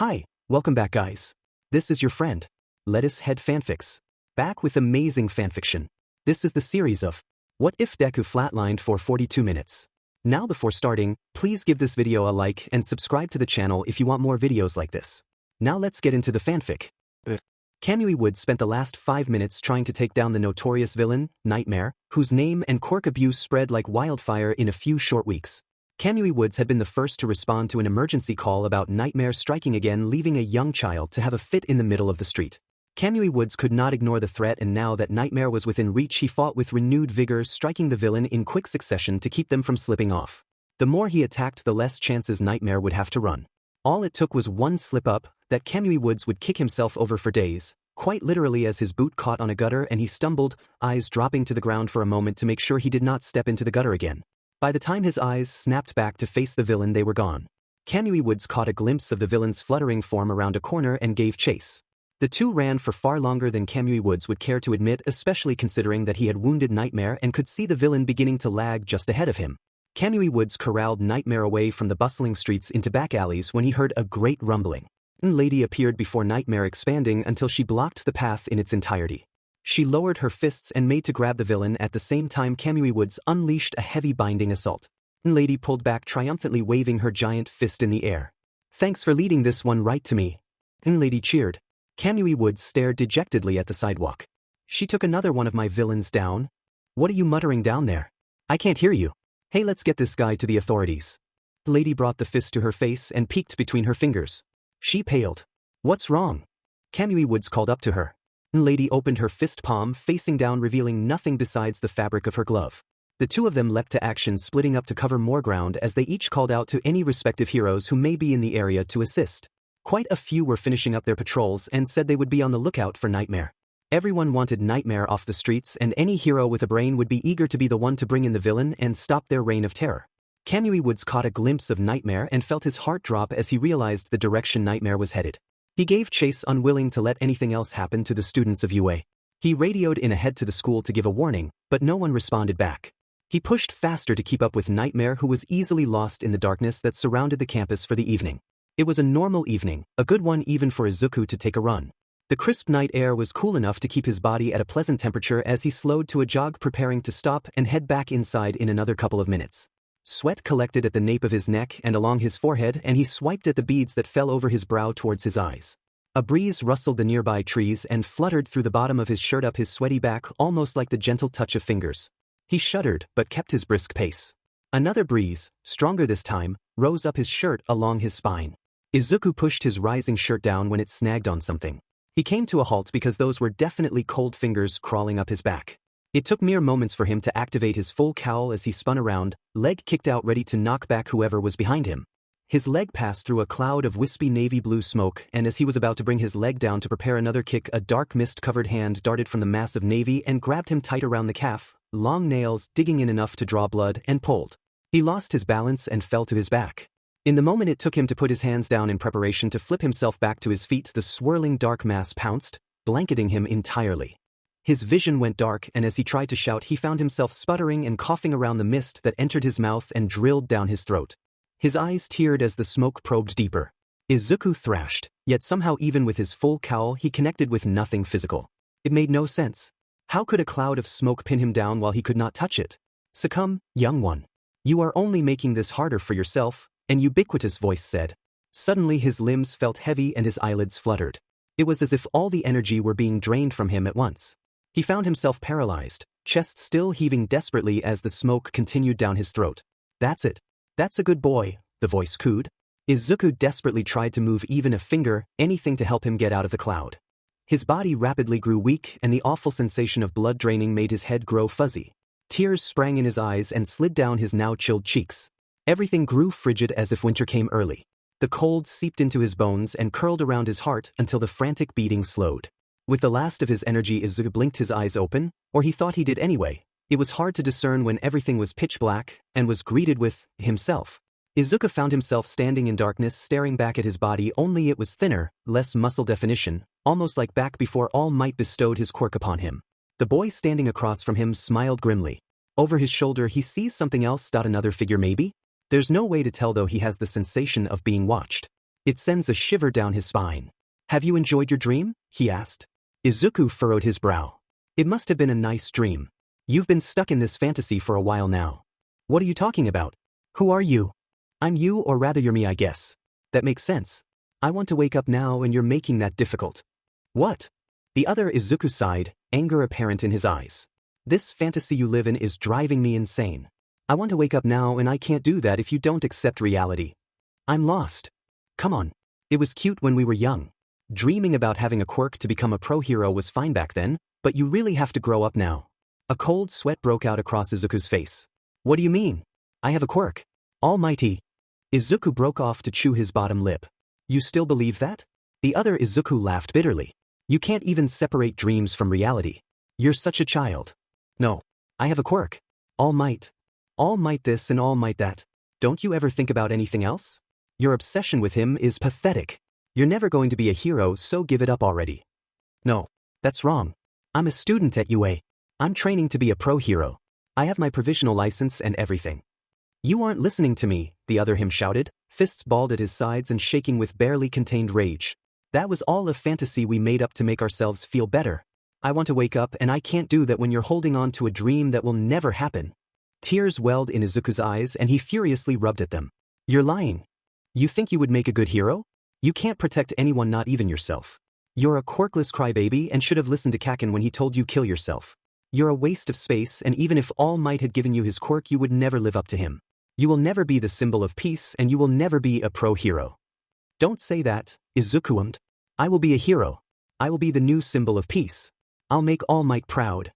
Hi, welcome back guys. This is your friend, Lettuce Head Fanfics. Back with amazing fanfiction. This is the series of What If Deku Flatlined for 42 minutes. Now before starting, please give this video a like and subscribe to the channel if you want more videos like this. Now let's get into the fanfic. Kamui Woods spent the last 5 minutes trying to take down the notorious villain, Nightmare, whose name and quirk abuse spread like wildfire in a few short weeks. Kamui Woods had been the first to respond to an emergency call about Nightmare striking again, leaving a young child to have a fit in the middle of the street. Kamui Woods could not ignore the threat, and now that Nightmare was within reach, he fought with renewed vigor, striking the villain in quick succession to keep them from slipping off. The more he attacked, the less chances Nightmare would have to run. All it took was one slip-up, that Kamui Woods would kick himself over for days, quite literally, as his boot caught on a gutter and he stumbled, eyes dropping to the ground for a moment to make sure he did not step into the gutter again. By the time his eyes snapped back to face the villain, they were gone. Kamui Woods caught a glimpse of the villain's fluttering form around a corner and gave chase. The two ran for far longer than Kamui Woods would care to admit, especially considering that he had wounded Nightmare and could see the villain beginning to lag just ahead of him. Kamui Woods corralled Nightmare away from the bustling streets into back alleys when he heard a great rumbling. An lady appeared before Nightmare, expanding until she blocked the path in its entirety. She lowered her fists and made to grab the villain. At the same time, Kamui Woods unleashed a heavy binding assault. An lady pulled back triumphantly, waving her giant fist in the air. "Thanks for leading this one right to me." An lady cheered. Kamui Woods stared dejectedly at the sidewalk. "She took another one of my villains down? What are you muttering down there? I can't hear you. Hey, let's get this guy to the authorities." The lady brought the fist to her face and peeked between her fingers. She paled. "What's wrong?" Kamui Woods called up to her. The lady opened her fist palm facing down, revealing nothing besides the fabric of her glove. The two of them leapt to action, splitting up to cover more ground as they each called out to any respective heroes who may be in the area to assist. Quite a few were finishing up their patrols and said they would be on the lookout for Nightmare. Everyone wanted Nightmare off the streets, and any hero with a brain would be eager to be the one to bring in the villain and stop their reign of terror. Kamui Woods caught a glimpse of Nightmare and felt his heart drop as he realized the direction Nightmare was headed. He gave chase, unwilling to let anything else happen to the students of UA. He radioed in ahead to the school to give a warning, but no one responded back. He pushed faster to keep up with Nightmare, who was easily lost in the darkness that surrounded the campus for the evening. It was a normal evening, a good one even for Izuku to take a run. The crisp night air was cool enough to keep his body at a pleasant temperature as he slowed to a jog, preparing to stop and head back inside in another couple of minutes. Sweat collected at the nape of his neck and along his forehead, and he swiped at the beads that fell over his brow towards his eyes. A breeze rustled the nearby trees and fluttered through the bottom of his shirt up his sweaty back, almost like the gentle touch of fingers. He shuddered but kept his brisk pace. Another breeze, stronger this time, rose up his shirt along his spine. Izuku pushed his rising shirt down when it snagged on something. He came to a halt because those were definitely cold fingers crawling up his back. It took mere moments for him to activate his full cowl as he spun around, leg kicked out, ready to knock back whoever was behind him. His leg passed through a cloud of wispy navy blue smoke, and as he was about to bring his leg down to prepare another kick, a dark mist-covered hand darted from the mass of navy and grabbed him tight around the calf, long nails digging in enough to draw blood, and pulled. He lost his balance and fell to his back. In the moment it took him to put his hands down in preparation to flip himself back to his feet, the swirling dark mass pounced, blanketing him entirely. His vision went dark, and as he tried to shout, he found himself sputtering and coughing around the mist that entered his mouth and drilled down his throat. His eyes teared as the smoke probed deeper. Izuku thrashed, yet somehow even with his full cowl he connected with nothing physical. It made no sense. How could a cloud of smoke pin him down while he could not touch it? "Succumb, young one. You are only making this harder for yourself," an ubiquitous voice said. Suddenly his limbs felt heavy and his eyelids fluttered. It was as if all the energy were being drained from him at once. He found himself paralyzed, chest still heaving desperately as the smoke continued down his throat. "That's it. That's a good boy," the voice cooed. Izuku desperately tried to move even a finger, anything to help him get out of the cloud. His body rapidly grew weak, and the awful sensation of blood draining made his head grow fuzzy. Tears sprang in his eyes and slid down his now chilled cheeks. Everything grew frigid as if winter came early. The cold seeped into his bones and curled around his heart until the frantic beating slowed. With the last of his energy, Izuku blinked his eyes open, or he thought he did anyway. It was hard to discern when everything was pitch black, and was greeted with himself. Izuku found himself standing in darkness, staring back at his body, only it was thinner, less muscle definition, almost like back before All Might bestowed his quirk upon him. The boy standing across from him smiled grimly. Over his shoulder he sees something else. Another figure maybe? There's no way to tell, though he has the sensation of being watched. It sends a shiver down his spine. Have you enjoyed your dream? He asked. Izuku furrowed his brow. It must have been a nice dream. You've been stuck in this fantasy for a while now. What are you talking about? Who are you? I'm you, or rather you're me, I guess. That makes sense. I want to wake up now and you're making that difficult. What? The other Izuku sighed, anger apparent in his eyes. This fantasy you live in is driving me insane. I want to wake up now and I can't do that if you don't accept reality. I'm lost. Come on. It was cute when we were young. Dreaming about having a quirk to become a pro hero was fine back then, but you really have to grow up now. A cold sweat broke out across Izuku's face. What do you mean? I have a quirk. Almighty. Izuku broke off to chew his bottom lip. You still believe that? The other Izuku laughed bitterly. You can't even separate dreams from reality. You're such a child. No. I have a quirk. All might. All might this and all might that. Don't you ever think about anything else? Your obsession with him is pathetic. You're never going to be a hero, so give it up already. No. That's wrong. I'm a student at UA. I'm training to be a pro hero. I have my provisional license and everything. You aren't listening to me, the other him shouted, fists balled at his sides and shaking with barely contained rage. That was all a fantasy we made up to make ourselves feel better. I want to wake up and I can't do that when you're holding on to a dream that will never happen. Tears welled in Izuku's eyes and he furiously rubbed at them. You're lying. You think you would make a good hero? You can't protect anyone, not even yourself. You're a quirkless crybaby and should have listened to Kaken when he told you kill yourself. You're a waste of space, and even if All Might had given you his quirk you would never live up to him. You will never be the symbol of peace and you will never be a pro hero. Don't say that, Izuku. I will be a hero. I will be the new symbol of peace. I'll make All Might proud.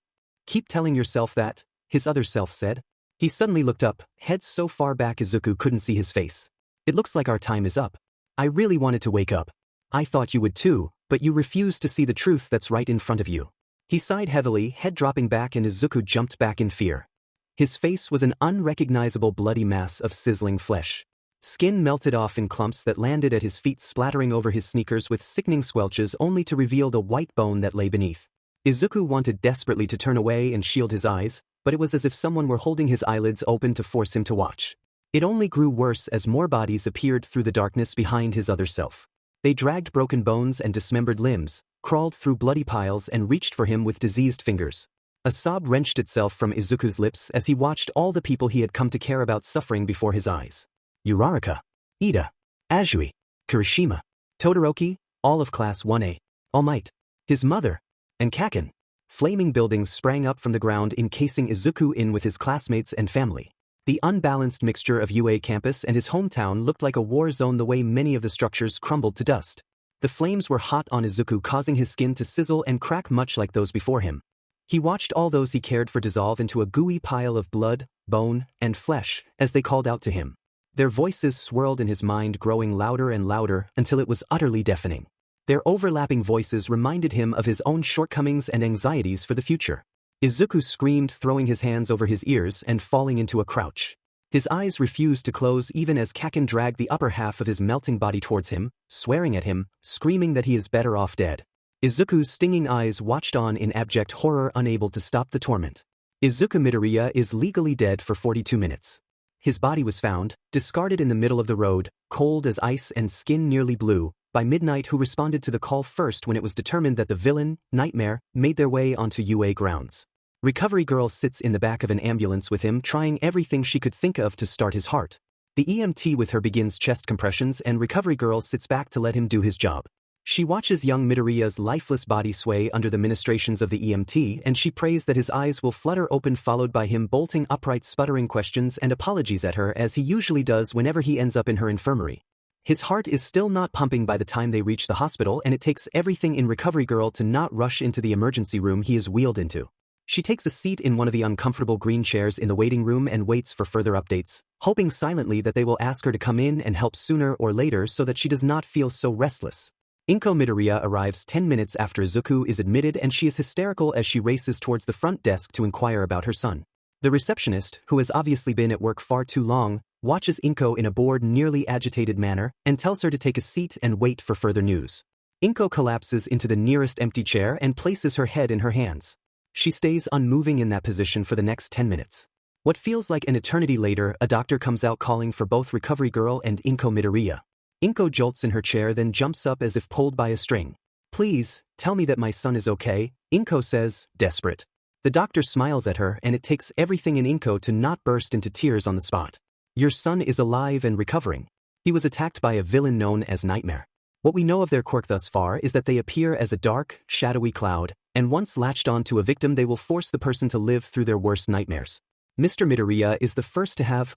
Keep telling yourself that, his other self said. He suddenly looked up, head so far back Izuku couldn't see his face. It looks like our time is up. I really wanted to wake up. I thought you would too, but you refused to see the truth that's right in front of you. He sighed heavily, head dropping back, and Izuku jumped back in fear. His face was an unrecognizable bloody mass of sizzling flesh. Skin melted off in clumps that landed at his feet, splattering over his sneakers with sickening squelches only to reveal the white bone that lay beneath. Izuku wanted desperately to turn away and shield his eyes, but it was as if someone were holding his eyelids open to force him to watch. It only grew worse as more bodies appeared through the darkness behind his other self. They dragged broken bones and dismembered limbs, crawled through bloody piles and reached for him with diseased fingers. A sob wrenched itself from Izuku's lips as he watched all the people he had come to care about suffering before his eyes. Uraraka, Ida, Azui, Kirishima, Todoroki, all of Class 1A, All Might, his mother, and Kaken. Flaming buildings sprang up from the ground, encasing Izuku in with his classmates and family. The unbalanced mixture of UA campus and his hometown looked like a war zone the way many of the structures crumbled to dust. The flames were hot on Izuku, causing his skin to sizzle and crack much like those before him. He watched all those he cared for dissolve into a gooey pile of blood, bone, and flesh as they called out to him. Their voices swirled in his mind, growing louder and louder until it was utterly deafening. Their overlapping voices reminded him of his own shortcomings and anxieties for the future. Izuku screamed, throwing his hands over his ears and falling into a crouch. His eyes refused to close even as Kaken dragged the upper half of his melting body towards him, swearing at him, screaming that he is better off dead. Izuku's stinging eyes watched on in abject horror, unable to stop the torment. Izuku Midoriya is legally dead for 42 minutes. His body was found, discarded in the middle of the road, cold as ice and skin nearly blue, by Midnight, who responded to the call first when it was determined that the villain, Nightmare, made their way onto UA grounds. Recovery Girl sits in the back of an ambulance with him, trying everything she could think of to start his heart. The EMT with her begins chest compressions and Recovery Girl sits back to let him do his job. She watches young Midoriya's lifeless body sway under the ministrations of the EMT, and she prays that his eyes will flutter open, followed by him bolting upright, sputtering questions and apologies at her as he usually does whenever he ends up in her infirmary. His heart is still not pumping by the time they reach the hospital, and it takes everything in Recovery Girl to not rush into the emergency room he is wheeled into. She takes a seat in one of the uncomfortable green chairs in the waiting room and waits for further updates, hoping silently that they will ask her to come in and help sooner or later so that she does not feel so restless. Inko Midoriya arrives 10 minutes after Izuku is admitted, and she is hysterical as she races towards the front desk to inquire about her son. The receptionist, who has obviously been at work far too long, watches Inko in a bored, nearly agitated manner and tells her to take a seat and wait for further news. Inko collapses into the nearest empty chair and places her head in her hands. She stays unmoving in that position for the next 10 minutes. What feels like an eternity later, a doctor comes out calling for both Recovery Girl and Inko Midoriya. Inko jolts in her chair then jumps up as if pulled by a string. Please, tell me that my son is okay, Inko says, desperate. The doctor smiles at her and it takes everything in Inko to not burst into tears on the spot. Your son is alive and recovering. He was attacked by a villain known as Nightmare. What we know of their quirk thus far is that they appear as a dark, shadowy cloud, and once latched onto a victim they will force the person to live through their worst nightmares. Mr. Midoriya is the first to have,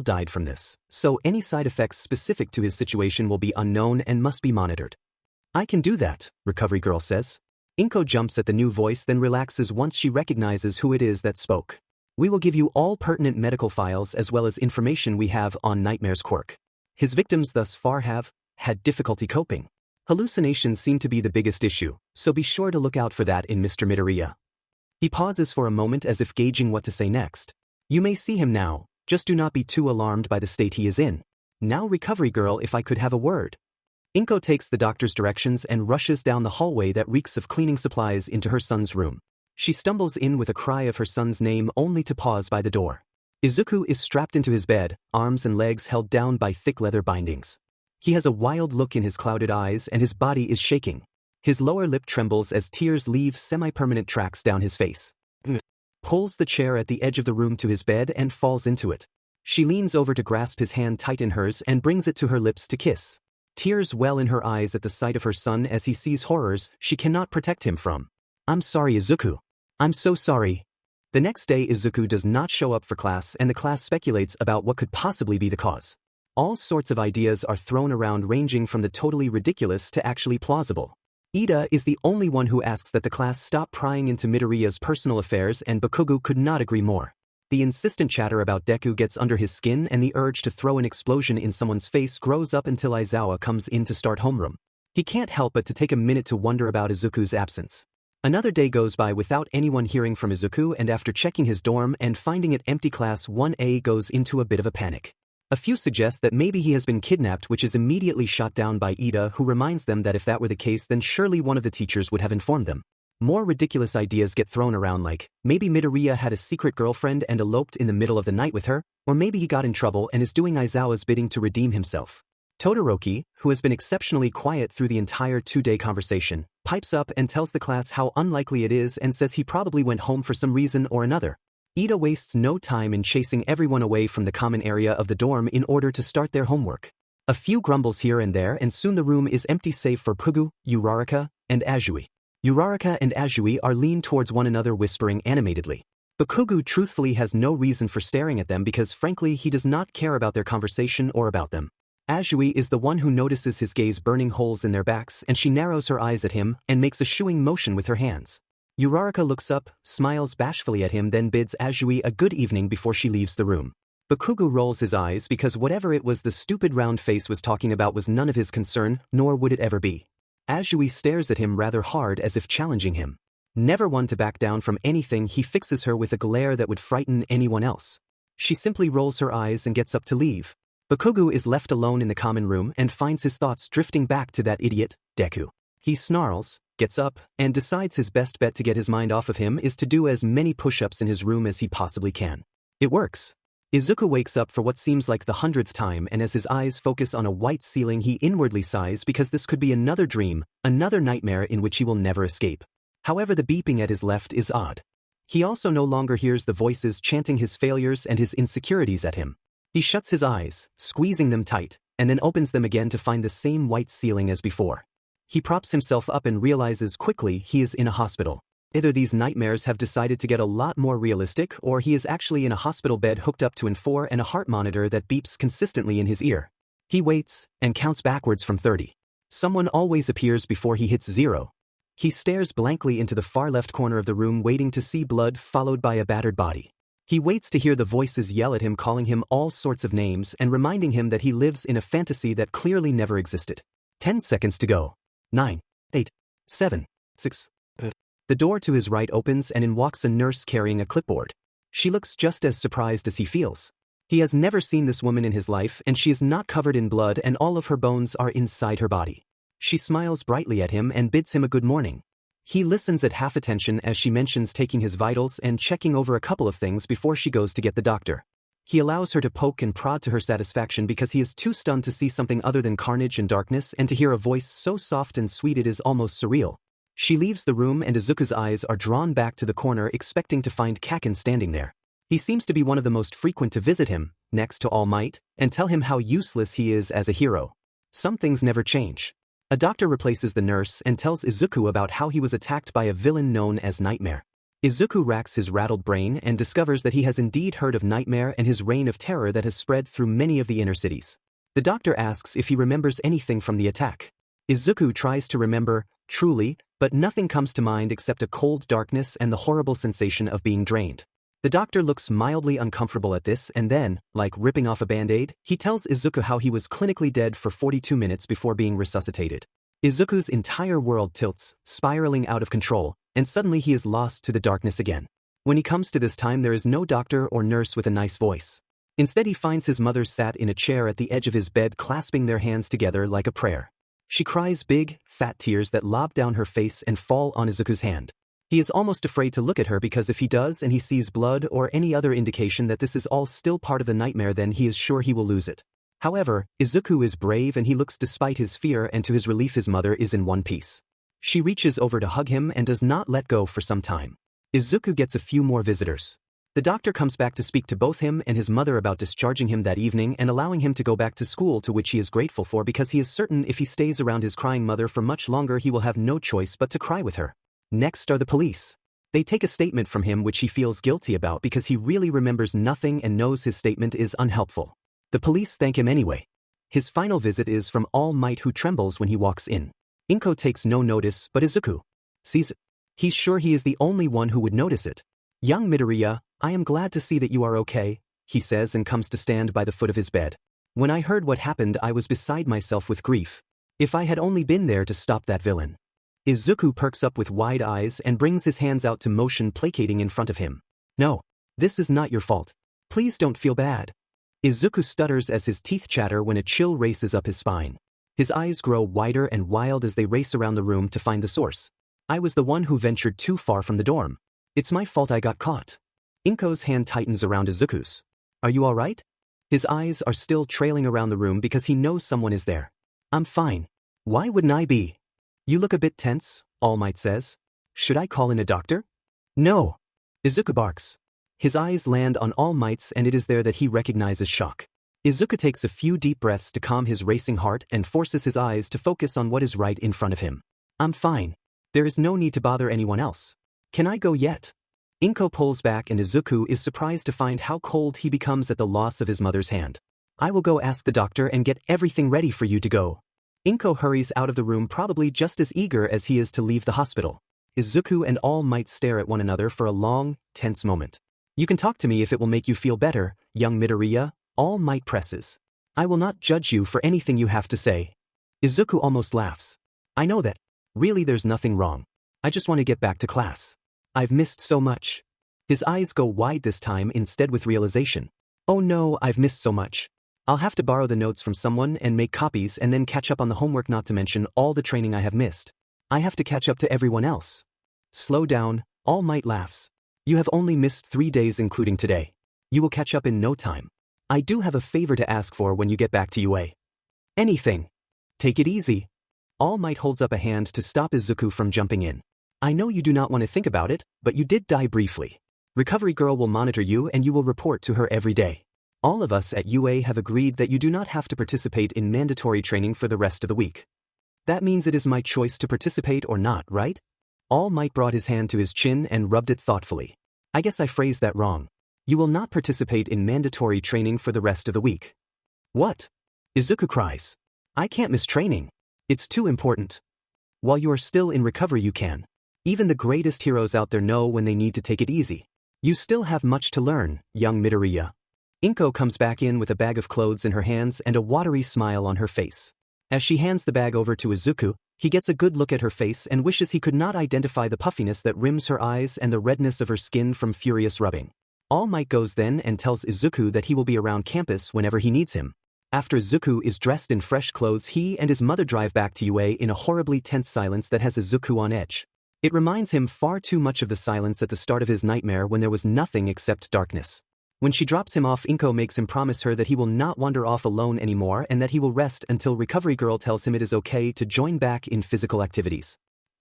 died from this, so any side effects specific to his situation will be unknown and must be monitored. I can do that, Recovery Girl says. Inko jumps at the new voice then relaxes once she recognizes who it is that spoke. We will give you all pertinent medical files as well as information we have on Nightmare's quirk. His victims thus far have had difficulty coping. Hallucinations seem to be the biggest issue, so be sure to look out for that in Mr. Midoriya. He pauses for a moment as if gauging what to say next. You may see him now, just do not be too alarmed by the state he is in. Now Recovery Girl, if I could have a word. Inko takes the doctor's directions and rushes down the hallway that reeks of cleaning supplies into her son's room. She stumbles in with a cry of her son's name only to pause by the door. Izuku is strapped into his bed, arms and legs held down by thick leather bindings. He has a wild look in his clouded eyes and his body is shaking. His lower lip trembles as tears leave semi-permanent tracks down his face. Pulls the chair at the edge of the room to his bed and falls into it. She leans over to grasp his hand tight in hers and brings it to her lips to kiss. Tears well in her eyes at the sight of her son as he sees horrors she cannot protect him from. I'm sorry, Izuku. I'm so sorry. The next day Izuku does not show up for class and the class speculates about what could possibly be the cause. All sorts of ideas are thrown around ranging from the totally ridiculous to actually plausible. Ida is the only one who asks that the class stop prying into Midoriya's personal affairs and Bakugo could not agree more. The insistent chatter about Deku gets under his skin and the urge to throw an explosion in someone's face grows up until Aizawa comes in to start homeroom. He can't help but to take a minute to wonder about Izuku's absence. Another day goes by without anyone hearing from Izuku and after checking his dorm and finding it empty class 1A goes into a bit of a panic. A few suggest that maybe he has been kidnapped which is immediately shot down by Ida who reminds them that if that were the case then surely one of the teachers would have informed them. More ridiculous ideas get thrown around like, maybe Midoriya had a secret girlfriend and eloped in the middle of the night with her, or maybe he got in trouble and is doing Aizawa's bidding to redeem himself. Todoroki, who has been exceptionally quiet through the entire 2-day conversation, pipes up and tells the class how unlikely it is and says he probably went home for some reason or another. Ida wastes no time in chasing everyone away from the common area of the dorm in order to start their homework. A few grumbles here and there and soon the room is empty save for Pugu, Uraraka, and Azui. Uraraka and Azui are leaned towards one another whispering animatedly. Bakugo truthfully has no reason for staring at them because frankly he does not care about their conversation or about them. Azui is the one who notices his gaze burning holes in their backs and she narrows her eyes at him and makes a shooing motion with her hands. Uraraka looks up, smiles bashfully at him then bids Azui a good evening before she leaves the room. Bakugo rolls his eyes because whatever it was the stupid round face was talking about was none of his concern, nor would it ever be. Azui stares at him rather hard as if challenging him. Never one to back down from anything he fixes her with a glare that would frighten anyone else. She simply rolls her eyes and gets up to leave. Bakugo is left alone in the common room and finds his thoughts drifting back to that idiot, Deku. He snarls, gets up, and decides his best bet to get his mind off of him is to do as many push-ups in his room as he possibly can. It works. Izuku wakes up for what seems like the 100th time and as his eyes focus on a white ceiling he inwardly sighs because this could be another dream, another nightmare in which he will never escape. However, the beeping at his left is odd. He also no longer hears the voices chanting his failures and his insecurities at him. He shuts his eyes, squeezing them tight, and then opens them again to find the same white ceiling as before. He props himself up and realizes quickly he is in a hospital. Either these nightmares have decided to get a lot more realistic or he is actually in a hospital bed hooked up to an 4 and a heart monitor that beeps consistently in his ear. He waits and counts backwards from 30. Someone always appears before he hits 0. He stares blankly into the far left corner of the room waiting to see blood followed by a battered body. He waits to hear the voices yell at him calling him all sorts of names and reminding him that he lives in a fantasy that clearly never existed. 10 seconds to go. 9, 8, 7, 6. The door to his right opens and in walks a nurse carrying a clipboard. She looks just as surprised as he feels. He has never seen this woman in his life and she is not covered in blood and all of her bones are inside her body. She smiles brightly at him and bids him a good morning. He listens at half attention as she mentions taking his vitals and checking over a couple of things before she goes to get the doctor. He allows her to poke and prod to her satisfaction because he is too stunned to see something other than carnage and darkness and to hear a voice so soft and sweet it is almost surreal. She leaves the room and Izuku's eyes are drawn back to the corner expecting to find Kaken standing there. He seems to be one of the most frequent to visit him, next to All Might, and tell him how useless he is as a hero. Some things never change. A doctor replaces the nurse and tells Izuku about how he was attacked by a villain known as Nightmare. Izuku racks his rattled brain and discovers that he has indeed heard of Nightmare and his reign of terror that has spread through many of the inner cities. The doctor asks if he remembers anything from the attack. Izuku tries to remember, truly, but nothing comes to mind except a cold darkness and the horrible sensation of being drained. The doctor looks mildly uncomfortable at this and then, like ripping off a band-aid, he tells Izuku how he was clinically dead for 42 minutes before being resuscitated. Izuku's entire world tilts, spiraling out of control, and suddenly he is lost to the darkness again. When he comes to this time there is no doctor or nurse with a nice voice. Instead he finds his mother sat in a chair at the edge of his bed clasping their hands together like a prayer. She cries big, fat tears that lob down her face and fall on Izuku's hand. He is almost afraid to look at her because if he does and he sees blood or any other indication that this is all still part of the nightmare then he is sure he will lose it. However, Izuku is brave and he looks despite his fear and to his relief his mother is in one piece. She reaches over to hug him and does not let go for some time. Izuku gets a few more visitors. The doctor comes back to speak to both him and his mother about discharging him that evening and allowing him to go back to school to which he is grateful for because he is certain if he stays around his crying mother for much longer he will have no choice but to cry with her. Next are the police. They take a statement from him which he feels guilty about because he really remembers nothing and knows his statement is unhelpful. The police thank him anyway. His final visit is from All Might who trembles when he walks in. Inko takes no notice but Izuku sees it. He's sure he is the only one who would notice it. Young Midoriya, I am glad to see that you are okay, he says and comes to stand by the foot of his bed. When I heard what happened I was beside myself with grief. If I had only been there to stop that villain. Izuku perks up with wide eyes and brings his hands out to motion placating in front of him. No. This is not your fault. Please don't feel bad. Izuku stutters as his teeth chatter when a chill races up his spine. His eyes grow wider and wild as they race around the room to find the source. I was the one who ventured too far from the dorm. It's my fault I got caught. Inko's hand tightens around Izuku's. Are you alright? His eyes are still trailing around the room because he knows someone is there. I'm fine. Why wouldn't I be? You look a bit tense, All Might says. Should I call in a doctor? No. Izuku barks. His eyes land on All Might's and it is there that he recognizes shock. Izuku takes a few deep breaths to calm his racing heart and forces his eyes to focus on what is right in front of him. I'm fine. There is no need to bother anyone else. Can I go yet? Inko pulls back and Izuku is surprised to find how cold he becomes at the loss of his mother's hand. I will go ask the doctor and get everything ready for you to go. Inko hurries out of the room probably just as eager as he is to leave the hospital. Izuku and All Might stare at one another for a long, tense moment. You can talk to me if it will make you feel better, young Midoriya, All Might presses. I will not judge you for anything you have to say. Izuku almost laughs. I know that. Really there's nothing wrong. I just want to get back to class. I've missed so much. His eyes go wide this time instead with realization. Oh no, I've missed so much. I'll have to borrow the notes from someone and make copies and then catch up on the homework not to mention all the training I have missed. I have to catch up to everyone else. Slow down, All Might laughs. You have only missed 3 days including today. You will catch up in no time. I do have a favor to ask for when you get back to UA. Anything. Take it easy. All Might holds up a hand to stop Izuku from jumping in. I know you do not want to think about it, but you did die briefly. Recovery Girl will monitor you and you will report to her every day. All of us at UA have agreed that you do not have to participate in mandatory training for the rest of the week. That means it is my choice to participate or not, right? All Might brought his hand to his chin and rubbed it thoughtfully. I guess I phrased that wrong. You will not participate in mandatory training for the rest of the week. What? Izuku cries. I can't miss training. It's too important. While you are still in recovery you can. Even the greatest heroes out there know when they need to take it easy. You still have much to learn, young Midoriya. Inko comes back in with a bag of clothes in her hands and a watery smile on her face. As she hands the bag over to Izuku, he gets a good look at her face and wishes he could not identify the puffiness that rims her eyes and the redness of her skin from furious rubbing. All Might goes then and tells Izuku that he will be around campus whenever he needs him. After Izuku is dressed in fresh clothes he and his mother drive back to UA in a horribly tense silence that has Izuku on edge. It reminds him far too much of the silence at the start of his nightmare when there was nothing except darkness. When she drops him off, Inko makes him promise her that he will not wander off alone anymore and that he will rest until Recovery Girl tells him it is okay to join back in physical activities.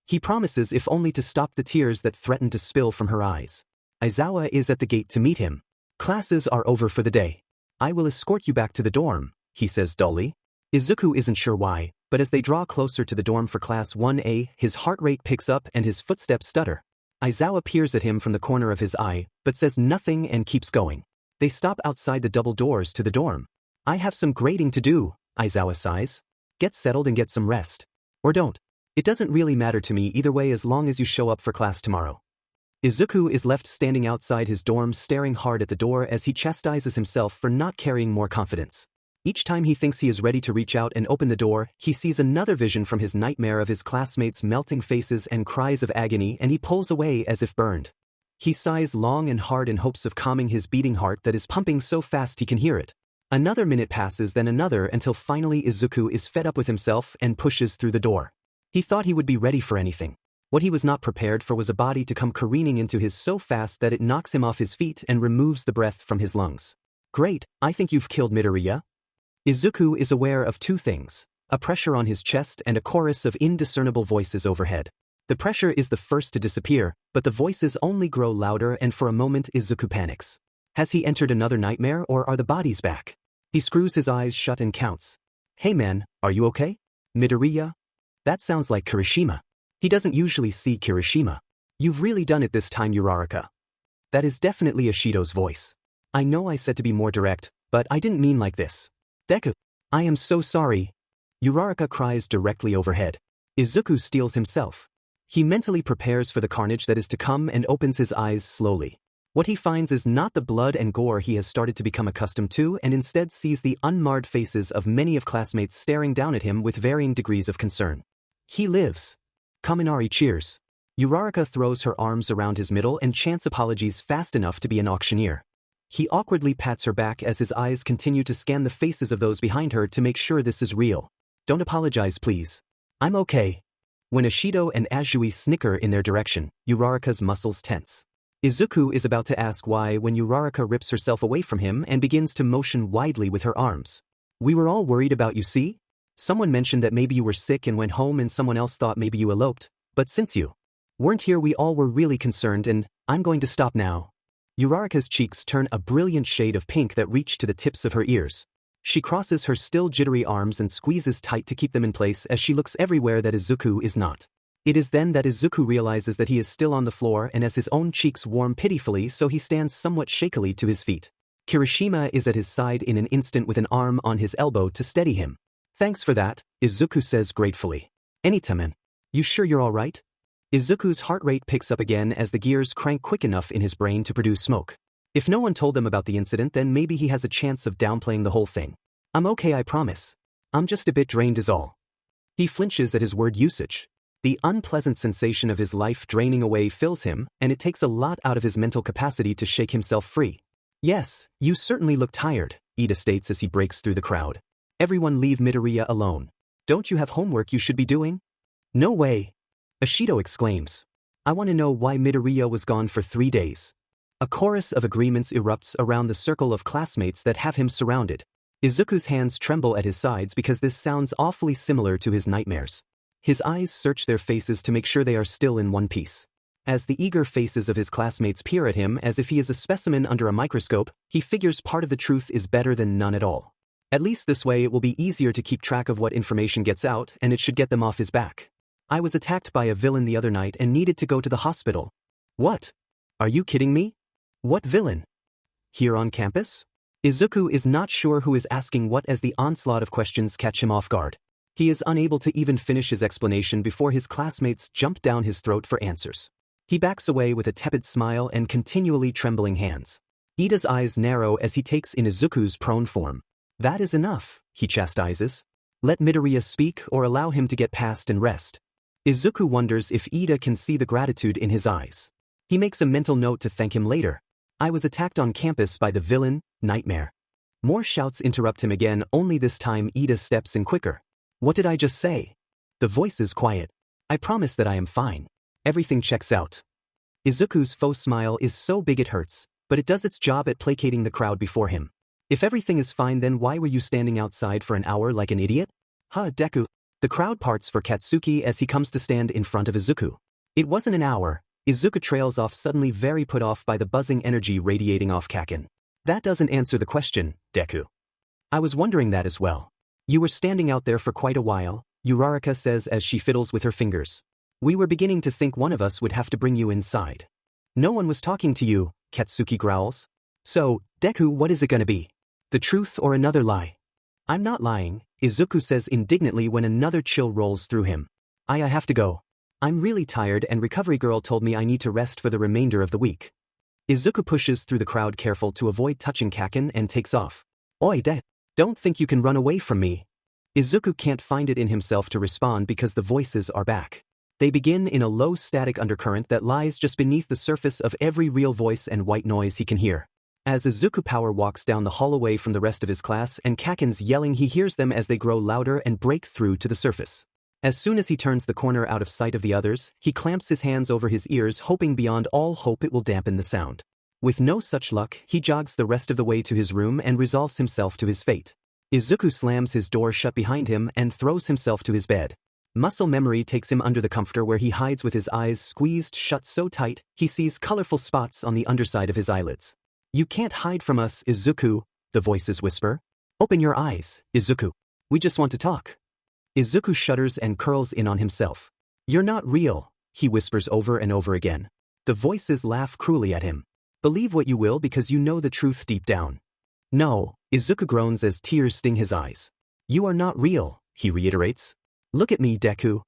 He promises, if only to stop the tears that threaten to spill from her eyes. Aizawa is at the gate to meet him. Classes are over for the day. I will escort you back to the dorm, he says dully. Izuku isn't sure why, but as they draw closer to the dorm for Class 1A, his heart rate picks up and his footsteps stutter. Aizawa peers at him from the corner of his eye, but says nothing and keeps going. They stop outside the double doors to the dorm. I have some grading to do, Aizawa sighs. Get settled and get some rest. Or don't. It doesn't really matter to me either way as long as you show up for class tomorrow. Izuku is left standing outside his dorm staring hard at the door as he chastises himself for not carrying more confidence. Each time he thinks he is ready to reach out and open the door, he sees another vision from his nightmare of his classmates' melting faces and cries of agony, and he pulls away as if burned. He sighs long and hard in hopes of calming his beating heart that is pumping so fast he can hear it. Another minute passes, then another, until finally Izuku is fed up with himself and pushes through the door. He thought he would be ready for anything. What he was not prepared for was a body to come careening into his so fast that it knocks him off his feet and removes the breath from his lungs. Great, I think you've killed Midoriya. Izuku is aware of two things: a pressure on his chest and a chorus of indiscernible voices overhead. The pressure is the first to disappear, but the voices only grow louder, and for a moment Izuku panics. Has he entered another nightmare, or are the bodies back? He screws his eyes shut and counts. Hey man, are you okay? Midoriya? That sounds like Kirishima. He doesn't usually see Kirishima. You've really done it this time, Uraraka. That is definitely Ashido's voice. I know I said to be more direct, but I didn't mean like this. Deku, I am so sorry. Uraraka cries directly overhead. Izuku steels himself. He mentally prepares for the carnage that is to come and opens his eyes slowly. What he finds is not the blood and gore he has started to become accustomed to, and instead sees the unmarred faces of many of classmates staring down at him with varying degrees of concern. He lives. Kaminari cheers. Uraraka throws her arms around his middle and chants apologies fast enough to be an auctioneer. He awkwardly pats her back as his eyes continue to scan the faces of those behind her to make sure this is real. Don't apologize, please. I'm okay. When Ashido and Azui snicker in their direction, Uraraka's muscles tense. Izuku is about to ask why when Uraraka rips herself away from him and begins to motion widely with her arms. We were all worried about you, see? Someone mentioned that maybe you were sick and went home, and someone else thought maybe you eloped, but since you weren't here we all were really concerned, and I'm going to stop now. Uraraka's cheeks turn a brilliant shade of pink that reach to the tips of her ears. She crosses her still jittery arms and squeezes tight to keep them in place as she looks everywhere that Izuku is not. It is then that Izuku realizes that he is still on the floor, and as his own cheeks warm pitifully, so he stands somewhat shakily to his feet. Kirishima is at his side in an instant with an arm on his elbow to steady him. Thanks for that, Izuku says gratefully. Anytime. You sure you're all right? Izuku's heart rate picks up again as the gears crank quick enough in his brain to produce smoke. If no one told them about the incident, then maybe he has a chance of downplaying the whole thing. I'm okay, I promise. I'm just a bit drained is all. He flinches at his word usage. The unpleasant sensation of his life draining away fills him, and it takes a lot out of his mental capacity to shake himself free. Yes, you certainly look tired, Ida states as he breaks through the crowd. Everyone leave Midoriya alone. Don't you have homework you should be doing? No way. Ashido exclaims. I want to know why Midoriya was gone for 3 days. A chorus of agreements erupts around the circle of classmates that have him surrounded. Izuku's hands tremble at his sides because this sounds awfully similar to his nightmares. His eyes search their faces to make sure they are still in one piece. As the eager faces of his classmates peer at him as if he is a specimen under a microscope, he figures part of the truth is better than none at all. At least this way it will be easier to keep track of what information gets out, and it should get them off his back. I was attacked by a villain the other night and needed to go to the hospital. What? Are you kidding me? What villain? Here on campus? Izuku is not sure who is asking what as the onslaught of questions catch him off guard. He is unable to even finish his explanation before his classmates jump down his throat for answers. He backs away with a tepid smile and continually trembling hands. Ida's eyes narrow as he takes in Izuku's prone form. That is enough, he chastises. Let Midoriya speak or allow him to get past and rest. Izuku wonders if Ida can see the gratitude in his eyes. He makes a mental note to thank him later. I was attacked on campus by the villain, Nightmare. More shouts interrupt him again, only this time Ida steps in quicker. What did I just say? The voice is quiet. I promise that I am fine. Everything checks out. Izuku's faux smile is so big it hurts. but it does its job at placating the crowd before him. If everything is fine, then why were you standing outside for an hour like an idiot? Huh, Deku. The crowd parts for Katsuki as he comes to stand in front of Izuku. It wasn't an hour. Izuku trails off, suddenly very put off by the buzzing energy radiating off Kaken. That doesn't answer the question, Deku. I was wondering that as well. You were standing out there for quite a while, Uraraka says as she fiddles with her fingers. We were beginning to think one of us would have to bring you inside. No one was talking to you, Katsuki growls. So, Deku, what is it gonna be? The truth or another lie? I'm not lying, Izuku says indignantly when another chill rolls through him. I have to go. I'm really tired and Recovery Girl told me I need to rest for the remainder of the week. Izuku pushes through the crowd, careful to avoid touching Kaken, and takes off. Oi, don't think you can run away from me. Izuku can't find it in himself to respond because the voices are back. They begin in a low static undercurrent that lies just beneath the surface of every real voice and white noise he can hear. As Izuku Power walks down the hall away from the rest of his class and Kaken's yelling, he hears them as they grow louder and break through to the surface. As soon as he turns the corner out of sight of the others, he clamps his hands over his ears, hoping beyond all hope it will dampen the sound. With no such luck, he jogs the rest of the way to his room and resolves himself to his fate. Izuku slams his door shut behind him and throws himself to his bed. Muscle memory takes him under the comforter, where he hides with his eyes squeezed shut so tight he sees colorful spots on the underside of his eyelids. You can't hide from us, Izuku, the voices whisper. Open your eyes, Izuku. We just want to talk. Izuku shudders and curls in on himself. You're not real, he whispers over and over again. The voices laugh cruelly at him. Believe what you will because you know the truth deep down. No, Izuku groans as tears sting his eyes. You are not real, he reiterates. Look at me, Deku.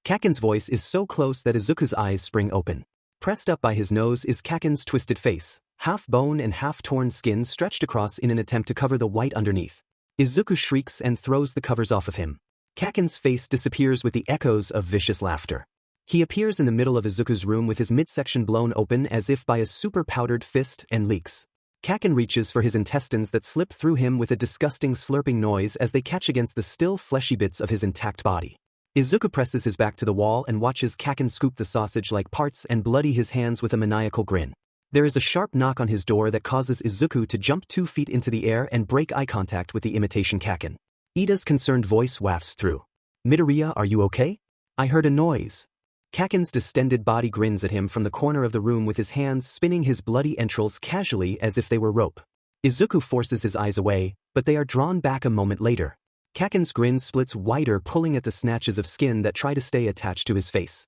Kaken's voice is so close that Izuku's eyes spring open. Pressed up by his nose is Kaken's twisted face, half bone and half torn skin stretched across in an attempt to cover the white underneath. Izuku shrieks and throws the covers off of him. Kaken's face disappears with the echoes of vicious laughter. He appears in the middle of Izuku's room with his midsection blown open as if by a super-powdered fist and leaks. Kaken reaches for his intestines that slip through him with a disgusting slurping noise as they catch against the still fleshy bits of his intact body. Izuku presses his back to the wall and watches Kaken scoop the sausage-like parts and bloody his hands with a maniacal grin. There is a sharp knock on his door that causes Izuku to jump 2 feet into the air and break eye contact with the imitation Kaken. Ida's concerned voice wafts through. Midoriya, are you okay? I heard a noise. Kaken's distended body grins at him from the corner of the room with his hands spinning his bloody entrails casually as if they were rope. Izuku forces his eyes away, but they are drawn back a moment later. Kaken's grin splits wider, pulling at the snatches of skin that try to stay attached to his face.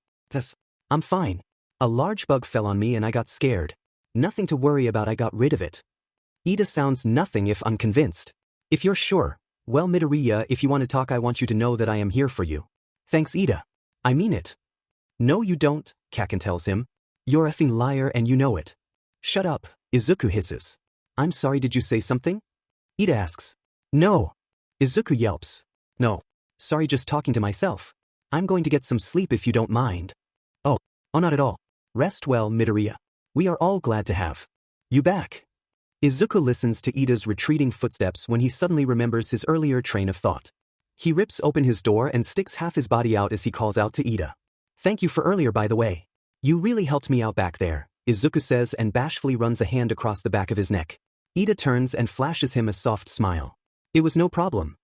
I'm fine. A large bug fell on me and I got scared. Nothing to worry about, I got rid of it. Ida sounds nothing if unconvinced. If you're sure. Well, Midoriya, if you want to talk, I want you to know that I am here for you. Thanks, Ida. I mean it. No you don't, Kaken tells him. You're effing liar and you know it. Shut up, Izuku hisses. I'm sorry, did you say something? Ida asks. No. Izuku yelps. No. Sorry, just talking to myself. I'm going to get some sleep if you don't mind. Oh, not at all. Rest well, Midoriya. We are all glad to have you back. Izuku listens to Ida's retreating footsteps when he suddenly remembers his earlier train of thought. He rips open his door and sticks half his body out as he calls out to Ida. Thank you for earlier, by the way. You really helped me out back there, Izuku says and bashfully runs a hand across the back of his neck. Ida turns and flashes him a soft smile. It was no problem.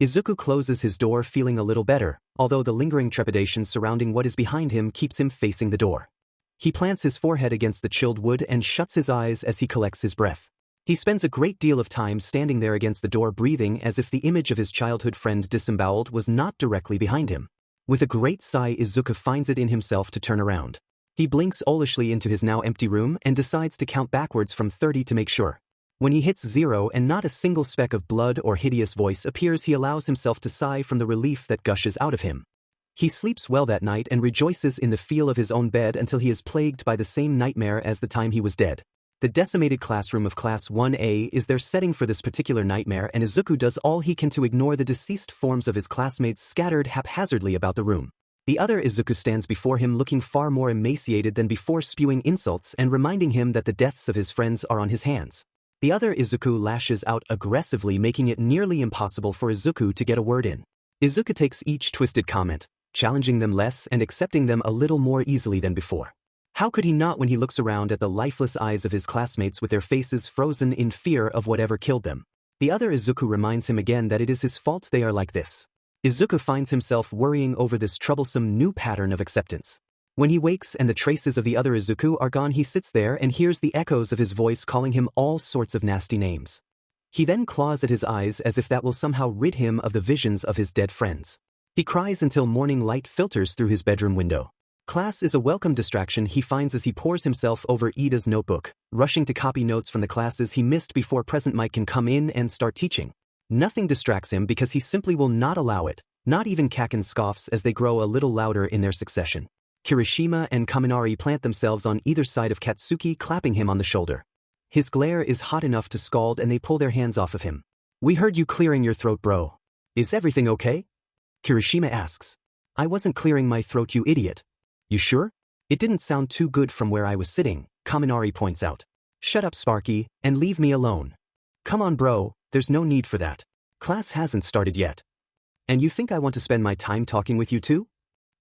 Izuku closes his door, feeling a little better, although the lingering trepidation surrounding what is behind him keeps him facing the door. He plants his forehead against the chilled wood and shuts his eyes as he collects his breath. He spends a great deal of time standing there against the door, breathing as if the image of his childhood friend disemboweled was not directly behind him. With a great sigh, Izuku finds it in himself to turn around. He blinks owlishly into his now empty room and decides to count backwards from 30 to make sure. When he hits 0 and not a single speck of blood or hideous voice appears, he allows himself to sigh from the relief that gushes out of him. He sleeps well that night and rejoices in the feel of his own bed until he is plagued by the same nightmare as the time he was dead. The decimated classroom of Class 1A is their setting for this particular nightmare, and Izuku does all he can to ignore the deceased forms of his classmates scattered haphazardly about the room. The other Izuku stands before him looking far more emaciated than before, spewing insults and reminding him that the deaths of his friends are on his hands. The other Izuku lashes out aggressively, making it nearly impossible for Izuku to get a word in. Izuku takes each twisted comment, challenging them less and accepting them a little more easily than before. How could he not when he looks around at the lifeless eyes of his classmates with their faces frozen in fear of whatever killed them? The other Izuku reminds him again that it is his fault they are like this. Izuku finds himself worrying over this troublesome new pattern of acceptance. When he wakes and the traces of the other Izuku are gone, he sits there and hears the echoes of his voice calling him all sorts of nasty names. He then claws at his eyes as if that will somehow rid him of the visions of his dead friends. He cries until morning light filters through his bedroom window. Class is a welcome distraction he finds as he pours himself over Ida's notebook, rushing to copy notes from the classes he missed before Present Mike can come in and start teaching. Nothing distracts him because he simply will not allow it, not even Kaken scoffs as they grow a little louder in their succession. Kirishima and Kaminari plant themselves on either side of Katsuki, clapping him on the shoulder. His glare is hot enough to scald and they pull their hands off of him. "We heard you clearing your throat, bro. Is everything okay?" Kirishima asks. "I wasn't clearing my throat, you idiot." "You sure? It didn't sound too good from where I was sitting," Kaminari points out. "Shut up, Sparky, and leave me alone." "Come on, bro, there's no need for that. Class hasn't started yet. And you think I want to spend my time talking with you too?"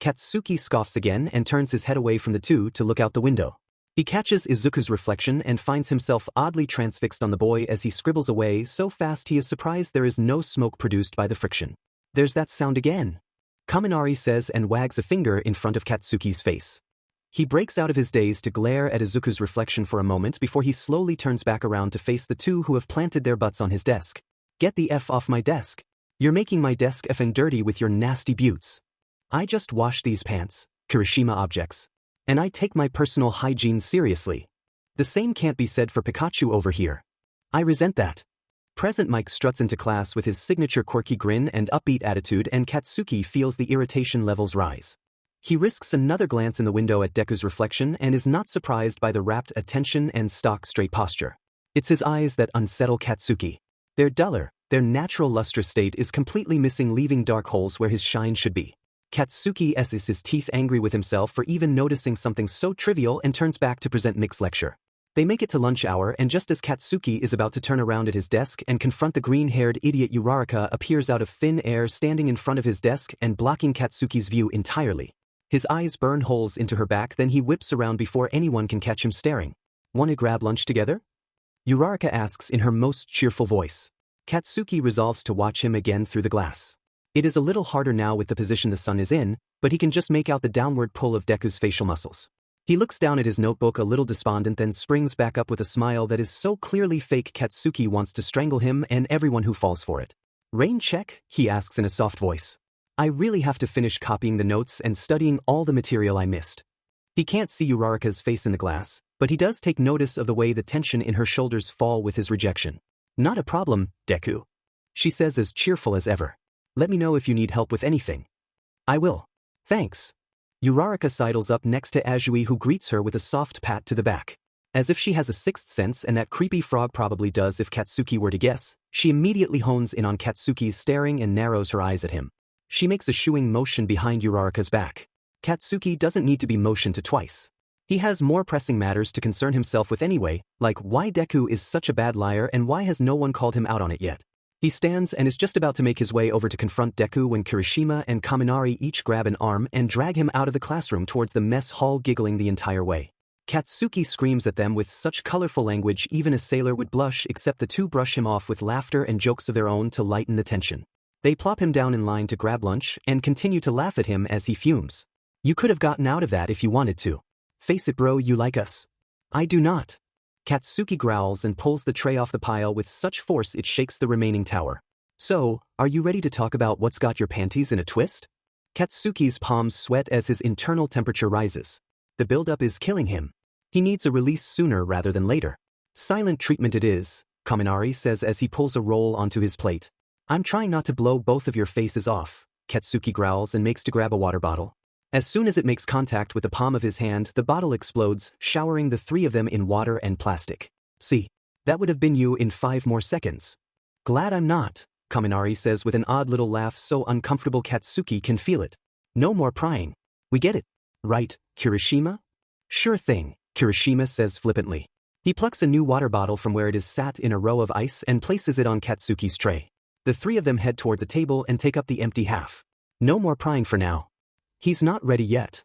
Katsuki scoffs again and turns his head away from the two to look out the window. He catches Izuku's reflection and finds himself oddly transfixed on the boy as he scribbles away so fast he is surprised there is no smoke produced by the friction. "There's that sound again," Kaminari says and wags a finger in front of Katsuki's face. He breaks out of his daze to glare at Izuku's reflection for a moment before he slowly turns back around to face the two who have planted their butts on his desk. "Get the F off my desk. You're making my desk effing dirty with your nasty buttes." "I just washed these pants," Kirishima objects. "And I take my personal hygiene seriously. The same can't be said for Pikachu over here. I resent that." Present Mike struts into class with his signature quirky grin and upbeat attitude, and Katsuki feels the irritation levels rise. He risks another glance in the window at Deku's reflection and is not surprised by the rapt attention and stock-straight posture. It's his eyes that unsettle Katsuki. They're duller, their natural lustrous state is completely missing, leaving dark holes where his shine should be. Katsuki esses his teeth, angry with himself for even noticing something so trivial, and turns back to present Mick's lecture. They make it to lunch hour, and just as Katsuki is about to turn around at his desk and confront the green-haired idiot, Uraraka appears out of thin air, standing in front of his desk and blocking Katsuki's view entirely. His eyes burn holes into her back, then he whips around before anyone can catch him staring. "Want to grab lunch together?" Uraraka asks in her most cheerful voice. Katsuki resolves to watch him again through the glass. It is a little harder now with the position the sun is in, but he can just make out the downward pull of Deku's facial muscles. He looks down at his notebook a little despondent, then springs back up with a smile that is so clearly fake Katsuki wants to strangle him and everyone who falls for it. "Rain check?" he asks in a soft voice. "I really have to finish copying the notes and studying all the material I missed." He can't see Uraraka's face in the glass, but he does take notice of the way the tension in her shoulders fall with his rejection. "Not a problem, Deku," she says as cheerful as ever. "Let me know if you need help with anything." "I will. Thanks." Uraraka sidles up next to Azui, who greets her with a soft pat to the back. As if she has a sixth sense, and that creepy frog probably does if Katsuki were to guess, she immediately hones in on Katsuki's staring and narrows her eyes at him. She makes a shooing motion behind Uraraka's back. Katsuki doesn't need to be motioned to twice. He has more pressing matters to concern himself with anyway, like why Deku is such a bad liar and why has no one called him out on it yet. He stands and is just about to make his way over to confront Deku when Kirishima and Kaminari each grab an arm and drag him out of the classroom towards the mess hall, giggling the entire way. Katsuki screams at them with such colorful language even a sailor would blush, except the two brush him off with laughter and jokes of their own to lighten the tension. They plop him down in line to grab lunch and continue to laugh at him as he fumes. "You could have gotten out of that if you wanted to. Face it, bro, you like us." "I do not." Katsuki growls and pulls the tray off the pile with such force it shakes the remaining tower. "So, are you ready to talk about what's got your panties in a twist?" Katsuki's palms sweat as his internal temperature rises. The buildup is killing him. He needs a release sooner rather than later. "Silent treatment it is," Kaminari says as he pulls a roll onto his plate. "I'm trying not to blow both of your faces off," Katsuki growls and makes to grab a water bottle. As soon as it makes contact with the palm of his hand, the bottle explodes, showering the three of them in water and plastic. "See, that would have been you in 5 more seconds." "Glad I'm not," Kaminari says with an odd little laugh so uncomfortable Katsuki can feel it. "No more prying. We get it. Right, Kirishima?" "Sure thing," Kirishima says flippantly. He plucks a new water bottle from where it is sat in a row of ice and places it on Katsuki's tray. The three of them head towards a table and take up the empty half. "No more prying for now." "He's not ready yet."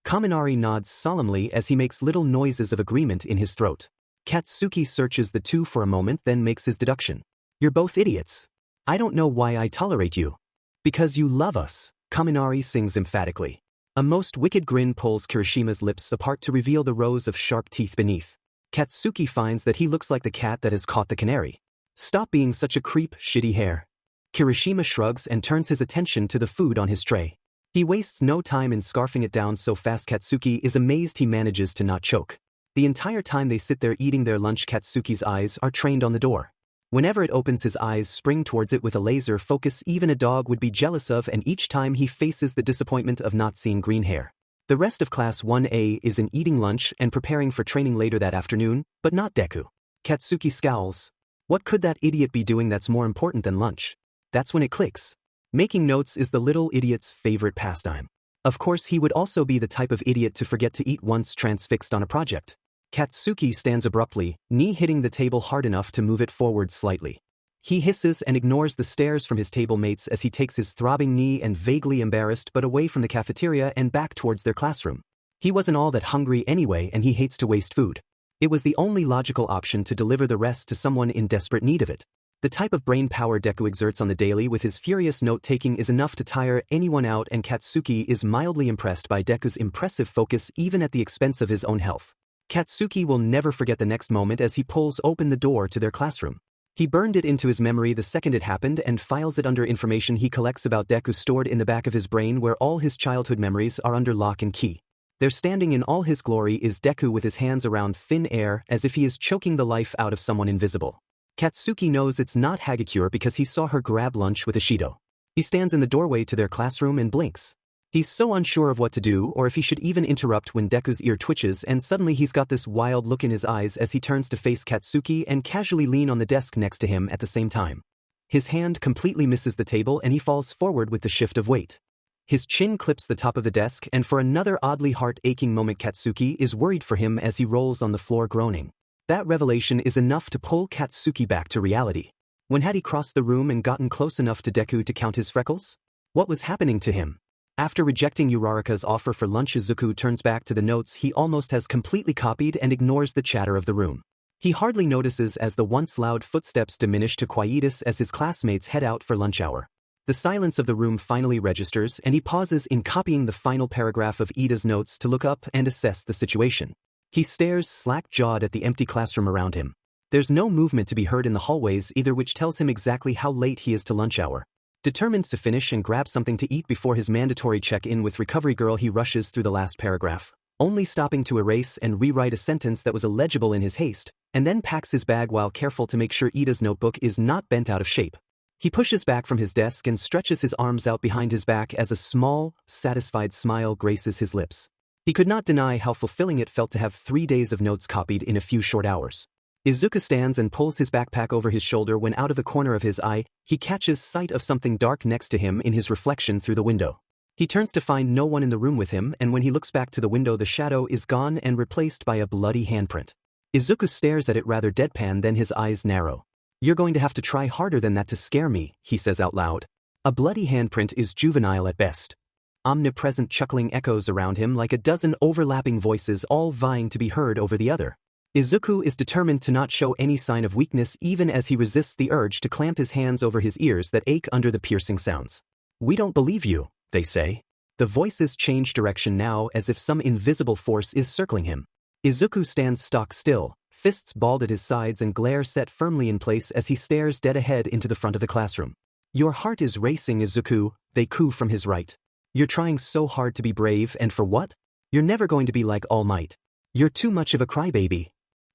Kaminari nods solemnly as he makes little noises of agreement in his throat. Katsuki searches the two for a moment, then makes his deduction. You're both idiots. I don't know why I tolerate you. Because you love us, Kaminari sings emphatically. A most wicked grin pulls Kirishima's lips apart to reveal the rows of sharp teeth beneath. Katsuki finds that he looks like the cat that has caught the canary. Stop being such a creep, shitty hair. Kirishima shrugs and turns his attention to the food on his tray. He wastes no time in scarfing it down so fast Katsuki is amazed he manages to not choke. The entire time they sit there eating their lunch, Katsuki's eyes are trained on the door. Whenever it opens, his eyes spring towards it with a laser focus even a dog would be jealous of, and each time he faces the disappointment of not seeing green hair. The rest of Class 1A is in eating lunch and preparing for training later that afternoon, but not Deku. Katsuki scowls. What could that idiot be doing that's more important than lunch? That's when it clicks. Making notes is the little idiot's favorite pastime. Of course, he would also be the type of idiot to forget to eat once transfixed on a project. Katsuki stands abruptly, knee hitting the table hard enough to move it forward slightly. He hisses and ignores the stares from his table mates as he takes his throbbing knee and, vaguely embarrassed but away from the cafeteria and back towards their classroom. He wasn't all that hungry anyway, and he hates to waste food. It was the only logical option to deliver the rest to someone in desperate need of it. The type of brain power Deku exerts on the daily with his furious note-taking is enough to tire anyone out, and Katsuki is mildly impressed by Deku's impressive focus even at the expense of his own health. Katsuki will never forget the next moment as he pulls open the door to their classroom. He burned it into his memory the second it happened and files it under information he collects about Deku stored in the back of his brain, where all his childhood memories are under lock and key. There, standing in all his glory, is Deku with his hands around thin air as if he is choking the life out of someone invisible. Katsuki knows it's not Hagakure because he saw her grab lunch with Ishido. He stands in the doorway to their classroom and blinks. He's so unsure of what to do or if he should even interrupt when Deku's ear twitches, and suddenly he's got this wild look in his eyes as he turns to face Katsuki and casually lean on the desk next to him at the same time. His hand completely misses the table and he falls forward with the shift of weight. His chin clips the top of the desk, and for another oddly heart-aching moment Katsuki is worried for him as he rolls on the floor groaning. That revelation is enough to pull Katsuki back to reality. When had he crossed the room and gotten close enough to Deku to count his freckles? What was happening to him? After rejecting Uraraka's offer for lunch, Izuku turns back to the notes he almost has completely copied and ignores the chatter of the room. He hardly notices as the once loud footsteps diminish to quietus as his classmates head out for lunch hour. The silence of the room finally registers, and he pauses in copying the final paragraph of Ida's notes to look up and assess the situation. He stares slack-jawed at the empty classroom around him. There's no movement to be heard in the hallways either, which tells him exactly how late he is to lunch hour. Determined to finish and grab something to eat before his mandatory check-in with Recovery Girl, he rushes through the last paragraph, only stopping to erase and rewrite a sentence that was illegible in his haste, and then packs his bag while careful to make sure Ida's notebook is not bent out of shape. He pushes back from his desk and stretches his arms out behind his back as a small, satisfied smile graces his lips. He could not deny how fulfilling it felt to have 3 days of notes copied in a few short hours. Izuku stands and pulls his backpack over his shoulder when, out of the corner of his eye, he catches sight of something dark next to him in his reflection through the window. He turns to find no one in the room with him, and when he looks back to the window, the shadow is gone and replaced by a bloody handprint. Izuku stares at it rather deadpan, then his eyes narrow. "You're going to have to try harder than that to scare me," he says out loud. A bloody handprint is juvenile at best. Omnipresent chuckling echoes around him like a dozen overlapping voices, all vying to be heard over the other. Izuku is determined to not show any sign of weakness even as he resists the urge to clamp his hands over his ears that ache under the piercing sounds. "We don't believe you," they say. The voices change direction now as if some invisible force is circling him. Izuku stands stock still, fists balled at his sides and glare set firmly in place as he stares dead ahead into the front of the classroom. "Your heart is racing, Izuku," they coo from his right. "You're trying so hard to be brave, and for what? You're never going to be like All Might. You're too much of a crybaby."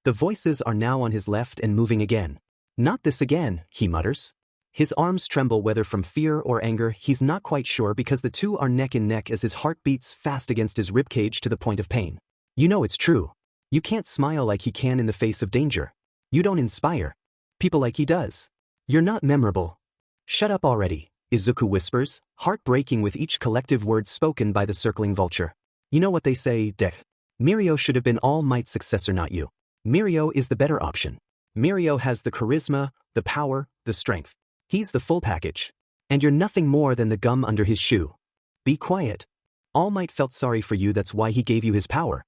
The voices are now on his left and moving again. "Not this again," he mutters. His arms tremble, whether from fear or anger, he's not quite sure, because the two are neck and neck as his heart beats fast against his ribcage to the point of pain. You know it's true. You can't smile like he can in the face of danger. You don't inspire people like he does. You're not memorable. "Shut up already," Izuku whispers, heart breaking with each collective word spoken by the circling vulture. "You know what they say, Deku. Mirio should have been All Might's successor, not you. Mirio is the better option. Mirio has the charisma, the power, the strength. He's the full package. And you're nothing more than the gum under his shoe. Be quiet." All Might felt sorry for you, that's why he gave you his power.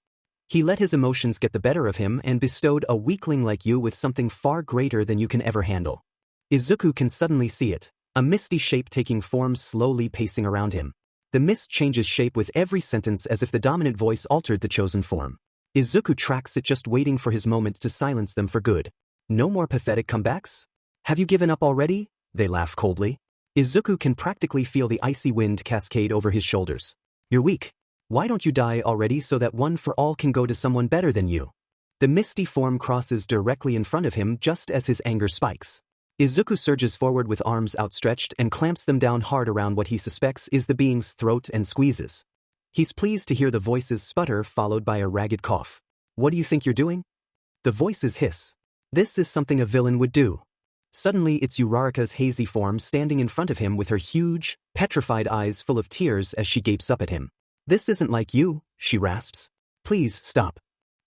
He let his emotions get the better of him and bestowed a weakling like you with something far greater than you can ever handle. Izuku can suddenly see it, a misty shape taking form slowly pacing around him. The mist changes shape with every sentence as if the dominant voice altered the chosen form. Izuku tracks it, just waiting for his moment to silence them for good. No more pathetic comebacks? Have you given up already? They laugh coldly. Izuku can practically feel the icy wind cascade over his shoulders. You're weak. Why don't you die already so that one for all can go to someone better than you? The misty form crosses directly in front of him just as his anger spikes. Izuku surges forward with arms outstretched and clamps them down hard around what he suspects is the being's throat and squeezes. He's pleased to hear the voices sputter followed by a ragged cough. What do you think you're doing? The voices hiss. This is something a villain would do. Suddenly it's Uraraka's hazy form standing in front of him with her huge, petrified eyes full of tears as she gapes up at him. This isn't like you, she rasps. Please stop.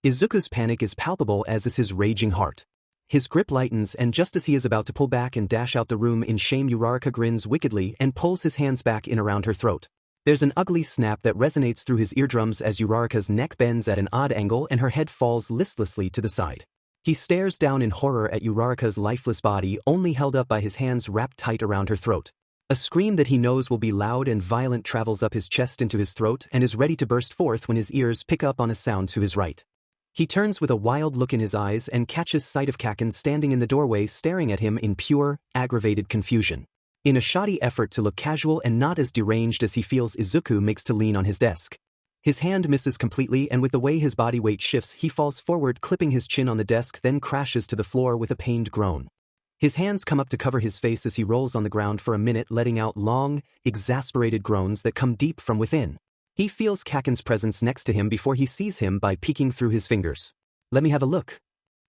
Izuku's panic is palpable, as is his raging heart. His grip lightens, and just as he is about to pull back and dash out the room in shame, Uraraka grins wickedly and pulls his hands back in around her throat. There's an ugly snap that resonates through his eardrums as Uraraka's neck bends at an odd angle and her head falls listlessly to the side. He stares down in horror at Uraraka's lifeless body, only held up by his hands wrapped tight around her throat. A scream that he knows will be loud and violent travels up his chest into his throat and is ready to burst forth when his ears pick up on a sound to his right. He turns with a wild look in his eyes and catches sight of Kaken standing in the doorway staring at him in pure, aggravated confusion. In a shoddy effort to look casual and not as deranged as he feels, Izuku makes to lean on his desk. His hand misses completely, and with the way his body weight shifts he falls forward, clipping his chin on the desk, then crashes to the floor with a pained groan. His hands come up to cover his face as he rolls on the ground for a minute, letting out long, exasperated groans that come deep from within. He feels Kaken's presence next to him before he sees him by peeking through his fingers. Let me have a look.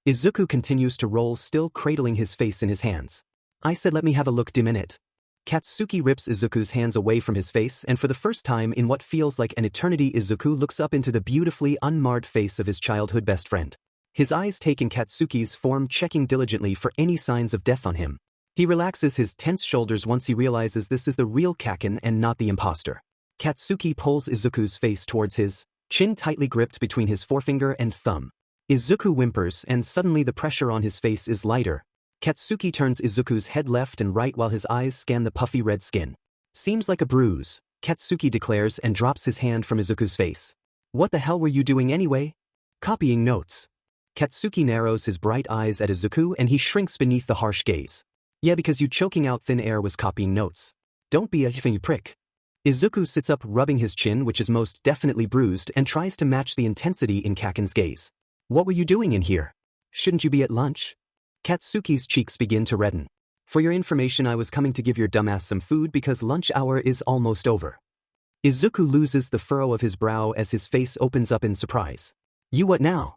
Izuku continues to roll, still cradling his face in his hands. I said let me have a look, dim in it. Katsuki rips Izuku's hands away from his face, and for the first time in what feels like an eternity, Izuku looks up into the beautifully unmarred face of his childhood best friend. His eyes take in Katsuki's form, checking diligently for any signs of death on him. He relaxes his tense shoulders once he realizes this is the real Kaken and not the imposter. Katsuki pulls Izuku's face towards his, chin tightly gripped between his forefinger and thumb. Izuku whimpers, and suddenly the pressure on his face is lighter. Katsuki turns Izuku's head left and right while his eyes scan the puffy red skin. Seems like a bruise, Katsuki declares and drops his hand from Izuku's face. What the hell were you doing anyway? Copying notes. Katsuki narrows his bright eyes at Izuku and he shrinks beneath the harsh gaze. Yeah, because you choking out thin air was copying notes. Don't be a hiffing prick. Izuku sits up, rubbing his chin, which is most definitely bruised, and tries to match the intensity in Kaken's gaze. What were you doing in here? Shouldn't you be at lunch? Katsuki's cheeks begin to redden. For your information, I was coming to give your dumbass some food because lunch hour is almost over. Izuku loses the furrow of his brow as his face opens up in surprise. You what now?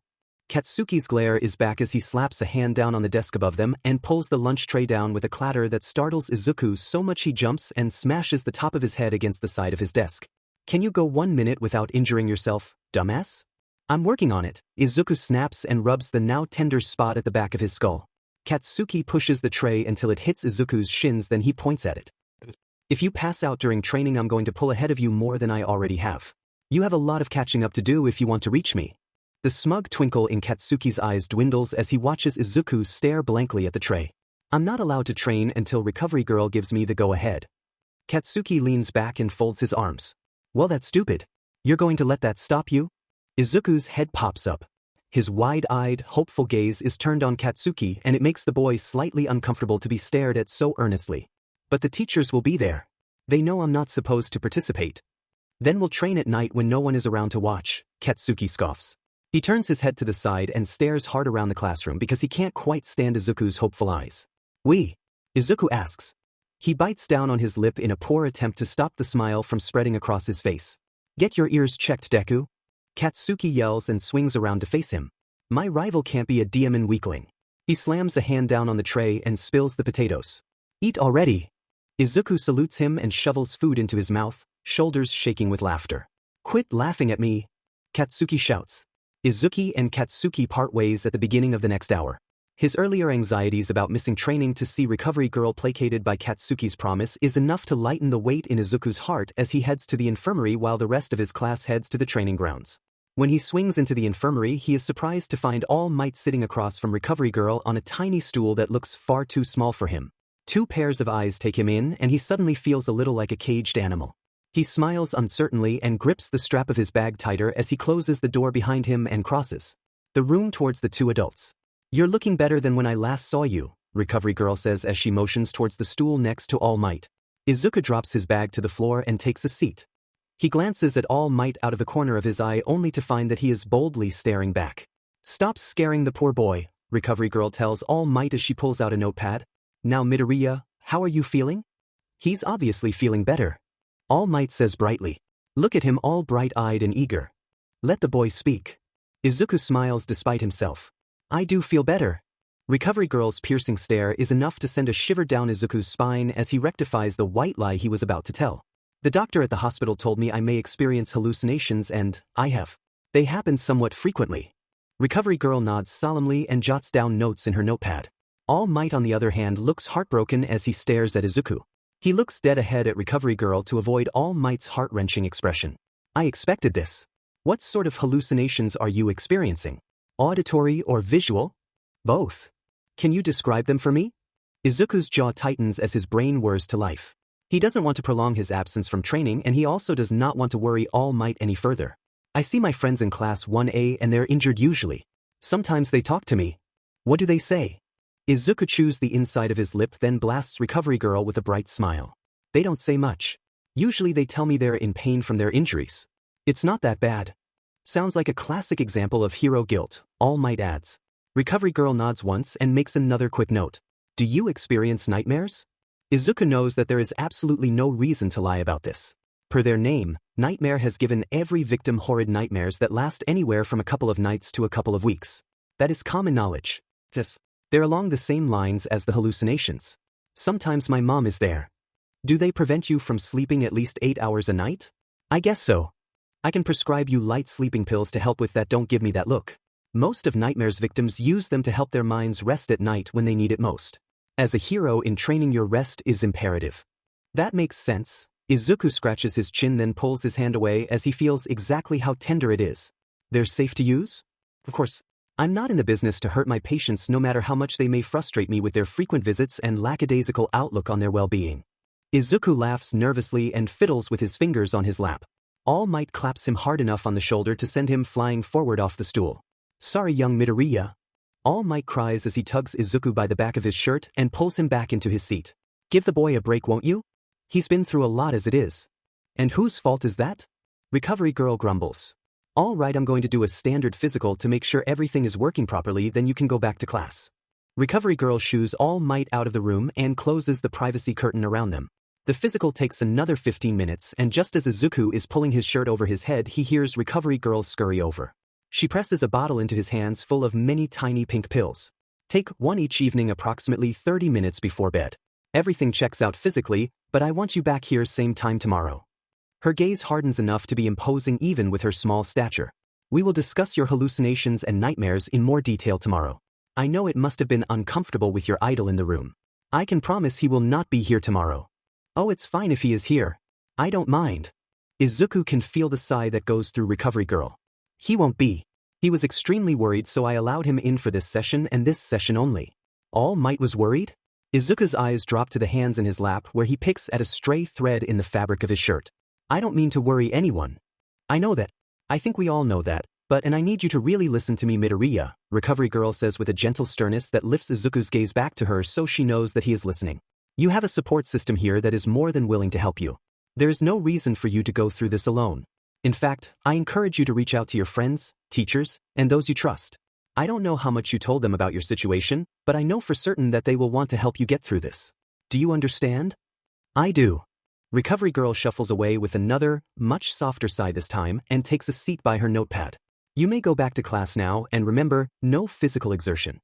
Katsuki's glare is back as he slaps a hand down on the desk above them and pulls the lunch tray down with a clatter that startles Izuku so much he jumps and smashes the top of his head against the side of his desk. Can you go 1 minute without injuring yourself, dumbass? I'm working on it. Izuku snaps and rubs the now tender spot at the back of his skull. Katsuki pushes the tray until it hits Izuku's shins, then he points at it. If you pass out during training, I'm going to pull ahead of you more than I already have. You have a lot of catching up to do if you want to reach me. The smug twinkle in Katsuki's eyes dwindles as he watches Izuku stare blankly at the tray. I'm not allowed to train until Recovery Girl gives me the go-ahead. Katsuki leans back and folds his arms. Well, that's stupid. You're going to let that stop you? Izuku's head pops up. His wide-eyed, hopeful gaze is turned on Katsuki, and it makes the boy slightly uncomfortable to be stared at so earnestly. But the teachers will be there. They know I'm not supposed to participate. Then we'll train at night when no one is around to watch, Katsuki scoffs. He turns his head to the side and stares hard around the classroom because he can't quite stand Izuku's hopeful eyes. We? Izuku asks. He bites down on his lip in a poor attempt to stop the smile from spreading across his face. Get your ears checked, Deku. Katsuki yells and swings around to face him. My rival can't be a demon weakling. He slams a hand down on the tray and spills the potatoes. Eat already. Izuku salutes him and shovels food into his mouth, shoulders shaking with laughter. Quit laughing at me, Katsuki shouts. Izuku and Katsuki part ways at the beginning of the next hour. His earlier anxieties about missing training to see Recovery Girl placated by Katsuki's promise is enough to lighten the weight in Izuku's heart as he heads to the infirmary while the rest of his class heads to the training grounds. When he swings into the infirmary, he is surprised to find All Might sitting across from Recovery Girl on a tiny stool that looks far too small for him. Two pairs of eyes take him in and he suddenly feels a little like a caged animal. He smiles uncertainly and grips the strap of his bag tighter as he closes the door behind him and crosses the room towards the two adults. "You're looking better than when I last saw you," Recovery Girl says as she motions towards the stool next to All Might. Izuku drops his bag to the floor and takes a seat. He glances at All Might out of the corner of his eye only to find that he is boldly staring back. "Stop scaring the poor boy," Recovery Girl tells All Might as she pulls out a notepad. "Now Midoriya, how are you feeling?" "He's obviously feeling better," All Might says brightly. Look at him, all bright-eyed and eager. "Let the boy speak." Izuku smiles despite himself. "I do feel better." Recovery Girl's piercing stare is enough to send a shiver down Izuku's spine as he rectifies the white lie he was about to tell. "The doctor at the hospital told me I may experience hallucinations and I have. They happen somewhat frequently." Recovery Girl nods solemnly and jots down notes in her notepad. All Might on the other hand looks heartbroken as he stares at Izuku. He looks dead ahead at Recovery Girl to avoid All Might's heart-wrenching expression. "I expected this. What sort of hallucinations are you experiencing? Auditory or visual?" "Both. Can you describe them for me?" Izuku's jaw tightens as his brain whirs to life. He doesn't want to prolong his absence from training and he also does not want to worry All Might any further. "I see my friends in class 1A and they're injured usually. Sometimes they talk to me." "What do they say?" Izuku chews the inside of his lip then blasts Recovery Girl with a bright smile. "They don't say much. Usually they tell me they're in pain from their injuries. It's not that bad." "Sounds like a classic example of hero guilt," All Might adds. Recovery Girl nods once and makes another quick note. "Do you experience nightmares?" Izuku knows that there is absolutely no reason to lie about this. Per their name, Nightmare has given every victim horrid nightmares that last anywhere from a couple of nights to a couple of weeks. That is common knowledge. Yes. They're along the same lines as the hallucinations. "Sometimes my mom is there." "Do they prevent you from sleeping at least 8 hours a night?" "I guess so. I can prescribe you light sleeping pills to help with that. Don't give me that look." Most of Nightmare's victims use them to help their minds rest at night when they need it most. As a hero in training, your rest is imperative. "That makes sense." Izuku scratches his chin then pulls his hand away as he feels exactly how tender it is. "They're safe to use?" "Of course. I'm not in the business to hurt my patients no matter how much they may frustrate me with their frequent visits and lackadaisical outlook on their well-being." Izuku laughs nervously and fiddles with his fingers on his lap. All Might claps him hard enough on the shoulder to send him flying forward off the stool. "Sorry, young Midoriya." All Might cries as he tugs Izuku by the back of his shirt and pulls him back into his seat. "Give the boy a break, won't you? He's been through a lot as it is." "And whose fault is that?" Recovery Girl grumbles. "All right, I'm going to do a standard physical to make sure everything is working properly, then you can go back to class." Recovery Girl shoos All Might out of the room and closes the privacy curtain around them. The physical takes another 15 minutes and just as Izuku is pulling his shirt over his head he hears Recovery Girl scurry over. She presses a bottle into his hands full of many tiny pink pills. "Take one each evening approximately 30 minutes before bed. Everything checks out physically, but I want you back here same time tomorrow." Her gaze hardens enough to be imposing even with her small stature. "We will discuss your hallucinations and nightmares in more detail tomorrow. I know it must have been uncomfortable with your idol in the room. I can promise he will not be here tomorrow." "Oh, it's fine if he is here. I don't mind." Izuku can feel the sigh that goes through Recovery Girl. "He won't be. He was extremely worried so I allowed him in for this session and this session only." All Might was worried? Izuku's eyes drop to the hands in his lap where he picks at a stray thread in the fabric of his shirt. "I don't mean to worry anyone. I know that. I think we all know that, and I need you to really listen to me, Midoriya," Recovery Girl says with a gentle sternness that lifts Izuku's gaze back to her so she knows that he is listening. "You have a support system here that is more than willing to help you. There is no reason for you to go through this alone. In fact, I encourage you to reach out to your friends, teachers, and those you trust. I don't know how much you told them about your situation, but I know for certain that they will want to help you get through this. Do you understand?" "I do." Recovery Girl shuffles away with another, much softer sigh this time and takes a seat by her notepad. "You may go back to class now and remember, no physical exertion."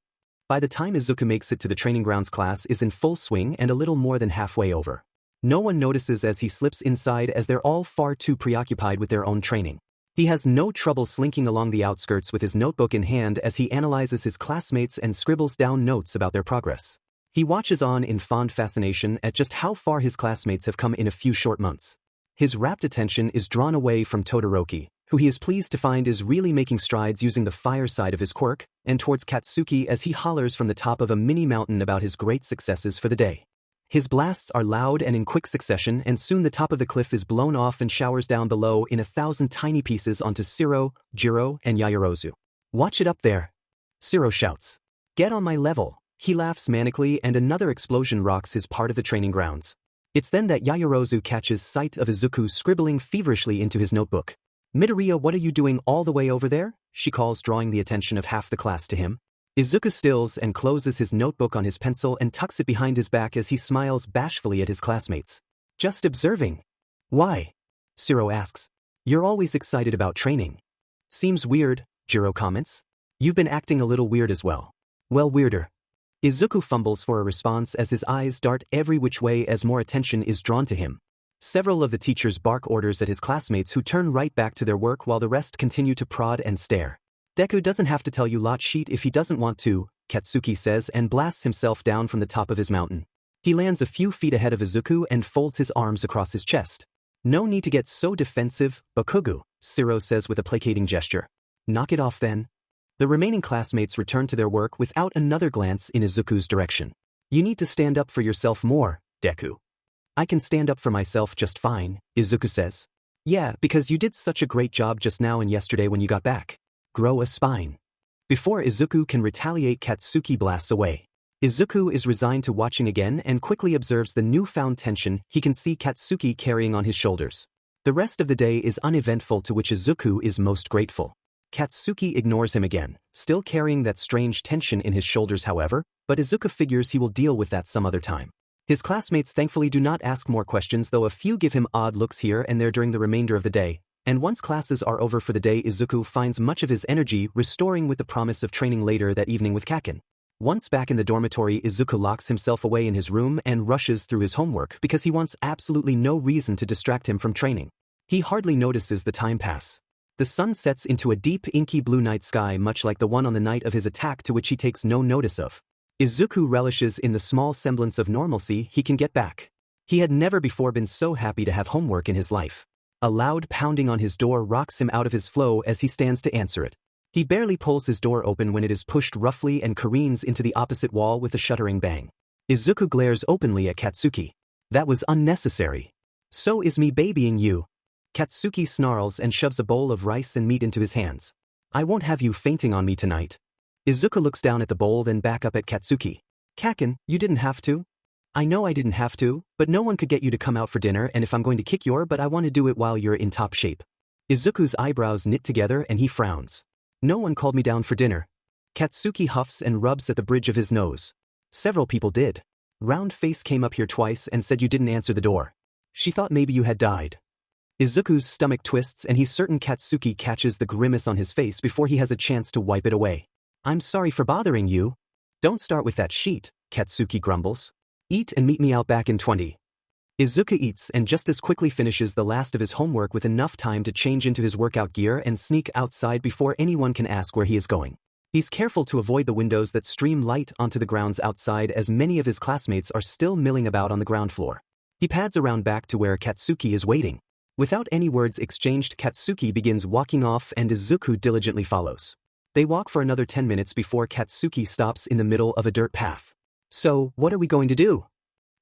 By the time Izuku makes it to the training grounds, class is in full swing and a little more than halfway over. No one notices as he slips inside as they're all far too preoccupied with their own training. He has no trouble slinking along the outskirts with his notebook in hand as he analyzes his classmates and scribbles down notes about their progress. He watches on in fond fascination at just how far his classmates have come in a few short months. His rapt attention is drawn away from Todoroki, who he is pleased to find is really making strides using the fire side of his quirk, and towards Katsuki as he hollers from the top of a mini mountain about his great successes for the day. His blasts are loud and in quick succession, and soon the top of the cliff is blown off and showers down below in 1,000 tiny pieces onto Shiro, Jiro, and Yaoyorozu. "Watch it up there!" Shiro shouts. "Get on my level!" He laughs manically and another explosion rocks his part of the training grounds. It's then that Yaoyorozu catches sight of Izuku scribbling feverishly into his notebook. "Midoriya, what are you doing all the way over there?" she calls, drawing the attention of half the class to him. Izuku stills and closes his notebook on his pencil and tucks it behind his back as he smiles bashfully at his classmates. "Just observing." "Why?" Shiro asks. "You're always excited about training." "Seems weird," Jiro comments. "You've been acting a little weird as well." "Well, weirder." Izuku fumbles for a response as his eyes dart every which way as more attention is drawn to him. Several of the teachers bark orders at his classmates who turn right back to their work while the rest continue to prod and stare. "Deku doesn't have to tell you lot sheet if he doesn't want to," Katsuki says and blasts himself down from the top of his mountain. He lands a few feet ahead of Izuku and folds his arms across his chest. "No need to get so defensive, Bakugo," Shiro says with a placating gesture. "Knock it off then." The remaining classmates return to their work without another glance in Izuku's direction. "You need to stand up for yourself more, Deku." "I can stand up for myself just fine," Izuku says. "Yeah, because you did such a great job just now and yesterday when you got back. Grow a spine." Before Izuku can retaliate, Katsuki blasts away. Izuku is resigned to watching again and quickly observes the newfound tension he can see Katsuki carrying on his shoulders. The rest of the day is uneventful, to which Izuku is most grateful. Katsuki ignores him again, still carrying that strange tension in his shoulders however, but Izuku figures he will deal with that some other time. His classmates thankfully do not ask more questions, though a few give him odd looks here and there during the remainder of the day, and once classes are over for the day, Izuku finds much of his energy restoring with the promise of training later that evening with Kaken. Once back in the dormitory, Izuku locks himself away in his room and rushes through his homework because he wants absolutely no reason to distract him from training. He hardly notices the time pass. The sun sets into a deep inky blue night sky, much like the one on the night of his attack, to which he takes no notice of. Izuku relishes in the small semblance of normalcy he can get back. He had never before been so happy to have homework in his life. A loud pounding on his door rocks him out of his flow as he stands to answer it. He barely pulls his door open when it is pushed roughly and careens into the opposite wall with a shuddering bang. Izuku glares openly at Katsuki. "That was unnecessary." "So is me babying you." Katsuki snarls and shoves a bowl of rice and meat into his hands. "I won't have you fainting on me tonight." Izuku looks down at the bowl, then back up at Katsuki. "Kaken, you didn't have to." "I know I didn't have to, but no one could get you to come out for dinner, and if I'm going to kick your butt I want to do it while you're in top shape." Izuku's eyebrows knit together and he frowns. "No one called me down for dinner." Katsuki huffs and rubs at the bridge of his nose. "Several people did. Round Face came up here twice and said you didn't answer the door. She thought maybe you had died." Izuku's stomach twists and he's certain Katsuki catches the grimace on his face before he has a chance to wipe it away. "I'm sorry for bothering you." "Don't start with that sheet," Katsuki grumbles. "Eat and meet me out back in 20. Izuku eats and just as quickly finishes the last of his homework with enough time to change into his workout gear and sneak outside before anyone can ask where he is going. He's careful to avoid the windows that stream light onto the grounds outside, as many of his classmates are still milling about on the ground floor. He pads around back to where Katsuki is waiting. Without any words exchanged, Katsuki begins walking off and Izuku diligently follows. They walk for another 10 minutes before Katsuki stops in the middle of a dirt path. "So, what are we going to do?"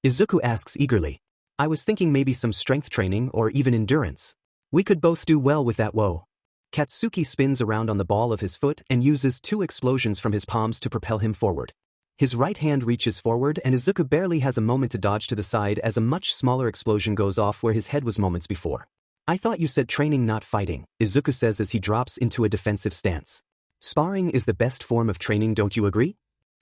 Izuku asks eagerly. "I was thinking maybe some strength training or even endurance. We could both do well with that." Whoa. Katsuki spins around on the ball of his foot and uses 2 explosions from his palms to propel him forward. His right hand reaches forward and Izuku barely has a moment to dodge to the side as a much smaller explosion goes off where his head was moments before. "I thought you said training, not fighting," Izuku says as he drops into a defensive stance. "Sparring is the best form of training, don't you agree?"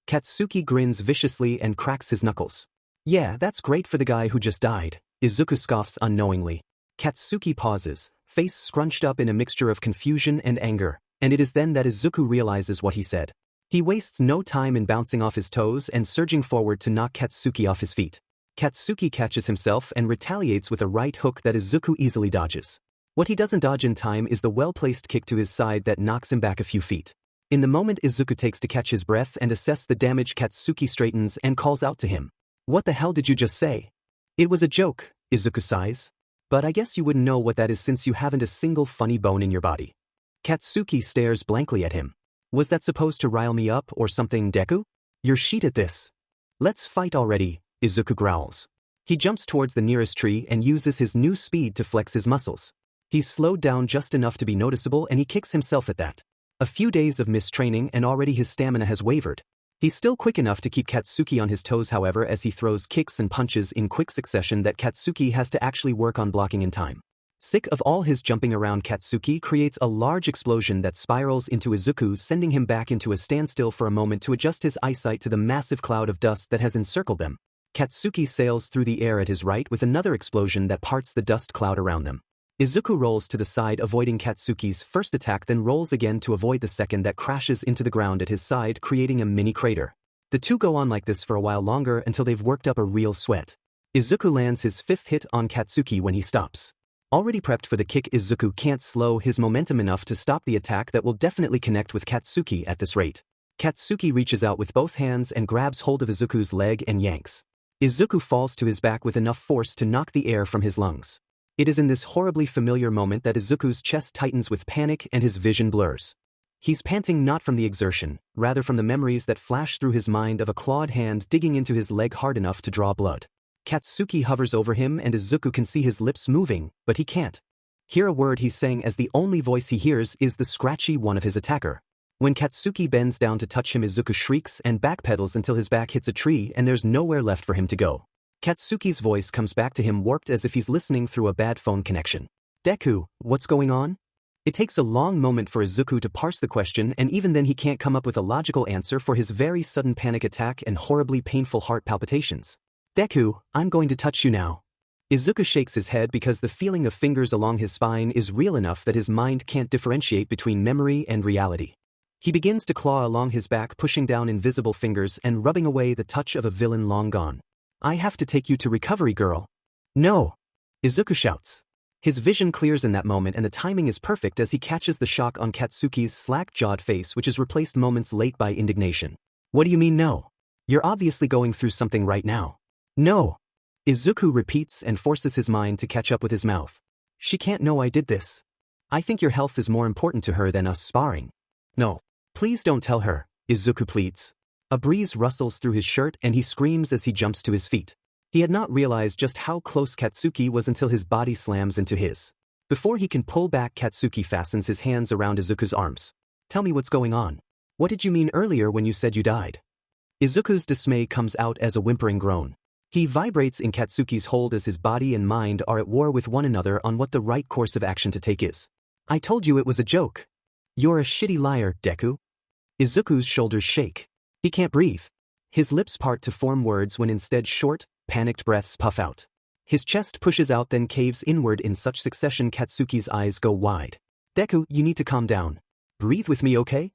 Katsuki grins viciously and cracks his knuckles. "Yeah, that's great for the guy who just died," Izuku scoffs unknowingly. Katsuki pauses, face scrunched up in a mixture of confusion and anger, and it is then that Izuku realizes what he said. He wastes no time in bouncing off his toes and surging forward to knock Katsuki off his feet. Katsuki catches himself and retaliates with a right hook that Izuku easily dodges. What he doesn't dodge in time is the well-placed kick to his side that knocks him back a few feet. In the moment Izuku takes to catch his breath and assess the damage, Katsuki straightens and calls out to him. "What the hell did you just say?" "It was a joke," Izuku sighs. "But I guess you wouldn't know what that is since you haven't a single funny bone in your body." Katsuki stares blankly at him. "Was that supposed to rile me up or something, Deku? You're shit at this." "Let's fight already," Izuku growls. He jumps towards the nearest tree and uses his new speed to flex his muscles. He's slowed down just enough to be noticeable and he kicks himself at that. A few days of mistraining and already his stamina has wavered. He's still quick enough to keep Katsuki on his toes, however, as he throws kicks and punches in quick succession that Katsuki has to actually work on blocking in time. Sick of all his jumping around, Katsuki creates a large explosion that spirals into Izuku, sending him back into a standstill for a moment to adjust his eyesight to the massive cloud of dust that has encircled them. Katsuki sails through the air at his right with another explosion that parts the dust cloud around them. Izuku rolls to the side, avoiding Katsuki's first attack, then rolls again to avoid the second that crashes into the ground at his side, creating a mini crater. The two go on like this for a while longer until they've worked up a real sweat. Izuku lands his fifth hit on Katsuki when he stops. Already prepped for the kick, Izuku can't slow his momentum enough to stop the attack that will definitely connect with Katsuki at this rate. Katsuki reaches out with both hands and grabs hold of Izuku's leg and yanks. Izuku falls to his back with enough force to knock the air from his lungs. It is in this horribly familiar moment that Izuku's chest tightens with panic and his vision blurs. He's panting not from the exertion, rather from the memories that flash through his mind of a clawed hand digging into his leg hard enough to draw blood. Katsuki hovers over him and Izuku can see his lips moving, but he can't hear a word he's saying, as the only voice he hears is the scratchy one of his attacker. When Katsuki bends down to touch him, Izuku shrieks and backpedals until his back hits a tree and there's nowhere left for him to go. Katsuki's voice comes back to him, warped as if he's listening through a bad phone connection. "Deku, what's going on?" It takes a long moment for Izuku to parse the question, and even then he can't come up with a logical answer for his very sudden panic attack and horribly painful heart palpitations. "Deku, I'm going to touch you now." Izuku shakes his head because the feeling of fingers along his spine is real enough that his mind can't differentiate between memory and reality. He begins to claw along his back, pushing down invisible fingers and rubbing away the touch of a villain long gone. "I have to take you to recovery, girl." "No!" Izuku shouts. His vision clears in that moment and the timing is perfect as he catches the shock on Katsuki's slack-jawed face, which is replaced moments late by indignation. "What do you mean no? You're obviously going through something right now." "No!" Izuku repeats and forces his mind to catch up with his mouth. "She can't know I did this. I think your health is more important to her than us sparring." "No. Please don't tell her," Izuku pleads. A breeze rustles through his shirt and he screams as he jumps to his feet. He had not realized just how close Katsuki was until his body slams into his. Before he can pull back, Katsuki fastens his hands around Izuku's arms. "Tell me what's going on. What did you mean earlier when you said you died?" Izuku's dismay comes out as a whimpering groan. He vibrates in Katsuki's hold as his body and mind are at war with one another on what the right course of action to take is. "I told you it was a joke." "You're a shitty liar, Deku." Izuku's shoulders shake. He can't breathe. His lips part to form words when instead short, panicked breaths puff out. His chest pushes out then caves inward in such succession Katsuki's eyes go wide. "Deku, you need to calm down. Breathe with me, okay?"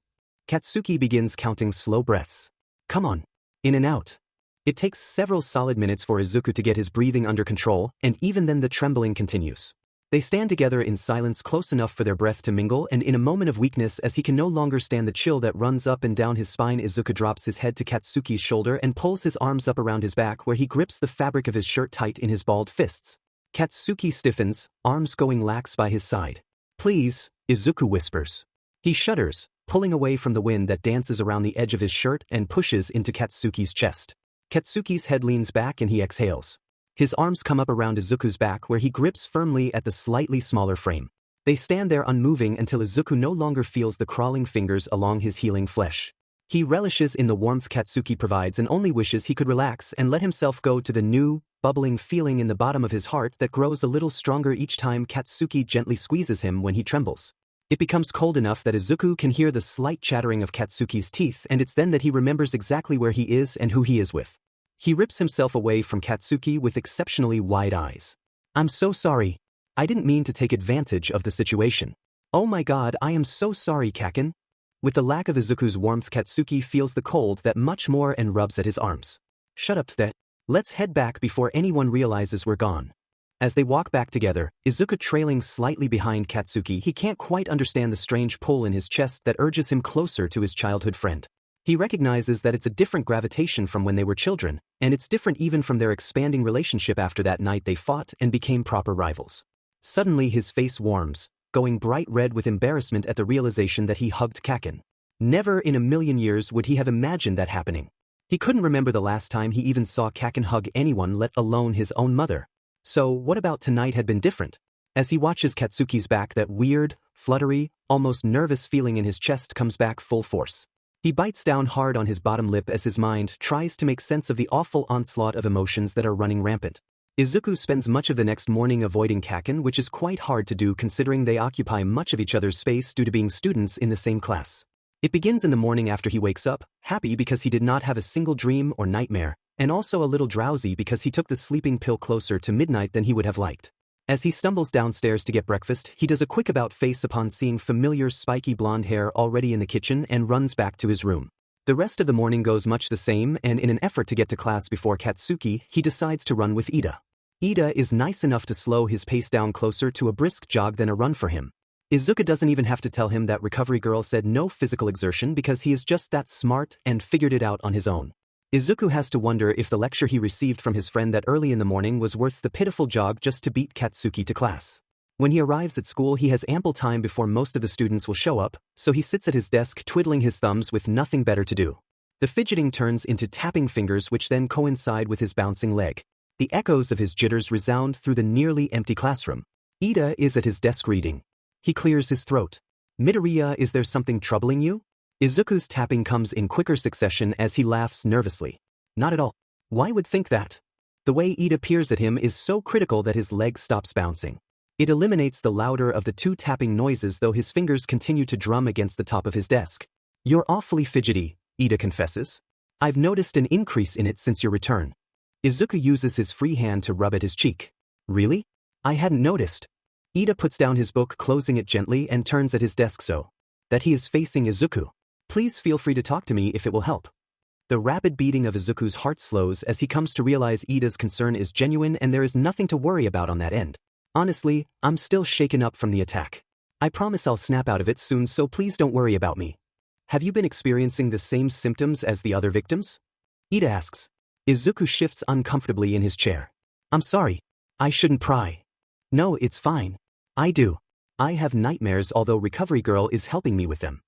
Katsuki begins counting slow breaths. "Come on. In and out." It takes several solid minutes for Izuku to get his breathing under control, and even then the trembling continues. They stand together in silence, close enough for their breath to mingle, and in a moment of weakness as he can no longer stand the chill that runs up and down his spine, Izuku drops his head to Katsuki's shoulder and pulls his arms up around his back where he grips the fabric of his shirt tight in his balled fists. Katsuki stiffens, arms going lax by his side. "Please," Izuku whispers. He shudders, pulling away from the wind that dances around the edge of his shirt and pushes into Katsuki's chest. Katsuki's head leans back and he exhales. His arms come up around Izuku's back where he grips firmly at the slightly smaller frame. They stand there unmoving until Izuku no longer feels the crawling fingers along his healing flesh. He relishes in the warmth Katsuki provides and only wishes he could relax and let himself go to the new, bubbling feeling in the bottom of his heart that grows a little stronger each time Katsuki gently squeezes him when he trembles. It becomes cold enough that Izuku can hear the slight chattering of Katsuki's teeth, and it's then that he remembers exactly where he is and who he is with. He rips himself away from Katsuki with exceptionally wide eyes. "I'm so sorry. I didn't mean to take advantage of the situation." "Oh my god, I am so sorry, Kaken." With the lack of Izuku's warmth, Katsuki feels the cold that much more and rubs at his arms. "Shut up, that. Let's head back before anyone realizes we're gone." As they walk back together, Izuku trailing slightly behind Katsuki, he can't quite understand the strange pull in his chest that urges him closer to his childhood friend. He recognizes that it's a different gravitation from when they were children, and it's different even from their expanding relationship after that night they fought and became proper rivals. Suddenly his face warms, going bright red with embarrassment at the realization that he hugged Kaken. Never in a million years would he have imagined that happening. He couldn't remember the last time he even saw Kaken hug anyone, let alone his own mother. So what about tonight had been different? As he watches Katsuki's back, that weird, fluttery, almost nervous feeling in his chest comes back full force. He bites down hard on his bottom lip as his mind tries to make sense of the awful onslaught of emotions that are running rampant. Izuku spends much of the next morning avoiding Kaken, which is quite hard to do considering they occupy much of each other's space due to being students in the same class. It begins in the morning after he wakes up, happy because he did not have a single dream or nightmare, and also a little drowsy because he took the sleeping pill closer to midnight than he would have liked. As he stumbles downstairs to get breakfast, he does a quick about-face upon seeing familiar spiky blonde hair already in the kitchen and runs back to his room. The rest of the morning goes much the same, and in an effort to get to class before Katsuki, he decides to run with Ida. Ida is nice enough to slow his pace down closer to a brisk jog than a run for him. Izuku doesn't even have to tell him that Recovery Girl said no physical exertion because he is just that smart and figured it out on his own. Izuku has to wonder if the lecture he received from his friend that early in the morning was worth the pitiful jog just to beat Katsuki to class. When he arrives at school, he has ample time before most of the students will show up, so he sits at his desk twiddling his thumbs with nothing better to do. The fidgeting turns into tapping fingers which then coincide with his bouncing leg. The echoes of his jitters resound through the nearly empty classroom. Ida is at his desk reading. He clears his throat. Midoriya, is there something troubling you? Izuku's tapping comes in quicker succession as he laughs nervously. Not at all. Why would think that? The way Ida peers at him is so critical that his leg stops bouncing. It eliminates the louder of the two tapping noises, though his fingers continue to drum against the top of his desk. You're awfully fidgety, Ida confesses. I've noticed an increase in it since your return. Izuku uses his free hand to rub at his cheek. Really? I hadn't noticed. Ida puts down his book, closing it gently, and turns at his desk so that he is facing Izuku. Please feel free to talk to me if it will help. The rapid beating of Izuku's heart slows as he comes to realize Ida's concern is genuine and there is nothing to worry about on that end. Honestly, I'm still shaken up from the attack. I promise I'll snap out of it soon, so please don't worry about me. Have you been experiencing the same symptoms as the other victims? Ida asks. Izuku shifts uncomfortably in his chair. I'm sorry. I shouldn't pry. No, it's fine. I do. I have nightmares, although Recovery Girl is helping me with them.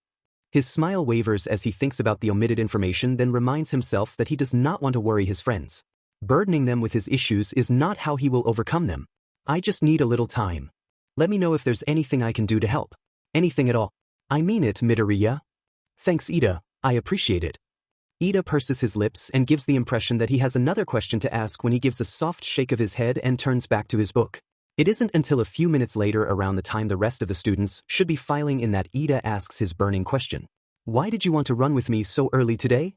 His smile wavers as he thinks about the omitted information, then reminds himself that he does not want to worry his friends. Burdening them with his issues is not how he will overcome them. I just need a little time. Let me know if there's anything I can do to help. Anything at all. I mean it, Midoriya. Thanks, Ida. I appreciate it. Ida purses his lips and gives the impression that he has another question to ask when he gives a soft shake of his head and turns back to his book. It isn't until a few minutes later, around the time the rest of the students should be filing in, that Ida asks his burning question. Why did you want to run with me so early today?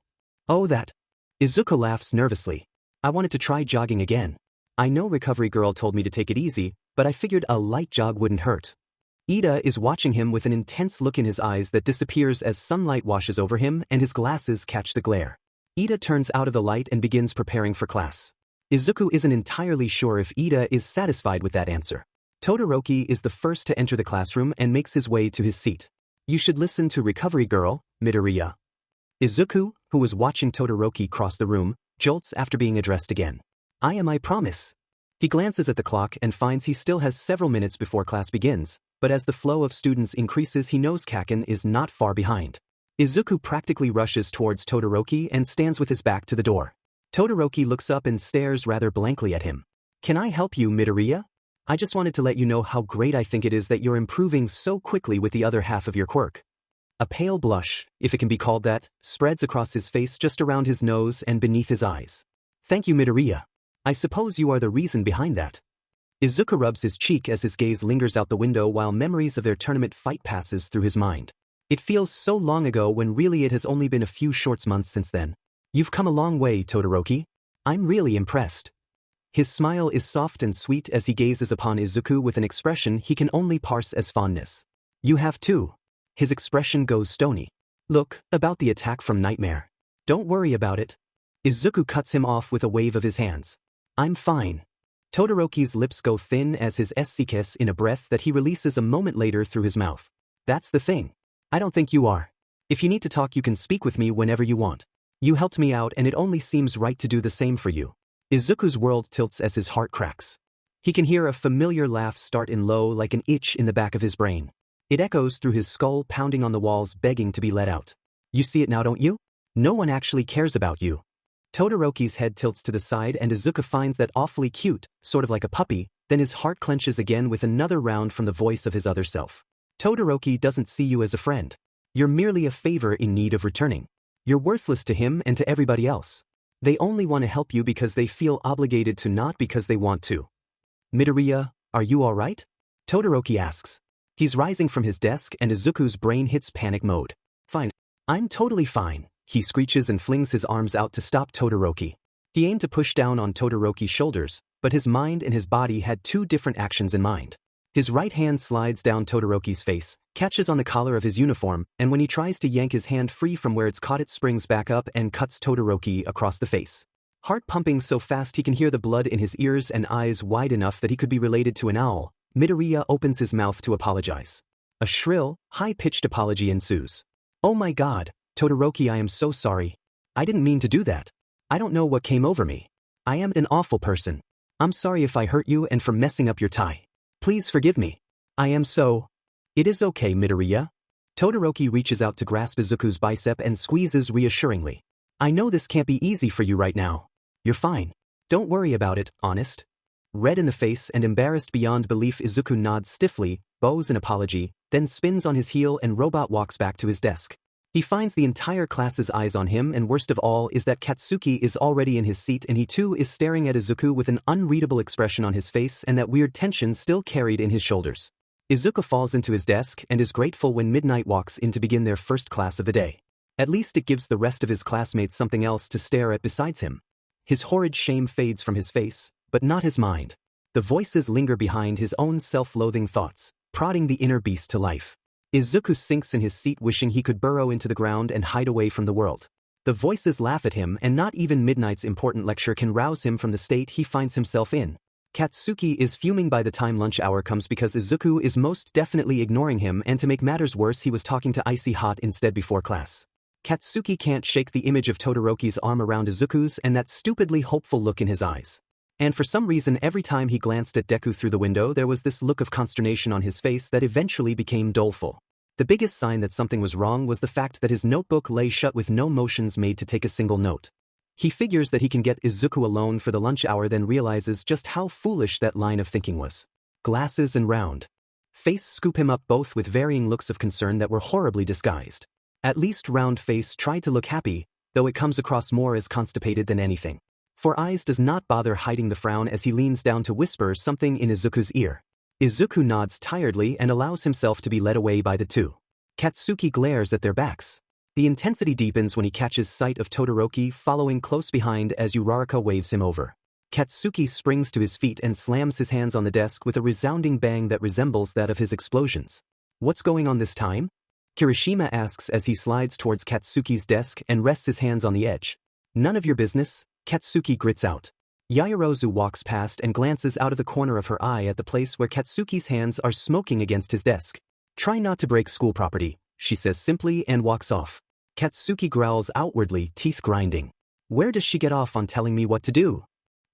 Oh, that. Izuku laughs nervously. I wanted to try jogging again. I know Recovery Girl told me to take it easy, but I figured a light jog wouldn't hurt. Ida is watching him with an intense look in his eyes that disappears as sunlight washes over him and his glasses catch the glare. Ida turns out of the light and begins preparing for class. Izuku isn't entirely sure if Ida is satisfied with that answer. Todoroki is the first to enter the classroom and makes his way to his seat. You should listen to Recovery Girl, Midoriya. Izuku, who was watching Todoroki cross the room, jolts after being addressed again. I promise. He glances at the clock and finds he still has several minutes before class begins, but as the flow of students increases, he knows Kaken is not far behind. Izuku practically rushes towards Todoroki and stands with his back to the door. Todoroki looks up and stares rather blankly at him. Can I help you, Midoriya? I just wanted to let you know how great I think it is that you're improving so quickly with the other half of your quirk. A pale blush, if it can be called that, spreads across his face just around his nose and beneath his eyes. Thank you, Midoriya. I suppose you are the reason behind that. Izuku rubs his cheek as his gaze lingers out the window while memories of their tournament fight passes through his mind. It feels so long ago when really it has only been a few short months since then. You've come a long way, Todoroki. I'm really impressed. His smile is soft and sweet as he gazes upon Izuku with an expression he can only parse as fondness. You have too. His expression goes stony. Look, about the attack from Nightmare. Don't worry about it. Izuku cuts him off with a wave of his hands. I'm fine. Todoroki's lips go thin as his kiss in a breath that he releases a moment later through his mouth. That's the thing. I don't think you are. If you need to talk, you can speak with me whenever you want. You helped me out and it only seems right to do the same for you. Izuku's world tilts as his heart cracks. He can hear a familiar laugh start in low like an itch in the back of his brain. It echoes through his skull, pounding on the walls, begging to be let out. You see it now, don't you? No one actually cares about you. Todoroki's head tilts to the side and Izuku finds that awfully cute, sort of like a puppy, then his heart clenches again with another round from the voice of his other self. Todoroki doesn't see you as a friend. You're merely a favor in need of returning. You're worthless to him and to everybody else. They only want to help you because they feel obligated to, not because they want to. Midoriya, are you alright? Todoroki asks. He's rising from his desk and Izuku's brain hits panic mode. Fine. I'm totally fine, he screeches and flings his arms out to stop Todoroki. He aimed to push down on Todoroki's shoulders, but his mind and his body had two different actions in mind. His right hand slides down Todoroki's face, catches on the collar of his uniform, and when he tries to yank his hand free from where it's caught, it springs back up and cuts Todoroki across the face. Heart pumping so fast he can hear the blood in his ears and eyes wide enough that he could be related to an owl, Midoriya opens his mouth to apologize. A shrill, high-pitched apology ensues. Oh my god, Todoroki, I am so sorry. I didn't mean to do that. I don't know what came over me. I am an awful person. I'm sorry if I hurt you and for messing up your tie. Please forgive me. I am so... It is okay, Midoriya. Todoroki reaches out to grasp Izuku's bicep and squeezes reassuringly. I know this can't be easy for you right now. You're fine. Don't worry about it, honest. Red in the face and embarrassed beyond belief, Izuku nods stiffly, bows an apology, then spins on his heel and robot walks back to his desk. He finds the entire class's eyes on him, and worst of all is that Katsuki is already in his seat and he too is staring at Izuku with an unreadable expression on his face and that weird tension still carried in his shoulders. Izuku falls into his desk and is grateful when Midnight walks in to begin their first class of the day. At least it gives the rest of his classmates something else to stare at besides him. His horrid shame fades from his face, but not his mind. The voices linger behind his own self-loathing thoughts, prodding the inner beast to life. Izuku sinks in his seat wishing he could burrow into the ground and hide away from the world. The voices laugh at him and not even Midnight's important lecture can rouse him from the state he finds himself in. Katsuki is fuming by the time lunch hour comes because Izuku is most definitely ignoring him, and to make matters worse he was talking to Icy Hot instead before class. Katsuki can't shake the image of Todoroki's arm around Izuku's and that stupidly hopeful look in his eyes. And for some reason every time he glanced at Deku through the window there was this look of consternation on his face that eventually became doleful. The biggest sign that something was wrong was the fact that his notebook lay shut with no motions made to take a single note. He figures that he can get Izuku alone for the lunch hour, then realizes just how foolish that line of thinking was. Glasses and round face scoop him up both with varying looks of concern that were horribly disguised. At least round face tried to look happy, though it comes across more as constipated than anything. For eyes does not bother hiding the frown as he leans down to whisper something in Izuku's ear. Izuku nods tiredly and allows himself to be led away by the two. Katsuki glares at their backs. The intensity deepens when he catches sight of Todoroki following close behind as Uraraka waves him over. Katsuki springs to his feet and slams his hands on the desk with a resounding bang that resembles that of his explosions. What's going on this time? Kirishima asks as he slides towards Katsuki's desk and rests his hands on the edge. None of your business, Katsuki grits out. Yaoyorozu walks past and glances out of the corner of her eye at the place where Katsuki's hands are smoking against his desk. Try not to break school property, she says simply and walks off. Katsuki growls outwardly, teeth grinding. Where does she get off on telling me what to do?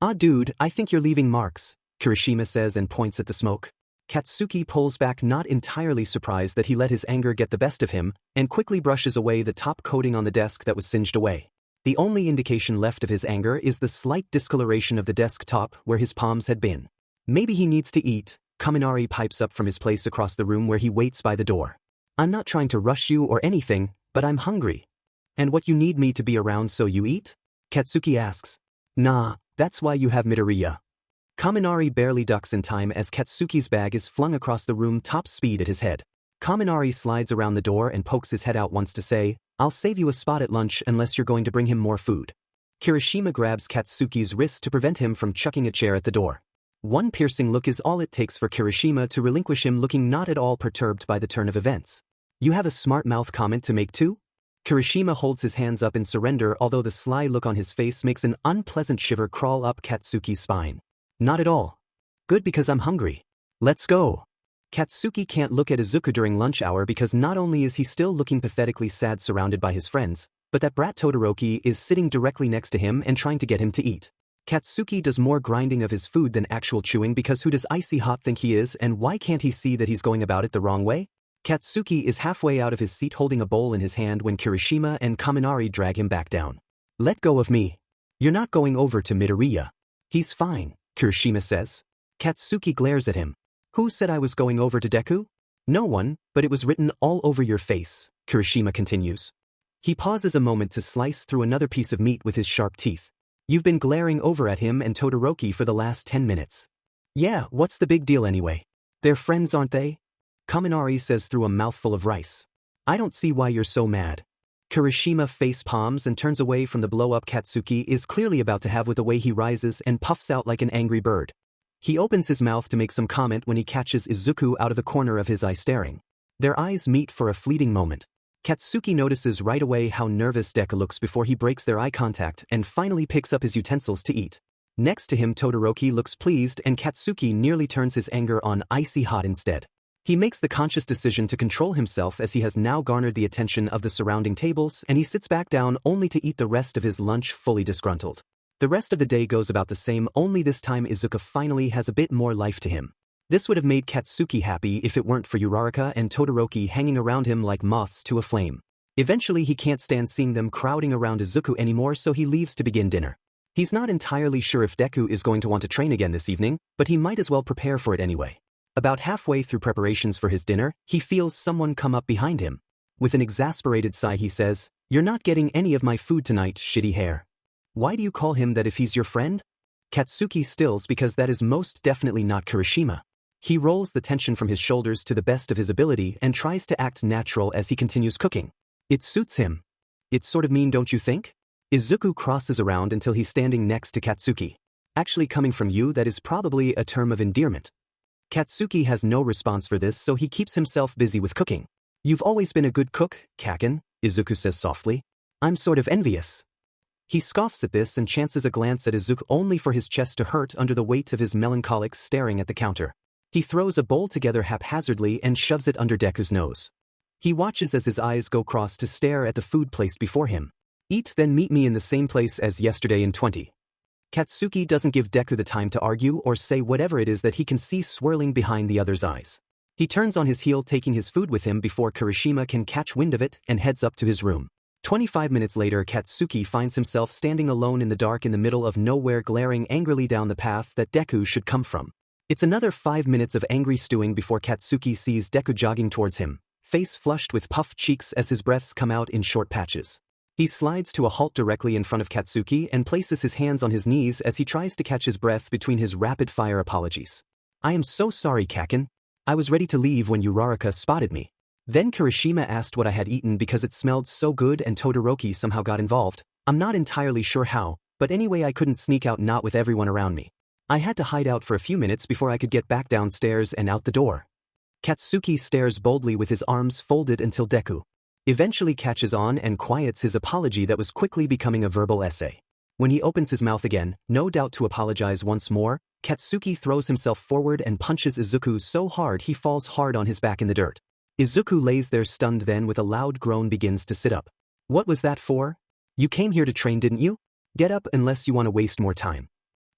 Ah dude, I think you're leaving marks, Kirishima says and points at the smoke. Katsuki pulls back, not entirely surprised that he let his anger get the best of him, and quickly brushes away the top coating on the desk that was singed away. The only indication left of his anger is the slight discoloration of the desk top where his palms had been. Maybe he needs to eat, Kaminari pipes up from his place across the room where he waits by the door. I'm not trying to rush you or anything, but I'm hungry. And what you need me to be around so you eat? Katsuki asks. Nah, that's why you have Midoriya. Kaminari barely ducks in time as Katsuki's bag is flung across the room top speed at his head. Kaminari slides around the door and pokes his head out once to say, I'll save you a spot at lunch unless you're going to bring him more food. Kirishima grabs Katsuki's wrist to prevent him from chucking a chair at the door. One piercing look is all it takes for Kirishima to relinquish him, looking not at all perturbed by the turn of events. You have a smart mouth comment to make too? Kirishima holds his hands up in surrender, although the sly look on his face makes an unpleasant shiver crawl up Katsuki's spine. Not at all. Good because I'm hungry. Let's go. Katsuki can't look at Izuku during lunch hour because not only is he still looking pathetically sad surrounded by his friends, but that brat Todoroki is sitting directly next to him and trying to get him to eat. Katsuki does more grinding of his food than actual chewing because who does Icy Hot think he is, and why can't he see that he's going about it the wrong way? Katsuki is halfway out of his seat holding a bowl in his hand when Kirishima and Kaminari drag him back down. Let go of me. You're not going over to Midoriya. He's fine, Kirishima says. Katsuki glares at him. Who said I was going over to Deku? No one, but it was written all over your face, Kirishima continues. He pauses a moment to slice through another piece of meat with his sharp teeth. You've been glaring over at him and Todoroki for the last 10 minutes. Yeah, what's the big deal anyway? They're friends, aren't they? Kaminari says through a mouthful of rice. I don't see why you're so mad. Kirishima face palms and turns away from the blow-up Katsuki is clearly about to have with the way he rises and puffs out like an angry bird. He opens his mouth to make some comment when he catches Izuku out of the corner of his eye staring. Their eyes meet for a fleeting moment. Katsuki notices right away how nervous Deku looks before he breaks their eye contact and finally picks up his utensils to eat. Next to him Todoroki looks pleased and Katsuki nearly turns his anger on Icy Hot instead. He makes the conscious decision to control himself as he has now garnered the attention of the surrounding tables and he sits back down only to eat the rest of his lunch fully disgruntled. The rest of the day goes about the same, only this time Izuku finally has a bit more life to him. This would have made Katsuki happy if it weren't for Uraraka and Todoroki hanging around him like moths to a flame. Eventually he can't stand seeing them crowding around Izuku anymore, so he leaves to begin dinner. He's not entirely sure if Deku is going to want to train again this evening, but he might as well prepare for it anyway. About halfway through preparations for his dinner, he feels someone come up behind him. With an exasperated sigh he says, "You're not getting any of my food tonight, shitty hair." Why do you call him that if he's your friend? Katsuki stills because that is most definitely not Kirishima. He rolls the tension from his shoulders to the best of his ability and tries to act natural as he continues cooking. It suits him. It's sort of mean, don't you think? Izuku crosses around until he's standing next to Katsuki. Actually, coming from you, that is probably a term of endearment. Katsuki has no response for this, so he keeps himself busy with cooking. You've always been a good cook, Kaken, Izuku says softly. I'm sort of envious. He scoffs at this and chances a glance at Izuku only for his chest to hurt under the weight of his melancholic staring at the counter. He throws a bowl together haphazardly and shoves it under Deku's nose. He watches as his eyes go cross to stare at the food placed before him. Eat, then meet me in the same place as yesterday in 20. Katsuki doesn't give Deku the time to argue or say whatever it is that he can see swirling behind the other's eyes. He turns on his heel, taking his food with him before Kirishima can catch wind of it, and heads up to his room. 25 minutes later Katsuki finds himself standing alone in the dark in the middle of nowhere, glaring angrily down the path that Deku should come from. It's another 5 minutes of angry stewing before Katsuki sees Deku jogging towards him, face flushed with puffed cheeks as his breaths come out in short patches. He slides to a halt directly in front of Katsuki and places his hands on his knees as he tries to catch his breath between his rapid-fire apologies. I am so sorry, Kaken. I was ready to leave when Uraraka spotted me. Then Kirishima asked what I had eaten because it smelled so good and Todoroki somehow got involved. I'm not entirely sure how, but anyway I couldn't sneak out not with everyone around me. I had to hide out for a few minutes before I could get back downstairs and out the door. Katsuki stares boldly with his arms folded until Deku eventually catches on and quiets his apology that was quickly becoming a verbal essay. When he opens his mouth again, no doubt to apologize once more, Katsuki throws himself forward and punches Izuku so hard he falls hard on his back in the dirt. Izuku lays there stunned, then with a loud groan begins to sit up. What was that for? You came here to train, didn't you? Get up unless you want to waste more time.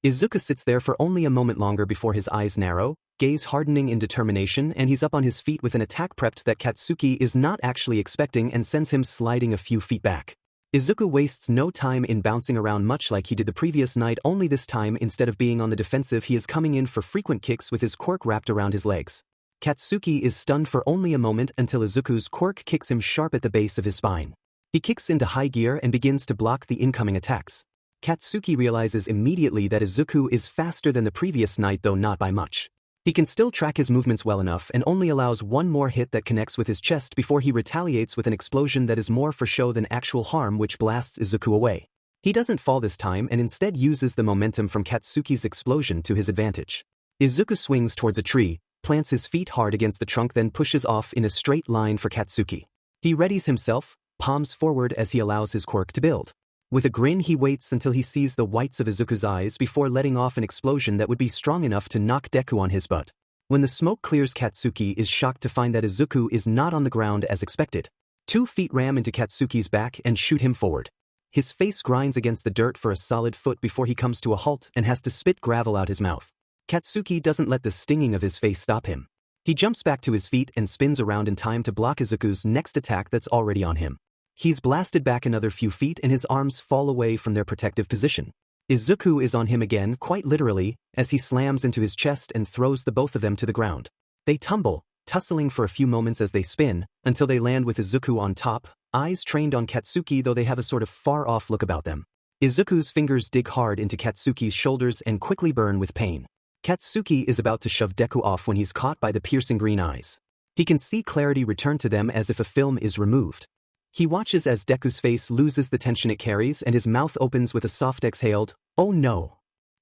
Izuku sits there for only a moment longer before his eyes narrow, gaze hardening in determination, and he's up on his feet with an attack prepped that Katsuki is not actually expecting and sends him sliding a few feet back. Izuku wastes no time in bouncing around much like he did the previous night, only this time instead of being on the defensive he is coming in for frequent kicks with his quirk wrapped around his legs. Katsuki is stunned for only a moment until Izuku's quirk kicks him sharp at the base of his spine. He kicks into high gear and begins to block the incoming attacks. Katsuki realizes immediately that Izuku is faster than the previous night, though not by much. He can still track his movements well enough and only allows one more hit that connects with his chest before he retaliates with an explosion that is more for show than actual harm, which blasts Izuku away. He doesn't fall this time and instead uses the momentum from Katsuki's explosion to his advantage. Izuku swings towards a tree, plants his feet hard against the trunk, then pushes off in a straight line for Katsuki. He readies himself, palms forward as he allows his quirk to build. With a grin he waits until he sees the whites of Izuku's eyes before letting off an explosion that would be strong enough to knock Deku on his butt. When the smoke clears, Katsuki is shocked to find that Izuku is not on the ground as expected. 2 feet ram into Katsuki's back and shoot him forward. His face grinds against the dirt for a solid foot before he comes to a halt and has to spit gravel out his mouth. Katsuki doesn't let the stinging of his face stop him. He jumps back to his feet and spins around in time to block Izuku's next attack that's already on him. He's blasted back another few feet and his arms fall away from their protective position. Izuku is on him again, quite literally, as he slams into his chest and throws the both of them to the ground. They tumble, tussling for a few moments as they spin, until they land with Izuku on top, eyes trained on Katsuki though they have a sort of far-off look about them. Izuku's fingers dig hard into Katsuki's shoulders and quickly burn with pain. Katsuki is about to shove Deku off when he's caught by the piercing green eyes. He can see clarity return to them as if a film is removed. He watches as Deku's face loses the tension it carries and his mouth opens with a soft exhaled, "Oh no."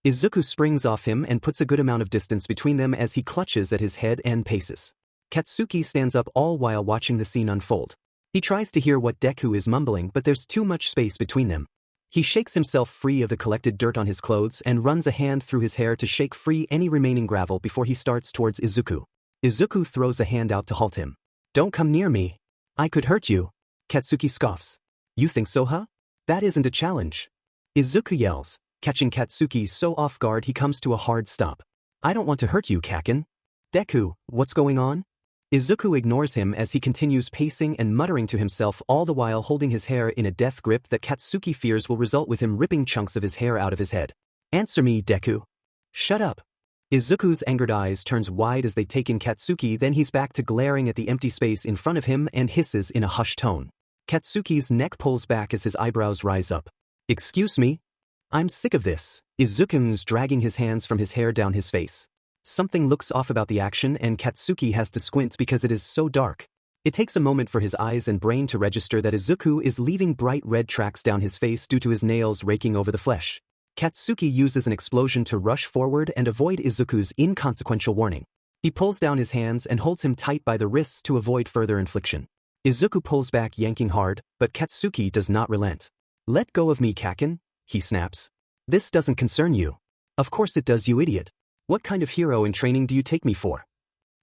Izuku springs off him and puts a good amount of distance between them as he clutches at his head and paces. Katsuki stands up all while watching the scene unfold. He tries to hear what Deku is mumbling, but there's too much space between them. He shakes himself free of the collected dirt on his clothes and runs a hand through his hair to shake free any remaining gravel before he starts towards Izuku. Izuku throws a hand out to halt him. "Don't come near me. I could hurt you." Katsuki scoffs. "You think so, huh? That isn't a challenge." Izuku yells, catching Katsuki so off guard he comes to a hard stop. "I don't want to hurt you, Kaken." "Deku, what's going on?" Izuku ignores him as he continues pacing and muttering to himself, all the while holding his hair in a death grip that Katsuki fears will result with him ripping chunks of his hair out of his head. "Answer me, Deku." "Shut up." Izuku's angered eyes turns wide as they take in Katsuki, then he's back to glaring at the empty space in front of him and hisses in a hushed tone. Katsuki's neck pulls back as his eyebrows rise up. "Excuse me? I'm sick of this." Izuku's dragging his hands from his hair down his face. Something looks off about the action and Katsuki has to squint because it is so dark. It takes a moment for his eyes and brain to register that Izuku is leaving bright red tracks down his face due to his nails raking over the flesh. Katsuki uses an explosion to rush forward and avoid Izuku's inconsequential warning. He pulls down his hands and holds him tight by the wrists to avoid further infliction. Izuku pulls back, yanking hard, but Katsuki does not relent. "Let go of me, Kaken," he snaps. "This doesn't concern you." "Of course it does, you idiot. What kind of hero in training do you take me for?"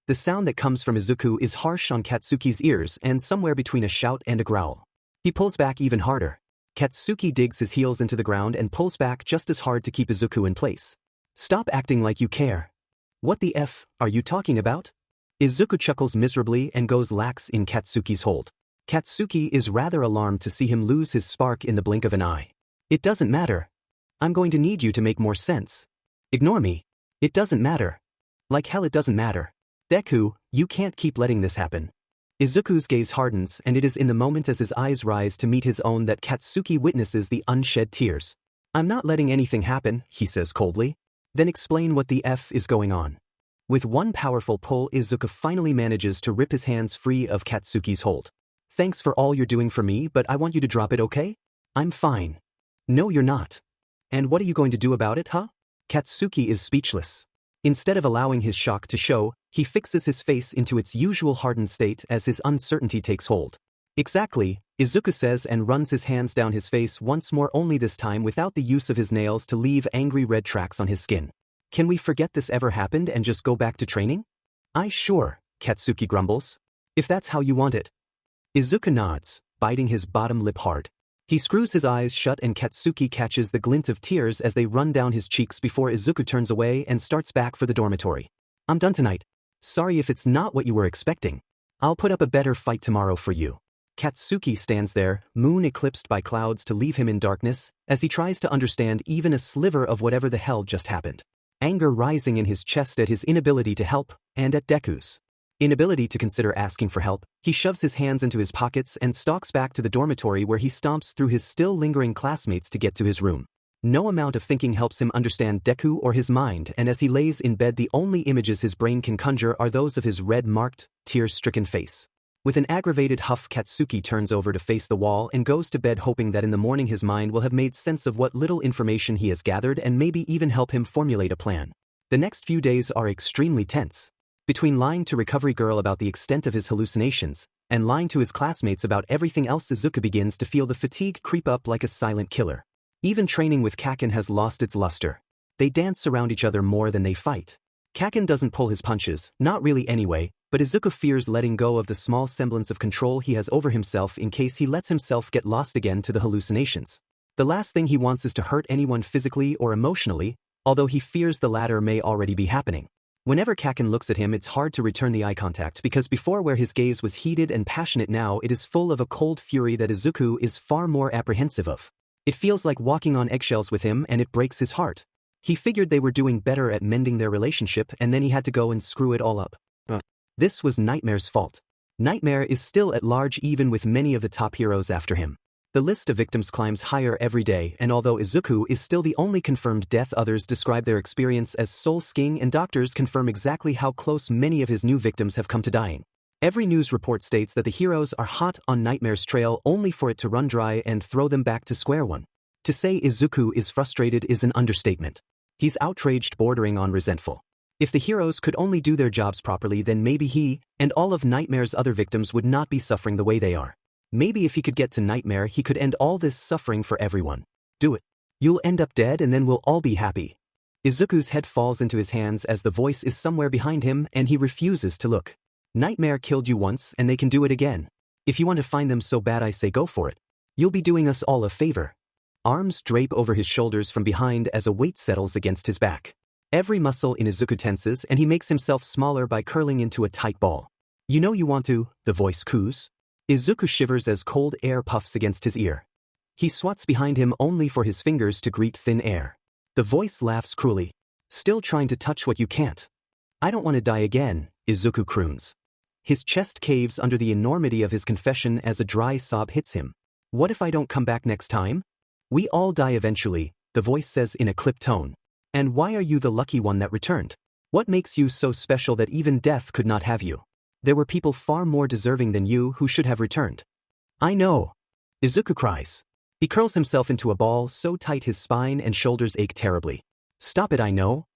The sound that comes from Izuku is harsh on Katsuki's ears and somewhere between a shout and a growl. He pulls back even harder. Katsuki digs his heels into the ground and pulls back just as hard to keep Izuku in place. "Stop acting like you care." "What the F are you talking about?" Izuku chuckles miserably and goes lax in Katsuki's hold. Katsuki is rather alarmed to see him lose his spark in the blink of an eye. "It doesn't matter. I'm going to need you to make more sense. Ignore me." "It doesn't matter." "Like hell it doesn't matter. Deku, you can't keep letting this happen." Izuku's gaze hardens and it is in the moment as his eyes rise to meet his own that Katsuki witnesses the unshed tears. "I'm not letting anything happen," he says coldly. "Then explain what the F is going on." With one powerful pull, Izuku finally manages to rip his hands free of Katsuki's hold. "Thanks for all you're doing for me, but I want you to drop it, okay?" "I'm fine." "No, you're not." "And what are you going to do about it, huh?" Katsuki is speechless. Instead of allowing his shock to show, he fixes his face into its usual hardened state as his uncertainty takes hold. "Exactly," Izuku says and runs his hands down his face once more, only this time without the use of his nails to leave angry red tracks on his skin. "Can we forget this ever happened and just go back to training?" Sure," Katsuki grumbles. "If that's how you want it." Izuku nods, biting his bottom lip hard. He screws his eyes shut and Katsuki catches the glint of tears as they run down his cheeks before Izuku turns away and starts back for the dormitory. "I'm done tonight. Sorry if it's not what you were expecting. I'll put up a better fight tomorrow for you." Katsuki stands there, moon eclipsed by clouds to leave him in darkness, as he tries to understand even a sliver of whatever the hell just happened. Anger rising in his chest at his inability to help, and at Deku's inability to consider asking for help. He shoves his hands into his pockets and stalks back to the dormitory where he stomps through his still lingering classmates to get to his room. No amount of thinking helps him understand Deku or his mind, and as he lays in bed the only images his brain can conjure are those of his red-marked, tear-stricken face. With an aggravated huff, Katsuki turns over to face the wall and goes to bed, hoping that in the morning his mind will have made sense of what little information he has gathered and maybe even help him formulate a plan. The next few days are extremely tense. Between lying to Recovery Girl about the extent of his hallucinations, and lying to his classmates about everything else, Izuku begins to feel the fatigue creep up like a silent killer. Even training with Kaken has lost its luster. They dance around each other more than they fight. Kaken doesn't pull his punches, not really anyway, but Izuku fears letting go of the small semblance of control he has over himself in case he lets himself get lost again to the hallucinations. The last thing he wants is to hurt anyone physically or emotionally, although he fears the latter may already be happening. Whenever Kaken looks at him, it's hard to return the eye contact because before, where his gaze was heated and passionate, now it is full of a cold fury that Izuku is far more apprehensive of. It feels like walking on eggshells with him, and it breaks his heart. He figured they were doing better at mending their relationship, and then he had to go and screw it all up. This was Nightmare's fault. Nightmare is still at large, even with many of the top heroes after him. The list of victims climbs higher every day, and although Izuku is still the only confirmed death, others describe their experience as soul-sking, and doctors confirm exactly how close many of his new victims have come to dying. Every news report states that the heroes are hot on Nightmare's trail only for it to run dry and throw them back to square one. To say Izuku is frustrated is an understatement. He's outraged, bordering on resentful. If the heroes could only do their jobs properly, then maybe he, and all of Nightmare's other victims, would not be suffering the way they are. Maybe if he could get to Nightmare, he could end all this suffering for everyone. Do it. You'll end up dead and then we'll all be happy. Izuku's head falls into his hands as the voice is somewhere behind him, and he refuses to look. Nightmare killed you once and they can do it again. If you want to find them so bad, I say go for it. You'll be doing us all a favor. Arms drape over his shoulders from behind as a weight settles against his back. Every muscle in Izuku tenses, and he makes himself smaller by curling into a tight ball. You know you want to, the voice coos. Izuku shivers as cold air puffs against his ear. He swats behind him only for his fingers to greet thin air. The voice laughs cruelly. Still trying to touch what you can't. I don't want to die again, Izuku croons. His chest caves under the enormity of his confession as a dry sob hits him. What if I don't come back next time? We all die eventually, the voice says in a clipped tone. And why are you the lucky one that returned? What makes you so special that even death could not have you? There were people far more deserving than you who should have returned. I know. Izuku cries. He curls himself into a ball so tight his spine and shoulders ache terribly. Stop it, I know.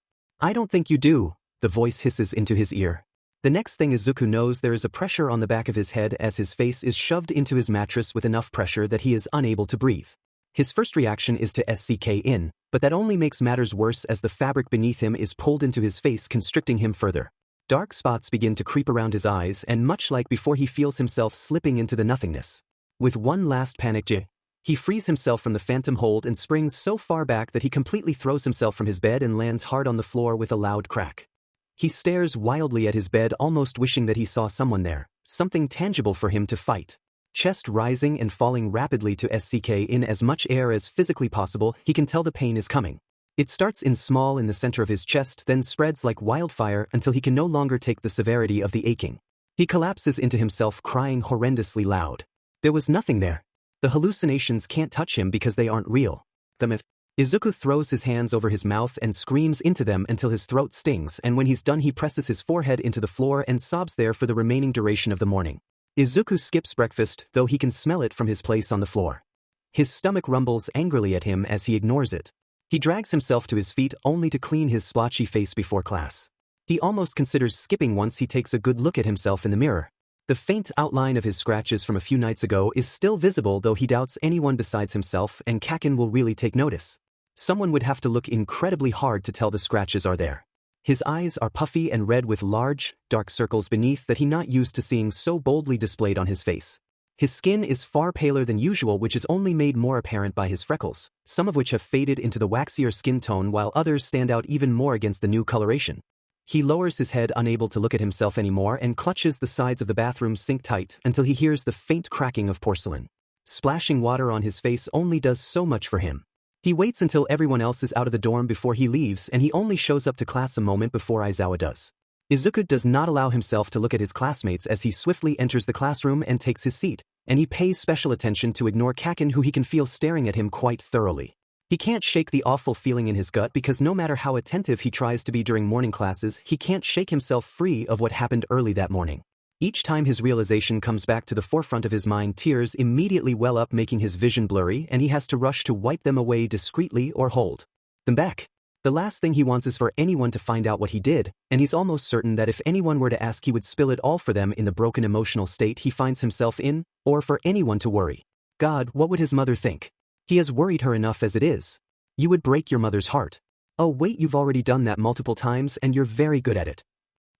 I don't think you do, the voice hisses into his ear. The next thing Izuku knows, there is a pressure on the back of his head as his face is shoved into his mattress with enough pressure that he is unable to breathe. His first reaction is to SCK in, but that only makes matters worse as the fabric beneath him is pulled into his face, constricting him further. Dark spots begin to creep around his eyes, and much like before, he feels himself slipping into the nothingness. With one last panic he frees himself from the phantom hold and springs so far back that he completely throws himself from his bed and lands hard on the floor with a loud crack. He stares wildly at his bed, almost wishing that he saw someone there, something tangible for him to fight. Chest rising and falling rapidly to SCK in as much air as physically possible, he can tell the pain is coming. It starts in small in the center of his chest, then spreads like wildfire until he can no longer take the severity of the aching. He collapses into himself, crying horrendously loud. There was nothing there. The hallucinations can't touch him because they aren't real. Izuku throws his hands over his mouth and screams into them until his throat stings, and when he's done he presses his forehead into the floor and sobs there for the remaining duration of the morning. Izuku skips breakfast, though he can smell it from his place on the floor. His stomach rumbles angrily at him as he ignores it. He drags himself to his feet only to clean his splotchy face before class. He almost considers skipping once he takes a good look at himself in the mirror. The faint outline of his scratches from a few nights ago is still visible, though he doubts anyone besides himself and Kaken will really take notice. Someone would have to look incredibly hard to tell the scratches are there. His eyes are puffy and red with large, dark circles beneath that he's not used to seeing so boldly displayed on his face. His skin is far paler than usual, which is only made more apparent by his freckles, some of which have faded into the waxier skin tone while others stand out even more against the new coloration. He lowers his head, unable to look at himself anymore, and clutches the sides of the bathroom sink tight until he hears the faint cracking of porcelain. Splashing water on his face only does so much for him. He waits until everyone else is out of the dorm before he leaves, and he only shows up to class a moment before Aizawa does. Izuku does not allow himself to look at his classmates as he swiftly enters the classroom and takes his seat, and he pays special attention to ignore Kaken, who he can feel staring at him quite thoroughly. He can't shake the awful feeling in his gut because no matter how attentive he tries to be during morning classes, he can't shake himself free of what happened early that morning. Each time his realization comes back to the forefront of his mind, tears immediately well up, making his vision blurry, and he has to rush to wipe them away discreetly or hold them back. The last thing he wants is for anyone to find out what he did, and he's almost certain that if anyone were to ask he would spill it all for them in the broken emotional state he finds himself in, or for anyone to worry. God, what would his mother think? He has worried her enough as it is. You would break your mother's heart. Oh wait, you've already done that multiple times and you're very good at it.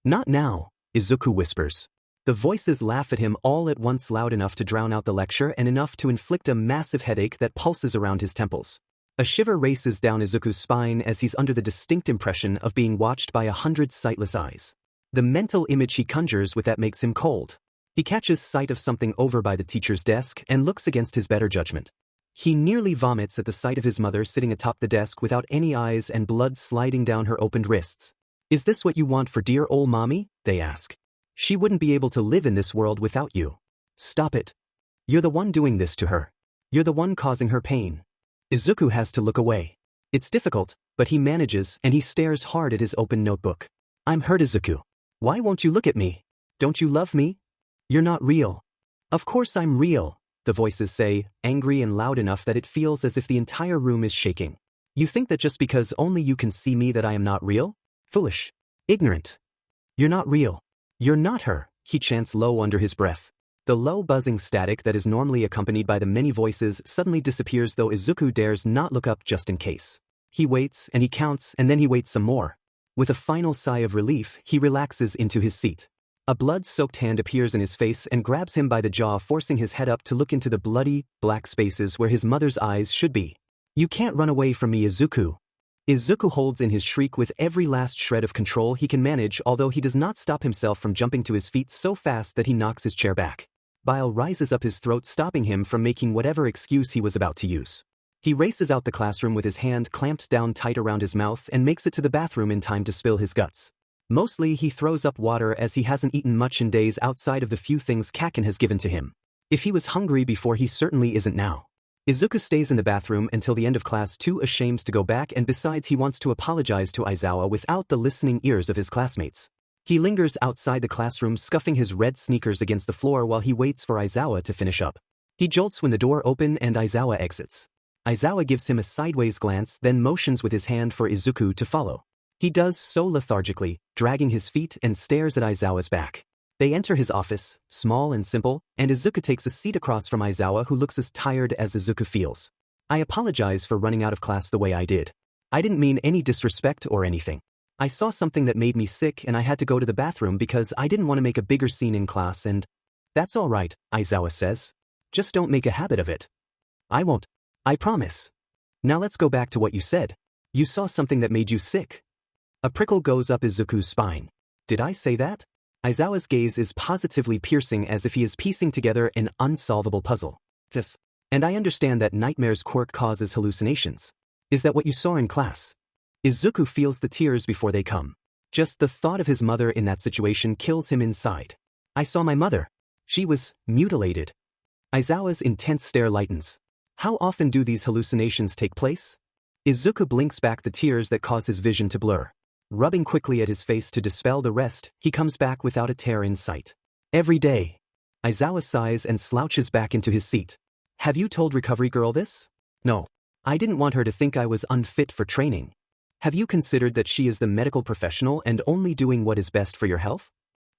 Not now, Izuku whispers. The voices laugh at him all at once, loud enough to drown out the lecture and enough to inflict a massive headache that pulses around his temples. A shiver races down Izuku's spine as he's under the distinct impression of being watched by 100 sightless eyes. The mental image he conjures with that makes him cold. He catches sight of something over by the teacher's desk and looks against his better judgment. He nearly vomits at the sight of his mother sitting atop the desk without any eyes and blood sliding down her opened wrists. Is this what you want for dear old mommy? They ask. She wouldn't be able to live in this world without you. Stop it. You're the one doing this to her. You're the one causing her pain. Izuku has to look away. It's difficult, but he manages and he stares hard at his open notebook. I'm hurt, Izuku. Why won't you look at me? Don't you love me? You're not real. Of course I'm real, the voices say, angry and loud enough that it feels as if the entire room is shaking. You think that just because only you can see me that I am not real? Foolish. Ignorant. You're not real. You're not her, he chants low under his breath. The low buzzing static that is normally accompanied by the many voices suddenly disappears, though Izuku dares not look up just in case. He waits and he counts and then he waits some more. With a final sigh of relief, he relaxes into his seat. A blood-soaked hand appears in his face and grabs him by the jaw, forcing his head up to look into the bloody, black spaces where his mother's eyes should be. You can't run away from me, Izuku. Izuku holds in his shriek with every last shred of control he can manage, although he does not stop himself from jumping to his feet so fast that he knocks his chair back. Bile rises up his throat, stopping him from making whatever excuse he was about to use. He races out the classroom with his hand clamped down tight around his mouth and makes it to the bathroom in time to spill his guts. Mostly he throws up water as he hasn't eaten much in days outside of the few things Kaken has given to him. If he was hungry before, he certainly isn't now. Izuku stays in the bathroom until the end of class, too ashamed to go back, and besides he wants to apologize to Aizawa without the listening ears of his classmates. He lingers outside the classroom, scuffing his red sneakers against the floor while he waits for Aizawa to finish up. He jolts when the door opens and Aizawa exits. Aizawa gives him a sideways glance, then motions with his hand for Izuku to follow. He does so lethargically, dragging his feet, and stares at Aizawa's back. They enter his office, small and simple, and Izuku takes a seat across from Aizawa, who looks as tired as Izuku feels. I apologize for running out of class the way I did. I didn't mean any disrespect or anything. I saw something that made me sick and I had to go to the bathroom because I didn't want to make a bigger scene in class, and that's all right, Aizawa says. Just don't make a habit of it. I won't. I promise. Now let's go back to what you said. You saw something that made you sick. A prickle goes up Izuku's spine. Did I say that? Aizawa's gaze is positively piercing, as if he is piecing together an unsolvable puzzle. Yes. And I understand that nightmare's quirk causes hallucinations. Is that what you saw in class? Izuku feels the tears before they come. Just the thought of his mother in that situation kills him inside. I saw my mother. She was mutilated. Aizawa's intense stare lightens. How often do these hallucinations take place? Izuku blinks back the tears that cause his vision to blur. Rubbing quickly at his face to dispel the rest, he comes back without a tear in sight. Every day. Aizawa sighs and slouches back into his seat. Have you told Recovery Girl this? No. I didn't want her to think I was unfit for training. Have you considered that she is the medical professional and only doing what is best for your health?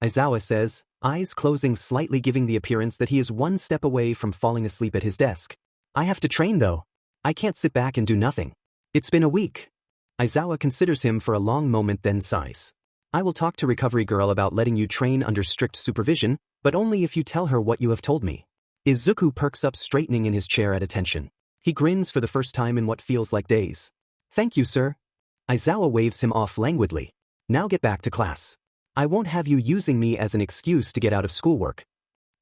Aizawa says, eyes closing slightly, giving the appearance that he is one step away from falling asleep at his desk. I have to train though. I can't sit back and do nothing. It's been a week. Aizawa considers him for a long moment, then sighs. I will talk to Recovery Girl about letting you train under strict supervision, but only if you tell her what you have told me. Izuku perks up, straightening in his chair at attention. He grins for the first time in what feels like days. Thank you, sir. Aizawa waves him off languidly. Now get back to class. I won't have you using me as an excuse to get out of schoolwork.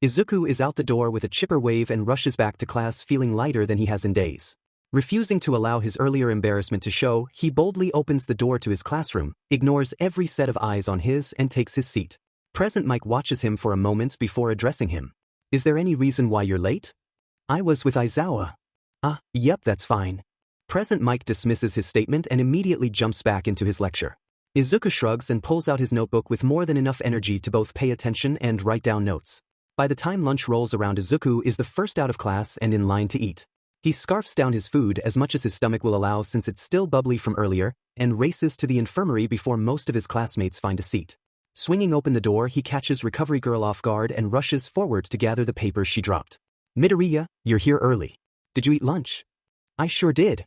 Izuku is out the door with a chipper wave and rushes back to class, feeling lighter than he has in days. Refusing to allow his earlier embarrassment to show, he boldly opens the door to his classroom, ignores every set of eyes on his, and takes his seat. Present Mike watches him for a moment before addressing him. Is there any reason why you're late? I was with Aizawa. Yep, that's fine. Present Mike dismisses his statement and immediately jumps back into his lecture. Izuku shrugs and pulls out his notebook with more than enough energy to both pay attention and write down notes. By the time lunch rolls around, Izuku is the first out of class and in line to eat. He scarfs down his food as much as his stomach will allow since it's still bubbly from earlier, and races to the infirmary before most of his classmates find a seat. Swinging open the door, he catches Recovery Girl off guard and rushes forward to gather the papers she dropped. Midoriya, you're here early. Did you eat lunch? I sure did,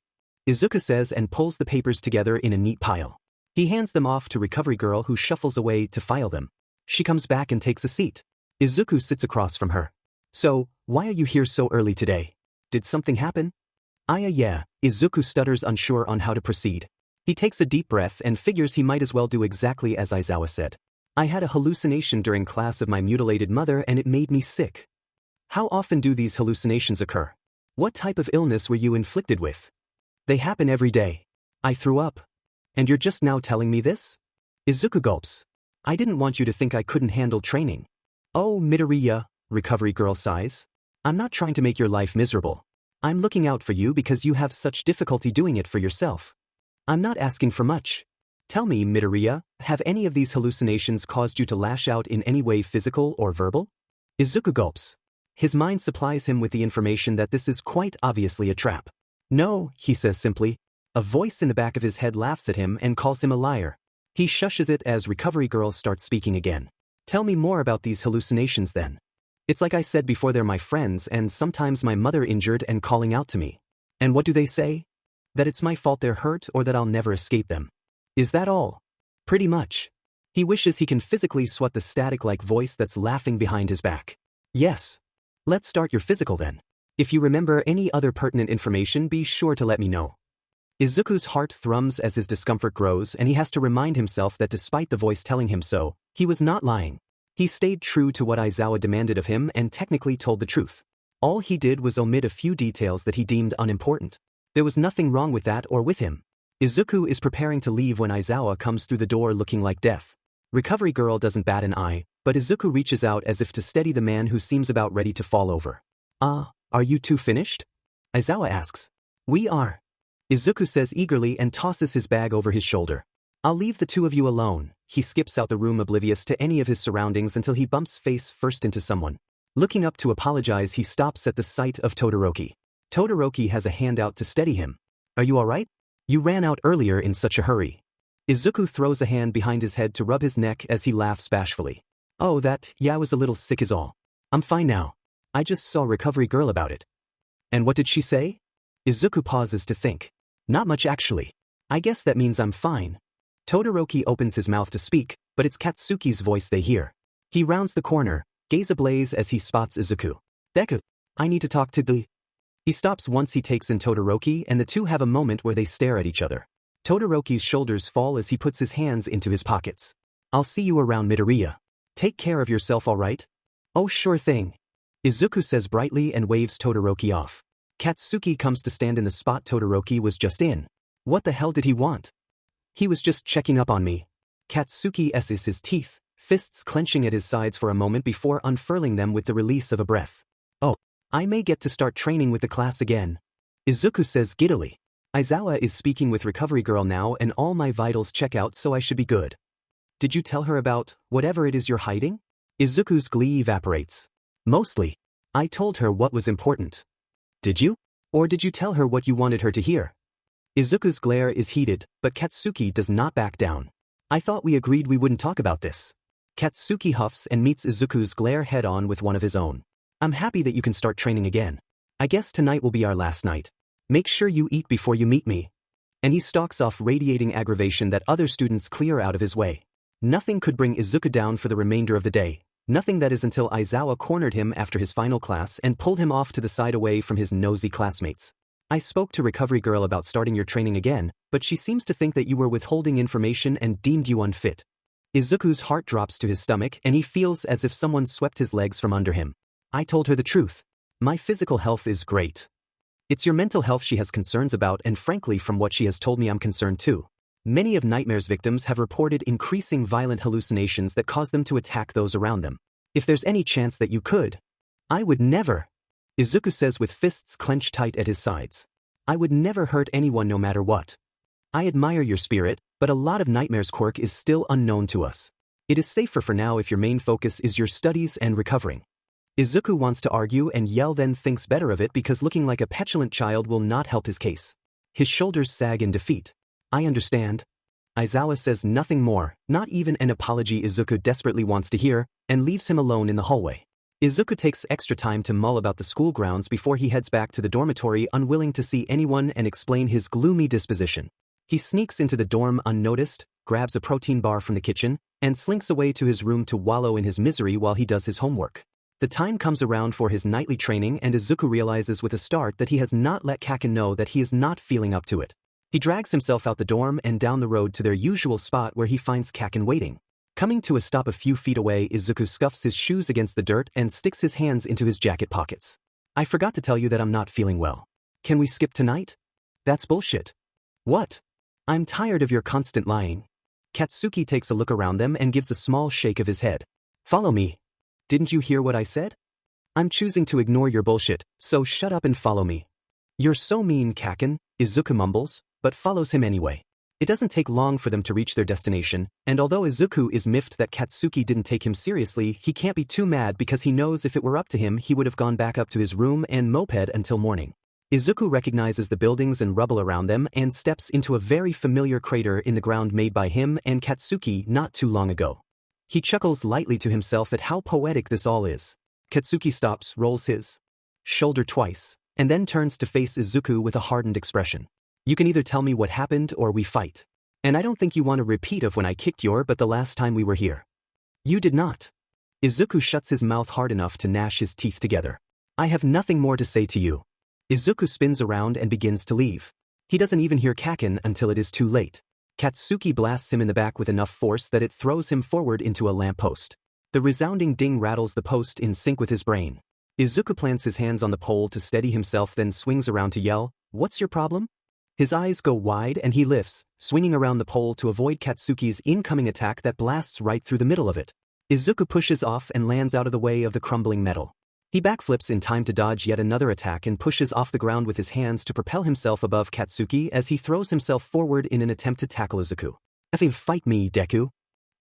Izuku says and pulls the papers together in a neat pile. He hands them off to Recovery Girl, who shuffles away to file them. She comes back and takes a seat. Izuku sits across from her. So, why are you here so early today? Did something happen? Yeah, Izuku stutters, unsure on how to proceed. He takes a deep breath and figures he might as well do exactly as Aizawa said. I had a hallucination during class of my mutilated mother and it made me sick. How often do these hallucinations occur? What type of illness were you inflicted with? They happen every day. I threw up. And you're just now telling me this? Izuku gulps. I didn't want you to think I couldn't handle training. Oh, Midoriya, Recovery Girl sighs. I'm not trying to make your life miserable. I'm looking out for you because you have such difficulty doing it for yourself. I'm not asking for much. Tell me, Midoriya, have any of these hallucinations caused you to lash out in any way, physical or verbal? Izuku gulps. His mind supplies him with the information that this is quite obviously a trap. No, he says simply. A voice in the back of his head laughs at him and calls him a liar. He shushes it as Recovery Girl starts speaking again. Tell me more about these hallucinations then. It's like I said before, they're my friends and sometimes my mother injured and calling out to me. And what do they say? That it's my fault they're hurt or that I'll never escape them. Is that all? Pretty much. He wishes he can physically swat the static-like voice that's laughing behind his back. Yes. Let's start your physical then. If you remember any other pertinent information, be sure to let me know. Izuku's heart thrums as his discomfort grows and he has to remind himself that despite the voice telling him so, he was not lying. He stayed true to what Aizawa demanded of him and technically told the truth. All he did was omit a few details that he deemed unimportant. There was nothing wrong with that or with him. Izuku is preparing to leave when Aizawa comes through the door looking like death. Recovery Girl doesn't bat an eye, but Izuku reaches out as if to steady the man who seems about ready to fall over. Are you two finished? Aizawa asks. We are. Izuku says eagerly and tosses his bag over his shoulder. I'll leave the two of you alone. He skips out the room oblivious to any of his surroundings until he bumps face first into someone. Looking up to apologize, he stops at the sight of Todoroki. Todoroki has a hand out to steady him. Are you alright? You ran out earlier in such a hurry. Izuku throws a hand behind his head to rub his neck as he laughs bashfully. Oh, yeah, I was a little sick is all. I'm fine now. I just saw Recovery Girl about it. And what did she say? Izuku pauses to think. Not much actually. I guess that means I'm fine. Todoroki opens his mouth to speak, but it's Katsuki's voice they hear. He rounds the corner, gaze ablaze as he spots Izuku. Deku, I need to talk to the... He stops once he takes in Todoroki and the two have a moment where they stare at each other. Todoroki's shoulders fall as he puts his hands into his pockets. I'll see you around, Midoriya. Take care of yourself, alright? Oh, sure thing. Izuku says brightly and waves Todoroki off. Katsuki comes to stand in the spot Todoroki was just in. What the hell did he want? He was just checking up on me. Katsuki esses his teeth, fists clenching at his sides for a moment before unfurling them with the release of a breath. Oh, I may get to start training with the class again. Izuku says giddily. Aizawa is speaking with Recovery Girl now and all my vitals check out, so I should be good. Did you tell her about whatever it is you're hiding? Izuku's glee evaporates. Mostly. I told her what was important. Did you? Or did you tell her what you wanted her to hear? Izuku's glare is heated, but Katsuki does not back down. I thought we agreed we wouldn't talk about this. Katsuki huffs and meets Izuku's glare head-on with one of his own. I'm happy that you can start training again. I guess tonight will be our last night. Make sure you eat before you meet me. And he stalks off, radiating aggravation that other students clear out of his way. Nothing could bring Izuku down for the remainder of the day. Nothing, that is, until Aizawa cornered him after his final class and pulled him off to the side away from his nosy classmates. I spoke to Recovery Girl about starting your training again, but she seems to think that you were withholding information and deemed you unfit. Izuku's heart drops to his stomach and he feels as if someone swept his legs from under him. I told her the truth. My physical health is great. It's your mental health she has concerns about, and frankly from what she has told me I'm concerned too. Many of Nightmare's victims have reported increasing violent hallucinations that cause them to attack those around them. If there's any chance that you could... I would never... Izuku says with fists clenched tight at his sides. I would never hurt anyone no matter what. I admire your spirit, but a lot of Nightmare's quirk is still unknown to us. It is safer for now if your main focus is your studies and recovering. Izuku wants to argue and yell, then thinks better of it because looking like a petulant child will not help his case. His shoulders sag in defeat. I understand. Aizawa says nothing more, not even an apology Izuku desperately wants to hear, and leaves him alone in the hallway. Izuku takes extra time to mull about the school grounds before he heads back to the dormitory, unwilling to see anyone and explain his gloomy disposition. He sneaks into the dorm unnoticed, grabs a protein bar from the kitchen, and slinks away to his room to wallow in his misery while he does his homework. The time comes around for his nightly training and Izuku realizes with a start that he has not let Kaken know that he is not feeling up to it. He drags himself out the dorm and down the road to their usual spot where he finds Kaken waiting. Coming to a stop a few feet away, Izuku scuffs his shoes against the dirt and sticks his hands into his jacket pockets. I forgot to tell you that I'm not feeling well. Can we skip tonight? That's bullshit. What? I'm tired of your constant lying. Katsuki takes a look around them and gives a small shake of his head. Follow me. Didn't you hear what I said? I'm choosing to ignore your bullshit, so shut up and follow me. You're so mean, Kaken, Izuku mumbles, but follows him anyway. It doesn't take long for them to reach their destination, and although Izuku is miffed that Katsuki didn't take him seriously, he can't be too mad because he knows if it were up to him he would have gone back up to his room and moped until morning. Izuku recognizes the buildings and rubble around them and steps into a very familiar crater in the ground made by him and Katsuki not too long ago. He chuckles lightly to himself at how poetic this all is. Katsuki stops, rolls his shoulder twice, and then turns to face Izuku with a hardened expression. You can either tell me what happened or we fight. And I don't think you want a repeat of when I kicked your butt the last time we were here. You did not. Izuku shuts his mouth hard enough to gnash his teeth together. I have nothing more to say to you. Izuku spins around and begins to leave. He doesn't even hear Kaken until it is too late. Katsuki blasts him in the back with enough force that it throws him forward into a lamppost. The resounding ding rattles the post in sync with his brain. Izuku plants his hands on the pole to steady himself, then swings around to yell, "What's your problem?" His eyes go wide and he lifts, swinging around the pole to avoid Katsuki's incoming attack that blasts right through the middle of it. Izuku pushes off and lands out of the way of the crumbling metal. He backflips in time to dodge yet another attack and pushes off the ground with his hands to propel himself above Katsuki as he throws himself forward in an attempt to tackle Izuku. Effing fight me, Deku.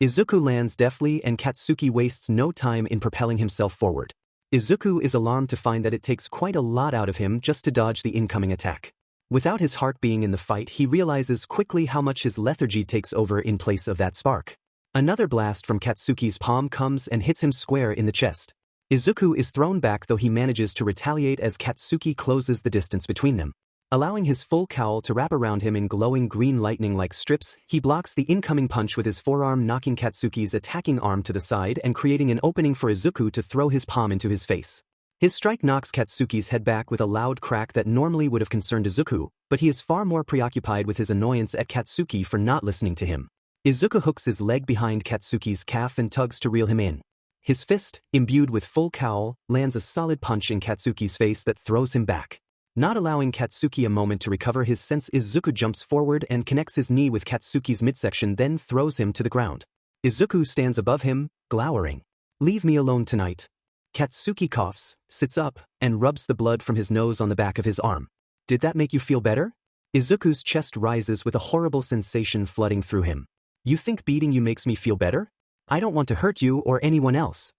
Izuku lands deftly and Katsuki wastes no time in propelling himself forward. Izuku is alarmed to find that it takes quite a lot out of him just to dodge the incoming attack. Without his heart being in the fight, he realizes quickly how much his lethargy takes over in place of that spark. Another blast from Katsuki's palm comes and hits him square in the chest. Izuku is thrown back, though he manages to retaliate as Katsuki closes the distance between them. Allowing his full cowl to wrap around him in glowing green lightning-like strips, he blocks the incoming punch with his forearm, knocking Katsuki's attacking arm to the side and creating an opening for Izuku to throw his palm into his face. His strike knocks Katsuki's head back with a loud crack that normally would have concerned Izuku, but he is far more preoccupied with his annoyance at Katsuki for not listening to him. Izuku hooks his leg behind Katsuki's calf and tugs to reel him in. His fist, imbued with full cowl, lands a solid punch in Katsuki's face that throws him back. Not allowing Katsuki a moment to recover his sense, Izuku jumps forward and connects his knee with Katsuki's midsection, then throws him to the ground. Izuku stands above him, glowering. Leave me alone tonight. Katsuki coughs, sits up, and rubs the blood from his nose on the back of his arm. Did that make you feel better? Izuku's chest rises with a horrible sensation flooding through him. You think beating you makes me feel better? I don't want to hurt you or anyone else.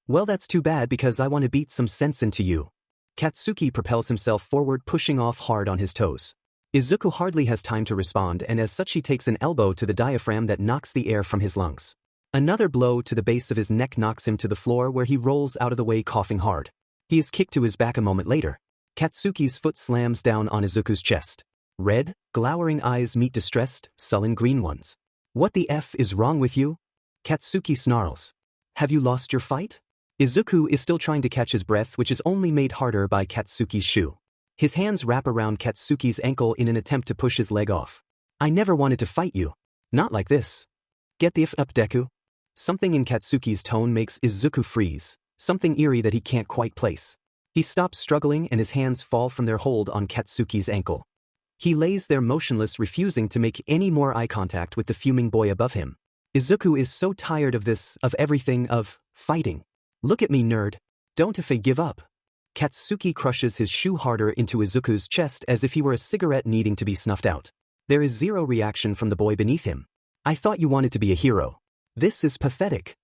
Well, that's too bad because I want to beat some sense into you. Katsuki propels himself forward, pushing off hard on his toes. Izuku hardly has time to respond, and as such he takes an elbow to the diaphragm that knocks the air from his lungs. Another blow to the base of his neck knocks him to the floor, where he rolls out of the way coughing hard. He is kicked to his back a moment later. Katsuki's foot slams down on Izuku's chest. Red, glowering eyes meet distressed, sullen green ones. What the F is wrong with you? Katsuki snarls. Have you lost your fight? Izuku is still trying to catch his breath, which is only made harder by Katsuki's shoe. His hands wrap around Katsuki's ankle in an attempt to push his leg off. I never wanted to fight you. Not like this. Get the F up, Deku. Something in Katsuki's tone makes Izuku freeze, something eerie that he can't quite place. He stops struggling and his hands fall from their hold on Katsuki's ankle. He lays there motionless, refusing to make any more eye contact with the fuming boy above him. Izuku is so tired of this, of everything, of fighting. Look at me, nerd. Don't if I give up. Katsuki crushes his shoe harder into Izuku's chest as if he were a cigarette needing to be snuffed out. There is zero reaction from the boy beneath him. I thought you wanted to be a hero. This is pathetic.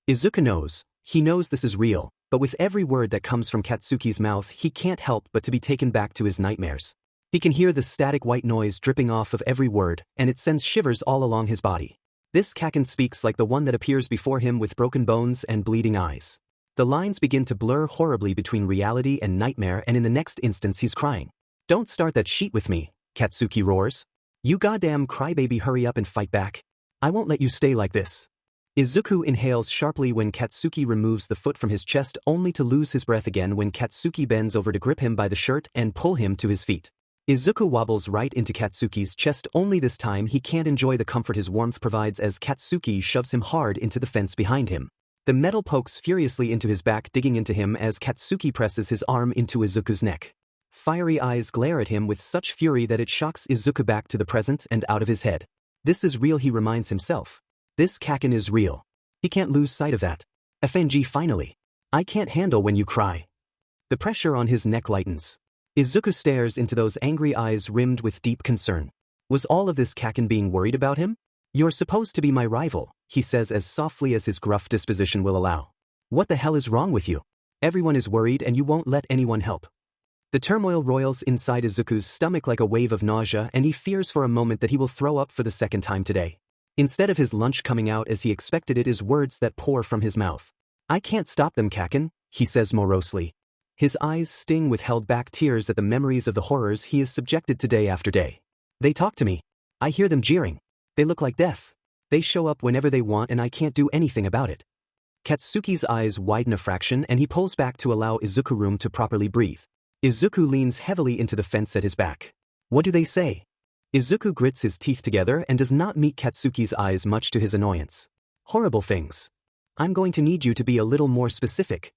Izuku knows. He knows this is real, But with every word that comes from Katsuki's mouth, he can't help but to be taken back to his nightmares. He can hear the static white noise dripping off of every word, and it sends shivers all along his body. This Kaken speaks like the one that appears before him with broken bones and bleeding eyes. The lines begin to blur horribly between reality and nightmare, and in the next instance he's crying. "Don't start that sheet with me," Katsuki roars. "You goddamn crybaby, hurry up and fight back. I won't let you stay like this." Izuku inhales sharply when Katsuki removes the foot from his chest, only to lose his breath again when Katsuki bends over to grip him by the shirt and pull him to his feet. Izuku wobbles right into Katsuki's chest, only this time he can't enjoy the comfort his warmth provides as Katsuki shoves him hard into the fence behind him. The metal pokes furiously into his back, digging into him as Katsuki presses his arm into Izuku's neck. Fiery eyes glare at him with such fury that it shocks Izuku back to the present and out of his head. This is real, he reminds himself. This Kaken is real. He can't lose sight of that. FNG finally. I can't handle when you cry. The pressure on his neck lightens. Izuku stares into those angry eyes rimmed with deep concern. Was all of this Kaken being worried about him? "You're supposed to be my rival," he says as softly as his gruff disposition will allow. "What the hell is wrong with you? Everyone is worried and you won't let anyone help." The turmoil roils inside Izuku's stomach like a wave of nausea, and he fears for a moment that he will throw up for the second time today. Instead of his lunch coming out as he expected, it is words that pour from his mouth. "I can't stop them, Kaken," he says morosely. His eyes sting with held-back tears at the memories of the horrors he is subjected to day after day. "They talk to me. I hear them jeering. They look like death. They show up whenever they want and I can't do anything about it." Katsuki's eyes widen a fraction and he pulls back to allow Izuku room to properly breathe. Izuku leans heavily into the fence at his back. "What do they say?" Izuku grits his teeth together and does not meet Katsuki's eyes, much to his annoyance. "Horrible things. I'm going to need you to be a little more specific."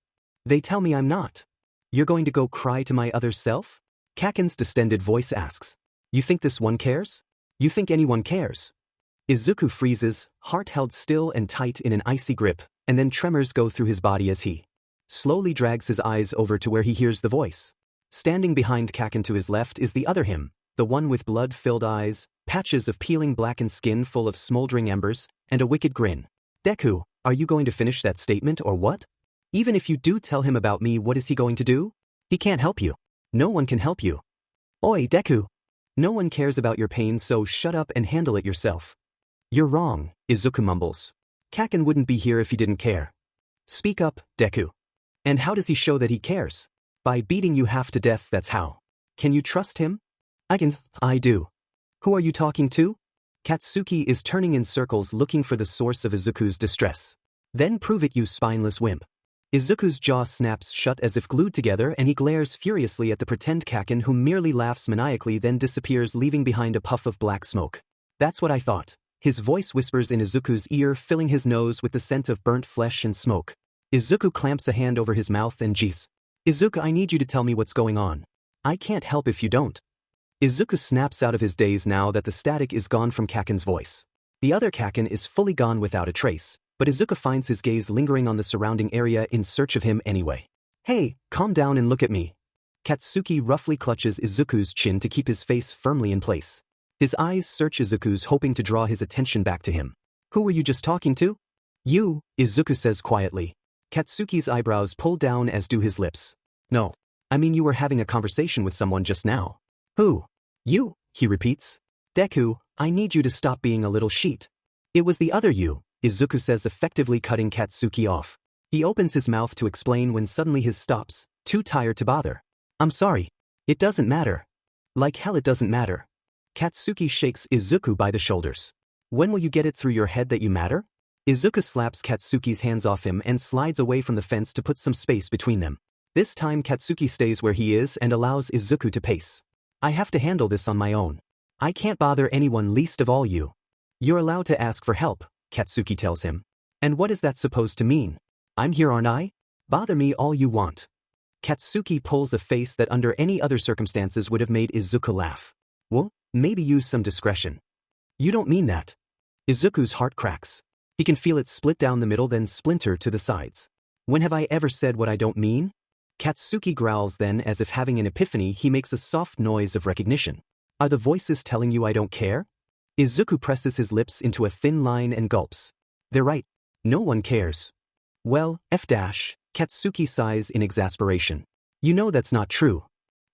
"They tell me I'm not." "You're going to go cry to my other self?" Kaken's distended voice asks. "You think this one cares? You think anyone cares?" Izuku freezes, heart held still and tight in an icy grip, and then tremors go through his body as he slowly drags his eyes over to where he hears the voice. Standing behind Kaken to his left is the other him, the one with blood-filled eyes, patches of peeling blackened skin full of smoldering embers, and a wicked grin. "Deku, are you going to finish that statement or what? Even if you do tell him about me, what is he going to do? He can't help you. No one can help you. Oi, Deku. No one cares about your pain, so shut up and handle it yourself." "You're wrong," Izuku mumbles. "Kaken wouldn't be here if he didn't care." "Speak up, Deku." "And how does he show that he cares?" "By beating you half to death, that's how." "Can you trust him?" I do." "Who are you talking to?" Katsuki is turning in circles looking for the source of Izuku's distress. "Then prove it, you spineless wimp." Izuku's jaw snaps shut as if glued together and he glares furiously at the pretend Kaken, who merely laughs maniacally then disappears, leaving behind a puff of black smoke. "That's what I thought." His voice whispers in Izuku's ear, filling his nose with the scent of burnt flesh and smoke. Izuku clamps a hand over his mouth and jees. "Izuku, I need you to tell me what's going on. I can't help if you don't." Izuku snaps out of his daze now that the static is gone from Kaken's voice. The other Kaken is fully gone without a trace, but Izuku finds his gaze lingering on the surrounding area in search of him anyway. "Hey, calm down and look at me." Katsuki roughly clutches Izuku's chin to keep his face firmly in place. His eyes search Izuku's, hoping to draw his attention back to him. "Who were you just talking to?" "You," Izuku says quietly. Katsuki's eyebrows pull down as do his lips. "No. I mean, you were having a conversation with someone just now." "Who?" "You," he repeats. "Deku, I need you to stop being a little sheet." "It was the other you," Izuku says, effectively cutting Katsuki off. He opens his mouth to explain when suddenly his stops, too tired to bother. "I'm sorry. It doesn't matter." "Like hell it doesn't matter." Katsuki shakes Izuku by the shoulders. "When will you get it through your head that you matter?" Izuku slaps Katsuki's hands off him and slides away from the fence to put some space between them. This time Katsuki stays where he is and allows Izuku to pace. "I have to handle this on my own. I can't bother anyone, least of all you." "You're allowed to ask for help," Katsuki tells him. "And what is that supposed to mean? I'm here, aren't I? Bother me all you want." Katsuki pulls a face that under any other circumstances would have made Izuku laugh. "Well, maybe use some discretion." "You don't mean that." Izuku's heart cracks. He can feel it split down the middle then splinter to the sides. "When have I ever said what I don't mean?" Katsuki growls, then, as if having an epiphany, he makes a soft noise of recognition. "Are the voices telling you I don't care?" Izuku presses his lips into a thin line and gulps. "They're right. No one cares." "Well, F-. Katsuki sighs in exasperation. You know that's not true.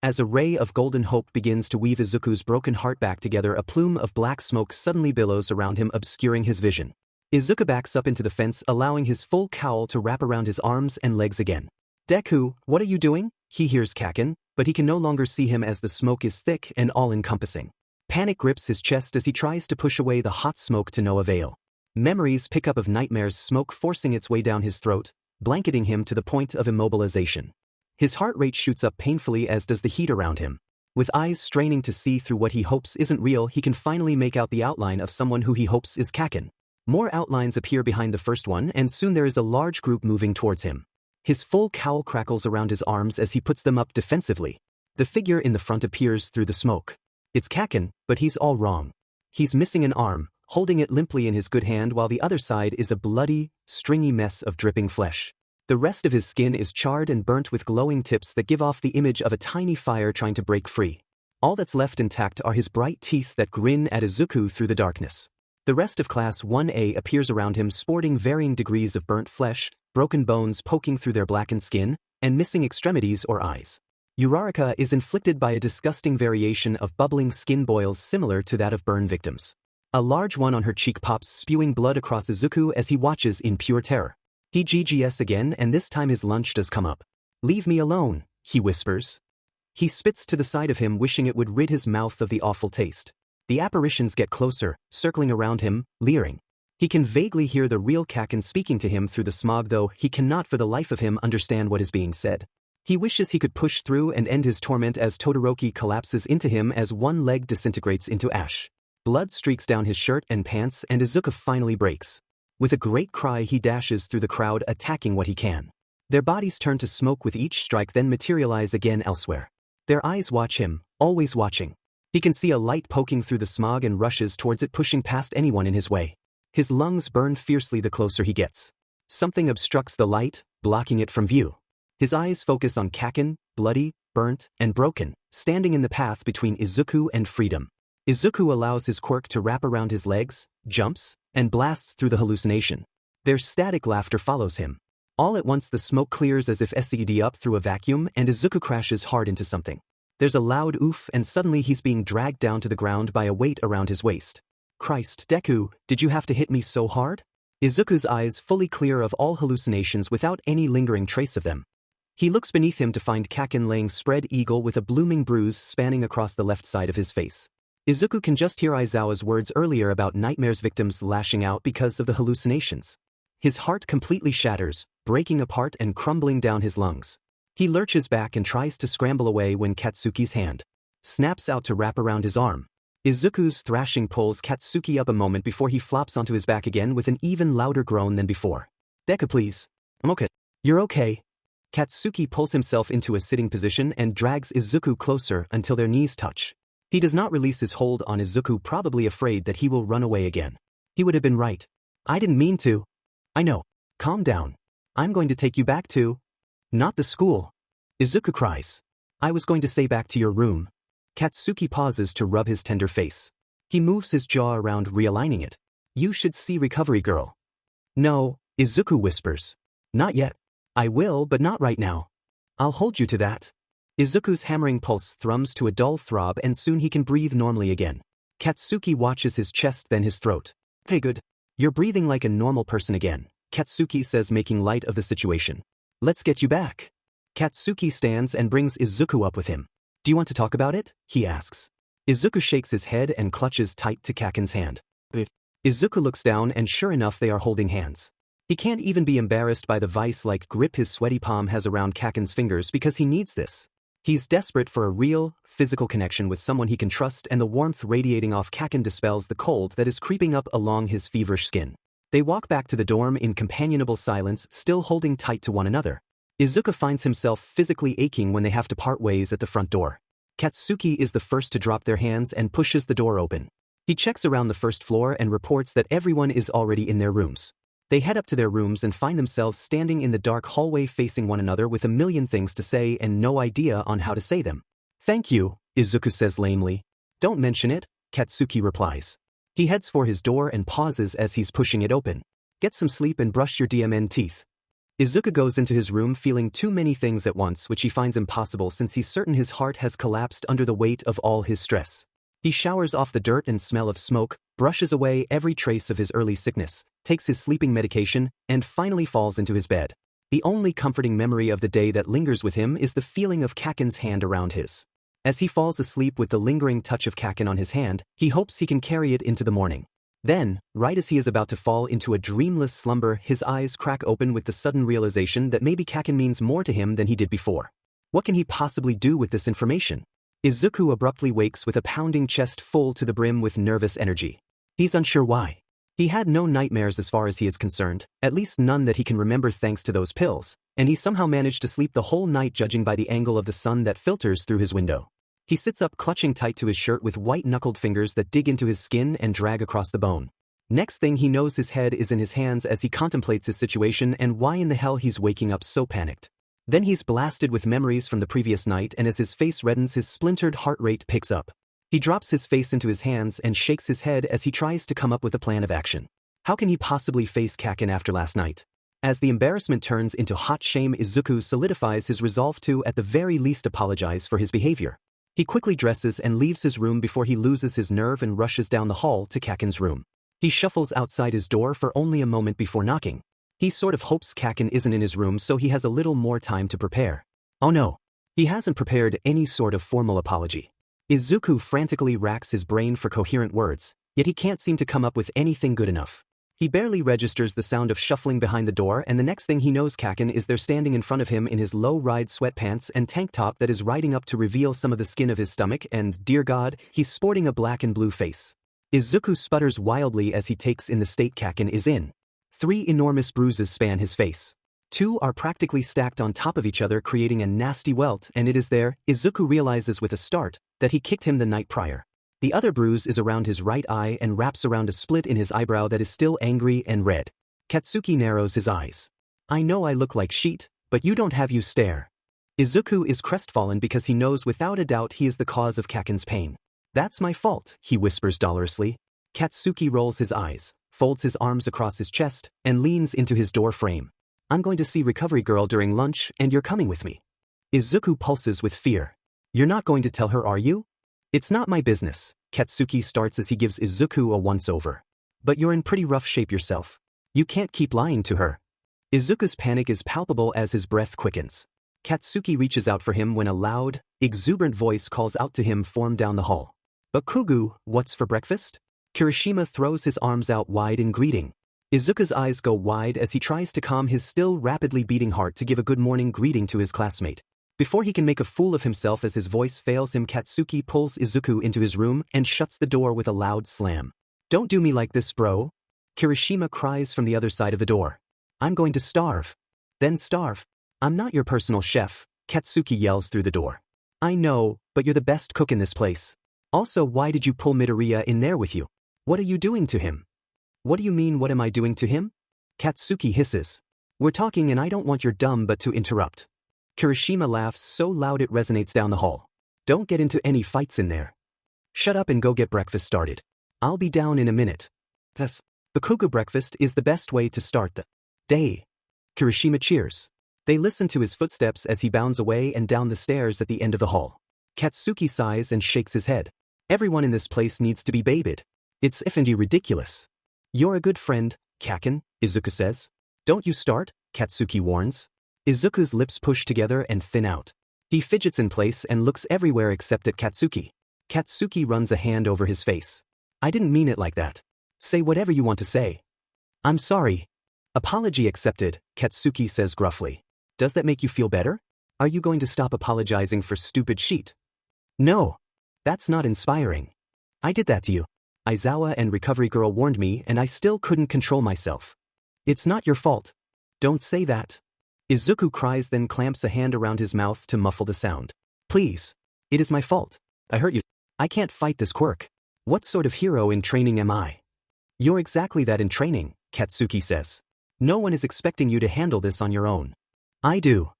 As a ray of golden hope begins to weave Izuku's broken heart back together, a plume of black smoke suddenly billows around him, obscuring his vision. Izuku backs up into the fence, allowing his full cowl to wrap around his arms and legs again. Deku, what are you doing? He hears Kaken, but he can no longer see him as the smoke is thick and all-encompassing. Panic grips his chest as he tries to push away the hot smoke to no avail. Memories pick up of nightmares, smoke forcing its way down his throat, blanketing him to the point of immobilization. His heart rate shoots up painfully, as does the heat around him. With eyes straining to see through what he hopes isn't real, he can finally make out the outline of someone who he hopes is Kaken. More outlines appear behind the first one, and soon there is a large group moving towards him. His full cowl crackles around his arms as he puts them up defensively. The figure in the front appears through the smoke. It's Kaken, but he's all wrong. He's missing an arm, holding it limply in his good hand, while the other side is a bloody, stringy mess of dripping flesh. The rest of his skin is charred and burnt with glowing tips that give off the image of a tiny fire trying to break free. All that's left intact are his bright teeth that grin at Izuku through the darkness. The rest of Class 1A appears around him, sporting varying degrees of burnt flesh, broken bones poking through their blackened skin, and missing extremities or eyes. Uraraka is inflicted by a disgusting variation of bubbling skin boils similar to that of burn victims. A large one on her cheek pops, spewing blood across Izuku as he watches in pure terror. He GGS again, and this time his lunch does come up. Leave me alone, he whispers. He spits to the side of him, wishing it would rid his mouth of the awful taste. The apparitions get closer, circling around him, leering. He can vaguely hear the real Kaken speaking to him through the smog, though he cannot for the life of him understand what is being said. He wishes he could push through and end his torment as Todoroki collapses into him as one leg disintegrates into ash. Blood streaks down his shirt and pants, and Izuku finally breaks. With a great cry, he dashes through the crowd, attacking what he can. Their bodies turn to smoke with each strike, then materialize again elsewhere. Their eyes watch him, always watching. He can see a light poking through the smog and rushes towards it, pushing past anyone in his way. His lungs burn fiercely the closer he gets. Something obstructs the light, blocking it from view. His eyes focus on Kaken, bloody, burnt, and broken, standing in the path between Izuku and freedom. Izuku allows his quirk to wrap around his legs, jumps, and blasts through the hallucination. Their static laughter follows him. All at once the smoke clears as if SED up through a vacuum, and Izuku crashes hard into something. There's a loud oof, and suddenly he's being dragged down to the ground by a weight around his waist. Christ, Deku, did you have to hit me so hard? Izuku's eyes fully clear of all hallucinations without any lingering trace of them. He looks beneath him to find Kaken laying spread eagle with a blooming bruise spanning across the left side of his face. Izuku can just hear Aizawa's words earlier about nightmares victims lashing out because of the hallucinations. His heart completely shatters, breaking apart and crumbling down his lungs. He lurches back and tries to scramble away when Katsuki's hand snaps out to wrap around his arm. Izuku's thrashing pulls Katsuki up a moment before he flops onto his back again with an even louder groan than before. Deku, please. I'm okay. You're okay. Katsuki pulls himself into a sitting position and drags Izuku closer until their knees touch. He does not release his hold on Izuku, probably afraid that he will run away again. He would have been right. I didn't mean to. I know. Calm down. I'm going to take you back to... Not the school. Izuku cries. I was going to say back to your room. Katsuki pauses to rub his tender face. He moves his jaw around, realigning it. You should see Recovery Girl. No, Izuku whispers. Not yet. I will, but not right now. I'll hold you to that. Izuku's hammering pulse thrums to a dull throb, and soon he can breathe normally again. Katsuki watches his chest, then his throat. Hey, good. You're breathing like a normal person again, Katsuki says, making light of the situation. Let's get you back. Katsuki stands and brings Izuku up with him. Do you want to talk about it? He asks. Izuku shakes his head and clutches tight to Kaken's hand. Izuku looks down, and sure enough, they are holding hands. He can't even be embarrassed by the vice-like grip his sweaty palm has around Kaken's fingers because he needs this. He's desperate for a real, physical connection with someone he can trust, and the warmth radiating off Kaken dispels the cold that is creeping up along his feverish skin. They walk back to the dorm in companionable silence, still holding tight to one another. Izuku finds himself physically aching when they have to part ways at the front door. Katsuki is the first to drop their hands and pushes the door open. He checks around the first floor and reports that everyone is already in their rooms. They head up to their rooms and find themselves standing in the dark hallway facing one another with a million things to say and no idea on how to say them. Thank you, Izuku says lamely. Don't mention it, Katsuki replies. He heads for his door and pauses as he's pushing it open. Get some sleep and brush your DMN teeth. Izuku goes into his room feeling too many things at once, which he finds impossible since he's certain his heart has collapsed under the weight of all his stress. He showers off the dirt and smell of smoke, brushes away every trace of his early sickness, takes his sleeping medication, and finally falls into his bed. The only comforting memory of the day that lingers with him is the feeling of Kaken's hand around his. As he falls asleep with the lingering touch of Kaken on his hand, he hopes he can carry it into the morning. Then, right as he is about to fall into a dreamless slumber, his eyes crack open with the sudden realization that maybe Kaken means more to him than he did before. What can he possibly do with this information? Izuku abruptly wakes with a pounding chest full to the brim with nervous energy. He's unsure why. He had no nightmares as far as he is concerned, at least none that he can remember thanks to those pills, and he somehow managed to sleep the whole night judging by the angle of the sun that filters through his window. He sits up clutching tight to his shirt with white-knuckled fingers that dig into his skin and drag across the bone. Next thing he knows, his head is in his hands as he contemplates his situation and why in the hell he's waking up so panicked. Then he's blasted with memories from the previous night, and as his face reddens, his splintered heart rate picks up. He drops his face into his hands and shakes his head as he tries to come up with a plan of action. How can he possibly face Kaken after last night? As the embarrassment turns into hot shame, Izuku solidifies his resolve to, at the very least, apologize for his behavior. He quickly dresses and leaves his room before he loses his nerve and rushes down the hall to Kaken's room. He shuffles outside his door for only a moment before knocking. He sort of hopes Kaken isn't in his room so he has a little more time to prepare. Oh no. He hasn't prepared any sort of formal apology. Izuku frantically racks his brain for coherent words, yet he can't seem to come up with anything good enough. He barely registers the sound of shuffling behind the door, and the next thing he knows, Kaken is there standing in front of him in his low-ride sweatpants and tank top that is riding up to reveal some of the skin of his stomach, and, dear God, he's sporting a black and blue face. Izuku sputters wildly as he takes in the state Kaken is in. 3 enormous bruises span his face. 2 are practically stacked on top of each other, creating a nasty welt, and it is there, Izuku realizes with a start, that he kicked him the night prior. The other bruise is around his right eye and wraps around a split in his eyebrow that is still angry and red. Katsuki narrows his eyes. I know I look like shit, but you don't have you stare. Izuku is crestfallen because he knows without a doubt he is the cause of Kaken's pain. That's my fault, he whispers dolorously. Katsuki rolls his eyes, folds his arms across his chest, and leans into his door frame. I'm going to see Recovery Girl during lunch and you're coming with me. Izuku pulses with fear. You're not going to tell her, are you? It's not my business, Katsuki starts as he gives Izuku a once-over. But you're in pretty rough shape yourself. You can't keep lying to her. Izuku's panic is palpable as his breath quickens. Katsuki reaches out for him when a loud, exuberant voice calls out to him from down the hall. Bakugu, what's for breakfast? Kirishima throws his arms out wide in greeting. Izuku's eyes go wide as he tries to calm his still rapidly beating heart to give a good morning greeting to his classmate. Before he can make a fool of himself as his voice fails him, Katsuki pulls Izuku into his room and shuts the door with a loud slam. Don't do me like this, bro. Kirishima cries from the other side of the door. I'm going to starve. Then starve. I'm not your personal chef, Katsuki yells through the door. I know, but you're the best cook in this place. Also, why did you pull Midoriya in there with you? What are you doing to him? What do you mean, what am I doing to him? Katsuki hisses. We're talking and I don't want your dumb butt to interrupt. Kirishima laughs so loud it resonates down the hall. Don't get into any fights in there. Shut up and go get breakfast started. I'll be down in a minute. Yes. Bakugo breakfast is the best way to start the day. Kirishima cheers. They listen to his footsteps as he bounds away and down the stairs at the end of the hall. Katsuki sighs and shakes his head. Everyone in this place needs to be babied. It's effing ridiculous. You're a good friend, Kaken, Izuku says. Don't you start, Katsuki warns. Izuku's lips push together and thin out. He fidgets in place and looks everywhere except at Katsuki. Katsuki runs a hand over his face. I didn't mean it like that. Say whatever you want to say. I'm sorry. Apology accepted, Katsuki says gruffly. Does that make you feel better? Are you going to stop apologizing for stupid shit? No. That's not inspiring. I did that to you. Aizawa and Recovery Girl warned me and I still couldn't control myself. It's not your fault. Don't say that. Izuku cries, then clamps a hand around his mouth to muffle the sound. Please. It is my fault. I hurt you. I can't fight this quirk. What sort of hero in training am I? You're exactly that in training, Katsuki says. No one is expecting you to handle this on your own. I do.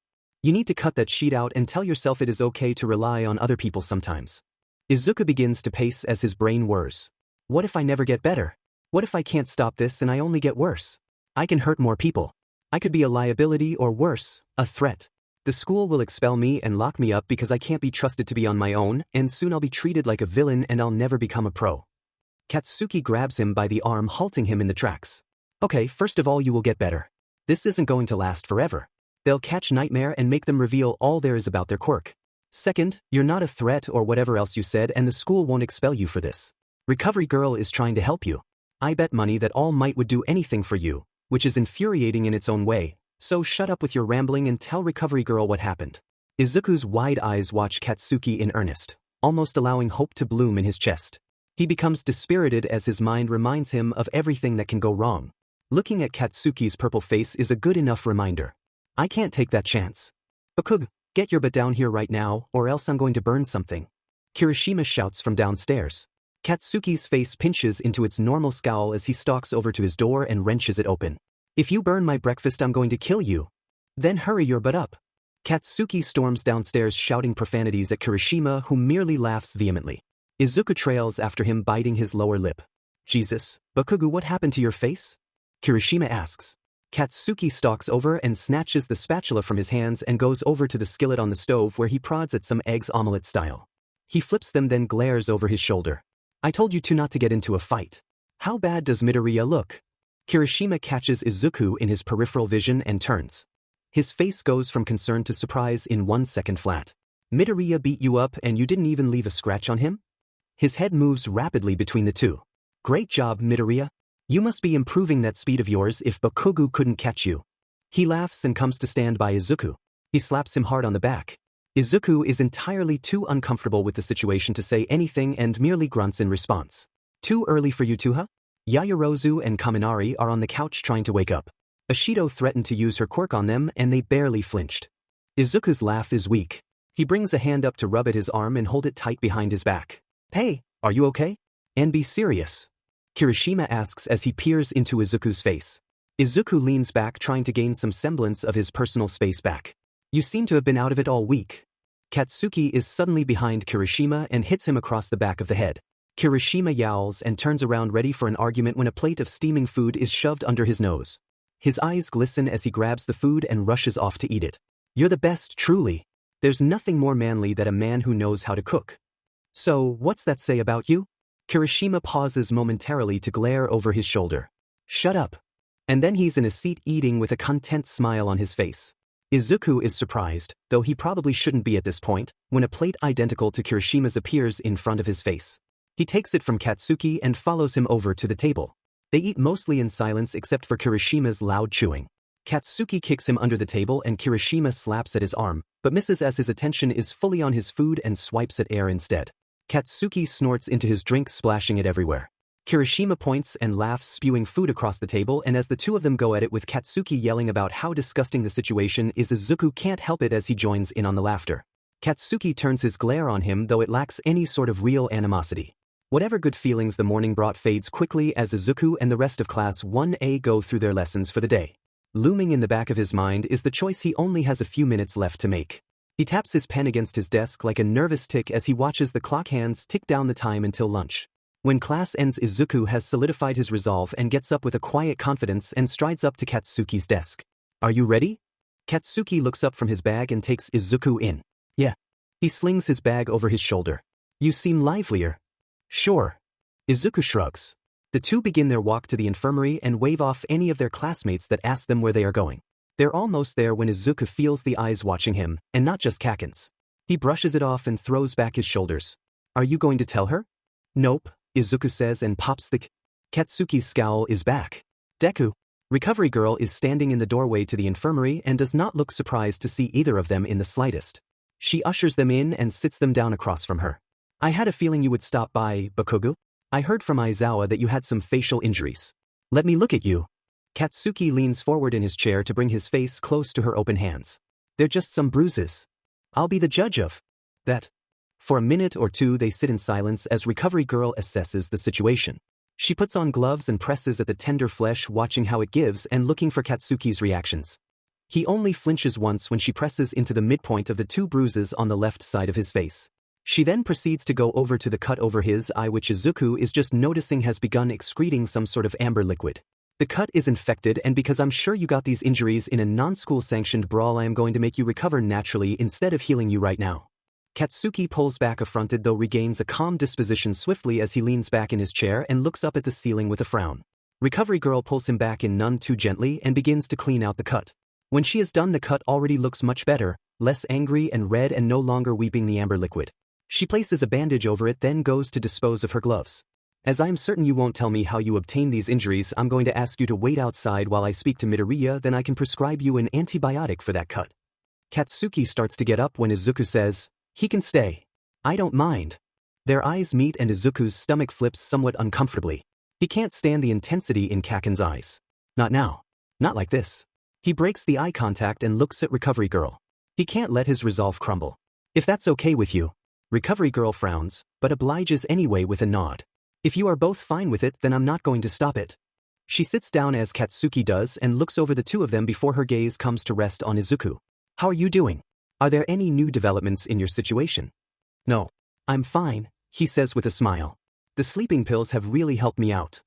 You need to cut that sheet out and tell yourself it is okay to rely on other people sometimes. Izuku begins to pace as his brain whirs. What if I never get better? What if I can't stop this and I only get worse? I can hurt more people. I could be a liability or worse, a threat. The school will expel me and lock me up because I can't be trusted to be on my own, and soon I'll be treated like a villain and I'll never become a pro. Katsuki grabs him by the arm, halting him in the tracks. Okay, first of all, you will get better. This isn't going to last forever. They'll catch Nightmare and make them reveal all there is about their quirk. Second, you're not a threat or whatever else you said, and the school won't expel you for this. Recovery Girl is trying to help you. I bet money that All Might would do anything for you, which is infuriating in its own way, so shut up with your rambling and tell Recovery Girl what happened. Izuku's wide eyes watch Katsuki in earnest, almost allowing hope to bloom in his chest. He becomes dispirited as his mind reminds him of everything that can go wrong. Looking at Katsuki's purple face is a good enough reminder. I can't take that chance. Bakugo, get your butt down here right now, or else I'm going to burn something. Kirishima shouts from downstairs. Katsuki's face pinches into its normal scowl as he stalks over to his door and wrenches it open. If you burn my breakfast, I'm going to kill you. Then hurry your butt up. Katsuki storms downstairs shouting profanities at Kirishima, who merely laughs vehemently. Izuku trails after him, biting his lower lip. Jesus, Bakugo, what happened to your face? Kirishima asks. Katsuki stalks over and snatches the spatula from his hands and goes over to the skillet on the stove where he prods at some eggs omelette style. He flips them, then glares over his shoulder. I told you not to get into a fight. How bad does Midoriya look? Kirishima catches Izuku in his peripheral vision and turns. His face goes from concern to surprise in 1 second flat. Midoriya beat you up and you didn't even leave a scratch on him? His head moves rapidly between the two. Great job, Midoriya. You must be improving that speed of yours if Bakugo couldn't catch you. He laughs and comes to stand by Izuku. He slaps him hard on the back. Izuku is entirely too uncomfortable with the situation to say anything and merely grunts in response. Too early for you two, huh? Yaoyorozu and Kaminari are on the couch trying to wake up. Ashido threatened to use her quirk on them and they barely flinched. Izuku's laugh is weak. He brings a hand up to rub at his arm and hold it tight behind his back. Hey, are you okay? And be serious. Kirishima asks as he peers into Izuku's face. Izuku leans back, trying to gain some semblance of his personal space back. You seem to have been out of it all week. Katsuki is suddenly behind Kirishima and hits him across the back of the head. Kirishima yowls and turns around, ready for an argument, when a plate of steaming food is shoved under his nose. His eyes glisten as he grabs the food and rushes off to eat it. You're the best, truly. There's nothing more manly than a man who knows how to cook. So, what's that say about you? Kirishima pauses momentarily to glare over his shoulder. Shut up. And then he's in a seat eating with a content smile on his face. Izuku is surprised, though he probably shouldn't be at this point, when a plate identical to Kirishima's appears in front of his face. He takes it from Katsuki and follows him over to the table. They eat mostly in silence except for Kirishima's loud chewing. Katsuki kicks him under the table and Kirishima slaps at his arm, but misses as his attention is fully on his food and swipes at air instead. Katsuki snorts into his drink, splashing it everywhere. Kirishima points and laughs, spewing food across the table, and as the two of them go at it with Katsuki yelling about how disgusting the situation is, Izuku can't help it as he joins in on the laughter. Katsuki turns his glare on him, though it lacks any sort of real animosity. Whatever good feelings the morning brought fades quickly as Izuku and the rest of Class 1A go through their lessons for the day. Looming in the back of his mind is the choice he only has a few minutes left to make. He taps his pen against his desk like a nervous tick as he watches the clock hands tick down the time until lunch. When class ends, Izuku has solidified his resolve and gets up with a quiet confidence and strides up to Katsuki's desk. Are you ready? Katsuki looks up from his bag and takes Izuku in. Yeah. He slings his bag over his shoulder. You seem livelier. Sure. Izuku shrugs. The two begin their walk to the infirmary and wave off any of their classmates that ask them where they are going. They're almost there when Izuku feels the eyes watching him, and not just Kaken's. He brushes it off and throws back his shoulders. Are you going to tell her? Nope, Izuku says and pops the Katsuki's scowl is back. Deku. Recovery Girl is standing in the doorway to the infirmary and does not look surprised to see either of them in the slightest. She ushers them in and sits them down across from her. I had a feeling you would stop by, Bakugo. I heard from Aizawa that you had some facial injuries. Let me look at you. Katsuki leans forward in his chair to bring his face close to her open hands. They're just some bruises. I'll be the judge of that. For a minute or two they sit in silence as Recovery Girl assesses the situation. She puts on gloves and presses at the tender flesh, watching how it gives and looking for Katsuki's reactions. He only flinches once when she presses into the midpoint of the two bruises on the left side of his face. She then proceeds to go over to the cut over his eye, which Izuku is just noticing has begun excreting some sort of amber liquid. The cut is infected, and because I'm sure you got these injuries in a non-school sanctioned brawl, I am going to make you recover naturally instead of healing you right now. Katsuki pulls back affronted, though regains a calm disposition swiftly as he leans back in his chair and looks up at the ceiling with a frown. Recovery Girl pulls him back in none too gently and begins to clean out the cut. When she is done, the cut already looks much better, less angry and red and no longer weeping the amber liquid. She places a bandage over it, then goes to dispose of her gloves. As I am certain you won't tell me how you obtain these injuries, I'm going to ask you to wait outside while I speak to Midoriya, then I can prescribe you an antibiotic for that cut. Katsuki starts to get up when Izuku says, "He can stay. I don't mind." Their eyes meet and Izuku's stomach flips somewhat uncomfortably. He can't stand the intensity in Kaken's eyes. Not now. Not like this. He breaks the eye contact and looks at Recovery Girl. He can't let his resolve crumble. "If that's okay with you." Recovery Girl frowns, but obliges anyway with a nod. "If you are both fine with it, then I'm not going to stop it." She sits down as Katsuki does and looks over the two of them before her gaze comes to rest on Izuku. "How are you doing? Are there any new developments in your situation?" "No. I'm fine," he says with a smile. "The sleeping pills have really helped me out."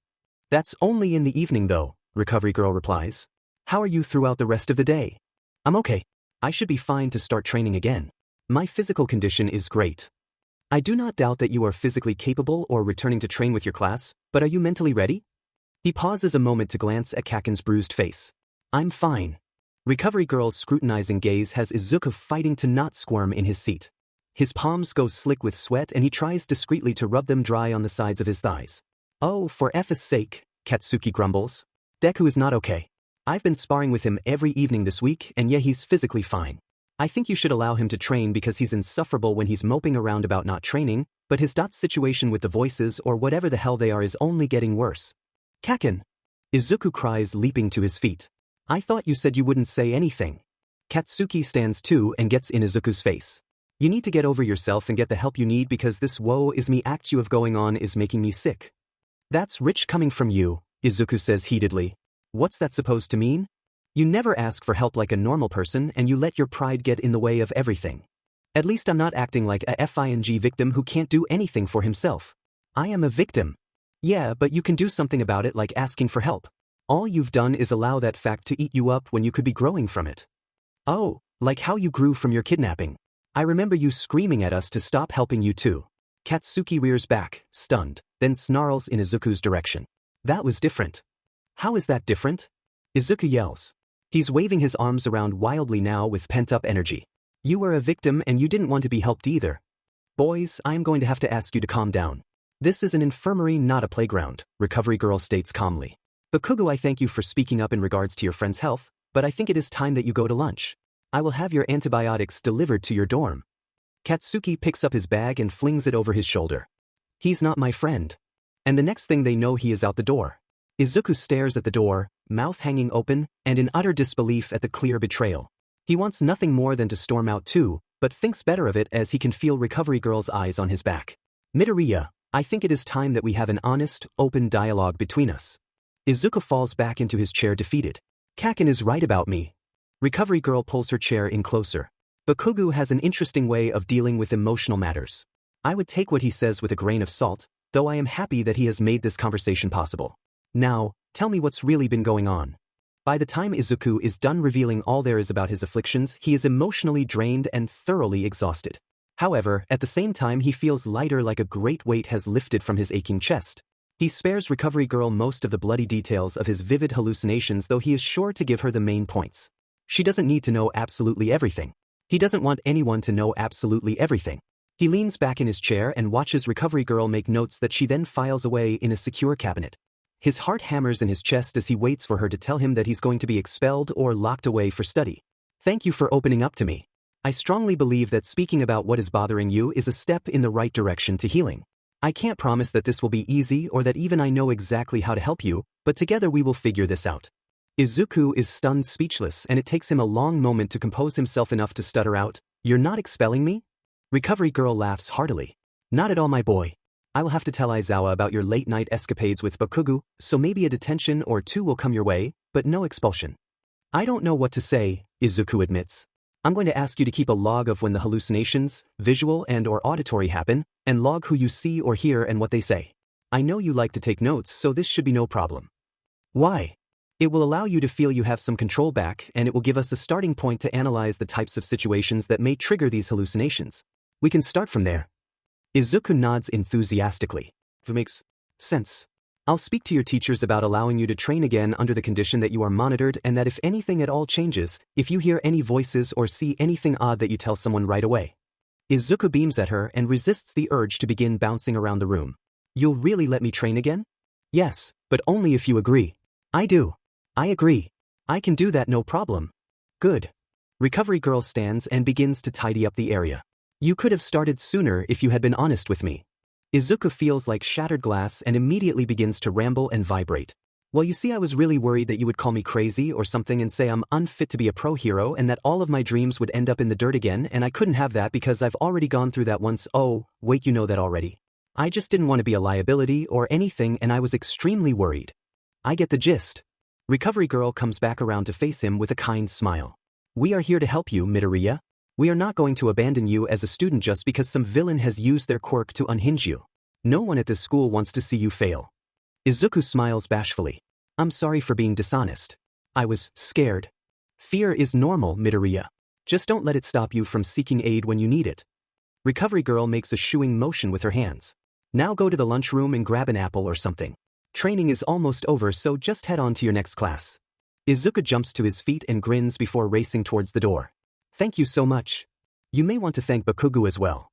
"That's only in the evening though," Recovery Girl replies. "How are you throughout the rest of the day?" "I'm okay. I should be fine to start training again. My physical condition is great." "I do not doubt that you are physically capable or returning to train with your class, but are you mentally ready?" He pauses a moment to glance at Kaken's bruised face. "I'm fine." Recovery Girl's scrutinizing gaze has Izuku fighting to not squirm in his seat. His palms go slick with sweat and he tries discreetly to rub them dry on the sides of his thighs. "Oh, for F's sake," Katsuki grumbles. "Deku is not okay. I've been sparring with him every evening this week and yeah, he's physically fine. I think you should allow him to train because he's insufferable when he's moping around about not training, but his situation with the voices or whatever the hell they are is only getting worse." "Kaken!" Izuku cries, leaping to his feet. "I thought you said you wouldn't say anything." Katsuki stands too and gets in Izuku's face. "You need to get over yourself and get the help you need because this woe is me act you have going on is making me sick." "That's rich coming from you," Izuku says heatedly. "What's that supposed to mean? You never ask for help like a normal person and you let your pride get in the way of everything. At least I'm not acting like a FING victim who can't do anything for himself. I am a victim." "Yeah, but you can do something about it, like asking for help. All you've done is allow that fact to eat you up when you could be growing from it." "Oh, like how you grew from your kidnapping. I remember you screaming at us to stop helping you too." Katsuki rears back, stunned, then snarls in Izuku's direction. "That was different." "How is that different?" Izuku yells. He's waving his arms around wildly now with pent-up energy. "You were a victim and you didn't want to be helped either." "Boys, I'm going to have to ask you to calm down. This is an infirmary, not a playground," Recovery Girl states calmly. "Bakugo, I thank you for speaking up in regards to your friend's health, but I think it is time that you go to lunch. I will have your antibiotics delivered to your dorm." Katsuki picks up his bag and flings it over his shoulder. "He's not my friend." And the next thing they know, he is out the door. Izuku stares at the door, mouth hanging open, and in utter disbelief at the clear betrayal. He wants nothing more than to storm out too, but thinks better of it as he can feel Recovery Girl's eyes on his back. "Midoriya, I think it is time that we have an honest, open dialogue between us." Izuku falls back into his chair defeated. "Kaken is right about me." Recovery Girl pulls her chair in closer. "Bakugo has an interesting way of dealing with emotional matters. I would take what he says with a grain of salt, though I am happy that he has made this conversation possible. Now, tell me what's really been going on." By the time Izuku is done revealing all there is about his afflictions, he is emotionally drained and thoroughly exhausted. However, at the same time he feels lighter, like a great weight has lifted from his aching chest. He spares Recovery Girl most of the bloody details of his vivid hallucinations, though he is sure to give her the main points. She doesn't need to know absolutely everything. He doesn't want anyone to know absolutely everything. He leans back in his chair and watches Recovery Girl make notes that she then files away in a secure cabinet. His heart hammers in his chest as he waits for her to tell him that he's going to be expelled or locked away for study. "Thank you for opening up to me. I strongly believe that speaking about what is bothering you is a step in the right direction to healing. I can't promise that this will be easy or that even I know exactly how to help you, but together we will figure this out." Izuku is stunned speechless and it takes him a long moment to compose himself enough to stutter out, "You're not expelling me?" Recovery Girl laughs heartily. "Not at all, my boy. I will have to tell Aizawa about your late-night escapades with Bakugo, so maybe a detention or two will come your way, but no expulsion." "I don't know what to say," Izuku admits. "I'm going to ask you to keep a log of when the hallucinations, visual and or auditory happen, and log who you see or hear and what they say. I know you like to take notes, so this should be no problem." "Why?" It will allow you to feel you have some control back, and it will give us a starting point to analyze the types of situations that may trigger these hallucinations. We can start from there. Izuku nods enthusiastically. If it makes sense. I'll speak to your teachers about allowing you to train again under the condition that you are monitored and that if anything at all changes, if you hear any voices or see anything odd that you tell someone right away. Izuku beams at her and resists the urge to begin bouncing around the room. You'll really let me train again? Yes, but only if you agree. I do. I agree. I can do that, no problem. Good. Recovery Girl stands and begins to tidy up the area. You could have started sooner if you had been honest with me. Izuku feels like shattered glass and immediately begins to ramble and vibrate. Well, you see, I was really worried that you would call me crazy or something and say I'm unfit to be a pro hero and that all of my dreams would end up in the dirt again, and I couldn't have that because I've already gone through that once. Oh, wait, you know that already. I just didn't want to be a liability or anything, and I was extremely worried. I get the gist. Recovery Girl comes back around to face him with a kind smile. We are here to help you, Midoriya. We are not going to abandon you as a student just because some villain has used their quirk to unhinge you. No one at this school wants to see you fail. Izuku smiles bashfully. I'm sorry for being dishonest. I was scared. Fear is normal, Midoriya. Just don't let it stop you from seeking aid when you need it. Recovery Girl makes a shooing motion with her hands. Now go to the lunchroom and grab an apple or something. Training is almost over, so just head on to your next class. Izuku jumps to his feet and grins before racing towards the door. Thank you so much. You may want to thank Bakugo as well.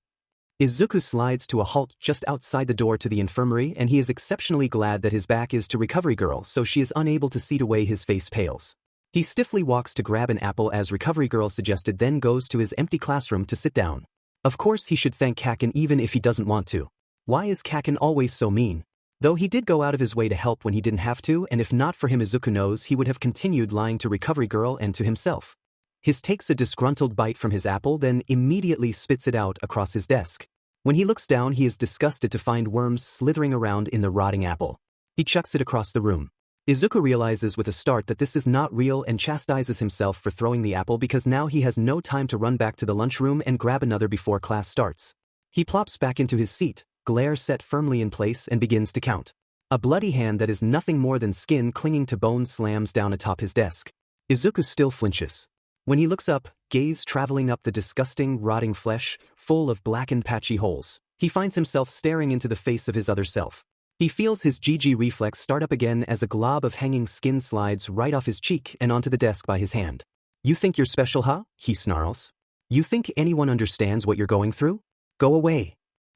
Izuku slides to a halt just outside the door to the infirmary, and he is exceptionally glad that his back is to Recovery Girl, so she is unable to see the way his face pales. He stiffly walks to grab an apple as Recovery Girl suggested, then goes to his empty classroom to sit down. Of course he should thank Kaken even if he doesn't want to. Why is Kaken always so mean? Though he did go out of his way to help when he didn't have to, and if not for him, Izuku knows he would have continued lying to Recovery Girl and to himself. He takes a disgruntled bite from his apple, then immediately spits it out across his desk. When he looks down, he is disgusted to find worms slithering around in the rotting apple. He chucks it across the room. Izuku realizes with a start that this is not real and chastises himself for throwing the apple because now he has no time to run back to the lunchroom and grab another before class starts. He plops back into his seat, glare set firmly in place, and begins to count. A bloody hand that is nothing more than skin clinging to bone slams down atop his desk. Izuku still flinches. When he looks up, gaze traveling up the disgusting, rotting flesh, full of blackened patchy holes, he finds himself staring into the face of his other self. He feels his GG reflex start up again as a glob of hanging skin slides right off his cheek and onto the desk by his hand. You think you're special, huh? He snarls. You think anyone understands what you're going through? Go away.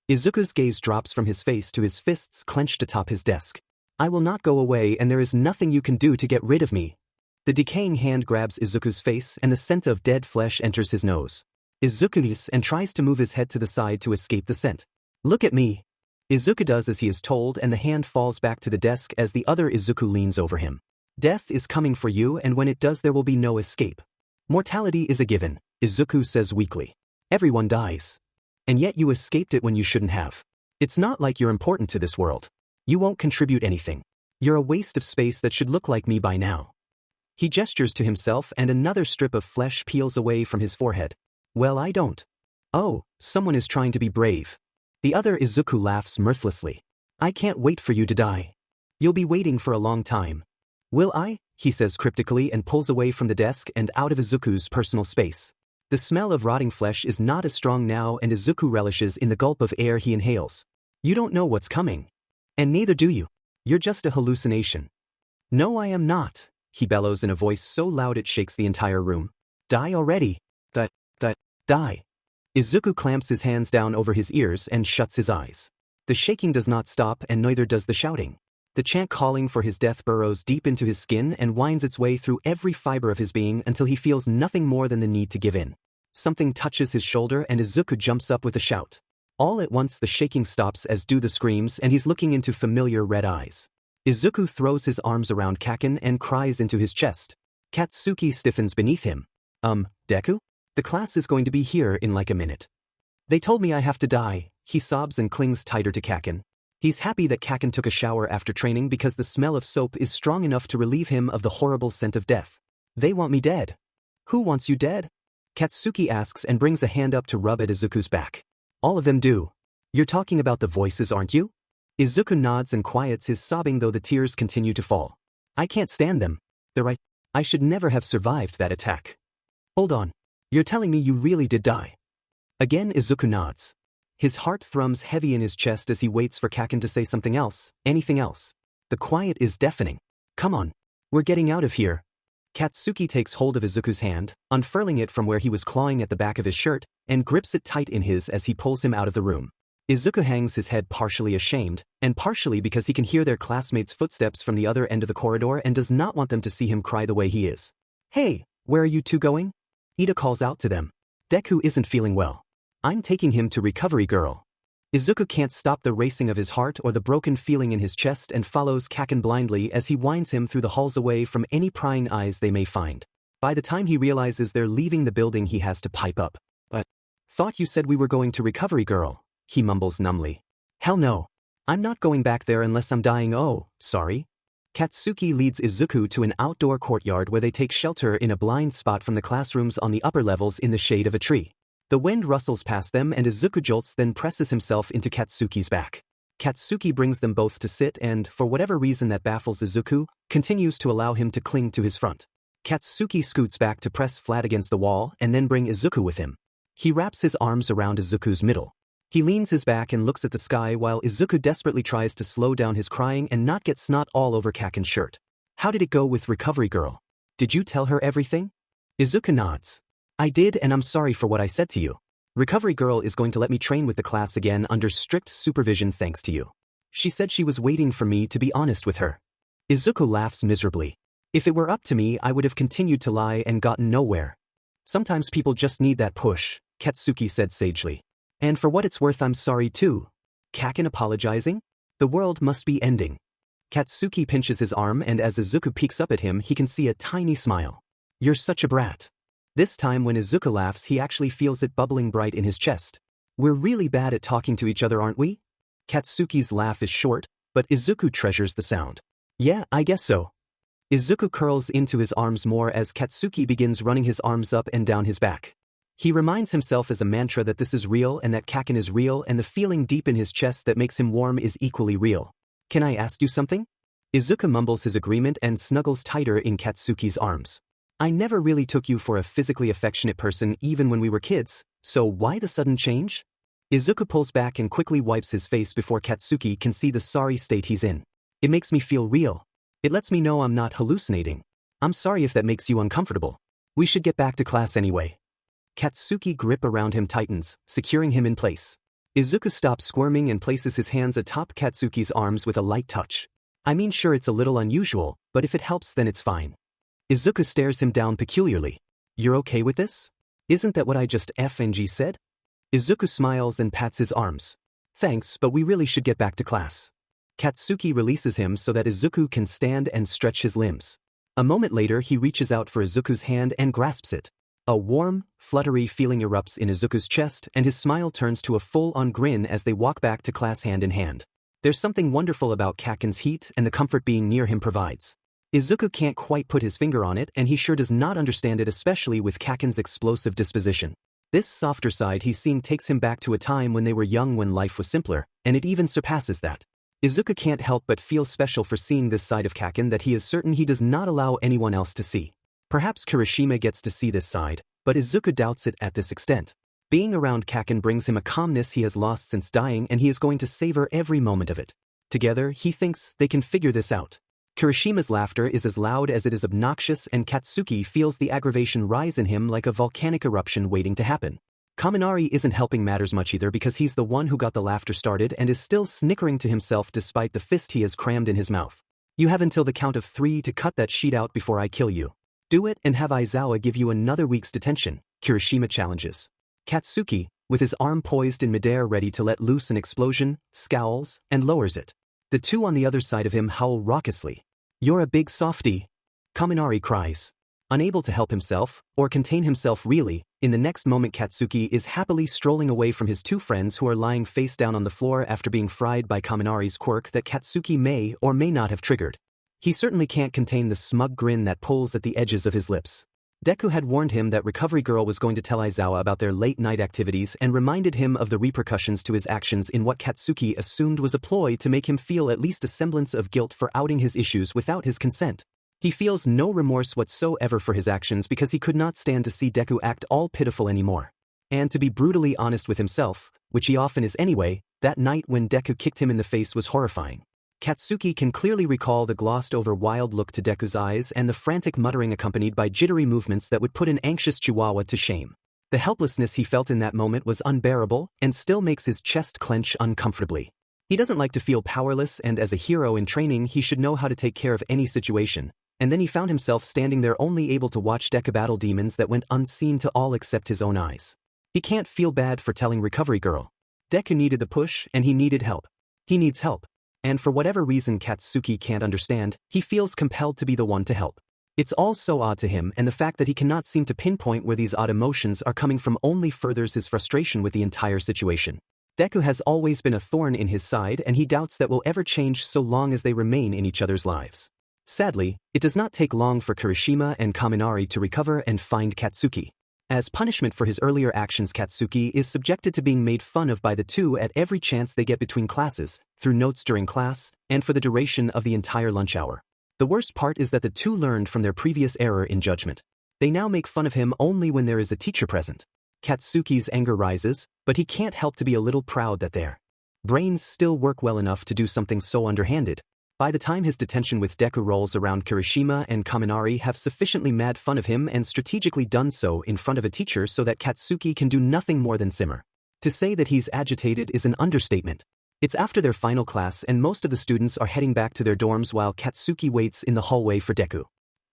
Izuku's gaze drops from his face to his fists clenched atop his desk. I will not go away, and there is nothing you can do to get rid of me. The decaying hand grabs Izuku's face and the scent of dead flesh enters his nose. Izuku leaves and tries to move his head to the side to escape the scent. Look at me. Izuku does as he is told, and the hand falls back to the desk as the other Izuku leans over him. Death is coming for you, and when it does there will be no escape. Mortality is a given, Izuku says weakly. Everyone dies. And yet you escaped it when you shouldn't have. It's not like you're important to this world. You won't contribute anything. You're a waste of space that should look like me by now. He gestures to himself and another strip of flesh peels away from his forehead. Well, I don't. Oh, someone is trying to be brave. The other Izuku laughs mirthlessly. I can't wait for you to die. You'll be waiting for a long time. Will I? He says cryptically and pulls away from the desk and out of Izuku's personal space. The smell of rotting flesh is not as strong now, and Izuku relishes in the gulp of air he inhales. You don't know what's coming. And neither do you. You're just a hallucination. No, I am not, he bellows in a voice so loud it shakes the entire room. Die already. Die. Izuku clamps his hands down over his ears and shuts his eyes. The shaking does not stop, and neither does the shouting. The chant calling for his death burrows deep into his skin and winds its way through every fiber of his being until he feels nothing more than the need to give in. Something touches his shoulder and Izuku jumps up with a shout. All at once the shaking stops, as do the screams, and he's looking into familiar red eyes. Izuku throws his arms around Kaken and cries into his chest. Katsuki stiffens beneath him. Deku? The class is going to be here in like a minute. They told me I have to die, he sobs and clings tighter to Kaken. He's happy that Kaken took a shower after training because the smell of soap is strong enough to relieve him of the horrible scent of death. They want me dead. Who wants you dead? Katsuki asks and brings a hand up to rub at Izuku's back. All of them do. You're talking about the voices, aren't you? Izuku nods and quiets his sobbing, though the tears continue to fall. I can't stand them. I should never have survived that attack. Hold on. You're telling me you really did die? Again Izuku nods. His heart thrums heavy in his chest as he waits for Kaken to say something else, anything else. The quiet is deafening. Come on. We're getting out of here. Katsuki takes hold of Izuku's hand, unfurling it from where he was clawing at the back of his shirt, and grips it tight in his as he pulls him out of the room. Izuku hangs his head partially ashamed, and partially because he can hear their classmates' footsteps from the other end of the corridor and does not want them to see him cry the way he is. Hey, where are you two going? Ida calls out to them. Deku isn't feeling well. I'm taking him to Recovery Girl. Izuku can't stop the racing of his heart or the broken feeling in his chest and follows Kaken blindly as he winds him through the halls away from any prying eyes they may find. By the time he realizes they're leaving the building he has to pipe up. But, thought you said we were going to Recovery Girl, he mumbles numbly. Hell no. I'm not going back there unless I'm dying. Oh, sorry. Katsuki leads Izuku to an outdoor courtyard where they take shelter in a blind spot from the classrooms on the upper levels in the shade of a tree. The wind rustles past them and Izuku jolts then presses himself into Katsuki's back. Katsuki brings them both to sit and, for whatever reason that baffles Izuku, continues to allow him to cling to his front. Katsuki scoots back to press flat against the wall and then bring Izuku with him. He wraps his arms around Izuku's middle. He leans his back and looks at the sky while Izuku desperately tries to slow down his crying and not get snot all over Kaken's shirt. How did it go with Recovery Girl? Did you tell her everything? Izuku nods. I did, and I'm sorry for what I said to you. Recovery Girl is going to let me train with the class again under strict supervision thanks to you. She said she was waiting for me to be honest with her. Izuku laughs miserably. If it were up to me I would have continued to lie and gotten nowhere. Sometimes people just need that push, Katsuki said sagely. And for what it's worth I'm sorry too. Kaken apologizing? The world must be ending. Katsuki pinches his arm and as Izuku peeks up at him he can see a tiny smile. You're such a brat. This time when Izuku laughs he actually feels it bubbling bright in his chest. We're really bad at talking to each other aren't we? Katsuki's laugh is short, but Izuku treasures the sound. Yeah, I guess so. Izuku curls into his arms more as Katsuki begins running his arms up and down his back. He reminds himself as a mantra that this is real and that Kaken is real and the feeling deep in his chest that makes him warm is equally real. Can I ask you something? Izuku mumbles his agreement and snuggles tighter in Katsuki's arms. I never really took you for a physically affectionate person even when we were kids, so why the sudden change? Izuku pulls back and quickly wipes his face before Katsuki can see the sorry state he's in. It makes me feel real. It lets me know I'm not hallucinating. I'm sorry if that makes you uncomfortable. We should get back to class anyway. Katsuki's grip around him tightens, securing him in place. Izuku stops squirming and places his hands atop Katsuki's arms with a light touch. I mean sure it's a little unusual, but if it helps then it's fine. Izuku stares him down peculiarly. You're okay with this? Isn't that what I just FNG said? Izuku smiles and pats his arms. Thanks, but we really should get back to class. Katsuki releases him so that Izuku can stand and stretch his limbs. A moment later he reaches out for Izuku's hand and grasps it. A warm, fluttery feeling erupts in Izuku's chest and his smile turns to a full-on grin as they walk back to class hand in hand. There's something wonderful about Kaken's heat and the comfort being near him provides. Izuku can't quite put his finger on it and he sure does not understand it especially with Kaken's explosive disposition. This softer side he's seeing takes him back to a time when they were young when life was simpler, and it even surpasses that. Izuku can't help but feel special for seeing this side of Kaken that he is certain he does not allow anyone else to see. Perhaps Kirishima gets to see this side, but Izuku doubts it at this extent. Being around Kaken brings him a calmness he has lost since dying and he is going to savor every moment of it. Together, he thinks they can figure this out. Kirishima's laughter is as loud as it is obnoxious and Katsuki feels the aggravation rise in him like a volcanic eruption waiting to happen. Kaminari isn't helping matters much either because he's the one who got the laughter started and is still snickering to himself despite the fist he has crammed in his mouth. You have until the count of 3 to cut that sheet out before I kill you. Do it and have Aizawa give you another week's detention, Kirishima challenges. Katsuki, with his arm poised in midair ready to let loose an explosion, scowls and lowers it. The two on the other side of him howl raucously. You're a big softy. Kaminari cries. Unable to help himself, or contain himself really, in the next moment Katsuki is happily strolling away from his two friends who are lying face down on the floor after being fried by Kaminari's quirk that Katsuki may or may not have triggered. He certainly can't contain the smug grin that pulls at the edges of his lips. Deku had warned him that Recovery Girl was going to tell Aizawa about their late-night activities and reminded him of the repercussions to his actions in what Katsuki assumed was a ploy to make him feel at least a semblance of guilt for outing his issues without his consent. He feels no remorse whatsoever for his actions because he could not stand to see Deku act all pitiful anymore. And to be brutally honest with himself, which he often is anyway, that night when Deku kicked him in the face was horrifying. Katsuki can clearly recall the glossed-over wild look to Deku's eyes and the frantic muttering accompanied by jittery movements that would put an anxious chihuahua to shame. The helplessness he felt in that moment was unbearable and still makes his chest clench uncomfortably. He doesn't like to feel powerless, and as a hero in training he should know how to take care of any situation, and then he found himself standing there only able to watch Deku battle demons that went unseen to all except his own eyes. He can't feel bad for telling Recovery Girl. Deku needed the push and he needed help. He needs help. And for whatever reason Katsuki can't understand, he feels compelled to be the one to help. It's all so odd to him, and the fact that he cannot seem to pinpoint where these odd emotions are coming from only furthers his frustration with the entire situation. Deku has always been a thorn in his side, and he doubts that will ever change so long as they remain in each other's lives. Sadly, it does not take long for Kirishima and Kaminari to recover and find Katsuki. As punishment for his earlier actions, Katsuki is subjected to being made fun of by the two at every chance they get between classes, through notes during class, and for the duration of the entire lunch hour. The worst part is that the two learned from their previous error in judgment. They now make fun of him only when there is a teacher present. Katsuki's anger rises, but he can't help to be a little proud that their brains still work well enough to do something so underhanded. By the time his detention with Deku rolls around, Kirishima and Kaminari have sufficiently made fun of him and strategically done so in front of a teacher so that Katsuki can do nothing more than simmer. To say that he's agitated is an understatement. It's after their final class and most of the students are heading back to their dorms while Katsuki waits in the hallway for Deku.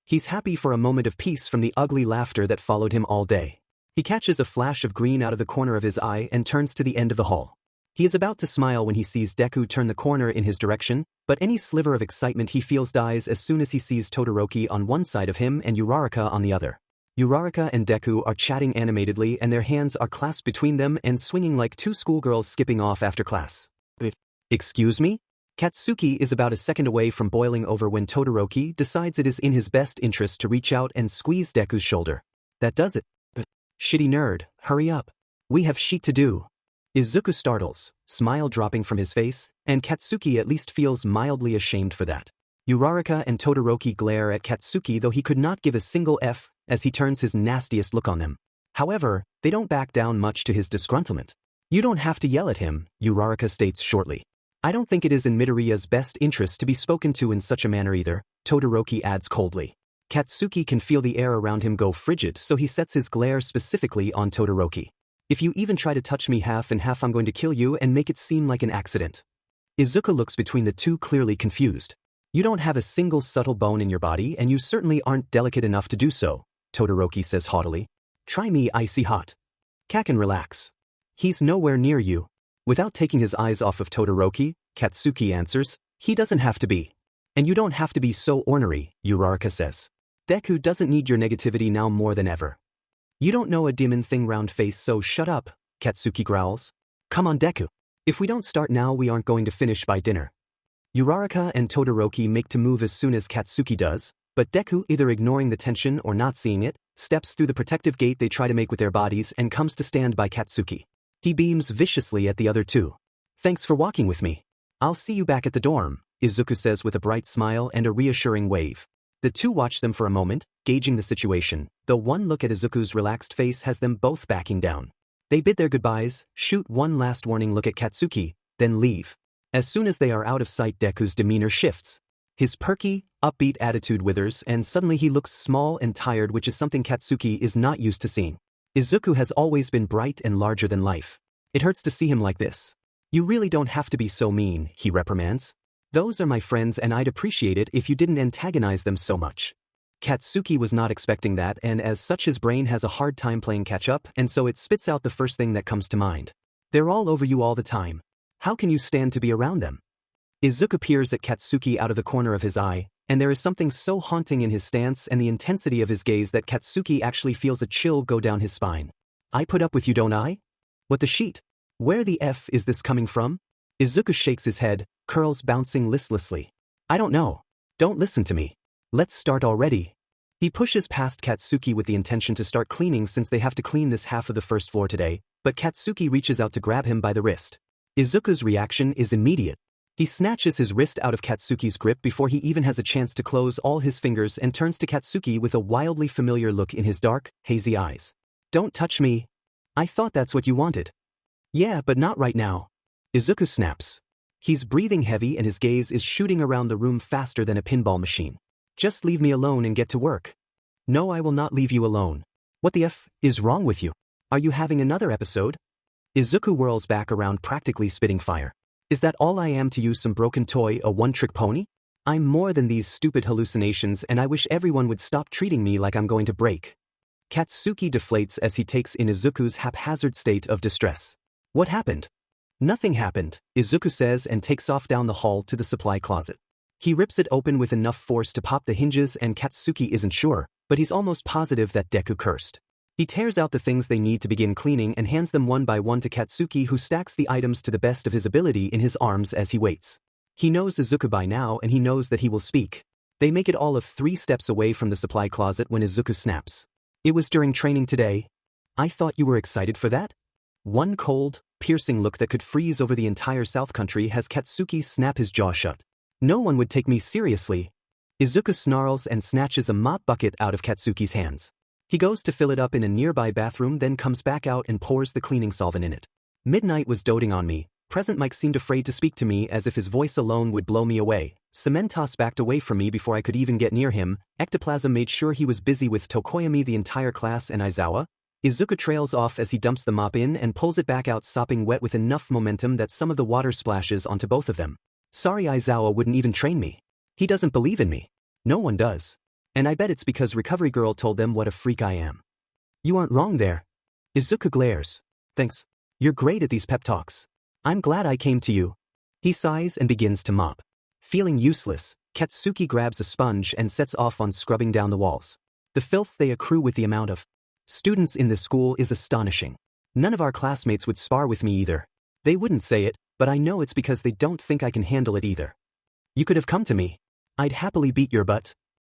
He's happy for a moment of peace from the ugly laughter that followed him all day. He catches a flash of green out of the corner of his eye and turns to the end of the hall. He is about to smile when he sees Deku turn the corner in his direction, but any sliver of excitement he feels dies as soon as he sees Todoroki on one side of him and Uraraka on the other. Uraraka and Deku are chatting animatedly and their hands are clasped between them and swinging like two schoolgirls skipping off after class. Excuse me? Katsuki is about a second away from boiling over when Todoroki decides it is in his best interest to reach out and squeeze Deku's shoulder. That does it. But shitty nerd, hurry up. We have shit to do. Izuku startles, smile dropping from his face, and Katsuki at least feels mildly ashamed for that. Uraraka and Todoroki glare at Katsuki, though he could not give a single F as he turns his nastiest look on them. However, they don't back down much to his disgruntlement. You don't have to yell at him, Uraraka states shortly. I don't think it is in Midoriya's best interest to be spoken to in such a manner either, Todoroki adds coldly. Katsuki can feel the air around him go frigid, so he sets his glare specifically on Todoroki. If you even try to touch me half and half, I'm going to kill you and make it seem like an accident. Izuku looks between the two, clearly confused. You don't have a single subtle bone in your body and you certainly aren't delicate enough to do so, Todoroki says haughtily. Try me icy hot. Kaken, relax. He's nowhere near you. Without taking his eyes off of Todoroki, Katsuki answers, he doesn't have to be. And you don't have to be so ornery, Uraraka says. Deku doesn't need your negativity now more than ever. You don't know a demon thing, round face, so shut up, Katsuki growls. Come on Deku. If we don't start now we aren't going to finish by dinner. Uraraka and Todoroki make to move as soon as Katsuki does, but Deku, either ignoring the tension or not seeing it, steps through the protective gate they try to make with their bodies and comes to stand by Katsuki. He beams viciously at the other two. Thanks for walking with me. I'll see you back at the dorm, Izuku says with a bright smile and a reassuring wave. The two watch them for a moment, gauging the situation, though one look at Izuku's relaxed face has them both backing down. They bid their goodbyes, shoot one last warning look at Katsuki, then leave. As soon as they are out of sight, Deku's demeanor shifts. His perky, upbeat attitude withers and suddenly he looks small and tired, which is something Katsuki is not used to seeing. Izuku has always been bright and larger than life. It hurts to see him like this. You really don't have to be so mean, he reprimands. Those are my friends and I'd appreciate it if you didn't antagonize them so much. Katsuki was not expecting that, and as such his brain has a hard time playing catch up, and so it spits out the first thing that comes to mind. They're all over you all the time. How can you stand to be around them? Izuku peers at Katsuki out of the corner of his eye, and there is something so haunting in his stance and the intensity of his gaze that Katsuki actually feels a chill go down his spine. I put up with you, don't I? What the sheet? Where the F is this coming from? Izuku shakes his head, curls bouncing listlessly. I don't know. Don't listen to me. Let's start already. He pushes past Katsuki with the intention to start cleaning since they have to clean this half of the first floor today, but Katsuki reaches out to grab him by the wrist. Izuku's reaction is immediate. He snatches his wrist out of Katsuki's grip before he even has a chance to close all his fingers and turns to Katsuki with a wildly familiar look in his dark, hazy eyes. "Don't touch me. I thought that's what you wanted." "Yeah, but not right now." Izuku snaps. He's breathing heavy and his gaze is shooting around the room faster than a pinball machine. "Just leave me alone and get to work." "No, I will not leave you alone." "What the F is wrong with you? Are you having another episode?" Izuku whirls back around, practically spitting fire. "Is that all I am to you, some broken toy, a one-trick pony? I'm more than these stupid hallucinations and I wish everyone would stop treating me like I'm going to break." Katsuki deflates as he takes in Izuku's haphazard state of distress. "What happened?" "Nothing happened," Izuku says and takes off down the hall to the supply closet. He rips it open with enough force to pop the hinges and Katsuki isn't sure, but he's almost positive that Deku cursed. He tears out the things they need to begin cleaning and hands them one by one to Katsuki, who stacks the items to the best of his ability in his arms as he waits. He knows Izuku by now and he knows that he will speak. They make it all of 3 steps away from the supply closet when Izuku snaps. "It was during training today. I thought you were excited for that?" One cold, piercing look that could freeze over the entire South Country has Katsuki snap his jaw shut. "No one would take me seriously." Izuku snarls and snatches a mop bucket out of Katsuki's hands. He goes to fill it up in a nearby bathroom, then comes back out and pours the cleaning solvent in it. "Midnight was doting on me. Present Mike seemed afraid to speak to me as if his voice alone would blow me away. Cementos backed away from me before I could even get near him. Ectoplasm made sure he was busy with Tokoyami, the entire class, and Aizawa." Izuku trails off as he dumps the mop in and pulls it back out, sopping wet with enough momentum that some of the water splashes onto both of them. "Sorry, Aizawa wouldn't even train me. He doesn't believe in me. No one does. And I bet it's because Recovery Girl told them what a freak I am." "You aren't wrong there." Izuku glares. "Thanks. You're great at these pep talks. I'm glad I came to you." He sighs and begins to mop. Feeling useless, Katsuki grabs a sponge and sets off on scrubbing down the walls. The filth they accrue with the amount of students in this school is astonishing. None of our classmates would spar with me either. They wouldn't say it, but I know it's because they don't think I can handle it either. "You could have come to me. I'd happily beat your butt."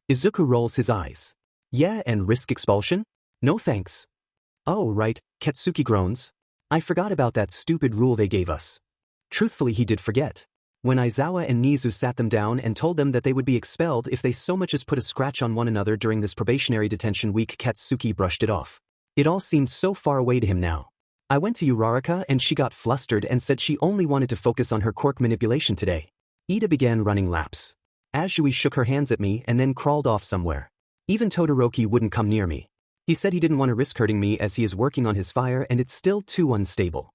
Izuku rolls his eyes. "Yeah, and risk expulsion? No thanks." "Oh, right," Katsuki groans. "I forgot about that stupid rule they gave us." Truthfully, he did forget. When Aizawa and Nizu sat them down and told them that they would be expelled if they so much as put a scratch on one another during this probationary detention week, Katsuki brushed it off. It all seemed so far away to him now. "I went to Uraraka and she got flustered and said she only wanted to focus on her quirk manipulation today." Ida began running laps. Azui shook her hands at me and then crawled off somewhere. Even Todoroki wouldn't come near me. He said he didn't want to risk hurting me as he is working on his fire and it's still too unstable.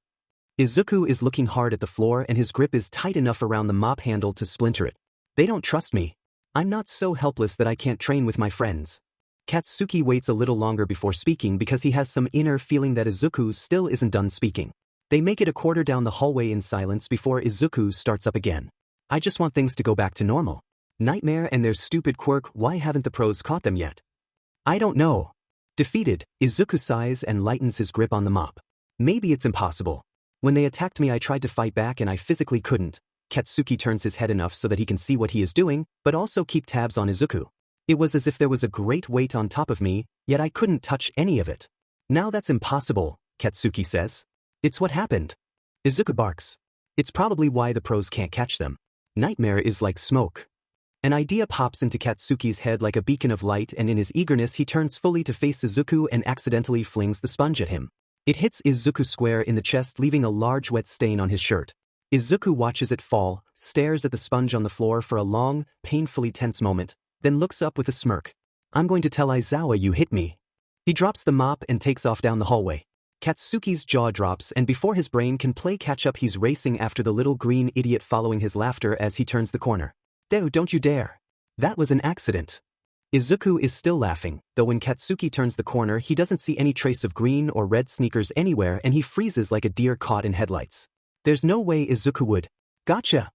Izuku is looking hard at the floor and his grip is tight enough around the mop handle to splinter it. "They don't trust me. I'm not so helpless that I can't train with my friends." Katsuki waits a little longer before speaking because he has some inner feeling that Izuku still isn't done speaking. They make it a quarter down the hallway in silence before Izuku starts up again. "I just want things to go back to normal. Nightmare and their stupid quirk, why haven't the pros caught them yet?" "I don't know." Defeated, Izuku sighs and lightens his grip on the mop. "Maybe it's impossible. When they attacked me I tried to fight back and I physically couldn't." Katsuki turns his head enough so that he can see what he is doing, but also keep tabs on Izuku. "It was as if there was a great weight on top of me, yet I couldn't touch any of it." "Now that's impossible," Katsuki says. "It's what happened." Izuku barks. "It's probably why the pros can't catch them. Nightmare is like smoke." An idea pops into Katsuki's head like a beacon of light, and in his eagerness he turns fully to face Izuku and accidentally flings the sponge at him. It hits Izuku square in the chest, leaving a large wet stain on his shirt. Izuku watches it fall, stares at the sponge on the floor for a long, painfully tense moment, then looks up with a smirk. "I'm going to tell Aizawa you hit me." He drops the mop and takes off down the hallway. Katsuki's jaw drops and before his brain can play catch-up he's racing after the little green idiot, following his laughter as he turns the corner. "Deku, don't you dare. That was an accident." Izuku is still laughing, though when Katsuki turns the corner he doesn't see any trace of green or red sneakers anywhere and he freezes like a deer caught in headlights. There's no way Izuku would. "Gotcha!"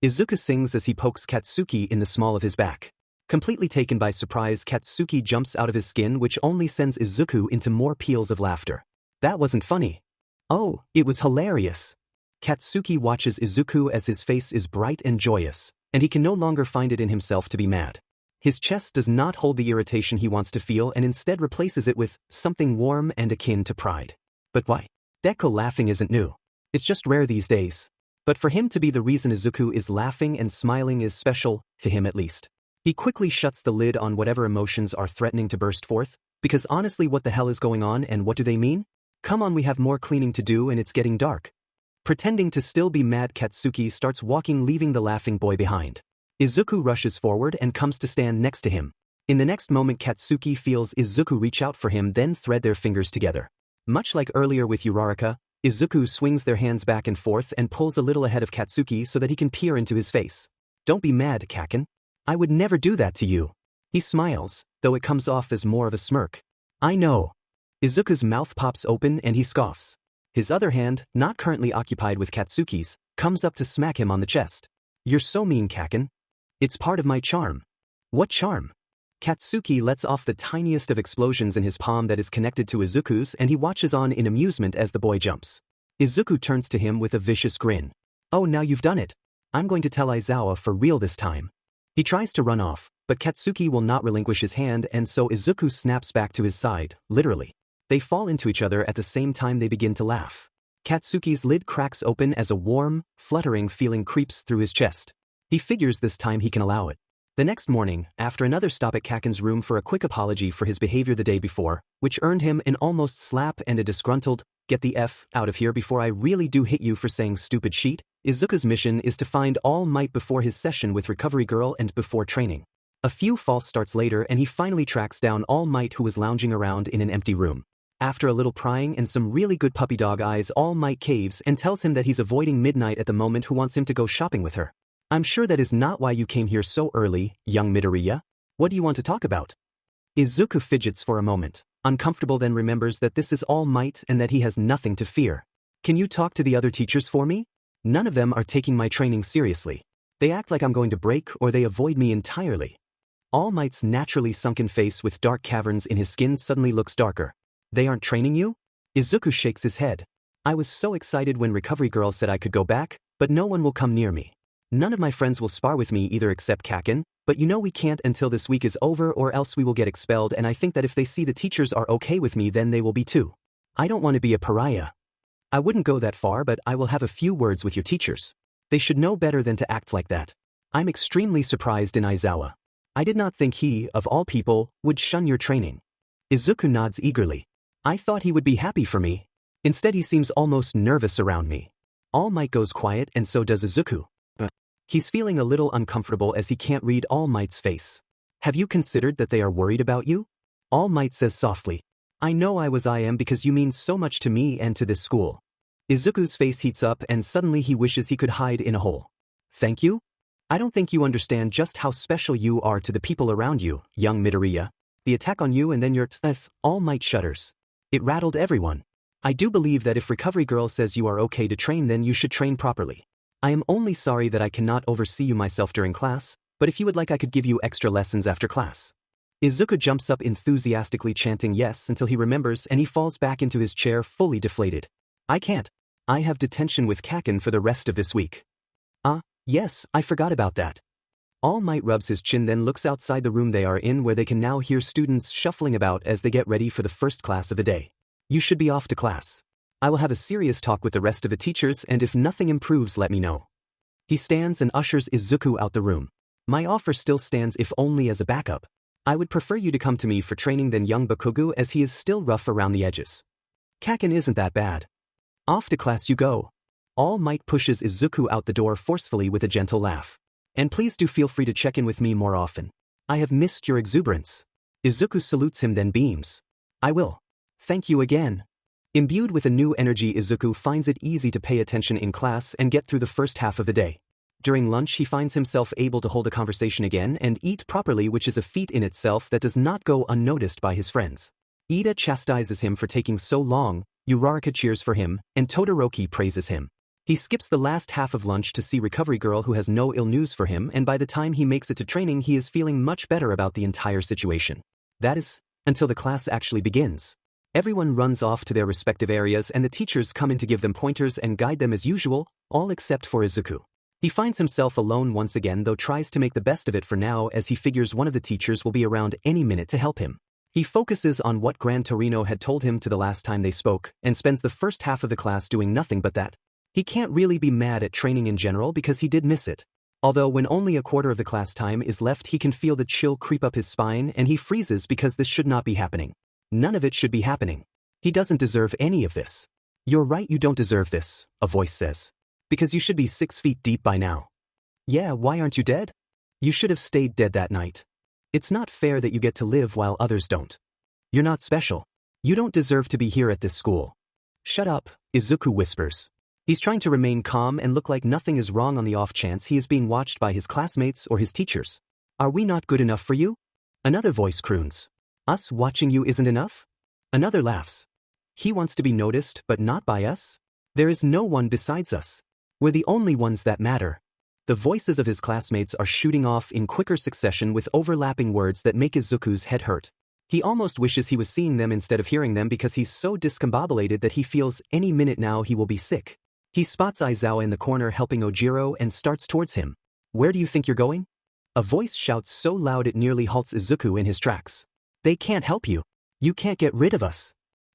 Izuku sings as he pokes Katsuki in the small of his back. Completely taken by surprise, Katsuki jumps out of his skin, which only sends Izuku into more peals of laughter. "That wasn't funny." "Oh, it was hilarious." Katsuki watches Izuku as his face is bright and joyous, and he can no longer find it in himself to be mad. His chest does not hold the irritation he wants to feel and instead replaces it with something warm and akin to pride. "But why?" Deku laughing isn't new. It's just rare these days. But for him to be the reason Izuku is laughing and smiling is special, to him at least. He quickly shuts the lid on whatever emotions are threatening to burst forth, because honestly what the hell is going on and what do they mean? Come on, we have more cleaning to do and it's getting dark. Pretending to still be mad, Katsuki starts walking, leaving the laughing boy behind. Izuku rushes forward and comes to stand next to him. In the next moment Katsuki feels Izuku reach out for him, then thread their fingers together. Much like earlier with Uraraka, Izuku swings their hands back and forth and pulls a little ahead of Katsuki so that he can peer into his face. Don't be mad, Kaken. I would never do that to you. He smiles, though it comes off as more of a smirk. I know. Izuku's mouth pops open and he scoffs. His other hand, not currently occupied with Katsuki's, comes up to smack him on the chest. You're so mean, Kaken. It's part of my charm. What charm? Katsuki lets off the tiniest of explosions in his palm that is connected to Izuku's, and he watches on in amusement as the boy jumps. Izuku turns to him with a vicious grin. Oh, now you've done it. I'm going to tell Aizawa for real this time. He tries to run off, but Katsuki will not relinquish his hand, and so Izuku snaps back to his side, literally. They fall into each other at the same time they begin to laugh. Katsuki's lid cracks open as a warm, fluttering feeling creeps through his chest. He figures this time he can allow it. The next morning, after another stop at Kaken's room for a quick apology for his behavior the day before, which earned him an almost slap and a disgruntled, "Get the F out of here before I really do hit you for saying stupid shit," Izuku's mission is to find All Might before his session with Recovery Girl and before training. A few false starts later and he finally tracks down All Might, who was lounging around in an empty room. After a little prying and some really good puppy dog eyes, All Might caves and tells him that he's avoiding Midnight at the moment, who wants him to go shopping with her. I'm sure that is not why you came here so early, young Midoriya. What do you want to talk about? Izuku fidgets for a moment, uncomfortable, then remembers that this is All Might and that he has nothing to fear. Can you talk to the other teachers for me? None of them are taking my training seriously. They act like I'm going to break, or they avoid me entirely. All Might's naturally sunken face with dark caverns in his skin suddenly looks darker. They aren't training you? Izuku shakes his head. I was so excited when Recovery Girl said I could go back, but no one will come near me. None of my friends will spar with me either except Kaken, but you know we can't until this week is over or else we will get expelled, and I think that if they see the teachers are okay with me then they will be too. I don't want to be a pariah. I wouldn't go that far, but I will have a few words with your teachers. They should know better than to act like that. I'm extremely surprised in Aizawa. I did not think he, of all people, would shun your training. Izuku nods eagerly. I thought he would be happy for me. Instead he seems almost nervous around me. All Might goes quiet and so does Izuku. He's feeling a little uncomfortable as he can't read All Might's face. Have you considered that they are worried about you? All Might says softly. I know I am because you mean so much to me and to this school. Izuku's face heats up and suddenly he wishes he could hide in a hole. Thank you? I don't think you understand just how special you are to the people around you, young Midoriya. The attack on you and then your All Might shudders. It rattled everyone. I do believe that if Recovery Girl says you are okay to train, then you should train properly. I am only sorry that I cannot oversee you myself during class, but if you would like I could give you extra lessons after class. Izuku jumps up enthusiastically chanting yes until he remembers and he falls back into his chair fully deflated. I can't. I have detention with Kaken for the rest of this week. Yes, I forgot about that. All Might rubs his chin, then looks outside the room they are in where they can now hear students shuffling about as they get ready for the first class of the day. You should be off to class. I will have a serious talk with the rest of the teachers, and if nothing improves let me know. He stands and ushers Izuku out the room. My offer still stands, if only as a backup. I would prefer you to come to me for training than young Bakugo, as he is still rough around the edges. Kaken isn't that bad. Off to class you go. All Might pushes Izuku out the door forcefully with a gentle laugh. And please do feel free to check in with me more often. I have missed your exuberance. Izuku salutes him, then beams. I will. Thank you again. Imbued with a new energy, Izuku finds it easy to pay attention in class and get through the first half of the day. During lunch he finds himself able to hold a conversation again and eat properly, which is a feat in itself that does not go unnoticed by his friends. Ida chastises him for taking so long, Uraraka cheers for him, and Todoroki praises him. He skips the last half of lunch to see Recovery Girl, who has no ill news for him, and by the time he makes it to training he is feeling much better about the entire situation. That is, until the class actually begins. Everyone runs off to their respective areas and the teachers come in to give them pointers and guide them as usual, all except for Izuku. He finds himself alone once again, though tries to make the best of it for now as he figures one of the teachers will be around any minute to help him. He focuses on what Gran Torino had told him to the last time they spoke and spends the first half of the class doing nothing but that. He can't really be mad at training in general because he did miss it. Although when only a quarter of the class time is left, he can feel the chill creep up his spine and he freezes because this should not be happening. None of it should be happening. He doesn't deserve any of this. You're right, you don't deserve this, a voice says. Because you should be 6 feet deep by now. Yeah, why aren't you dead? You should have stayed dead that night. It's not fair that you get to live while others don't. You're not special. You don't deserve to be here at this school. Shut up, Izuku whispers. He's trying to remain calm and look like nothing is wrong on the off chance he is being watched by his classmates or his teachers. Are we not good enough for you? Another voice croons. Us watching you isn't enough? Another laughs. He wants to be noticed but not by us? There is no one besides us. We're the only ones that matter. The voices of his classmates are shooting off in quicker succession with overlapping words that make Izuku's head hurt. He almost wishes he was seeing them instead of hearing them because he's so discombobulated that he feels any minute now he will be sick. He spots Aizawa in the corner helping Ojiro and starts towards him. Where do you think you're going? A voice shouts so loud it nearly halts Izuku in his tracks. They can't help you. You can't get rid of us.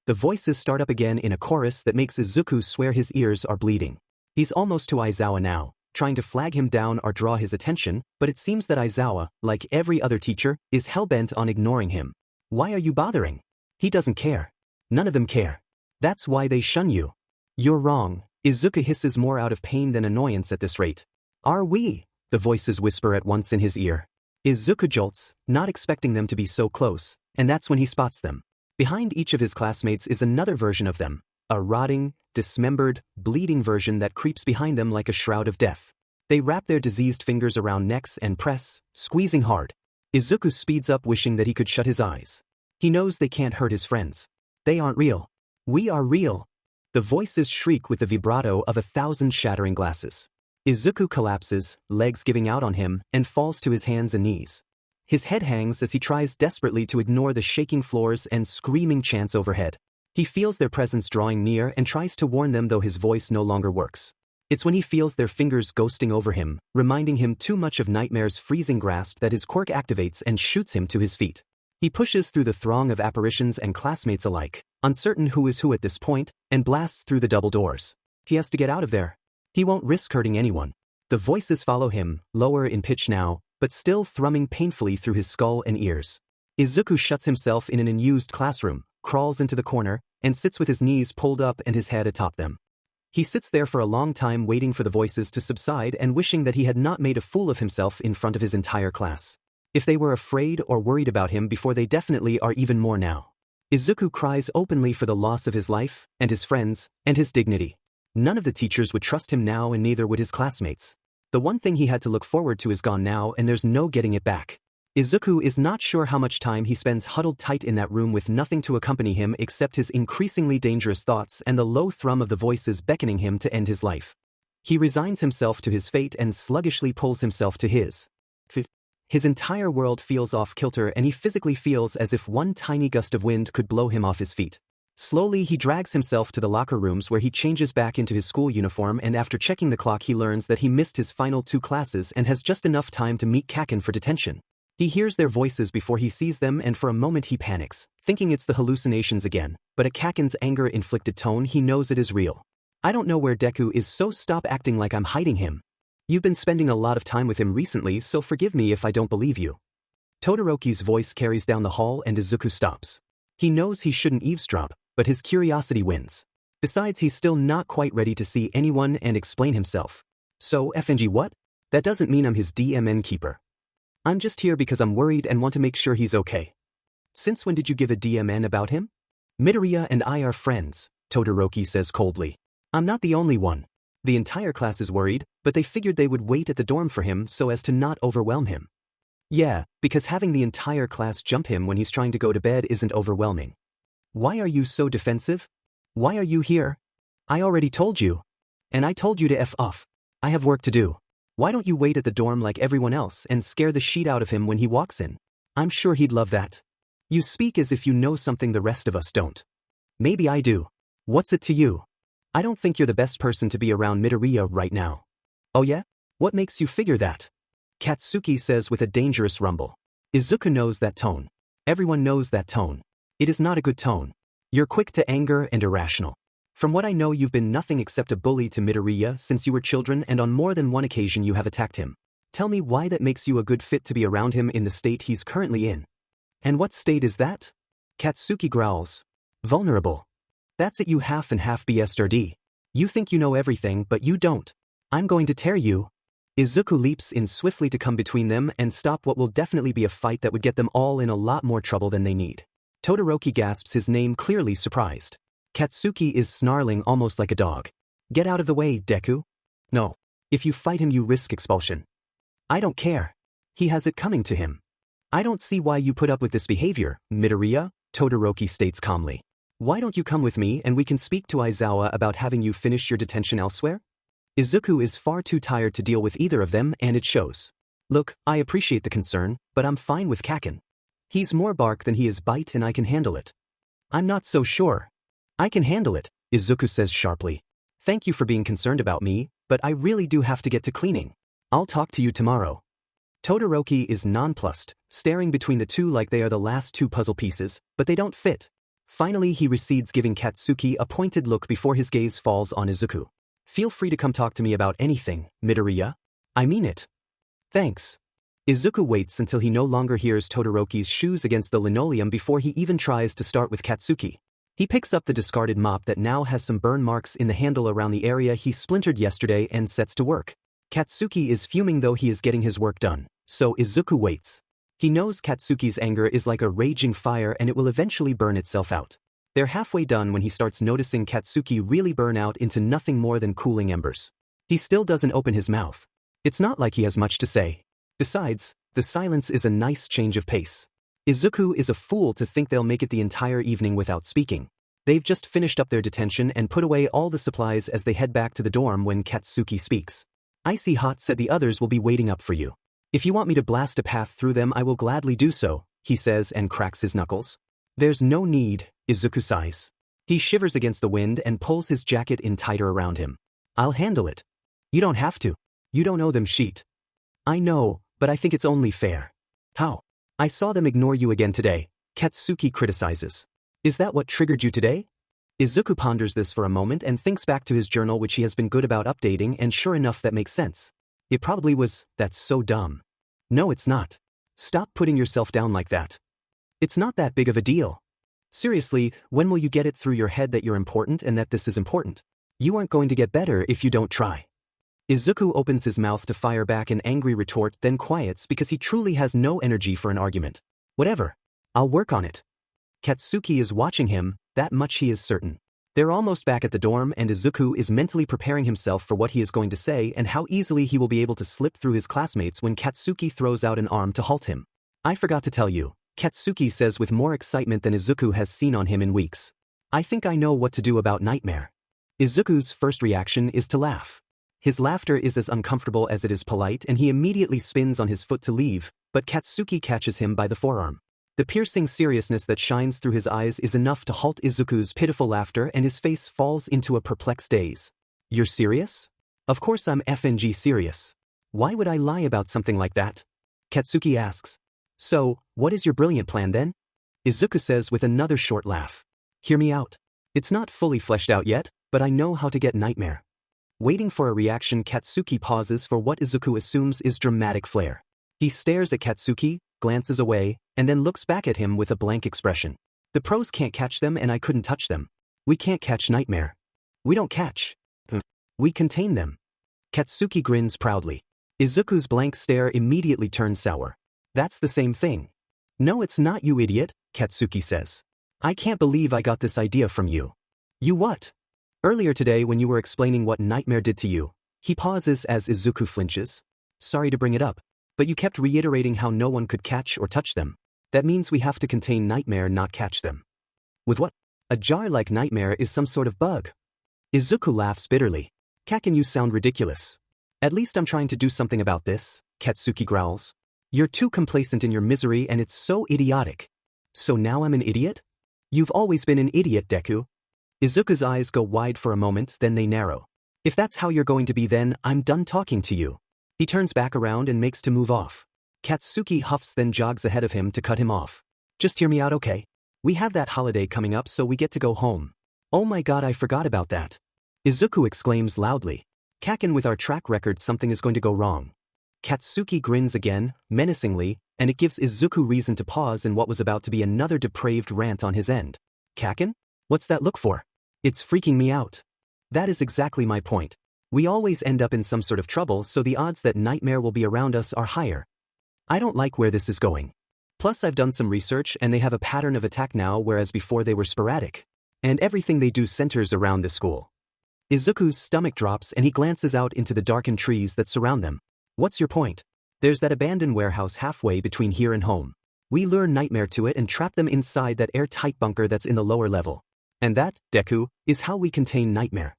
The voices start up again in a chorus that makes Izuku swear his ears are bleeding. He's almost to Aizawa now, trying to flag him down or draw his attention, but it seems that Aizawa, like every other teacher, is hell-bent on ignoring him. Why are you bothering? He doesn't care. None of them care. That's why they shun you. You're wrong. Izuku hisses more out of pain than annoyance at this rate. Are we? The voices whisper at once in his ear. Izuku jolts, not expecting them to be so close, and that's when he spots them. Behind each of his classmates is another version of them, a rotting, dismembered, bleeding version that creeps behind them like a shroud of death. They wrap their diseased fingers around necks and press, squeezing hard. Izuku speeds up wishing that he could shut his eyes. He knows they can't hurt his friends. They aren't real. We are real. The voices shriek with the vibrato of 1,000 shattering glasses. Izuku collapses, legs giving out on him, and falls to his hands and knees. His head hangs as he tries desperately to ignore the shaking floors and screaming chants overhead. He feels their presence drawing near and tries to warn them, though his voice no longer works. It's when he feels their fingers ghosting over him, reminding him too much of Nightmare's freezing grasp, that his quirk activates and shoots him to his feet. He pushes through the throng of apparitions and classmates alike, uncertain who is who at this point, and blasts through the double doors. He has to get out of there. He won't risk hurting anyone. The voices follow him, lower in pitch now, but still thrumming painfully through his skull and ears. Izuku shuts himself in an unused classroom, crawls into the corner, and sits with his knees pulled up and his head atop them. He sits there for a long time waiting for the voices to subside and wishing that he had not made a fool of himself in front of his entire class. If they were afraid or worried about him before, they definitely are even more now. Izuku cries openly for the loss of his life, and his friends, and his dignity. None of the teachers would trust him now, and neither would his classmates. The one thing he had to look forward to is gone now, and there's no getting it back. Izuku is not sure how much time he spends huddled tight in that room with nothing to accompany him except his increasingly dangerous thoughts and the low thrum of the voices beckoning him to end his life. He resigns himself to his fate and sluggishly pulls himself to his. His entire world feels off-kilter, and he physically feels as if one tiny gust of wind could blow him off his feet. Slowly he drags himself to the locker rooms where he changes back into his school uniform, and after checking the clock he learns that he missed his final 2 classes and has just enough time to meet Kaken for detention. He hears their voices before he sees them, and for a moment he panics, thinking it's the hallucinations again, but at Kaken's anger-inflicted tone he knows it is real. I don't know where Deku is, so stop acting like I'm hiding him. You've been spending a lot of time with him recently, so forgive me if I don't believe you. Todoroki's voice carries down the hall and Izuku stops. He knows he shouldn't eavesdrop, but his curiosity wins. Besides, he's still not quite ready to see anyone and explain himself. So, FNG what? That doesn't mean I'm his DMN keeper. I'm just here because I'm worried and want to make sure he's okay. Since when did you give a DMN about him? Midoriya and I are friends, Todoroki says coldly. I'm not the only one. The entire class is worried, but they figured they would wait at the dorm for him so as to not overwhelm him. Yeah, because having the entire class jump him when he's trying to go to bed isn't overwhelming. Why are you so defensive? Why are you here? I already told you. And I told you to F off. I have work to do. Why don't you wait at the dorm like everyone else and scare the shit out of him when he walks in? I'm sure he'd love that. You speak as if you know something the rest of us don't. Maybe I do. What's it to you? I don't think you're the best person to be around Midoriya right now. Oh yeah? What makes you figure that? Katsuki says with a dangerous rumble. Izuku knows that tone. Everyone knows that tone. It is not a good tone. You're quick to anger and irrational. From what I know, you've been nothing except a bully to Midoriya since you were children, and on more than one occasion you have attacked him. Tell me why that makes you a good fit to be around him in the state he's currently in. And what state is that? Katsuki growls. Vulnerable. That's it, you half and half BSRD. You think you know everything, but you don't. I'm going to tear you. Izuku leaps in swiftly to come between them and stop what will definitely be a fight that would get them all in a lot more trouble than they need. Todoroki gasps his name, clearly surprised. Katsuki is snarling almost like a dog. Get out of the way, Deku. No. If you fight him, you risk expulsion. I don't care. He has it coming to him. I don't see why you put up with this behavior, Midoriya, Todoroki states calmly. Why don't you come with me and we can speak to Aizawa about having you finish your detention elsewhere? Izuku is far too tired to deal with either of them, and it shows. Look, I appreciate the concern, but I'm fine with Kaken. He's more bark than he is bite, and I can handle it. I'm not so sure. I can handle it, Izuku says sharply. Thank you for being concerned about me, but I really do have to get to cleaning. I'll talk to you tomorrow. Todoroki is nonplussed, staring between the two like they are the last two puzzle pieces, but they don't fit. Finally he recedes, giving Katsuki a pointed look before his gaze falls on Izuku. Feel free to come talk to me about anything, Midoriya. I mean it. Thanks. Izuku waits until he no longer hears Todoroki's shoes against the linoleum before he even tries to start with Katsuki. He picks up the discarded mop that now has some burn marks in the handle around the area he splintered yesterday and sets to work. Katsuki is fuming, though he is getting his work done, so Izuku waits. He knows Katsuki's anger is like a raging fire and it will eventually burn itself out. They're halfway done when he starts noticing Katsuki really burn out into nothing more than cooling embers. He still doesn't open his mouth. It's not like he has much to say. Besides, the silence is a nice change of pace. Izuku is a fool to think they'll make it the entire evening without speaking. They've just finished up their detention and put away all the supplies as they head back to the dorm when Katsuki speaks. Icy hot said the others will be waiting up for you. If you want me to blast a path through them, I will gladly do so, he says and cracks his knuckles. There's no need, Izuku sighs. He shivers against the wind and pulls his jacket in tighter around him. I'll handle it. You don't have to. You don't owe them shit. I know, but I think it's only fair. How? I saw them ignore you again today, Katsuki criticizes. Is that what triggered you today? Izuku ponders this for a moment and thinks back to his journal, which he has been good about updating, and sure enough that makes sense. It probably was. That's so dumb. No, it's not. Stop putting yourself down like that. It's not that big of a deal. Seriously, when will you get it through your head that you're important and that this is important? You aren't going to get better if you don't try. Izuku opens his mouth to fire back an angry retort, then quiets because he truly has no energy for an argument. Whatever. I'll work on it. Katsuki is watching him, that much he is certain. They're almost back at the dorm and Izuku is mentally preparing himself for what he is going to say and how easily he will be able to slip through his classmates when Katsuki throws out an arm to halt him. I forgot to tell you, Katsuki says with more excitement than Izuku has seen on him in weeks. I think I know what to do about Nightmare. Izuku's first reaction is to laugh. His laughter is as uncomfortable as it is polite and he immediately spins on his foot to leave, but Katsuki catches him by the forearm. The piercing seriousness that shines through his eyes is enough to halt Izuku's pitiful laughter and his face falls into a perplexed daze. You're serious? Of course I'm FNG serious. Why would I lie about something like that? Katsuki asks. So, what is your brilliant plan then? Izuku says with another short laugh. Hear me out. It's not fully fleshed out yet, but I know how to get Nightmare. Waiting for a reaction, Katsuki pauses for what Izuku assumes is dramatic flair. He stares at Katsuki, glances away, and then looks back at him with a blank expression. The pros can't catch them and I couldn't touch them. We can't catch Nightmare. We don't catch. We contain them. Katsuki grins proudly. Izuku's blank stare immediately turns sour. That's the same thing. No, it's not, you idiot, Katsuki says. I can't believe I got this idea from you. You what? Earlier today when you were explaining what Nightmare did to you, he pauses as Izuku flinches. Sorry to bring it up, but you kept reiterating how no one could catch or touch them. That means we have to contain Nightmare, not catch them. With what? A jar like Nightmare is some sort of bug. Izuku laughs bitterly. Kaken, you sound ridiculous. At least I'm trying to do something about this, Katsuki growls. You're too complacent in your misery and it's so idiotic. So now I'm an idiot? You've always been an idiot, Deku. Izuku's eyes go wide for a moment, then they narrow. If that's how you're going to be, then I'm done talking to you. He turns back around and makes to move off. Katsuki huffs, then jogs ahead of him to cut him off. Just hear me out, okay? We have that holiday coming up, so we get to go home. Oh my god, I forgot about that. Izuku exclaims loudly. Kaken, with our track record, something is going to go wrong. Katsuki grins again, menacingly, and it gives Izuku reason to pause in what was about to be another depraved rant on his end. Kaken? What's that look for? It's freaking me out. That is exactly my point. We always end up in some sort of trouble, so the odds that Nightmare will be around us are higher. I don't like where this is going. Plus, I've done some research and they have a pattern of attack now, whereas before they were sporadic. And everything they do centers around the school. Izuku's stomach drops and he glances out into the darkened trees that surround them. What's your point? There's that abandoned warehouse halfway between here and home. We lure Nightmare to it and trap them inside that airtight bunker that's in the lower level. And that, Deku, is how we contain Nightmare.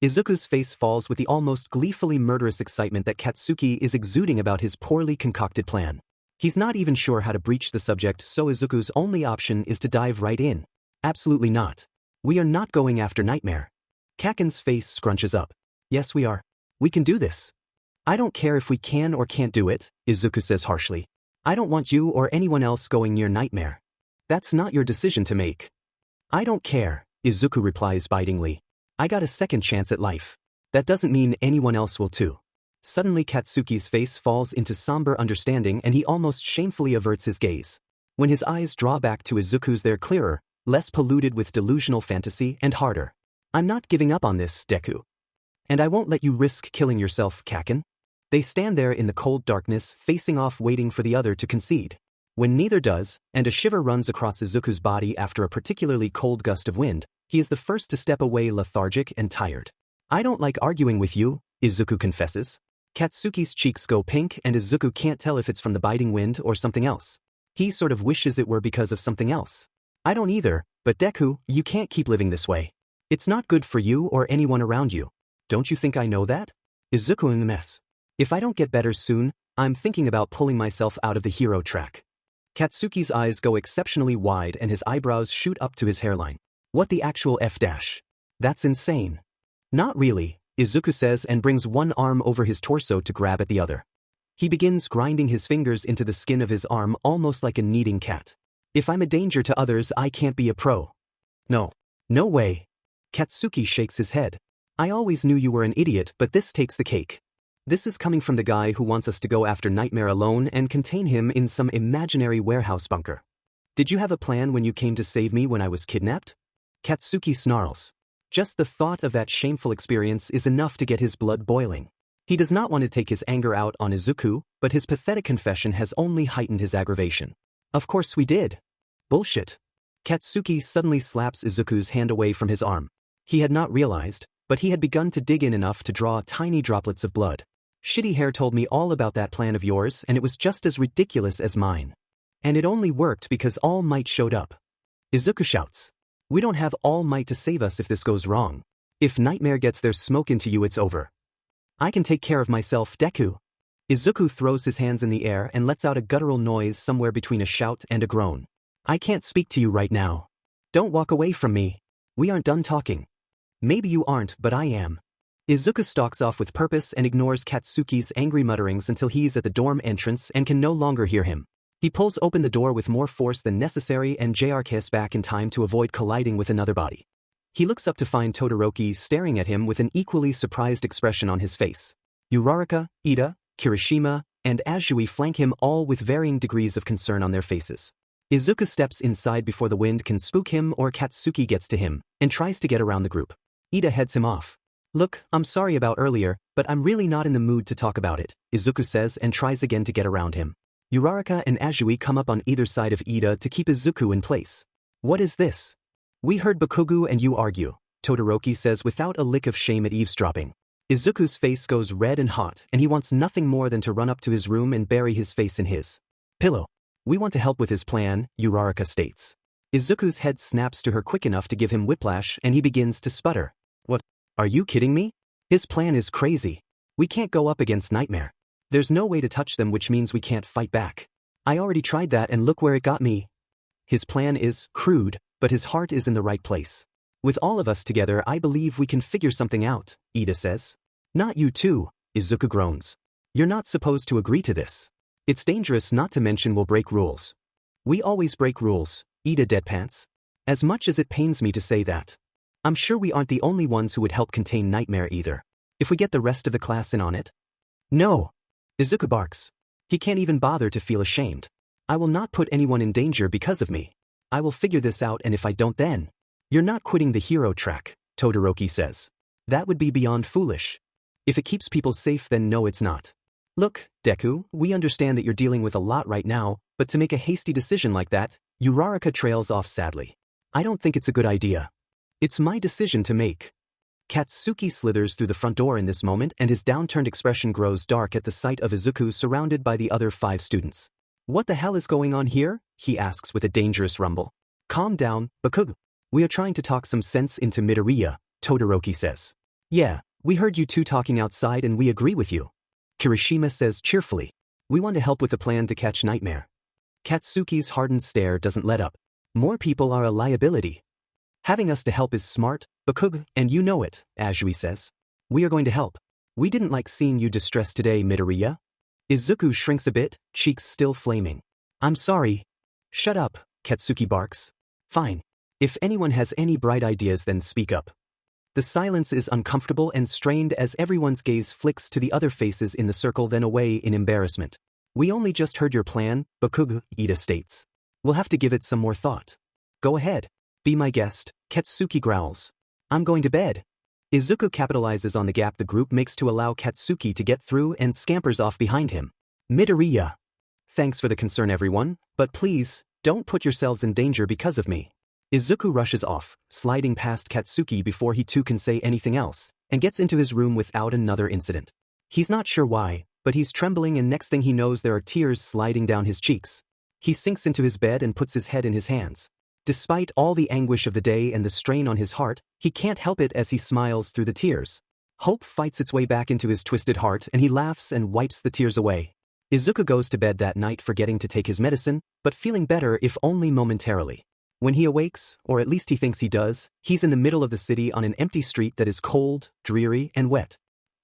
Izuku's face falls with the almost gleefully murderous excitement that Katsuki is exuding about his poorly concocted plan. He's not even sure how to breach the subject, so Izuku's only option is to dive right in. Absolutely not. We are not going after Nightmare. Kaken's face scrunches up. Yes, we are. We can do this. I don't care if we can or can't do it, Izuku says harshly. I don't want you or anyone else going near Nightmare. That's not your decision to make. I don't care, Izuku replies bitingly. I got a second chance at life. That doesn't mean anyone else will too. Suddenly Katsuki's face falls into somber understanding and he almost shamefully averts his gaze. When his eyes draw back to Izuku's, they're clearer, less polluted with delusional fantasy, and harder. I'm not giving up on this, Deku. And I won't let you risk killing yourself, Kaken. They stand there in the cold darkness, facing off, waiting for the other to concede. When neither does, and a shiver runs across Izuku's body after a particularly cold gust of wind, he is the first to step away, lethargic and tired. I don't like arguing with you, Izuku confesses. Katsuki's cheeks go pink and Izuku can't tell if it's from the biting wind or something else. He sort of wishes it were because of something else. I don't either, but Deku, you can't keep living this way. It's not good for you or anyone around you. Don't you think I know that? Izuku in a mess. If I don't get better soon, I'm thinking about pulling myself out of the hero track. Katsuki's eyes go exceptionally wide and his eyebrows shoot up to his hairline. What the actual F dash? That's insane. Not really, Izuku says and brings one arm over his torso to grab at the other. He begins grinding his fingers into the skin of his arm almost like a kneading cat. If I'm a danger to others, I can't be a pro. No. No way. Katsuki shakes his head. I always knew you were an idiot, but this takes the cake. This is coming from the guy who wants us to go after Nightmare alone and contain him in some imaginary warehouse bunker. Did you have a plan when you came to save me when I was kidnapped? Katsuki snarls. Just the thought of that shameful experience is enough to get his blood boiling. He does not want to take his anger out on Izuku, but his pathetic confession has only heightened his aggravation. Of course we did. Bullshit. Katsuki suddenly slaps Izuku's hand away from his arm. He had not realized, but he had begun to dig in enough to draw tiny droplets of blood. Shitty Hair told me all about that plan of yours and it was just as ridiculous as mine. And it only worked because All Might showed up. Izuku shouts. We don't have All Might to save us if this goes wrong. If Nightmare gets their smoke into you, it's over. I can take care of myself, Deku. Izuku throws his hands in the air and lets out a guttural noise somewhere between a shout and a groan. I can't speak to you right now. Don't walk away from me. We aren't done talking. Maybe you aren't, but I am. Izuku stalks off with purpose and ignores Katsuki's angry mutterings until he's at the dorm entrance and can no longer hear him. He pulls open the door with more force than necessary and JRKs back in time to avoid colliding with another body. He looks up to find Todoroki staring at him with an equally surprised expression on his face. Uraraka, Ida, Kirishima, and Azui flank him, all with varying degrees of concern on their faces. Izuku steps inside before the wind can spook him or Katsuki gets to him, and tries to get around the group. Ida heads him off. Look, I'm sorry about earlier, but I'm really not in the mood to talk about it, Izuku says and tries again to get around him. Uraraka and Azui come up on either side of Ida to keep Izuku in place. What is this? We heard Bakugo and you argue, Todoroki says without a lick of shame at eavesdropping. Izuku's face goes red and hot and he wants nothing more than to run up to his room and bury his face in his pillow. We want to help with his plan, Uraraka states. Izuku's head snaps to her quick enough to give him whiplash and he begins to sputter. What? Are you kidding me? His plan is crazy. We can't go up against Nightmare. There's no way to touch them, which means we can't fight back. I already tried that and look where it got me. His plan is crude, but his heart is in the right place. With all of us together, I believe we can figure something out, Ida says. Not you too, Izuku groans. You're not supposed to agree to this. It's dangerous, not to mention we'll break rules. We always break rules, Ida deadpants. As much as it pains me to say that. I'm sure we aren't the only ones who would help contain Nightmare either. If we get the rest of the class in on it. No. Izuku barks. He can't even bother to feel ashamed. I will not put anyone in danger because of me. I will figure this out, and if I don't, then. You're not quitting the hero track, Todoroki says. That would be beyond foolish. If it keeps people safe, then no, it's not. Look, Deku, we understand that you're dealing with a lot right now, but to make a hasty decision like that, Uraraka trails off sadly. I don't think it's a good idea. It's my decision to make. Katsuki slithers through the front door in this moment, and his downturned expression grows dark at the sight of Izuku surrounded by the other 5 students. What the hell is going on here? He asks with a dangerous rumble. Calm down, Bakugo. We are trying to talk some sense into Midoriya, Todoroki says. Yeah, we heard you two talking outside and we agree with you. Kirishima says cheerfully. We want to help with the plan to catch Nightmare. Katsuki's hardened stare doesn't let up. More people are a liability. Having us to help is smart, Bakugo, and you know it, Azui says. We are going to help. We didn't like seeing you distressed today, Midoriya. Izuku shrinks a bit, cheeks still flaming. I'm sorry. Shut up, Katsuki barks. Fine. If anyone has any bright ideas, then speak up. The silence is uncomfortable and strained as everyone's gaze flicks to the other faces in the circle, then away in embarrassment. We only just heard your plan, Bakugo, Ida states. We'll have to give it some more thought. Go ahead. Be my guest, Katsuki growls. I'm going to bed. Izuku capitalizes on the gap the group makes to allow Katsuki to get through and scampers off behind him. Midoriya. Thanks for the concern, everyone, but please, don't put yourselves in danger because of me. Izuku rushes off, sliding past Katsuki before he too can say anything else, and gets into his room without another incident. He's not sure why, but he's trembling, and next thing he knows there are tears sliding down his cheeks. He sinks into his bed and puts his head in his hands. Despite all the anguish of the day and the strain on his heart, he can't help it as he smiles through the tears. Hope fights its way back into his twisted heart, and he laughs and wipes the tears away. Izuku goes to bed that night forgetting to take his medicine, but feeling better if only momentarily. When he awakes, or at least he thinks he does, he's in the middle of the city on an empty street that is cold, dreary, and wet.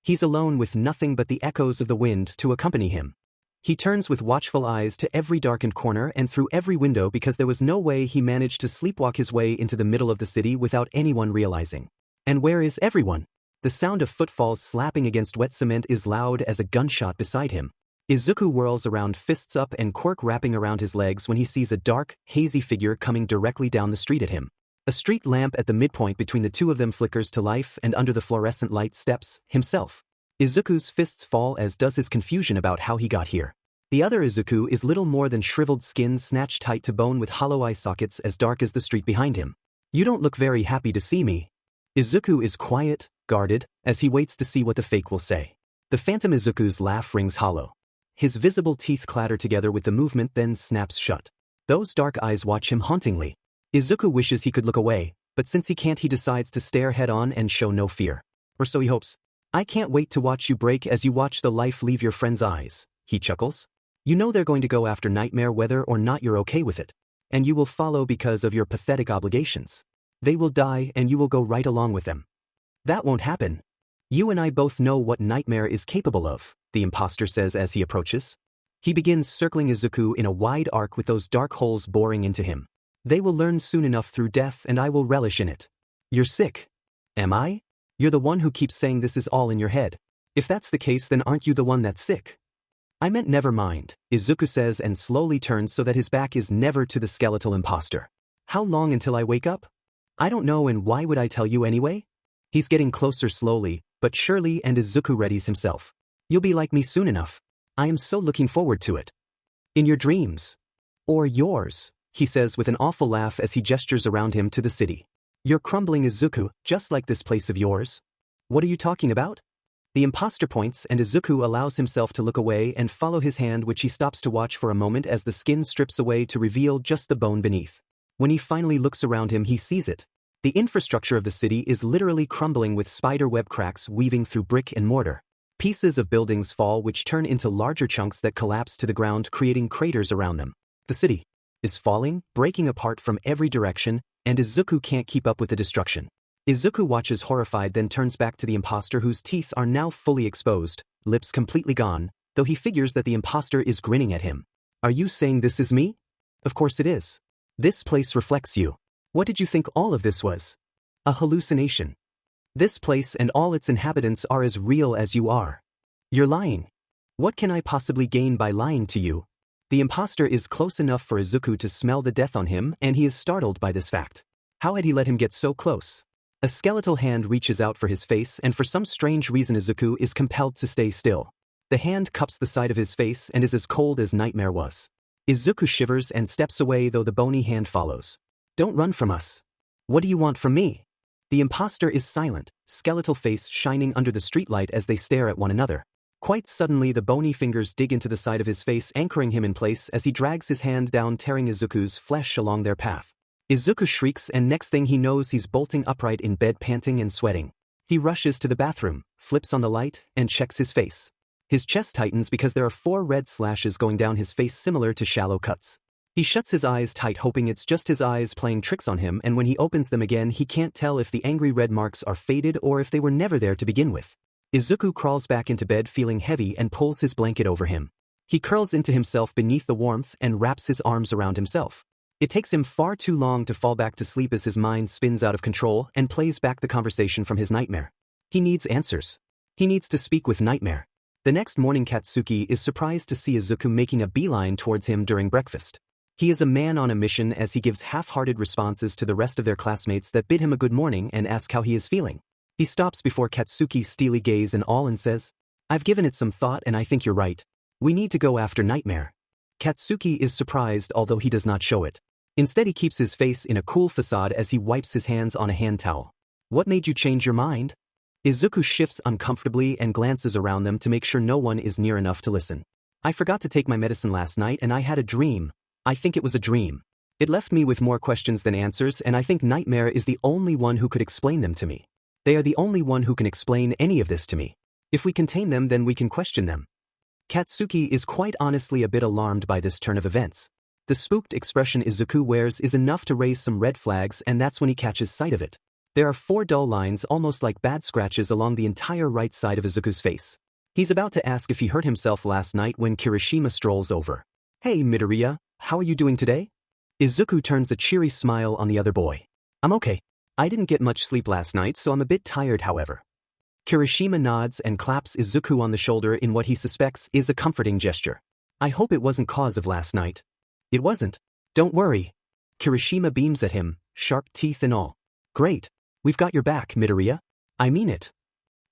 He's alone with nothing but the echoes of the wind to accompany him. He turns with watchful eyes to every darkened corner and through every window because there was no way he managed to sleepwalk his way into the middle of the city without anyone realizing. And where is everyone? The sound of footfalls slapping against wet cement is loud as a gunshot beside him. Izuku whirls around, fists up and quirk wrapping around his legs when he sees a dark, hazy figure coming directly down the street at him. A street lamp at the midpoint between the two of them flickers to life, and under the fluorescent light steps himself. Izuku's fists fall, as does his confusion about how he got here. The other Izuku is little more than shriveled skin snatched tight to bone with hollow eye sockets as dark as the street behind him. You don't look very happy to see me. Izuku is quiet, guarded, as he waits to see what the fake will say. The phantom Izuku's laugh rings hollow. His visible teeth clatter together with the movement, then snaps shut. Those dark eyes watch him hauntingly. Izuku wishes he could look away, but since he can't, he decides to stare head-on and show no fear. Or so he hopes. I can't wait to watch you break as you watch the life leave your friend's eyes, he chuckles. You know they're going to go after Nightmare whether or not you're okay with it. And you will follow because of your pathetic obligations. They will die and you will go right along with them. That won't happen. You and I both know what Nightmare is capable of, the imposter says as he approaches. He begins circling Izuku in a wide arc with those dark holes boring into him. They will learn soon enough through death, and I will relish in it. You're sick. Am I? You're the one who keeps saying this is all in your head. If that's the case, then aren't you the one that's sick? I meant never mind, Izuku says and slowly turns so that his back is never to the skeletal imposter. How long until I wake up? I don't know, and why would I tell you anyway? He's getting closer slowly, but surely, and Izuku readies himself. You'll be like me soon enough. I am so looking forward to it. In your dreams. Or yours, he says with an awful laugh as he gestures around him to the city. You're crumbling, Izuku, just like this place of yours. What are you talking about? The imposter points, and Izuku allows himself to look away and follow his hand, which he stops to watch for a moment as the skin strips away to reveal just the bone beneath. When he finally looks around him, he sees it. The infrastructure of the city is literally crumbling with spider web cracks weaving through brick and mortar. Pieces of buildings fall, which turn into larger chunks that collapse to the ground, creating craters around them. The city is falling, breaking apart from every direction, and Izuku can't keep up with the destruction. Izuku watches horrified, then turns back to the imposter, whose teeth are now fully exposed, lips completely gone, though he figures that the imposter is grinning at him. Are you saying this is me? Of course it is. This place reflects you. What did you think all of this was? A hallucination. This place and all its inhabitants are as real as you are. You're lying. What can I possibly gain by lying to you? The imposter is close enough for Izuku to smell the death on him, and he is startled by this fact. How had he let him get so close? A skeletal hand reaches out for his face, and for some strange reason Izuku is compelled to stay still. The hand cups the side of his face and is as cold as Nightmare was. Izuku shivers and steps away, though the bony hand follows. Don't run from us. What do you want from me? The imposter is silent, skeletal face shining under the streetlight as they stare at one another. Quite suddenly the bony fingers dig into the side of his face, anchoring him in place as he drags his hand down, tearing Izuku's flesh along their path. Izuku shrieks, and next thing he knows he's bolting upright in bed, panting and sweating. He rushes to the bathroom, flips on the light, and checks his face. His chest tightens because there are 4 red slashes going down his face similar to shallow cuts. He shuts his eyes tight, hoping it's just his eyes playing tricks on him, and when he opens them again he can't tell if the angry red marks are faded or if they were never there to begin with. Izuku crawls back into bed feeling heavy and pulls his blanket over him. He curls into himself beneath the warmth and wraps his arms around himself. It takes him far too long to fall back to sleep as his mind spins out of control and plays back the conversation from his nightmare. He needs answers. He needs to speak with Nightmare. The next morning Katsuki is surprised to see Izuku making a beeline towards him during breakfast. He is a man on a mission as he gives half-hearted responses to the rest of their classmates that bid him a good morning and ask how he is feeling. He stops before Katsuki's steely gaze and all and says, "I've given it some thought and I think you're right. We need to go after Nightmare." Katsuki is surprised, although he does not show it. Instead he keeps his face in a cool facade as he wipes his hands on a hand towel. "What made you change your mind?" Izuku shifts uncomfortably and glances around them to make sure no one is near enough to listen. "I forgot to take my medicine last night and I had a dream. I think it was a dream. It left me with more questions than answers, and I think Nightmare is the only one who could explain them to me. They are the only one who can explain any of this to me. If we contain them, then we can question them." Katsuki is quite honestly a bit alarmed by this turn of events. The spooked expression Izuku wears is enough to raise some red flags, and that's when he catches sight of it. There are 4 dull lines, almost like bad scratches, along the entire right side of Izuku's face. He's about to ask if he hurt himself last night when Kirishima strolls over. "Hey Midoriya, how are you doing today?" Izuku turns a cheery smile on the other boy. "I'm okay. I didn't get much sleep last night, so I'm a bit tired however." Kirishima nods and claps Izuku on the shoulder in what he suspects is a comforting gesture. "I hope it wasn't cause of last night." "It wasn't. Don't worry." Kirishima beams at him, sharp teeth and all. "Great. We've got your back, Midoriya. I mean it."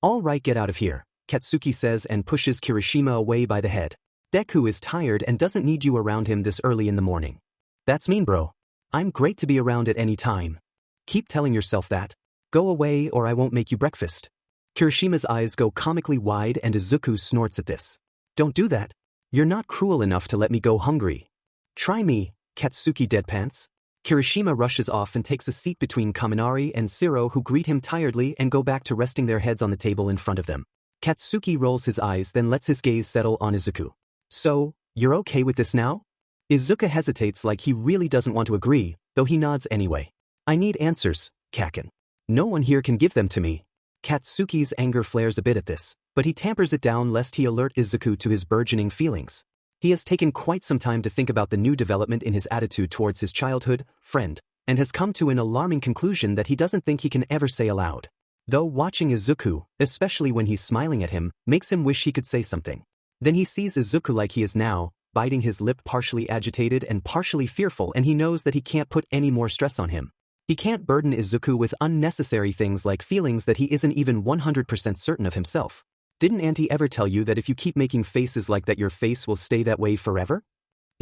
"All right, get out of here," Katsuki says and pushes Kirishima away by the head. "Deku is tired and doesn't need you around him this early in the morning." "That's mean, bro. I'm great to be around at any time." "Keep telling yourself that. Go away or I won't make you breakfast." Kirishima's eyes go comically wide and Izuku snorts at this. "Don't do that. You're not cruel enough to let me go hungry." "Try me," Katsuki deadpants. Kirishima rushes off and takes a seat between Kaminari and Shiro, who greet him tiredly and go back to resting their heads on the table in front of them. Katsuki rolls his eyes, then lets his gaze settle on Izuku. "So, you're okay with this now?" Izuku hesitates like he really doesn't want to agree, though he nods anyway. "I need answers, Kaken. No one here can give them to me." Katsuki's anger flares a bit at this, but he tampers it down lest he alert Izuku to his burgeoning feelings. He has taken quite some time to think about the new development in his attitude towards his childhood friend, and has come to an alarming conclusion that he doesn't think he can ever say aloud. Though watching Izuku, especially when he's smiling at him, makes him wish he could say something. Then he sees Izuku like he is now, biting his lip, partially agitated and partially fearful, and he knows that he can't put any more stress on him. He can't burden Izuku with unnecessary things like feelings that he isn't even 100% certain of himself. "Didn't Auntie ever tell you that if you keep making faces like that your face will stay that way forever?"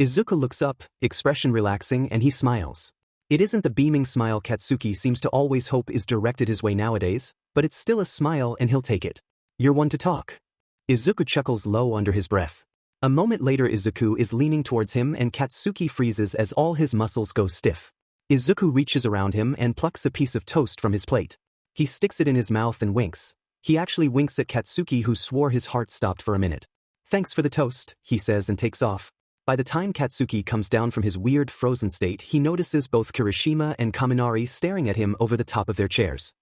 Izuku looks up, expression relaxing, and he smiles. It isn't the beaming smile Katsuki seems to always hope is directed his way nowadays, but it's still a smile and he'll take it. "You're one to talk." Izuku chuckles low under his breath. A moment later Izuku is leaning towards him and Katsuki freezes as all his muscles go stiff. Izuku reaches around him and plucks a piece of toast from his plate. He sticks it in his mouth and winks. He actually winks at Katsuki, who swore his heart stopped for a minute. "Thanks for the toast," he says and takes off. By the time Katsuki comes down from his weird frozen state, he notices both Kirishima and Kaminari staring at him over the top of their chairs.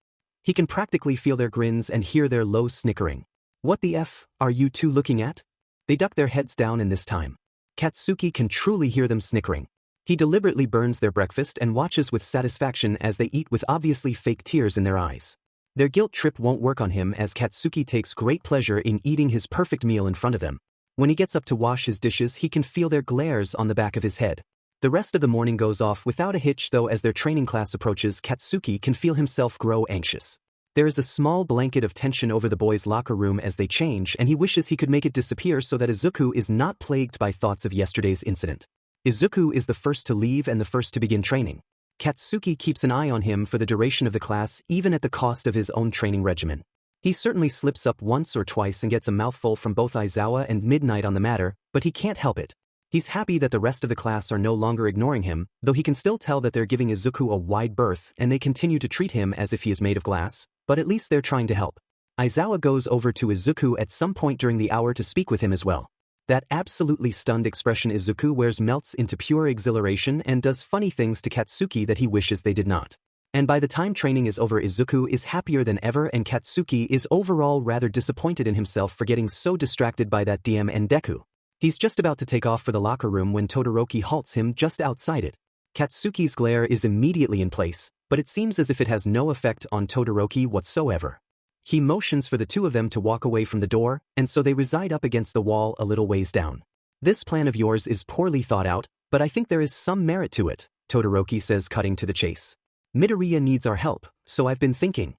He can practically feel their grins and hear their low snickering. "What the F are you two looking at?" They duck their heads down, and this time Katsuki can truly hear them snickering. He deliberately burns their breakfast and watches with satisfaction as they eat with obviously fake tears in their eyes. Their guilt trip won't work on him as Katsuki takes great pleasure in eating his perfect meal in front of them. When he gets up to wash his dishes, he can feel their glares on the back of his head. The rest of the morning goes off without a hitch, though as their training class approaches, Katsuki can feel himself grow anxious. There is a small blanket of tension over the boys' locker room as they change, and he wishes he could make it disappear so that Izuku is not plagued by thoughts of yesterday's incident. Izuku is the first to leave and the first to begin training. Katsuki keeps an eye on him for the duration of the class, even at the cost of his own training regimen. He certainly slips up once or twice and gets a mouthful from both Aizawa and Midnight on the matter, but he can't help it. He's happy that the rest of the class are no longer ignoring him, though he can still tell that they're giving Izuku a wide berth and they continue to treat him as if he is made of glass, but at least they're trying to help. Aizawa goes over to Izuku at some point during the hour to speak with him as well. That absolutely stunned expression Izuku wears melts into pure exhilaration and does funny things to Katsuki that he wishes they did not. And by the time training is over, Izuku is happier than ever and Katsuki is overall rather disappointed in himself for getting so distracted by that DM and Deku. He's just about to take off for the locker room when Todoroki halts him just outside it. Katsuki's glare is immediately in place, but it seems as if it has no effect on Todoroki whatsoever. He motions for the two of them to walk away from the door, and so they reside up against the wall a little ways down. This plan of yours is poorly thought out, but I think there is some merit to it, Todoroki says, cutting to the chase. Midoriya needs our help, so I've been thinking.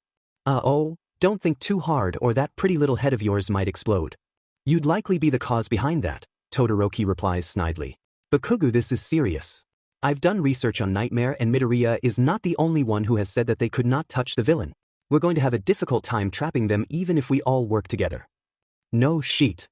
Oh, don't think too hard or that pretty little head of yours might explode. You'd likely be the cause behind that, Todoroki replies snidely. Bakugo, this is serious. I've done research on Nightmare and Midoriya is not the only one who has said that they could not touch the villain. We're going to have a difficult time trapping them even if we all work together. No shit.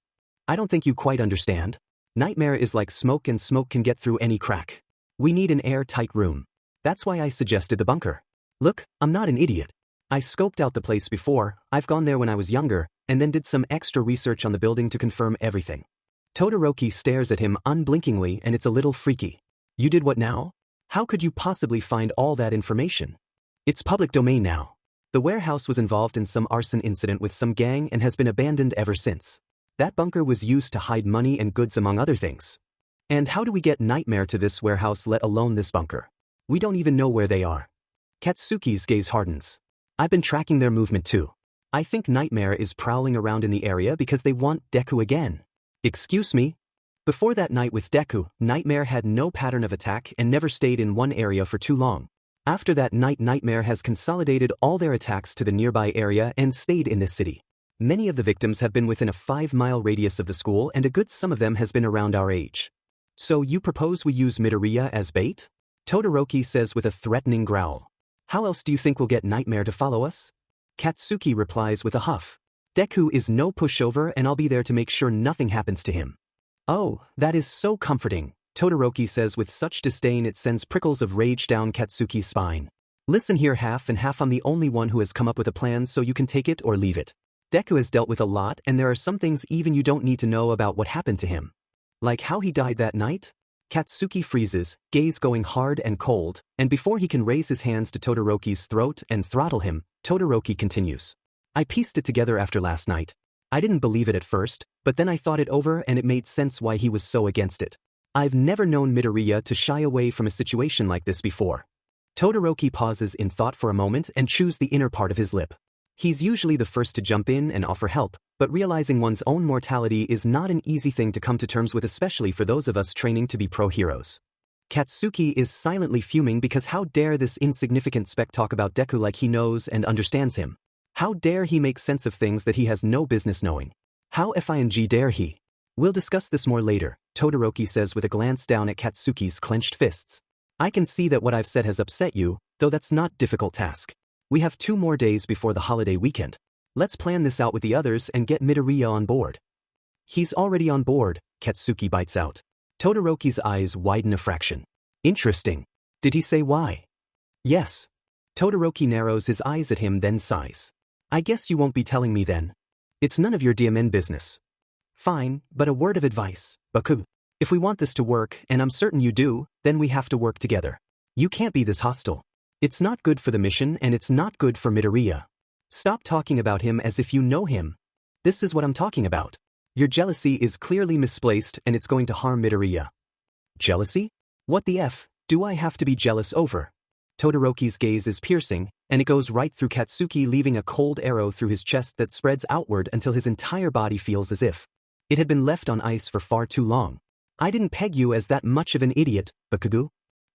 I don't think you quite understand. Nightmare is like smoke and smoke can get through any crack. We need an airtight room. That's why I suggested the bunker. Look, I'm not an idiot. I scoped out the place before, I've gone there when I was younger, and then did some extra research on the building to confirm everything. Todoroki stares at him unblinkingly and it's a little freaky. You did what now? How could you possibly find all that information? It's public domain now. The warehouse was involved in some arson incident with some gang and has been abandoned ever since. That bunker was used to hide money and goods among other things. And how do we get Nightmare to this warehouse, let alone this bunker? We don't even know where they are. Katsuki's gaze hardens. I've been tracking their movement too. I think Nightmare is prowling around in the area because they want Deku again. Excuse me? Before that night with Deku, Nightmare had no pattern of attack and never stayed in one area for too long. After that night, Nightmare has consolidated all their attacks to the nearby area and stayed in this city. Many of the victims have been within a 5-mile radius of the school and a good some of them has been around our age. So you propose we use Midoriya as bait? Todoroki says with a threatening growl. How else do you think we'll get Nightmare to follow us? Katsuki replies with a huff. Deku is no pushover and I'll be there to make sure nothing happens to him. Oh, that is so comforting, Todoroki says with such disdain it sends prickles of rage down Katsuki's spine. Listen here, half and half, I'm the only one who has come up with a plan, so you can take it or leave it. Deku has dealt with a lot and there are some things even you don't need to know about what happened to him. Like how he died that night? Katsuki freezes, gaze going hard and cold, and before he can raise his hands to Todoroki's throat and throttle him, Todoroki continues. I pieced it together after last night. I didn't believe it at first, but then I thought it over and it made sense why he was so against it. I've never known Midoriya to shy away from a situation like this before. Todoroki pauses in thought for a moment and chews the inner part of his lip. He's usually the first to jump in and offer help, but realizing one's own mortality is not an easy thing to come to terms with, especially for those of us training to be pro-heroes. Katsuki is silently fuming because how dare this insignificant speck talk about Deku like he knows and understands him. How dare he make sense of things that he has no business knowing. How fing dare he? We'll discuss this more later, Todoroki says with a glance down at Katsuki's clenched fists. I can see that what I've said has upset you, though that's not a difficult task. We have 2 more days before the holiday weekend. Let's plan this out with the others and get Midoriya on board. He's already on board, Katsuki bites out. Todoroki's eyes widen a fraction. Interesting. Did he say why? Yes. Todoroki narrows his eyes at him then sighs. I guess you won't be telling me then. It's none of your DMN business. Fine, but a word of advice, Baku. If we want this to work, and I'm certain you do, then we have to work together. You can't be this hostile. It's not good for the mission and it's not good for Midoriya. Stop talking about him as if you know him. This is what I'm talking about. Your jealousy is clearly misplaced and it's going to harm Midoriya. Jealousy? What the F do I have to be jealous over? Todoroki's gaze is piercing, and it goes right through Katsuki, leaving a cold arrow through his chest that spreads outward until his entire body feels as if it had been left on ice for far too long. I didn't peg you as that much of an idiot, Bakugo.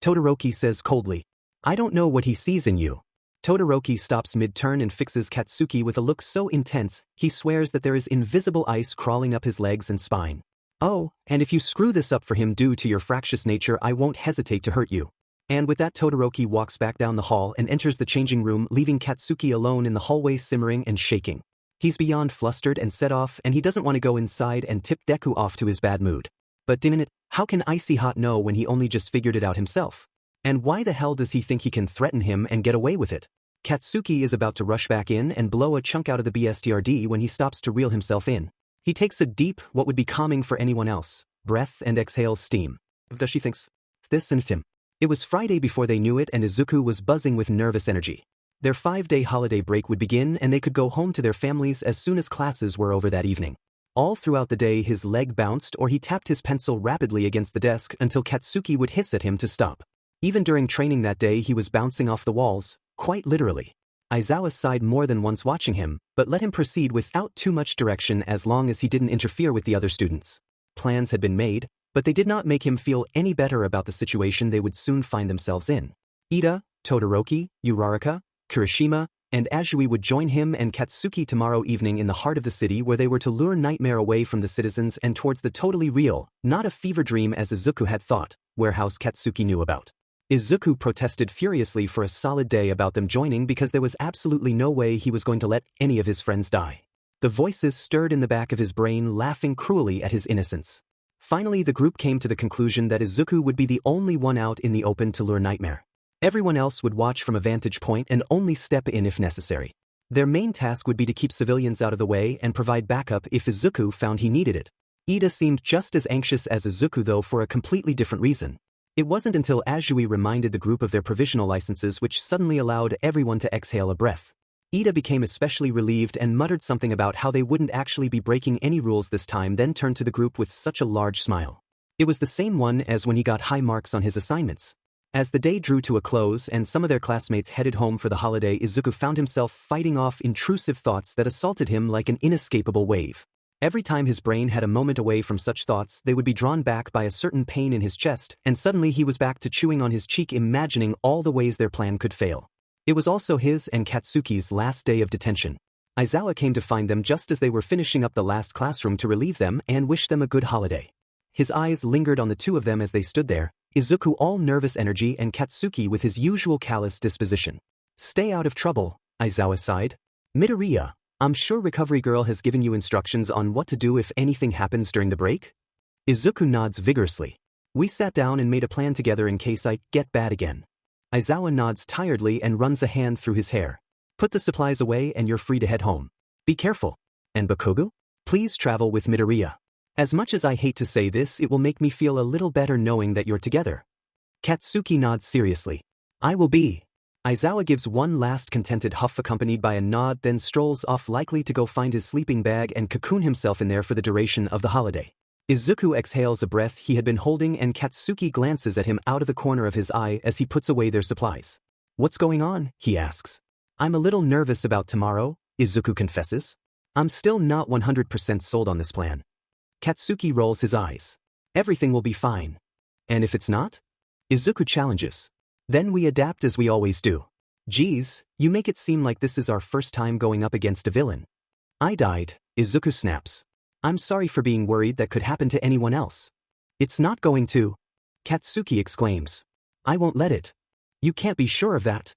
Todoroki says coldly. I don't know what he sees in you. Todoroki stops mid-turn and fixes Katsuki with a look so intense, he swears that there is invisible ice crawling up his legs and spine. Oh, and if you screw this up for him due to your fractious nature, I won't hesitate to hurt you. And with that, Todoroki walks back down the hall and enters the changing room, leaving Katsuki alone in the hallway simmering and shaking. He's beyond flustered and set off, and he doesn't want to go inside and tip Deku off to his bad mood. But damn it, how can Icy Hot know when he only just figured it out himself? And why the hell does he think he can threaten him and get away with it? Katsuki is about to rush back in and blow a chunk out of the BSTRD when he stops to reel himself in. He takes a deep, what would be calming for anyone else, breath and exhales steam. Does she thinks this and him? It was Friday before they knew it, and Izuku was buzzing with nervous energy. Their 5-day holiday break would begin, and they could go home to their families as soon as classes were over that evening. All throughout the day his leg bounced or he tapped his pencil rapidly against the desk until Katsuki would hiss at him to stop. Even during training that day he was bouncing off the walls, quite literally. Aizawa sighed more than once watching him, but let him proceed without too much direction as long as he didn't interfere with the other students. Plans had been made, but they did not make him feel any better about the situation they would soon find themselves in. Ida, Todoroki, Uraraka, Kirishima, and Azui would join him and Katsuki tomorrow evening in the heart of the city, where they were to lure nightmare away from the citizens and towards the totally real, not a fever dream as Izuku had thought, warehouse Katsuki knew about. Izuku protested furiously for a solid day about them joining because there was absolutely no way he was going to let any of his friends die. The voices stirred in the back of his brain, laughing cruelly at his innocence. Finally, the group came to the conclusion that Izuku would be the only one out in the open to lure nightmare. Everyone else would watch from a vantage point and only step in if necessary. Their main task would be to keep civilians out of the way and provide backup if Izuku found he needed it. Ida seemed just as anxious as Izuku, though for a completely different reason. It wasn't until Azui reminded the group of their provisional licenses which suddenly allowed everyone to exhale a breath. Ida became especially relieved and muttered something about how they wouldn't actually be breaking any rules this time, then turned to the group with such a large smile. It was the same one as when he got high marks on his assignments. As the day drew to a close and some of their classmates headed home for the holiday, Izuku found himself fighting off intrusive thoughts that assaulted him like an inescapable wave. Every time his brain had a moment away from such thoughts, they would be drawn back by a certain pain in his chest, and suddenly he was back to chewing on his cheek, imagining all the ways their plan could fail. It was also his and Katsuki's last day of detention. Aizawa came to find them just as they were finishing up the last classroom to relieve them and wish them a good holiday. His eyes lingered on the two of them as they stood there, Izuku all nervous energy and Katsuki with his usual callous disposition. Stay out of trouble, Aizawa sighed. Midoriya, I'm sure Recovery Girl has given you instructions on what to do if anything happens during the break? Izuku nods vigorously. We sat down and made a plan together in case I get bad again. Aizawa nods tiredly and runs a hand through his hair. Put the supplies away and you're free to head home. Be careful. And Bakugo? Please travel with Midoriya. As much as I hate to say this, it will make me feel a little better knowing that you're together. Katsuki nods seriously. I will be. Aizawa gives one last contented huff accompanied by a nod, then strolls off, likely to go find his sleeping bag and cocoon himself in there for the duration of the holiday. Izuku exhales a breath he had been holding, and Katsuki glances at him out of the corner of his eye as he puts away their supplies. What's going on? He asks. I'm a little nervous about tomorrow, Izuku confesses. I'm still not 100% sold on this plan. Katsuki rolls his eyes. Everything will be fine. And if it's not? Izuku challenges. Then we adapt as we always do. Geez, you make it seem like this is our first time going up against a villain. I died, Izuku snaps. I'm sorry for being worried that could happen to anyone else. It's not going to. Katsuki exclaims. I won't let it. You can't be sure of that.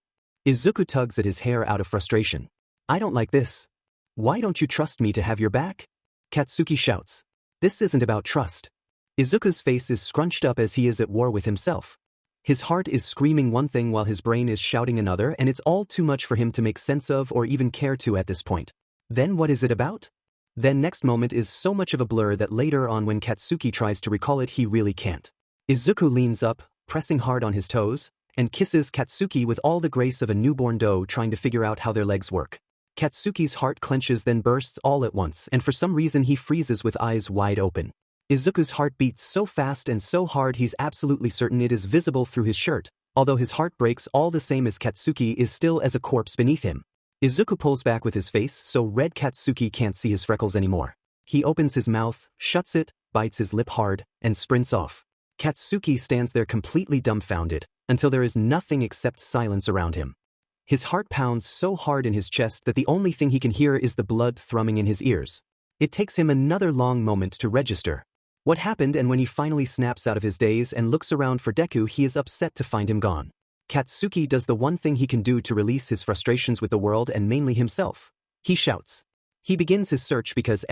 Izuku tugs at his hair out of frustration. I don't like this. Why don't you trust me to have your back? Katsuki shouts. This isn't about trust. Izuku's face is scrunched up as he is at war with himself. His heart is screaming one thing while his brain is shouting another, and it's all too much for him to make sense of or even care to at this point. Then what is it about? Then next moment is so much of a blur that later on when Katsuki tries to recall it he really can't. Izuku leans up, pressing hard on his toes, and kisses Katsuki with all the grace of a newborn doe trying to figure out how their legs work. Katsuki's heart clenches, then bursts all at once, and for some reason he freezes with eyes wide open. Izuku's heart beats so fast and so hard he's absolutely certain it is visible through his shirt, although his heart breaks all the same as Katsuki is still as a corpse beneath him. Izuku pulls back with his face so red Katsuki can't see his freckles anymore. He opens his mouth, shuts it, bites his lip hard, and sprints off. Katsuki stands there completely dumbfounded, until there is nothing except silence around him. His heart pounds so hard in his chest that the only thing he can hear is the blood thrumming in his ears. It takes him another long moment to register what happened, and when he finally snaps out of his daze and looks around for Deku, he is upset to find him gone. Katsuki does the one thing he can do to release his frustrations with the world and mainly himself. He shouts. He begins his search because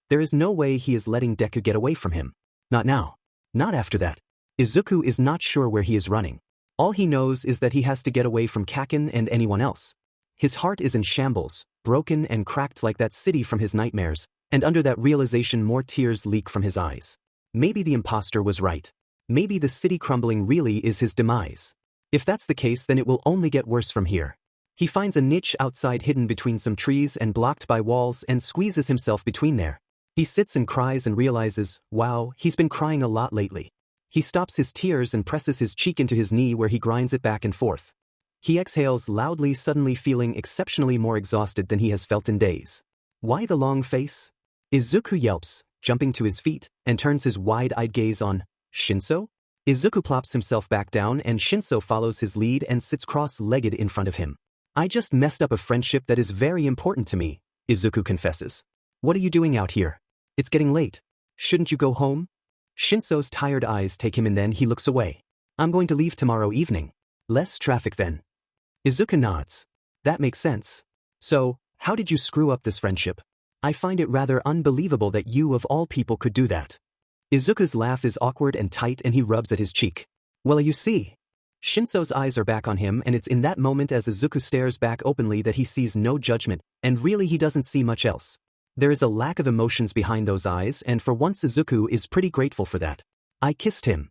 there is no way he is letting Deku get away from him. Not now. Not after that. Izuku is not sure where he is running. All he knows is that he has to get away from Kaken and anyone else. His heart is in shambles, broken and cracked like that city from his nightmares, and under that realization more tears leak from his eyes. Maybe the imposter was right. Maybe the city crumbling really is his demise. If that's the case, then it will only get worse from here. He finds a niche outside hidden between some trees and blocked by walls and squeezes himself between there. He sits and cries and realizes, wow, he's been crying a lot lately. He stops his tears and presses his cheek into his knee where he grinds it back and forth. He exhales loudly, suddenly feeling exceptionally more exhausted than he has felt in days. Why the long face? Izuku yelps, jumping to his feet, and turns his wide-eyed gaze on Shinso? Izuku plops himself back down and Shinso follows his lead and sits cross-legged in front of him. I just messed up a friendship that is very important to me, Izuku confesses. What are you doing out here? It's getting late. Shouldn't you go home? Shinso's tired eyes take him and then he looks away. I'm going to leave tomorrow evening. Less traffic then. Izuku nods. That makes sense. So, how did you screw up this friendship? I find it rather unbelievable that you of all people could do that. Izuku's laugh is awkward and tight and he rubs at his cheek. Well, you see. Shinso's eyes are back on him and it's in that moment as Izuku stares back openly that he sees no judgment, and really he doesn't see much else. There is a lack of emotions behind those eyes, and for once Izuku is pretty grateful for that. I kissed him.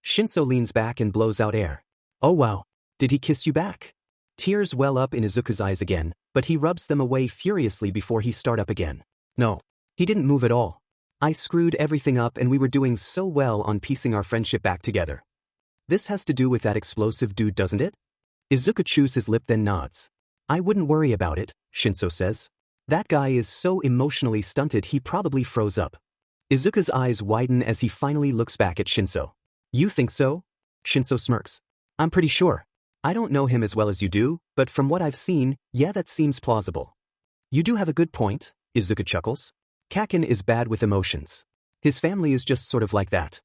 Shinso leans back and blows out air. Oh wow, did he kiss you back? Tears well up in Izuku's eyes again, but he rubs them away furiously before he start up again. No, he didn't move at all. I screwed everything up and we were doing so well on piecing our friendship back together. This has to do with that explosive dude, doesn't it? Izuku chews his lip then nods. I wouldn't worry about it, Shinso says. That guy is so emotionally stunted he probably froze up. Izuku's eyes widen as he finally looks back at Shinso. You think so? Shinso smirks. I'm pretty sure. I don't know him as well as you do, but from what I've seen, yeah, that seems plausible. You do have a good point, Izuku chuckles. Kaken is bad with emotions. His family is just sort of like that.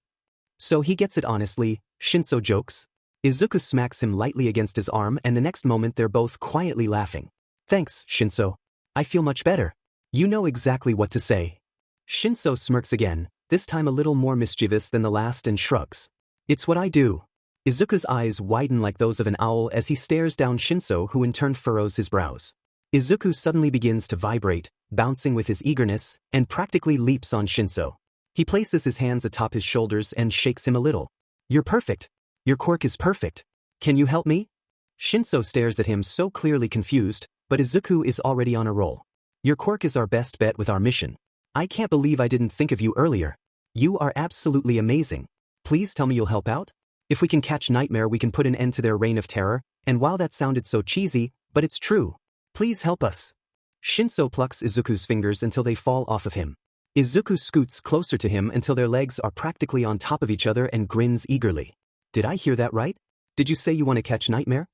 So he gets it honestly, Shinso jokes. Izuku smacks him lightly against his arm and the next moment they're both quietly laughing. Thanks, Shinso. I feel much better. You know exactly what to say. Shinso smirks again, this time a little more mischievous than the last, and shrugs. It's what I do. Izuku's eyes widen like those of an owl as he stares down Shinso, who in turn furrows his brows. Izuku suddenly begins to vibrate, bouncing with his eagerness, and practically leaps on Shinso. He places his hands atop his shoulders and shakes him a little. You're perfect. Your quirk is perfect. Can you help me? Shinso stares at him so clearly confused, but Izuku is already on a roll. Your quirk is our best bet with our mission. I can't believe I didn't think of you earlier. You are absolutely amazing. Please tell me you'll help out? If we can catch Nightmare, we can put an end to their reign of terror, and wow, that sounded so cheesy, but it's true. Please help us. Shinso plucks Izuku's fingers until they fall off of him. Izuku scoots closer to him until their legs are practically on top of each other and grins eagerly. Did I hear that right? Did you say you want to catch Nightmare?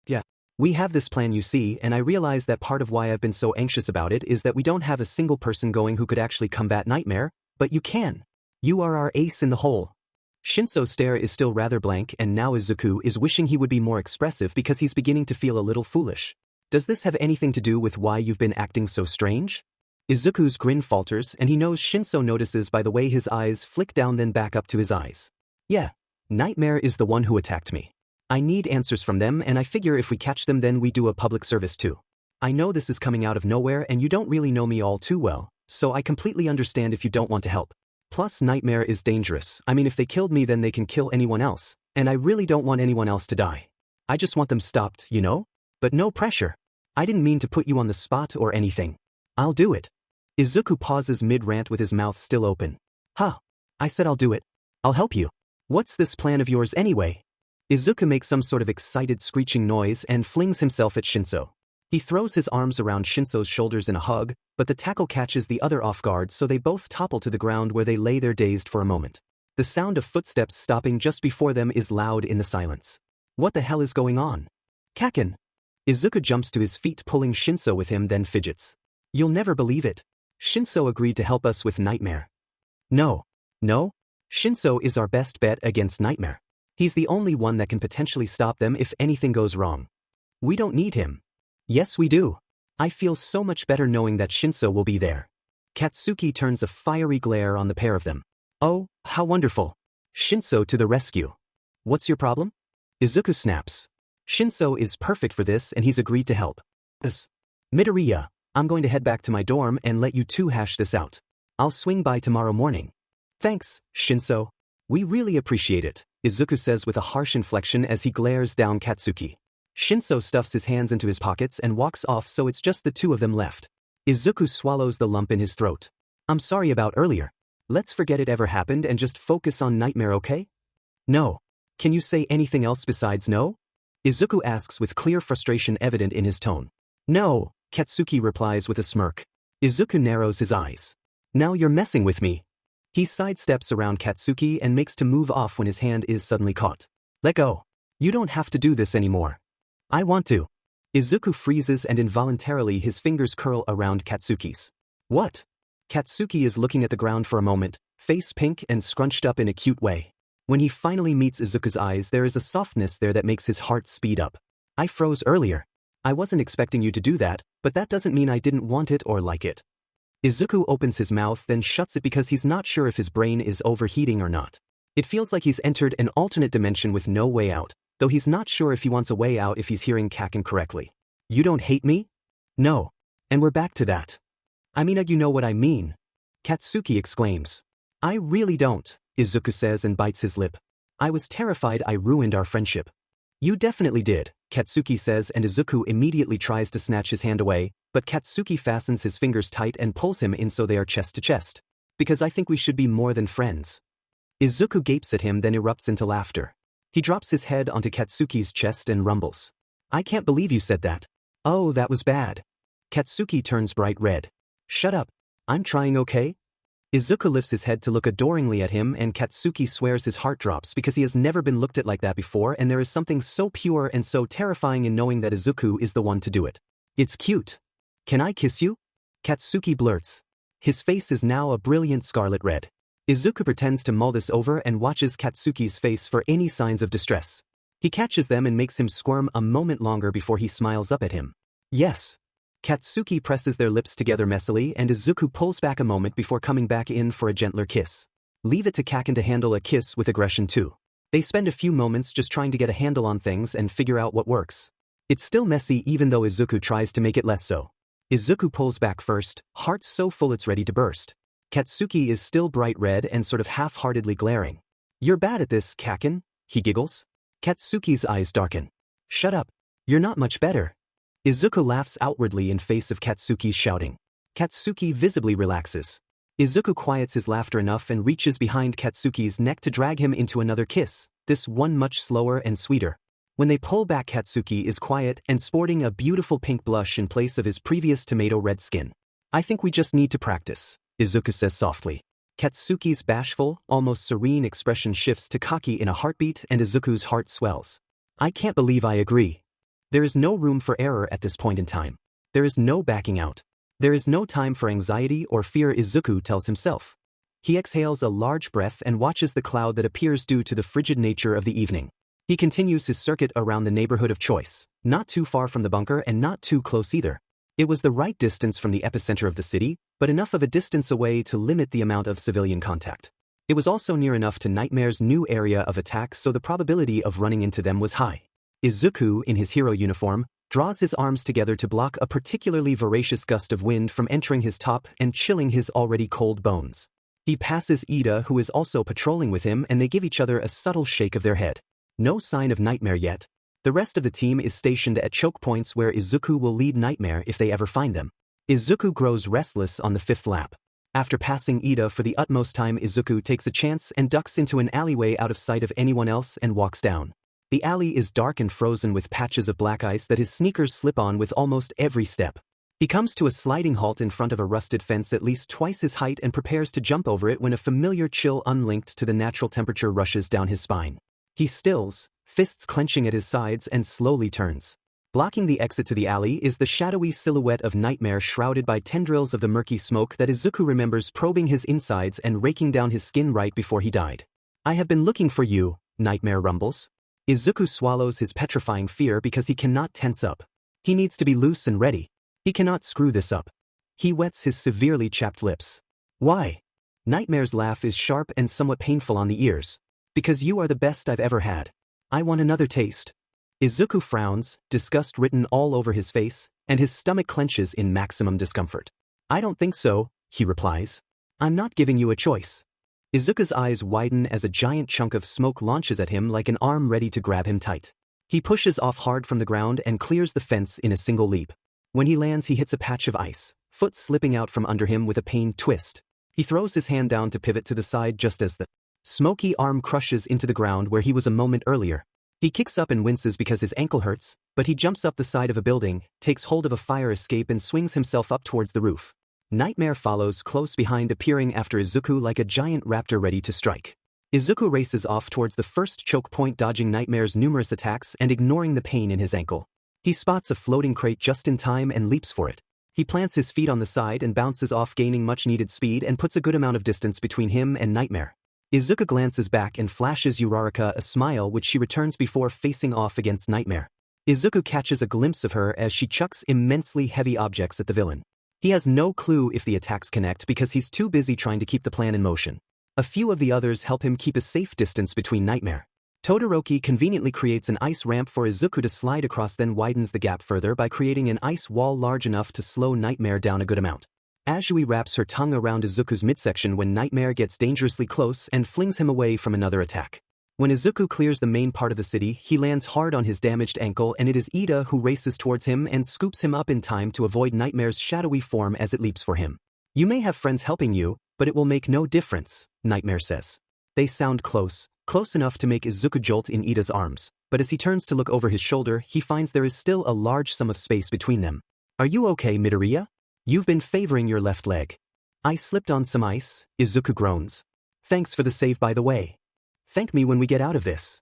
Yeah. We have this plan, you see, and I realize that part of why I've been so anxious about it is that we don't have a single person going who could actually combat Nightmare, but you can. You are our ace in the hole. Shinso's stare is still rather blank, and now Izuku is wishing he would be more expressive because he's beginning to feel a little foolish. Does this have anything to do with why you've been acting so strange? Izuku's grin falters and he knows Shinso notices by the way his eyes flick down then back up to his eyes. Yeah, Nightmare is the one who attacked me. I need answers from them, and I figure if we catch them then we do a public service too. I know this is coming out of nowhere and you don't really know me all too well, so I completely understand if you don't want to help. Plus, Nightmare is dangerous. I mean, if they killed me then they can kill anyone else, and I really don't want anyone else to die. I just want them stopped, you know? But no pressure. I didn't mean to put you on the spot or anything. I'll do it. Izuku pauses mid-rant with his mouth still open. Huh. I said I'll do it. I'll help you. What's this plan of yours anyway? Izuku makes some sort of excited screeching noise and flings himself at Shinso. He throws his arms around Shinso's shoulders in a hug, but the tackle catches the other off guard, so they both topple to the ground where they lay there dazed for a moment. The sound of footsteps stopping just before them is loud in the silence. What the hell is going on? Kaken! Izuku jumps to his feet, pulling Shinso with him, then fidgets. You'll never believe it. Shinso agreed to help us with Nightmare. No. Shinso is our best bet against Nightmare. He's the only one that can potentially stop them if anything goes wrong. We don't need him. Yes, we do. I feel so much better knowing that Shinso will be there. Katsuki turns a fiery glare on the pair of them. Oh, how wonderful. Shinso to the rescue. What's your problem? Izuku snaps. Shinso is perfect for this and he's agreed to help. Midoriya, I'm going to head back to my dorm and let you two hash this out. I'll swing by tomorrow morning. Thanks, Shinso. We really appreciate it, Izuku says with a harsh inflection as he glares down Katsuki. Shinso stuffs his hands into his pockets and walks off, so it's just the two of them left. Izuku swallows the lump in his throat. I'm sorry about earlier. Let's forget it ever happened and just focus on Nightmare, okay? No. Can you say anything else besides no? Izuku asks with clear frustration evident in his tone. No, Katsuki replies with a smirk. Izuku narrows his eyes. Now you're messing with me. He sidesteps around Katsuki and makes to move off when his hand is suddenly caught. Let go. You don't have to do this anymore. I want to. Izuku freezes and involuntarily his fingers curl around Katsuki's. What? Katsuki is looking at the ground for a moment, face pink and scrunched up in a cute way. When he finally meets Izuku's eyes, there is a softness there that makes his heart speed up. I froze earlier. I wasn't expecting you to do that, but that doesn't mean I didn't want it or like it. Izuku opens his mouth then shuts it because he's not sure if his brain is overheating or not. It feels like he's entered an alternate dimension with no way out, though he's not sure if he wants a way out if he's hearing Kaken correctly. You don't hate me? No. And we're back to that. I mean, you know what I mean. Katsuki exclaims. I really don't, Izuku says and bites his lip. I was terrified I ruined our friendship. You definitely did, Katsuki says, and Izuku immediately tries to snatch his hand away, but Katsuki fastens his fingers tight and pulls him in so they are chest to chest. Because I think we should be more than friends. Izuku gapes at him then erupts into laughter. He drops his head onto Katsuki's chest and rumbles. I can't believe you said that. Oh, that was bad. Katsuki turns bright red. Shut up. I'm trying, okay? Izuku lifts his head to look adoringly at him and Katsuki swears his heart drops because he has never been looked at like that before, and there is something so pure and so terrifying in knowing that Izuku is the one to do it. It's cute. Can I kiss you? Katsuki blurts. His face is now a brilliant scarlet red. Izuku pretends to mull this over and watches Katsuki's face for any signs of distress. He catches them and makes him squirm a moment longer before he smiles up at him. Yes. Katsuki presses their lips together messily and Izuku pulls back a moment before coming back in for a gentler kiss. Leave it to Kaken to handle a kiss with aggression too. They spend a few moments just trying to get a handle on things and figure out what works. It's still messy even though Izuku tries to make it less so. Izuku pulls back first, heart so full it's ready to burst. Katsuki is still bright red and sort of half-heartedly glaring. You're bad at this, Kaken, he giggles. Katsuki's eyes darken. Shut up. You're not much better. Izuku laughs outwardly in face of Katsuki's shouting. Katsuki visibly relaxes. Izuku quiets his laughter enough and reaches behind Katsuki's neck to drag him into another kiss, this one much slower and sweeter. When they pull back, Katsuki is quiet and sporting a beautiful pink blush in place of his previous tomato red skin. I think we just need to practice, Izuku says softly. Katsuki's bashful, almost serene expression shifts to cocky in a heartbeat and Izuku's heart swells. I can't believe I agree. There is no room for error at this point in time. There is no backing out. There is no time for anxiety or fear, Izuku tells himself. He exhales a large breath and watches the cloud that appears due to the frigid nature of the evening. He continues his circuit around the neighborhood of choice, not too far from the bunker and not too close either. It was the right distance from the epicenter of the city, but enough of a distance away to limit the amount of civilian contact. It was also near enough to Nightmare's new area of attack, so the probability of running into them was high. Izuku, in his hero uniform, draws his arms together to block a particularly voracious gust of wind from entering his top and chilling his already cold bones. He passes Ida, who is also patrolling with him, and they give each other a subtle shake of their head. No sign of Nightmare yet. The rest of the team is stationed at choke points where Izuku will lead Nightmare if they ever find them. Izuku grows restless on the fifth lap. After passing Ida for the utmost time, Izuku takes a chance and ducks into an alleyway out of sight of anyone else and walks down. The alley is dark and frozen with patches of black ice that his sneakers slip on with almost every step. He comes to a sliding halt in front of a rusted fence at least twice his height and prepares to jump over it when a familiar chill unlinked to the natural temperature rushes down his spine. He stills, fists clenching at his sides, and slowly turns. Blocking the exit to the alley is the shadowy silhouette of Nightmare shrouded by tendrils of the murky smoke that Izuku remembers probing his insides and raking down his skin right before he died. "I have been looking for you," Nightmare rumbles. Izuku swallows his petrifying fear because he cannot tense up. He needs to be loose and ready. He cannot screw this up. He wets his severely chapped lips. "Why?" Nightmare's laugh is sharp and somewhat painful on the ears. "Because you are the best I've ever had. I want another taste." Izuku frowns, disgust written all over his face, and his stomach clenches in maximum discomfort. "I don't think so," he replies. "I'm not giving you a choice." Izuku's eyes widen as a giant chunk of smoke launches at him like an arm ready to grab him tight. He pushes off hard from the ground and clears the fence in a single leap. When he lands, he hits a patch of ice, foot slipping out from under him with a pained twist. He throws his hand down to pivot to the side just as the smoky arm crushes into the ground where he was a moment earlier. He kicks up and winces because his ankle hurts, but he jumps up the side of a building, takes hold of a fire escape and swings himself up towards the roof. Nightmare follows close behind, appearing after Izuku like a giant raptor ready to strike. Izuku races off towards the first choke point, dodging Nightmare's numerous attacks and ignoring the pain in his ankle. He spots a floating crate just in time and leaps for it. He plants his feet on the side and bounces off, gaining much-needed speed and puts a good amount of distance between him and Nightmare. Izuku glances back and flashes Uraraka a smile, which she returns before facing off against Nightmare. Izuku catches a glimpse of her as she chucks immensely heavy objects at the villain. He has no clue if the attacks connect because he's too busy trying to keep the plan in motion. A few of the others help him keep a safe distance between Nightmare. Todoroki conveniently creates an ice ramp for Izuku to slide across, then widens the gap further by creating an ice wall large enough to slow Nightmare down a good amount. Azui wraps her tongue around Izuku's midsection when Nightmare gets dangerously close and flings him away from another attack. When Izuku clears the main part of the city, he lands hard on his damaged ankle, and it is Ida who races towards him and scoops him up in time to avoid Nightmare's shadowy form as it leaps for him. "You may have friends helping you, but it will make no difference," Nightmare says. They sound close enough to make Izuku jolt in Ida's arms, but as he turns to look over his shoulder, he finds there is still a large sum of space between them. "Are you okay, Midoriya? You've been favoring your left leg." "I slipped on some ice," Izuku groans. "Thanks for the save, by the way. Thank me when we get out of this."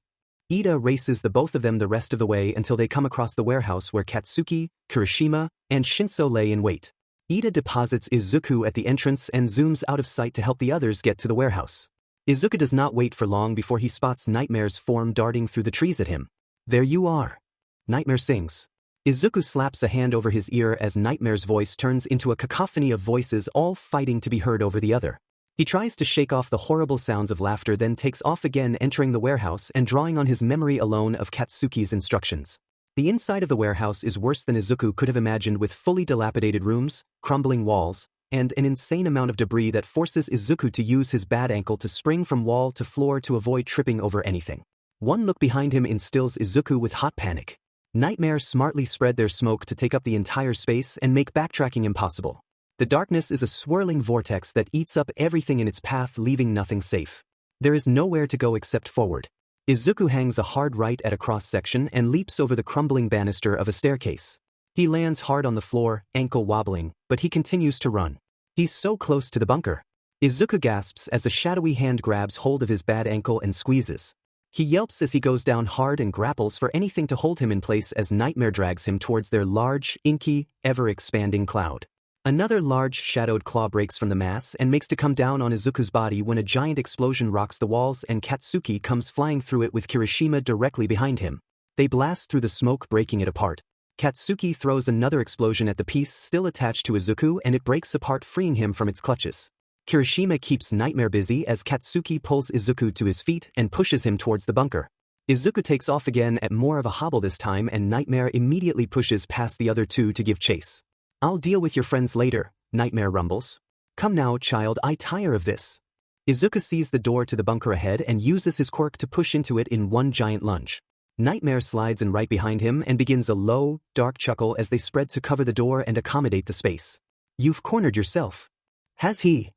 Ida races the both of them the rest of the way until they come across the warehouse where Katsuki, Kirishima, and Shinso lay in wait. Ida deposits Izuku at the entrance and zooms out of sight to help the others get to the warehouse. Izuku does not wait for long before he spots Nightmare's form darting through the trees at him. "There you are," Nightmare sings. Izuku slaps a hand over his ear as Nightmare's voice turns into a cacophony of voices all fighting to be heard over the other. He tries to shake off the horrible sounds of laughter, then takes off again, entering the warehouse and drawing on his memory alone of Katsuki's instructions. The inside of the warehouse is worse than Izuku could have imagined, with fully dilapidated rooms, crumbling walls, and an insane amount of debris that forces Izuku to use his bad ankle to spring from wall to floor to avoid tripping over anything. One look behind him instills Izuku with hot panic. Nightmare smartly spread their smoke to take up the entire space and make backtracking impossible. The darkness is a swirling vortex that eats up everything in its path, leaving nothing safe. There is nowhere to go except forward. Izuku hangs a hard right at a cross-section and leaps over the crumbling banister of a staircase. He lands hard on the floor, ankle wobbling, but he continues to run. He's so close to the bunker. Izuku gasps as a shadowy hand grabs hold of his bad ankle and squeezes. He yelps as he goes down hard and grapples for anything to hold him in place as Nightmare drags him towards their large, inky, ever-expanding cloud. Another large shadowed claw breaks from the mass and makes to come down on Izuku's body when a giant explosion rocks the walls and Katsuki comes flying through it with Kirishima directly behind him. They blast through the smoke, breaking it apart. Katsuki throws another explosion at the piece still attached to Izuku and it breaks apart, freeing him from its clutches. Kirishima keeps Nightmare busy as Katsuki pulls Izuku to his feet and pushes him towards the bunker. Izuku takes off again at more of a hobble this time, and Nightmare immediately pushes past the other two to give chase. "I'll deal with your friends later," Nightmare rumbles. "Come now, child, I tire of this." Izuku sees the door to the bunker ahead and uses his quirk to push into it in one giant lunge. Nightmare slides in right behind him and begins a low, dark chuckle as they spread to cover the door and accommodate the space. "You've cornered yourself." "Has he?"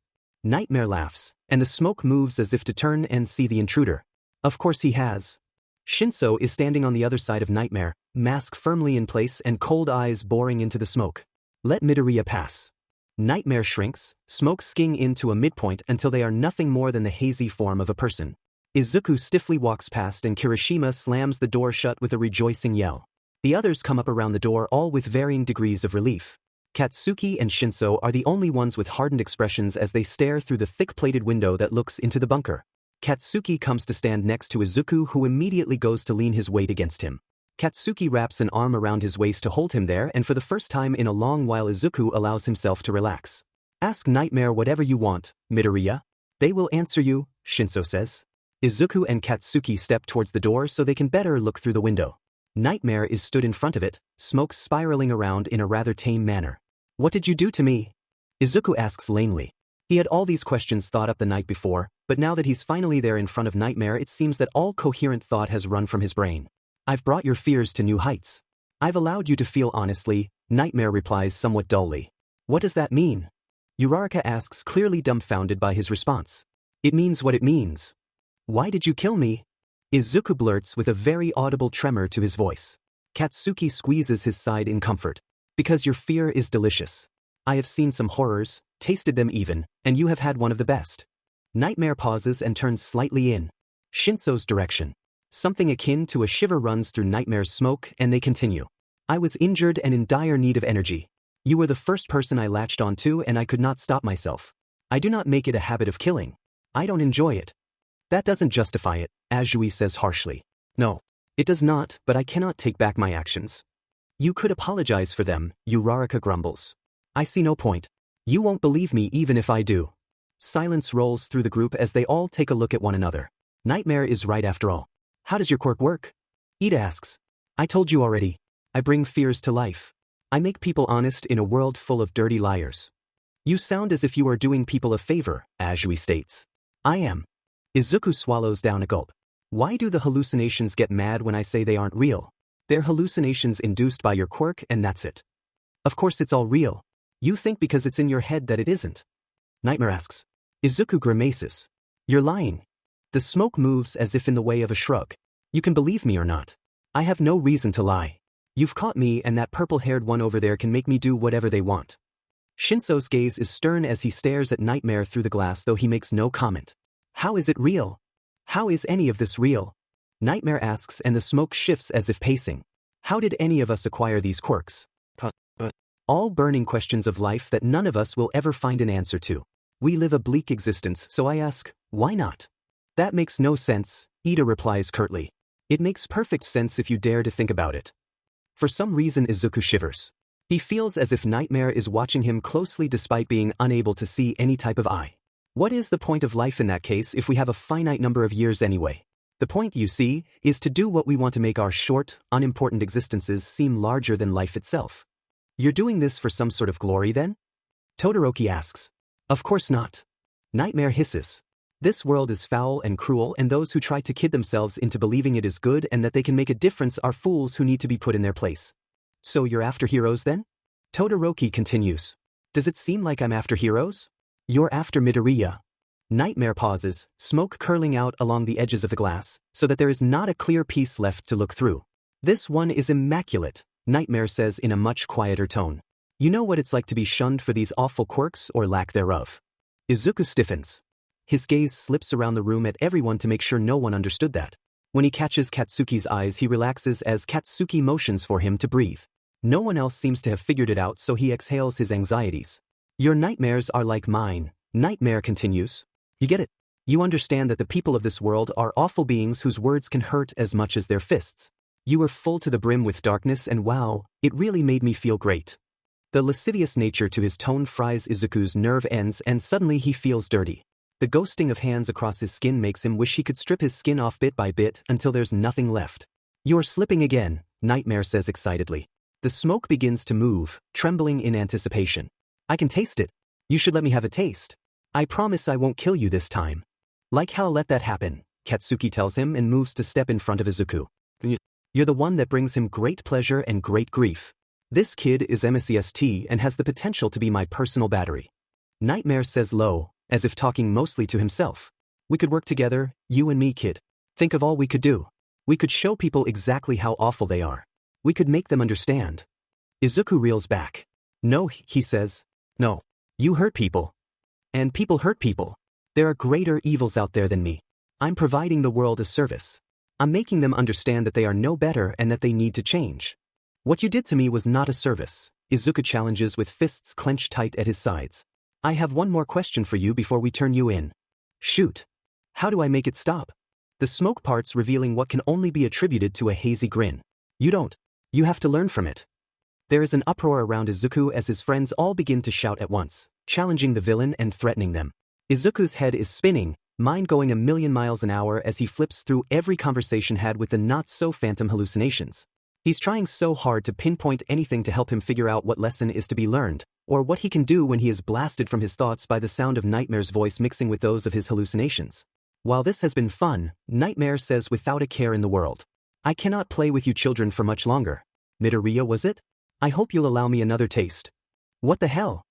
Nightmare laughs, and the smoke moves as if to turn and see the intruder. Of course he has. Shinso is standing on the other side of Nightmare, mask firmly in place and cold eyes boring into the smoke. Let Midoriya pass. Nightmare shrinks, smoke skiing into a midpoint until they are nothing more than the hazy form of a person. Izuku stiffly walks past and Kirishima slams the door shut with a rejoicing yell. The others come up around the door, all with varying degrees of relief. Katsuki and Shinso are the only ones with hardened expressions as they stare through the thick-plated window that looks into the bunker. Katsuki comes to stand next to Izuku, who immediately goes to lean his weight against him. Katsuki wraps an arm around his waist to hold him there, and for the first time in a long while Izuku allows himself to relax. Ask Nightmare whatever you want, Midoriya. They will answer you, Shinso says. Izuku and Katsuki step towards the door so they can better look through the window. Nightmare is stood in front of it, smoke spiraling around in a rather tame manner. What did you do to me? Izuku asks lamely. He had all these questions thought up the night before, but now that he's finally there in front of Nightmare, it seems that all coherent thought has run from his brain. I've brought your fears to new heights. I've allowed you to feel honestly, Nightmare replies somewhat dully. What does that mean? Uraraka asks, clearly dumbfounded by his response. It means what it means. Why did you kill me? Izuku blurts with a very audible tremor to his voice. Katsuki squeezes his side in comfort. Because your fear is delicious. I have seen some horrors, tasted them even, and you have had one of the best. Nightmare pauses and turns slightly in Shinso's direction. Something akin to a shiver runs through Nightmare's smoke, and they continue. I was injured and in dire need of energy. You were the first person I latched onto, and I could not stop myself. I do not make it a habit of killing. I don't enjoy it. That doesn't justify it, Azui says harshly. No, it does not, but I cannot take back my actions. You could apologize for them, Uraraka grumbles. I see no point. You won't believe me even if I do. Silence rolls through the group as they all take a look at one another. Nightmare is right after all. How does your quirk work? Ida asks. I told you already. I bring fears to life. I make people honest in a world full of dirty liars. You sound as if you are doing people a favor, Azui states. I am. Izuku swallows down a gulp. Why do the hallucinations get mad when I say they aren't real? They're hallucinations induced by your quirk, and that's it. Of course it's all real. You think because it's in your head that it isn't. Nightmare asks. Izuku grimaces. You're lying. The smoke moves as if in the way of a shrug. You can believe me or not. I have no reason to lie. You've caught me, and that purple-haired one over there can make me do whatever they want. Shinso's gaze is stern as he stares at Nightmare through the glass, though he makes no comment. How is it real? How is any of this real? Nightmare asks, and the smoke shifts as if pacing. How did any of us acquire these quirks? All burning questions of life that none of us will ever find an answer to. We live a bleak existence, so I ask, why not? That makes no sense, Ida replies curtly. It makes perfect sense if you dare to think about it. For some reason Izuku shivers. He feels as if Nightmare is watching him closely despite being unable to see any type of eye. What is the point of life in that case if we have a finite number of years anyway? The point, you see, is to do what we want to make our short, unimportant existences seem larger than life itself. You're doing this for some sort of glory then? Todoroki asks. Of course not. Nightmare hisses. This world is foul and cruel, and those who try to kid themselves into believing it is good and that they can make a difference are fools who need to be put in their place. So you're after heroes then? Todoroki continues. Does it seem like I'm after heroes? You're after Midoriya. Nightmare pauses, smoke curling out along the edges of the glass, so that there is not a clear piece left to look through. This one is immaculate, Nightmare says in a much quieter tone. You know what it's like to be shunned for these awful quirks or lack thereof. Izuku stiffens. His gaze slips around the room at everyone to make sure no one understood that. When he catches Katsuki's eyes, he relaxes as Katsuki motions for him to breathe. No one else seems to have figured it out, so he exhales his anxieties. Your nightmares are like mine, Nightmare continues. You get it. You understand that the people of this world are awful beings whose words can hurt as much as their fists. You were full to the brim with darkness, and wow, it really made me feel great. The lascivious nature to his tone fries Izuku's nerve ends, and suddenly he feels dirty. The ghosting of hands across his skin makes him wish he could strip his skin off bit by bit until there's nothing left. You're slipping again, Nightmare says excitedly. The smoke begins to move, trembling in anticipation. I can taste it. You should let me have a taste. I promise I won't kill you this time. Like hell, let that happen, Katsuki tells him and moves to step in front of Izuku. You're the one that brings him great pleasure and great grief. This kid is MSEST and has the potential to be my personal battery. Nightmare says low, as if talking mostly to himself. We could work together, you and me, kid. Think of all we could do. We could show people exactly how awful they are. We could make them understand. Izuku reels back. No, he says. No. You hurt people. And people hurt people. There are greater evils out there than me. I'm providing the world a service. I'm making them understand that they are no better and that they need to change. What you did to me was not a service, Izuku challenges with fists clenched tight at his sides. I have one more question for you before we turn you in. Shoot. How do I make it stop? The smoke parts revealing what can only be attributed to a hazy grin. You don't. You have to learn from it. There is an uproar around Izuku as his friends all begin to shout at once, challenging the villain and threatening them. Izuku's head is spinning, mind going a million miles an hour as he flips through every conversation had with the not-so-phantom hallucinations. He's trying so hard to pinpoint anything to help him figure out what lesson is to be learned, or what he can do when he is blasted from his thoughts by the sound of Nightmare's voice mixing with those of his hallucinations. While this has been fun, Nightmare says without a care in the world. I cannot play with you children for much longer. Midoriya, was it? I hope you'll allow me another taste. What the hell?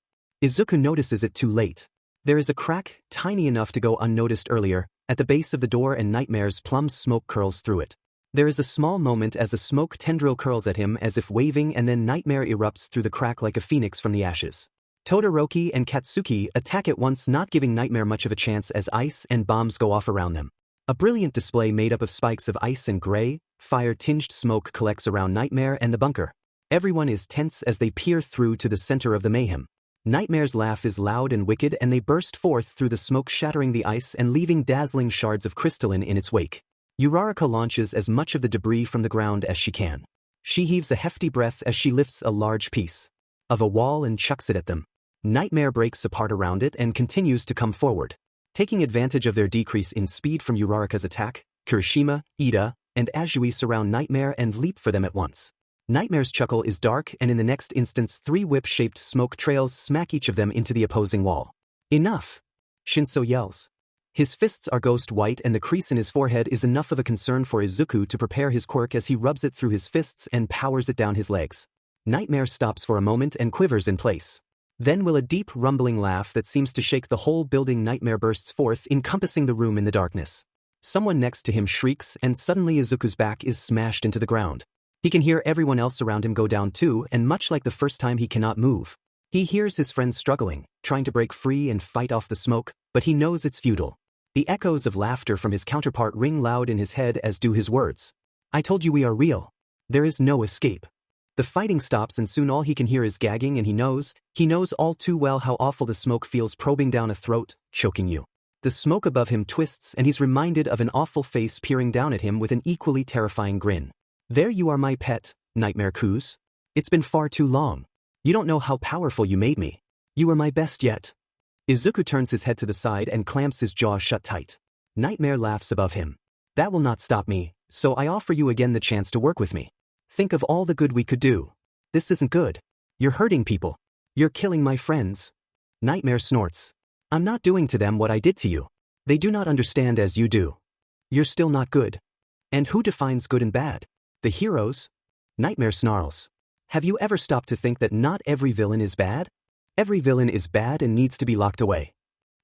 Izuku notices it too late. There is a crack, tiny enough to go unnoticed earlier, at the base of the door and Nightmare's plum smoke curls through it. There is a small moment as a smoke tendril curls at him as if waving, and then Nightmare erupts through the crack like a phoenix from the ashes. Todoroki and Katsuki attack at once, not giving Nightmare much of a chance as ice and bombs go off around them. A brilliant display made up of spikes of ice and gray, fire-tinged smoke collects around Nightmare and the bunker. Everyone is tense as they peer through to the center of the mayhem. Nightmare's laugh is loud and wicked and they burst forth through the smoke, shattering the ice and leaving dazzling shards of crystalline in its wake. Uraraka launches as much of the debris from the ground as she can. She heaves a hefty breath as she lifts a large piece of a wall and chucks it at them. Nightmare breaks apart around it and continues to come forward. Taking advantage of their decrease in speed from Uraraka's attack, Kirishima, Ida, and Azui surround Nightmare and leap for them at once. Nightmare's chuckle is dark, and in the next instance 3 whip-shaped smoke trails smack each of them into the opposing wall. Enough! Shinso yells. His fists are ghost white and the crease in his forehead is enough of a concern for Izuku to prepare his quirk as he rubs it through his fists and powers it down his legs. Nightmare stops for a moment and quivers in place. Then will a deep rumbling laugh that seems to shake the whole building. Nightmare bursts forth, encompassing the room in the darkness. Someone next to him shrieks and suddenly Izuku's back is smashed into the ground. He can hear everyone else around him go down too, and much like the first time he cannot move. He hears his friends struggling, trying to break free and fight off the smoke, but he knows it's futile. The echoes of laughter from his counterpart ring loud in his head as do his words. I told you we are real. There is no escape. The fighting stops and soon all he can hear is gagging, and he knows all too well how awful the smoke feels probing down a throat, choking you. The smoke above him twists and he's reminded of an awful face peering down at him with an equally terrifying grin. There you are, my pet, Nightmare coos. It's been far too long. You don't know how powerful you made me. You were my best yet. Izuku turns his head to the side and clamps his jaw shut tight. Nightmare laughs above him. That will not stop me, so I offer you again the chance to work with me. Think of all the good we could do. This isn't good. You're hurting people. You're killing my friends. Nightmare snorts. I'm not doing to them what I did to you. They do not understand as you do. You're still not good. And who defines good and bad? The heroes? Nightmare snarls. Have you ever stopped to think that not every villain is bad? Every villain is bad and needs to be locked away.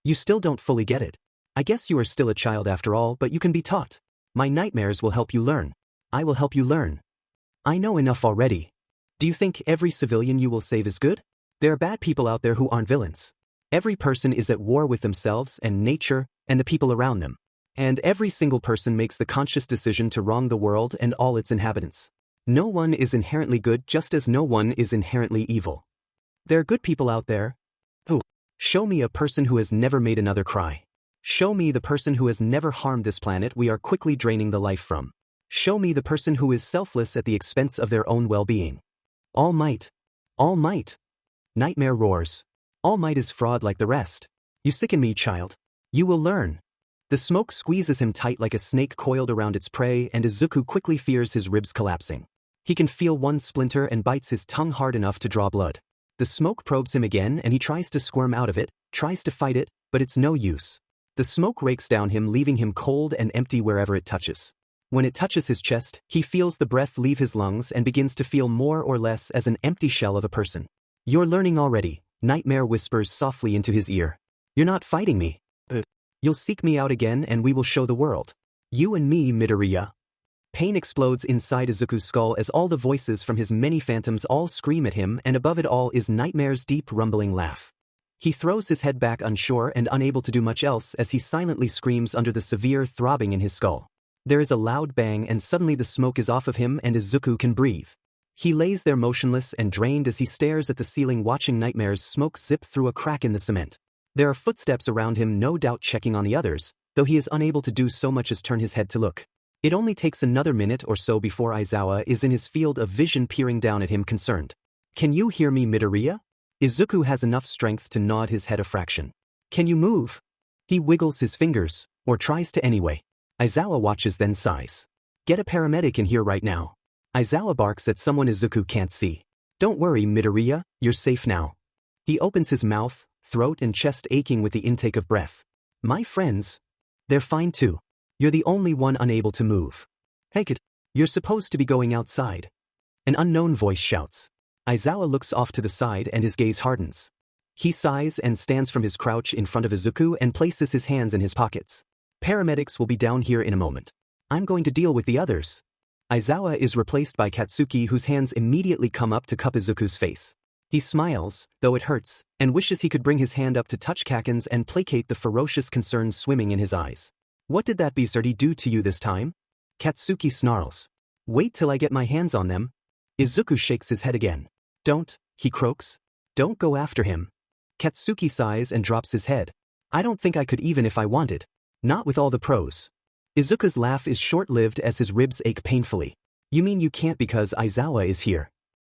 You still don't fully get it. I guess you are still a child after all, but you can be taught. My nightmares will help you learn. I will help you learn. I know enough already. Do you think every civilian you will save is good? There are bad people out there who aren't villains. Every person is at war with themselves and nature and the people around them. And every single person makes the conscious decision to wrong the world and all its inhabitants. No one is inherently good, just as no one is inherently evil. There are good people out there. Who? Show me a person who has never made another cry. Show me the person who has never harmed this planet we are quickly draining the life from. Show me the person who is selfless at the expense of their own well-being. All might. All might. Nightmare roars. All might is fraud like the rest. You sicken me, child. You will learn. The smoke squeezes him tight like a snake coiled around its prey, and Izuku quickly fears his ribs collapsing. He can feel one splinter and bites his tongue hard enough to draw blood. The smoke probes him again and he tries to squirm out of it, tries to fight it, but it's no use. The smoke rakes down him, leaving him cold and empty wherever it touches. When it touches his chest, he feels the breath leave his lungs and begins to feel more or less as an empty shell of a person. You're learning already, Nightmare whispers softly into his ear. You're not fighting me. You'll seek me out again and we will show the world. You and me, Midoriya. Pain explodes inside Izuku's skull as all the voices from his many phantoms all scream at him, and above it all is Nightmare's deep rumbling laugh. He throws his head back unsure and unable to do much else as he silently screams under the severe throbbing in his skull. There is a loud bang and suddenly the smoke is off of him and Izuku can breathe. He lays there motionless and drained as he stares at the ceiling, watching Nightmare's smoke zip through a crack in the cement. There are footsteps around him, no doubt checking on the others, though he is unable to do so much as turn his head to look. It only takes another minute or so before Aizawa is in his field of vision, peering down at him concerned. Can you hear me, Midoriya? Izuku has enough strength to nod his head a fraction. Can you move? He wiggles his fingers, or tries to anyway. Aizawa watches, then sighs. Get a paramedic in here right now. Aizawa barks at someone Izuku can't see. Don't worry, Midoriya, you're safe now. He opens his mouth, throat and chest aching with the intake of breath. My friends. They're fine too. You're the only one unable to move. Hey kid, you're supposed to be going outside. An unknown voice shouts. Aizawa looks off to the side and his gaze hardens. He sighs and stands from his crouch in front of Izuku and places his hands in his pockets. Paramedics will be down here in a moment. I'm going to deal with the others. Aizawa is replaced by Katsuki, whose hands immediately come up to cup Izuku's face. He smiles, though it hurts, and wishes he could bring his hand up to touch Kaken's and placate the ferocious concern swimming in his eyes. What did that beastie do to you this time? Katsuki snarls. Wait till I get my hands on them. Izuku shakes his head again. Don't, he croaks. Don't go after him. Katsuki sighs and drops his head. I don't think I could even if I wanted. Not with all the pros. Izuku's laugh is short-lived as his ribs ache painfully. You mean you can't because Aizawa is here?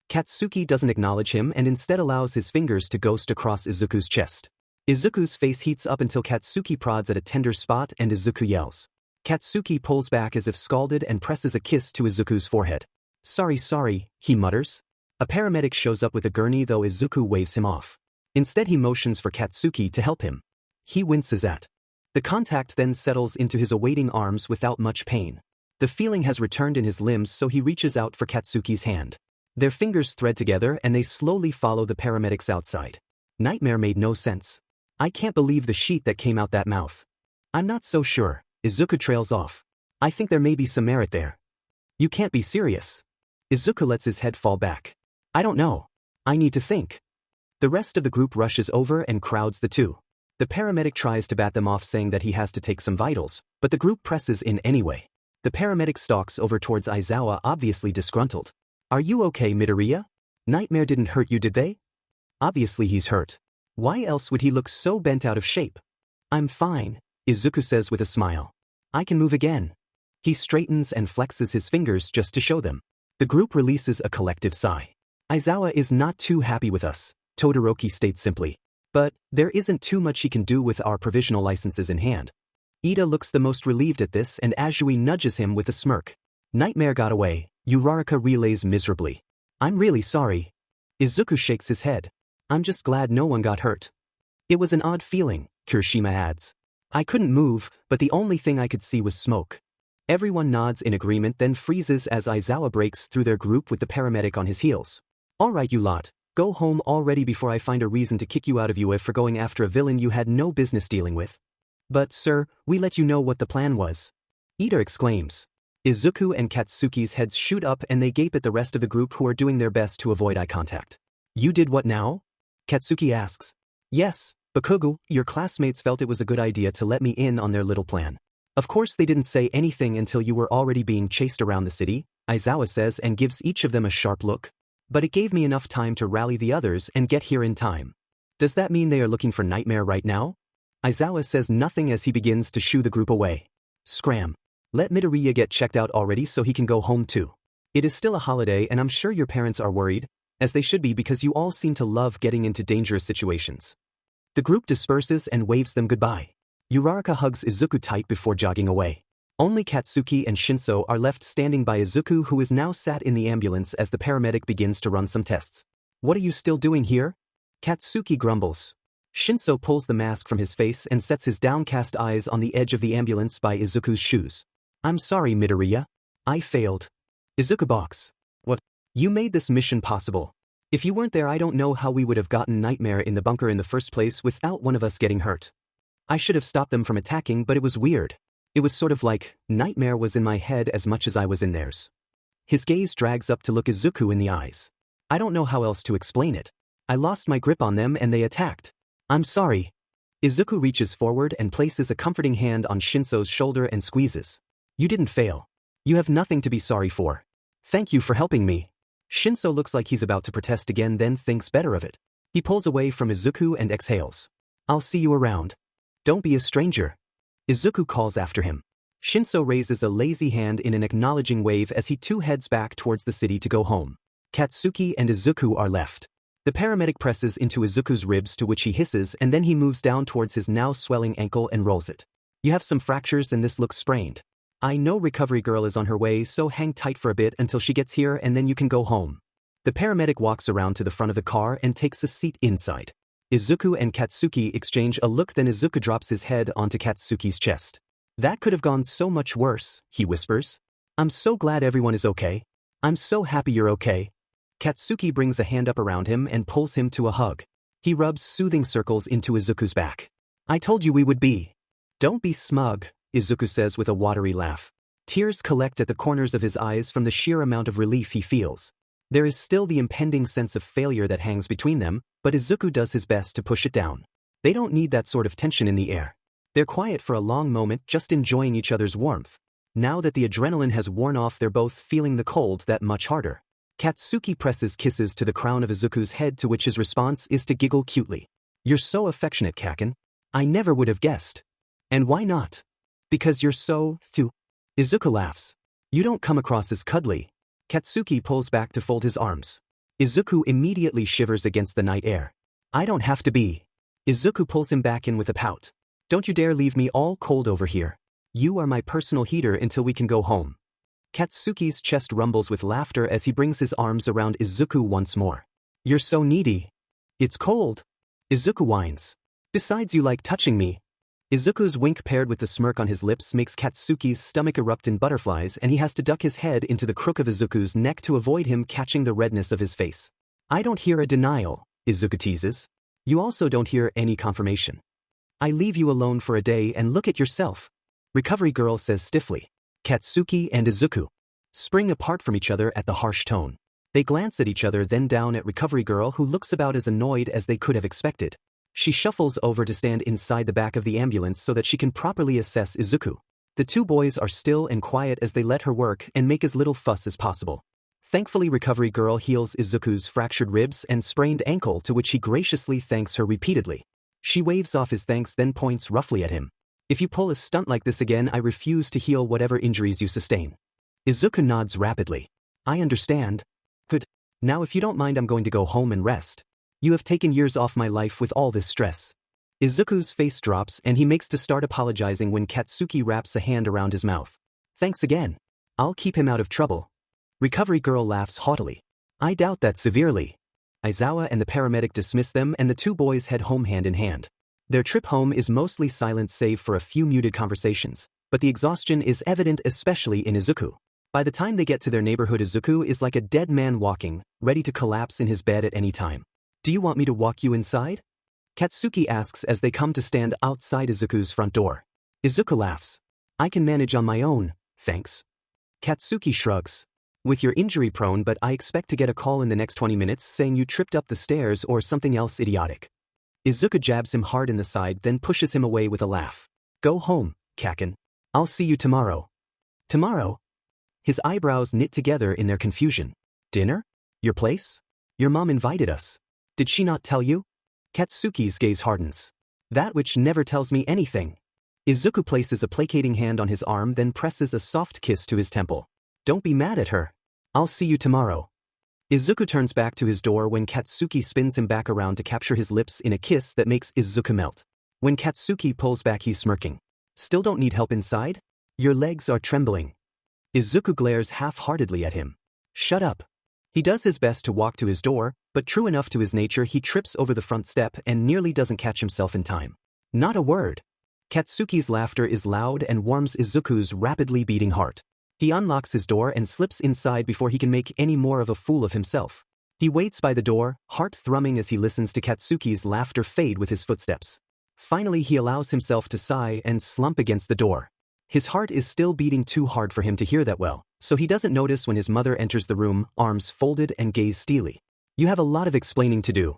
Katsuki doesn't acknowledge him and instead allows his fingers to ghost across Izuku's chest. Izuku's face heats up until Katsuki prods at a tender spot and Izuku yells. Katsuki pulls back as if scalded and presses a kiss to Izuku's forehead. Sorry, he mutters. A paramedic shows up with a gurney, though Izuku waves him off. Instead he motions for Katsuki to help him. He winces at the contact, then settles into his awaiting arms without much pain. The feeling has returned in his limbs, so he reaches out for Katsuki's hand. Their fingers thread together and they slowly follow the paramedics outside. Nightmare made no sense. I can't believe the sheet that came out that mouth. I'm not so sure. Izuku trails off. I think there may be some merit there. You can't be serious. Izuku lets his head fall back. I don't know. I need to think. The rest of the group rushes over and crowds the two. The paramedic tries to bat them off, saying that he has to take some vitals, but the group presses in anyway. The paramedic stalks over towards Aizawa, obviously disgruntled. Are you okay, Midoriya? Nightmare didn't hurt you, did they? Obviously he's hurt. Why else would he look so bent out of shape? I'm fine, Izuku says with a smile. I can move again. He straightens and flexes his fingers just to show them. The group releases a collective sigh. Aizawa is not too happy with us, Todoroki states simply. But there isn't too much he can do with our provisional licenses in hand. Ida looks the most relieved at this and Azui nudges him with a smirk. Nightmare got away, Uraraka relays miserably. I'm really sorry. Izuku shakes his head. I'm just glad no one got hurt. It was an odd feeling, Kirishima adds. I couldn't move, but the only thing I could see was smoke. Everyone nods in agreement, then freezes as Aizawa breaks through their group with the paramedic on his heels. All right, you lot, go home already before I find a reason to kick you out of UF for going after a villain you had no business dealing with. But, sir, we let you know what the plan was. Ida exclaims. Izuku and Katsuki's heads shoot up and they gape at the rest of the group, who are doing their best to avoid eye contact. You did what now? Katsuki asks. Yes, Bakugo, your classmates felt it was a good idea to let me in on their little plan. Of course they didn't say anything until you were already being chased around the city, Aizawa says and gives each of them a sharp look. But it gave me enough time to rally the others and get here in time. Does that mean they are looking for Nightmare right now? Aizawa says nothing as he begins to shoo the group away. Scram. Let Midoriya get checked out already so he can go home too. It is still a holiday and I'm sure your parents are worried, as they should be because you all seem to love getting into dangerous situations. The group disperses and waves them goodbye. Uraraka hugs Izuku tight before jogging away. Only Katsuki and Shinso are left standing by Izuku, who is now sat in the ambulance as the paramedic begins to run some tests. What are you still doing here? Katsuki grumbles. Shinso pulls the mask from his face and sets his downcast eyes on the edge of the ambulance by Izuku's shoes. I'm sorry, Midoriya. I failed. Izuku balks. What? You made this mission possible. If you weren't there, I don't know how we would have gotten Nightmare in the bunker in the first place without one of us getting hurt. I should have stopped them from attacking, but it was weird. It was sort of like Nightmare was in my head as much as I was in theirs. His gaze drags up to look Izuku in the eyes. I don't know how else to explain it. I lost my grip on them and they attacked. I'm sorry. Izuku reaches forward and places a comforting hand on Shinso's shoulder and squeezes. You didn't fail. You have nothing to be sorry for. Thank you for helping me. Shinso looks like he's about to protest again, then thinks better of it. He pulls away from Izuku and exhales. I'll see you around. Don't be a stranger. Izuku calls after him. Shinso raises a lazy hand in an acknowledging wave as he too heads back towards the city to go home. Katsuki and Izuku are left. The paramedic presses into Izuku's ribs, to which he hisses, and then he moves down towards his now swelling ankle and rolls it. You have some fractures and this looks sprained. I know recovery girl is on her way, so hang tight for a bit until she gets here and then you can go home. The paramedic walks around to the front of the car and takes a seat inside. Izuku and Katsuki exchange a look, then Izuku drops his head onto Katsuki's chest. That could have gone so much worse, he whispers. I'm so glad everyone is okay. I'm so happy you're okay. Katsuki brings a hand up around him and pulls him to a hug. He rubs soothing circles into Izuku's back. I told you we would be. Don't be smug, Izuku says with a watery laugh. Tears collect at the corners of his eyes from the sheer amount of relief he feels. There is still the impending sense of failure that hangs between them, but Izuku does his best to push it down. They don't need that sort of tension in the air. They're quiet for a long moment, just enjoying each other's warmth. Now that the adrenaline has worn off, they're both feeling the cold that much harder. Katsuki presses kisses to the crown of Izuku's head, to which his response is to giggle cutely. You're so affectionate, Kaken. I never would have guessed. And why not? Because you're so, too. Izuku laughs. You don't come across as cuddly. Katsuki pulls back to fold his arms. Izuku immediately shivers against the night air. I don't have to be. Izuku pulls him back in with a pout. Don't you dare leave me all cold over here. You are my personal heater until we can go home. Katsuki's chest rumbles with laughter as he brings his arms around Izuku once more. You're so needy. It's cold. Izuku whines. Besides, you like touching me. Izuku's wink paired with the smirk on his lips makes Katsuki's stomach erupt in butterflies, and he has to duck his head into the crook of Izuku's neck to avoid him catching the redness of his face. I don't hear a denial, Izuku teases. You also don't hear any confirmation. I leave you alone for a day and look at yourself. Recovery girl says stiffly. Katsuki and Izuku spring apart from each other at the harsh tone. They glance at each other, then down at recovery girl, who looks about as annoyed as they could have expected. She shuffles over to stand inside the back of the ambulance so that she can properly assess Izuku. The two boys are still and quiet as they let her work and make as little fuss as possible. Thankfully, recovery girl heals Izuku's fractured ribs and sprained ankle, to which he graciously thanks her repeatedly. She waves off his thanks, then points roughly at him. If you pull a stunt like this again, I refuse to heal whatever injuries you sustain. Izuku nods rapidly. I understand. Good. Now if you don't mind, I'm going to go home and rest. You have taken years off my life with all this stress. Izuku's face drops and he makes to start apologizing when Katsuki wraps a hand around his mouth. Thanks again. I'll keep him out of trouble. Recovery girl laughs haughtily. I doubt that severely. Aizawa and the paramedic dismiss them and the two boys head home hand in hand. Their trip home is mostly silent save for a few muted conversations, but the exhaustion is evident especially in Izuku. By the time they get to their neighborhood, Izuku is like a dead man walking, ready to collapse in his bed at any time. Do you want me to walk you inside? Katsuki asks as they come to stand outside Izuku's front door. Izuku laughs. I can manage on my own, thanks. Katsuki shrugs. With your injury prone, but I expect to get a call in the next 20 minutes saying you tripped up the stairs or something else idiotic. Izuku jabs him hard in the side, then pushes him away with a laugh. Go home, Kaken. I'll see you tomorrow. Tomorrow? His eyebrows knit together in their confusion. Dinner? Your place? Your mom invited us. Did she not tell you? Katsuki's gaze hardens. That which never tells me anything. Izuku places a placating hand on his arm, then presses a soft kiss to his temple. Don't be mad at her. I'll see you tomorrow. Izuku turns back to his door when Katsuki spins him back around to capture his lips in a kiss that makes Izuku melt. When Katsuki pulls back, he's smirking. Still don't need help inside? Your legs are trembling. Izuku glares half-heartedly at him. Shut up. He does his best to walk to his door, but true enough to his nature, he trips over the front step and nearly doesn't catch himself in time. Not a word. Katsuki's laughter is loud and warms Izuku's rapidly beating heart. He unlocks his door and slips inside before he can make any more of a fool of himself. He waits by the door, heart thrumming as he listens to Katsuki's laughter fade with his footsteps. Finally he allows himself to sigh and slump against the door. His heart is still beating too hard for him to hear that well, so he doesn't notice when his mother enters the room, arms folded and gaze steely. You have a lot of explaining to do.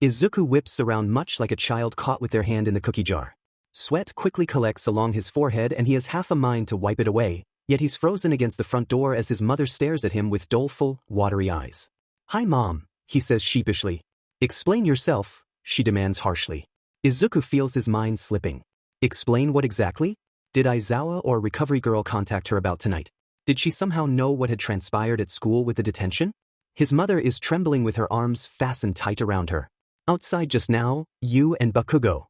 Izuku whips around much like a child caught with their hand in the cookie jar. Sweat quickly collects along his forehead and he has half a mind to wipe it away, yet he's frozen against the front door as his mother stares at him with doleful, watery eyes. "Hi Mom," he says sheepishly. "Explain yourself," she demands harshly. Izuku feels his mind slipping. Explain what exactly? Did Aizawa or Recovery Girl contact her about tonight? Did she somehow know what had transpired at school with the detention? His mother is trembling with her arms fastened tight around her. "Outside just now, you and Bakugo."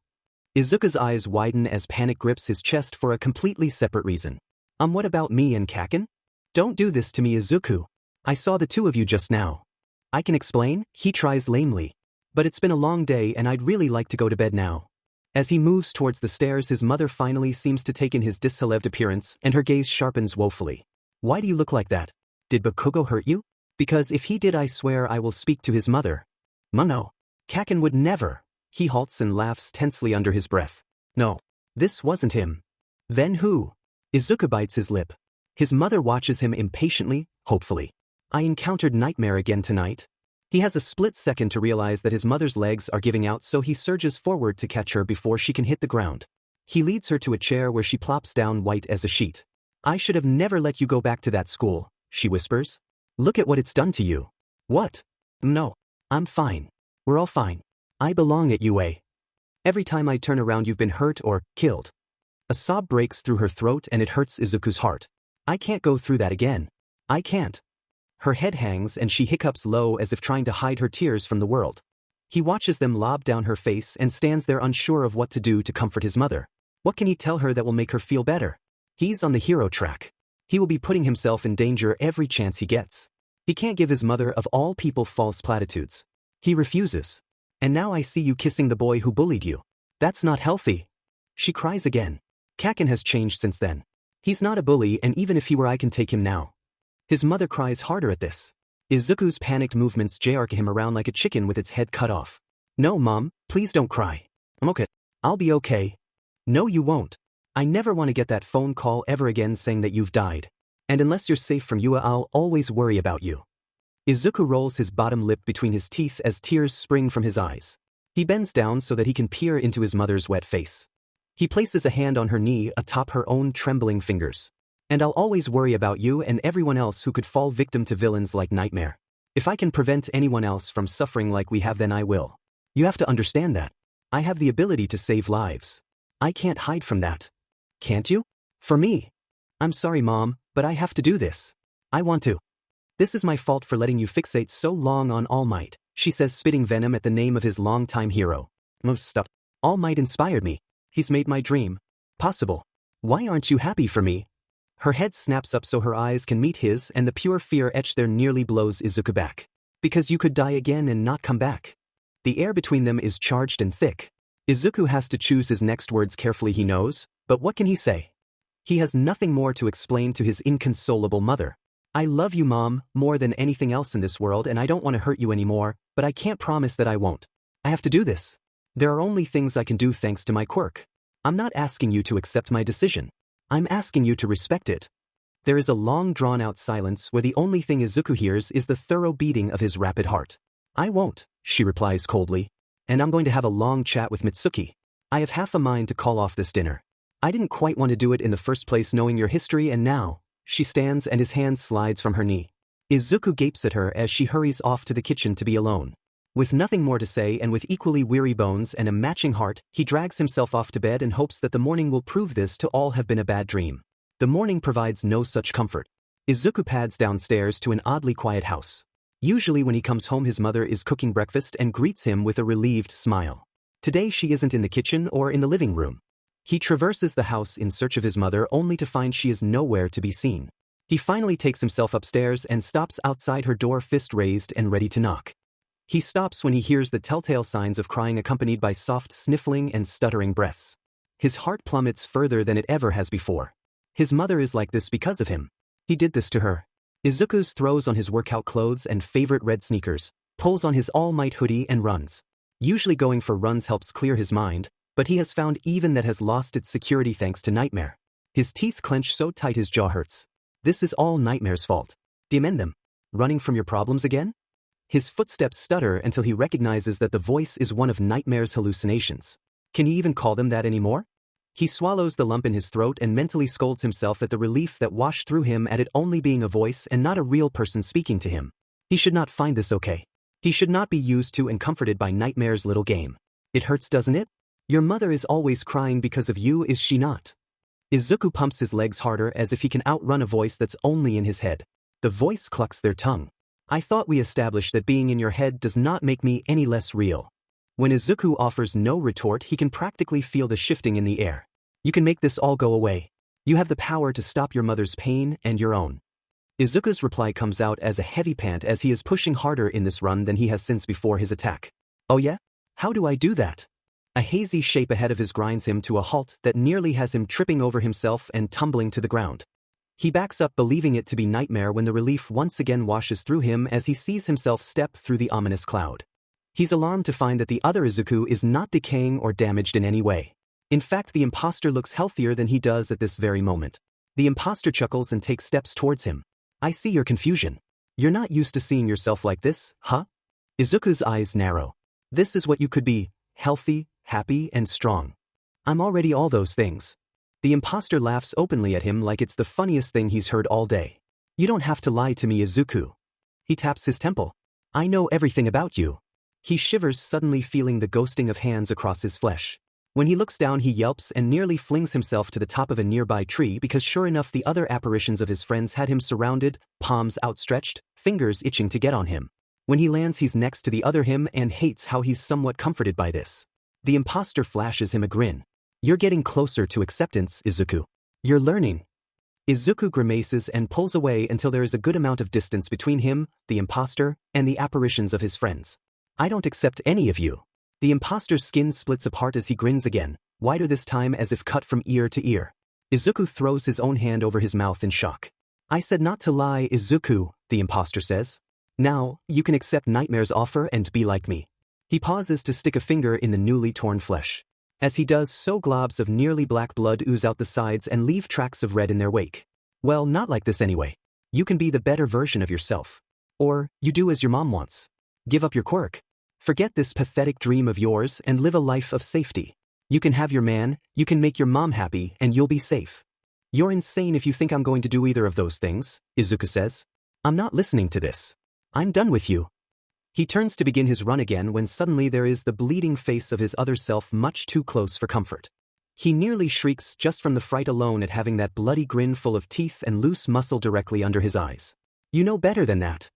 Izuku's eyes widen as panic grips his chest for a completely separate reason. What about me and Kaken? Don't do this to me, Izuku. I saw the two of you just now." "I can explain," he tries lamely. "But it's been a long day and I'd really like to go to bed now." As he moves towards the stairs, his mother finally seems to take in his disheveled appearance and her gaze sharpens woefully. "Why do you look like that? Did Bakugo hurt you? Because if he did, I swear I will speak to his mother." "No. Kaken would never." He halts and laughs tensely under his breath. "No. This wasn't him." "Then who?" Izuku bites his lip. His mother watches him impatiently, hopefully. "I encountered Nightmare again tonight." He has a split second to realize that his mother's legs are giving out, so he surges forward to catch her before she can hit the ground. He leads her to a chair where she plops down white as a sheet. "I should have never let you go back to that school," she whispers. "Look at what it's done to you." "What?" "No. I'm fine. We're all fine. I belong at UA. Every time I turn around you've been hurt or killed." A sob breaks through her throat and it hurts Izuku's heart. "I can't go through that again. I can't." Her head hangs and she hiccups low as if trying to hide her tears from the world. He watches them lob down her face and stands there unsure of what to do to comfort his mother. What can he tell her that will make her feel better? He's on the hero track. He will be putting himself in danger every chance he gets. He can't give his mother of all people false platitudes. He refuses. "And now I see you kissing the boy who bullied you. That's not healthy." She cries again. Kaken has changed since then. He's not a bully, and even if he were, I can take him now. His mother cries harder at this. Izuku's panicked movements jerk him around like a chicken with its head cut off. "No, Mom, please don't cry. I'm okay. I'll be okay." "No, you won't. I never want to get that phone call ever again saying that you've died. And unless you're safe from Yua, I'll always worry about you." Izuku rolls his bottom lip between his teeth as tears spring from his eyes. He bends down so that he can peer into his mother's wet face. He places a hand on her knee atop her own trembling fingers. "And I'll always worry about you and everyone else who could fall victim to villains like Nightmare. If I can prevent anyone else from suffering like we have, then I will. You have to understand that. I have the ability to save lives. I can't hide from that." "Can't you?" "For me. I'm sorry, Mom, but I have to do this. I want to. This is my fault for letting you fixate so long on All Might," she says, spitting venom at the name of his longtime hero. Stop. All Might inspired me. He's made my dream possible. Why aren't you happy for me?" Her head snaps up so her eyes can meet his, and the pure fear etched there nearly blows Izuku back. "Because you could die again and not come back." The air between them is charged and thick. Izuku has to choose his next words carefully, he knows, but what can he say? He has nothing more to explain to his inconsolable mother. "I love you, Mom, more than anything else in this world, and I don't want to hurt you anymore, but I can't promise that I won't. I have to do this. There are only things I can do thanks to my quirk. I'm not asking you to accept my decision. I'm asking you to respect it." There is a long drawn-out silence where the only thing Izuku hears is the thorough beating of his rapid heart. "I won't," she replies coldly. "And I'm going to have a long chat with Mitsuki. I have half a mind to call off this dinner. I didn't quite want to do it in the first place knowing your history, and now." She stands and his hand slides from her knee. Izuku gapes at her as she hurries off to the kitchen to be alone. With nothing more to say and with equally weary bones and a matching heart, he drags himself off to bed and hopes that the morning will prove this to all have been a bad dream. The morning provides no such comfort. Izuku pads downstairs to an oddly quiet house. Usually when he comes home his mother is cooking breakfast and greets him with a relieved smile. Today she isn't in the kitchen or in the living room. He traverses the house in search of his mother only to find she is nowhere to be seen. He finally takes himself upstairs and stops outside her door, fist raised and ready to knock. He stops when he hears the telltale signs of crying accompanied by soft sniffling and stuttering breaths. His heart plummets further than it ever has before. His mother is like this because of him. He did this to her. Izuku throws on his workout clothes and favorite red sneakers, pulls on his All Might hoodie and runs. Usually going for runs helps clear his mind, but he has found even that has lost its security thanks to Nightmare. His teeth clench so tight his jaw hurts. This is all Nightmare's fault. Do you mend them? Running from your problems again? His footsteps stutter until he recognizes that the voice is one of Nightmare's hallucinations. Can he even call them that anymore? He swallows the lump in his throat and mentally scolds himself at the relief that washed through him at it only being a voice and not a real person speaking to him. He should not find this okay. He should not be used to and comforted by Nightmare's little game. It hurts, doesn't it? Your mother is always crying because of you, is she not? Izuku pumps his legs harder as if he can outrun a voice that's only in his head. The voice clucks their tongue. I thought we established that being in your head does not make me any less real. When Izuku offers no retort, he can practically feel the shifting in the air. You can make this all go away. You have the power to stop your mother's pain and your own. Izuku's reply comes out as a heavy pant as he is pushing harder in this run than he has since before his attack. Oh yeah? How do I do that? A hazy shape ahead of his grinds him to a halt that nearly has him tripping over himself and tumbling to the ground. He backs up believing it to be Nightmare when the relief once again washes through him as he sees himself step through the ominous cloud. He's alarmed to find that the other Izuku is not decaying or damaged in any way. In fact, the imposter looks healthier than he does at this very moment. The imposter chuckles and takes steps towards him. I see your confusion. You're not used to seeing yourself like this, huh? Izuku's eyes narrow. This is what you could be, healthy, happy, and strong. I'm already all those things. The imposter laughs openly at him like it's the funniest thing he's heard all day. You don't have to lie to me, Izuku. He taps his temple. I know everything about you. He shivers, suddenly feeling the ghosting of hands across his flesh. When he looks down, he yelps and nearly flings himself to the top of a nearby tree because sure enough the other apparitions of his friends had him surrounded, palms outstretched, fingers itching to get on him. When he lands, he's next to the other him and hates how he's somewhat comforted by this. The imposter flashes him a grin. You're getting closer to acceptance, Izuku. You're learning. Izuku grimaces and pulls away until there is a good amount of distance between him, the imposter, and the apparitions of his friends. I don't accept any of you. The imposter's skin splits apart as he grins again, wider this time as if cut from ear to ear. Izuku throws his own hand over his mouth in shock. I said not to lie, Izuku, the imposter says. Now, you can accept Nightmare's offer and be like me. He pauses to stick a finger in the newly torn flesh. As he does so, globs of nearly black blood ooze out the sides and leave tracks of red in their wake. Well, not like this anyway. You can be the better version of yourself. Or, you do as your mom wants. Give up your quirk. Forget this pathetic dream of yours and live a life of safety. You can have your man, you can make your mom happy, and you'll be safe. You're insane if you think I'm going to do either of those things, Izuku says. I'm not listening to this. I'm done with you. He turns to begin his run again when suddenly there is the bleeding face of his other self much too close for comfort. He nearly shrieks just from the fright alone at having that bloody grin full of teeth and loose muscle directly under his eyes. You know better than that.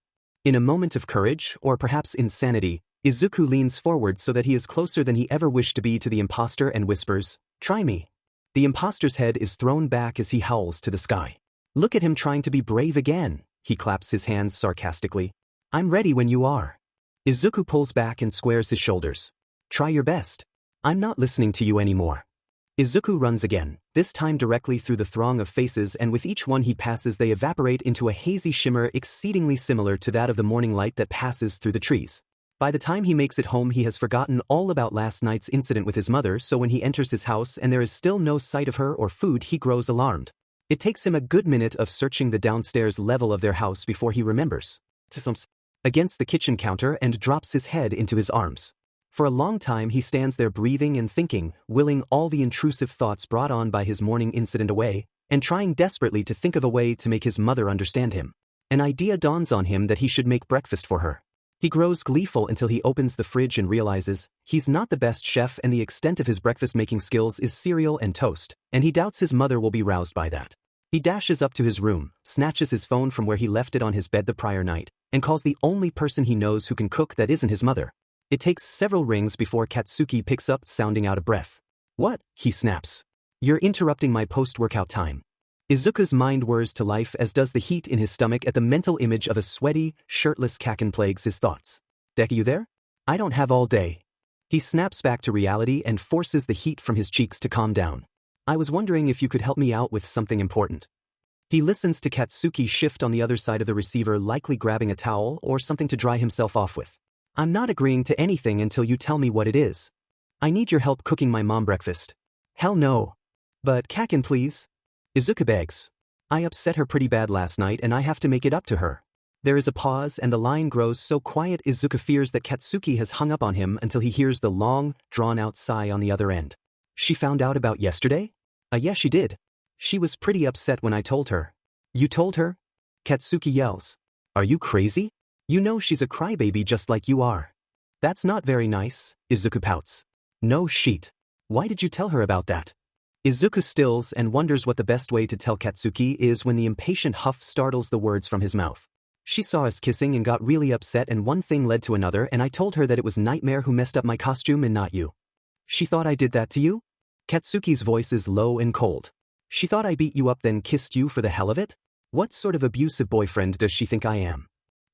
In a moment of courage, or perhaps insanity, Izuku leans forward so that he is closer than he ever wished to be to the imposter and whispers, "Try me." The imposter's head is thrown back as he howls to the sky. Look at him trying to be brave again, he claps his hands sarcastically. I'm ready when you are. Izuku pulls back and squares his shoulders. Try your best. I'm not listening to you anymore. Izuku runs again, this time directly through the throng of faces, and with each one he passes they evaporate into a hazy shimmer exceedingly similar to that of the morning light that passes through the trees. By the time he makes it home he has forgotten all about last night's incident with his mother, so when he enters his house and there is still no sight of her or food he grows alarmed. It takes him a good minute of searching the downstairs level of their house before he remembers. Against the kitchen counter and drops his head into his arms. For a long time he stands there breathing and thinking, willing all the intrusive thoughts brought on by his morning incident away, and trying desperately to think of a way to make his mother understand him. An idea dawns on him that he should make breakfast for her. He grows gleeful until he opens the fridge and realizes he's not the best chef and the extent of his breakfast-making skills is cereal and toast, and he doubts his mother will be roused by that. He dashes up to his room, snatches his phone from where he left it on his bed the prior night, and calls the only person he knows who can cook that isn't his mother. It takes several rings before Katsuki picks up, sounding out of breath. What? He snaps. You're interrupting my post-workout time. Izuku's mind whirs to life as does the heat in his stomach at the mental image of a sweaty, shirtless Kaken plagues his thoughts. Deku, you there? I don't have all day. He snaps back to reality and forces the heat from his cheeks to calm down. I was wondering if you could help me out with something important. He listens to Katsuki shift on the other side of the receiver, likely grabbing a towel or something to dry himself off with. I'm not agreeing to anything until you tell me what it is. I need your help cooking my mom breakfast. Hell no. But Kakin please. Izuku begs. I upset her pretty bad last night and I have to make it up to her. There is a pause and the line grows so quiet Izuku fears that Katsuki has hung up on him until he hears the long, drawn-out sigh on the other end. She found out about yesterday? Yeah, she did. She was pretty upset when I told her. You told her? Katsuki yells. Are you crazy? You know she's a crybaby just like you are. That's not very nice, Izuku pouts. No shit. Why did you tell her about that? Izuku stills and wonders what the best way to tell Katsuki is when the impatient huff startles the words from his mouth. She saw us kissing and got really upset and one thing led to another and I told her that it was Nightmare who messed up my costume and not you. She thought I did that to you? Katsuki's voice is low and cold. She thought I beat you up then kissed you for the hell of it? What sort of abusive boyfriend does she think I am?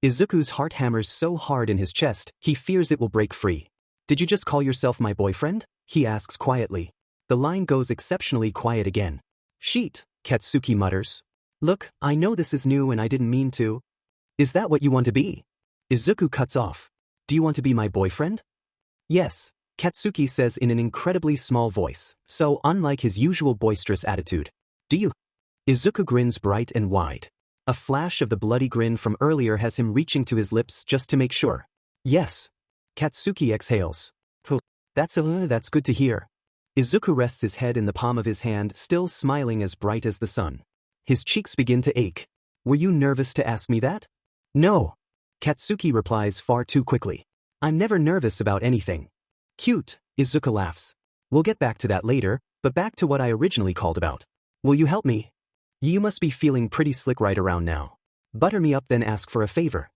Izuku's heart hammers so hard in his chest, he fears it will break free. Did you just call yourself my boyfriend? He asks quietly. The line goes exceptionally quiet again. Sheet, Katsuki mutters. Look, I know this is new and I didn't mean to. Is that what you want to be? Izuku cuts off. Do you want to be my boyfriend? Yes, Katsuki says in an incredibly small voice, so unlike his usual boisterous attitude. Do you? Izuku grins bright and wide. A flash of the bloody grin from earlier has him reaching to his lips just to make sure. Yes. Katsuki exhales. Oh, that's good to hear. Izuku rests his head in the palm of his hand, still smiling as bright as the sun. His cheeks begin to ache. Were you nervous to ask me that? No. Katsuki replies far too quickly. I'm never nervous about anything. Cute, Izuku laughs. We'll get back to that later, but back to what I originally called about. Will you help me? You must be feeling pretty slick right around now. Butter me up then ask for a favor.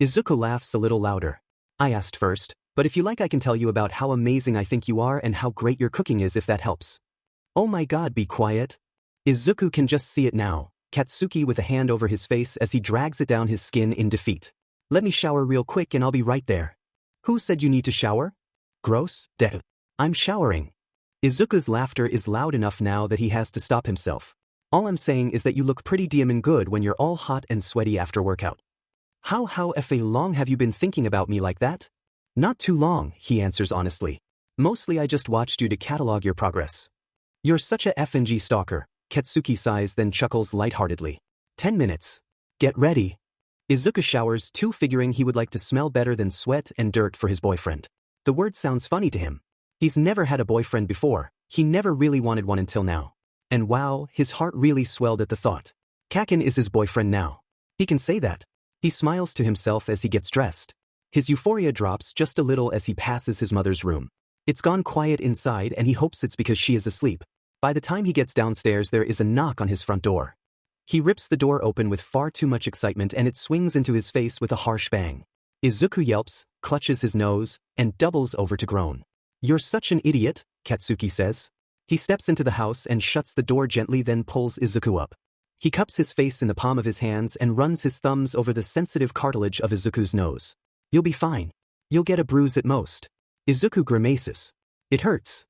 Izuku laughs a little louder. I asked first, but if you like I can tell you about how amazing I think you are and how great your cooking is if that helps. Oh my god, be quiet. Izuku can just see it now. Katsuki with a hand over his face as he drags it down his skin in defeat. Let me shower real quick and I'll be right there. Who said you need to shower? Gross, Deku. I'm showering. Izuku's laughter is loud enough now that he has to stop himself. All I'm saying is that you look pretty damn good when you're all hot and sweaty after workout. How long have you been thinking about me like that? Not too long, he answers honestly. Mostly I just watched you to catalog your progress. You're such a FNG stalker. Katsuki sighs then chuckles lightheartedly. 10 minutes. Get ready. Izuku showers too, figuring he would like to smell better than sweat and dirt for his boyfriend. The word sounds funny to him. He's never had a boyfriend before, he never really wanted one until now. And wow, his heart really swelled at the thought. Kakin is his boyfriend now. He can say that. He smiles to himself as he gets dressed. His euphoria drops just a little as he passes his mother's room. It's gone quiet inside and he hopes it's because she is asleep. By the time he gets downstairs there is a knock on his front door. He rips the door open with far too much excitement and it swings into his face with a harsh bang. Izuku yelps, clutches his nose, and doubles over to groan. You're such an idiot, Katsuki says. He steps into the house and shuts the door gently then pulls Izuku up. He cups his face in the palm of his hands and runs his thumbs over the sensitive cartilage of Izuku's nose. You'll be fine. You'll get a bruise at most. Izuku grimaces. It hurts.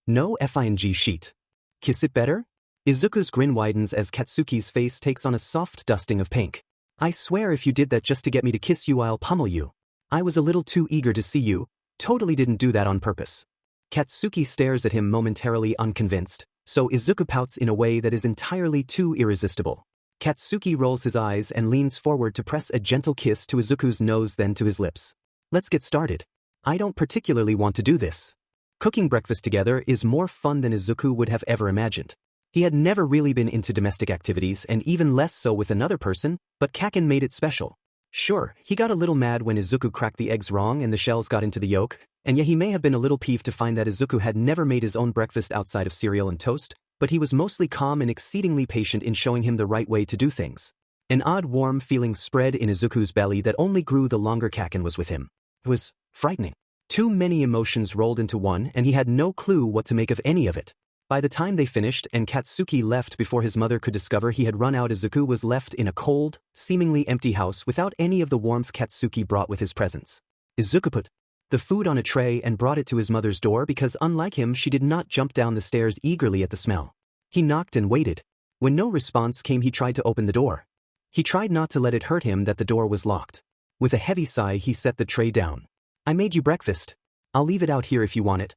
No FING sheet. Kiss it better? Izuku's grin widens as Katsuki's face takes on a soft dusting of pink. I swear if you did that just to get me to kiss you I'll pummel you. I was a little too eager to see you, totally didn't do that on purpose. Katsuki stares at him momentarily unconvinced, so Izuku pouts in a way that is entirely too irresistible. Katsuki rolls his eyes and leans forward to press a gentle kiss to Izuku's nose then to his lips. Let's get started. I don't particularly want to do this. Cooking breakfast together is more fun than Izuku would have ever imagined. He had never really been into domestic activities and even less so with another person, but Kakin made it special. Sure, he got a little mad when Izuku cracked the eggs wrong and the shells got into the yolk, and yet he may have been a little peeved to find that Izuku had never made his own breakfast outside of cereal and toast, but he was mostly calm and exceedingly patient in showing him the right way to do things. An odd warm feeling spread in Izuku's belly that only grew the longer Kakin was with him. It was frightening. Too many emotions rolled into one and he had no clue what to make of any of it. By the time they finished and Katsuki left before his mother could discover he had run out, Izuku was left in a cold, seemingly empty house without any of the warmth Katsuki brought with his presence. Izuku put the food on a tray and brought it to his mother's door because unlike him she did not jump down the stairs eagerly at the smell. He knocked and waited. When no response came he tried to open the door. He tried not to let it hurt him that the door was locked. With a heavy sigh he set the tray down. I made you breakfast. I'll leave it out here if you want it.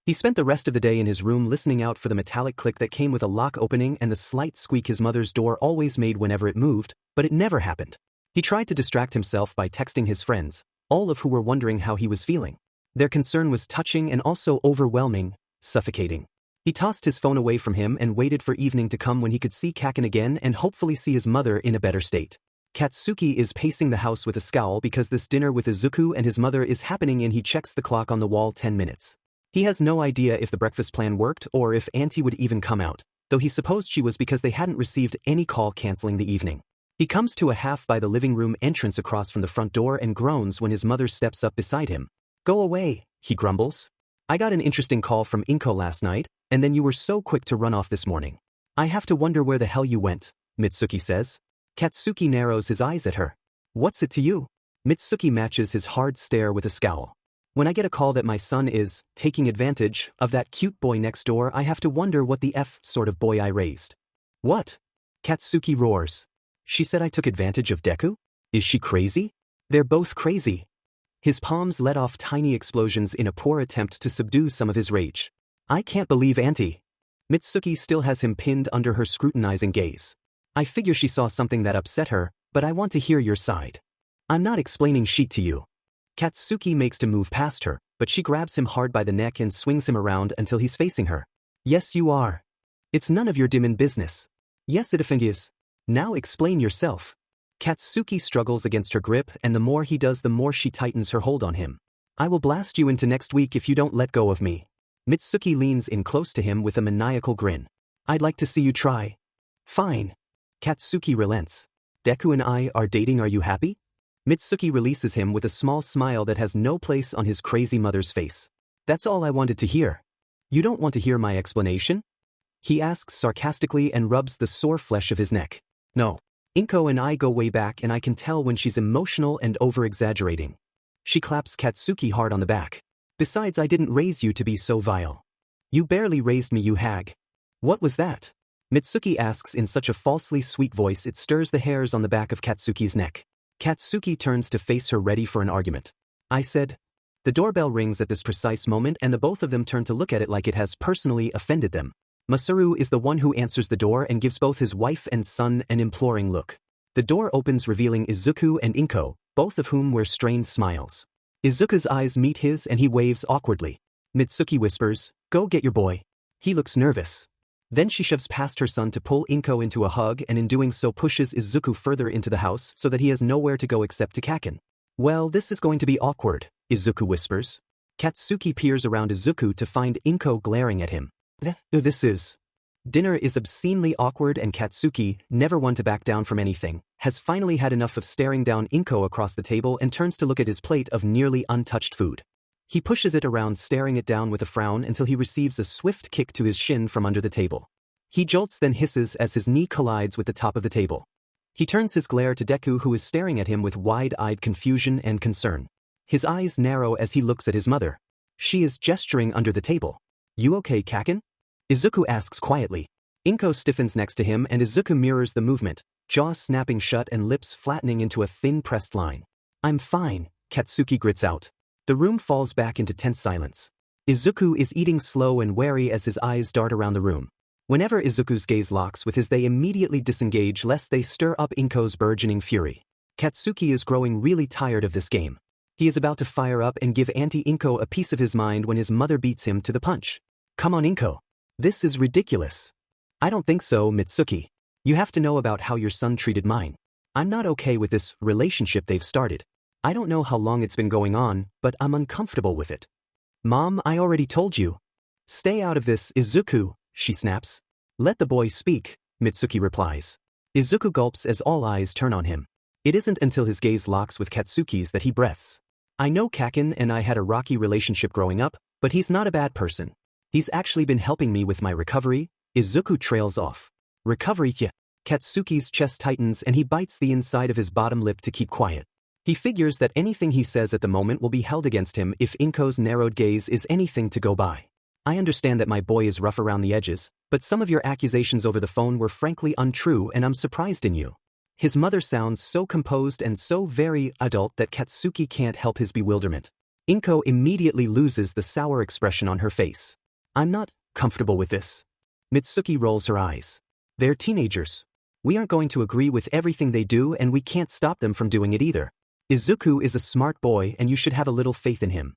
He spent the rest of the day in his room listening out for the metallic click that came with a lock opening and the slight squeak his mother's door always made whenever it moved, but it never happened. He tried to distract himself by texting his friends, all of who were wondering how he was feeling. Their concern was touching and also overwhelming, suffocating. He tossed his phone away from him and waited for evening to come when he could see Kaken again and hopefully see his mother in a better state. Katsuki is pacing the house with a scowl because this dinner with Izuku and his mother is happening and he checks the clock on the wall 10 minutes. He has no idea if the breakfast plan worked or if Auntie would even come out, though he supposed she was because they hadn't received any call canceling the evening. He comes to a half by the living room entrance across from the front door and groans when his mother steps up beside him. Go away, he grumbles. I got an interesting call from Inko last night, and then you were so quick to run off this morning. I have to wonder where the hell you went, Mitsuki says. Katsuki narrows his eyes at her. What's it to you? Mitsuki matches his hard stare with a scowl. When I get a call that my son is taking advantage of that cute boy next door, I have to wonder what the F sort of boy I raised. What? Katsuki roars. She said I took advantage of Deku? Is she crazy? They're both crazy. His palms let off tiny explosions in a poor attempt to subdue some of his rage. I can't believe Auntie. Mitsuki still has him pinned under her scrutinizing gaze. I figure she saw something that upset her, but I want to hear your side. I'm not explaining shit to you. Katsuki makes to move past her, but she grabs him hard by the neck and swings him around until he's facing her. Yes, you are. It's none of your dimmin' business. Yes, it is. Now explain yourself. Katsuki struggles against her grip, and the more he does, the more she tightens her hold on him. I will blast you into next week if you don't let go of me. Mitsuki leans in close to him with a maniacal grin. I'd like to see you try. Fine. Katsuki relents. Deku and I are dating, are you happy? Mitsuki releases him with a small smile that has no place on his crazy mother's face. That's all I wanted to hear. You don't want to hear my explanation? He asks sarcastically and rubs the sore flesh of his neck. No. Inko and I go way back and I can tell when she's emotional and over-exaggerating. She claps Katsuki hard on the back. Besides, I didn't raise you to be so vile. You barely raised me, you hag. What was that? Mitsuki asks in such a falsely sweet voice it stirs the hairs on the back of Katsuki's neck. Katsuki turns to face her, ready for an argument. I said. The doorbell rings at this precise moment and the both of them turn to look at it like it has personally offended them. Masaru is the one who answers the door and gives both his wife and son an imploring look. The door opens, revealing Izuku and Inko, both of whom wear strained smiles. Izuku's eyes meet his and he waves awkwardly. Mitsuki whispers, "Go get your boy." He looks nervous. Then she shoves past her son to pull Inko into a hug and in doing so pushes Izuku further into the house so that he has nowhere to go except to Kaken. Well, this is going to be awkward, Izuku whispers. Katsuki peers around Izuku to find Inko glaring at him. This is. Dinner is obscenely awkward and Katsuki, never one to back down from anything, has finally had enough of staring down Inko across the table and turns to look at his plate of nearly untouched food. He pushes it around, staring it down with a frown until he receives a swift kick to his shin from under the table. He jolts, then hisses as his knee collides with the top of the table. He turns his glare to Deku, who is staring at him with wide-eyed confusion and concern. His eyes narrow as he looks at his mother. She is gesturing under the table. You okay, Kaken? Izuku asks quietly. Inko stiffens next to him and Izuku mirrors the movement, jaw snapping shut and lips flattening into a thin pressed line. I'm fine, Katsuki grits out. The room falls back into tense silence. Izuku is eating slow and wary as his eyes dart around the room. Whenever Izuku's gaze locks with his, they immediately disengage lest they stir up Inko's burgeoning fury. Katsuki is growing really tired of this game. He is about to fire up and give Auntie Inko a piece of his mind when his mother beats him to the punch. Come on, Inko. This is ridiculous. I don't think so, Mitsuki. You have to know about how your son treated mine. I'm not okay with this relationship they've started. I don't know how long it's been going on, but I'm uncomfortable with it. Mom, I already told you. Stay out of this, Izuku, she snaps. Let the boy speak, Mitsuki replies. Izuku gulps as all eyes turn on him. It isn't until his gaze locks with Katsuki's that he breaths. I know Kaken and I had a rocky relationship growing up, but he's not a bad person. He's actually been helping me with my recovery. Izuku trails off. Recovery, yeah. Katsuki's chest tightens and he bites the inside of his bottom lip to keep quiet. He figures that anything he says at the moment will be held against him if Inko's narrowed gaze is anything to go by. I understand that my boy is rough around the edges, but some of your accusations over the phone were frankly untrue and I'm surprised in you. His mother sounds so composed and so very adult that Katsuki can't help his bewilderment. Inko immediately loses the sour expression on her face. I'm not comfortable with this. Mitsuki rolls her eyes. They're teenagers. We aren't going to agree with everything they do and we can't stop them from doing it either. Izuku is a smart boy and you should have a little faith in him.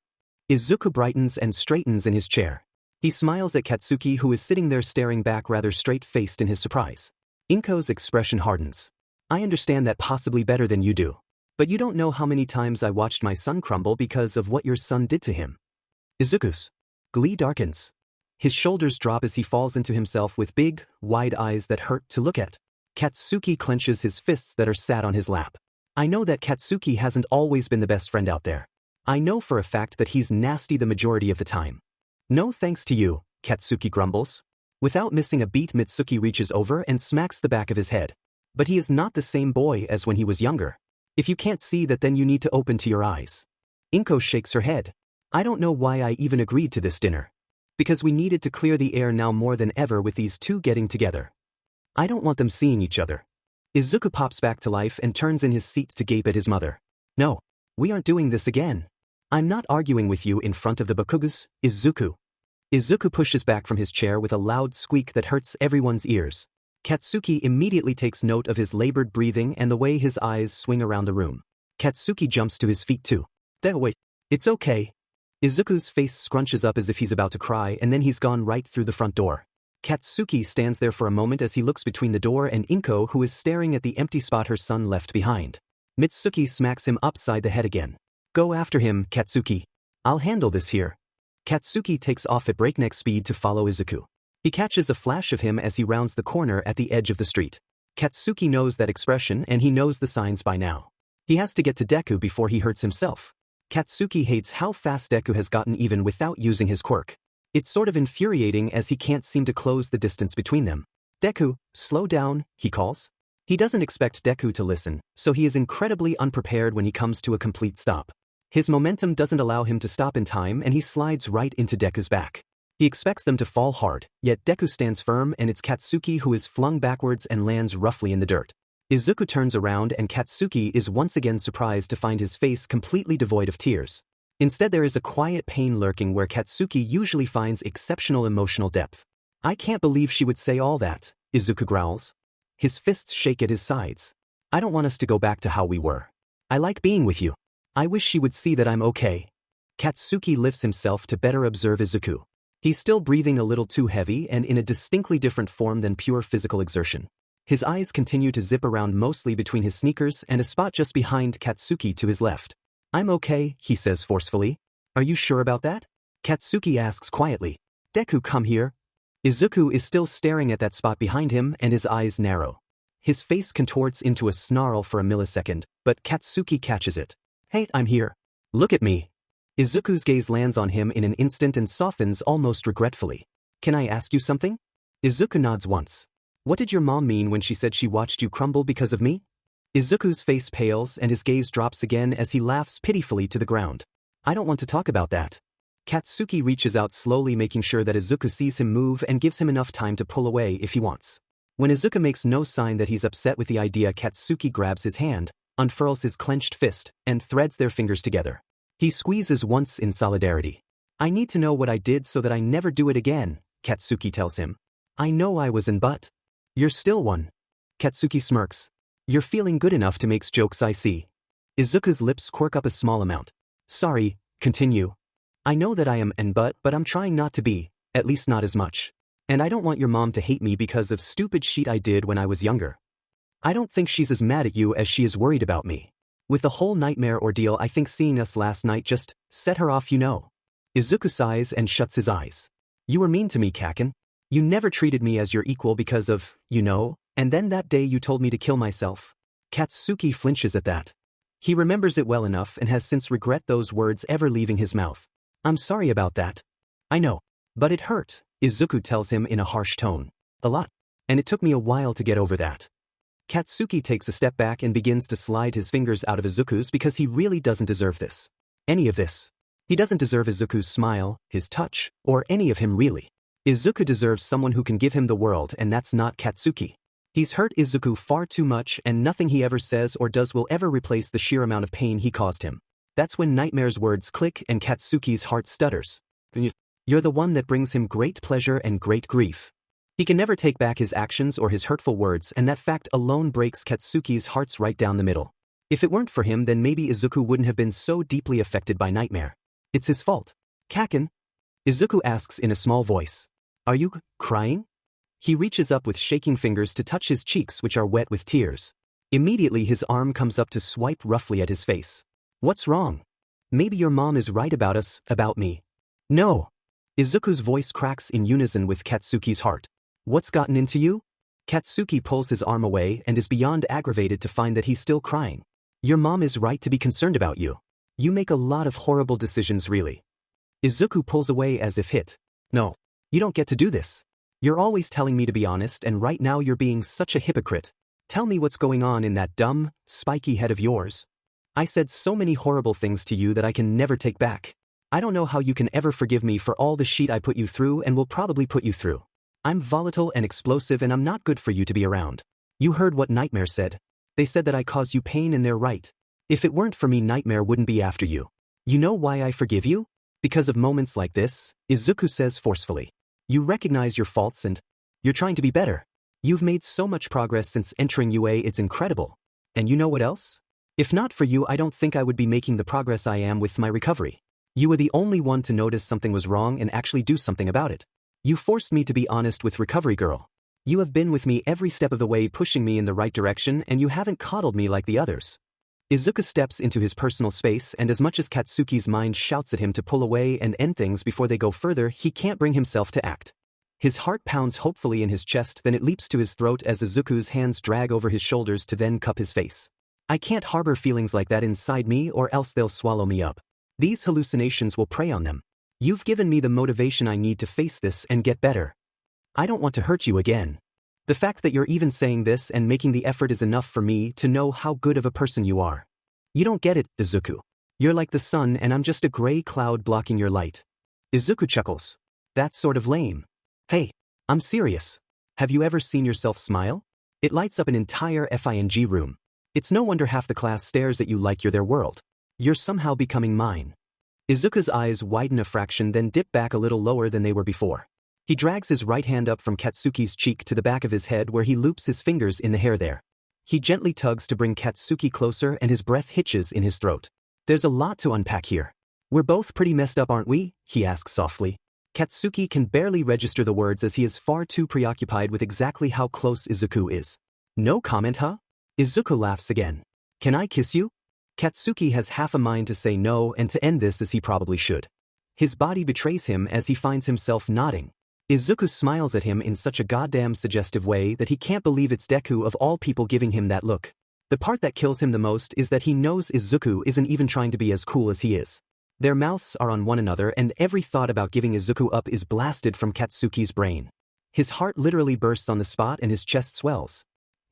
Izuku brightens and straightens in his chair. He smiles at Katsuki who is sitting there staring back rather straight-faced in his surprise. Inko's expression hardens. I understand that possibly better than you do. But you don't know how many times I watched my son crumble because of what your son did to him. Izuku's glee darkens. His shoulders drop as he falls into himself with big, wide eyes that hurt to look at. Katsuki clenches his fists that are sat on his lap. I know that Katsuki hasn't always been the best friend out there. I know for a fact that he's nasty the majority of the time. No thanks to you, Katsuki grumbles. Without missing a beat, Mitsuki reaches over and smacks the back of his head. But he is not the same boy as when he was younger. If you can't see that, then you need to open to your eyes. Inko shakes her head. I don't know why I even agreed to this dinner. Because we needed to clear the air now more than ever with these two getting together. I don't want them seeing each other. Izuku pops back to life and turns in his seat to gape at his mother. No, we aren't doing this again. I'm not arguing with you in front of the Bakugas, Izuku. Izuku pushes back from his chair with a loud squeak that hurts everyone's ears. Katsuki immediately takes note of his labored breathing and the way his eyes swing around the room. Katsuki jumps to his feet too. Wait, it's okay. Izuku's face scrunches up as if he's about to cry and then he's gone right through the front door. Katsuki stands there for a moment as he looks between the door and Inko who is staring at the empty spot her son left behind. Mitsuki smacks him upside the head again. Go after him, Katsuki. I'll handle this here. Katsuki takes off at breakneck speed to follow Izuku. He catches a flash of him as he rounds the corner at the edge of the street. Katsuki knows that expression and he knows the signs by now. He has to get to Deku before he hurts himself. Katsuki hates how fast Deku has gotten even without using his quirk. It's sort of infuriating as he can't seem to close the distance between them. Deku, slow down, he calls. He doesn't expect Deku to listen, so he is incredibly unprepared when he comes to a complete stop. His momentum doesn't allow him to stop in time and he slides right into Deku's back. He expects them to fall hard, yet Deku stands firm and it's Katsuki who is flung backwards and lands roughly in the dirt. Izuku turns around and Katsuki is once again surprised to find his face completely devoid of tears. Instead there is a quiet pain lurking where Katsuki usually finds exceptional emotional depth. I can't believe she would say all that, Izuku growls. His fists shake at his sides. I don't want us to go back to how we were. I like being with you. I wish she would see that I'm okay. Katsuki lifts himself to better observe Izuku. He's still breathing a little too heavy and in a distinctly different form than pure physical exertion. His eyes continue to zip around mostly between his sneakers and a spot just behind Katsuki to his left. I'm okay, he says forcefully. Are you sure about that? Katsuki asks quietly. Deku, come here. Izuku is still staring at that spot behind him and his eyes narrow. His face contorts into a snarl for a millisecond, but Katsuki catches it. Hey, I'm here. Look at me. Izuku's gaze lands on him in an instant and softens almost regretfully. Can I ask you something? Izuku nods once. What did your mom mean when she said she watched you crumble because of me? Izuku's face pales and his gaze drops again as he laughs pitifully to the ground. I don't want to talk about that. Katsuki reaches out slowly, making sure that Izuku sees him move and gives him enough time to pull away if he wants. When Izuku makes no sign that he's upset with the idea, Katsuki grabs his hand, unfurls his clenched fist, and threads their fingers together. He squeezes once in solidarity. I need to know what I did so that I never do it again, Katsuki tells him. I know I was in, but you're still one. Katsuki smirks. You're feeling good enough to make jokes, I see. Izuku's lips quirk up a small amount. Sorry, continue. I know that I am an, but I'm trying not to be, at least not as much. And I don't want your mom to hate me because of stupid shit I did when I was younger. I don't think she's as mad at you as she is worried about me. With the whole nightmare ordeal, I think seeing us last night just set her off, you know. Izuku sighs and shuts his eyes. You were mean to me, Kaken. You never treated me as your equal because of, you know, and then that day you told me to kill myself. Katsuki flinches at that. He remembers it well enough and has since regret those words ever leaving his mouth. I'm sorry about that. I know. But it hurt, Izuku tells him in a harsh tone. A lot. And it took me a while to get over that. Katsuki takes a step back and begins to slide his fingers out of Izuku's because he really doesn't deserve this. Any of this. He doesn't deserve Izuku's smile, his touch, or any of him really. Izuku deserves someone who can give him the world, and that's not Katsuki. He's hurt Izuku far too much and nothing he ever says or does will ever replace the sheer amount of pain he caused him. That's when Nightmare's words click and Katsuki's heart stutters. You're the one that brings him great pleasure and great grief. He can never take back his actions or his hurtful words, and that fact alone breaks Katsuki's hearts right down the middle. If it weren't for him, then maybe Izuku wouldn't have been so deeply affected by Nightmare. It's his fault. Kaken? Izuku asks in a small voice. Are you crying? He reaches up with shaking fingers to touch his cheeks, which are wet with tears. Immediately his arm comes up to swipe roughly at his face. What's wrong? Maybe your mom is right about us, about me. No. Izuku's voice cracks in unison with Katsuki's heart. What's gotten into you? Katsuki pulls his arm away and is beyond aggravated to find that he's still crying. Your mom is right to be concerned about you. You make a lot of horrible decisions, really. Izuku pulls away as if hit. No. You don't get to do this. You're always telling me to be honest, and right now you're being such a hypocrite. Tell me what's going on in that dumb, spiky head of yours. I said so many horrible things to you that I can never take back. I don't know how you can ever forgive me for all the shit I put you through and will probably put you through. I'm volatile and explosive, and I'm not good for you to be around. You heard what Nightmare said. They said that I cause you pain, and they're right. If it weren't for me, Nightmare wouldn't be after you. You know why I forgive you? Because of moments like this, Izuku says forcefully. You recognize your faults and you're trying to be better. You've made so much progress since entering UA, it's incredible. And you know what else? If not for you, I don't think I would be making the progress I am with my recovery. You were the only one to notice something was wrong and actually do something about it. You forced me to be honest with Recovery Girl. You have been with me every step of the way, pushing me in the right direction, and you haven't coddled me like the others. Izuku steps into his personal space, and as much as Katsuki's mind shouts at him to pull away and end things before they go further, he can't bring himself to act. His heart pounds hopefully in his chest, then it leaps to his throat as Izuku's hands drag over his shoulders to then cup his face. I can't harbor feelings like that inside me, or else they'll swallow me up. These hallucinations will prey on them. You've given me the motivation I need to face this and get better. I don't want to hurt you again. The fact that you're even saying this and making the effort is enough for me to know how good of a person you are. You don't get it, Izuku. You're like the sun and I'm just a gray cloud blocking your light. Izuku chuckles. That's sort of lame. Hey, I'm serious. Have you ever seen yourself smile? It lights up an entire FING room. It's no wonder half the class stares at you like you're their world. You're somehow becoming mine. Izuku's eyes widen a fraction, then dip back a little lower than they were before. He drags his right hand up from Katsuki's cheek to the back of his head, where he loops his fingers in the hair there. He gently tugs to bring Katsuki closer, and his breath hitches in his throat. There's a lot to unpack here. We're both pretty messed up, aren't we? He asks softly. Katsuki can barely register the words as he is far too preoccupied with exactly how close Izuku is. No comment, huh? Izuku laughs again. Can I kiss you? Katsuki has half a mind to say no and to end this, as he probably should. His body betrays him as he finds himself nodding. Izuku smiles at him in such a goddamn suggestive way that he can't believe it's Deku of all people giving him that look. The part that kills him the most is that he knows Izuku isn't even trying to be as cool as he is. Their mouths are on one another, and every thought about giving Izuku up is blasted from Katsuki's brain. His heart literally bursts on the spot and his chest swells.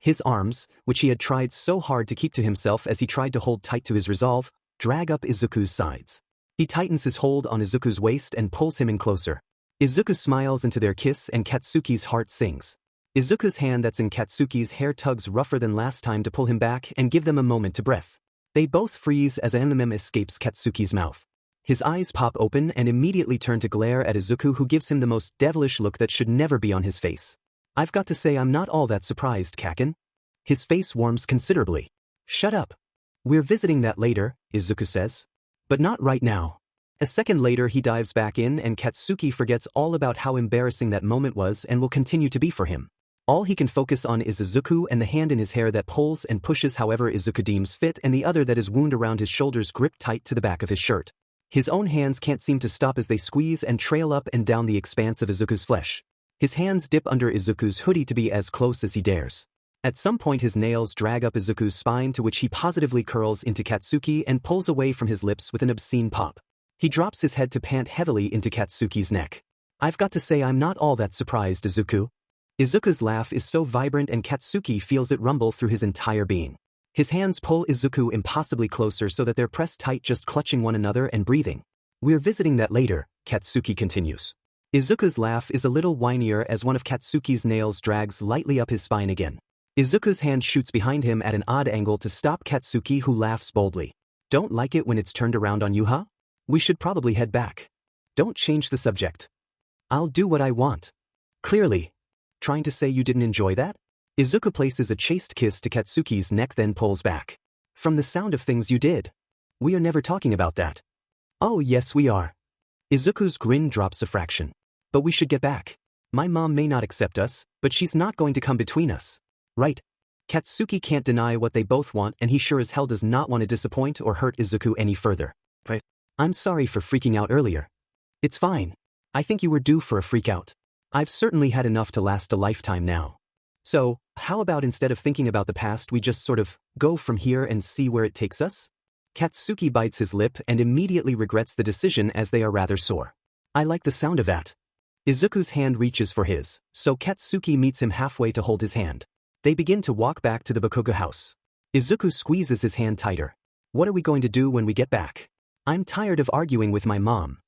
His arms, which he had tried so hard to keep to himself as he tried to hold tight to his resolve, drag up Izuku's sides. He tightens his hold on Izuku's waist and pulls him in closer. Izuku smiles into their kiss and Katsuki's heart sings. Izuku's hand that's in Katsuki's hair tugs rougher than last time to pull him back and give them a moment to breath. They both freeze as an mm escapes Katsuki's mouth. His eyes pop open and immediately turn to glare at Izuku, who gives him the most devilish look that should never be on his face. I've got to say, I'm not all that surprised, Kaken. His face warms considerably. Shut up. We're visiting that later, Izuku says. But not right now. A second later he dives back in and Katsuki forgets all about how embarrassing that moment was and will continue to be for him. All he can focus on is Izuku and the hand in his hair that pulls and pushes however Izuku deems fit, and the other that is wound around his shoulders gripped tight to the back of his shirt. His own hands can't seem to stop as they squeeze and trail up and down the expanse of Izuku's flesh. His hands dip under Izuku's hoodie to be as close as he dares. At some point his nails drag up Izuku's spine, to which he positively curls into Katsuki and pulls away from his lips with an obscene pop. He drops his head to pant heavily into Katsuki's neck. I've got to say, I'm not all that surprised, Izuku. Izuku's laugh is so vibrant and Katsuki feels it rumble through his entire being. His hands pull Izuku impossibly closer so that they're pressed tight, just clutching one another and breathing. We're visiting that later, Katsuki continues. Izuku's laugh is a little whinier as one of Katsuki's nails drags lightly up his spine again. Izuku's hand shoots behind him at an odd angle to stop Katsuki, who laughs boldly. Don't like it when it's turned around on you, huh? We should probably head back. Don't change the subject. I'll do what I want. Clearly. Trying to say you didn't enjoy that? Izuku places a chaste kiss to Katsuki's neck, then pulls back. From the sound of things, you did. We are never talking about that. Oh yes we are. Izuku's grin drops a fraction. But we should get back. My mom may not accept us, but she's not going to come between us. Right? Katsuki can't deny what they both want, and he sure as hell does not want to disappoint or hurt Izuku any further. Right? I'm sorry for freaking out earlier. It's fine. I think you were due for a freak out. I've certainly had enough to last a lifetime now. So, how about instead of thinking about the past we just sort of go from here and see where it takes us? Katsuki bites his lip and immediately regrets the decision as they are rather sore. I like the sound of that. Izuku's hand reaches for his, so Katsuki meets him halfway to hold his hand. They begin to walk back to the Bakuga house. Izuku squeezes his hand tighter. What are we going to do when we get back? I'm tired of arguing with my mom.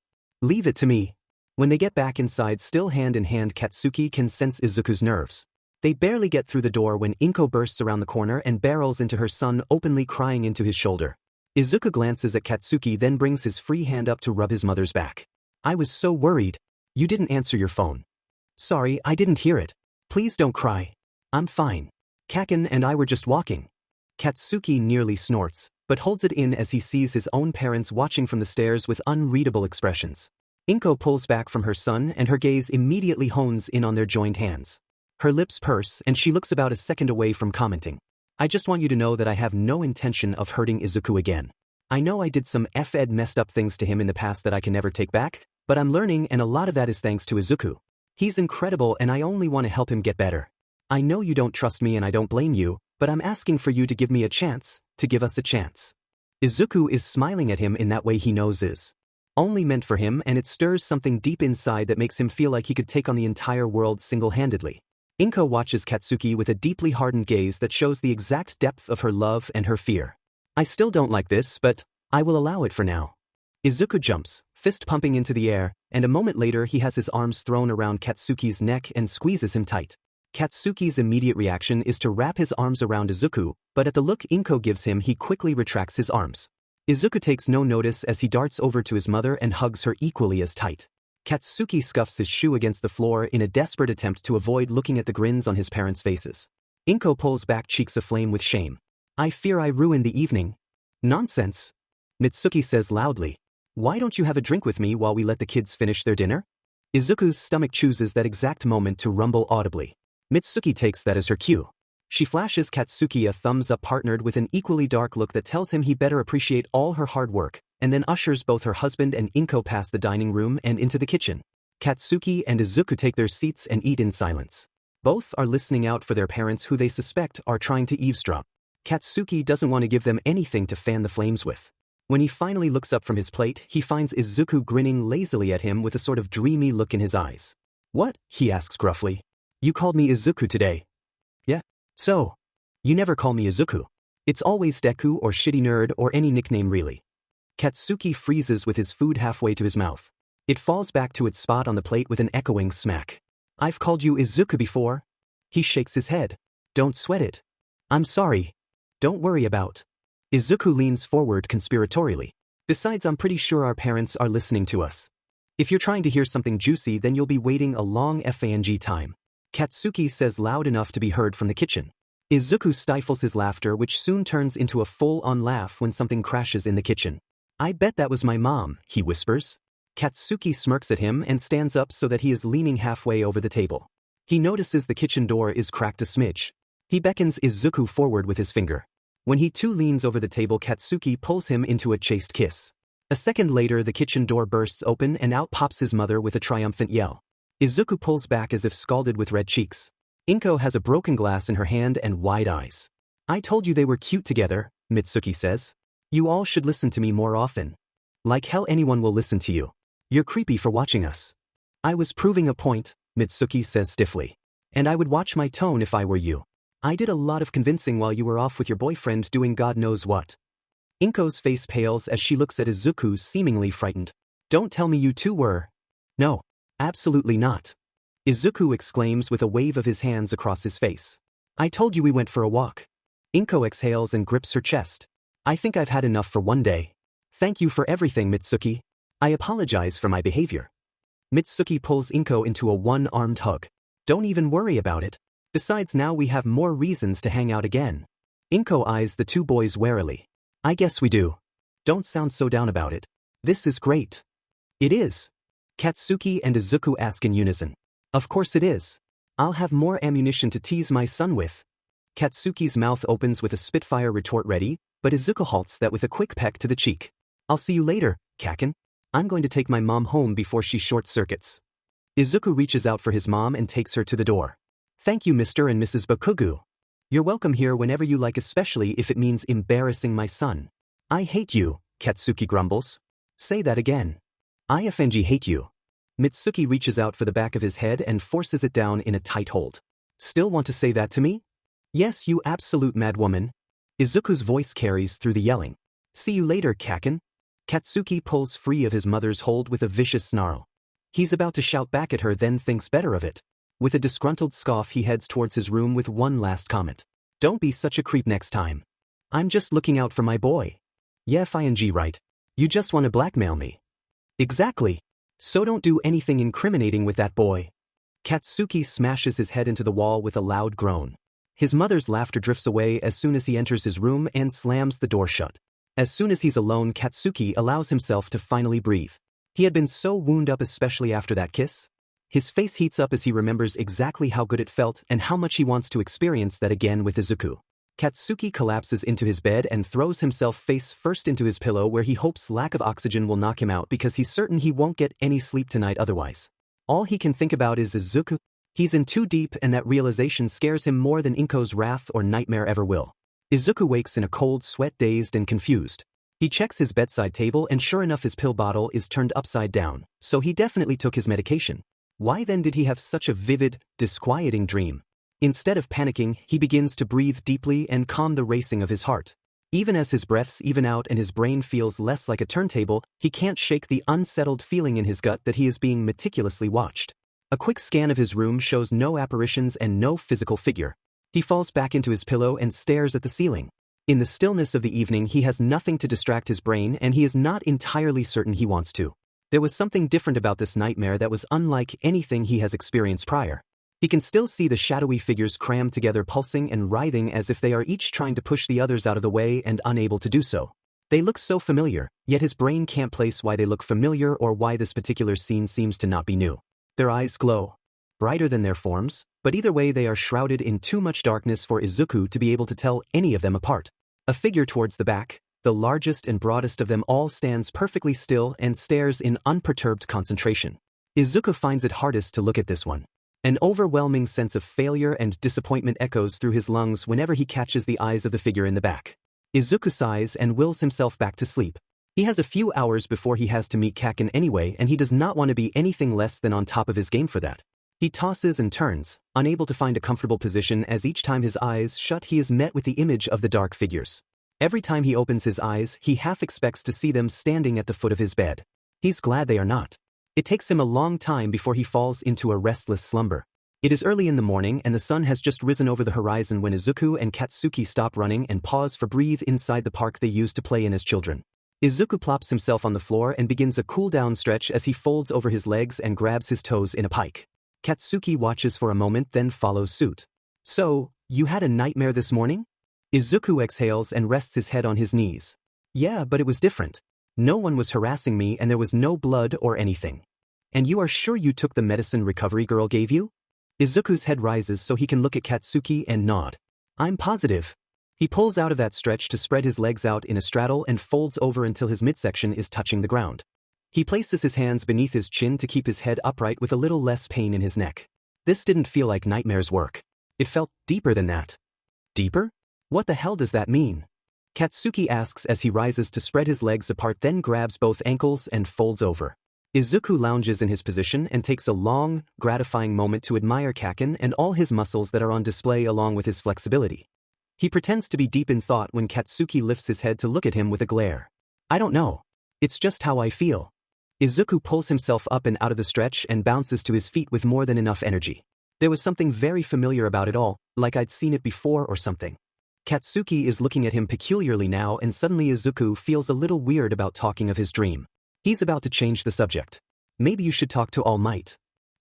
Leave it to me. When they get back inside, still hand in hand, Katsuki can sense Izuku's nerves. They barely get through the door when Inko bursts around the corner and barrels into her son, openly crying into his shoulder. Izuku glances at Katsuki, then brings his free hand up to rub his mother's back. I was so worried. You didn't answer your phone. Sorry, I didn't hear it. Please don't cry. I'm fine. Kaken and I were just walking. Katsuki nearly snorts, but holds it in as he sees his own parents watching from the stairs with unreadable expressions. Inko pulls back from her son and her gaze immediately hones in on their joined hands. Her lips purse and she looks about a second away from commenting. I just want you to know that I have no intention of hurting Izuku again. I know I did some F-ed messed up things to him in the past that I can never take back, but I'm learning, and a lot of that is thanks to Izuku. He's incredible and I only want to help him get better. I know you don't trust me and I don't blame you, but I'm asking for you to give me a chance, to give us a chance. Izuku is smiling at him in that way he knows is only meant for him, and it stirs something deep inside that makes him feel like he could take on the entire world single-handedly. Inko watches Katsuki with a deeply hardened gaze that shows the exact depth of her love and her fear. I still don't like this, but I will allow it for now. Izuku jumps, fist pumping into the air, and a moment later he has his arms thrown around Katsuki's neck and squeezes him tight. Katsuki's immediate reaction is to wrap his arms around Izuku, but at the look Inko gives him he quickly retracts his arms. Izuku takes no notice as he darts over to his mother and hugs her equally as tight. Katsuki scuffs his shoe against the floor in a desperate attempt to avoid looking at the grins on his parents' faces. Inko pulls back, cheeks aflame with shame. I fear I ruined the evening. Nonsense. Mitsuki says loudly. Why don't you have a drink with me while we let the kids finish their dinner? Izuku's stomach chooses that exact moment to rumble audibly. Mitsuki takes that as her cue. She flashes Katsuki a thumbs up partnered with an equally dark look that tells him he better appreciate all her hard work, and then ushers both her husband and Inko past the dining room and into the kitchen. Katsuki and Izuku take their seats and eat in silence. Both are listening out for their parents, who they suspect are trying to eavesdrop. Katsuki doesn't want to give them anything to fan the flames with. When he finally looks up from his plate, he finds Izuku grinning lazily at him with a sort of dreamy look in his eyes. What? He asks gruffly. You called me Izuku today. Yeah. So? You never call me Izuku. It's always Deku or Shitty Nerd or any nickname really. Katsuki freezes with his food halfway to his mouth. It falls back to its spot on the plate with an echoing smack. I've called you Izuku before. He shakes his head. Don't sweat it. I'm sorry. Don't worry about. Izuku leans forward conspiratorially. Besides, I'm pretty sure our parents are listening to us. If you're trying to hear something juicy, then you'll be waiting a long FANG time. Katsuki says loud enough to be heard from the kitchen. Izuku stifles his laughter, which soon turns into a full-on laugh when something crashes in the kitchen. I bet that was my mom, he whispers. Katsuki smirks at him and stands up so that he is leaning halfway over the table. He notices the kitchen door is cracked a smidge. He beckons Izuku forward with his finger. When he too leans over the table, Katsuki pulls him into a chaste kiss. A second later, the kitchen door bursts open and out pops his mother with a triumphant yell. Izuku pulls back as if scalded with red cheeks. Inko has a broken glass in her hand and wide eyes. I told you they were cute together, Mitsuki says. You all should listen to me more often. Like hell anyone will listen to you. You're creepy for watching us. I was proving a point, Mitsuki says stiffly. And I would watch my tone if I were you. I did a lot of convincing while you were off with your boyfriend doing God knows what. Inko's face pales as she looks at Izuku, seemingly frightened. Don't tell me you two were. No. Absolutely not. Izuku exclaims with a wave of his hands across his face. I told you we went for a walk. Inko exhales and grips her chest. I think I've had enough for one day. Thank you for everything, Mitsuki. I apologize for my behavior. Mitsuki pulls Inko into a one-armed hug. Don't even worry about it. Besides, now we have more reasons to hang out again. Inko eyes the two boys warily. I guess we do. Don't sound so down about it. This is great. It is. Katsuki and Izuku ask in unison. Of course it is. I'll have more ammunition to tease my son with. Katsuki's mouth opens with a spitfire retort ready, but Izuku halts that with a quick peck to the cheek. I'll see you later, Kaken. I'm going to take my mom home before she short-circuits. Izuku reaches out for his mom and takes her to the door. Thank you, Mr. and Mrs. Bakugu. You're welcome here whenever you like, especially if it means embarrassing my son. I hate you, Katsuki grumbles. Say that again. I hate you. Mitsuki reaches out for the back of his head and forces it down in a tight hold. Still want to say that to me? Yes, you absolute madwoman. Izuku's voice carries through the yelling. See you later, Kaken. Katsuki pulls free of his mother's hold with a vicious snarl. He's about to shout back at her, then thinks better of it. With a disgruntled scoff, he heads towards his room with one last comment. Don't be such a creep next time. I'm just looking out for my boy. Yeah, right. You just want to blackmail me. Exactly. So don't do anything incriminating with that boy. Katsuki smashes his head into the wall with a loud groan. His mother's laughter drifts away as soon as he enters his room and slams the door shut. As soon as he's alone, Katsuki allows himself to finally breathe. He had been so wound up, especially after that kiss. His face heats up as he remembers exactly how good it felt and how much he wants to experience that again with Izuku. Katsuki collapses into his bed and throws himself face first into his pillow, where he hopes lack of oxygen will knock him out because he's certain he won't get any sleep tonight otherwise. All he can think about is Izuku. He's in too deep, and that realization scares him more than Inko's wrath or nightmare ever will. Izuku wakes in a cold sweat, dazed and confused. He checks his bedside table and sure enough his pill bottle is turned upside down, so he definitely took his medication. Why then did he have such a vivid, disquieting dream? Instead of panicking, he begins to breathe deeply and calm the racing of his heart. Even as his breaths even out and his brain feels less like a turntable, he can't shake the unsettled feeling in his gut that he is being meticulously watched. A quick scan of his room shows no apparitions and no physical figure. He falls back into his pillow and stares at the ceiling. In the stillness of the evening, he has nothing to distract his brain, and he is not entirely certain he wants to. There was something different about this nightmare that was unlike anything he has experienced prior. He can still see the shadowy figures crammed together, pulsing and writhing as if they are each trying to push the others out of the way and unable to do so. They look so familiar, yet his brain can't place why they look familiar or why this particular scene seems to not be new. Their eyes glow, brighter than their forms, but either way they are shrouded in too much darkness for Izuku to be able to tell any of them apart. A figure towards the back, the largest and broadest of them all, stands perfectly still and stares in unperturbed concentration. Izuku finds it hardest to look at this one. An overwhelming sense of failure and disappointment echoes through his lungs whenever he catches the eyes of the figure in the back. Izuku sighs and wills himself back to sleep. He has a few hours before he has to meet Kaken anyway, and he does not want to be anything less than on top of his game for that. He tosses and turns, unable to find a comfortable position, as each time his eyes shut he is met with the image of the dark figures. Every time he opens his eyes, he half expects to see them standing at the foot of his bed. He's glad they are not. It takes him a long time before he falls into a restless slumber. It is early in the morning and the sun has just risen over the horizon when Izuku and Katsuki stop running and pause for breathe inside the park they used to play in as children. Izuku plops himself on the floor and begins a cool-down stretch as he folds over his legs and grabs his toes in a pike. Katsuki watches for a moment, then follows suit. So, you had a nightmare this morning? Izuku exhales and rests his head on his knees. Yeah, but it was different. No one was harassing me and there was no blood or anything. And you are sure you took the medicine recovery girl gave you? Izuku's head rises so he can look at Katsuki and nod. I'm positive. He pulls out of that stretch to spread his legs out in a straddle and folds over until his midsection is touching the ground. He places his hands beneath his chin to keep his head upright with a little less pain in his neck. This didn't feel like nightmare's work. It felt deeper than that. Deeper? What the hell does that mean? Katsuki asks as he rises to spread his legs apart, then grabs both ankles and folds over. Izuku lounges in his position and takes a long, gratifying moment to admire Kaken and all his muscles that are on display along with his flexibility. He pretends to be deep in thought when Katsuki lifts his head to look at him with a glare. I don't know. It's just how I feel. Izuku pulls himself up and out of the stretch and bounces to his feet with more than enough energy. There was something very familiar about it all, like I'd seen it before or something. Katsuki is looking at him peculiarly now, and suddenly Izuku feels a little weird about talking of his dream. He's about to change the subject. Maybe you should talk to All Might.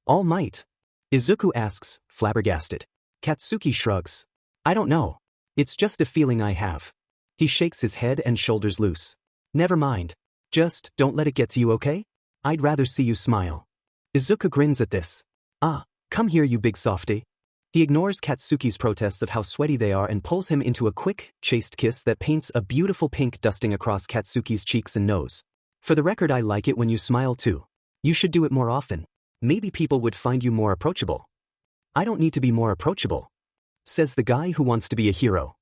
All Might? Izuku asks, flabbergasted. Katsuki shrugs. I don't know. It's just a feeling I have. He shakes his head and shoulders loose. Never mind. Just don't let it get to you, okay? I'd rather see you smile. Izuku grins at this. Ah, come here you big softy. He ignores Katsuki's protests of how sweaty they are and pulls him into a quick, chaste kiss that paints a beautiful pink dusting across Katsuki's cheeks and nose. For the record, I like it when you smile too. You should do it more often. Maybe people would find you more approachable. I don't need to be more approachable, says the guy who wants to be a hero.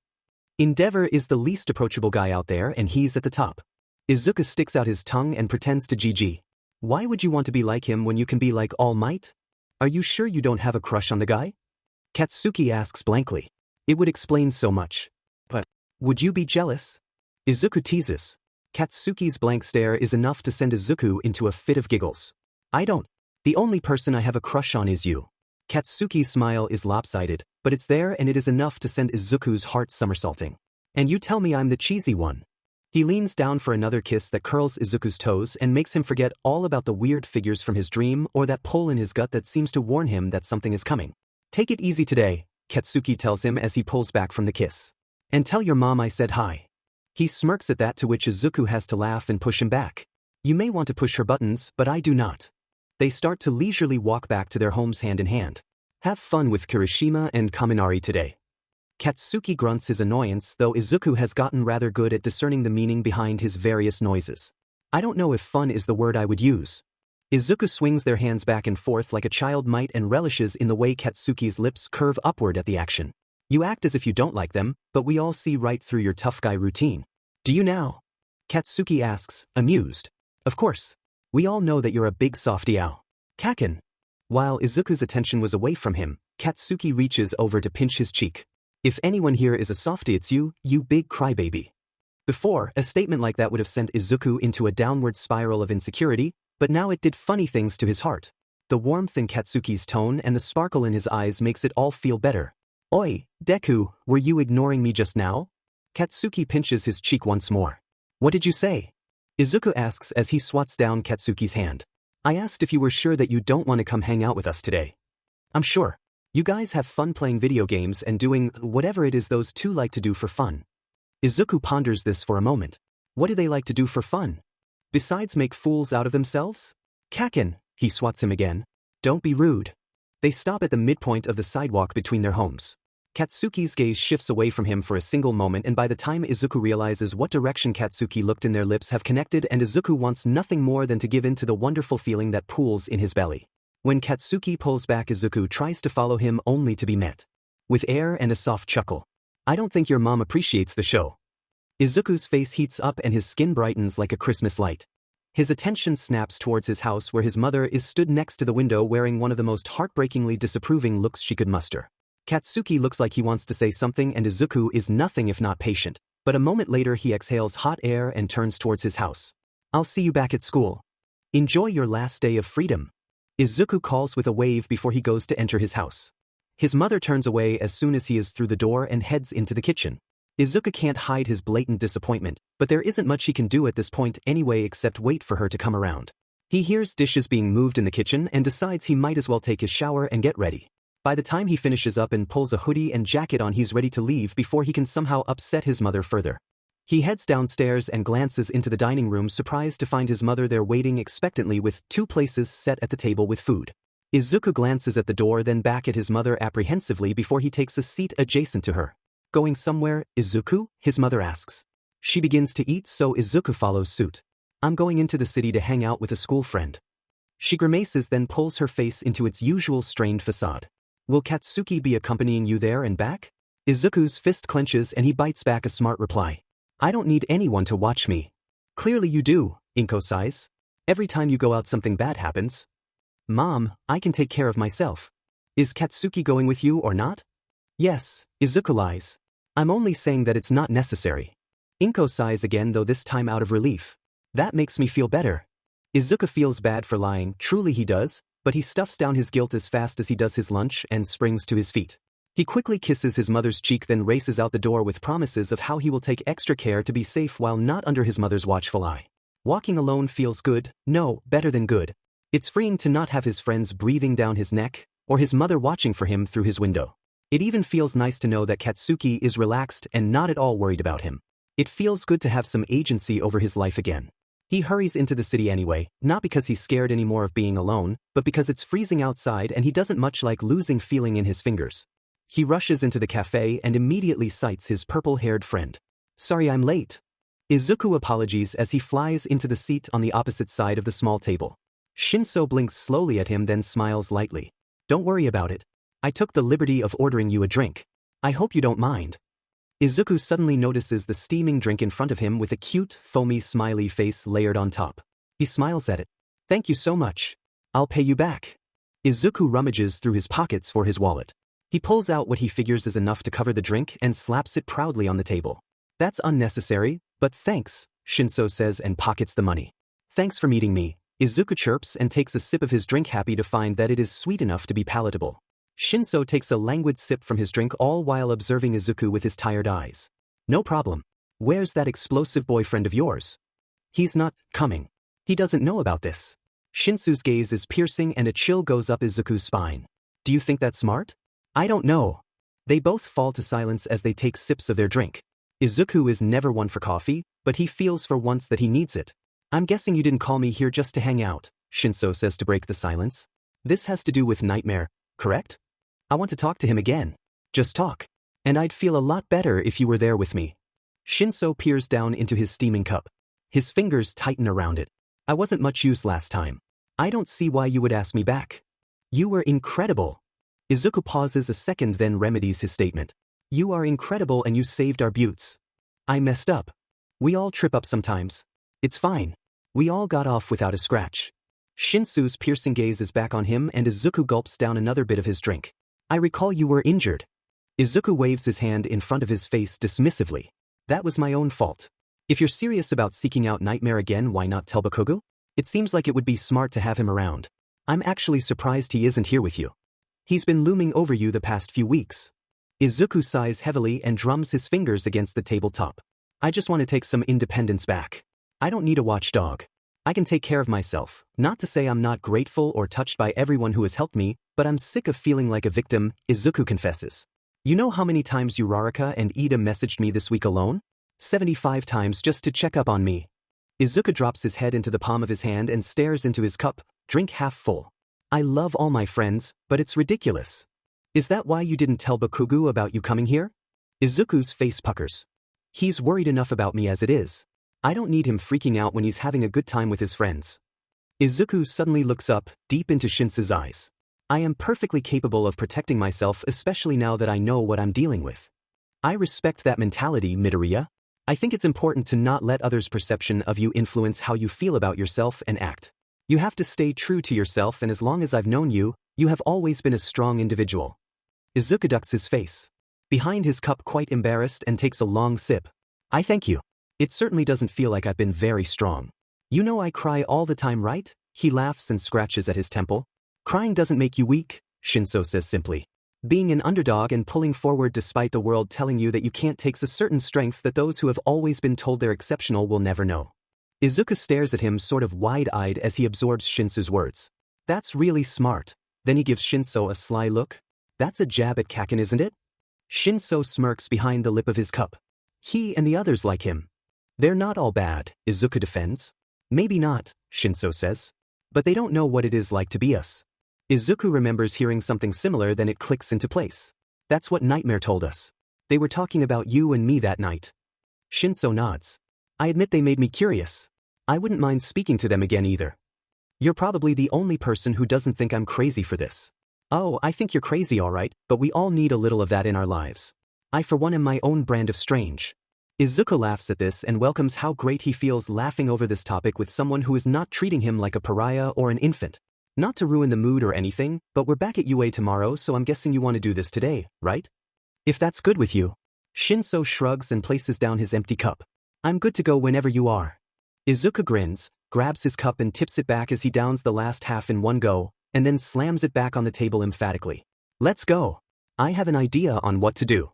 Endeavor is the least approachable guy out there, and he's at the top. Izuku sticks out his tongue and pretends to GG. Why would you want to be like him when you can be like All Might? Are you sure you don't have a crush on the guy? Katsuki asks blankly. It would explain so much. But would you be jealous? Izuku teases. Katsuki's blank stare is enough to send Izuku into a fit of giggles. I don't. The only person I have a crush on is you. Katsuki's smile is lopsided, but it's there, and it is enough to send Izuku's heart somersaulting. And you tell me I'm the cheesy one. He leans down for another kiss that curls Izuku's toes and makes him forget all about the weird figures from his dream or that pull in his gut that seems to warn him that something is coming. Take it easy today, Katsuki tells him as he pulls back from the kiss. And tell your mom I said hi. He smirks at that, to which Izuku has to laugh and push him back. You may want to push her buttons, but I do not. They start to leisurely walk back to their homes hand in hand. Have fun with Kirishima and Kaminari today. Katsuki grunts his annoyance, though Izuku has gotten rather good at discerning the meaning behind his various noises. I don't know if fun is the word I would use. Izuku swings their hands back and forth like a child might and relishes in the way Katsuki's lips curve upward at the action. You act as if you don't like them, but we all see right through your tough guy routine. Do you now? Katsuki asks, amused. Of course. We all know that you're a big softy owl. Kaken. While Izuku's attention was away from him, Katsuki reaches over to pinch his cheek. If anyone here is a softy, it's you, you big crybaby. Before, a statement like that would have sent Izuku into a downward spiral of insecurity, but now it did funny things to his heart. The warmth in Katsuki's tone and the sparkle in his eyes makes it all feel better. Oi, Deku, were you ignoring me just now? Katsuki pinches his cheek once more. What did you say? Izuku asks as he swats down Katsuki's hand. I asked if you were sure that you don't want to come hang out with us today. I'm sure. You guys have fun playing video games and doing whatever it is those two like to do for fun. Izuku ponders this for a moment. What do they like to do for fun? Besides make fools out of themselves? Kaken, he swats him again. Don't be rude. They stop at the midpoint of the sidewalk between their homes. Katsuki's gaze shifts away from him for a single moment, and by the time Izuku realizes what direction Katsuki looked in, their lips have connected, and Izuku wants nothing more than to give in to the wonderful feeling that pools in his belly. When Katsuki pulls back, Izuku tries to follow him, only to be met with air and a soft chuckle. I don't think your mom appreciates the show. Izuku's face heats up and his skin brightens like a Christmas light. His attention snaps towards his house, where his mother is stood next to the window wearing one of the most heartbreakingly disapproving looks she could muster. Katsuki looks like he wants to say something, and Izuku is nothing if not patient, but a moment later he exhales hot air and turns towards his house. I'll see you back at school. Enjoy your last day of freedom. Izuku calls with a wave before he goes to enter his house. His mother turns away as soon as he is through the door and heads into the kitchen. Izuku can't hide his blatant disappointment, but there isn't much he can do at this point anyway except wait for her to come around. He hears dishes being moved in the kitchen and decides he might as well take his shower and get ready. By the time he finishes up and pulls a hoodie and jacket on, he's ready to leave before he can somehow upset his mother further. He heads downstairs and glances into the dining room, surprised to find his mother there waiting expectantly with 2 places set at the table with food. Izuku glances at the door, then back at his mother apprehensively before he takes a seat adjacent to her. Going somewhere, Izuku? His mother asks. She begins to eat, so Izuku follows suit. I'm going into the city to hang out with a school friend. She grimaces, then pulls her face into its usual strained facade. Will Katsuki be accompanying you there and back? Izuku's fist clenches and he bites back a smart reply. I don't need anyone to watch me. Clearly you do, Inko sighs. Every time you go out something bad happens. Mom, I can take care of myself. Is Katsuki going with you or not? Yes, Izuku lies. I'm only saying that it's not necessary. Inko sighs again, though this time out of relief. That makes me feel better. Izuku feels bad for lying, truly he does, but he stuffs down his guilt as fast as he does his lunch and springs to his feet. He quickly kisses his mother's cheek, then races out the door with promises of how he will take extra care to be safe while not under his mother's watchful eye. Walking alone feels good, no, better than good. It's freeing to not have his friends breathing down his neck, or his mother watching for him through his window. It even feels nice to know that Katsuki is relaxed and not at all worried about him. It feels good to have some agency over his life again. He hurries into the city anyway, not because he's scared anymore of being alone, but because it's freezing outside and he doesn't much like losing feeling in his fingers. He rushes into the cafe and immediately sights his purple-haired friend. Sorry I'm late. Izuku apologies as he flies into the seat on the opposite side of the small table. Shinso blinks slowly at him, then smiles lightly. Don't worry about it. I took the liberty of ordering you a drink. I hope you don't mind. Izuku suddenly notices the steaming drink in front of him with a cute, foamy smiley face layered on top. He smiles at it. Thank you so much. I'll pay you back. Izuku rummages through his pockets for his wallet. He pulls out what he figures is enough to cover the drink and slaps it proudly on the table. That's unnecessary, but thanks, Shinso says and pockets the money. Thanks for meeting me, Izuku chirps and takes a sip of his drink, happy to find that it is sweet enough to be palatable. Shinso takes a languid sip from his drink, all while observing Izuku with his tired eyes. No problem. Where's that explosive boyfriend of yours? He's not coming. He doesn't know about this. Shinsu's gaze is piercing and a chill goes up Izuku's spine. Do you think that's smart? I don't know. They both fall to silence as they take sips of their drink. Izuku is never one for coffee, but he feels for once that he needs it. I'm guessing you didn't call me here just to hang out, Shinso says to break the silence. This has to do with Nightmare, correct? I want to talk to him again. Just talk. And I'd feel a lot better if you were there with me. Shinso peers down into his steaming cup. His fingers tighten around it. I wasn't much use last time. I don't see why you would ask me back. You were incredible. Izuku pauses a second, then remedies his statement. You are incredible and you saved our buttes. I messed up. We all trip up sometimes. It's fine. We all got off without a scratch. Shinsu's piercing gaze is back on him and Izuku gulps down another bit of his drink. I recall you were injured. Izuku waves his hand in front of his face dismissively. That was my own fault. If you're serious about seeking out Nightmare again, why not tell Bakugo? It seems like it would be smart to have him around. I'm actually surprised he isn't here with you. He's been looming over you the past few weeks. Izuku sighs heavily and drums his fingers against the tabletop. I just want to take some independence back. I don't need a watchdog. I can take care of myself. Not to say I'm not grateful or touched by everyone who has helped me, but I'm sick of feeling like a victim, Izuku confesses. You know how many times Uraraka and Ida messaged me this week alone? 75 times just to check up on me. Izuku drops his head into the palm of his hand and stares into his cup, drink half full. I love all my friends, but it's ridiculous. Is that why you didn't tell Bakugo about you coming here? Izuku's face puckers. He's worried enough about me as it is. I don't need him freaking out when he's having a good time with his friends. Izuku suddenly looks up, deep into Shinsu's eyes. I am perfectly capable of protecting myself, especially now that I know what I'm dealing with. I respect that mentality, Midoriya. I think it's important to not let others' perception of you influence how you feel about yourself and act. You have to stay true to yourself, and as long as I've known you, you have always been a strong individual. Izuku ducks his face behind his cup, quite embarrassed, and takes a long sip. I thank you. It certainly doesn't feel like I've been very strong. You know I cry all the time, right? He laughs and scratches at his temple. Crying doesn't make you weak, Shinso says simply. Being an underdog and pulling forward despite the world telling you that you can't takes a certain strength that those who have always been told they're exceptional will never know. Izuku stares at him sort of wide-eyed as he absorbs Shinsu's words. That's really smart. Then he gives Shinso a sly look. That's a jab at Kaken, isn't it? Shinso smirks behind the lip of his cup. He and the others like him. They're not all bad, Izuku defends. Maybe not, Shinso says. But they don't know what it is like to be us. Izuku remembers hearing something similar, then it clicks into place. That's what Nightmare told us. They were talking about you and me that night. Shinso nods. I admit they made me curious. I wouldn't mind speaking to them again either. You're probably the only person who doesn't think I'm crazy for this. Oh, I think you're crazy all right, but we all need a little of that in our lives. I for one am my own brand of strange. Izuku laughs at this and welcomes how great he feels laughing over this topic with someone who is not treating him like a pariah or an infant. Not to ruin the mood or anything, but we're back at UA tomorrow, so I'm guessing you want to do this today, right? If that's good with you. Shinso shrugs and places down his empty cup. I'm good to go whenever you are. Izuku grins, grabs his cup and tips it back as he downs the last half in one go, and then slams it back on the table emphatically. Let's go. I have an idea on what to do.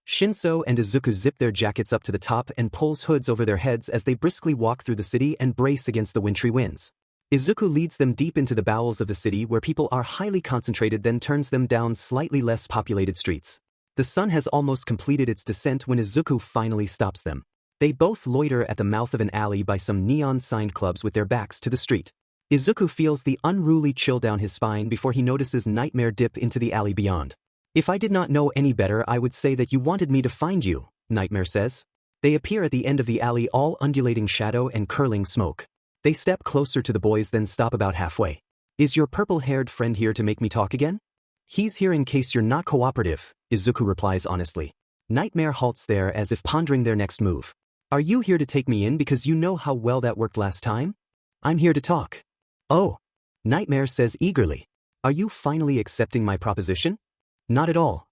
Shinso and Izuku zip their jackets up to the top and pulls hoods over their heads as they briskly walk through the city and brace against the wintry winds. Izuku leads them deep into the bowels of the city where people are highly concentrated, then turns them down slightly less populated streets. The sun has almost completed its descent when Izuku finally stops them. They both loiter at the mouth of an alley by some neon-signed clubs with their backs to the street. Izuku feels the unruly chill down his spine before he notices Nightmare dip into the alley beyond. If I did not know any better, I would say that you wanted me to find you, Nightmare says. They appear at the end of the alley, all undulating shadow and curling smoke. They step closer to the boys, then stop about halfway. Is your purple-haired friend here to make me talk again? He's here in case you're not cooperative, Izuku replies honestly. Nightmare halts there as if pondering their next move. Are you here to take me in because you know how well that worked last time? I'm here to talk. Oh, Nightmare says eagerly. Are you finally accepting my proposition? Not at all.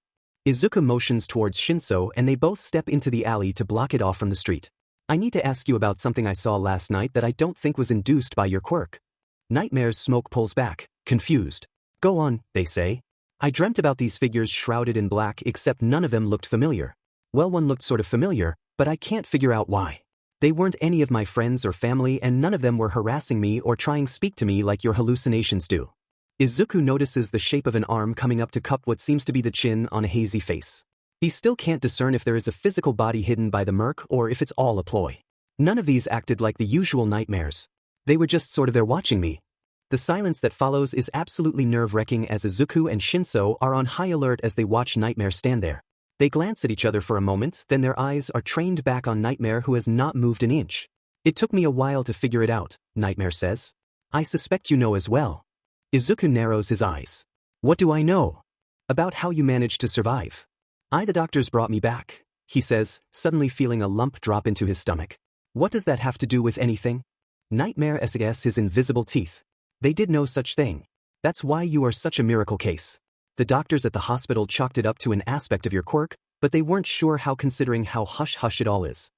Izuku motions towards Shinso and they both step into the alley to block it off from the street. I need to ask you about something I saw last night that I don't think was induced by your quirk. Nightmare's smoke pulls back, confused. Go on, they say. I dreamt about these figures shrouded in black, except none of them looked familiar. Well, one looked sort of familiar, but I can't figure out why. They weren't any of my friends or family, and none of them were harassing me or trying to speak to me like your hallucinations do. Izuku notices the shape of an arm coming up to cup what seems to be the chin on a hazy face. He still can't discern if there is a physical body hidden by the murk or if it's all a ploy. None of these acted like the usual nightmares. They were just sort of there watching me. The silence that follows is absolutely nerve-wracking as Izuku and Shinso are on high alert as they watch Nightmare stand there. They glance at each other for a moment, then their eyes are trained back on Nightmare, who has not moved an inch. It took me a while to figure it out, Nightmare says. I suspect you know as well. Izuku narrows his eyes. What do I know? About how you managed to survive. The doctors brought me back, he says, suddenly feeling a lump drop into his stomach. What does that have to do with anything? Nightmare says his invisible teeth. They did no such thing. That's why you are such a miracle case. The doctors at the hospital chalked it up to an aspect of your quirk, but they weren't sure how, considering how hush-hush it all is.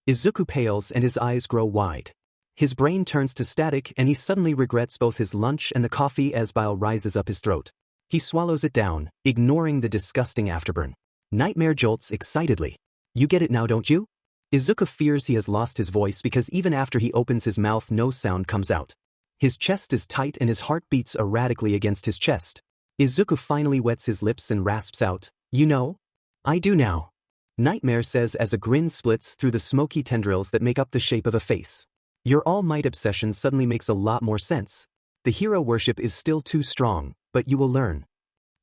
Izuku pales and his eyes grow wide. His brain turns to static and he suddenly regrets both his lunch and the coffee as bile rises up his throat. He swallows it down, ignoring the disgusting afterburn. Nightmare jolts excitedly. You get it now, don't you? Izuku fears he has lost his voice because even after he opens his mouth no sound comes out. His chest is tight and his heart beats erratically against his chest. Izuku finally wets his lips and rasps out, You know? I do now. Nightmare says as a grin splits through the smoky tendrils that make up the shape of a face. Your all-might obsession suddenly makes a lot more sense. The hero worship is still too strong, but you will learn.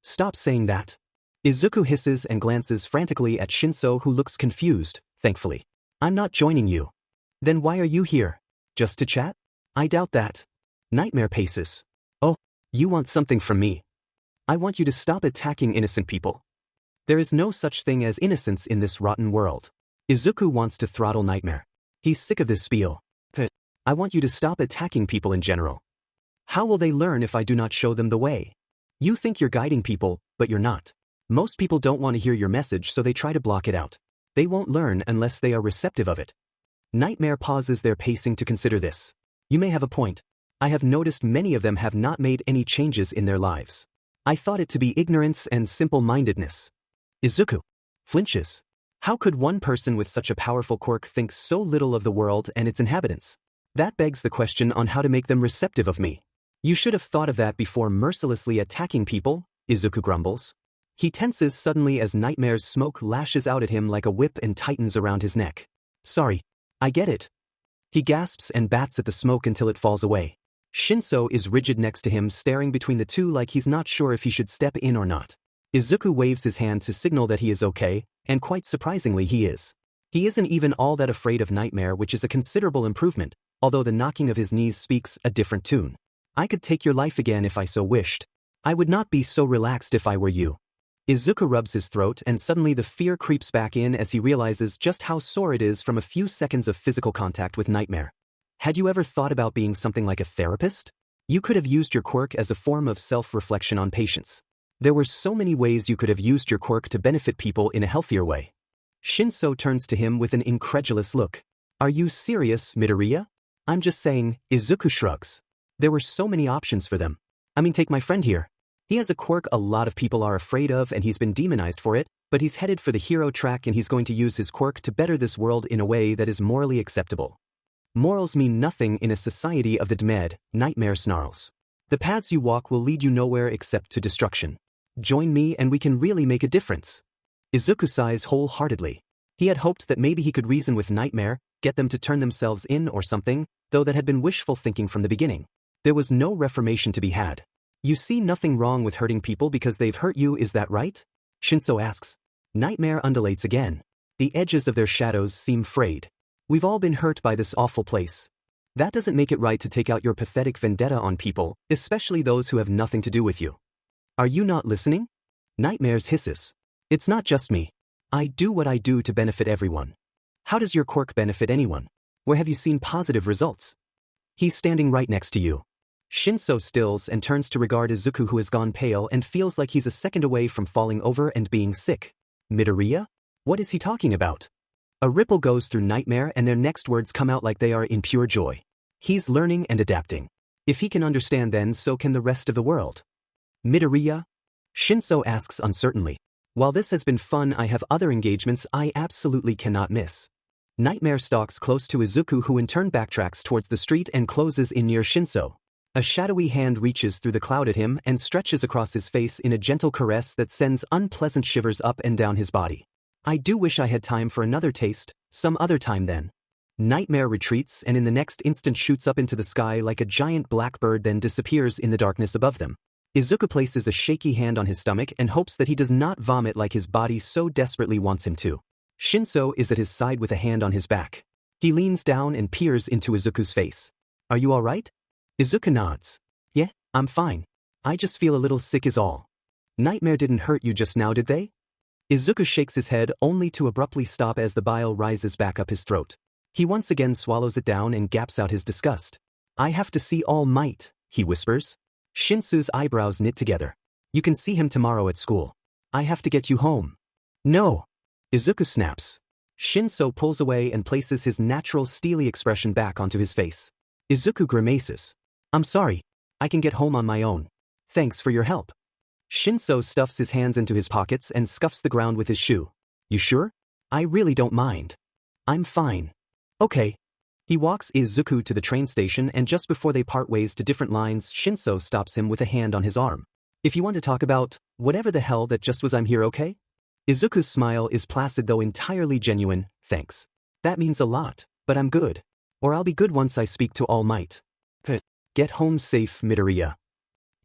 Stop saying that. Izuku hisses and glances frantically at Shinso, who looks confused, thankfully. I'm not joining you. Then why are you here? Just to chat? I doubt that. Nightmare paces. Oh, you want something from me. I want you to stop attacking innocent people. There is no such thing as innocence in this rotten world. Izuku wants to throttle Nightmare. He's sick of this spiel. I want you to stop attacking people in general. How will they learn if I do not show them the way? You think you're guiding people, but you're not. Most people don't want to hear your message, so they try to block it out. They won't learn unless they are receptive of it. Nightmare pauses their pacing to consider this. You may have a point. I have noticed many of them have not made any changes in their lives. I thought it to be ignorance and simple-mindedness. Izuku flinches. How could one person with such a powerful quirk think so little of the world and its inhabitants? That begs the question on how to make them receptive of me. You should have thought of that before mercilessly attacking people, Izuku grumbles. He tenses suddenly as Nightmare's smoke lashes out at him like a whip and tightens around his neck. Sorry. I get it. He gasps and bats at the smoke until it falls away. Shinso is rigid next to him, staring between the two like he's not sure if he should step in or not. Izuku waves his hand to signal that he is okay, and quite surprisingly he is. He isn't even all that afraid of Nightmare, which is a considerable improvement, although the knocking of his knees speaks a different tune. I could take your life again if I so wished. I would not be so relaxed if I were you. Izuku rubs his throat and suddenly the fear creeps back in as he realizes just how sore it is from a few seconds of physical contact with Nightmare. Had you ever thought about being something like a therapist? You could have used your quirk as a form of self-reflection on patients. There were so many ways you could have used your quirk to benefit people in a healthier way. Shinso turns to him with an incredulous look. Are you serious, Midoriya? I'm just saying, Izuku shrugs. There were so many options for them. I mean, take my friend here. He has a quirk a lot of people are afraid of and he's been demonized for it, but he's headed for the hero track and he's going to use his quirk to better this world in a way that is morally acceptable. Morals mean nothing in a society of the damned, Nightmare snarls. The paths you walk will lead you nowhere except to destruction. Join me and we can really make a difference. Izuku sighs wholeheartedly. He had hoped that maybe he could reason with Nightmare, get them to turn themselves in or something, though that had been wishful thinking from the beginning. There was no reformation to be had. You see nothing wrong with hurting people because they've hurt you, is that right? Shinso asks. Nightmare undulates again. The edges of their shadows seem frayed. We've all been hurt by this awful place. That doesn't make it right to take out your pathetic vendetta on people, especially those who have nothing to do with you. Are you not listening? Nightmares hisses. It's not just me. I do what I do to benefit everyone. How does your quirk benefit anyone? Where have you seen positive results? He's standing right next to you. Shinso stills and turns to regard Izuku, who has gone pale and feels like he's a second away from falling over and being sick. Midoriya? What is he talking about? A ripple goes through Nightmare and their next words come out like they are in pure joy. He's learning and adapting. If he can understand, then so can the rest of the world. Midoriya? Shinso asks uncertainly. While this has been fun, I have other engagements I absolutely cannot miss. Nightmare stalks close to Izuku, who in turn backtracks towards the street and closes in near Shinso. A shadowy hand reaches through the cloud at him and stretches across his face in a gentle caress that sends unpleasant shivers up and down his body. I do wish I had time for another taste, some other time then. Nightmare retreats and in the next instant shoots up into the sky like a giant black bird, then disappears in the darkness above them. Izuku places a shaky hand on his stomach and hopes that he does not vomit like his body so desperately wants him to. Shinso is at his side with a hand on his back. He leans down and peers into Izuku's face. Are you all right? Izuku nods. Yeah, I'm fine. I just feel a little sick is all. Nightmare didn't hurt you just now, did they? Izuku shakes his head only to abruptly stop as the bile rises back up his throat. He once again swallows it down and gaps out his disgust. I have to see All Might, he whispers. Shinsu's eyebrows knit together. You can see him tomorrow at school. I have to get you home. No. Izuku snaps. Shinso pulls away and places his natural steely expression back onto his face. Izuku grimaces. I'm sorry. I can get home on my own. Thanks for your help. Shinso stuffs his hands into his pockets and scuffs the ground with his shoe. You sure? I really don't mind. I'm fine. Okay. He walks Izuku to the train station, and just before they part ways to different lines, Shinso stops him with a hand on his arm. If you want to talk about whatever the hell that just was, I'm here, okay? Izuku's smile is placid though entirely genuine. Thanks. That means a lot, but I'm good. Or I'll be good once I speak to All Might. Get home safe, Midoriya.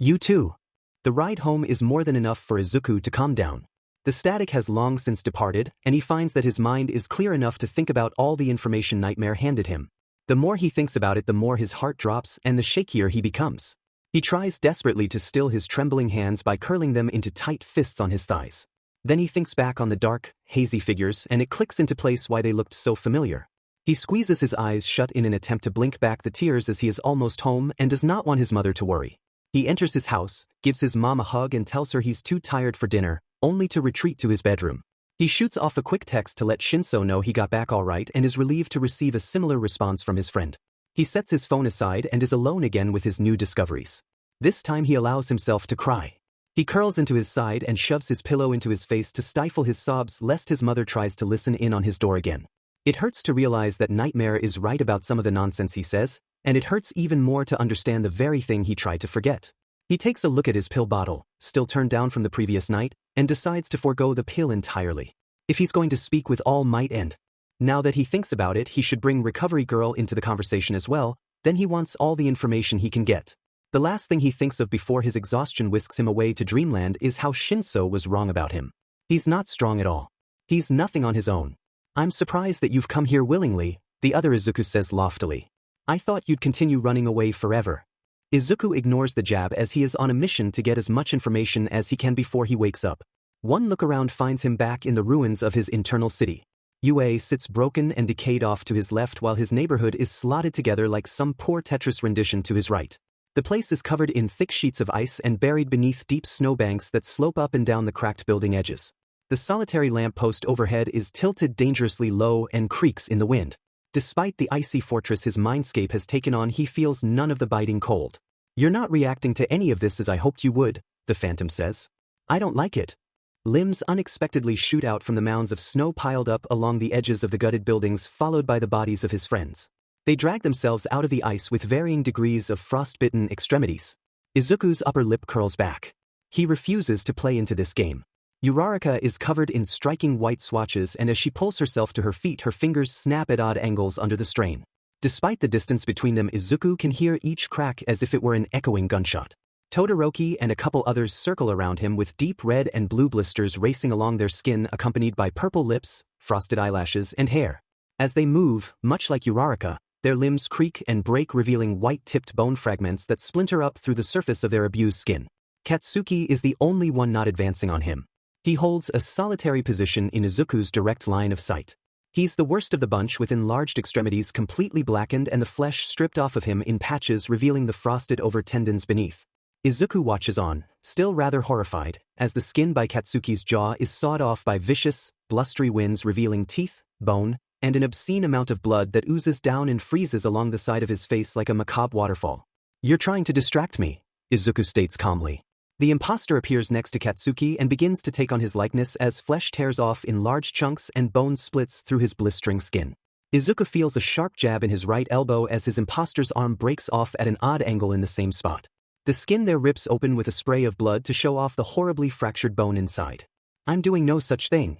You too. The ride home is more than enough for Izuku to calm down. The static has long since departed, and he finds that his mind is clear enough to think about all the information Nightmare handed him. The more he thinks about it, the more his heart drops and the shakier he becomes. He tries desperately to still his trembling hands by curling them into tight fists on his thighs. Then he thinks back on the dark, hazy figures, and it clicks into place why they looked so familiar. He squeezes his eyes shut in an attempt to blink back the tears as he is almost home and does not want his mother to worry. He enters his house, gives his mom a hug and tells her he's too tired for dinner, only to retreat to his bedroom. He shoots off a quick text to let Shinso know he got back all right and is relieved to receive a similar response from his friend. He sets his phone aside and is alone again with his new discoveries. This time he allows himself to cry. He curls into his side and shoves his pillow into his face to stifle his sobs lest his mother tries to listen in on his door again. It hurts to realize that Nightmare is right about some of the nonsense he says, and it hurts even more to understand the very thing he tried to forget. He takes a look at his pill bottle, still turned down from the previous night, and decides to forego the pill entirely. If he's going to speak with All Might and now that he thinks about it, he should bring Recovery Girl into the conversation as well, then he wants all the information he can get. The last thing he thinks of before his exhaustion whisks him away to dreamland is how Shinso was wrong about him. He's not strong at all. He's nothing on his own. I'm surprised that you've come here willingly, the other Izuku says loftily. I thought you'd continue running away forever. Izuku ignores the jab as he is on a mission to get as much information as he can before he wakes up. One look around finds him back in the ruins of his internal city. UA sits broken and decayed off to his left while his neighborhood is slotted together like some poor Tetris rendition to his right. The place is covered in thick sheets of ice and buried beneath deep snowbanks that slope up and down the cracked building edges. The solitary lamppost overhead is tilted dangerously low and creaks in the wind. Despite the icy fortress his mindscape has taken on, he feels none of the biting cold. You're not reacting to any of this as I hoped you would, the phantom says. I don't like it. Limbs unexpectedly shoot out from the mounds of snow piled up along the edges of the gutted buildings, followed by the bodies of his friends. They drag themselves out of the ice with varying degrees of frostbitten extremities. Izuku's upper lip curls back. He refuses to play into this game. Uraraka is covered in striking white swatches, and as she pulls herself to her feet, her fingers snap at odd angles under the strain. Despite the distance between them, Izuku can hear each crack as if it were an echoing gunshot. Todoroki and a couple others circle around him with deep red and blue blisters racing along their skin, accompanied by purple lips, frosted eyelashes, and hair. As they move, much like Uraraka, their limbs creak and break, revealing white-tipped bone fragments that splinter up through the surface of their abused skin. Katsuki is the only one not advancing on him. He holds a solitary position in Izuku's direct line of sight. He's the worst of the bunch, with enlarged extremities completely blackened and the flesh stripped off of him in patches, revealing the frosted-over tendons beneath. Izuku watches on, still rather horrified, as the skin by Katsuki's jaw is sawed off by vicious, blustery winds, revealing teeth, bone, and an obscene amount of blood that oozes down and freezes along the side of his face like a macabre waterfall. You're trying to distract me, Izuku states calmly. The imposter appears next to Katsuki and begins to take on his likeness as flesh tears off in large chunks and bone splits through his blistering skin. Izuku feels a sharp jab in his right elbow as his imposter's arm breaks off at an odd angle in the same spot. The skin there rips open with a spray of blood to show off the horribly fractured bone inside. I'm doing no such thing.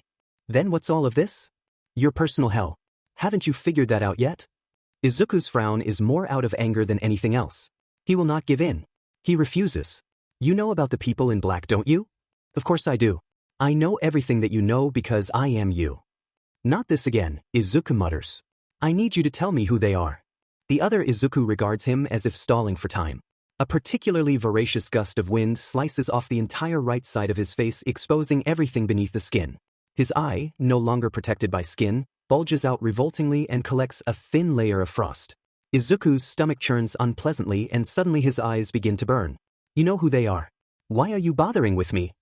Then what's all of this? Your personal hell. Haven't you figured that out yet? Izuku's frown is more out of anger than anything else. He will not give in. He refuses. You know about the people in black, don't you? Of course I do. I know everything that you know because I am you. Not this again, Izuku mutters. I need you to tell me who they are. The other Izuku regards him as if stalling for time. A particularly voracious gust of wind slices off the entire right side of his face, exposing everything beneath the skin. His eye, no longer protected by skin, bulges out revoltingly and collects a thin layer of frost. Izuku's stomach churns unpleasantly and suddenly his eyes begin to burn. You know who they are. Why are you bothering with me?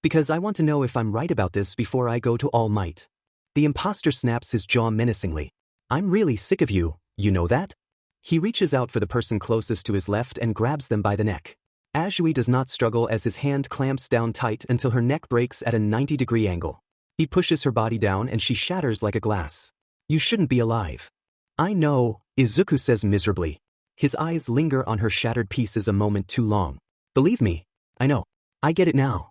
Because I want to know if I'm right about this before I go to All Might. The imposter snaps his jaw menacingly. I'm really sick of you, you know that? He reaches out for the person closest to his left and grabs them by the neck. Azui does not struggle as his hand clamps down tight until her neck breaks at a 90-degree angle. He pushes her body down and she shatters like a glass. You shouldn't be alive. I know, Izuku says miserably. His eyes linger on her shattered pieces a moment too long. Believe me, I know. I get it now.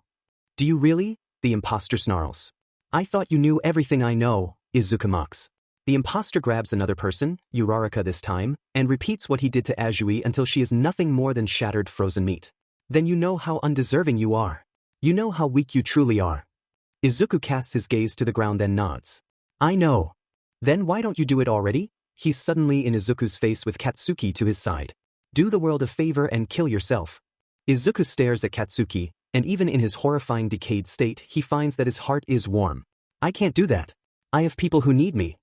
Do you really? The imposter snarls. I thought you knew everything I know, Izuku mocks. The imposter grabs another person, Uraraka this time, and repeats what he did to Azui until she is nothing more than shattered frozen meat. Then you know how undeserving you are. You know how weak you truly are. Izuku casts his gaze to the ground, then nods. I know. Then why don't you do it already? He's suddenly in Izuku's face with Katsuki to his side. Do the world a favor and kill yourself. Izuku stares at Katsuki, and even in his horrifying decayed state, he finds that his heart is warm. I can't do that. I have people who need me.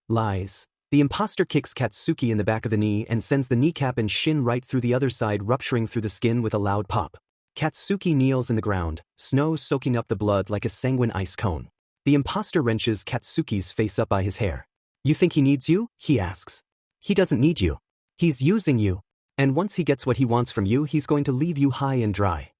Lies. The imposter kicks Katsuki in the back of the knee and sends the kneecap and shin right through the other side, rupturing through the skin with a loud pop. Katsuki kneels in the ground, snow soaking up the blood like a sanguine ice cone. The imposter wrenches Katsuki's face up by his hair. You think he needs you? He asks. He doesn't need you. He's using you. And once he gets what he wants from you, he's going to leave you high and dry.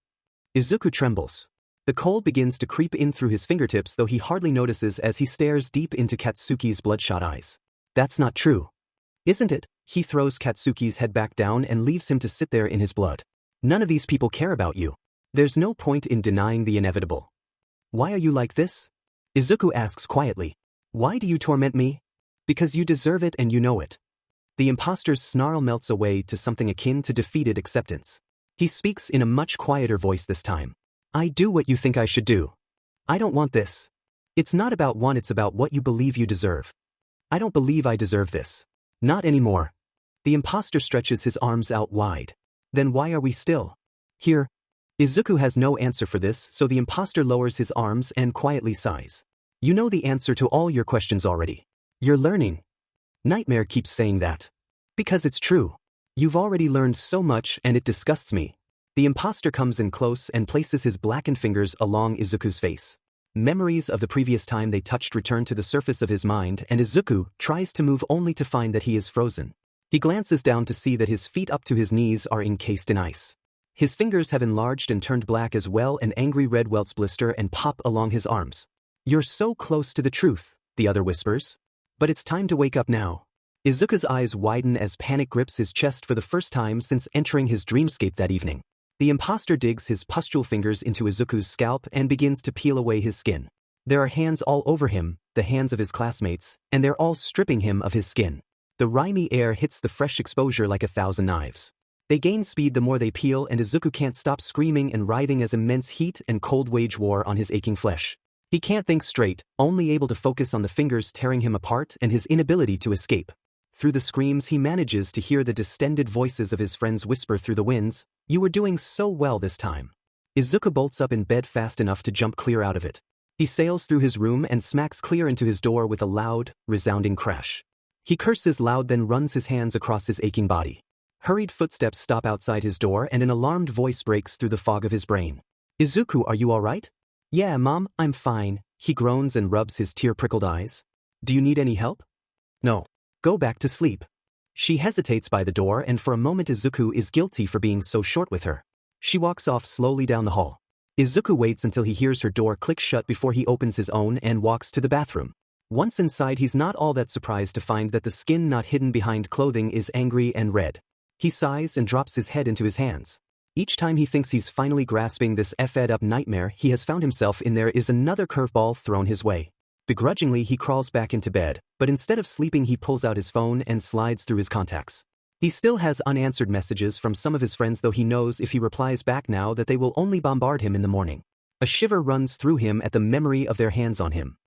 Izuku trembles. The cold begins to creep in through his fingertips, though he hardly notices as he stares deep into Katsuki's bloodshot eyes. That's not true. Isn't it? He throws Katsuki's head back down and leaves him to sit there in his blood. None of these people care about you. There's no point in denying the inevitable. Why are you like this? Izuku asks quietly. Why do you torment me? Because you deserve it and you know it. The imposter's snarl melts away to something akin to defeated acceptance. He speaks in a much quieter voice this time. I do what you think I should do. I don't want this. It's not about one, it's about what you believe you deserve. I don't believe I deserve this. Not anymore. The imposter stretches his arms out wide. Then why are we still here? Izuku has no answer for this, so the imposter lowers his arms and quietly sighs. You know the answer to all your questions already. You're learning. Nightmare keeps saying that. Because it's true. You've already learned so much and it disgusts me. The imposter comes in close and places his blackened fingers along Izuku's face. Memories of the previous time they touched return to the surface of his mind, and Izuku tries to move only to find that he is frozen. He glances down to see that his feet up to his knees are encased in ice. His fingers have enlarged and turned black as well, and angry red welts blister and pop along his arms. "You're so close to the truth," the other whispers. "But it's time to wake up now." Izuku's eyes widen as panic grips his chest for the first time since entering his dreamscape that evening. The imposter digs his pustule fingers into Izuku's scalp and begins to peel away his skin. There are hands all over him, the hands of his classmates, and they're all stripping him of his skin. The grimy air hits the fresh exposure like 1,000 knives. They gain speed the more they peel, and Izuku can't stop screaming and writhing as immense heat and cold wage war on his aching flesh. He can't think straight, only able to focus on the fingers tearing him apart and his inability to escape. Through the screams he manages to hear the distended voices of his friends whisper through the winds, "You were doing so well this time." Izuku bolts up in bed fast enough to jump clear out of it. He sails through his room and smacks clear into his door with a loud, resounding crash. He curses loud, then runs his hands across his aching body. Hurried footsteps stop outside his door and an alarmed voice breaks through the fog of his brain. "Izuku, are you all right?" "Yeah, Mom, I'm fine," he groans and rubs his tear-prickled eyes. "Do you need any help?" "No. Go back to sleep." She hesitates by the door, and for a moment Izuku is guilty for being so short with her. She walks off slowly down the hall. Izuku waits until he hears her door click shut before he opens his own and walks to the bathroom. Once inside, he's not all that surprised to find that the skin not hidden behind clothing is angry and red. He sighs and drops his head into his hands. Each time he thinks he's finally grasping this effed-up nightmare he has found himself in, there is another curveball thrown his way. Begrudgingly he crawls back into bed, but instead of sleeping he pulls out his phone and slides through his contacts. He still has unanswered messages from some of his friends, though he knows if he replies back now that they will only bombard him in the morning. A shiver runs through him at the memory of their hands on him.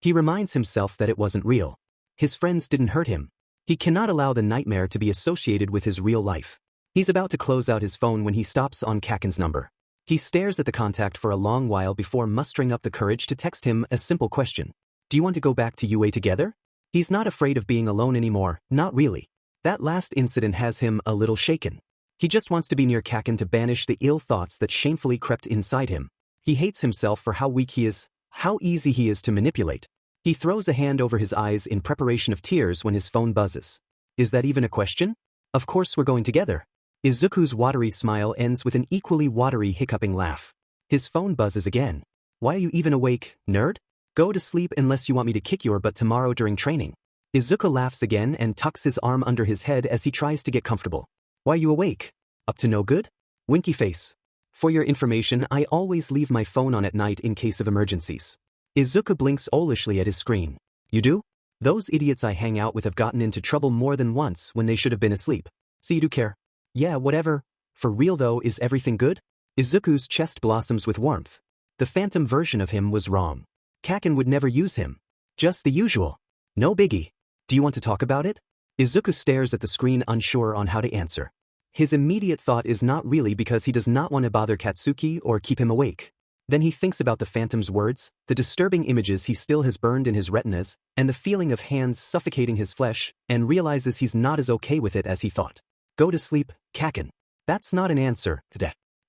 He reminds himself that it wasn't real. His friends didn't hurt him. He cannot allow the nightmare to be associated with his real life. He's about to close out his phone when he stops on Kaken's number. He stares at the contact for a long while before mustering up the courage to text him a simple question. "Do you want to go back to UA together?" He's not afraid of being alone anymore, not really. That last incident has him a little shaken. He just wants to be near Kaken to banish the ill thoughts that shamefully crept inside him. He hates himself for how weak he is, how easy he is to manipulate. He throws a hand over his eyes in preparation of tears when his phone buzzes. "Is that even a question? Of course we're going together." Izuku's watery smile ends with an equally watery hiccuping laugh. His phone buzzes again. "Why are you even awake, nerd? Go to sleep unless you want me to kick your butt tomorrow during training." Izuku laughs again and tucks his arm under his head as he tries to get comfortable. "Why are you awake? Up to no good?" Winky face. "For your information, I always leave my phone on at night in case of emergencies." Izuku blinks owlishly at his screen. "You do? Those idiots I hang out with have gotten into trouble more than once when they should have been asleep. So you do care?" "Yeah, whatever. For real though, is everything good?" Izuku's chest blossoms with warmth. The phantom version of him was wrong. Kaken would never use him. Just the usual. No biggie. "Do you want to talk about it?" Izuku stares at the screen, unsure on how to answer. His immediate thought is not really because he does not want to bother Katsuki or keep him awake. Then he thinks about the phantom's words, the disturbing images he still has burned in his retinas, and the feeling of hands suffocating his flesh, and realizes he's not as okay with it as he thought. "Go to sleep, Kaken." That's not an answer,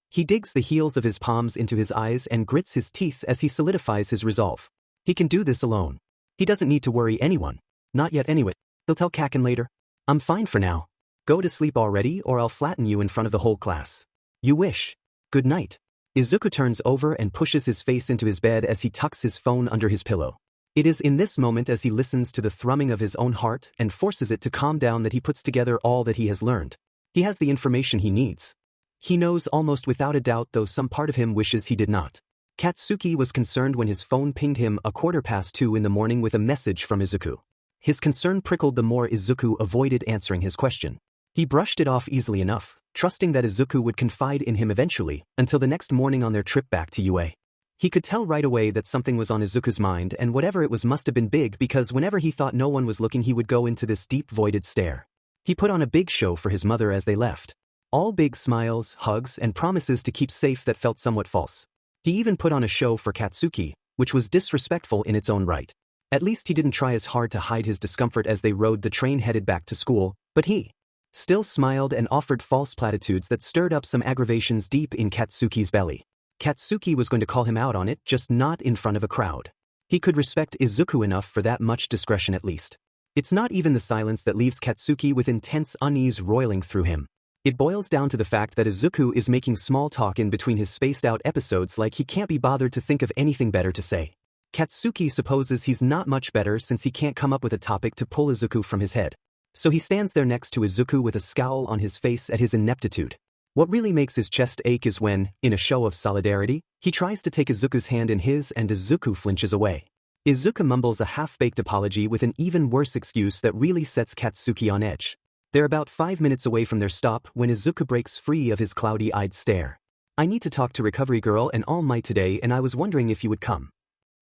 He digs the heels of his palms into his eyes and grits his teeth as he solidifies his resolve. He can do this alone. He doesn't need to worry anyone. Not yet anyway. He'll tell Kaken later. "I'm fine for now. Go to sleep already or I'll flatten you in front of the whole class." "You wish. Good night." Izuku turns over and pushes his face into his bed as he tucks his phone under his pillow. It is in this moment, as he listens to the thrumming of his own heart and forces it to calm down, that he puts together all that he has learned. He has the information he needs. He knows almost without a doubt, though some part of him wishes he did not. Katsuki was concerned when his phone pinged him 2:15 in the morning with a message from Izuku. His concern prickled the more Izuku avoided answering his question. He brushed it off easily enough, trusting that Izuku would confide in him eventually, until the next morning on their trip back to UA. He could tell right away that something was on Izuku's mind, and whatever it was must have been big, because whenever he thought no one was looking he would go into this deep voided stare. He put on a big show for his mother as they left. All big smiles, hugs, and promises to keep safe that felt somewhat false. He even put on a show for Katsuki, which was disrespectful in its own right. At least he didn't try as hard to hide his discomfort as they rode the train headed back to school, but he still smiled and offered false platitudes that stirred up some aggravations deep in Katsuki's belly. Katsuki was going to call him out on it, just not in front of a crowd. He could respect Izuku enough for that much discretion at least. It's not even the silence that leaves Katsuki with intense unease roiling through him. It boils down to the fact that Izuku is making small talk in between his spaced-out episodes like he can't be bothered to think of anything better to say. Katsuki supposes he's not much better since he can't come up with a topic to pull Izuku from his head. So he stands there next to Izuku with a scowl on his face at his ineptitude. What really makes his chest ache is when, in a show of solidarity, he tries to take Izuku's hand in his and Izuku flinches away. Izuku mumbles a half-baked apology with an even worse excuse that really sets Katsuki on edge. They're about 5 minutes away from their stop when Izuku breaks free of his cloudy-eyed stare. "I need to talk to Recovery Girl and All Might today and I was wondering if you would come."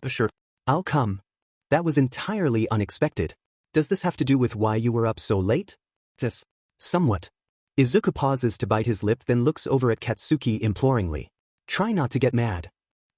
"Sure. I'll come." "That was entirely unexpected. Does this have to do with why you were up so late?" "Yes. Somewhat." Izuku pauses to bite his lip then looks over at Katsuki imploringly. "Try not to get mad."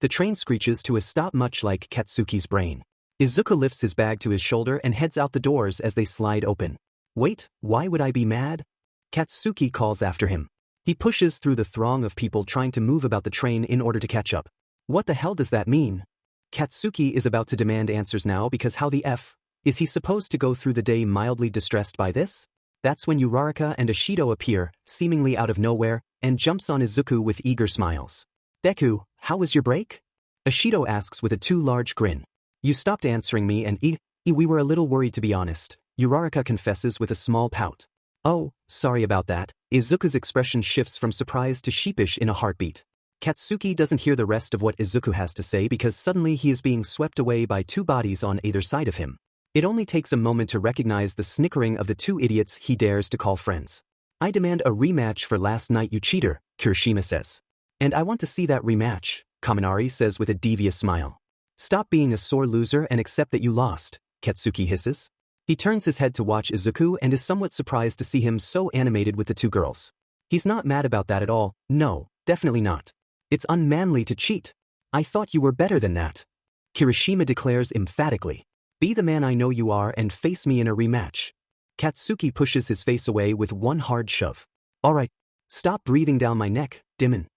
The train screeches to a stop much like Katsuki's brain. Izuku lifts his bag to his shoulder and heads out the doors as they slide open. "Wait, why would I be mad?" Katsuki calls after him. He pushes through the throng of people trying to move about the train in order to catch up. What the hell does that mean? Katsuki is about to demand answers now because how the F is he supposed to go through the day mildly distressed by this? That's when Uraraka and Ashido appear, seemingly out of nowhere, and jumps on Izuku with eager smiles. "Deku, how was your break?" Ashido asks with a too large grin. "You stopped answering me and we were a little worried to be honest," Uraraka confesses with a small pout. "Oh, sorry about that." Izuku's expression shifts from surprise to sheepish in a heartbeat. Katsuki doesn't hear the rest of what Izuku has to say because suddenly he is being swept away by two bodies on either side of him. It only takes a moment to recognize the snickering of the two idiots he dares to call friends. "I demand a rematch for last night, you cheater," Kirishima says. "And I want to see that rematch," Kaminari says with a devious smile. "Stop being a sore loser and accept that you lost," Katsuki hisses. He turns his head to watch Izuku and is somewhat surprised to see him so animated with the two girls. He's not mad about that at all, no, definitely not. "It's unmanly to cheat. I thought you were better than that," Kirishima declares emphatically. "Be the man I know you are and face me in a rematch." Katsuki pushes his face away with one hard shove. "Alright, stop breathing down my neck, Dimon."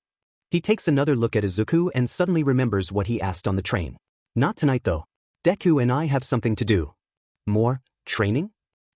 He takes another look at Izuku and suddenly remembers what he asked on the train. "Not tonight though. Deku and I have something to do." "More training?"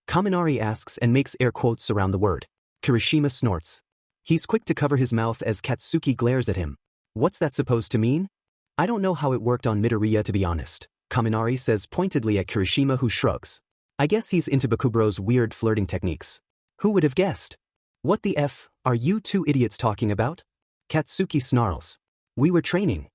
Kaminari asks and makes air quotes around the word. Kirishima snorts. He's quick to cover his mouth as Katsuki glares at him. "What's that supposed to mean?" "I don't know how it worked on Midoriya to be honest," Kaminari says pointedly at Kirishima who shrugs. "I guess he's into Bakubro's weird flirting techniques." "Who would have guessed?" "What the F are you two idiots talking about?" Katsuki snarls. "We were training."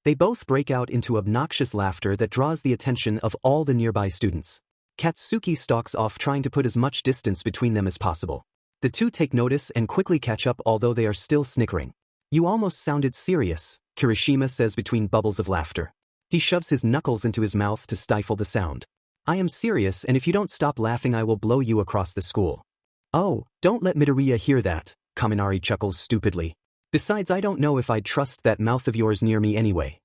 They both break out into obnoxious laughter that draws the attention of all the nearby students. Katsuki stalks off trying to put as much distance between them as possible. The two take notice and quickly catch up although they are still snickering. "You almost sounded serious," Kirishima says between bubbles of laughter. He shoves his knuckles into his mouth to stifle the sound. "I am serious and if you don't stop laughing I will blow you across the school." "Oh, don't let Midoriya hear that," Kaminari chuckles stupidly. "Besides I don't know if I'd trust that mouth of yours near me anyway."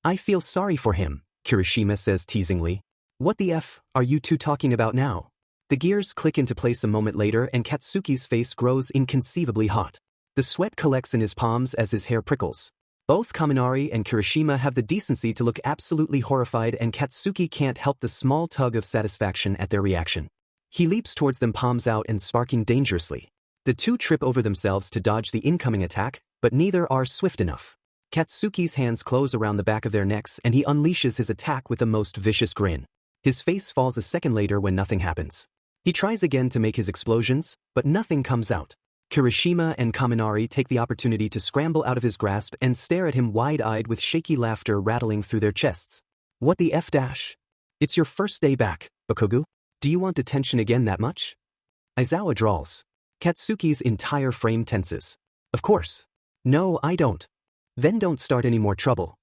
"I feel sorry for him," Kirishima says teasingly. "What the F are you two talking about now?" The gears click into place a moment later and Katsuki's face grows inconceivably hot. The sweat collects in his palms as his hair prickles. Both Kaminari and Kirishima have the decency to look absolutely horrified and Katsuki can't help the small tug of satisfaction at their reaction. He leaps towards them palms out and sparking dangerously. The two trip over themselves to dodge the incoming attack, but neither are swift enough. Katsuki's hands close around the back of their necks and he unleashes his attack with the most vicious grin. His face falls a second later when nothing happens. He tries again to make his explosions, but nothing comes out. Kirishima and Kaminari take the opportunity to scramble out of his grasp and stare at him wide-eyed with shaky laughter rattling through their chests. "What the F dash? It's your first day back, Bakugo. Do you want detention again that much?" Aizawa drawls. Katsuki's entire frame tenses. "Of course. No, I don't." "Then don't start any more trouble."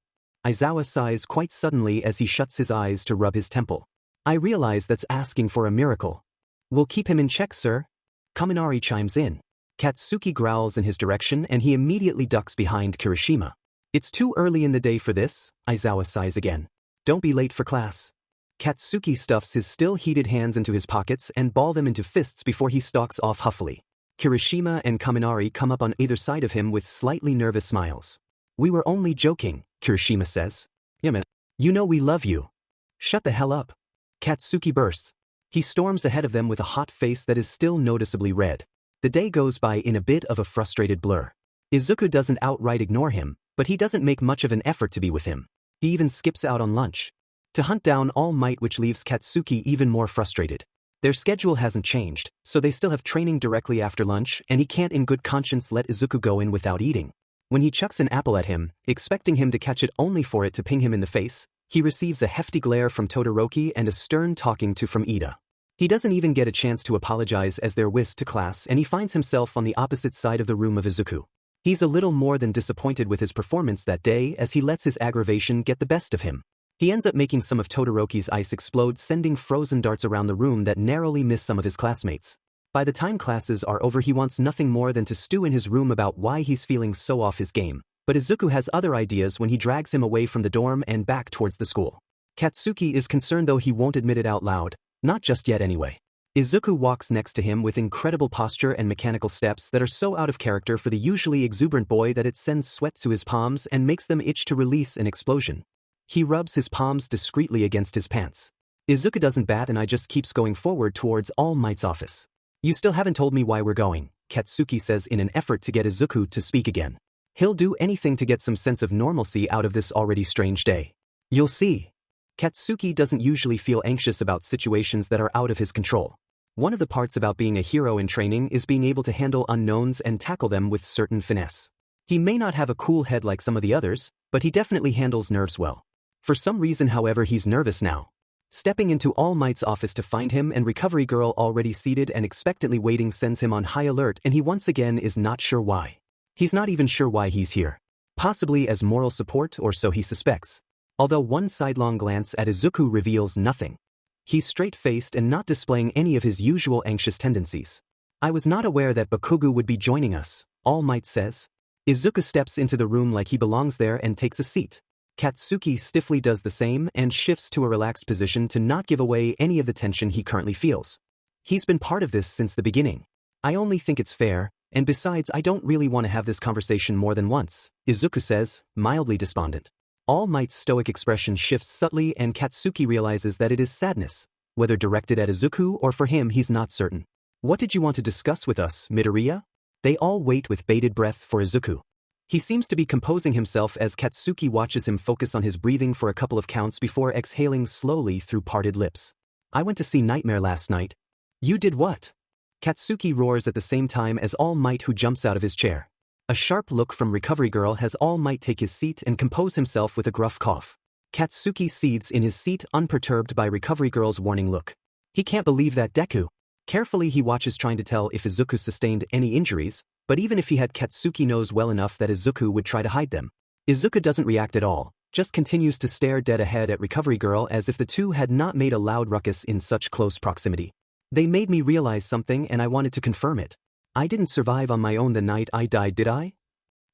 Aizawa sighs quite suddenly as he shuts his eyes to rub his temple. "I realize that's asking for a miracle." "We'll keep him in check, sir." Kaminari chimes in. Katsuki growls in his direction and he immediately ducks behind Kirishima. "It's too early in the day for this," Aizawa sighs again. "Don't be late for class." Katsuki stuffs his still heated hands into his pockets and ball them into fists before he stalks off huffily. Kirishima and Kaminari come up on either side of him with slightly nervous smiles. "We were only joking," Kirishima says. "Yeah man, you know we love you." "Shut the hell up." Katsuki bursts. He storms ahead of them with a hot face that is still noticeably red. The day goes by in a bit of a frustrated blur. Izuku doesn't outright ignore him, but he doesn't make much of an effort to be with him. He even skips out on lunch to hunt down All Might, which leaves Katsuki even more frustrated. Their schedule hasn't changed, so they still have training directly after lunch, and he can't in good conscience let Izuku go in without eating. When he chucks an apple at him, expecting him to catch it only for it to ping him in the face, he receives a hefty glare from Todoroki and a stern talking to from Ida. He doesn't even get a chance to apologize as they're whisked to class, and he finds himself on the opposite side of the room of Izuku. He's a little more than disappointed with his performance that day as he lets his aggravation get the best of him. He ends up making some of Todoroki's ice explode, sending frozen darts around the room that narrowly miss some of his classmates. By the time classes are over, he wants nothing more than to stew in his room about why he's feeling so off his game, but Izuku has other ideas when he drags him away from the dorm and back towards the school. Katsuki is concerned, though he won't admit it out loud, not just yet anyway. Izuku walks next to him with incredible posture and mechanical steps that are so out of character for the usually exuberant boy that it sends sweat to his palms and makes them itch to release an explosion. He rubs his palms discreetly against his pants. Izuku doesn't bat, and I just keeps going forward towards All Might's office. You still haven't told me why we're going, Katsuki says in an effort to get Izuku to speak again. He'll do anything to get some sense of normalcy out of this already strange day. You'll see. Katsuki doesn't usually feel anxious about situations that are out of his control. One of the parts about being a hero in training is being able to handle unknowns and tackle them with certain finesse. He may not have a cool head like some of the others, but he definitely handles nerves well. For some reason, however, he's nervous now. Stepping into All Might's office to find him and Recovery Girl already seated and expectantly waiting sends him on high alert, and he once again is not sure why. He's not even sure why he's here. Possibly as moral support, or so he suspects. Although one sidelong glance at Izuku reveals nothing. He's straight-faced and not displaying any of his usual anxious tendencies. I was not aware that Bakugo would be joining us, All Might says. Izuku steps into the room like he belongs there and takes a seat. Katsuki stiffly does the same and shifts to a relaxed position to not give away any of the tension he currently feels. He's been part of this since the beginning. I only think it's fair, and besides, I don't really want to have this conversation more than once, Izuku says, mildly despondent. All Might's stoic expression shifts subtly, and Katsuki realizes that it is sadness, whether directed at Izuku or for him, he's not certain. What did you want to discuss with us, Midoriya? They all wait with bated breath for Izuku. He seems to be composing himself as Katsuki watches him focus on his breathing for a couple of counts before exhaling slowly through parted lips. I went to see Nightmare last night. You did what? Katsuki roars at the same time as All Might, who jumps out of his chair. A sharp look from Recovery Girl has All Might take his seat and compose himself with a gruff cough. Katsuki seethes in his seat, unperturbed by Recovery Girl's warning look. He can't believe that Deku. Carefully he watches, trying to tell if Izuku sustained any injuries, but even if he had, Katsuki knows well enough that Izuku would try to hide them. Izuku doesn't react at all, just continues to stare dead ahead at Recovery Girl as if the two had not made a loud ruckus in such close proximity. They made me realize something and I wanted to confirm it. I didn't survive on my own the night I died, did I?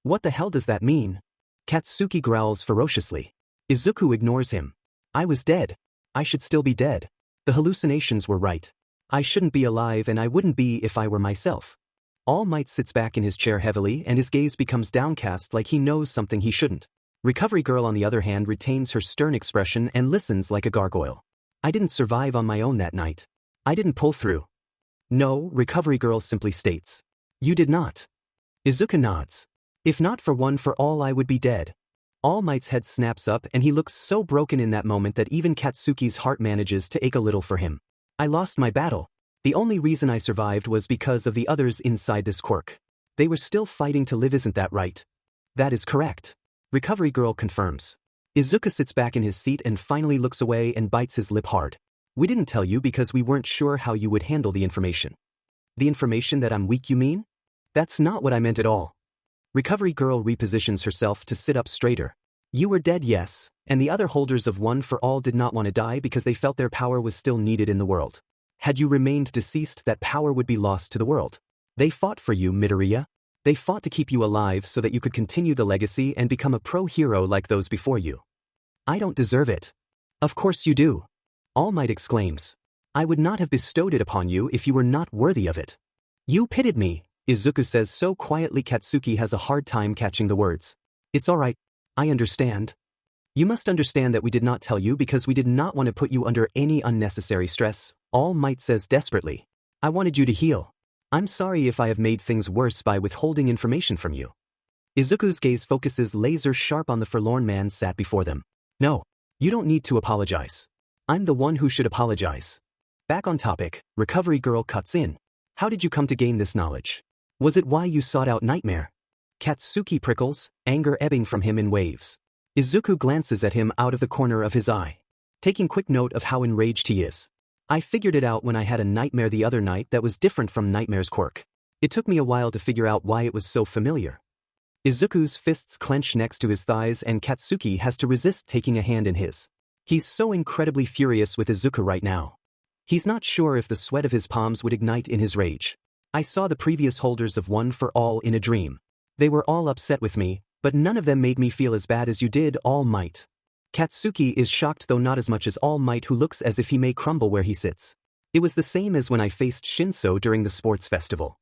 What the hell does that mean? Katsuki growls ferociously. Izuku ignores him. I was dead. I should still be dead. The hallucinations were right. I shouldn't be alive, and I wouldn't be if I were myself. All Might sits back in his chair heavily, and his gaze becomes downcast like he knows something he shouldn't. Recovery Girl, on the other hand, retains her stern expression and listens like a gargoyle. I didn't survive on my own that night. I didn't pull through. No, Recovery Girl simply states. You did not. Izuku nods. If not for one for all, I would be dead. All Might's head snaps up and he looks so broken in that moment that even Katsuki's heart manages to ache a little for him. I lost my battle. The only reason I survived was because of the others inside this quirk. They were still fighting to live, isn't that right? That is correct. Recovery Girl confirms. Izuku sits back in his seat and finally looks away and bites his lip hard. We didn't tell you because we weren't sure how you would handle the information. The information that I'm weak, you mean? That's not what I meant at all. Recovery Girl repositions herself to sit up straighter. You were dead, yes, and the other holders of One for All did not want to die because they felt their power was still needed in the world. Had you remained deceased, that power would be lost to the world. They fought for you, Midoriya. They fought to keep you alive so that you could continue the legacy and become a pro-hero like those before you. I don't deserve it. Of course you do. All Might exclaims. I would not have bestowed it upon you if you were not worthy of it. You pitied me, Izuku says so quietly Katsuki has a hard time catching the words. It's all right. I understand. You must understand that we did not tell you because we did not want to put you under any unnecessary stress, All Might says desperately. I wanted you to heal. I'm sorry if I have made things worse by withholding information from you. Izuku's gaze focuses laser-sharp on the forlorn man sat before them. No, you don't need to apologize. I'm the one who should apologize. Back on topic, Recovery Girl cuts in. How did you come to gain this knowledge? Was it why you sought out Nightmare? Katsuki prickles, anger ebbing from him in waves. Izuku glances at him out of the corner of his eye, taking quick note of how enraged he is. I figured it out when I had a nightmare the other night that was different from Nightmare's quirk. It took me a while to figure out why it was so familiar. Izuku's fists clench next to his thighs and Katsuki has to resist taking a hand in his. He's so incredibly furious with Izuku right now. He's not sure if the sweat of his palms would ignite in his rage. I saw the previous holders of One for All in a dream. They were all upset with me, but none of them made me feel as bad as you did, All Might. Katsuki is shocked, though not as much as All Might, who looks as if he may crumble where he sits. It was the same as when I faced Shinso during the sports festival.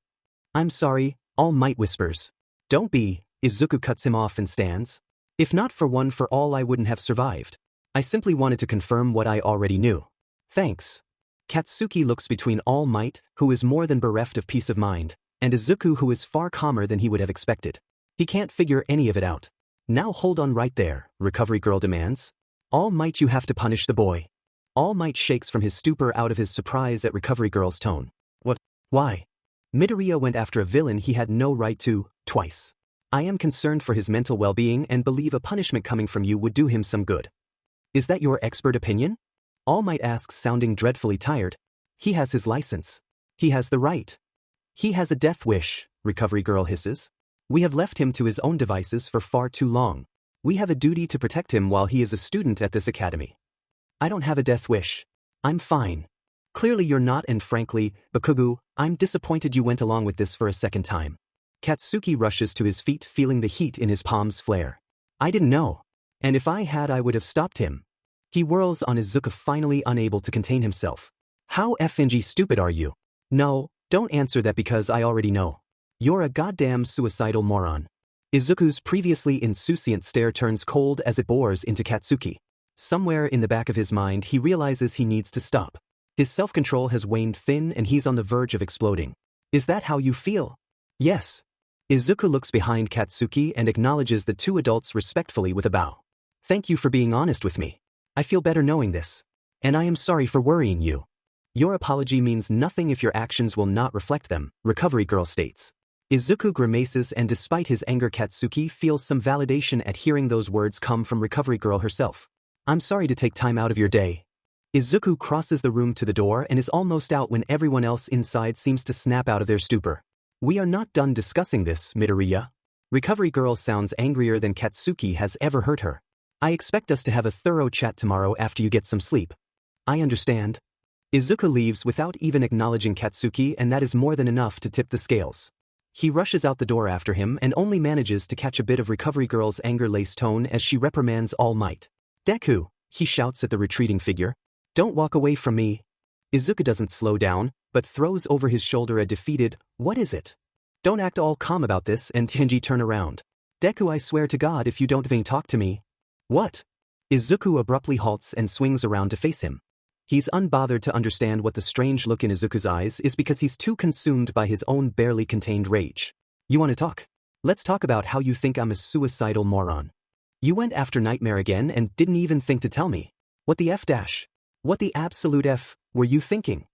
I'm sorry, All Might whispers. Don't be. Izuku cuts him off and stands. If not for One for All, I wouldn't have survived. I simply wanted to confirm what I already knew. Thanks. Katsuki looks between All Might, who is more than bereft of peace of mind, and Izuku, who is far calmer than he would have expected. He can't figure any of it out. Now hold on right there, Recovery Girl demands. All Might, you have to punish the boy. All Might shakes from his stupor out of his surprise at Recovery Girl's tone. What? Why? Midoriya went after a villain he had no right to, twice. I am concerned for his mental well-being and believe a punishment coming from you would do him some good. Is that your expert opinion? All Might asks, sounding dreadfully tired. He has his license. He has the right. He has a death wish, Recovery Girl hisses. We have left him to his own devices for far too long. We have a duty to protect him while he is a student at this academy. I don't have a death wish. I'm fine. Clearly you're not, and frankly, Bakugo, I'm disappointed you went along with this for a second time. Katsuki rushes to his feet, feeling the heat in his palms flare. I didn't know. And if I had, I would have stopped him. He whirls on Izuku, finally unable to contain himself. How effing stupid are you? No, don't answer that because I already know. You're a goddamn suicidal moron. Izuku's previously insouciant stare turns cold as it bores into Katsuki. Somewhere in the back of his mind he realizes he needs to stop. His self-control has waned thin and he's on the verge of exploding. Is that how you feel? Yes. Izuku looks behind Katsuki and acknowledges the two adults respectfully with a bow. Thank you for being honest with me. I feel better knowing this. And I am sorry for worrying you. Your apology means nothing if your actions will not reflect them, Recovery Girl states. Izuku grimaces, and despite his anger, Katsuki feels some validation at hearing those words come from Recovery Girl herself. I'm sorry to take time out of your day. Izuku crosses the room to the door and is almost out when everyone else inside seems to snap out of their stupor. We are not done discussing this, Midoriya. Recovery Girl sounds angrier than Katsuki has ever heard her. I expect us to have a thorough chat tomorrow after you get some sleep. I understand. Izuku leaves without even acknowledging Katsuki, and that is more than enough to tip the scales. He rushes out the door after him and only manages to catch a bit of Recovery Girl's anger-laced tone as she reprimands All Might. Deku, he shouts at the retreating figure. Don't walk away from me. Izuku doesn't slow down, but throws over his shoulder a defeated, what is it? Don't act all calm about this, and Tenji turn around. Deku, I swear to God if you don't even talk to me. What? Izuku abruptly halts and swings around to face him. He's unbothered to understand what the strange look in Izuku's eyes is because he's too consumed by his own barely contained rage. You want to talk? Let's talk about how you think I'm a suicidal moron. You went after Nightmare again and didn't even think to tell me. What the F dash? What the absolute F were you thinking?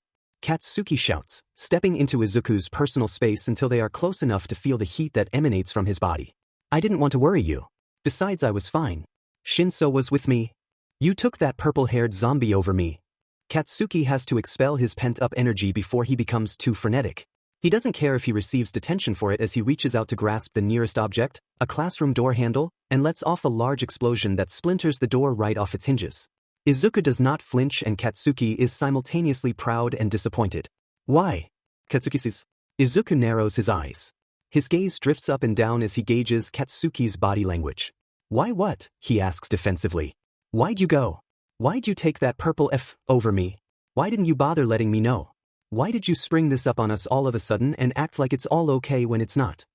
Katsuki shouts, stepping into Izuku's personal space until they are close enough to feel the heat that emanates from his body. I didn't want to worry you. Besides, I was fine. Shinso was with me. You took that purple-haired zombie over me. Katsuki has to expel his pent-up energy before he becomes too frenetic. He doesn't care if he receives detention for it as he reaches out to grasp the nearest object, a classroom door handle, and lets off a large explosion that splinters the door right off its hinges. Izuku does not flinch, and Katsuki is simultaneously proud and disappointed. Why? Katsuki says. Izuku narrows his eyes. His gaze drifts up and down as he gauges Katsuki's body language. Why what? He asks defensively. Why'd you go? Why'd you take that purple F over me? Why didn't you bother letting me know? Why did you spring this up on us all of a sudden and act like it's all okay when it's not?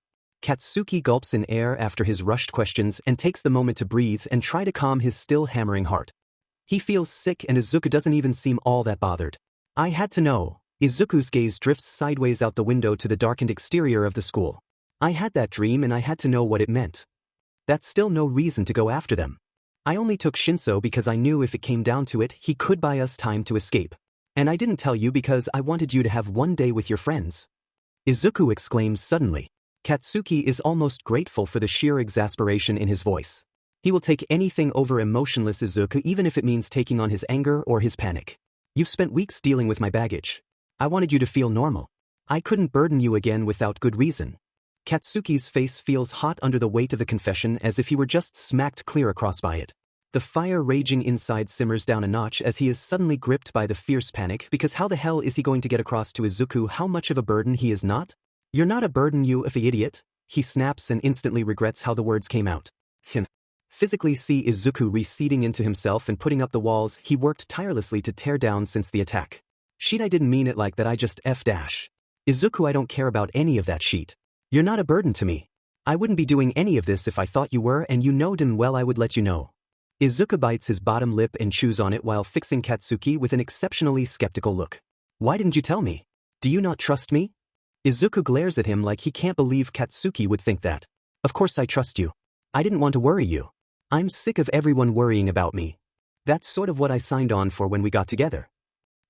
Katsuki gulps in air after his rushed questions and takes the moment to breathe and try to calm his still hammering heart. He feels sick, and Izuku doesn't even seem all that bothered. I had to know. Izuku's gaze drifts sideways out the window to the darkened exterior of the school. I had that dream and I had to know what it meant. That's still no reason to go after them. I only took Shinso because I knew if it came down to it, he could buy us time to escape. And I didn't tell you because I wanted you to have one day with your friends. Izuku exclaims suddenly. Katsuki is almost grateful for the sheer exasperation in his voice. He will take anything over emotionless Izuku even if it means taking on his anger or his panic. You've spent weeks dealing with my baggage. I wanted you to feel normal. I couldn't burden you again without good reason. Katsuki's face feels hot under the weight of the confession as if he were just smacked clear across by it. The fire raging inside simmers down a notch as he is suddenly gripped by the fierce panic because how the hell is he going to get across to Izuku how much of a burden he is not? You're not a burden, you idiot, he snaps and instantly regrets how the words came out. Physically see Izuku receding into himself and putting up the walls he worked tirelessly to tear down since the attack. Sheet, I didn't mean it like that, I just f-dash. Izuku, I don't care about any of that, Sheet. You're not a burden to me. I wouldn't be doing any of this if I thought you were, and you know damn well I would let you know. Izuku bites his bottom lip and chews on it while fixing Katsuki with an exceptionally skeptical look. Why didn't you tell me? Do you not trust me? Izuku glares at him like he can't believe Katsuki would think that. Of course I trust you. I didn't want to worry you. I'm sick of everyone worrying about me. That's sort of what I signed on for when we got together.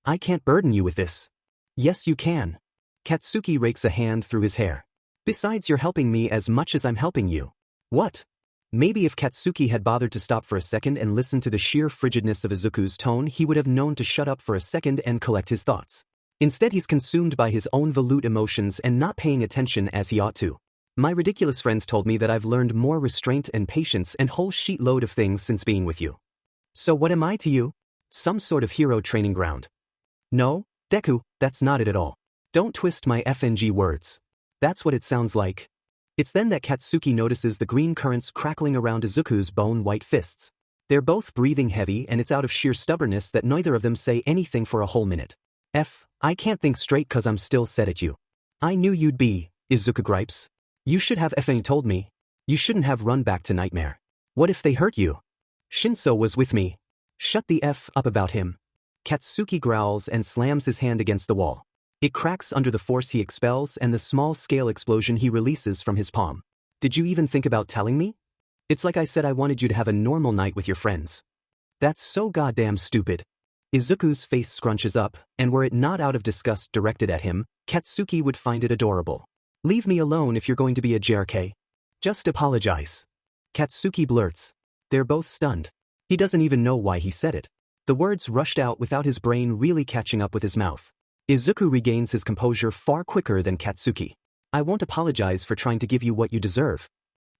I can't burden you with this. Yes you can. Katsuki rakes a hand through his hair. Besides, you're helping me as much as I'm helping you. What? Maybe if Katsuki had bothered to stop for a second and listen to the sheer frigidness of Izuku's tone, he would have known to shut up for a second and collect his thoughts. Instead, he's consumed by his own volute emotions and not paying attention as he ought to. My ridiculous friends told me that I've learned more restraint and patience and whole sheet load of things since being with you. So what am I to you? Some sort of hero training ground. No, Deku, that's not it at all. Don't twist my FNG words. That's what it sounds like. It's then that Katsuki notices the green currents crackling around Izuku's bone-white fists. They're both breathing heavy and it's out of sheer stubbornness that neither of them say anything for a whole minute. I can't think straight cause I'm still set at you. I knew you'd be, Izuku gripes. You should have effing told me. You shouldn't have run back to Nightmare. What if they hurt you? Shinso was with me. Shut the F up about him. Katsuki growls and slams his hand against the wall. It cracks under the force he expels and the small-scale explosion he releases from his palm. Did you even think about telling me? It's like I said I wanted you to have a normal night with your friends. That's so goddamn stupid. Izuku's face scrunches up, and were it not out of disgust directed at him, Katsuki would find it adorable. Leave me alone if you're going to be a JRK. Just apologize. Katsuki blurts. They're both stunned. He doesn't even know why he said it. The words rushed out without his brain really catching up with his mouth. Izuku regains his composure far quicker than Katsuki. I won't apologize for trying to give you what you deserve.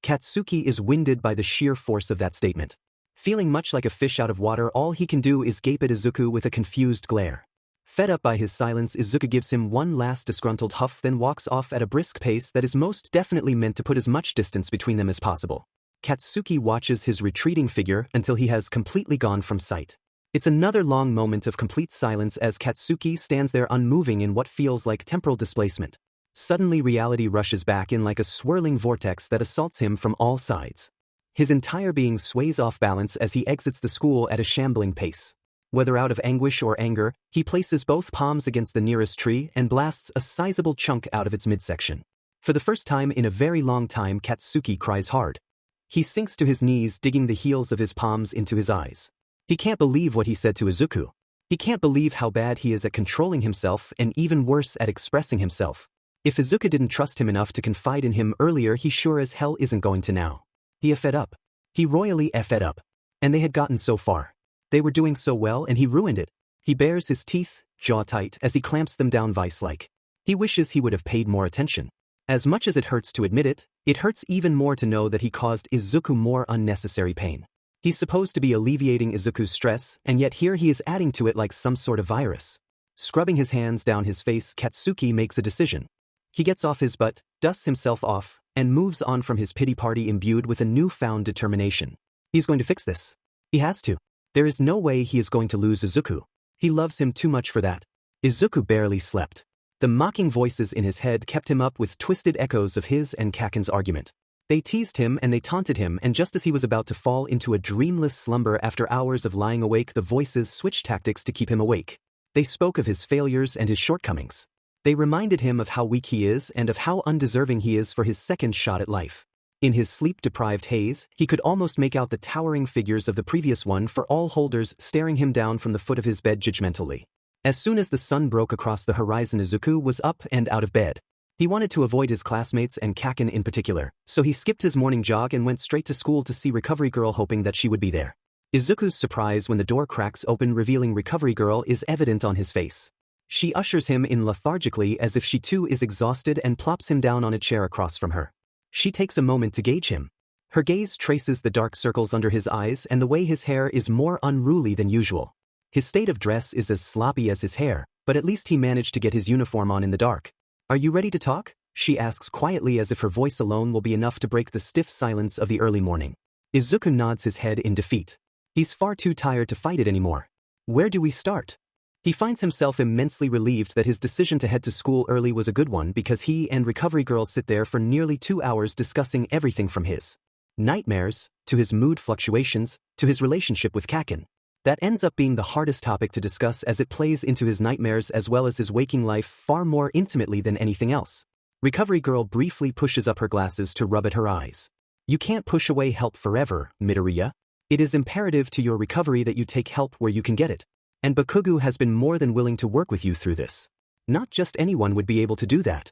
Katsuki is winded by the sheer force of that statement. Feeling much like a fish out of water, all he can do is gape at Izuku with a confused glare. Fed up by his silence, Izuku gives him one last disgruntled huff, then walks off at a brisk pace that is most definitely meant to put as much distance between them as possible. Katsuki watches his retreating figure until he has completely gone from sight. It's another long moment of complete silence as Katsuki stands there unmoving in what feels like temporal displacement. Suddenly reality rushes back in like a swirling vortex that assaults him from all sides. His entire being sways off balance as he exits the school at a shambling pace. Whether out of anguish or anger, he places both palms against the nearest tree and blasts a sizable chunk out of its midsection. For the first time in a very long time, Katsuki cries hard. He sinks to his knees, digging the heels of his palms into his eyes. He can't believe what he said to Izuku. He can't believe how bad he is at controlling himself and even worse at expressing himself. If Izuku didn't trust him enough to confide in him earlier, he sure as hell isn't going to now. He effed up. He royally effed up. And they had gotten so far. They were doing so well and he ruined it. He bares his teeth, jaw tight, as he clamps them down vice-like. He wishes he would have paid more attention. As much as it hurts to admit it, it hurts even more to know that he caused Izuku more unnecessary pain. He's supposed to be alleviating Izuku's stress, and yet here he is adding to it like some sort of virus. Scrubbing his hands down his face, Katsuki makes a decision. He gets off his butt, dusts himself off, and moves on from his pity party imbued with a newfound determination. He's going to fix this. He has to. There is no way he is going to lose Izuku. He loves him too much for that. Izuku barely slept. The mocking voices in his head kept him up with twisted echoes of his and Kaken's argument. They teased him and they taunted him, and just as he was about to fall into a dreamless slumber after hours of lying awake, the voices switched tactics to keep him awake. They spoke of his failures and his shortcomings. They reminded him of how weak he is and of how undeserving he is for his second shot at life. In his sleep-deprived haze, he could almost make out the towering figures of the previous one for all holders staring him down from the foot of his bed judgmentally. As soon as the sun broke across the horizon, Izuku was up and out of bed. He wanted to avoid his classmates and Kaken in particular, so he skipped his morning jog and went straight to school to see Recovery Girl, hoping that she would be there. Izuku's surprise when the door cracks open revealing Recovery Girl is evident on his face. She ushers him in lethargically as if she too is exhausted and plops him down on a chair across from her. She takes a moment to gauge him. Her gaze traces the dark circles under his eyes and the way his hair is more unruly than usual. His state of dress is as sloppy as his hair, but at least he managed to get his uniform on in the dark. "Are you ready to talk?" she asks quietly, as if her voice alone will be enough to break the stiff silence of the early morning. Izuku nods his head in defeat. He's far too tired to fight it anymore. Where do we start? He finds himself immensely relieved that his decision to head to school early was a good one, because he and Recovery Girl sit there for nearly 2 hours discussing everything from his nightmares, to his mood fluctuations, to his relationship with Kaken. That ends up being the hardest topic to discuss, as it plays into his nightmares as well as his waking life far more intimately than anything else. Recovery Girl briefly pushes up her glasses to rub at her eyes. "You can't push away help forever, Midoriya. It is imperative to your recovery that you take help where you can get it. And Bakugo has been more than willing to work with you through this. Not just anyone would be able to do that."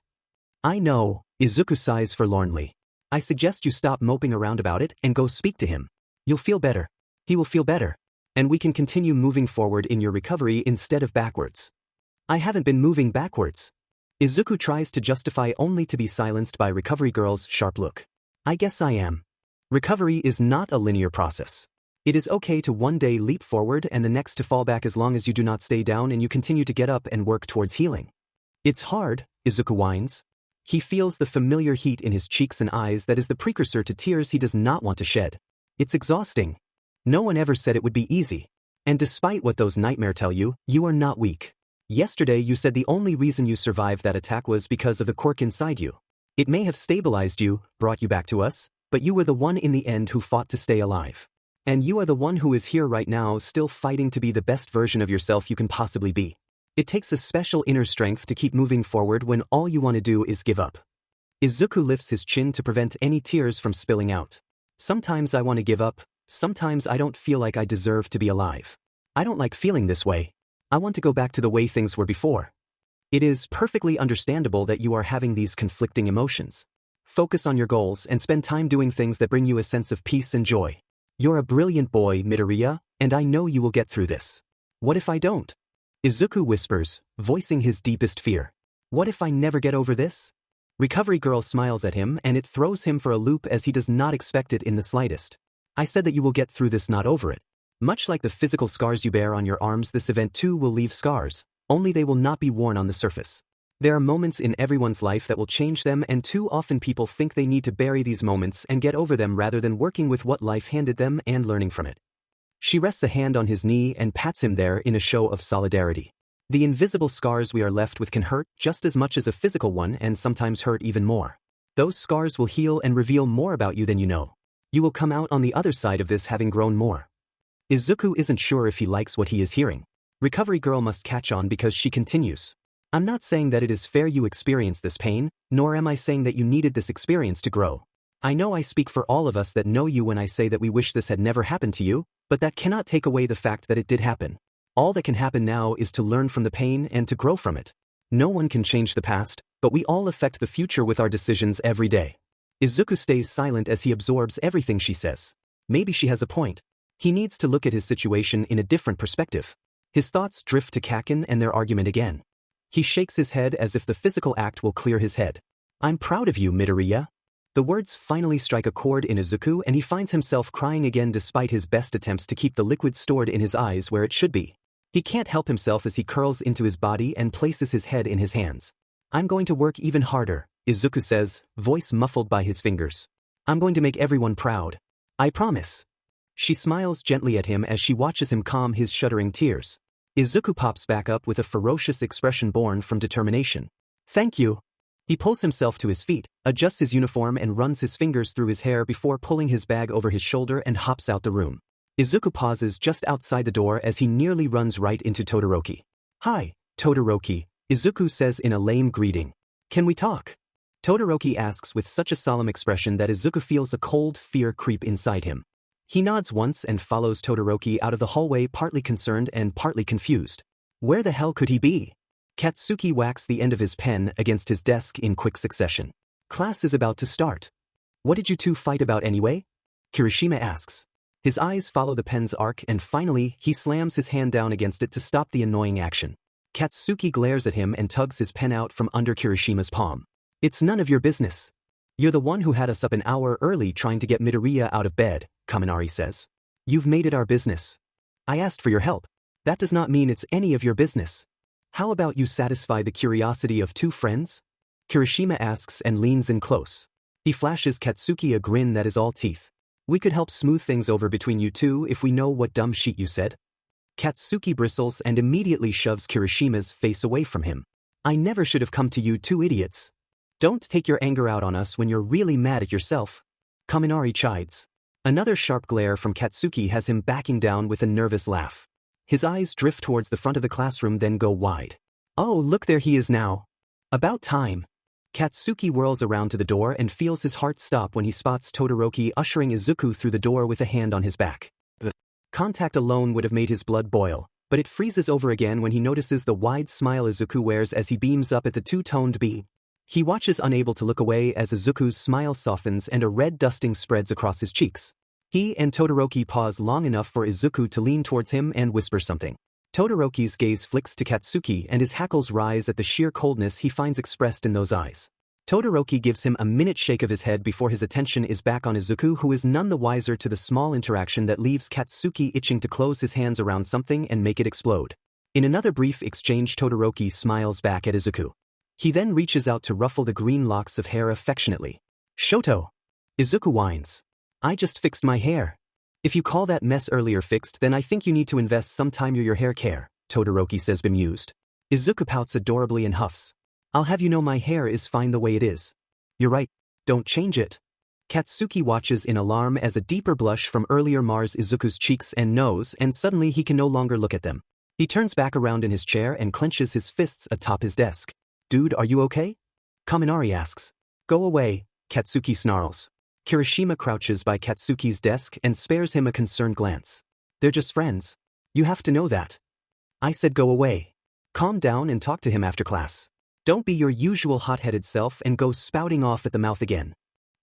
"I know," Izuku sighs forlornly. "I suggest you stop moping around about it and go speak to him. You'll feel better. He will feel better. And we can continue moving forward in your recovery instead of backwards." "I haven't been moving backwards." Izuku tries to justify, only to be silenced by Recovery Girl's sharp look. "I guess I am. Recovery is not a linear process. It is okay to one day leap forward and the next to fall back, as long as you do not stay down and you continue to get up and work towards healing." "It's hard," Izuku whines. He feels the familiar heat in his cheeks and eyes that is the precursor to tears he does not want to shed. "It's exhausting. No one ever said it would be easy. And despite what those nightmares tell you, you are not weak. Yesterday you said the only reason you survived that attack was because of the quirk inside you. It may have stabilized you, brought you back to us, but you were the one in the end who fought to stay alive. And you are the one who is here right now, still fighting to be the best version of yourself you can possibly be. It takes a special inner strength to keep moving forward when all you want to do is give up." Izuku lifts his chin to prevent any tears from spilling out. "Sometimes I want to give up. Sometimes I don't feel like I deserve to be alive. I don't like feeling this way. I want to go back to the way things were before." It is perfectly understandable that you are having these conflicting emotions. Focus on your goals and spend time doing things that bring you a sense of peace and joy. You're a brilliant boy, Midoriya, and I know you will get through this. "What if I don't?" Izuku whispers, voicing his deepest fear. "What if I never get over this?" Recovery Girl smiles at him, and it throws him for a loop, as he does not expect it in the slightest. "I said that you will get through this, not over it. Much like the physical scars you bear on your arms, this event too will leave scars, only they will not be worn on the surface. There are moments in everyone's life that will change them, and too often people think they need to bury these moments and get over them rather than working with what life handed them and learning from it." She rests a hand on his knee and pats him there in a show of solidarity. "The invisible scars we are left with can hurt just as much as a physical one, and sometimes hurt even more. Those scars will heal and reveal more about you than you know. You will come out on the other side of this having grown more." Izuku isn't sure if he likes what he is hearing. Recovery Girl must catch on, because she continues. "I'm not saying that it is fair you experience this pain, nor am I saying that you needed this experience to grow. I know I speak for all of us that know you when I say that we wish this had never happened to you, but that cannot take away the fact that it did happen. All that can happen now is to learn from the pain and to grow from it. No one can change the past, but we all affect the future with our decisions every day." Izuku stays silent as he absorbs everything she says. Maybe she has a point. He needs to look at his situation in a different perspective. His thoughts drift to Kaken and their argument again. He shakes his head as if the physical act will clear his head. "I'm proud of you, Midoriya." The words finally strike a chord in Izuku, and he finds himself crying again despite his best attempts to keep the liquid stored in his eyes where it should be. He can't help himself as he curls into his body and places his head in his hands. "I'm going to work even harder," Izuku says, voice muffled by his fingers. "I'm going to make everyone proud. I promise." She smiles gently at him as she watches him calm his shuddering tears. Izuku pops back up with a ferocious expression born from determination. "Thank you." He pulls himself to his feet, adjusts his uniform and runs his fingers through his hair before pulling his bag over his shoulder and hops out the room. Izuku pauses just outside the door as he nearly runs right into Todoroki. "Hi, Todoroki," Izuku says in a lame greeting. "Can we talk?" Todoroki asks with such a solemn expression that Izuku feels a cold fear creep inside him. He nods once and follows Todoroki out of the hallway, partly concerned and partly confused. Where the hell could he be? Katsuki whacks the end of his pen against his desk in quick succession. "Class is about to start. What did you two fight about anyway?" Kirishima asks. His eyes follow the pen's arc and finally he slams his hand down against it to stop the annoying action. Katsuki glares at him and tugs his pen out from under Kirishima's palm. "It's none of your business. You're the one who had us up an hour early trying to get Midoriya out of bed," Kaminari says. "You've made it our business. I asked for your help. That does not mean it's any of your business. How about you satisfy the curiosity of two friends?" Kirishima asks and leans in close. He flashes Katsuki a grin that is all teeth. "We could help smooth things over between you two if we know what dumb shit you said." Katsuki bristles and immediately shoves Kirishima's face away from him. "I never should have come to you two idiots. Don't take your anger out on us when you're really mad at yourself," Kaminari chides. Another sharp glare from Katsuki has him backing down with a nervous laugh. His eyes drift towards the front of the classroom then go wide. "Oh, look, there he is now. About time." Katsuki whirls around to the door and feels his heart stop when he spots Todoroki ushering Izuku through the door with a hand on his back. The contact alone would have made his blood boil, but it freezes over again when he notices the wide smile Izuku wears as he beams up at the two-toned B. He watches unable to look away as Izuku's smile softens and a red dusting spreads across his cheeks. He and Todoroki pause long enough for Izuku to lean towards him and whisper something. Todoroki's gaze flicks to Katsuki and his hackles rise at the sheer coldness he finds expressed in those eyes. Todoroki gives him a minute shake of his head before his attention is back on Izuku, who is none the wiser to the small interaction that leaves Katsuki itching to close his hands around something and make it explode. In another brief exchange, Todoroki smiles back at Izuku. He then reaches out to ruffle the green locks of hair affectionately. "Shoto!" Izuku whines. "I just fixed my hair. If you call that mess earlier fixed, then I think you need to invest some time in your hair care," Todoroki says bemused. Izuku pouts adorably and huffs. "I'll have you know my hair is fine the way it is." "You're right. Don't change it." Katsuki watches in alarm as a deeper blush from earlier mars Izuku's cheeks and nose, and suddenly he can no longer look at them. He turns back around in his chair and clenches his fists atop his desk. "Dude, are you okay?" Kaminari asks. "Go away," Katsuki snarls. Kirishima crouches by Katsuki's desk and spares him a concerned glance. "They're just friends. You have to know that." "I said go away. Calm down and talk to him after class. Don't be your usual hot-headed self and go spouting off at the mouth again."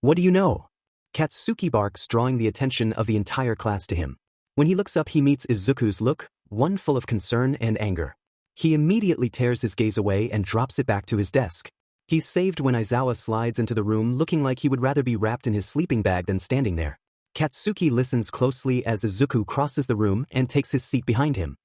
"What do you know?" Katsuki barks, drawing the attention of the entire class to him. When he looks up, he meets Izuku's look, one full of concern and anger. He immediately tears his gaze away and drops it back to his desk. He's saved when Aizawa slides into the room looking like he would rather be wrapped in his sleeping bag than standing there. Katsuki listens closely as Izuku crosses the room and takes his seat behind him.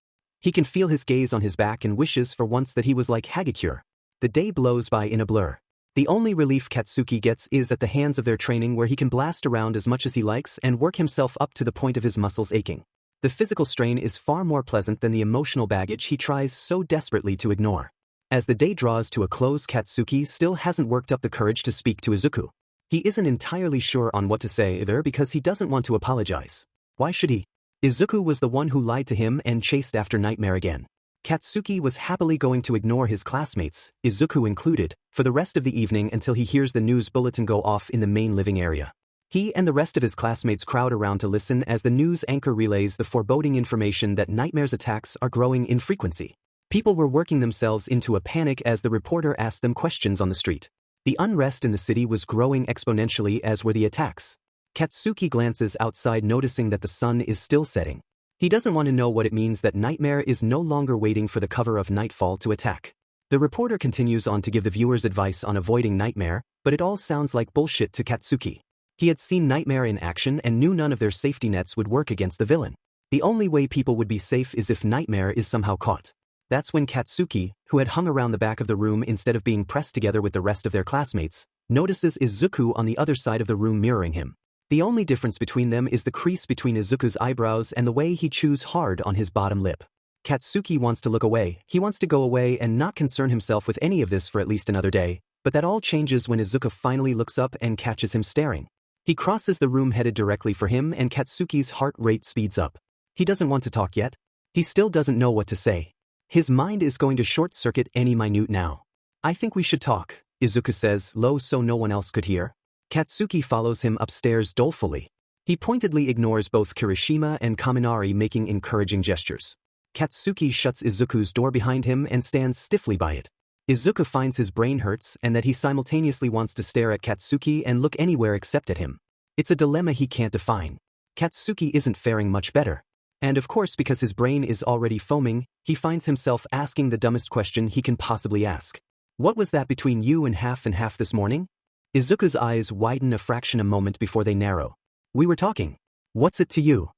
He can feel his gaze on his back and wishes for once that he was like Hagakure. The day blows by in a blur. The only relief Katsuki gets is at the hands of their training, where he can blast around as much as he likes and work himself up to the point of his muscles aching. The physical strain is far more pleasant than the emotional baggage he tries so desperately to ignore. As the day draws to a close, Katsuki still hasn't worked up the courage to speak to Izuku. He isn't entirely sure on what to say either because he doesn't want to apologize. Why should he? Izuku was the one who lied to him and chased after Nightmare again. Katsuki was happily going to ignore his classmates, Izuku included, for the rest of the evening until he hears the news bulletin go off in the main living area. He and the rest of his classmates crowd around to listen as the news anchor relays the foreboding information that Nightmare's attacks are growing in frequency. People were working themselves into a panic as the reporter asked them questions on the street. The unrest in the city was growing exponentially, as were the attacks. Katsuki glances outside, noticing that the sun is still setting. He doesn't want to know what it means that Nightmare is no longer waiting for the cover of nightfall to attack. The reporter continues on to give the viewers advice on avoiding Nightmare, but it all sounds like bullshit to Katsuki. He had seen Nightmare in action and knew none of their safety nets would work against the villain. The only way people would be safe is if Nightmare is somehow caught. That's when Katsuki, who had hung around the back of the room instead of being pressed together with the rest of their classmates, notices Izuku on the other side of the room mirroring him. The only difference between them is the crease between Izuku's eyebrows and the way he chews hard on his bottom lip. Katsuki wants to look away. He wants to go away and not concern himself with any of this for at least another day, but that all changes when Izuku finally looks up and catches him staring. He crosses the room headed directly for him, and Katsuki's heart rate speeds up. He doesn't want to talk yet. He still doesn't know what to say. His mind is going to short-circuit any minute now. I think we should talk, Izuku says, low so no one else could hear. Katsuki follows him upstairs dolefully. He pointedly ignores both Kirishima and Kaminari, making encouraging gestures. Katsuki shuts Izuku's door behind him and stands stiffly by it. Izuku finds his brain hurts and that he simultaneously wants to stare at Katsuki and look anywhere except at him. It's a dilemma he can't define. Katsuki isn't faring much better. And of course, because his brain is already foaming, he finds himself asking the dumbest question he can possibly ask. What was that between you and half this morning? Izuku's eyes widen a fraction a moment before they narrow. We were talking. What's it to you?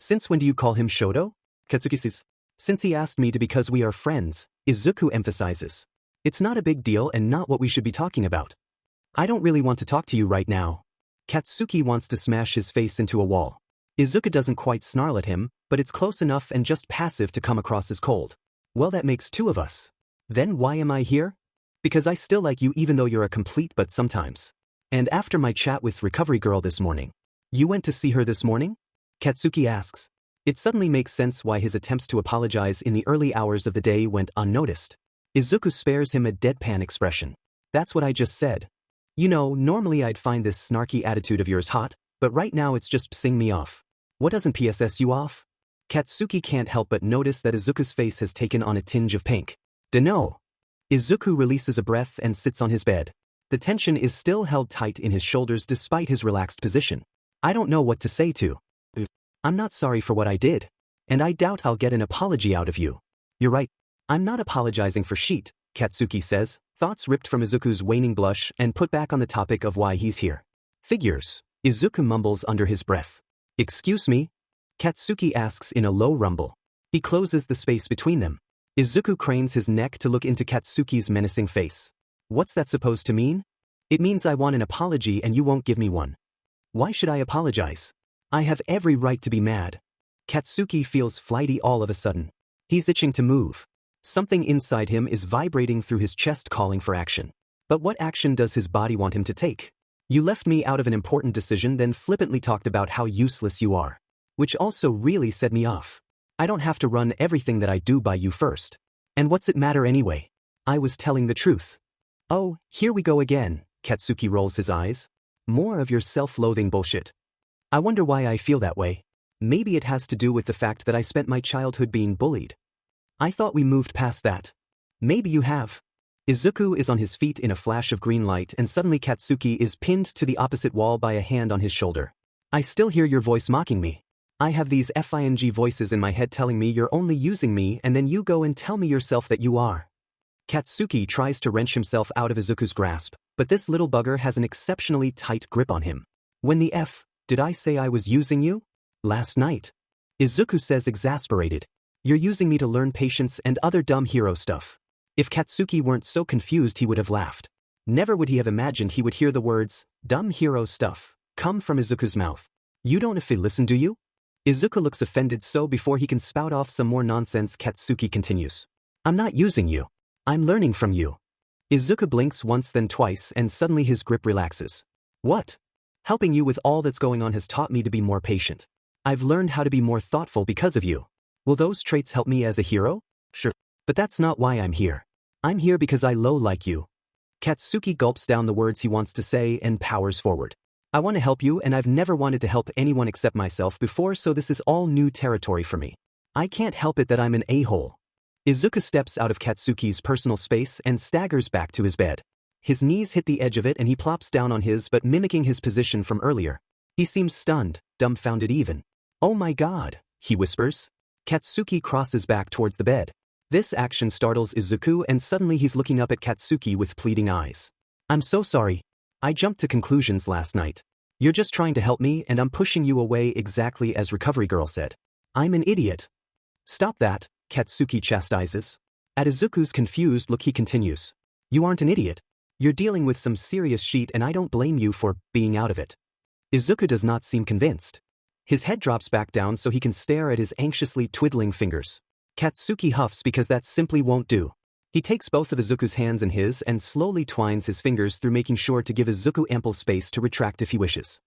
Since when do you call him Shoto? Katsuki says. Since he asked me to because we are friends, Izuku emphasizes. It's not a big deal and not what we should be talking about. I don't really want to talk to you right now. Katsuki wants to smash his face into a wall. Izuku doesn't quite snarl at him, but it's close enough and just passive to come across as cold. Well, that makes two of us. Then why am I here? Because I still like you even though you're a complete but sometimes. And after my chat with Recovery Girl this morning. You went to see her this morning? Katsuki asks. It suddenly makes sense why his attempts to apologize in the early hours of the day went unnoticed. Izuku spares him a deadpan expression. That's what I just said. You know, normally I'd find this snarky attitude of yours hot, but right now it's just pissing me off. What doesn't PSS you off? Katsuki can't help but notice that Izuku's face has taken on a tinge of pink. Dunno. Izuku releases a breath and sits on his bed. The tension is still held tight in his shoulders despite his relaxed position. I don't know what to say to. I'm not sorry for what I did. And I doubt I'll get an apology out of you. You're right. I'm not apologizing for shit, Katsuki says, thoughts ripped from Izuku's waning blush and put back on the topic of why he's here. Figures, Izuku mumbles under his breath. Excuse me? Katsuki asks in a low rumble. He closes the space between them. Izuku cranes his neck to look into Katsuki's menacing face. What's that supposed to mean? It means I want an apology and you won't give me one. Why should I apologize? I have every right to be mad. Katsuki feels flighty all of a sudden. He's itching to move. Something inside him is vibrating through his chest calling for action. But what action does his body want him to take? You left me out of an important decision, then flippantly talked about how useless you are. Which also really set me off. I don't have to run everything that I do by you first. And what's it matter anyway? I was telling the truth. Oh, here we go again, Katsuki rolls his eyes. More of your self-loathing bullshit. I wonder why I feel that way. Maybe it has to do with the fact that I spent my childhood being bullied. I thought we moved past that. Maybe you have. Izuku is on his feet in a flash of green light and suddenly Katsuki is pinned to the opposite wall by a hand on his shoulder. I still hear your voice mocking me. I have these FING voices in my head telling me you're only using me and then you go and tell me yourself that you are. Katsuki tries to wrench himself out of Izuku's grasp, but this little bugger has an exceptionally tight grip on him. When the F, did I say I was using you? Last night. Izuku says exasperated. You're using me to learn patience and other dumb hero stuff. If Katsuki weren't so confused he would have laughed. Never would he have imagined he would hear the words, dumb hero stuff, come from Izuku's mouth. You don't if they listen, do you? Izuku looks offended, so before he can spout off some more nonsense Katsuki continues. I'm not using you. I'm learning from you. Izuku blinks once then twice and suddenly his grip relaxes. What? Helping you with all that's going on has taught me to be more patient. I've learned how to be more thoughtful because of you. Will those traits help me as a hero? Sure. But that's not why I'm here. I'm here because I like you. Katsuki gulps down the words he wants to say and powers forward. I want to help you and I've never wanted to help anyone except myself before, so this is all new territory for me. I can't help it that I'm an a-hole. Izuku steps out of Katsuki's personal space and staggers back to his bed. His knees hit the edge of it and he plops down on his, but mimicking his position from earlier. He seems stunned, dumbfounded even. Oh my god, he whispers. Katsuki crosses back towards the bed. This action startles Izuku and suddenly he's looking up at Katsuki with pleading eyes. I'm so sorry. I jumped to conclusions last night. You're just trying to help me and I'm pushing you away exactly as Recovery Girl said. I'm an idiot. Stop that, Katsuki chastises. At Izuku's confused look he continues. You aren't an idiot. You're dealing with some serious shit and I don't blame you for being out of it. Izuku does not seem convinced. His head drops back down so he can stare at his anxiously twiddling fingers. Katsuki huffs because that simply won't do. He takes both of Izuku's hands in his and slowly twines his fingers through, making sure to give Izuku ample space to retract if he wishes.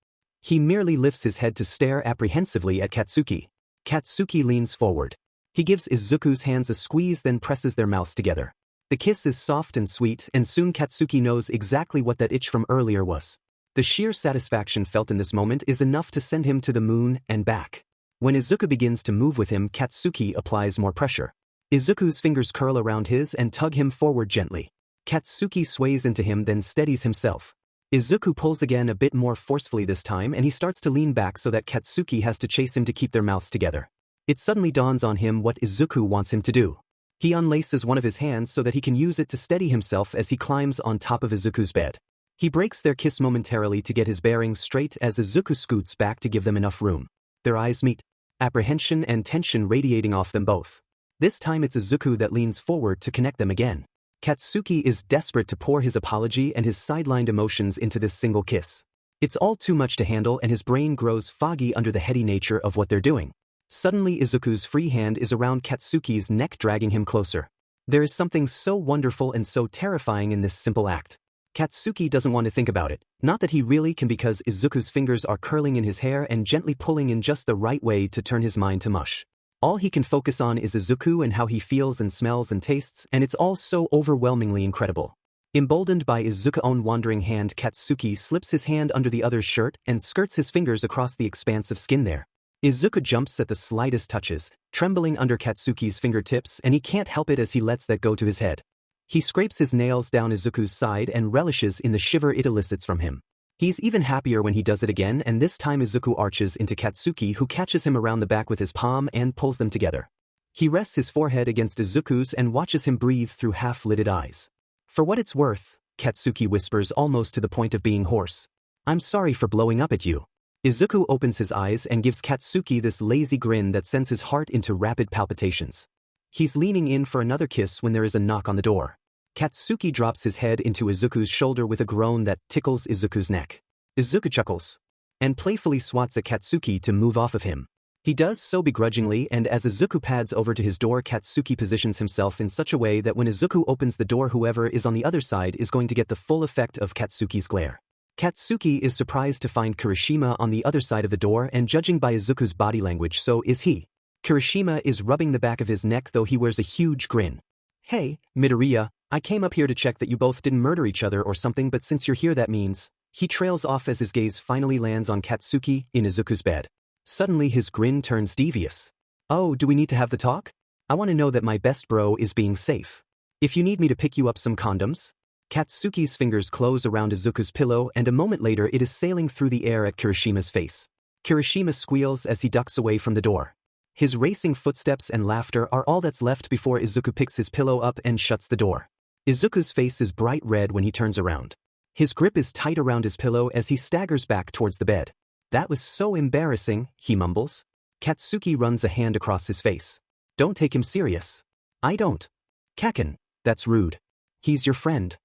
He merely lifts his head to stare apprehensively at Katsuki. Katsuki leans forward. He gives Izuku's hands a squeeze then presses their mouths together. The kiss is soft and sweet and soon Katsuki knows exactly what that itch from earlier was. The sheer satisfaction felt in this moment is enough to send him to the moon and back. When Izuku begins to move with him, Katsuki applies more pressure. Izuku's fingers curl around his and tug him forward gently. Katsuki sways into him then steadies himself. Izuku pulls again a bit more forcefully this time and he starts to lean back so that Katsuki has to chase him to keep their mouths together. It suddenly dawns on him what Izuku wants him to do. He unlaces one of his hands so that he can use it to steady himself as he climbs on top of Izuku's bed. He breaks their kiss momentarily to get his bearings straight as Izuku scoots back to give them enough room. Their eyes meet, apprehension and tension radiating off them both. This time it's Izuku that leans forward to connect them again. Katsuki is desperate to pour his apology and his sidelined emotions into this single kiss. It's all too much to handle and his brain grows foggy under the heady nature of what they're doing. Suddenly Izuku's free hand is around Katsuki's neck dragging him closer. There is something so wonderful and so terrifying in this simple act. Katsuki doesn't want to think about it, not that he really can because Izuku's fingers are curling in his hair and gently pulling in just the right way to turn his mind to mush. All he can focus on is Izuku and how he feels and smells and tastes and it's all so overwhelmingly incredible. Emboldened by Izuku's own wandering hand, Katsuki slips his hand under the other's shirt and skirts his fingers across the expanse of skin there. Izuku jumps at the slightest touches, trembling under Katsuki's fingertips and he can't help it as he lets that go to his head. He scrapes his nails down Izuku's side and relishes in the shiver it elicits from him. He's even happier when he does it again and this time Izuku arches into Katsuki who catches him around the back with his palm and pulls them together. He rests his forehead against Izuku's and watches him breathe through half-lidded eyes. For what it's worth, Katsuki whispers almost to the point of being hoarse. I'm sorry for blowing up at you. Izuku opens his eyes and gives Katsuki this lazy grin that sends his heart into rapid palpitations. He's leaning in for another kiss when there is a knock on the door. Katsuki drops his head into Izuku's shoulder with a groan that tickles Izuku's neck. Izuku chuckles and playfully swats at Katsuki to move off of him. He does so begrudgingly and as Izuku pads over to his door, Katsuki positions himself in such a way that when Izuku opens the door, whoever is on the other side is going to get the full effect of Katsuki's glare. Katsuki is surprised to find Kirishima on the other side of the door and judging by Izuku's body language, so is he. Kirishima is rubbing the back of his neck though he wears a huge grin. Hey, Midoriya, I came up here to check that you both didn't murder each other or something, but since you're here that means… He trails off as his gaze finally lands on Katsuki in Izuku's bed. Suddenly his grin turns devious. Oh, do we need to have the talk? I want to know that my best bro is being safe. If you need me to pick you up some condoms? Katsuki's fingers close around Izuku's pillow and a moment later it is sailing through the air at Kirishima's face. Kirishima squeals as he ducks away from the door. His racing footsteps and laughter are all that's left before Izuku picks his pillow up and shuts the door. Izuku's face is bright red when he turns around. His grip is tight around his pillow as he staggers back towards the bed. That was so embarrassing, he mumbles. Katsuki runs a hand across his face. Don't take him serious. I don't. Kaken, that's rude. He's your friend.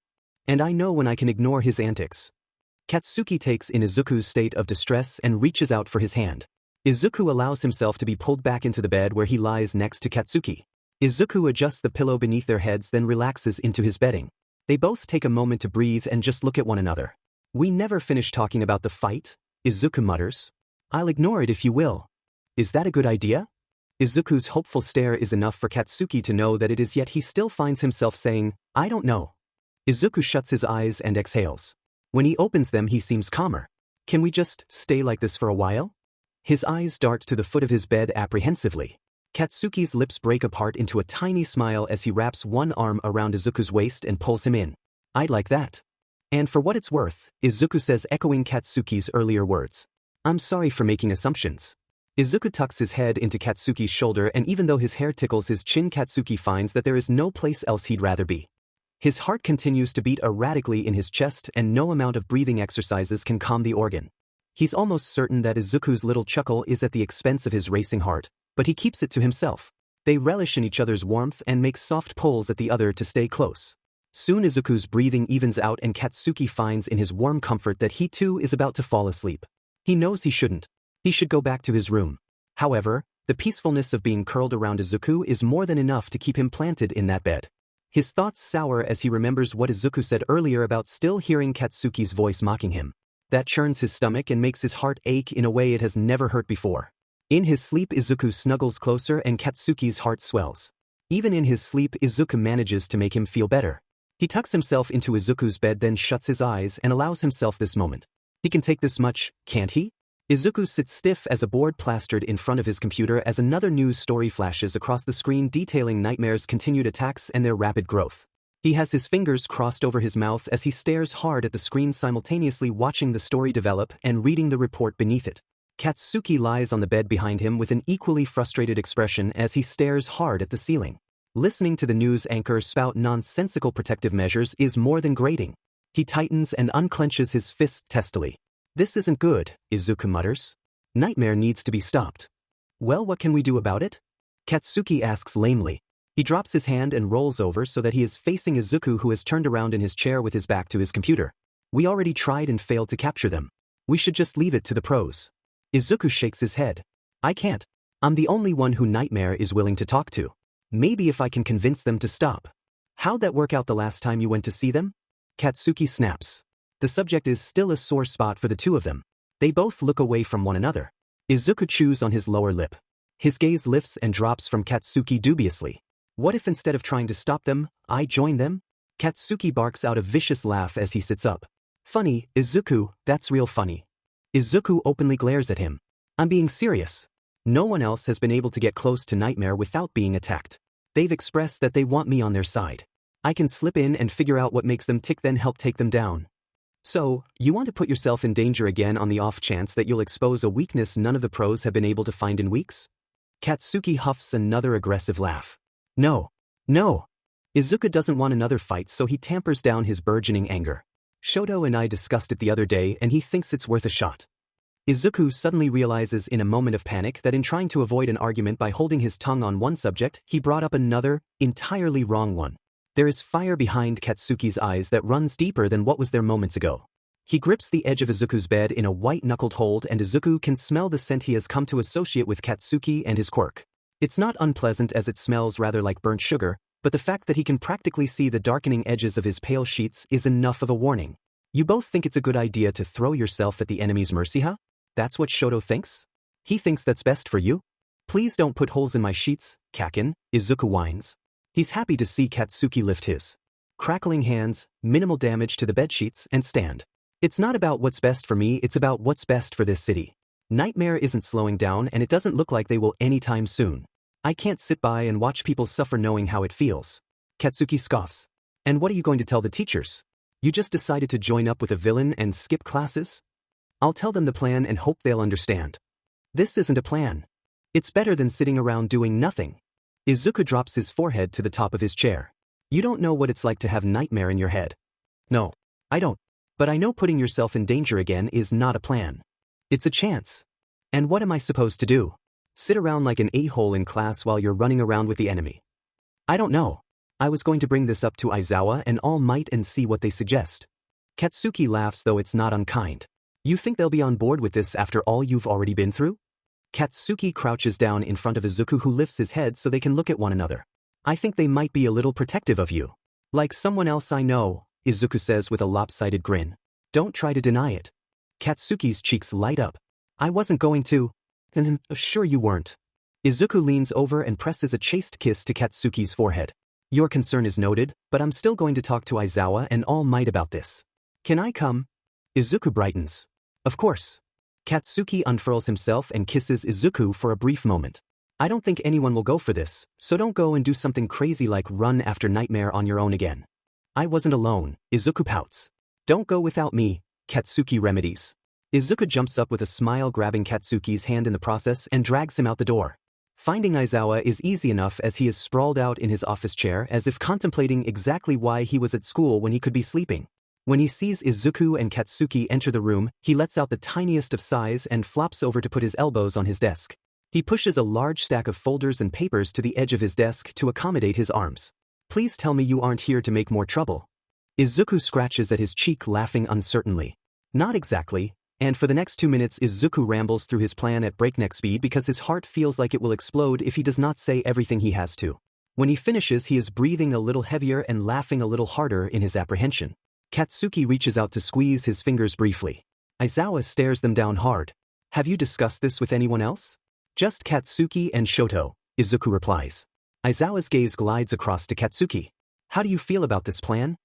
And I know when I can ignore his antics. Katsuki takes in Izuku's state of distress and reaches out for his hand. Izuku allows himself to be pulled back into the bed where he lies next to Katsuki. Izuku adjusts the pillow beneath their heads then relaxes into his bedding. They both take a moment to breathe and just look at one another. We never finish talking about the fight, Izuku mutters. I'll ignore it if you will. Is that a good idea? Izuku's hopeful stare is enough for Katsuki to know that it is, yet he still finds himself saying, I don't know. Izuku shuts his eyes and exhales. When he opens them he seems calmer. Can we just stay like this for a while? His eyes dart to the foot of his bed apprehensively. Katsuki's lips break apart into a tiny smile as he wraps one arm around Izuku's waist and pulls him in. I'd like that. And for what it's worth, Izuku says, echoing Katsuki's earlier words. I'm sorry for making assumptions. Izuku tucks his head into Katsuki's shoulder and even though his hair tickles his chin, Katsuki finds that there is no place else he'd rather be. His heart continues to beat erratically in his chest and no amount of breathing exercises can calm the organ. He's almost certain that Izuku's little chuckle is at the expense of his racing heart, but he keeps it to himself. They relish in each other's warmth and make soft pulls at the other to stay close. Soon Izuku's breathing evens out and Katsuki finds in his warm comfort that he too is about to fall asleep. He knows he shouldn't. He should go back to his room. However, the peacefulness of being curled around Izuku is more than enough to keep him planted in that bed. His thoughts sour as he remembers what Izuku said earlier about still hearing Katsuki's voice mocking him. That churns his stomach and makes his heart ache in a way it has never hurt before. In his sleep Izuku snuggles closer and Katsuki's heart swells. Even in his sleep Izuku manages to make him feel better. He tucks himself into Izuku's bed then shuts his eyes and allows himself this moment. He can take this much, can't he? Izuku sits stiff as a board plastered in front of his computer as another news story flashes across the screen detailing Nightmare's continued attacks and their rapid growth. He has his fingers crossed over his mouth as he stares hard at the screen simultaneously watching the story develop and reading the report beneath it. Katsuki lies on the bed behind him with an equally frustrated expression as he stares hard at the ceiling. Listening to the news anchor spout nonsensical protective measures is more than grating. He tightens and unclenches his fists testily. This isn't good, Izuku mutters. Nightmare needs to be stopped. Well, what can we do about it? Katsuki asks lamely. He drops his hand and rolls over so that he is facing Izuku who has turned around in his chair with his back to his computer. We already tried and failed to capture them. We should just leave it to the pros. Izuku shakes his head. I can't. I'm the only one who Nightmare is willing to talk to. Maybe if I can convince them to stop. How'd that work out the last time you went to see them? Katsuki snaps. The subject is still a sore spot for the two of them. They both look away from one another. Izuku chews on his lower lip. His gaze lifts and drops from Katsuki dubiously. What if instead of trying to stop them, I join them? Katsuki barks out a vicious laugh as he sits up. Funny, Izuku, that's real funny. Izuku openly glares at him. I'm being serious. No one else has been able to get close to Nightmare without being attacked. They've expressed that they want me on their side. I can slip in and figure out what makes them tick then help take them down. So, you want to put yourself in danger again on the off chance that you'll expose a weakness none of the pros have been able to find in weeks? Katsuki huffs another aggressive laugh. No. No. Izuku doesn't want another fight so he tampers down his burgeoning anger. Shoto and I discussed it the other day and he thinks it's worth a shot. Izuku suddenly realizes in a moment of panic that in trying to avoid an argument by holding his tongue on one subject, he brought up another, entirely wrong one. There is fire behind Katsuki's eyes that runs deeper than what was there moments ago. He grips the edge of Izuku's bed in a white-knuckled hold and Izuku can smell the scent he has come to associate with Katsuki and his quirk. It's not unpleasant as it smells rather like burnt sugar, but the fact that he can practically see the darkening edges of his pale sheets is enough of a warning. You both think it's a good idea to throw yourself at the enemy's mercy, huh? That's what Shoto thinks? He thinks that's best for you? Please don't put holes in my sheets, Kakin, Izuku whines. He's happy to see Katsuki lift his crackling hands, minimal damage to the bedsheets, and stand. It's not about what's best for me, it's about what's best for this city. Nightmare isn't slowing down and it doesn't look like they will anytime soon. I can't sit by and watch people suffer knowing how it feels. Katsuki scoffs. And what are you going to tell the teachers? You just decided to join up with a villain and skip classes? I'll tell them the plan and hope they'll understand. This isn't a plan. It's better than sitting around doing nothing. Izuku drops his forehead to the top of his chair. You don't know what it's like to have Nightmare in your head. No, I don't. But I know putting yourself in danger again is not a plan. It's a chance. And what am I supposed to do? Sit around like an a-hole in class while you're running around with the enemy? I don't know. I was going to bring this up to Aizawa and All Might and see what they suggest. Katsuki laughs though it's not unkind. You think they'll be on board with this after all you've already been through? Katsuki crouches down in front of Izuku who lifts his head so they can look at one another. I think they might be a little protective of you. Like someone else I know, Izuku says with a lopsided grin. Don't try to deny it. Katsuki's cheeks light up. I wasn't going to. Sure you weren't. Izuku leans over and presses a chaste kiss to Katsuki's forehead. Your concern is noted, but I'm still going to talk to Aizawa and All Might about this. Can I come? Izuku brightens. Of course. Katsuki unfurls himself and kisses Izuku for a brief moment. I don't think anyone will go for this, so don't go and do something crazy like run after Nightmare on your own again. I wasn't alone, Izuku pouts. Don't go without me, Katsuki remedies. Izuku jumps up with a smile grabbing Katsuki's hand in the process and drags him out the door. Finding Aizawa is easy enough as he is sprawled out in his office chair as if contemplating exactly why he was at school when he could be sleeping. When he sees Izuku and Katsuki enter the room, he lets out the tiniest of sighs and flops over to put his elbows on his desk. He pushes a large stack of folders and papers to the edge of his desk to accommodate his arms. Please tell me you aren't here to make more trouble. Izuku scratches at his cheek laughing uncertainly. Not exactly, and for the next 2 minutes Izuku rambles through his plan at breakneck speed because his heart feels like it will explode if he does not say everything he has to. When he finishes he is breathing a little heavier and laughing a little harder in his apprehension. Katsuki reaches out to squeeze his fingers briefly. Aizawa stares them down hard. Have you discussed this with anyone else? Just Katsuki and Shoto, Izuku replies. Aizawa's gaze glides across to Katsuki. How do you feel about this plan?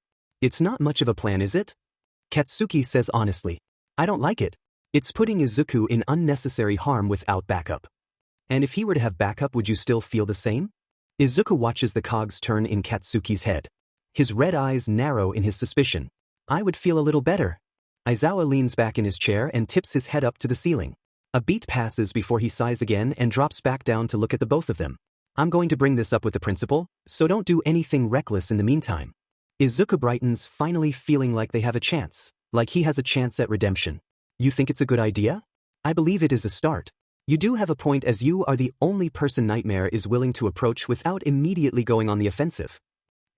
It's not much of a plan, is it? Katsuki says honestly. I don't like it. It's putting Izuku in unnecessary harm without backup. And if he were to have backup, would you still feel the same? Izuku watches the cogs turn in Katsuki's head. His red eyes narrow in his suspicion. I would feel a little better. Aizawa leans back in his chair and tips his head up to the ceiling. A beat passes before he sighs again and drops back down to look at the both of them. I'm going to bring this up with the principal, so don't do anything reckless in the meantime. Izuku brightens, finally feeling like they have a chance, like he has a chance at redemption. You think it's a good idea? I believe it is a start. You do have a point, as you are the only person Nightmare is willing to approach without immediately going on the offensive.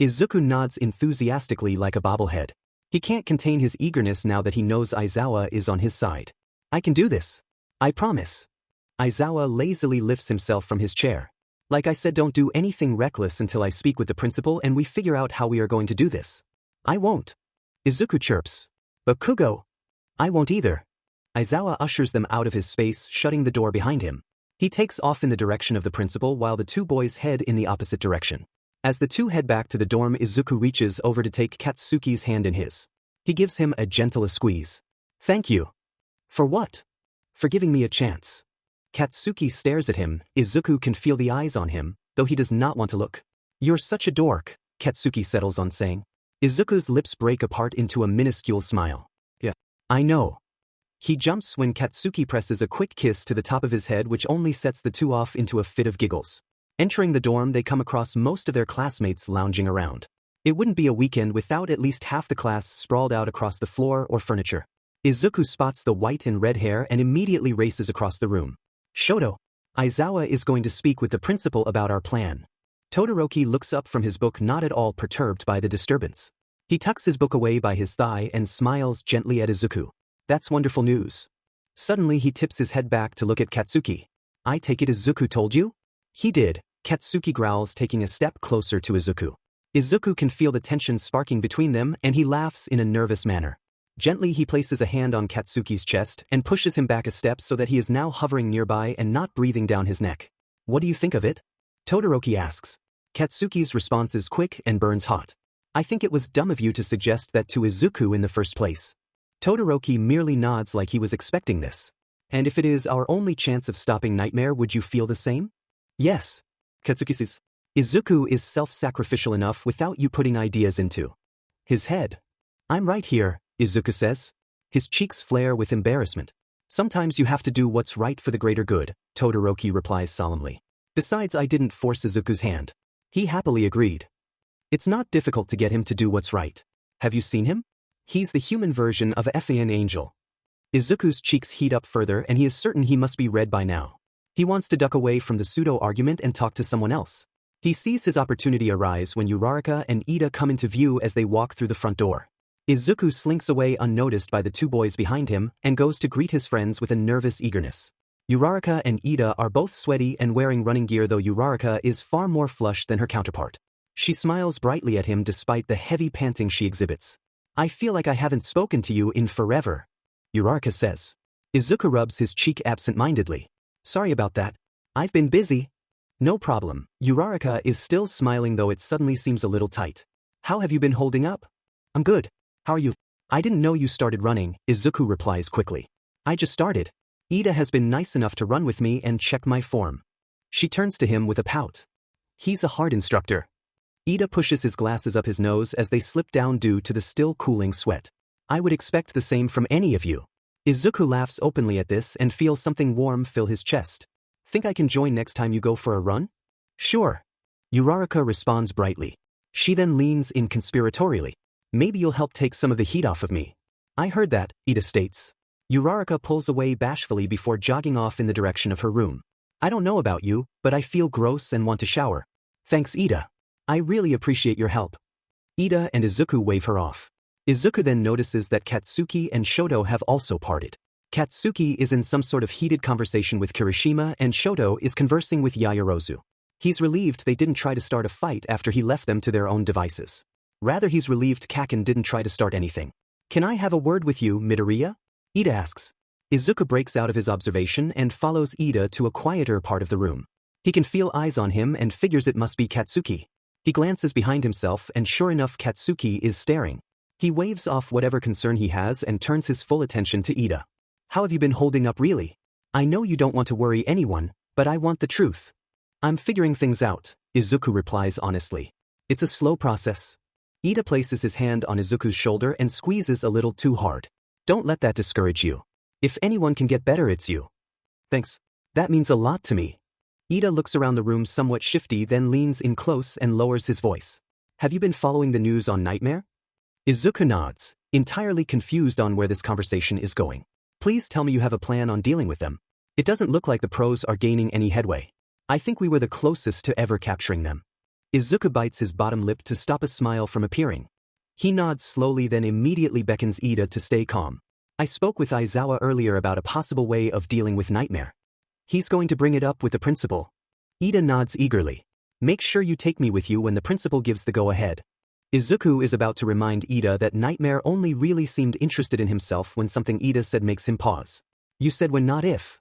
Izuku nods enthusiastically like a bobblehead. He can't contain his eagerness now that he knows Aizawa is on his side. I can do this. I promise. Aizawa lazily lifts himself from his chair. Like I said, don't do anything reckless until I speak with the principal and we figure out how we are going to do this. I won't. Izuku chirps. Bakugo. I won't either. Aizawa ushers them out of his space, shutting the door behind him. He takes off in the direction of the principal while the two boys head in the opposite direction. As the two head back to the dorm, Izuku reaches over to take Katsuki's hand in his. He gives him a gentle squeeze. Thank you. For what? For giving me a chance. Katsuki stares at him. Izuku can feel the eyes on him, though he does not want to look. You're such a dork, Katsuki settles on saying. Izuku's lips break apart into a minuscule smile. Yeah. I know. He jumps when Katsuki presses a quick kiss to the top of his head, which only sets the two off into a fit of giggles. Entering the dorm, they come across most of their classmates lounging around. It wouldn't be a weekend without at least half the class sprawled out across the floor or furniture. Izuku spots the white and red hair and immediately races across the room. Shoto. Aizawa is going to speak with the principal about our plan. Todoroki looks up from his book, not at all perturbed by the disturbance. He tucks his book away by his thigh and smiles gently at Izuku. That's wonderful news. Suddenly he tips his head back to look at Katsuki. I take it Izuku told you? He did, Katsuki growls, taking a step closer to Izuku. Izuku can feel the tension sparking between them and he laughs in a nervous manner. Gently he places a hand on Katsuki's chest and pushes him back a step so that he is now hovering nearby and not breathing down his neck. What do you think of it? Todoroki asks. Katsuki's response is quick and burns hot. I think it was dumb of you to suggest that to Izuku in the first place. Todoroki merely nods like he was expecting this. And if it is our only chance of stopping Nightmare, would you feel the same? Yes. Katsuki says. Izuku is self-sacrificial enough without you putting ideas into his head. I'm right here, Izuku says. His cheeks flare with embarrassment. Sometimes you have to do what's right for the greater good, Todoroki replies solemnly. Besides, I didn't force Izuku's hand. He happily agreed. It's not difficult to get him to do what's right. Have you seen him? He's the human version of a F.A.N. angel. Izuku's cheeks heat up further and he is certain he must be read by now. He wants to duck away from the pseudo-argument and talk to someone else. He sees his opportunity arise when Uraraka and Ida come into view as they walk through the front door. Izuku slinks away unnoticed by the two boys behind him and goes to greet his friends with a nervous eagerness. Uraraka and Ida are both sweaty and wearing running gear, though Uraraka is far more flushed than her counterpart. She smiles brightly at him despite the heavy panting she exhibits. I feel like I haven't spoken to you in forever, Uraraka says. Izuku rubs his cheek absent-mindedly. Sorry about that. I've been busy. No problem. Uraraka is still smiling, though it suddenly seems a little tight. How have you been holding up? I'm good. How are you? I didn't know you started running, Izuku replies quickly. I just started. Ida has been nice enough to run with me and check my form. She turns to him with a pout. He's a hard instructor. Ida pushes his glasses up his nose as they slip down due to the still cooling sweat. I would expect the same from any of you. Izuku laughs openly at this and feels something warm fill his chest. Think I can join next time you go for a run? Sure. Uraraka responds brightly. She then leans in conspiratorially. Maybe you'll help take some of the heat off of me. I heard that, Ida states. Uraraka pulls away bashfully before jogging off in the direction of her room. I don't know about you, but I feel gross and want to shower. Thanks, Ida. I really appreciate your help. Ida and Izuku wave her off. Izuku then notices that Katsuki and Shoto have also parted. Katsuki is in some sort of heated conversation with Kirishima and Shoto is conversing with Yaoyorozu. He's relieved they didn't try to start a fight after he left them to their own devices. Rather, he's relieved Kaken didn't try to start anything. Can I have a word with you, Midoriya? Ida asks. Izuku breaks out of his observation and follows Ida to a quieter part of the room. He can feel eyes on him and figures it must be Katsuki. He glances behind himself and sure enough Katsuki is staring. He waves off whatever concern he has and turns his full attention to Ida. How have you been holding up really? I know you don't want to worry anyone, but I want the truth. I'm figuring things out, Izuku replies honestly. It's a slow process. Ida places his hand on Izuku's shoulder and squeezes a little too hard. Don't let that discourage you. If anyone can get better, it's you. Thanks. That means a lot to me. Ida looks around the room somewhat shifty, then leans in close and lowers his voice. Have you been following the news on Nightmare? Izuku nods, entirely confused on where this conversation is going. Please tell me you have a plan on dealing with them. It doesn't look like the pros are gaining any headway. I think we were the closest to ever capturing them. Izuku bites his bottom lip to stop a smile from appearing. He nods slowly, then immediately beckons Ida to stay calm. I spoke with Aizawa earlier about a possible way of dealing with Nightmare. He's going to bring it up with the principal. Ida nods eagerly. Make sure you take me with you when the principal gives the go-ahead. Izuku is about to remind Ida that Nightmare only really seemed interested in himself when something Ida said makes him pause. You said when, not if.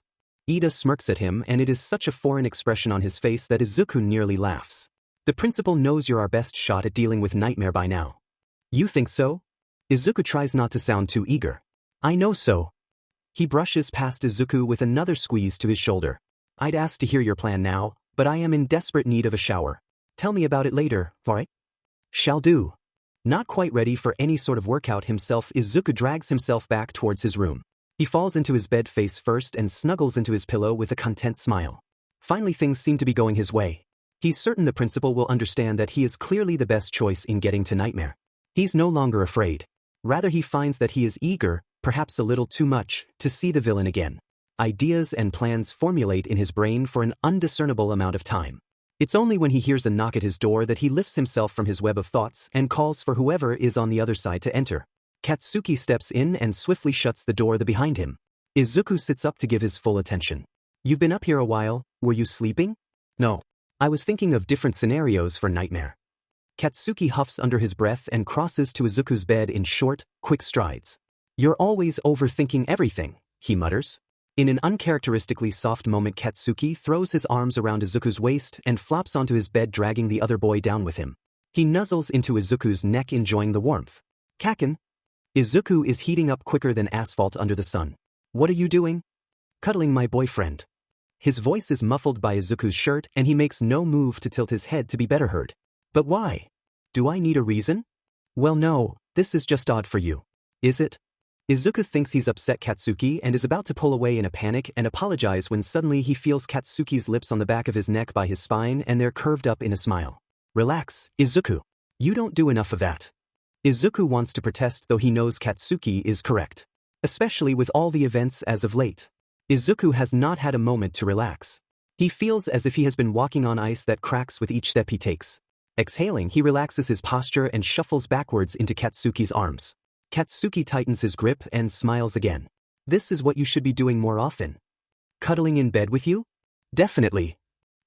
Ida smirks at him, and it is such a foreign expression on his face that Izuku nearly laughs. The principal knows you're our best shot at dealing with Nightmare by now. You think so? Izuku tries not to sound too eager. I know so. He brushes past Izuku with another squeeze to his shoulder. I'd ask to hear your plan now, but I am in desperate need of a shower. Tell me about it later, alright? Shall do. Not quite ready for any sort of workout himself, Izuku drags himself back towards his room. He falls into his bed face first and snuggles into his pillow with a content smile. Finally, things seem to be going his way. He's certain the principal will understand that he is clearly the best choice in getting to Nightmare. He's no longer afraid. Rather, he finds that he is eager, perhaps a little too much, to see the villain again. Ideas and plans formulate in his brain for an undiscernible amount of time. It's only when he hears a knock at his door that he lifts himself from his web of thoughts and calls for whoever is on the other side to enter. Katsuki steps in and swiftly shuts the door behind him. Izuku sits up to give his full attention. You've been up here a while, were you sleeping? No. I was thinking of different scenarios for Nightmare. Katsuki huffs under his breath and crosses to Izuku's bed in short, quick strides. You're always overthinking everything, he mutters. In an uncharacteristically soft moment, Katsuki throws his arms around Izuku's waist and flops onto his bed, dragging the other boy down with him. He nuzzles into Izuku's neck, enjoying the warmth. Kaken. Izuku is heating up quicker than asphalt under the sun. What are you doing? Cuddling my boyfriend. His voice is muffled by Izuku's shirt and he makes no move to tilt his head to be better heard. But why? Do I need a reason? Well, no, this is just odd for you. Is it? Izuku thinks he's upset Katsuki and is about to pull away in a panic and apologize when suddenly he feels Katsuki's lips on the back of his neck by his spine and they're curved up in a smile. Relax, Izuku. You don't do enough of that. Izuku wants to protest, though he knows Katsuki is correct. Especially with all the events as of late. Izuku has not had a moment to relax. He feels as if he has been walking on ice that cracks with each step he takes. Exhaling, he relaxes his posture and shuffles backwards into Katsuki's arms. Katsuki tightens his grip and smiles again. This is what you should be doing more often. Cuddling in bed with you? Definitely.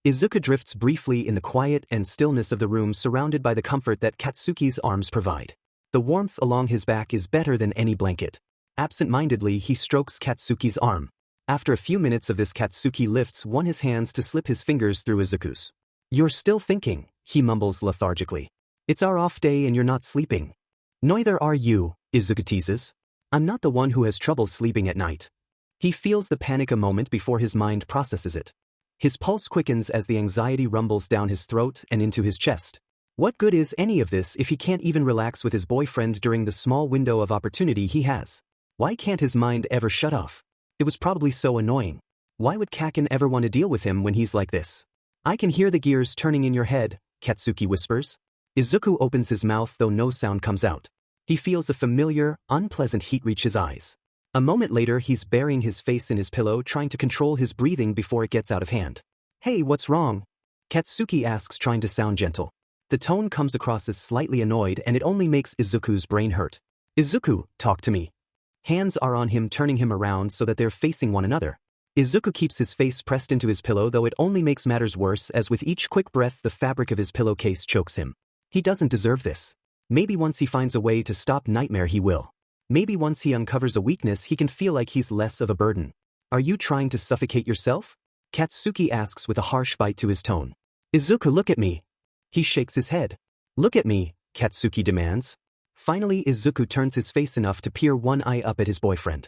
Izuku drifts briefly in the quiet and stillness of the room, surrounded by the comfort that Katsuki's arms provide. The warmth along his back is better than any blanket. Absent-mindedly, he strokes Katsuki's arm. After a few minutes of this, Katsuki lifts his hands to slip his fingers through Izuku's. You're still thinking, he mumbles lethargically. It's our off day and you're not sleeping. Neither are you, Izuku teases. I'm not the one who has trouble sleeping at night. He feels the panic a moment before his mind processes it. His pulse quickens as the anxiety rumbles down his throat and into his chest. What good is any of this if he can't even relax with his boyfriend during the small window of opportunity he has? Why can't his mind ever shut off? It was probably so annoying. Why would Kaken ever want to deal with him when he's like this? I can hear the gears turning in your head, Katsuki whispers. Izuku opens his mouth, though no sound comes out. He feels a familiar, unpleasant heat reach his eyes. A moment later, he's burying his face in his pillow, trying to control his breathing before it gets out of hand. Hey, what's wrong? Katsuki asks, trying to sound gentle. The tone comes across as slightly annoyed, and it only makes Izuku's brain hurt. Izuku, talk to me. Hands are on him, turning him around so that they're facing one another. Izuku keeps his face pressed into his pillow, though it only makes matters worse as with each quick breath the fabric of his pillowcase chokes him. He doesn't deserve this. Maybe once he finds a way to stop Nightmare he will. Maybe once he uncovers a weakness he can feel like he's less of a burden. Are you trying to suffocate yourself? Katsuki asks with a harsh bite to his tone. Izuku, look at me. He shakes his head. Look at me, Katsuki demands. Finally Izuku turns his face enough to peer one eye up at his boyfriend.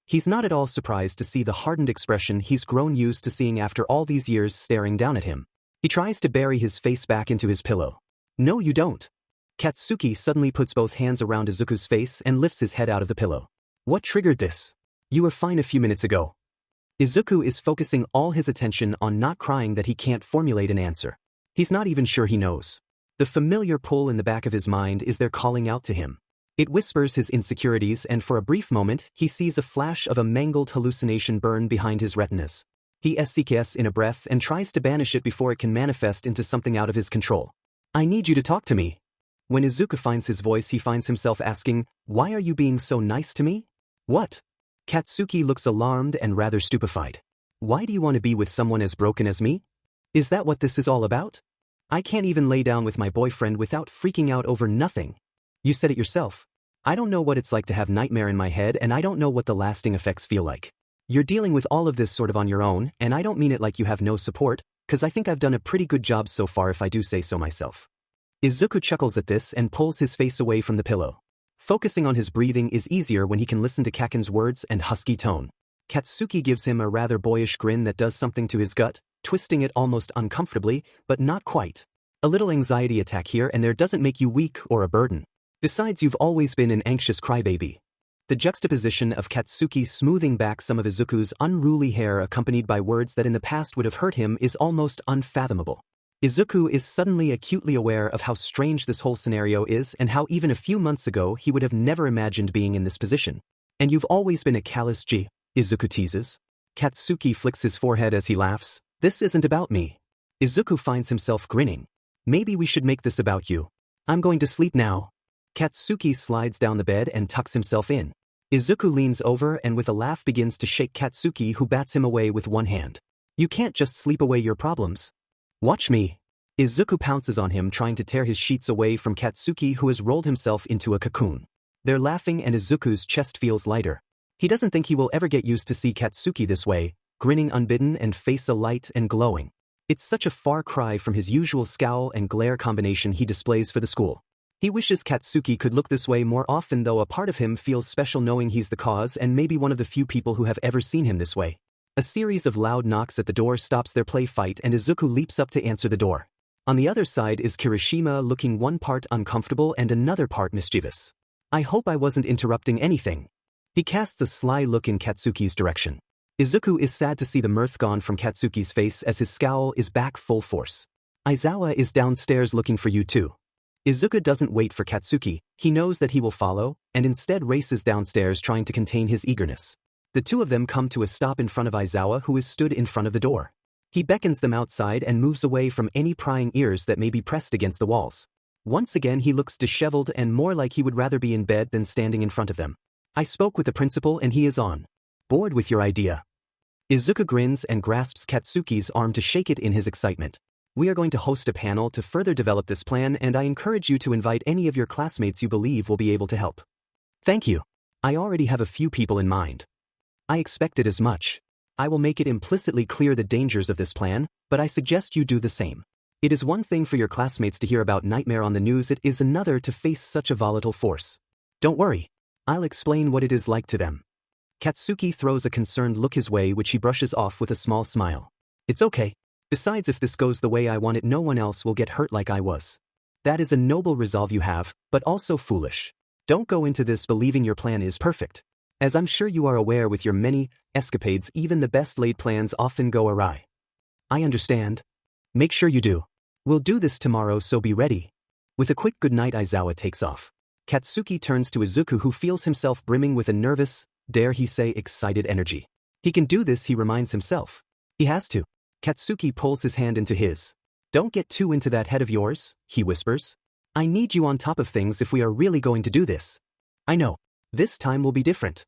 He's not at all surprised to see the hardened expression he's grown used to seeing after all these years staring down at him. He tries to bury his face back into his pillow. No, you don't. Katsuki suddenly puts both hands around Izuku's face and lifts his head out of the pillow. What triggered this? You were fine a few minutes ago. Izuku is focusing all his attention on not crying that he can't formulate an answer. He's not even sure he knows. The familiar pull in the back of his mind is there calling out to him. It whispers his insecurities, and for a brief moment he sees a flash of a mangled hallucination burn behind his retinas. He seeks in a breath and tries to banish it before it can manifest into something out of his control. I need you to talk to me. When Izuku finds his voice he finds himself asking, why are you being so nice to me? What? Katsuki looks alarmed and rather stupefied. Why do you want to be with someone as broken as me? Is that what this is all about? I can't even lay down with my boyfriend without freaking out over nothing. You said it yourself. I don't know what it's like to have nightmare in my head, and I don't know what the lasting effects feel like. You're dealing with all of this sort of on your own, and I don't mean it like you have no support, cause I think I've done a pretty good job so far if I do say so myself. Izuku chuckles at this and pulls his face away from the pillow. Focusing on his breathing is easier when he can listen to Kaken's words and husky tone. Katsuki gives him a rather boyish grin that does something to his gut, twisting it almost uncomfortably, but not quite. A little anxiety attack here and there doesn't make you weak or a burden. Besides, you've always been an anxious crybaby. The juxtaposition of Katsuki smoothing back some of Izuku's unruly hair accompanied by words that in the past would have hurt him is almost unfathomable. Izuku is suddenly acutely aware of how strange this whole scenario is and how even a few months ago he would have never imagined being in this position. And you've always been a callous G, Izuku teases. Katsuki flicks his forehead as he laughs. This isn't about me. Izuku finds himself grinning. Maybe we should make this about you. I'm going to sleep now. Katsuki slides down the bed and tucks himself in. Izuku leans over and with a laugh begins to shake Katsuki, who bats him away with one hand. You can't just sleep away your problems. Watch me. Izuku pounces on him, trying to tear his sheets away from Katsuki, who has rolled himself into a cocoon. They're laughing and Izuku's chest feels lighter. He doesn't think he will ever get used to see Katsuki this way, grinning unbidden and face alight and glowing. It's such a far cry from his usual scowl and glare combination he displays for the school. He wishes Katsuki could look this way more often, though a part of him feels special knowing he's the cause and maybe one of the few people who have ever seen him this way. A series of loud knocks at the door stops their play fight and Izuku leaps up to answer the door. On the other side is Kirishima, looking one part uncomfortable and another part mischievous. I hope I wasn't interrupting anything. He casts a sly look in Katsuki's direction. Izuku is sad to see the mirth gone from Katsuki's face as his scowl is back full force. Aizawa is downstairs looking for you too. Izuku doesn't wait for Katsuki, he knows that he will follow, and instead races downstairs trying to contain his eagerness. The two of them come to a stop in front of Aizawa, who is stood in front of the door. He beckons them outside and moves away from any prying ears that may be pressed against the walls. Once again he looks disheveled and more like he would rather be in bed than standing in front of them. I spoke with the principal and he is on board with your idea. Izuku grins and grasps Katsuki's arm to shake it in his excitement. We are going to host a panel to further develop this plan, and I encourage you to invite any of your classmates you believe will be able to help. Thank you. I already have a few people in mind. I expected as much. I will make it implicitly clear the dangers of this plan, but I suggest you do the same. It is one thing for your classmates to hear about Nightmare on the news, it is another to face such a volatile force. Don't worry. I'll explain what it is like to them. Katsuki throws a concerned look his way, which he brushes off with a small smile. It's okay. Besides, if this goes the way I want it, no one else will get hurt like I was. That is a noble resolve you have, but also foolish. Don't go into this believing your plan is perfect. As I'm sure you are aware, with your many escapades, even the best laid plans often go awry. I understand. Make sure you do. We'll do this tomorrow, so be ready. With a quick goodnight, Aizawa takes off. Katsuki turns to Izuku, who feels himself brimming with a nervous, dare he say, excited energy. He can do this, he reminds himself. He has to. Katsuki pulls his hand into his. Don't get too into that head of yours, he whispers. I need you on top of things if we are really going to do this. I know. This time will be different.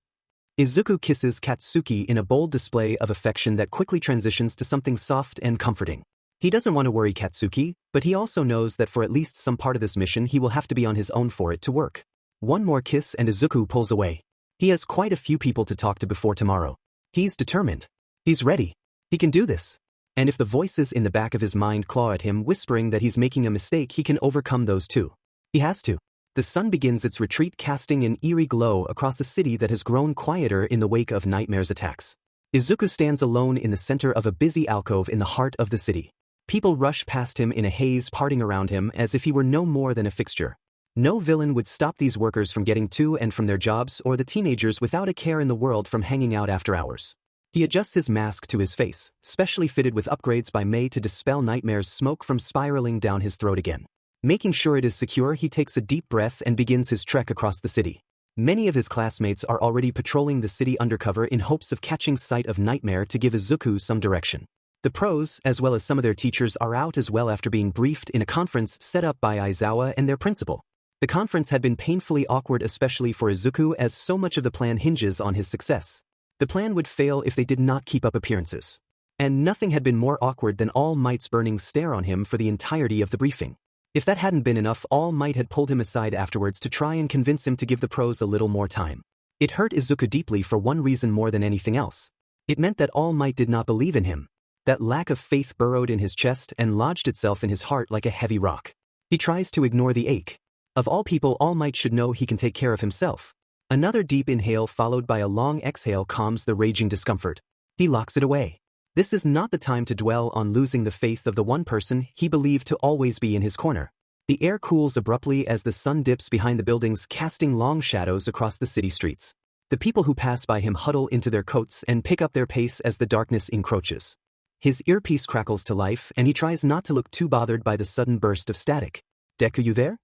Izuku kisses Katsuki in a bold display of affection that quickly transitions to something soft and comforting. He doesn't want to worry Katsuki, but he also knows that for at least some part of this mission he will have to be on his own for it to work. One more kiss and Izuku pulls away. He has quite a few people to talk to before tomorrow. He's determined. He's ready. He can do this. And if the voices in the back of his mind claw at him whispering that he's making a mistake, he can overcome those too. He has to. The sun begins its retreat, casting an eerie glow across a city that has grown quieter in the wake of Nightmare's attacks. Izuku stands alone in the center of a busy alcove in the heart of the city. People rush past him in a haze, parting around him as if he were no more than a fixture. No villain would stop these workers from getting to and from their jobs, or the teenagers without a care in the world from hanging out after hours. He adjusts his mask to his face, specially fitted with upgrades by May to dispel Nightmare's smoke from spiraling down his throat again. Making sure it is secure, he takes a deep breath and begins his trek across the city. Many of his classmates are already patrolling the city undercover in hopes of catching sight of Nightmare to give Izuku some direction. The pros, as well as some of their teachers, are out as well after being briefed in a conference set up by Aizawa and their principal. The conference had been painfully awkward, especially for Izuku, as so much of the plan hinges on his success. The plan would fail if they did not keep up appearances. And nothing had been more awkward than All Might's burning stare on him for the entirety of the briefing. If that hadn't been enough, All Might had pulled him aside afterwards to try and convince him to give the pros a little more time. It hurt Izuku deeply for one reason more than anything else. It meant that All Might did not believe in him. That lack of faith burrowed in his chest and lodged itself in his heart like a heavy rock. He tries to ignore the ache. Of all people, All Might should know he can take care of himself. Another deep inhale followed by a long exhale calms the raging discomfort. He locks it away. This is not the time to dwell on losing the faith of the one person he believed to always be in his corner. The air cools abruptly as the sun dips behind the buildings, casting long shadows across the city streets. The people who pass by him huddle into their coats and pick up their pace as the darkness encroaches. His earpiece crackles to life and he tries not to look too bothered by the sudden burst of static. "Deku, you there?"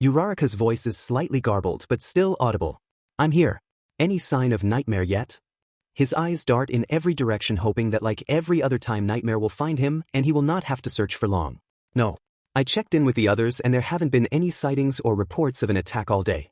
Uraraka's voice is slightly garbled but still audible. "I'm here. Any sign of Nightmare yet?" His eyes dart in every direction, hoping that like every other time Nightmare will find him and he will not have to search for long. "No. I checked in with the others and there haven't been any sightings or reports of an attack all day."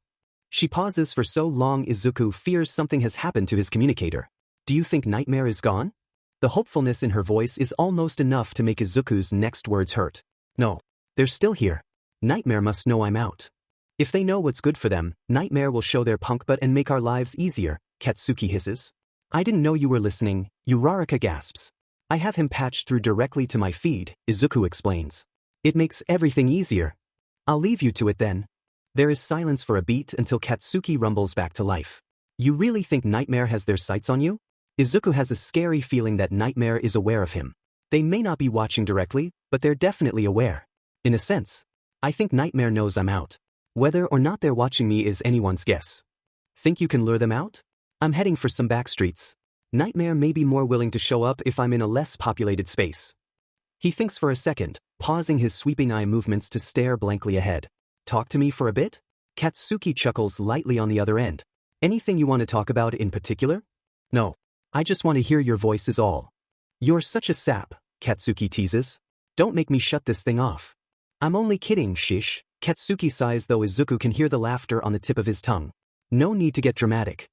She pauses for so long Izuku fears something has happened to his communicator. "Do you think Nightmare is gone?" The hopefulness in her voice is almost enough to make Izuku's next words hurt. "No. They're still here. Nightmare must know I'm out. If they know what's good for them, Nightmare will show their punk butt and make our lives easier," Katsuki hisses. "I didn't know you were listening," Uraraka gasps. "I have him patched through directly to my feed," Izuku explains. "It makes everything easier." "I'll leave you to it then." There is silence for a beat until Katsuki rumbles back to life. "You really think Nightmare has their sights on you?" Izuku has a scary feeling that Nightmare is aware of him. They may not be watching directly, but they're definitely aware. In a sense, I think Nightmare knows I'm out. Whether or not they're watching me is anyone's guess. "Think you can lure them out?" "I'm heading for some back streets. Nightmare may be more willing to show up if I'm in a less populated space." He thinks for a second, pausing his sweeping eye movements to stare blankly ahead. "Talk to me for a bit?" Katsuki chuckles lightly on the other end. "Anything you want to talk about in particular?" "No. I just want to hear your voice is all." "You're such a sap," Katsuki teases. "Don't make me shut this thing off." "I'm only kidding, shish." Katsuki sighs, though Izuku can hear the laughter on the tip of his tongue. No need to get dramatic.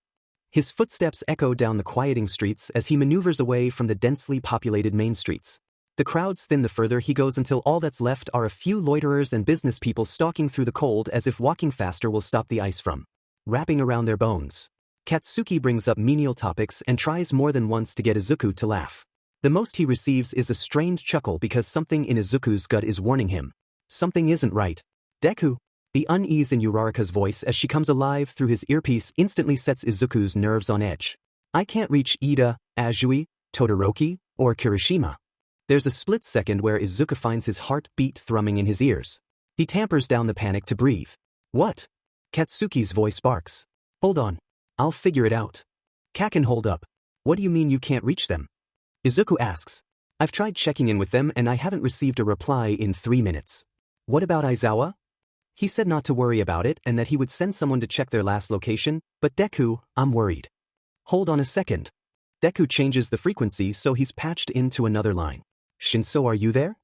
His footsteps echo down the quieting streets as he maneuvers away from the densely populated main streets. The crowds thin the further he goes until all that's left are a few loiterers and business people stalking through the cold as if walking faster will stop the ice from wrapping around their bones. Katsuki brings up menial topics and tries more than once to get Izuku to laugh. The most he receives is a strained chuckle because something in Izuku's gut is warning him. Something isn't right. "Deku." The unease in Uraraka's voice as she comes alive through his earpiece instantly sets Izuku's nerves on edge. "I can't reach Ida, Azui, Todoroki, or Kirishima." There's a split second where Izuku finds his heartbeat thrumming in his ears. He tampers down the panic to breathe. "What?" Katsuki's voice barks. "Hold on. I'll figure it out." "Kaken, hold up. What do you mean you can't reach them?" Izuku asks. "I've tried checking in with them and I haven't received a reply in 3 minutes. "What about Aizawa?" "He said not to worry about it and that he would send someone to check their last location, but Deku, I'm worried." "Hold on a second." Deku changes the frequency so he's patched into another line. "Shinso, are you there?"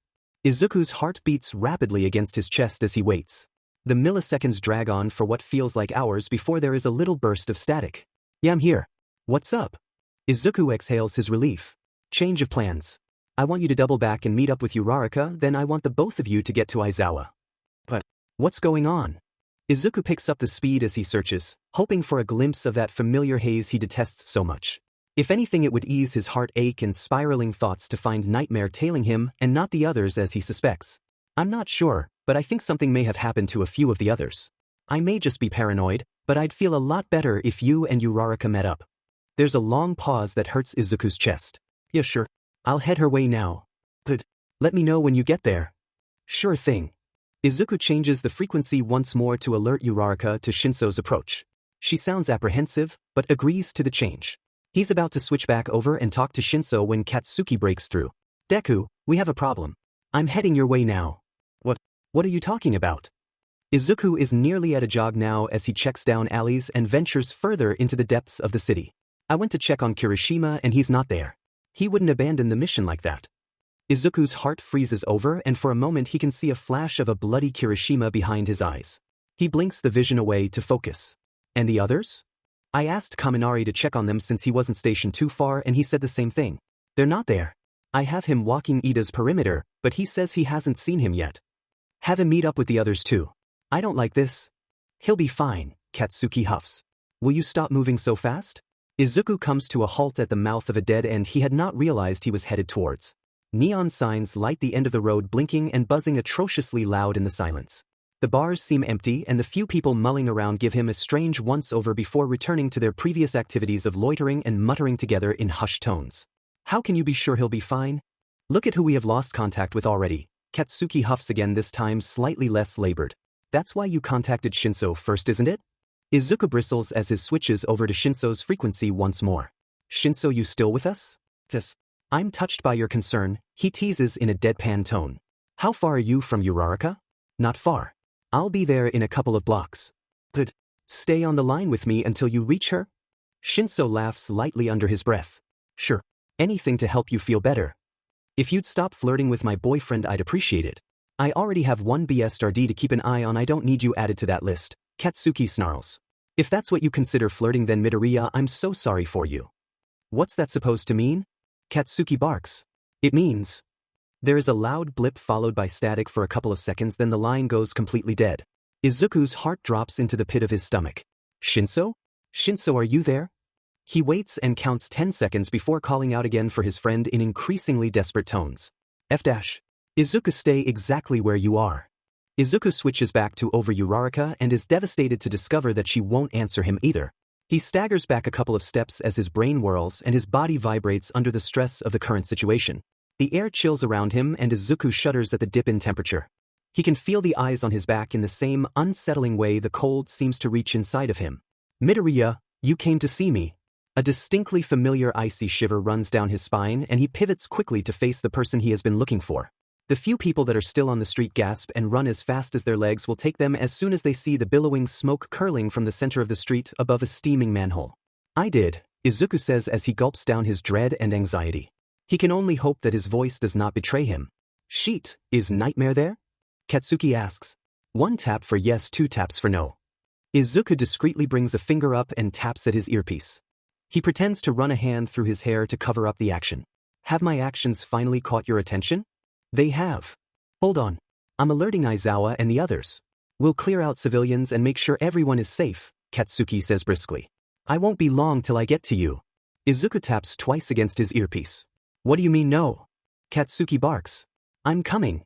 Izuku's heart beats rapidly against his chest as he waits. The milliseconds drag on for what feels like hours before there is a little burst of static. "Yeah, I'm here." "What's up?" Izuku exhales his relief. "Change of plans. I want you to double back and meet up with Uraraka, then I want the both of you to get to Aizawa." "But what's going on?" Izuku picks up the speed as he searches, hoping for a glimpse of that familiar haze he detests so much. If anything, it would ease his heartache and spiraling thoughts to find Nightmare tailing him and not the others as he suspects. I'm not sure, but I think something may have happened to a few of the others. I may just be paranoid, but I'd feel a lot better if you and Uraraka met up. There's a long pause that hurts Izuku's chest. Yeah, sure. I'll head her way now. But let me know when you get there. Sure thing. Izuku changes the frequency once more to alert Uraraka to Shinso's approach. She sounds apprehensive, but agrees to the change. He's about to switch back over and talk to Shinso when Katsuki breaks through. Deku, we have a problem. I'm heading your way now. What are you talking about? Izuku is nearly at a jog now as he checks down alleys and ventures further into the depths of the city. I went to check on Kirishima and he's not there. He wouldn't abandon the mission like that. Izuku's heart freezes over and for a moment he can see a flash of a bloody Kirishima behind his eyes. He blinks the vision away to focus. And the others? I asked Kaminari to check on them since he wasn't stationed too far and he said the same thing. They're not there. I have him walking Ida's perimeter, but he says he hasn't seen him yet. Have him meet up with the others too. I don't like this. He'll be fine, Katsuki huffs. Will you stop moving so fast? Izuku comes to a halt at the mouth of a dead end he had not realized he was headed towards. Neon signs light the end of the road, blinking and buzzing atrociously loud in the silence. The bars seem empty and the few people mulling around give him a strange once-over before returning to their previous activities of loitering and muttering together in hushed tones. How can you be sure he'll be fine? Look at who we have lost contact with already. Katsuki huffs again, this time slightly less labored. That's why you contacted Shinso first, isn't it? Izuku bristles as his switches over to Shinso's frequency once more. Shinso, you still with us? Yes. I'm touched by your concern, he teases in a deadpan tone. How far are you from Uraraka? Not far. I'll be there in a couple of blocks. But stay on the line with me until you reach her? Shinso laughs lightly under his breath. Sure. Anything to help you feel better. If you'd stop flirting with my boyfriend, I'd appreciate it. I already have one BSRD to keep an eye on. I don't need you added to that list, Katsuki snarls. If that's what you consider flirting, then Midoriya, I'm so sorry for you. What's that supposed to mean? Katsuki barks. It means. There is a loud blip followed by static for a couple of seconds, then the line goes completely dead. Izuku's heart drops into the pit of his stomach. Shinso? Shinso, are you there? He waits and counts 10 seconds before calling out again for his friend in increasingly desperate tones. F-. Izuku, stay exactly where you are. Izuku switches back to over Uraraka and is devastated to discover that she won't answer him either. He staggers back a couple of steps as his brain whirls and his body vibrates under the stress of the current situation. The air chills around him and Izuku shudders at the dip in temperature. He can feel the eyes on his back in the same unsettling way the cold seems to reach inside of him. Midoriya, you came to see me. A distinctly familiar icy shiver runs down his spine and he pivots quickly to face the person he has been looking for. The few people that are still on the street gasp and run as fast as their legs will take them as soon as they see the billowing smoke curling from the center of the street above a steaming manhole. I did, Izuku says as he gulps down his dread and anxiety. He can only hope that his voice does not betray him. Sheet, is Nightmare there? Katsuki asks. 1 tap for yes, 2 taps for no. Izuku discreetly brings a finger up and taps at his earpiece. He pretends to run a hand through his hair to cover up the action. Have my actions finally caught your attention? They have. Hold on. I'm alerting Aizawa and the others. We'll clear out civilians and make sure everyone is safe, Katsuki says briskly. I won't be long till I get to you. Izuku taps twice against his earpiece. What do you mean no? Katsuki barks. I'm coming.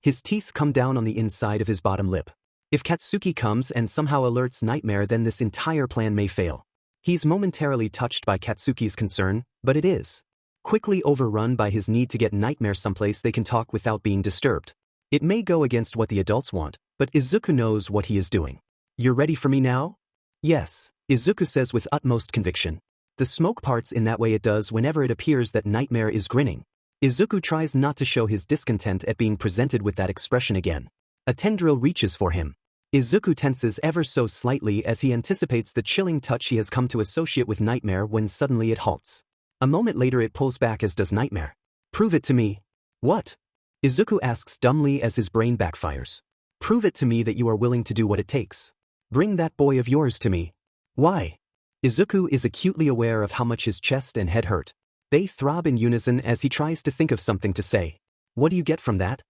His teeth come down on the inside of his bottom lip. If Katsuki comes and somehow alerts Nightmare, then this entire plan may fail. He's momentarily touched by Katsuki's concern, but it is quickly overrun by his need to get Nightmare someplace they can talk without being disturbed. It may go against what the adults want, but Izuku knows what he is doing. You're ready for me now? Yes, Izuku says with utmost conviction. The smoke parts in that way it does whenever it appears that Nightmare is grinning. Izuku tries not to show his discontent at being presented with that expression again. A tendril reaches for him. Izuku tenses ever so slightly as he anticipates the chilling touch he has come to associate with Nightmare when suddenly it halts. A moment later it pulls back, as does Nightmare. Prove it to me. What? Izuku asks dumbly as his brain backfires. Prove it to me that you are willing to do what it takes. Bring that boy of yours to me. Why? Izuku is acutely aware of how much his chest and head hurt. They throb in unison as he tries to think of something to say. What do you get from that?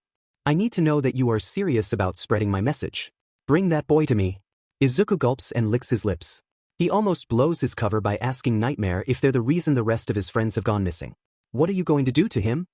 I need to know that you are serious about spreading my message. Bring that boy to me. Izuku gulps and licks his lips. He almost blows his cover by asking Nightmare if they're the reason the rest of his friends have gone missing. What are you going to do to him?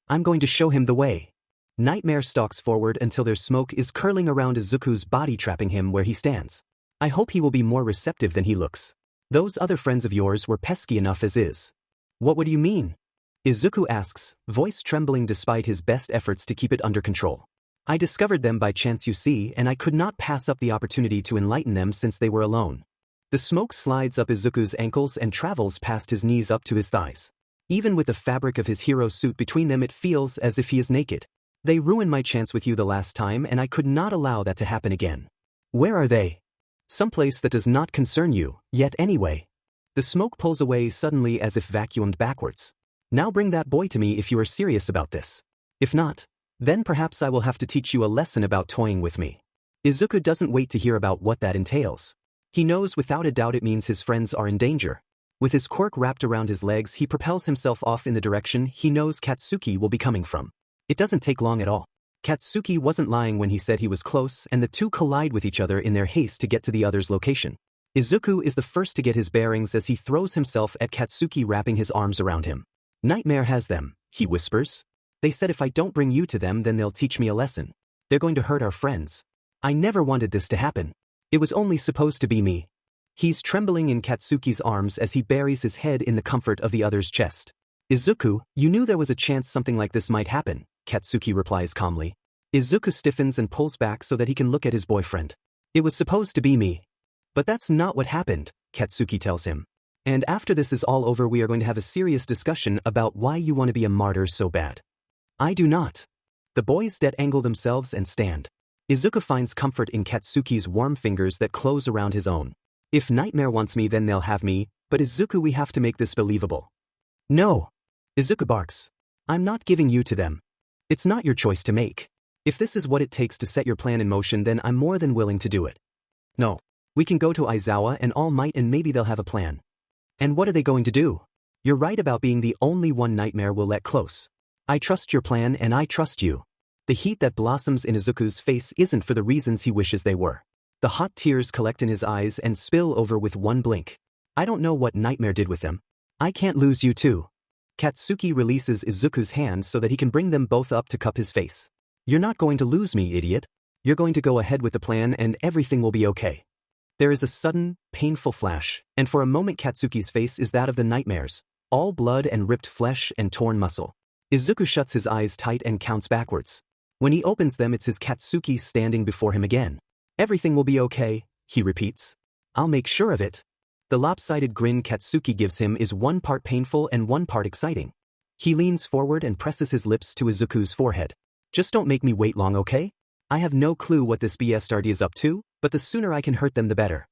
I'm going to show him the way. Nightmare stalks forward until their smoke is curling around Izuku's body, trapping him where he stands. I hope he will be more receptive than he looks. Those other friends of yours were pesky enough as is. What do you mean? Izuku asks, voice trembling despite his best efforts to keep it under control. I discovered them by chance, you see, and I could not pass up the opportunity to enlighten them since they were alone. The smoke slides up Izuku's ankles and travels past his knees up to his thighs. Even with the fabric of his hero suit between them, it feels as if he is naked. They ruined my chance with you the last time, and I could not allow that to happen again. Where are they? Someplace that does not concern you, yet anyway. The smoke pulls away suddenly as if vacuumed backwards. Now bring that boy to me if you are serious about this. If not, then perhaps I will have to teach you a lesson about toying with me. Izuku doesn't wait to hear about what that entails. He knows without a doubt it means his friends are in danger. With his quirk wrapped around his legs, he propels himself off in the direction he knows Katsuki will be coming from. It doesn't take long at all. Katsuki wasn't lying when he said he was close, and the two collide with each other in their haste to get to the other's location. Izuku is the first to get his bearings as he throws himself at Katsuki, wrapping his arms around him. Nightmare has them, he whispers. They said if I don't bring you to them, then they'll teach me a lesson. They're going to hurt our friends. I never wanted this to happen. It was only supposed to be me. He's trembling in Katsuki's arms as he buries his head in the comfort of the other's chest. Izuku, you knew there was a chance something like this might happen, Katsuki replies calmly. Izuku stiffens and pulls back so that he can look at his boyfriend. It was supposed to be me. But that's not what happened, Katsuki tells him. And after this is all over, we are going to have a serious discussion about why you want to be a martyr so bad. I do not. The boys dead-angle themselves and stand. Izuku finds comfort in Katsuki's warm fingers that close around his own. If Nightmare wants me, then they'll have me, but Izuku, we have to make this believable. No. Izuku barks. I'm not giving you to them. It's not your choice to make. If this is what it takes to set your plan in motion, then I'm more than willing to do it. No. We can go to Aizawa and All Might and maybe they'll have a plan. And what are they going to do? You're right about being the only one Nightmare will let close. I trust your plan and I trust you. The heat that blossoms in Izuku's face isn't for the reasons he wishes they were. The hot tears collect in his eyes and spill over with one blink. I don't know what Nightmare did with them. I can't lose you too. Katsuki releases Izuku's hand so that he can bring them both up to cup his face. You're not going to lose me, idiot. You're going to go ahead with the plan and everything will be okay. There is a sudden, painful flash, and for a moment Katsuki's face is that of the Nightmare's, all blood and ripped flesh and torn muscle. Izuku shuts his eyes tight and counts backwards. When he opens them, it's his Katsuki standing before him again. Everything will be okay, he repeats. I'll make sure of it. The lopsided grin Katsuki gives him is one part painful and one part exciting. He leans forward and presses his lips to Izuku's forehead. Just don't make me wait long, okay? I have no clue what this BSRD is up to, but the sooner I can hurt them the better.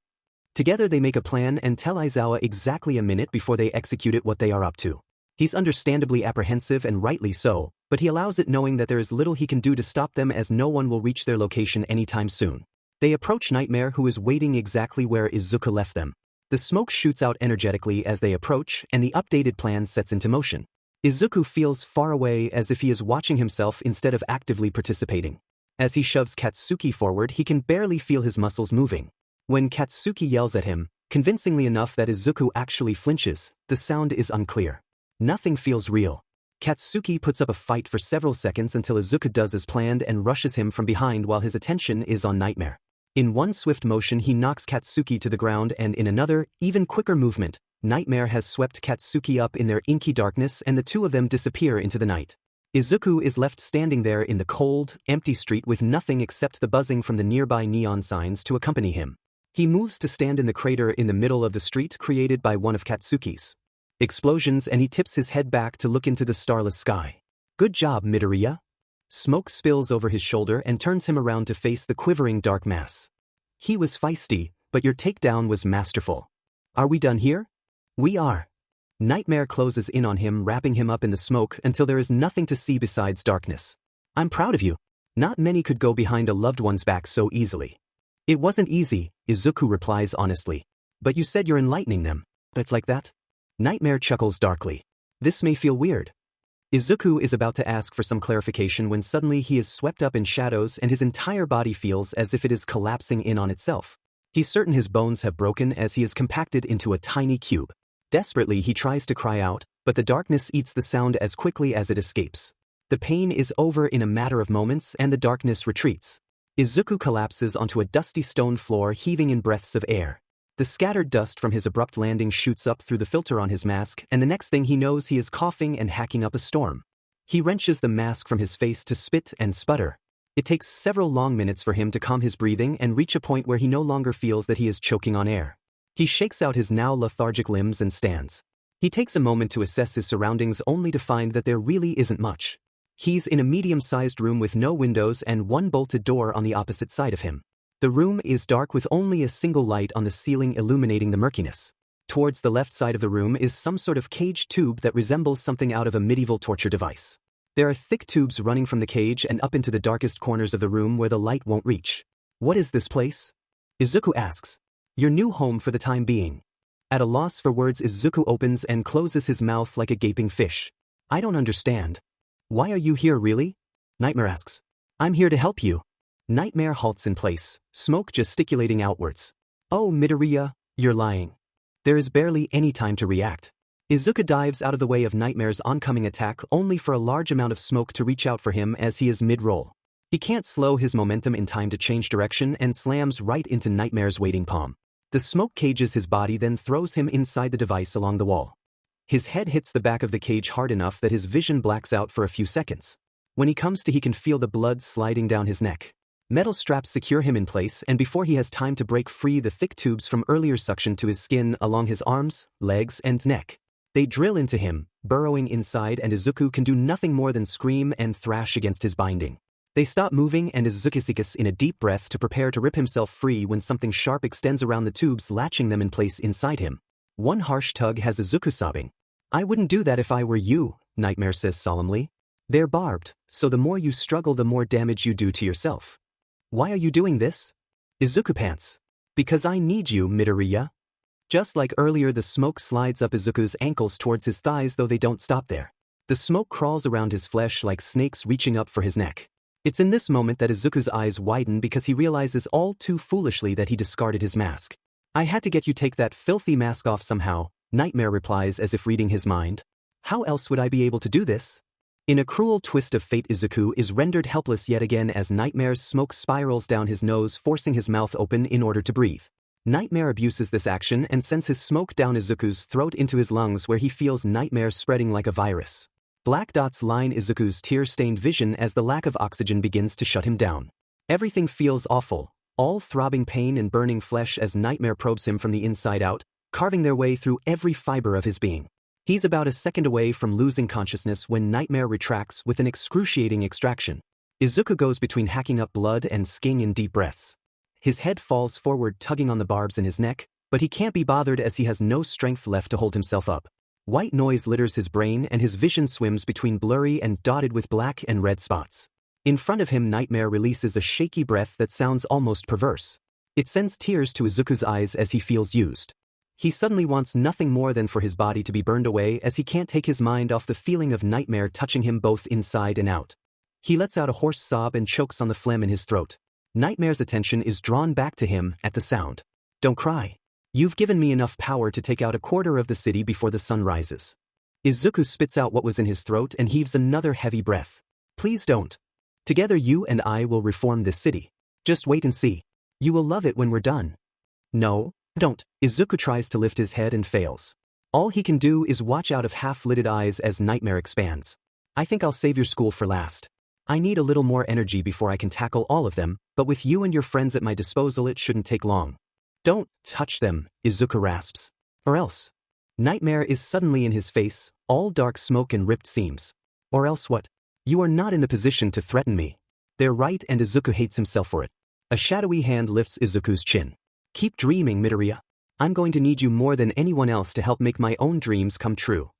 Together they make a plan and tell Aizawa exactly a minute before they execute it what they are up to. He's understandably apprehensive, and rightly so, but he allows it, knowing that there is little he can do to stop them as no one will reach their location anytime soon. They approach Nightmare, who is waiting exactly where Izuku left them. The smoke shoots out energetically as they approach, and the updated plan sets into motion. Izuku feels far away, as if he is watching himself instead of actively participating. As he shoves Katsuki forward, he can barely feel his muscles moving. When Katsuki yells at him, convincingly enough that Izuku actually flinches, the sound is unclear. Nothing feels real. Katsuki puts up a fight for several seconds until Izuku does as planned and rushes him from behind while his attention is on Nightmare. In one swift motion he knocks Katsuki to the ground, and in another, even quicker movement, Nightmare has swept Katsuki up in their inky darkness and the two of them disappear into the night. Izuku is left standing there in the cold, empty street with nothing except the buzzing from the nearby neon signs to accompany him. He moves to stand in the crater in the middle of the street created by one of Katsuki's explosions, and he tips his head back to look into the starless sky. Good job, Midoriya. Smoke spills over his shoulder and turns him around to face the quivering dark mass. He was feisty, but your takedown was masterful. Are we done here? We are. Nightmare closes in on him, wrapping him up in the smoke until there is nothing to see besides darkness. I'm proud of you. Not many could go behind a loved one's back so easily. It wasn't easy, Izuku replies honestly. But you said you're enlightening them. But like that? Nightmare chuckles darkly. This may feel weird. Izuku is about to ask for some clarification when suddenly he is swept up in shadows and his entire body feels as if it is collapsing in on itself. He's certain his bones have broken as he is compacted into a tiny cube. Desperately he tries to cry out, but the darkness eats the sound as quickly as it escapes. The pain is over in a matter of moments and the darkness retreats. Izuku collapses onto a dusty stone floor, heaving in breaths of air. The scattered dust from his abrupt landing shoots up through the filter on his mask, and the next thing he knows he is coughing and hacking up a storm. He wrenches the mask from his face to spit and sputter. It takes several long minutes for him to calm his breathing and reach a point where he no longer feels that he is choking on air. He shakes out his now lethargic limbs and stands. He takes a moment to assess his surroundings only to find that there really isn't much. He's in a medium-sized room with no windows and one bolted door on the opposite side of him. The room is dark with only a single light on the ceiling illuminating the murkiness. Towards the left side of the room is some sort of cage tube that resembles something out of a medieval torture device. There are thick tubes running from the cage and up into the darkest corners of the room where the light won't reach. What is this place? Izuku asks. Your new home for the time being. At a loss for words, Izuku opens and closes his mouth like a gaping fish. I don't understand. Why are you here really? Nightmare asks. I'm here to help you. Nightmare halts in place, smoke gesticulating outwards. Oh Midoriya, you're lying. There is barely any time to react. Izuku dives out of the way of Nightmare's oncoming attack only for a large amount of smoke to reach out for him as he is mid-roll. He can't slow his momentum in time to change direction and slams right into Nightmare's waiting palm. The smoke cages his body, then throws him inside the device along the wall. His head hits the back of the cage hard enough that his vision blacks out for a few seconds. When he comes to, he can feel the blood sliding down his neck. Metal straps secure him in place, and before he has time to break free the thick tubes from earlier suction to his skin along his arms, legs, and neck. They drill into him, burrowing inside, and Izuku can do nothing more than scream and thrash against his binding. They stop moving and Izuku seeks in a deep breath to prepare to rip himself free when something sharp extends around the tubes, latching them in place inside him. One harsh tug has Izuku sobbing. I wouldn't do that if I were you, Nightmare says solemnly. They're barbed, so the more you struggle the more damage you do to yourself. Why are you doing this? Izuku pants. Because I need you, Midoriya. Just like earlier, the smoke slides up Izuku's ankles towards his thighs, though they don't stop there. The smoke crawls around his flesh like snakes reaching up for his neck. It's in this moment that Izuku's eyes widen because he realizes all too foolishly that he discarded his mask. I had to get you take that filthy mask off somehow, Nightmare replies as if reading his mind. How else would I be able to do this? In a cruel twist of fate, Izuku is rendered helpless yet again as Nightmare's smoke spirals down his nose, forcing his mouth open in order to breathe. Nightmare abuses this action and sends his smoke down Izuku's throat into his lungs, where he feels Nightmare spreading like a virus. Black dots line Izuku's tear-stained vision as the lack of oxygen begins to shut him down. Everything feels awful, all throbbing pain and burning flesh as Nightmare probes him from the inside out, carving their way through every fiber of his being. He's about a second away from losing consciousness when Nightmare retracts with an excruciating extraction. Izuku goes between hacking up blood and skin in deep breaths. His head falls forward, tugging on the barbs in his neck, but he can't be bothered as he has no strength left to hold himself up. White noise litters his brain and his vision swims between blurry and dotted with black and red spots. In front of him, Nightmare releases a shaky breath that sounds almost perverse. It sends tears to Izuku's eyes as he feels used. He suddenly wants nothing more than for his body to be burned away as he can't take his mind off the feeling of Nightmare touching him both inside and out. He lets out a hoarse sob and chokes on the phlegm in his throat. Nightmare's attention is drawn back to him at the sound. Don't cry. You've given me enough power to take out a quarter of the city before the sun rises. Izuku spits out what was in his throat and heaves another heavy breath. Please don't. Together you and I will reform this city. Just wait and see. You will love it when we're done. No, don't. Izuku tries to lift his head and fails. All he can do is watch out of half-lidded eyes as Nightmare expands. I think I'll save your school for last. I need a little more energy before I can tackle all of them, but with you and your friends at my disposal it shouldn't take long. Don't touch them, Izuku rasps. Or else. Nightmare is suddenly in his face, all dark smoke and ripped seams. Or else what? You are not in the position to threaten me. They're right, and Izuku hates himself for it. A shadowy hand lifts Izuku's chin. Keep dreaming, Midoriya. I'm going to need you more than anyone else to help make my own dreams come true.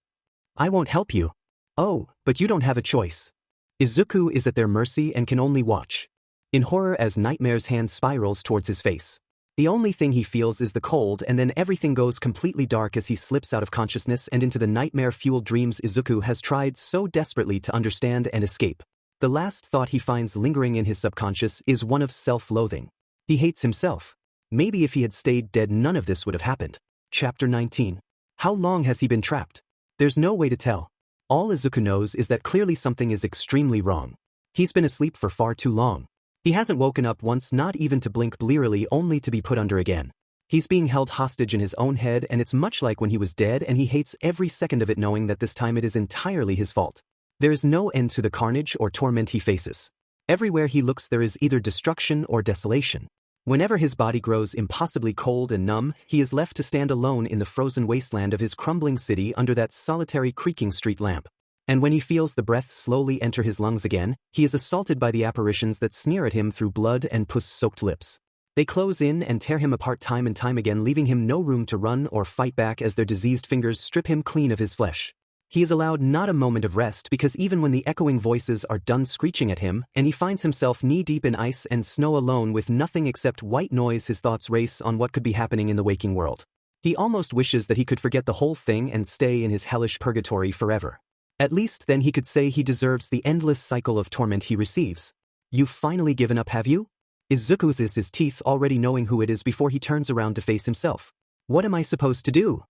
I won't help you. Oh, but you don't have a choice. Izuku is at their mercy and can only watch. In horror as Nightmare's hand spirals towards his face. The only thing he feels is the cold, and then everything goes completely dark as he slips out of consciousness and into the nightmare-fueled dreams Izuku has tried so desperately to understand and escape. The last thought he finds lingering in his subconscious is one of self-loathing. He hates himself. Maybe if he had stayed dead none of this would have happened. Chapter 19. How long has he been trapped? There's no way to tell. All Izuku knows is that clearly something is extremely wrong. He's been asleep for far too long. He hasn't woken up once, not even to blink blearily, only to be put under again. He's being held hostage in his own head, and it's much like when he was dead, and he hates every second of it, knowing that this time it is entirely his fault. There is no end to the carnage or torment he faces. Everywhere he looks there is either destruction or desolation. Whenever his body grows impossibly cold and numb, he is left to stand alone in the frozen wasteland of his crumbling city under that solitary creaking street lamp. And when he feels the breath slowly enter his lungs again, he is assaulted by the apparitions that sneer at him through blood and pus-soaked lips. They close in and tear him apart time and time again, leaving him no room to run or fight back as their diseased fingers strip him clean of his flesh. He is allowed not a moment of rest, because even when the echoing voices are done screeching at him, and he finds himself knee-deep in ice and snow alone with nothing except white noise, his thoughts race on what could be happening in the waking world. He almost wishes that he could forget the whole thing and stay in his hellish purgatory forever. At least then he could say he deserves the endless cycle of torment he receives. You've finally given up, have you? Izuku is his teeth, already knowing who it is before he turns around to face himself. What am I supposed to do?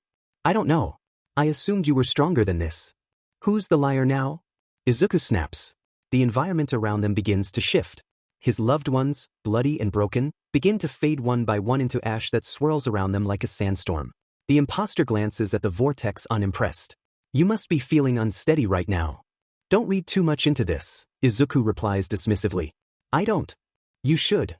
I don't know. I assumed you were stronger than this. Who's the liar now? Izuku snaps. The environment around them begins to shift. His loved ones, bloody and broken, begin to fade one by one into ash that swirls around them like a sandstorm. The imposter glances at the vortex unimpressed. You must be feeling unsteady right now. Don't read too much into this, Izuku replies dismissively. I don't. You should.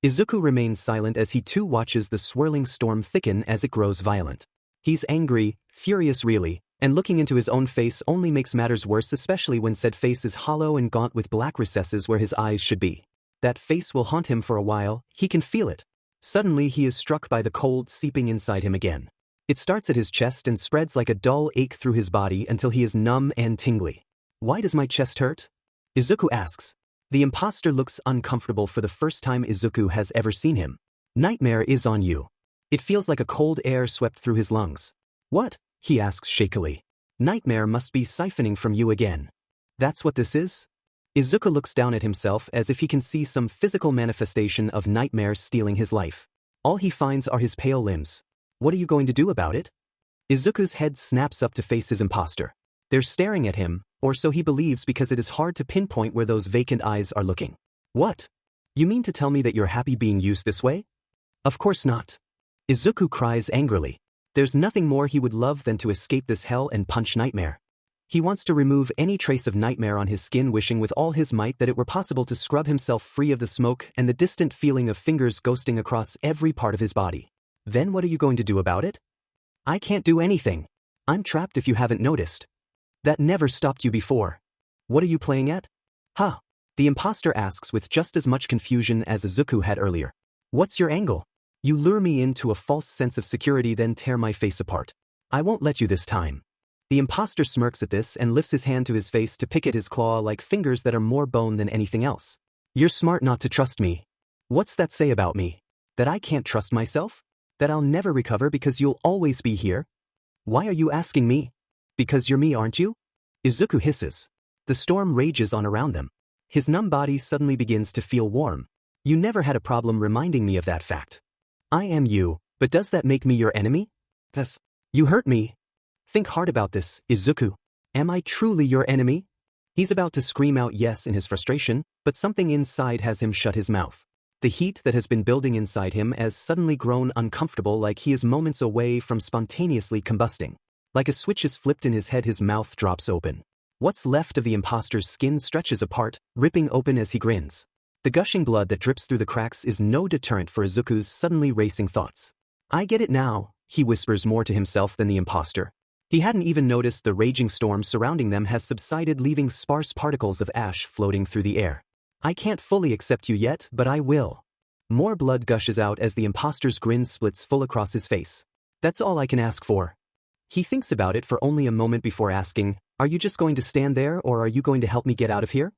Izuku remains silent as he too watches the swirling storm thicken as it grows violent. He's angry, furious really, and looking into his own face only makes matters worse, especially when said face is hollow and gaunt with black recesses where his eyes should be. That face will haunt him for a while, he can feel it. Suddenly he is struck by the cold seeping inside him again. It starts at his chest and spreads like a dull ache through his body until he is numb and tingly. Why does my chest hurt? Izuku asks. The imposter looks uncomfortable for the first time Izuku has ever seen him. Nightmare is on you. It feels like a cold air swept through his lungs. What? He asks shakily. Nightmare must be siphoning from you again. That's what this is? Izuku looks down at himself as if he can see some physical manifestation of nightmare stealing his life. All he finds are his pale limbs. What are you going to do about it? Izuku's head snaps up to face his imposter. They're staring at him, or so he believes, because it is hard to pinpoint where those vacant eyes are looking. What? You mean to tell me that you're happy being used this way? Of course not. Izuku cries angrily. There's nothing more he would love than to escape this hell and punch Nightmare. He wants to remove any trace of Nightmare on his skin, wishing with all his might that it were possible to scrub himself free of the smoke and the distant feeling of fingers ghosting across every part of his body. Then what are you going to do about it? I can't do anything. I'm trapped, if you haven't noticed. That never stopped you before. What are you playing at? Huh? The imposter asks with just as much confusion as Izuku had earlier. What's your angle? You lure me into a false sense of security, then tear my face apart. I won't let you this time. The imposter smirks at this and lifts his hand to his face to pick at his claw-like fingers that are more bone than anything else. You're smart not to trust me. What's that say about me? That I can't trust myself? That I'll never recover because you'll always be here? Why are you asking me? Because you're me, aren't you? Izuku hisses. The storm rages on around them. His numb body suddenly begins to feel warm. You never had a problem reminding me of that fact. I am you, but does that make me your enemy? Yes. You hurt me. Think hard about this, Izuku. Am I truly your enemy? He's about to scream out yes in his frustration, but something inside has him shut his mouth. The heat that has been building inside him has suddenly grown uncomfortable, like he is moments away from spontaneously combusting. Like a switch is flipped in his head, his mouth drops open. What's left of the imposter's skin stretches apart, ripping open as he grins. The gushing blood that drips through the cracks is no deterrent for Izuku's suddenly racing thoughts. I get it now, he whispers, more to himself than the imposter. He hadn't even noticed the raging storm surrounding them has subsided, leaving sparse particles of ash floating through the air. I can't fully accept you yet, but I will. More blood gushes out as the imposter's grin splits full across his face. That's all I can ask for. He thinks about it for only a moment before asking, are you just going to stand there, or are you going to help me get out of here?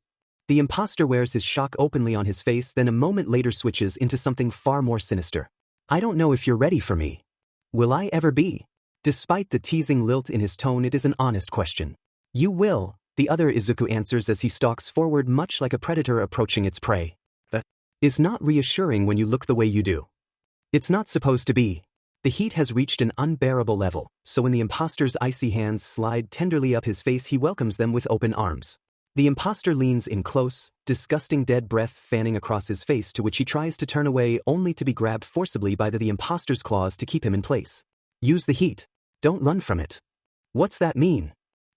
The imposter wears his shock openly on his face, then a moment later switches into something far more sinister. I don't know if you're ready for me. Will I ever be? Despite the teasing lilt in his tone, it is an honest question. You will, the other Izuku answers as he stalks forward, much like a predator approaching its prey. That is not reassuring when you look the way you do. It's not supposed to be. The heat has reached an unbearable level, so when the imposter's icy hands slide tenderly up his face, he welcomes them with open arms. The imposter leans in close, disgusting dead breath fanning across his face, to which he tries to turn away only to be grabbed forcibly by the imposter's claws to keep him in place. Use the heat. Don't run from it. What's that mean?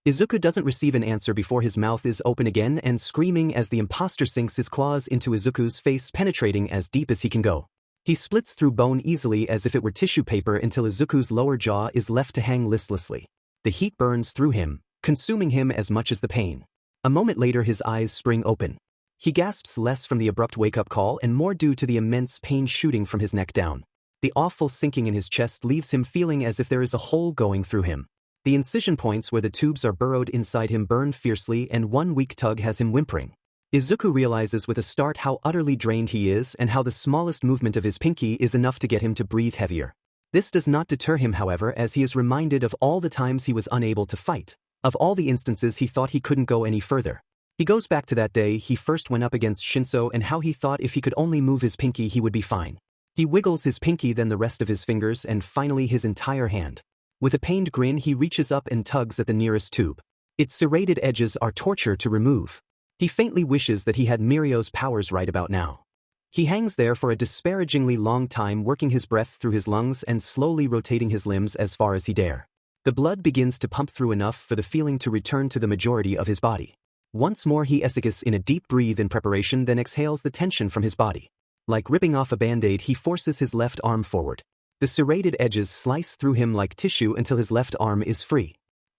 Izuku doesn't receive an answer before his mouth is open again and screaming as the imposter sinks his claws into Izuku's face, penetrating as deep as he can go. He splits through bone easily as if it were tissue paper until Izuku's lower jaw is left to hang listlessly. The heat burns through him, consuming him as much as the pain. A moment later his eyes spring open. He gasps, less from the abrupt wake-up call and more due to the immense pain shooting from his neck down. The awful sinking in his chest leaves him feeling as if there is a hole going through him. The incision points where the tubes are burrowed inside him burn fiercely, and one weak tug has him whimpering. Izuku realizes with a start how utterly drained he is and how the smallest movement of his pinky is enough to get him to breathe heavier. This does not deter him, however, as he is reminded of all the times he was unable to fight, of all the instances he thought he couldn't go any further. He goes back to that day he first went up against Shinso and how he thought if he could only move his pinky he would be fine. He wiggles his pinky, then the rest of his fingers, and finally his entire hand. With a pained grin he reaches up and tugs at the nearest tube. Its serrated edges are torture to remove. He faintly wishes that he had Mirio's powers right about now. He hangs there for a disparagingly long time, working his breath through his lungs and slowly rotating his limbs as far as he dare. The blood begins to pump through enough for the feeling to return to the majority of his body. Once more he exhales in a deep breath in preparation, then exhales the tension from his body. Like ripping off a band-aid, he forces his left arm forward. The serrated edges slice through him like tissue until his left arm is free.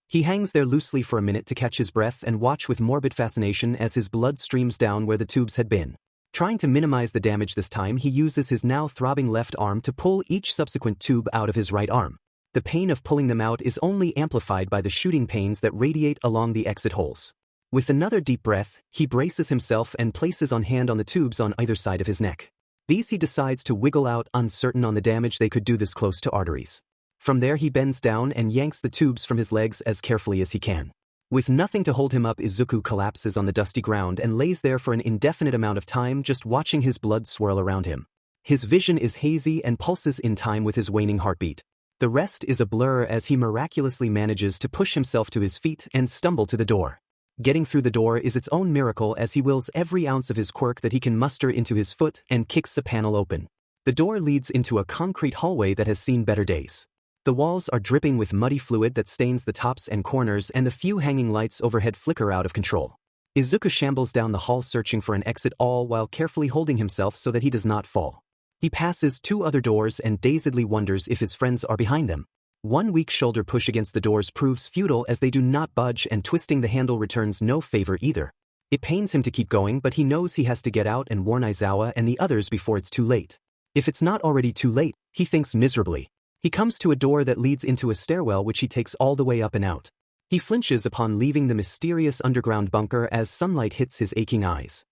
He hangs there loosely for a minute to catch his breath and watch with morbid fascination as his blood streams down where the tubes had been. Trying to minimize the damage this time, he uses his now throbbing left arm to pull each subsequent tube out of his right arm. The pain of pulling them out is only amplified by the shooting pains that radiate along the exit holes. With another deep breath, he braces himself and places on hand on the tubes on either side of his neck. These he decides to wiggle out, uncertain on the damage they could do this close to arteries. From there he bends down and yanks the tubes from his legs as carefully as he can. With nothing to hold him up, Izuku collapses on the dusty ground and lays there for an indefinite amount of time, just watching his blood swirl around him. His vision is hazy and pulses in time with his waning heartbeat. The rest is a blur as he miraculously manages to push himself to his feet and stumble to the door. Getting through the door is its own miracle as he wills every ounce of his quirk that he can muster into his foot and kicks a panel open. The door leads into a concrete hallway that has seen better days. The walls are dripping with muddy fluid that stains the tops and corners, and the few hanging lights overhead flicker out of control. Izuku shambles down the hall searching for an exit, all while carefully holding himself so that he does not fall. He passes two other doors and dazedly wonders if his friends are behind them. One weak shoulder push against the doors proves futile as they do not budge, and twisting the handle returns no favor either. It pains him to keep going, but he knows he has to get out and warn Aizawa and the others before it's too late. If it's not already too late, he thinks miserably. He comes to a door that leads into a stairwell which he takes all the way up and out. He flinches upon leaving the mysterious underground bunker as sunlight hits his aching eyes.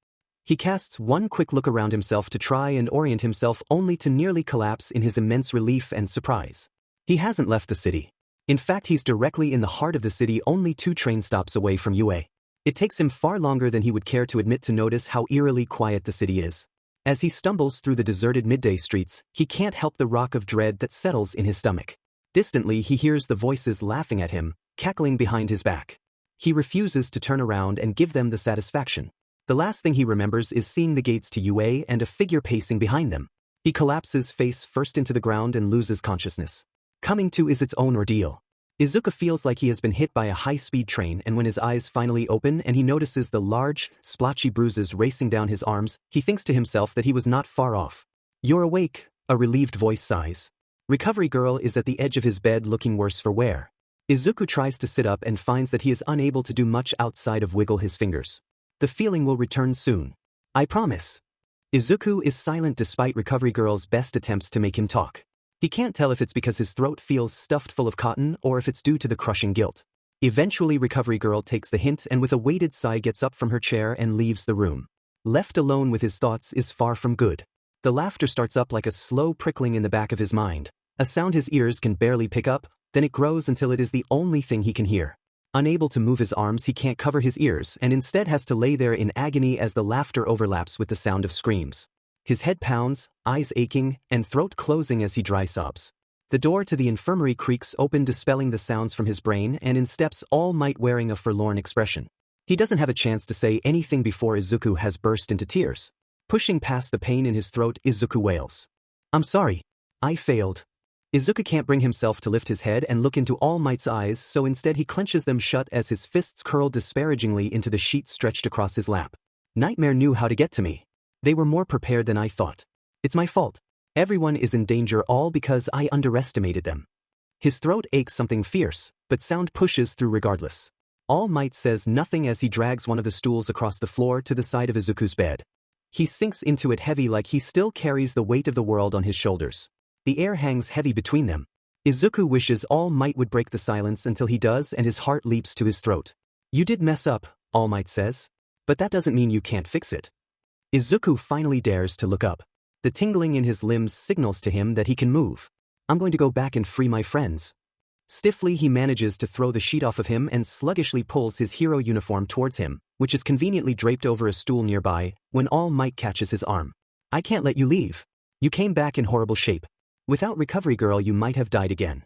He casts one quick look around himself to try and orient himself, only to nearly collapse in his immense relief and surprise. He hasn't left the city. In fact, he's directly in the heart of the city, only 2 train stops away from UA. It takes him far longer than he would care to admit to notice how eerily quiet the city is. As he stumbles through the deserted midday streets, he can't help the rock of dread that settles in his stomach. Distantly, he hears the voices laughing at him, cackling behind his back. He refuses to turn around and give them the satisfaction. The last thing he remembers is seeing the gates to UA and a figure pacing behind them. He collapses face first into the ground and loses consciousness. Coming to is its own ordeal. Izuku feels like he has been hit by a high-speed train, and when his eyes finally open and he notices the large, splotchy bruises racing down his arms, he thinks to himself that he was not far off. "You're awake," a relieved voice sighs. Recovery Girl is at the edge of his bed looking worse for wear. Izuku tries to sit up and finds that he is unable to do much outside of wiggle his fingers. The feeling will return soon. "I promise." Izuku is silent despite Recovery Girl's best attempts to make him talk. He can't tell if it's because his throat feels stuffed full of cotton or if it's due to the crushing guilt. Eventually Recovery Girl takes the hint and with a weighted sigh gets up from her chair and leaves the room. Left alone with his thoughts is far from good. The laughter starts up like a slow prickling in the back of his mind, a sound his ears can barely pick up, then it grows until it is the only thing he can hear. Unable to move his arms, he can't cover his ears and instead has to lay there in agony as the laughter overlaps with the sound of screams. His head pounds, eyes aching, and throat closing as he dry sobs. The door to the infirmary creaks open, dispelling the sounds from his brain, and in steps All Might wearing a forlorn expression. He doesn't have a chance to say anything before Izuku has burst into tears. Pushing past the pain in his throat, Izuku wails. "I'm sorry. I failed." Izuku can't bring himself to lift his head and look into All Might's eyes, so instead he clenches them shut as his fists curl disparagingly into the sheet stretched across his lap. "Nightmare knew how to get to me. They were more prepared than I thought. It's my fault. Everyone is in danger, all because I underestimated them." His throat aches something fierce, but sound pushes through regardless. All Might says nothing as he drags one of the stools across the floor to the side of Izuku's bed. He sinks into it heavy, like he still carries the weight of the world on his shoulders. The air hangs heavy between them. Izuku wishes All Might would break the silence until he does, and his heart leaps to his throat. "You did mess up," All Might says. "But that doesn't mean you can't fix it." Izuku finally dares to look up. The tingling in his limbs signals to him that he can move. "I'm going to go back and free my friends." Stiffly he manages to throw the sheet off of him and sluggishly pulls his hero uniform towards him, which is conveniently draped over a stool nearby, when All Might catches his arm. "I can't let you leave. You came back in horrible shape. Without recovery, girl, you might have died again."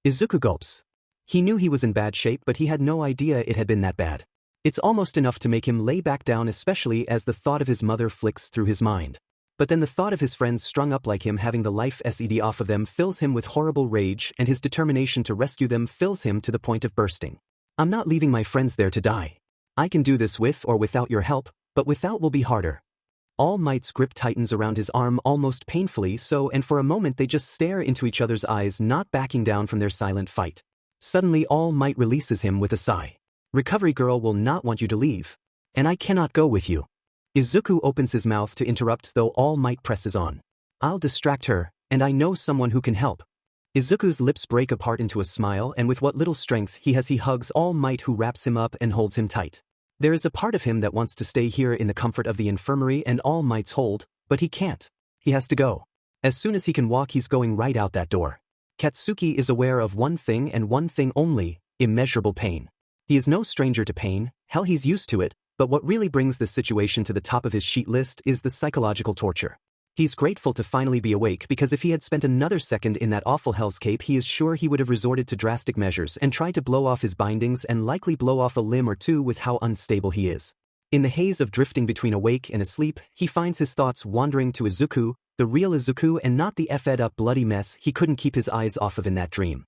Izuku gulps. He knew he was in bad shape, but he had no idea it had been that bad. It's almost enough to make him lay back down, especially as the thought of his mother flicks through his mind. But then the thought of his friends strung up like him having the life SED off of them fills him with horrible rage, and his determination to rescue them fills him to the point of bursting. "I'm not leaving my friends there to die. I can do this with or without your help, but without will be harder." All Might's grip tightens around his arm almost painfully, and for a moment they just stare into each other's eyes, not backing down from their silent fight. Suddenly All Might releases him with a sigh. "Recovery girl will not want you to leave. And I cannot go with you." Izuku opens his mouth to interrupt, though All Might presses on. "I'll distract her, and I know someone who can help." Izuku's lips break apart into a smile, and with what little strength he has, he hugs All Might, who wraps him up and holds him tight. There is a part of him that wants to stay here in the comfort of the infirmary and All Might's hold, but he can't. He has to go. As soon as he can walk, he's going right out that door. Katsuki is aware of one thing and one thing only: immeasurable pain. He is no stranger to pain, hell, he's used to it. But what really brings this situation to the top of his sheet list is the psychological torture. He's grateful to finally be awake, because if he had spent another second in that awful hellscape, he is sure he would have resorted to drastic measures and tried to blow off his bindings and likely blow off a limb or two with how unstable he is. In the haze of drifting between awake and asleep, he finds his thoughts wandering to Izuku, the real Izuku, and not the effed up bloody mess he couldn't keep his eyes off of in that dream.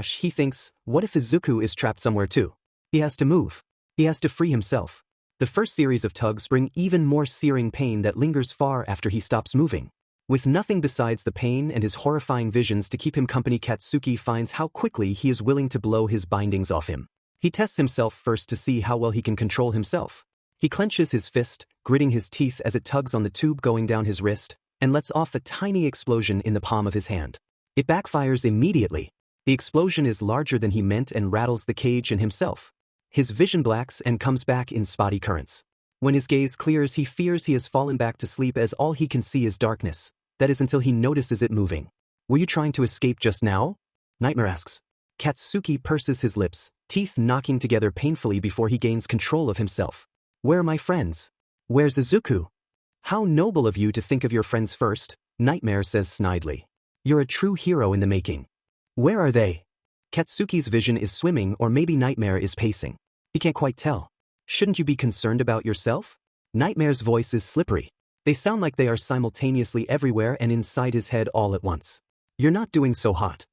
He thinks, what if Izuku is trapped somewhere too? He has to move. He has to free himself. The first series of tugs bring even more searing pain that lingers far after he stops moving. With nothing besides the pain and his horrifying visions to keep him company, Katsuki finds how quickly he is willing to blow his bindings off him. He tests himself first to see how well he can control himself. He clenches his fist, gritting his teeth as it tugs on the tube going down his wrist, and lets off a tiny explosion in the palm of his hand. It backfires immediately. The explosion is larger than he meant and rattles the cage and himself. His vision blacks and comes back in spotty currents. When his gaze clears, he fears he has fallen back to sleep, as all he can see is darkness. That is until he notices it moving. "Were you trying to escape just now?" Nightmare asks. Katsuki purses his lips, teeth knocking together painfully before he gains control of himself. "Where are my friends? Where's Izuku?" "How noble of you to think of your friends first," Nightmare says snidely. "You're a true hero in the making. Where are they?" Katsuki's vision is swimming, or maybe Nightmare is pacing. He can't quite tell. "Shouldn't you be concerned about yourself?" Nightmare's voice is slippery. They sound like they are simultaneously everywhere and inside his head all at once. "You're not doing so hot.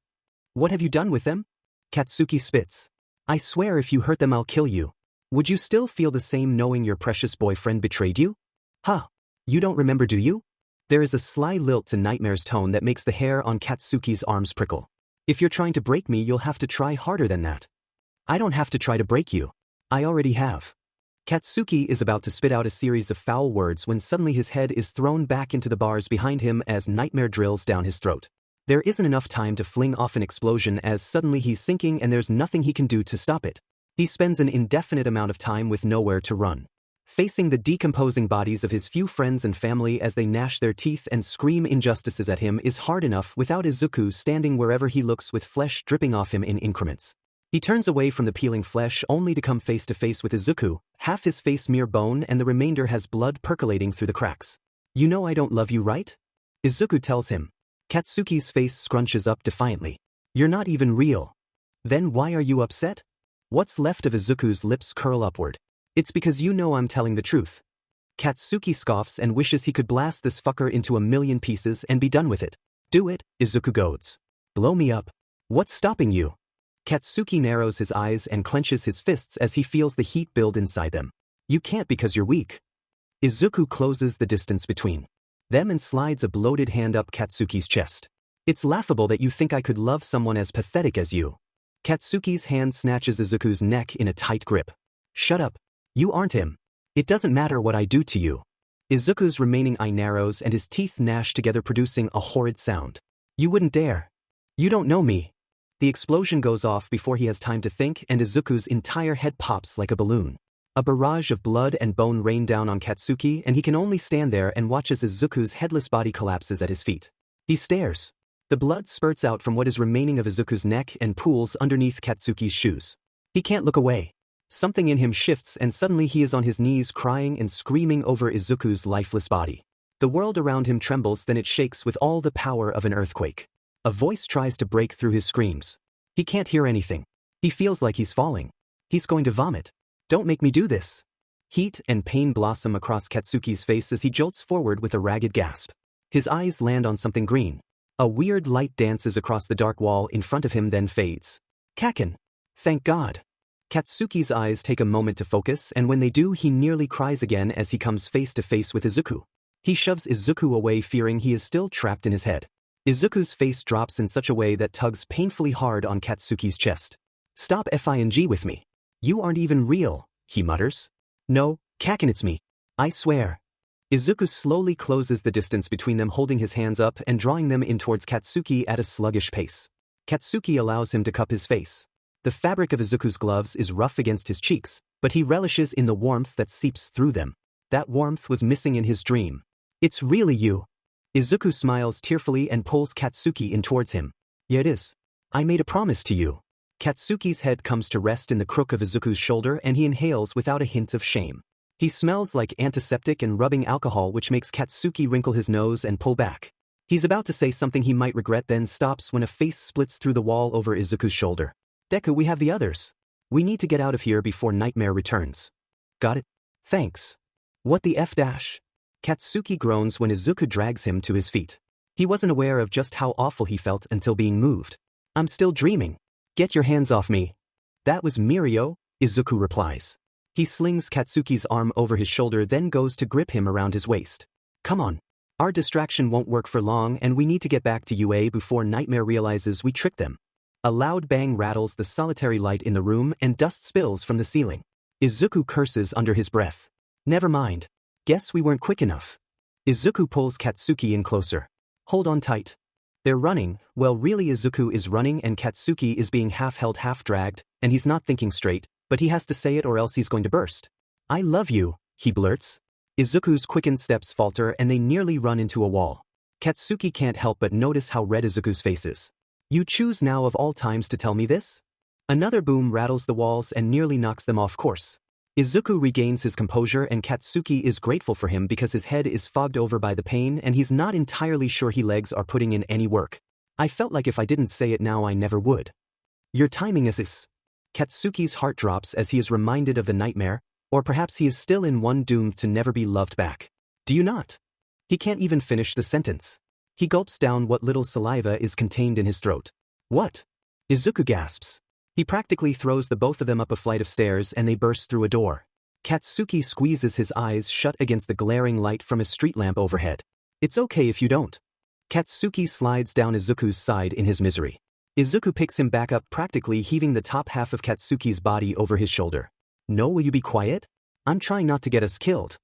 What have you done with them?" Katsuki spits. "I swear if you hurt them I'll kill you. Would you still feel the same knowing your precious boyfriend betrayed you?" "Huh. You don't remember, do you?" There is a sly lilt to Nightmare's tone that makes the hair on Katsuki's arms prickle. "If you're trying to break me, you'll have to try harder than that." "I don't have to try to break you. I already have." Katsuki is about to spit out a series of foul words when suddenly his head is thrown back into the bars behind him as Nightmare drills down his throat. There isn't enough time to fling off an explosion, as suddenly he's sinking and there's nothing he can do to stop it. He spends an indefinite amount of time with nowhere to run, facing the decomposing bodies of his few friends and family as they gnash their teeth and scream injustices at him is hard enough without Izuku standing wherever he looks with flesh dripping off him in increments. He turns away from the peeling flesh only to come face to face with Izuku, half his face mere bone and the remainder has blood percolating through the cracks. You know I don't love you, right? Izuku tells him. Katsuki's face scrunches up defiantly. You're not even real. Then why are you upset? What's left of Izuku's lips curl upward. It's because you know I'm telling the truth. Katsuki scoffs and wishes he could blast this fucker into a million pieces and be done with it. Do it, Izuku goads. Blow me up. What's stopping you? Katsuki narrows his eyes and clenches his fists as he feels the heat build inside them. You can't because you're weak. Izuku closes the distance between them and slides a bloated hand up Katsuki's chest. It's laughable that you think I could love someone as pathetic as you. Katsuki's hand snatches Izuku's neck in a tight grip. Shut up. You aren't him. It doesn't matter what I do to you. Izuku's remaining eye narrows and his teeth gnash together, producing a horrid sound. You wouldn't dare. You don't know me. The explosion goes off before he has time to think, and Izuku's entire head pops like a balloon. A barrage of blood and bone rain down on Katsuki, and he can only stand there and watch as Izuku's headless body collapses at his feet. He stares. The blood spurts out from what is remaining of Izuku's neck and pools underneath Katsuki's shoes. He can't look away. Something in him shifts and suddenly he is on his knees crying and screaming over Izuku's lifeless body. The world around him trembles, then it shakes with all the power of an earthquake. A voice tries to break through his screams. He can't hear anything. He feels like he's falling. He's going to vomit. Don't make me do this. Heat and pain blossom across Katsuki's face as he jolts forward with a ragged gasp. His eyes land on something green. A weird light dances across the dark wall in front of him, then fades. Kaken. Thank God. Katsuki's eyes take a moment to focus, and when they do, he nearly cries again as he comes face to face with Izuku. He shoves Izuku away, fearing he is still trapped in his head. Izuku's face drops in such a way that tugs painfully hard on Katsuki's chest. Stop FING with me. You aren't even real, he mutters. No, Kaken, it's me. I swear. Izuku slowly closes the distance between them, holding his hands up and drawing them in towards Katsuki at a sluggish pace. Katsuki allows him to cup his face. The fabric of Izuku's gloves is rough against his cheeks, but he relishes in the warmth that seeps through them. That warmth was missing in his dream. It's really you. Izuku smiles tearfully and pulls Katsuki in towards him. Yeah, it is. I made a promise to you. Katsuki's head comes to rest in the crook of Izuku's shoulder and he inhales without a hint of shame. He smells like antiseptic and rubbing alcohol, which makes Katsuki wrinkle his nose and pull back. He's about to say something he might regret, then stops when a face splits through the wall over Izuku's shoulder. Deku, we have the others. We need to get out of here before Nightmare returns. Got it? Thanks. What the F dash? Katsuki groans when Izuku drags him to his feet. He wasn't aware of just how awful he felt until being moved. I'm still dreaming. Get your hands off me. That was Mirio, Izuku replies. He slings Katsuki's arm over his shoulder, then goes to grip him around his waist. Come on. Our distraction won't work for long and we need to get back to UA before Nightmare realizes we tricked them. A loud bang rattles the solitary light in the room and dust spills from the ceiling. Izuku curses under his breath. Never mind. Guess we weren't quick enough. Izuku pulls Katsuki in closer. Hold on tight. They're running. Well, really, Izuku is running and Katsuki is being half held, half dragged, and he's not thinking straight, but he has to say it or else he's going to burst. I love you, he blurts. Izuku's quickened steps falter and they nearly run into a wall. Katsuki can't help but notice how red Izuku's face is. You choose now of all times to tell me this? Another boom rattles the walls and nearly knocks them off course. Izuku regains his composure and Katsuki is grateful for him because his head is fogged over by the pain and he's not entirely sure his legs are putting in any work. I felt like if I didn't say it now I never would. Your timing is this. Katsuki's heart drops as he is reminded of the nightmare, or perhaps he is still in one doomed to never be loved back. Do you not? He can't even finish the sentence. He gulps down what little saliva is contained in his throat. What? Izuku gasps. He practically throws the both of them up a flight of stairs and they burst through a door. Katsuki squeezes his eyes shut against the glaring light from a street lamp overhead. It's okay if you don't. Katsuki slides down Izuku's side in his misery. Izuku picks him back up, practically heaving the top half of Katsuki's body over his shoulder. No, will you be quiet? I'm trying not to get us killed.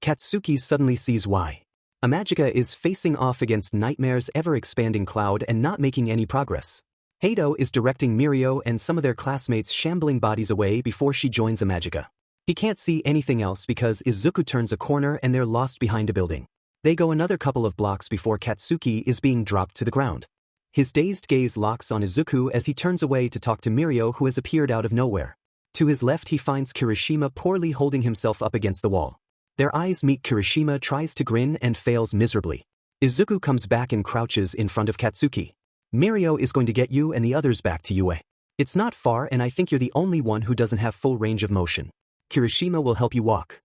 Katsuki suddenly sees why. Imagika is facing off against Nightmare's ever-expanding cloud and not making any progress. Hado is directing Mirio and some of their classmates' shambling bodies away before she joins Imagika. He can't see anything else because Izuku turns a corner and they're lost behind a building. They go another couple of blocks before Katsuki is being dropped to the ground. His dazed gaze locks on Izuku as he turns away to talk to Mirio, who has appeared out of nowhere. To his left he finds Kirishima poorly holding himself up against the wall. Their eyes meet. Kirishima tries to grin and fails miserably. Izuku comes back and crouches in front of Katsuki. Mirio is going to get you and the others back to Yue. It's not far and I think you're the only one who doesn't have full range of motion. Kirishima will help you walk.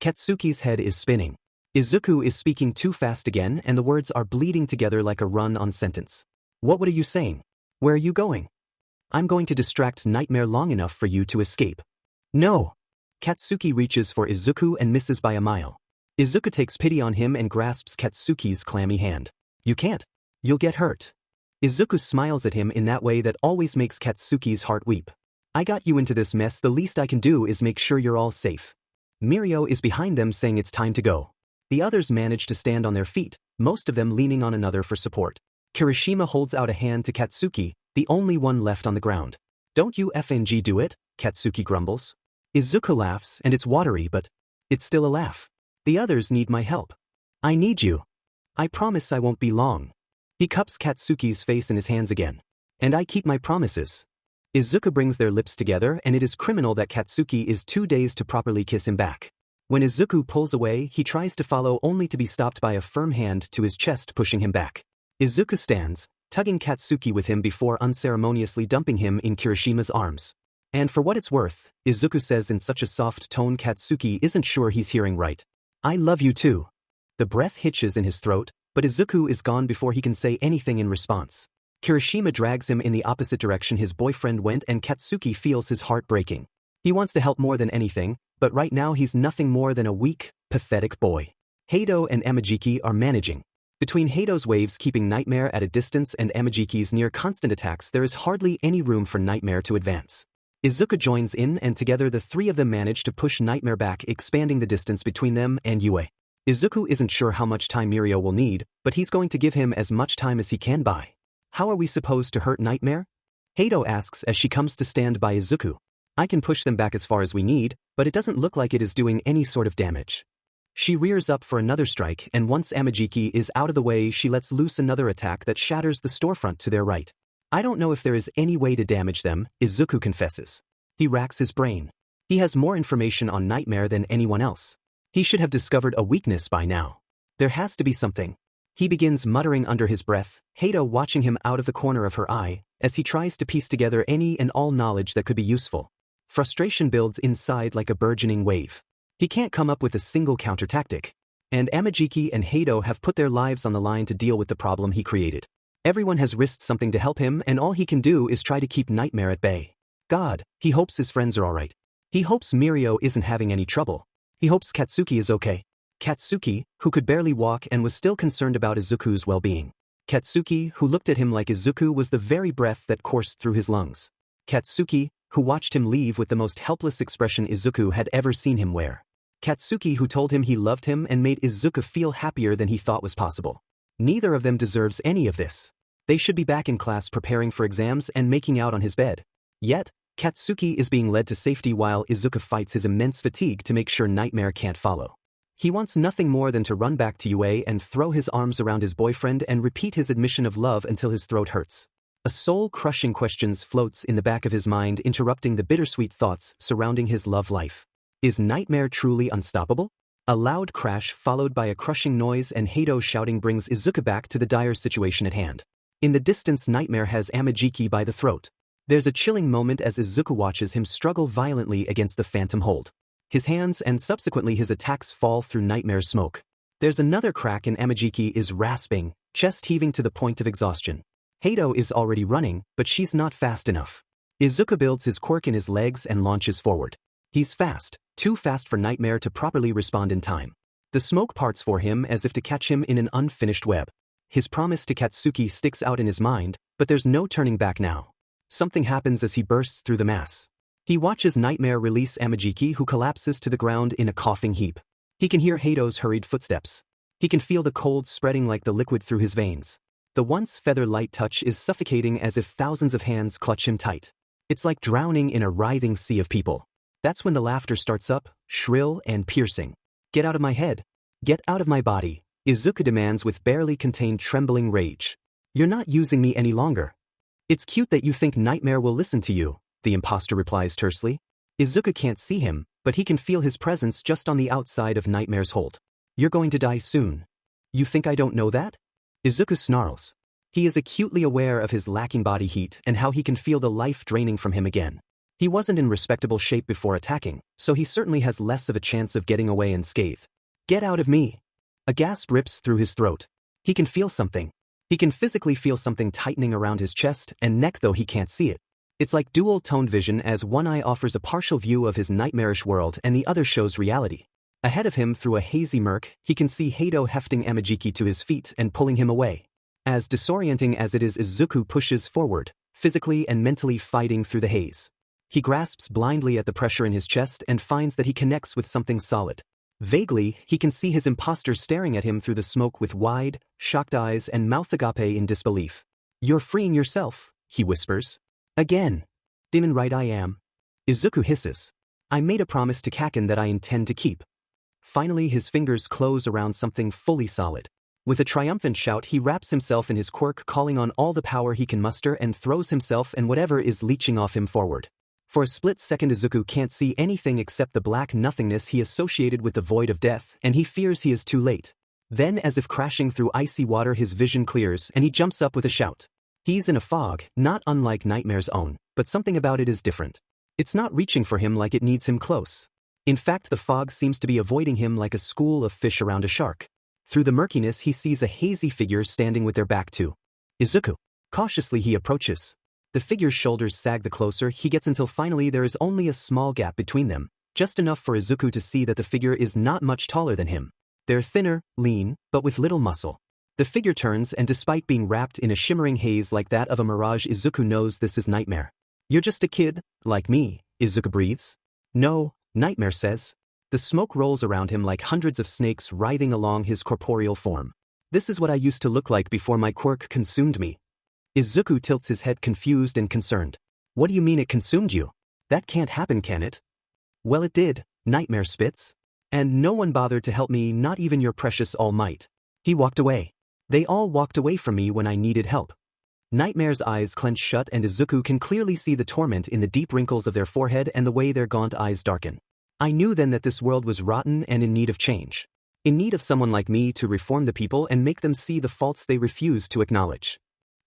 Katsuki's head is spinning. Izuku is speaking too fast again and the words are bleeding together like a run-on sentence. What are you saying? Where are you going? I'm going to distract Nightmare long enough for you to escape. No. Katsuki reaches for Izuku and misses by a mile. Izuku takes pity on him and grasps Katsuki's clammy hand. You can't. You'll get hurt. Izuku smiles at him in that way that always makes Katsuki's heart weep. I got you into this mess, the least I can do is make sure you're all safe. Mirio is behind them saying it's time to go. The others manage to stand on their feet, most of them leaning on another for support. Kirishima holds out a hand to Katsuki, the only one left on the ground. Don't you FNG do it, Katsuki grumbles. Izuku laughs and it's watery but it's still a laugh. The others need my help. I need you. I promise I won't be long. He cups Katsuki's face in his hands again. And I keep my promises. Izuku brings their lips together and it is criminal that Katsuki is too dazed to properly kiss him back. When Izuku pulls away, he tries to follow only to be stopped by a firm hand to his chest pushing him back. Izuku stands, tugging Katsuki with him before unceremoniously dumping him in Kirishima's arms. And for what it's worth, Izuku says in such a soft tone Katsuki isn't sure he's hearing right. I love you too. The breath hitches in his throat, but Izuku is gone before he can say anything in response. Kirishima drags him in the opposite direction his boyfriend went and Katsuki feels his heart breaking. He wants to help more than anything, but right now he's nothing more than a weak, pathetic boy. Heido and Amajiki are managing. Between Heido's waves keeping Nightmare at a distance and Amajiki's near constant attacks there is hardly any room for Nightmare to advance. Izuku joins in and together the three of them manage to push Nightmare back, expanding the distance between them and Yue. Izuku isn't sure how much time Mirio will need, but he's going to give him as much time as he can buy. How are we supposed to hurt Nightmare? Heido asks as she comes to stand by Izuku. I can push them back as far as we need, but it doesn't look like it is doing any sort of damage. She rears up for another strike and once Amajiki is out of the way she lets loose another attack that shatters the storefront to their right. I don't know if there is any way to damage them, Izuku confesses. He racks his brain. He has more information on Nightmare than anyone else. He should have discovered a weakness by now. There has to be something. He begins muttering under his breath, Heido watching him out of the corner of her eye, as he tries to piece together any and all knowledge that could be useful. Frustration builds inside like a burgeoning wave. He can't come up with a single counter-tactic. And Amajiki and Heido have put their lives on the line to deal with the problem he created. Everyone has risked something to help him and all he can do is try to keep Nightmare at bay. God, he hopes his friends are alright. He hopes Mirio isn't having any trouble. He hopes Katsuki is okay. Katsuki, who could barely walk and was still concerned about Izuku's well-being. Katsuki, who looked at him like Izuku was the very breath that coursed through his lungs. Katsuki, who watched him leave with the most helpless expression Izuku had ever seen him wear. Katsuki, who told him he loved him and made Izuku feel happier than he thought was possible. Neither of them deserves any of this. They should be back in class preparing for exams and making out on his bed. Yet, Katsuki is being led to safety while Izuku fights his immense fatigue to make sure Nightmare can't follow. He wants nothing more than to run back to Yue and throw his arms around his boyfriend and repeat his admission of love until his throat hurts. A soul-crushing question floats in the back of his mind, interrupting the bittersweet thoughts surrounding his love life. Is Nightmare truly unstoppable? A loud crash followed by a crushing noise and Heido shouting brings Izuku back to the dire situation at hand. In the distance Nightmare has Amajiki by the throat. There's a chilling moment as Izuku watches him struggle violently against the phantom hold. His hands and subsequently his attacks fall through Nightmare's smoke. There's another crack and Amajiki is rasping, chest heaving to the point of exhaustion. Heido is already running, but she's not fast enough. Izuku builds his quirk in his legs and launches forward. He's fast, too fast for Nightmare to properly respond in time. The smoke parts for him as if to catch him in an unfinished web. His promise to Katsuki sticks out in his mind, but there's no turning back now. Something happens as he bursts through the mass. He watches Nightmare release Amajiki, who collapses to the ground in a coughing heap. He can hear Heido's hurried footsteps. He can feel the cold spreading like the liquid through his veins. The once feather-light touch is suffocating as if thousands of hands clutch him tight. It's like drowning in a writhing sea of people. That's when the laughter starts up, shrill and piercing. Get out of my head. Get out of my body, Izuku demands with barely contained trembling rage. You're not using me any longer. It's cute that you think Nightmare will listen to you, the imposter replies tersely. Izuku can't see him, but he can feel his presence just on the outside of Nightmare's hold. You're going to die soon. You think I don't know that? Izuku snarls. He is acutely aware of his lacking body heat and how he can feel the life draining from him again. He wasn't in respectable shape before attacking, so he certainly has less of a chance of getting away unscathed. Get out of me! A gasp rips through his throat. He can feel something. He can physically feel something tightening around his chest and neck, though he can't see it. It's like dual-toned vision, as one eye offers a partial view of his nightmarish world and the other shows reality. Ahead of him, through a hazy murk, he can see Hado hefting Amajiki to his feet and pulling him away. As disorienting as it is, Izuku pushes forward, physically and mentally fighting through the haze. He grasps blindly at the pressure in his chest and finds that he connects with something solid. Vaguely, he can see his imposter staring at him through the smoke with wide, shocked eyes and mouth agape in disbelief. You're freeing yourself, he whispers. Again. Demon right I am. Izuku hisses. I made a promise to Kaken that I intend to keep. Finally, his fingers close around something fully solid. With a triumphant shout, he wraps himself in his quirk, calling on all the power he can muster, and throws himself and whatever is leeching off him forward. For a split second, Izuku can't see anything except the black nothingness he associated with the void of death, and he fears he is too late. Then, as if crashing through icy water, his vision clears and he jumps up with a shout. He's in a fog, not unlike Nightmare's own, but something about it is different. It's not reaching for him like it needs him close. In fact, the fog seems to be avoiding him like a school of fish around a shark. Through the murkiness, he sees a hazy figure standing with their back to Izuku. Cautiously, he approaches. The figure's shoulders sag the closer he gets until finally there is only a small gap between them, just enough for Izuku to see that the figure is not much taller than him. They're thinner, lean, but with little muscle. The figure turns, and despite being wrapped in a shimmering haze like that of a mirage, Izuku knows this is Nightmare. You're just a kid, like me, Izuku breathes. No, Nightmare says. The smoke rolls around him like hundreds of snakes writhing along his corporeal form. This is what I used to look like before my quirk consumed me. Izuku tilts his head, confused and concerned. What do you mean it consumed you? That can't happen, can it? Well, it did, Nightmare spits. And no one bothered to help me, not even your precious All Might. He walked away. They all walked away from me when I needed help. Nightmare's eyes clench shut, and Izuku can clearly see the torment in the deep wrinkles of their forehead and the way their gaunt eyes darken. I knew then that this world was rotten and in need of change. In need of someone like me to reform the people and make them see the faults they refuse to acknowledge.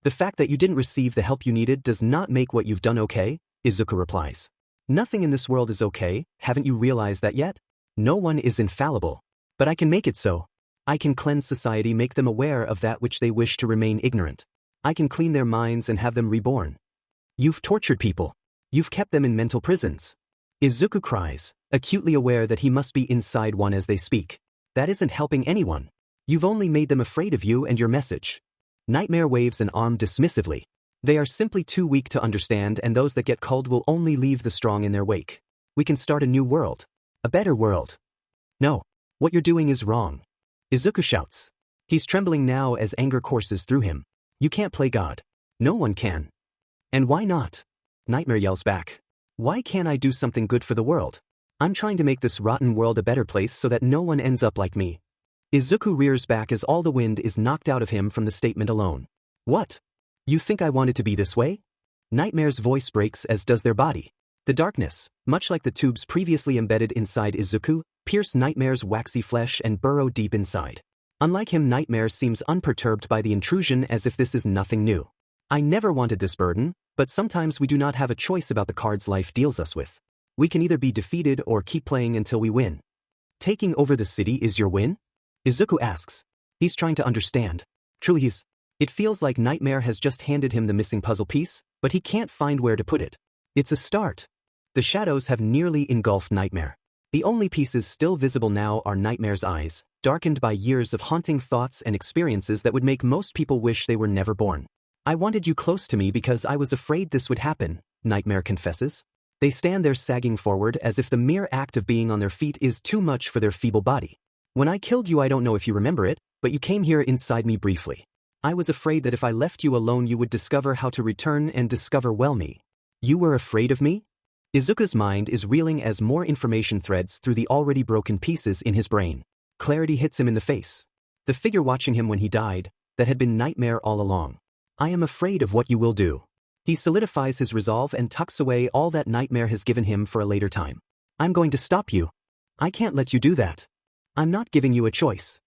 The fact that you didn't receive the help you needed does not make what you've done okay, Izuku replies. Nothing in this world is okay, haven't you realized that yet? No one is infallible. But I can make it so. I can cleanse society, make them aware of that which they wish to remain ignorant. I can clean their minds and have them reborn. You've tortured people. You've kept them in mental prisons. Izuku cries, acutely aware that he must be inside one as they speak. That isn't helping anyone. You've only made them afraid of you and your message. Nightmare waves an arm dismissively. They are simply too weak to understand, and those that get culled will only leave the strong in their wake. We can start a new world. A better world. No. What you're doing is wrong. Izuku shouts. He's trembling now as anger courses through him. You can't play God. No one can. And why not? Nightmare yells back. Why can't I do something good for the world? I'm trying to make this rotten world a better place so that no one ends up like me. Izuku rears back as all the wind is knocked out of him from the statement alone. What? You think I wanted to be this way? Nightmare's voice breaks, as does their body. The darkness, much like the tubes previously embedded inside Izuku, pierce Nightmare's waxy flesh and burrow deep inside. Unlike him, Nightmare seems unperturbed by the intrusion, as if this is nothing new. I never wanted this burden, but sometimes we do not have a choice about the cards life deals us with. We can either be defeated or keep playing until we win. Taking over the city is your win? Izuku asks. He's trying to understand. Truly he's. It feels like Nightmare has just handed him the missing puzzle piece, but he can't find where to put it. It's a start. The shadows have nearly engulfed Nightmare. The only pieces still visible now are Nightmare's eyes, darkened by years of haunting thoughts and experiences that would make most people wish they were never born. I wanted you close to me because I was afraid this would happen, Nightmare confesses. They stand there sagging forward as if the mere act of being on their feet is too much for their feeble body. When I killed you, I don't know if you remember it, but you came here inside me briefly. I was afraid that if I left you alone you would discover how to return and discover well me. You were afraid of me? Izuku's mind is reeling as more information threads through the already broken pieces in his brain. Clarity hits him in the face. The figure watching him when he died, that had been Nightmare all along. I am afraid of what you will do. He solidifies his resolve and tucks away all that Nightmare has given him for a later time. I'm going to stop you. I can't let you do that. I'm not giving you a choice.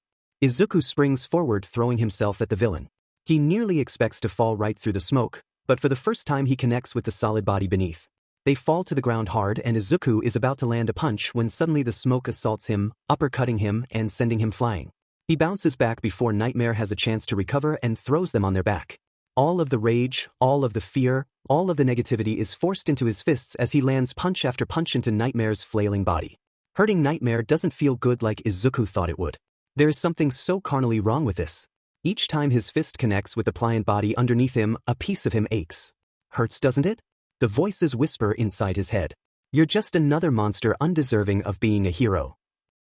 Izuku springs forward, throwing himself at the villain. He nearly expects to fall right through the smoke, but for the first time he connects with the solid body beneath. They fall to the ground hard and Izuku is about to land a punch when suddenly the smoke assaults him, uppercutting him and sending him flying. He bounces back before Nightmare has a chance to recover and throws them on their back. All of the rage, all of the fear, all of the negativity is forced into his fists as he lands punch after punch into Nightmare's flailing body. Hurting Nightmare doesn't feel good like Izuku thought it would. There is something so carnally wrong with this. Each time his fist connects with the pliant body underneath him, a piece of him aches. Hurts, doesn't it? The voices whisper inside his head. You're just another monster undeserving of being a hero.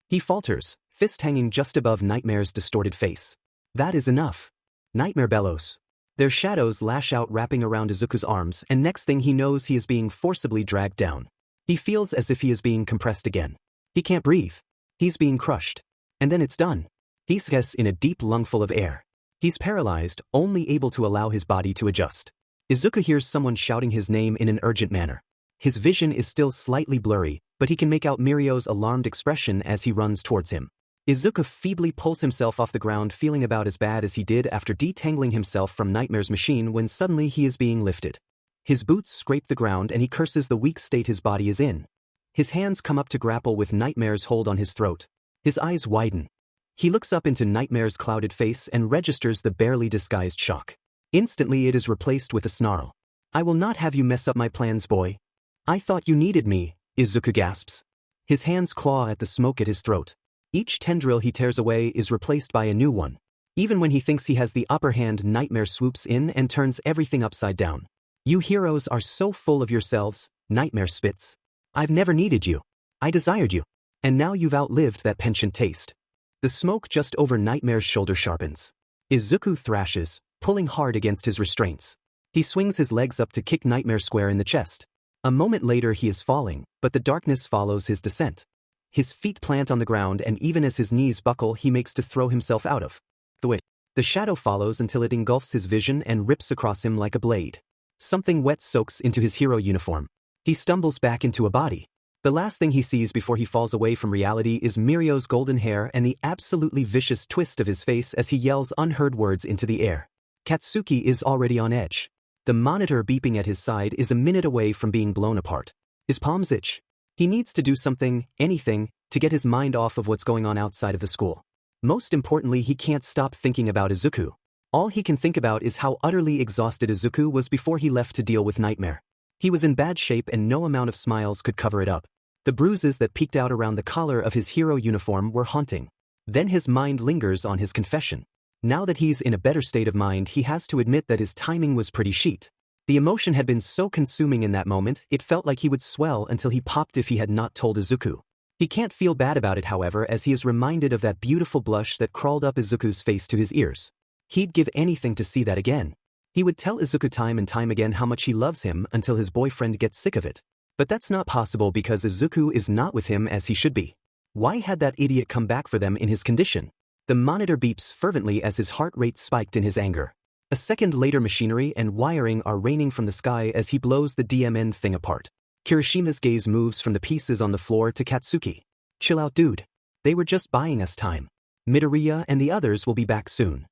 He falters, fist hanging just above Nightmare's distorted face. That is enough. Nightmare bellows. Their shadows lash out, wrapping around Izuku's arms, and next thing he knows he is being forcibly dragged down. He feels as if he is being compressed again. He can't breathe. He's being crushed. And then it's done. He's in a deep lungful of air. He's paralyzed, only able to allow his body to adjust. Izuku hears someone shouting his name in an urgent manner. His vision is still slightly blurry, but he can make out Mirio's alarmed expression as he runs towards him. Izuku feebly pulls himself off the ground, feeling about as bad as he did after detangling himself from Nightmare's machine when suddenly he is being lifted. His boots scrape the ground and he curses the weak state his body is in. His hands come up to grapple with Nightmare's hold on his throat. His eyes widen. He looks up into Nightmare's clouded face and registers the barely disguised shock. Instantly it is replaced with a snarl. I will not have you mess up my plans, boy. I thought you needed me, Izuku gasps. His hands claw at the smoke at his throat. Each tendril he tears away is replaced by a new one. Even when he thinks he has the upper hand, Nightmare swoops in and turns everything upside down. You heroes are so full of yourselves, Nightmare spits. I've never needed you. I desired you. And now you've outlived that penchant taste. The smoke just over Nightmare's shoulder sharpens. Izuku thrashes, pulling hard against his restraints. He swings his legs up to kick Nightmare square in the chest. A moment later he is falling, but the darkness follows his descent. His feet plant on the ground and even as his knees buckle he makes to throw himself out of the way. The shadow follows until it engulfs his vision and rips across him like a blade. Something wet soaks into his hero uniform. He stumbles back into a body. The last thing he sees before he falls away from reality is Mirio's golden hair and the absolutely vicious twist of his face as he yells unheard words into the air. Katsuki is already on edge. The monitor beeping at his side is a minute away from being blown apart. His palms itch. He needs to do something, anything, to get his mind off of what's going on outside of the school. Most importantly, he can't stop thinking about Izuku. All he can think about is how utterly exhausted Izuku was before he left to deal with Nightmare. He was in bad shape and no amount of smiles could cover it up. The bruises that peeked out around the collar of his hero uniform were haunting. Then his mind lingers on his confession. Now that he's in a better state of mind, he has to admit that his timing was pretty shit. The emotion had been so consuming in that moment, it felt like he would swell until he popped if he had not told Izuku. He can't feel bad about it, however, as he is reminded of that beautiful blush that crawled up Izuku's face to his ears. He'd give anything to see that again. He would tell Izuku time and time again how much he loves him until his boyfriend gets sick of it. But that's not possible because Izuku is not with him as he should be. Why had that idiot come back for them in his condition? The monitor beeps fervently as his heart rate spiked in his anger. A second later, machinery and wiring are raining from the sky as he blows the DMN thing apart. Kirishima's gaze moves from the pieces on the floor to Katsuki. Chill out, dude. They were just buying us time. Midoriya and the others will be back soon.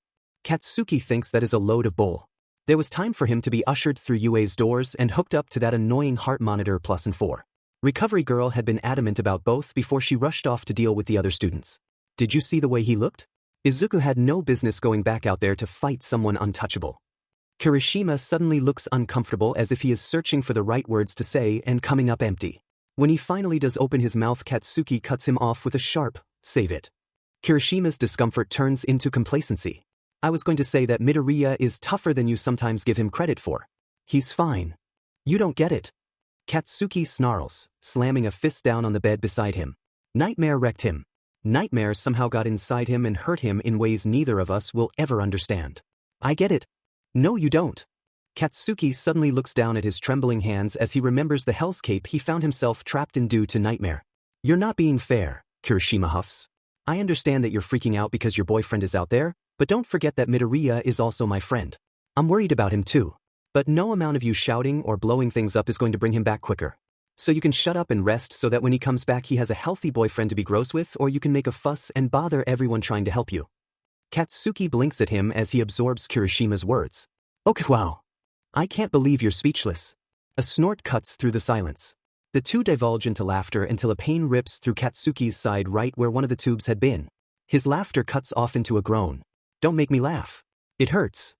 Katsuki thinks that is a load of bull. There was time for him to be ushered through UA's doors and hooked up to that annoying heart monitor +4. Recovery Girl had been adamant about both before she rushed off to deal with the other students. Did you see the way he looked? Izuku had no business going back out there to fight someone untouchable. Kirishima suddenly looks uncomfortable as if he is searching for the right words to say and coming up empty. When he finally does open his mouth, Katsuki cuts him off with a sharp, "Save it." Kirishima's discomfort turns into complacency. I was going to say that Midoriya is tougher than you sometimes give him credit for. He's fine. You don't get it. Katsuki snarls, slamming a fist down on the bed beside him. Nightmare wrecked him. Nightmare somehow got inside him and hurt him in ways neither of us will ever understand. I get it. No, you don't. Katsuki suddenly looks down at his trembling hands as he remembers the hellscape he found himself trapped in due to Nightmare. You're not being fair, Kirishima huffs. I understand that you're freaking out because your boyfriend is out there, but don't forget that Midoriya is also my friend. I'm worried about him too. But no amount of you shouting or blowing things up is going to bring him back quicker. So you can shut up and rest so that when he comes back he has a healthy boyfriend to be gross with, or you can make a fuss and bother everyone trying to help you. Katsuki blinks at him as he absorbs Kirishima's words. Okay, wow. I can't believe you're speechless. A snort cuts through the silence. The two divulge into laughter until a pain rips through Katsuki's side right where one of the tubes had been. His laughter cuts off into a groan. Don't make me laugh. It hurts.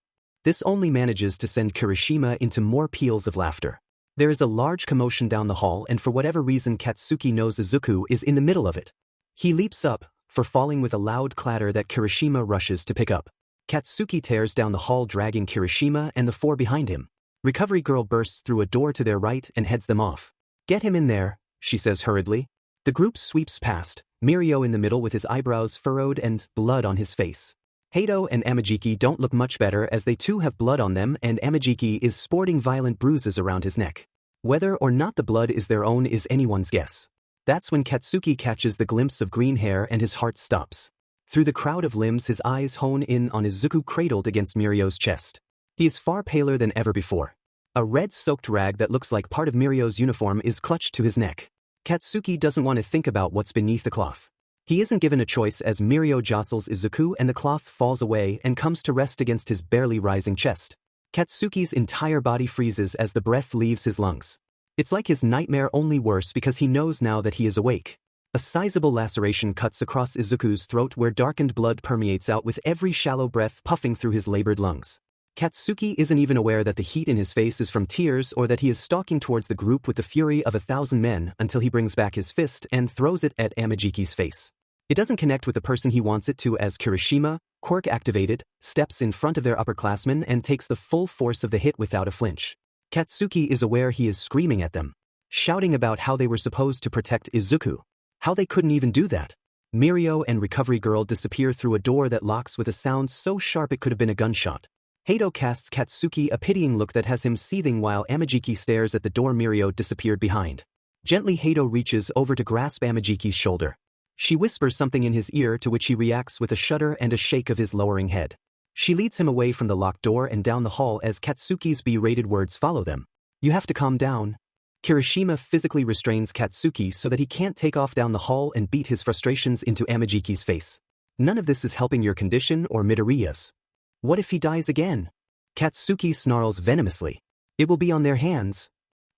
This only manages to send Kirishima into more peals of laughter. There is a large commotion down the hall, and for whatever reason Katsuki knows Izuku is in the middle of it. He leaps up, for falling with a loud clatter that Kirishima rushes to pick up. Katsuki tears down the hall dragging Kirishima and the four behind him. Recovery Girl bursts through a door to their right and heads them off. Get him in there, she says hurriedly. The group sweeps past, Mirio in the middle with his eyebrows furrowed and blood on his face. Hato and Amajiki don't look much better as they too have blood on them, and Amajiki is sporting violent bruises around his neck. Whether or not the blood is their own is anyone's guess. That's when Katsuki catches the glimpse of green hair and his heart stops. Through the crowd of limbs his eyes hone in on Izuku cradled against Mirio's chest. He is far paler than ever before. A red-soaked rag that looks like part of Mirio's uniform is clutched to his neck. Katsuki doesn't want to think about what's beneath the cloth. He isn't given a choice as Mirio jostles Izuku and the cloth falls away and comes to rest against his barely rising chest. Katsuki's entire body freezes as the breath leaves his lungs. It's like his nightmare, only worse because he knows now that he is awake. A sizable laceration cuts across Izuku's throat where darkened blood permeates out with every shallow breath puffing through his labored lungs. Katsuki isn't even aware that the heat in his face is from tears or that he is stalking towards the group with the fury of 1,000 men until he brings back his fist and throws it at Amajiki's face. It doesn't connect with the person he wants it to as Kirishima, quirk activated, steps in front of their upperclassmen and takes the full force of the hit without a flinch. Katsuki is aware he is screaming at them, shouting about how they were supposed to protect Izuku. How they couldn't even do that. Mirio and Recovery Girl disappear through a door that locks with a sound so sharp it could have been a gunshot. Hato casts Katsuki a pitying look that has him seething while Amajiki stares at the door Mirio disappeared behind. Gently Hato reaches over to grasp Amajiki's shoulder. She whispers something in his ear to which he reacts with a shudder and a shake of his lowering head. She leads him away from the locked door and down the hall as Katsuki's berated words follow them. You have to calm down. Kirishima physically restrains Katsuki so that he can't take off down the hall and beat his frustrations into Amajiki's face. None of this is helping your condition or Midoriya's. What if he dies again? Katsuki snarls venomously. It will be on their hands.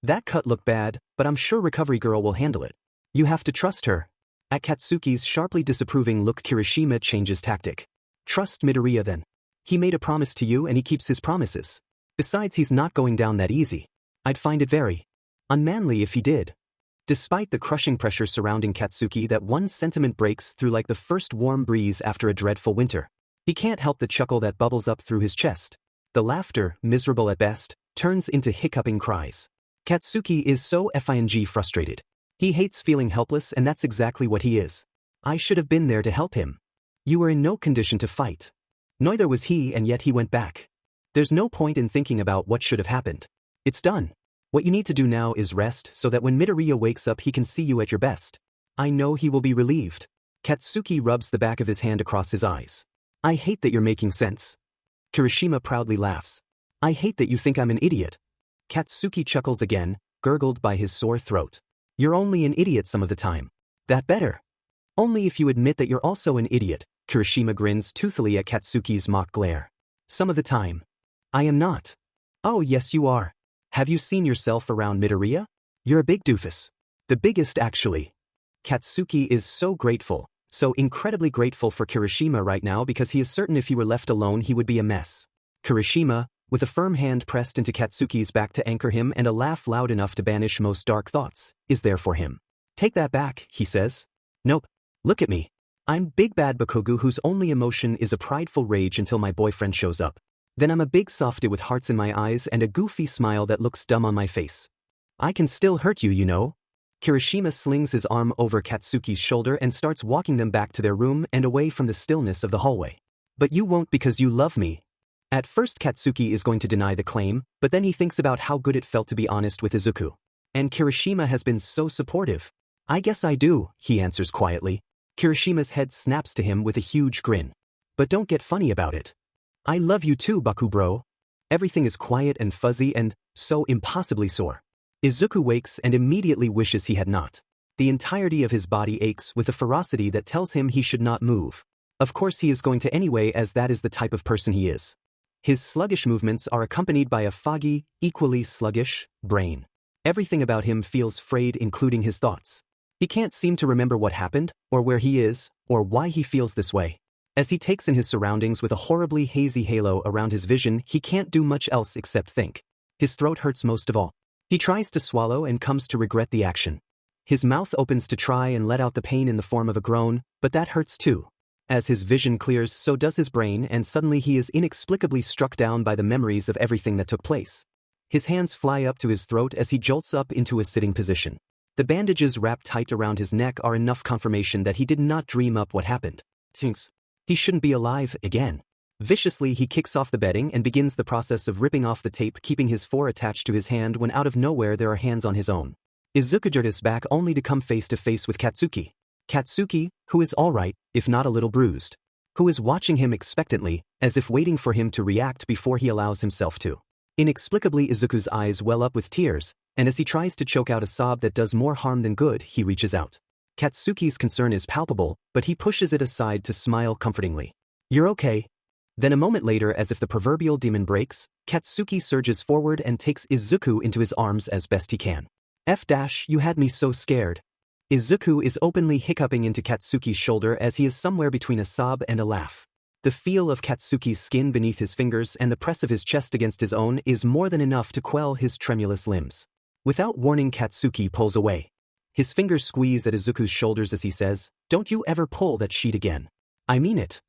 That cut looked bad, but I'm sure Recovery Girl will handle it. You have to trust her. At Katsuki's sharply disapproving look Kirishima changes tactic. Trust Midoriya then. He made a promise to you and he keeps his promises. Besides, he's not going down that easy. I'd find it very unmanly if he did. Despite the crushing pressure surrounding Katsuki, that one sentiment breaks through like the first warm breeze after a dreadful winter. He can't help the chuckle that bubbles up through his chest. The laughter, miserable at best, turns into hiccuping cries. Katsuki is so effing frustrated. He hates feeling helpless, and that's exactly what he is. I should have been there to help him. You were in no condition to fight. Neither was he, and yet he went back. There's no point in thinking about what should have happened. It's done. What you need to do now is rest so that when Midoriya wakes up he can see you at your best. I know he will be relieved. Katsuki rubs the back of his hand across his eyes. I hate that you're making sense. Kirishima proudly laughs. I hate that you think I'm an idiot. Katsuki chuckles again, gurgled by his sore throat. You're only an idiot some of the time. That better. Only if you admit that you're also an idiot. Kirishima grins toothily at Katsuki's mock glare. Some of the time. I am not. Oh yes you are. Have you seen yourself around Midoriya? You're a big doofus. The biggest actually. Katsuki is so grateful. So incredibly grateful for Kirishima right now because he is certain if he were left alone he would be a mess. Kirishima, with a firm hand pressed into Katsuki's back to anchor him and a laugh loud enough to banish most dark thoughts, is there for him. Take that back, he says. Nope. Look at me. I'm Big Bad Bakugo whose only emotion is a prideful rage until my boyfriend shows up. Then I'm a big softy with hearts in my eyes and a goofy smile that looks dumb on my face. I can still hurt you, you know. Kirishima slings his arm over Katsuki's shoulder and starts walking them back to their room and away from the stillness of the hallway. But you won't because you love me. At first Katsuki is going to deny the claim, but then he thinks about how good it felt to be honest with Izuku. And Kirishima has been so supportive. I guess I do, he answers quietly. Kirishima's head snaps to him with a huge grin. But don't get funny about it. I love you too, Baku bro. Everything is quiet and fuzzy and so impossibly sore. Izuku wakes and immediately wishes he had not. The entirety of his body aches with a ferocity that tells him he should not move. Of course he is going to anyway, as that is the type of person he is. His sluggish movements are accompanied by a foggy, equally sluggish, brain. Everything about him feels frayed, including his thoughts. He can't seem to remember what happened, or where he is, or why he feels this way. As he takes in his surroundings with a horribly hazy halo around his vision, he can't do much else except think. His throat hurts most of all. He tries to swallow and comes to regret the action. His mouth opens to try and let out the pain in the form of a groan, but that hurts too. As his vision clears, so does his brain, and suddenly he is inexplicably struck down by the memories of everything that took place. His hands fly up to his throat as he jolts up into a sitting position. The bandages wrapped tight around his neck are enough confirmation that he did not dream up what happened. Thinks he shouldn't be alive again. Viciously he kicks off the bedding and begins the process of ripping off the tape, keeping his fore attached to his hand, when out of nowhere there are hands on his own. Izuku jerks back only to come face to face with Katsuki. Katsuki, who is alright, if not a little bruised. Who is watching him expectantly, as if waiting for him to react before he allows himself to. Inexplicably Izuku's eyes well up with tears, and as he tries to choke out a sob that does more harm than good, he reaches out. Katsuki's concern is palpable, but he pushes it aside to smile comfortingly. "You're okay." Then a moment later, as if the proverbial demon breaks, Katsuki surges forward and takes Izuku into his arms as best he can. You had me so scared." Izuku is openly hiccuping into Katsuki's shoulder as he is somewhere between a sob and a laugh. The feel of Katsuki's skin beneath his fingers and the press of his chest against his own is more than enough to quell his tremulous limbs. Without warning, Katsuki pulls away. His fingers squeeze at Izuku's shoulders as he says, "Don't you ever pull that sheet again." "I mean it."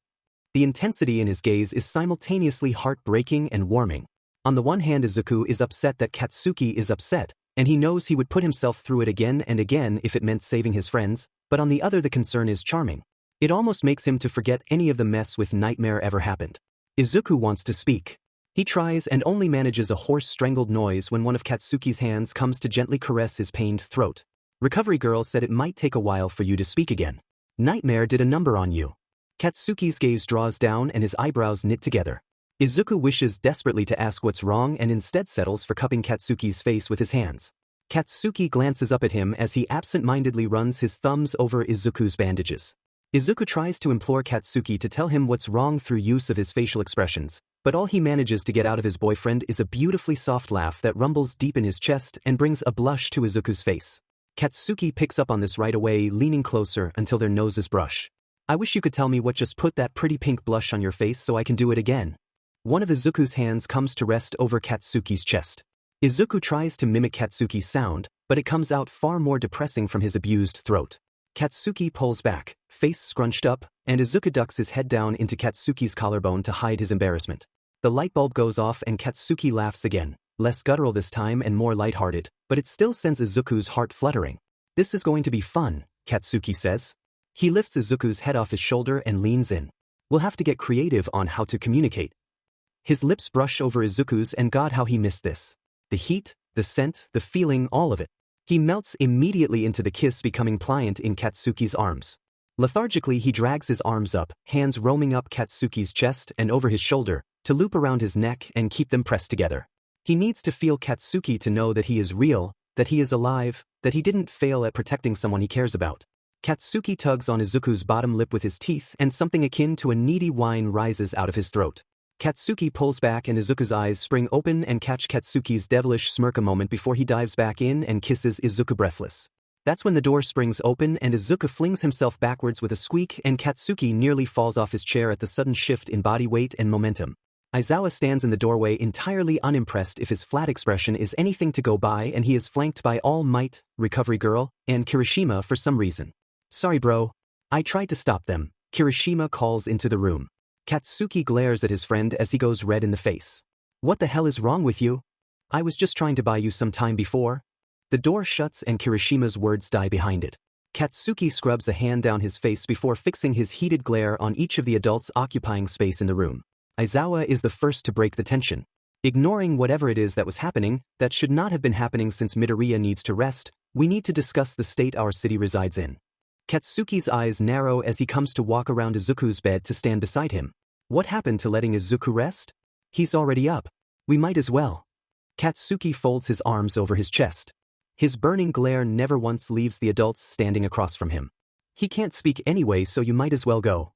The intensity in his gaze is simultaneously heartbreaking and warming. On the one hand, Izuku is upset that Katsuki is upset, and he knows he would put himself through it again and again if it meant saving his friends, but on the other the concern is charming. It almost makes him to forget any of the mess with Nightmare ever happened. Izuku wants to speak. He tries and only manages a hoarse strangled noise when one of Katsuki's hands comes to gently caress his pained throat. "Recovery girl said it might take a while for you to speak again. Nightmare did a number on you." Katsuki's gaze draws down and his eyebrows knit together. Izuku wishes desperately to ask what's wrong and instead settles for cupping Katsuki's face with his hands. Katsuki glances up at him as he absent-mindedly runs his thumbs over Izuku's bandages. Izuku tries to implore Katsuki to tell him what's wrong through use of his facial expressions, but all he manages to get out of his boyfriend is a beautifully soft laugh that rumbles deep in his chest and brings a blush to Izuku's face. Katsuki picks up on this right away, leaning closer until their noses brush. "I wish you could tell me what just put that pretty pink blush on your face so I can do it again." One of Izuku's hands comes to rest over Katsuki's chest. Izuku tries to mimic Katsuki's sound, but it comes out far more depressing from his abused throat. Katsuki pulls back, face scrunched up, and Izuku ducks his head down into Katsuki's collarbone to hide his embarrassment. The light bulb goes off and Katsuki laughs again, less guttural this time and more lighthearted, but it still sends Izuku's heart fluttering. "This is going to be fun," Katsuki says. He lifts Izuku's head off his shoulder and leans in. "We'll have to get creative on how to communicate." His lips brush over Izuku's, and God, how he missed this. The heat, the scent, the feeling, all of it. He melts immediately into the kiss, becoming pliant in Katsuki's arms. Lethargically he drags his arms up, hands roaming up Katsuki's chest and over his shoulder, to loop around his neck and keep them pressed together. He needs to feel Katsuki to know that he is real, that he is alive, that he didn't fail at protecting someone he cares about. Katsuki tugs on Izuku's bottom lip with his teeth and something akin to a needy whine rises out of his throat. Katsuki pulls back and Izuku's eyes spring open and catch Katsuki's devilish smirk a moment before he dives back in and kisses Izuku breathless. That's when the door springs open and Izuku flings himself backwards with a squeak and Katsuki nearly falls off his chair at the sudden shift in body weight and momentum. Aizawa stands in the doorway entirely unimpressed if his flat expression is anything to go by, and he is flanked by All Might, Recovery Girl, and Kirishima for some reason. "Sorry bro. I tried to stop them," Kirishima calls into the room. Katsuki glares at his friend as he goes red in the face. "What the hell is wrong with you? I was just trying to buy you some time before." The door shuts and Kirishima's words die behind it. Katsuki scrubs a hand down his face before fixing his heated glare on each of the adults occupying space in the room. Aizawa is the first to break the tension. "Ignoring whatever it is that was happening, that should not have been happening since Midoriya needs to rest, we need to discuss the state our city resides in." Katsuki's eyes narrow as he comes to walk around Izuku's bed to stand beside him. "What happened to letting Izuku rest? He's already up. We might as well." Katsuki folds his arms over his chest. His burning glare never once leaves the adults standing across from him. He can't speak anyway, so you might as well go.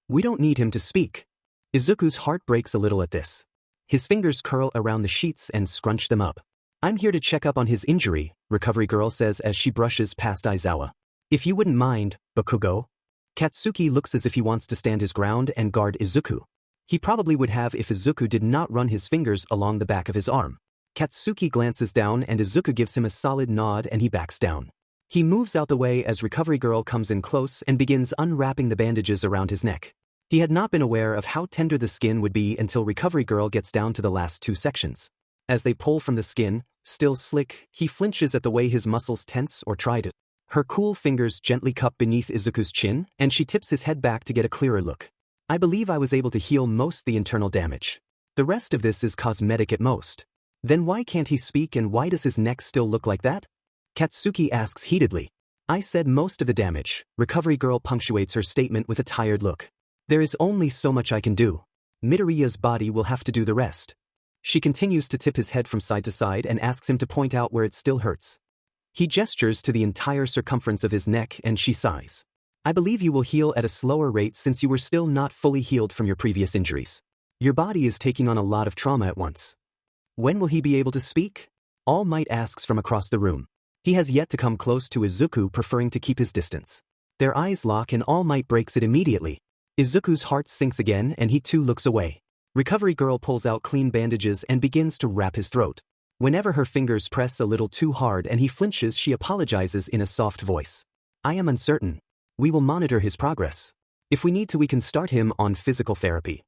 We don't need him to speak. Izuku's heart breaks a little at this. His fingers curl around the sheets and scrunch them up. I'm here to check up on his injury, Recovery Girl says as she brushes past Aizawa. If you wouldn't mind, Bakugo. Katsuki looks as if he wants to stand his ground and guard Izuku. He probably would have if Izuku did not run his fingers along the back of his arm. Katsuki glances down and Izuku gives him a solid nod and he backs down. He moves out the way as Recovery Girl comes in close and begins unwrapping the bandages around his neck. He had not been aware of how tender the skin would be until Recovery Girl gets down to the last two sections. As they pull from the skin, still slick, he flinches at the way his muscles tense or try to. Her cool fingers gently cup beneath Izuku's chin and she tips his head back to get a clearer look. I believe I was able to heal most the internal damage. The rest of this is cosmetic at most. Then why can't he speak and why does his neck still look like that? Katsuki asks heatedly. I said most of the damage. Recovery Girl punctuates her statement with a tired look. There is only so much I can do. Midoriya's body will have to do the rest. She continues to tip his head from side to side and asks him to point out where it still hurts. He gestures to the entire circumference of his neck and she sighs. I believe you will heal at a slower rate since you were still not fully healed from your previous injuries. Your body is taking on a lot of trauma at once. When will he be able to speak? All Might asks from across the room. He has yet to come close to Izuku, preferring to keep his distance. Their eyes lock and All Might breaks it immediately. Izuku's heart sinks again and he too looks away. Recovery Girl pulls out clean bandages and begins to wrap his throat. Whenever her fingers press a little too hard and he flinches, she apologizes in a soft voice. I am uncertain. We will monitor his progress. If we need to, we can start him on physical therapy.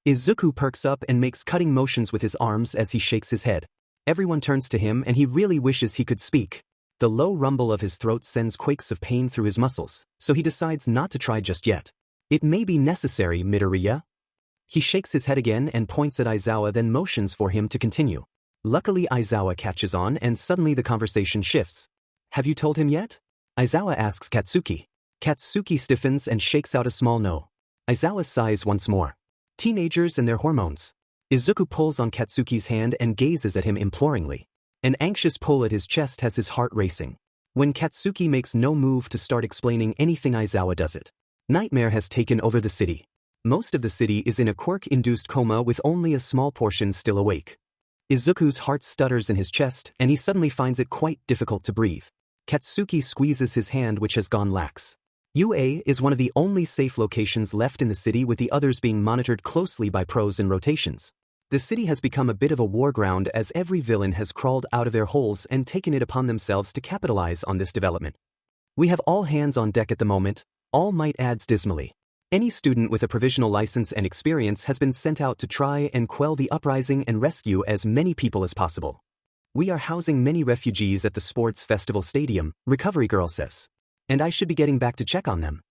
Izuku perks up and makes cutting motions with his arms as he shakes his head. Everyone turns to him and he really wishes he could speak. The low rumble of his throat sends quakes of pain through his muscles, so he decides not to try just yet. It may be necessary, Midoriya. He shakes his head again and points at Aizawa, then motions for him to continue. Luckily Aizawa catches on and suddenly the conversation shifts. Have you told him yet? Aizawa asks Katsuki. Katsuki stiffens and shakes out a small no. Aizawa sighs once more. Teenagers and their hormones. Izuku pulls on Katsuki's hand and gazes at him imploringly. An anxious pull at his chest has his heart racing. When Katsuki makes no move to start explaining anything, Aizawa does it. Nightmare has taken over the city. Most of the city is in a quirk-induced coma with only a small portion still awake. Izuku's heart stutters in his chest and he suddenly finds it quite difficult to breathe. Katsuki squeezes his hand, which has gone lax. UA is one of the only safe locations left in the city, with the others being monitored closely by pros in rotations. The city has become a bit of a war ground as every villain has crawled out of their holes and taken it upon themselves to capitalize on this development. We have all hands on deck at the moment, All Might adds dismally. Any student with a provisional license and experience has been sent out to try and quell the uprising and rescue as many people as possible. We are housing many refugees at the sports festival stadium, Recovery Girl says. And I should be getting back to check on them.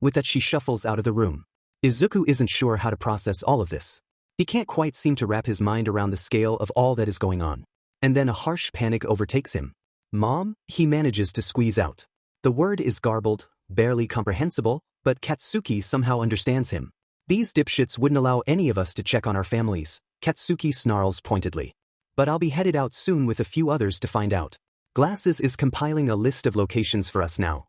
With that she shuffles out of the room. Izuku isn't sure how to process all of this. He can't quite seem to wrap his mind around the scale of all that is going on. And then a harsh panic overtakes him. Mom, he manages to squeeze out. The word is garbled, barely comprehensible, but Katsuki somehow understands him. These dipshits wouldn't allow any of us to check on our families, Katsuki snarls pointedly. But I'll be headed out soon with a few others to find out. Glasses is compiling a list of locations for us now.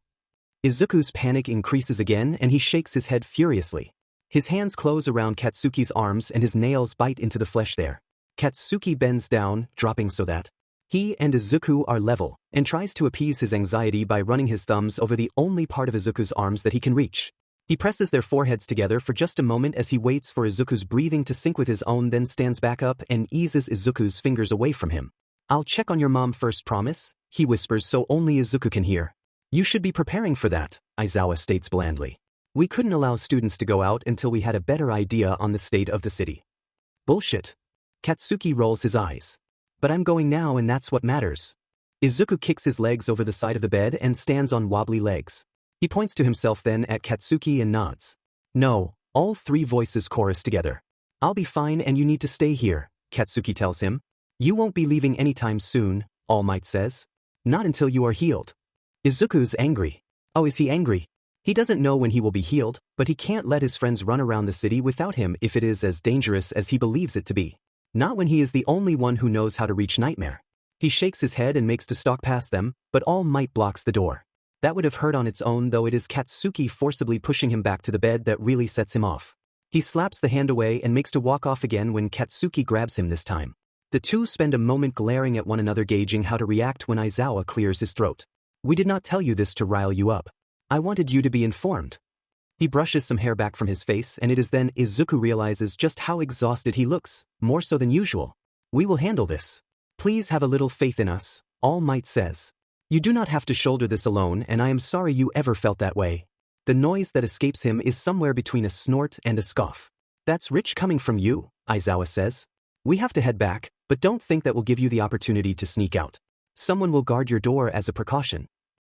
Izuku's panic increases again and he shakes his head furiously. His hands close around Katsuki's arms and his nails bite into the flesh there. Katsuki bends down, dropping so that he and Izuku are level, and tries to appease his anxiety by running his thumbs over the only part of Izuku's arms that he can reach. He presses their foreheads together for just a moment as he waits for Izuku's breathing to sync with his own, then stands back up and eases Izuku's fingers away from him. I'll check on your mom first, promise? He whispers so only Izuku can hear. You should be preparing for that, Aizawa states blandly. We couldn't allow students to go out until we had a better idea on the state of the city. Bullshit. Katsuki rolls his eyes. But I'm going now and that's what matters. Izuku kicks his legs over the side of the bed and stands on wobbly legs. He points to himself then at Katsuki and nods. No, all three voices chorus together. I'll be fine and you need to stay here, Katsuki tells him. You won't be leaving anytime soon, All Might says. Not until you are healed. Izuku's angry. Oh, is he angry? He doesn't know when he will be healed, but he can't let his friends run around the city without him if it is as dangerous as he believes it to be. Not when he is the only one who knows how to reach Nightmare. He shakes his head and makes to stalk past them, but All Might blocks the door. That would have hurt on its own, though it is Katsuki forcibly pushing him back to the bed that really sets him off. He slaps the hand away and makes to walk off again when Katsuki grabs him this time. The two spend a moment glaring at one another, gauging how to react when Aizawa clears his throat. "We did not tell you this to rile you up. I wanted you to be informed." He brushes some hair back from his face, and it is then Izuku realizes just how exhausted he looks, more so than usual. "We will handle this. Please have a little faith in us," All Might says. "You do not have to shoulder this alone, and I am sorry you ever felt that way." The noise that escapes him is somewhere between a snort and a scoff. "That's rich coming from you," Aizawa says. "We have to head back, but don't think that will give you the opportunity to sneak out. Someone will guard your door as a precaution."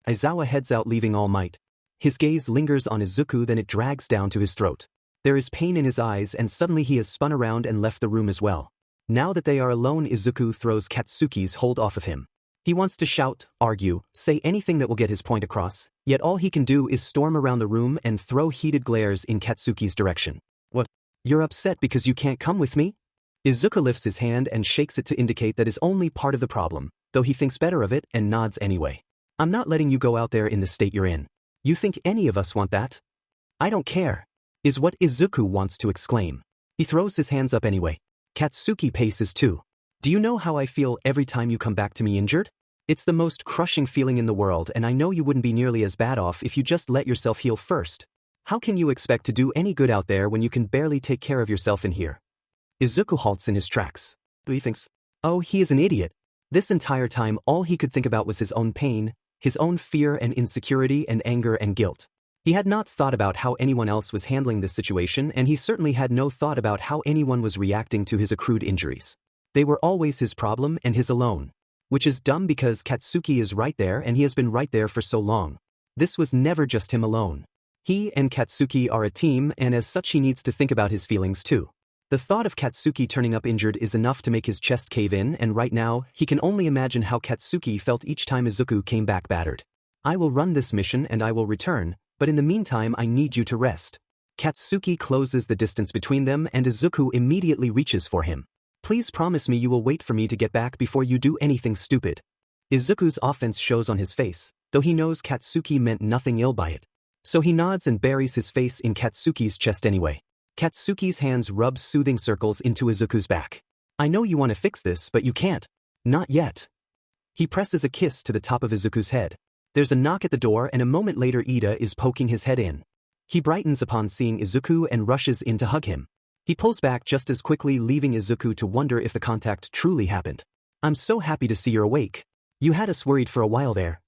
Aizawa heads out, leaving All Might. His gaze lingers on Izuku, then it drags down to his throat. There is pain in his eyes, and suddenly he has spun around and left the room as well. Now that they are alone, Izuku throws Katsuki's hold off of him. He wants to shout, argue, say anything that will get his point across, yet all he can do is storm around the room and throw heated glares in Katsuki's direction. "What? You're upset because you can't come with me?" Izuku lifts his hand and shakes it to indicate that is only part of the problem, though he thinks better of it and nods anyway. "I'm not letting you go out there in the state you're in. You think any of us want that?" "I don't care," is what Izuku wants to exclaim. He throws his hands up anyway. Katsuki paces too. "Do you know how I feel every time you come back to me injured? It's the most crushing feeling in the world, and I know you wouldn't be nearly as bad off if you just let yourself heal first. How can you expect to do any good out there when you can barely take care of yourself in here?" Izuku halts in his tracks. He thinks, oh, he is an idiot. This entire time all he could think about was his own pain, his own fear and insecurity and anger and guilt. He had not thought about how anyone else was handling this situation, and he certainly had no thought about how anyone was reacting to his accrued injuries. They were always his problem and his alone. Which is dumb because Katsuki is right there and he has been right there for so long. This was never just him alone. He and Katsuki are a team, and as such he needs to think about his feelings too. The thought of Katsuki turning up injured is enough to make his chest cave in, and right now, he can only imagine how Katsuki felt each time Izuku came back battered. "I will run this mission and I will return, but in the meantime I need you to rest." Katsuki closes the distance between them and Izuku immediately reaches for him. "Please promise me you will wait for me to get back before you do anything stupid." Izuku's offense shows on his face, though he knows Katsuki meant nothing ill by it. So he nods and buries his face in Katsuki's chest anyway. Katsuki's hands rub soothing circles into Izuku's back. "I know you want to fix this, but you can't. Not yet." He presses a kiss to the top of Izuku's head. There's a knock at the door, and a moment later Ida is poking his head in. He brightens upon seeing Izuku and rushes in to hug him. He pulls back just as quickly, leaving Izuku to wonder if the contact truly happened. "I'm so happy to see you're awake. You had us worried for a while there."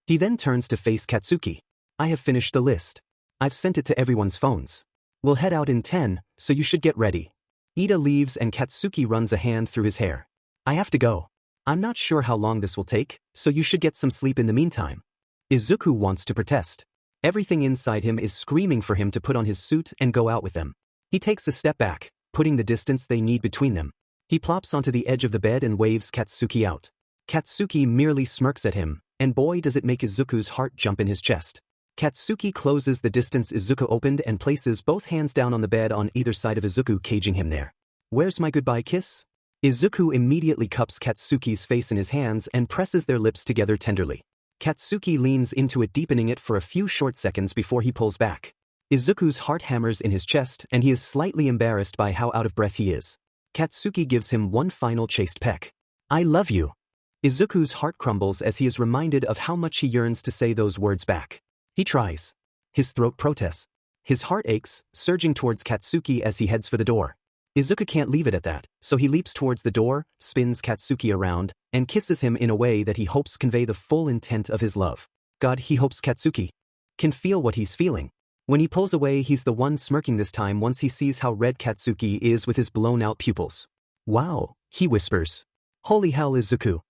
He then turns to face Katsuki. "I have finished the list. I've sent it to everyone's phones. We'll head out in 10, so you should get ready." Ida leaves and Katsuki runs a hand through his hair. "I have to go. I'm not sure how long this will take, so you should get some sleep in the meantime." Izuku wants to protest. Everything inside him is screaming for him to put on his suit and go out with them. He takes a step back, putting the distance they need between them. He plops onto the edge of the bed and waves Katsuki out. Katsuki merely smirks at him, and boy does it make Izuku's heart jump in his chest. Katsuki closes the distance Izuku opened and places both hands down on the bed on either side of Izuku, caging him there. "Where's my goodbye kiss?" Izuku immediately cups Katsuki's face in his hands and presses their lips together tenderly. Katsuki leans into it, deepening it for a few short seconds before he pulls back. Izuku's heart hammers in his chest, and he is slightly embarrassed by how out of breath he is. Katsuki gives him one final chaste peck. "I love you." Izuku's heart crumbles as he is reminded of how much he yearns to say those words back. He tries. His throat protests. His heart aches, surging towards Katsuki as he heads for the door. Izuku can't leave it at that, so he leaps towards the door, spins Katsuki around, and kisses him in a way that he hopes convey the full intent of his love. God, he hopes Katsuki can feel what he's feeling. When he pulls away, he's the one smirking this time once he sees how red Katsuki is with his blown-out pupils. "Wow," he whispers. "Holy hell, Izuku."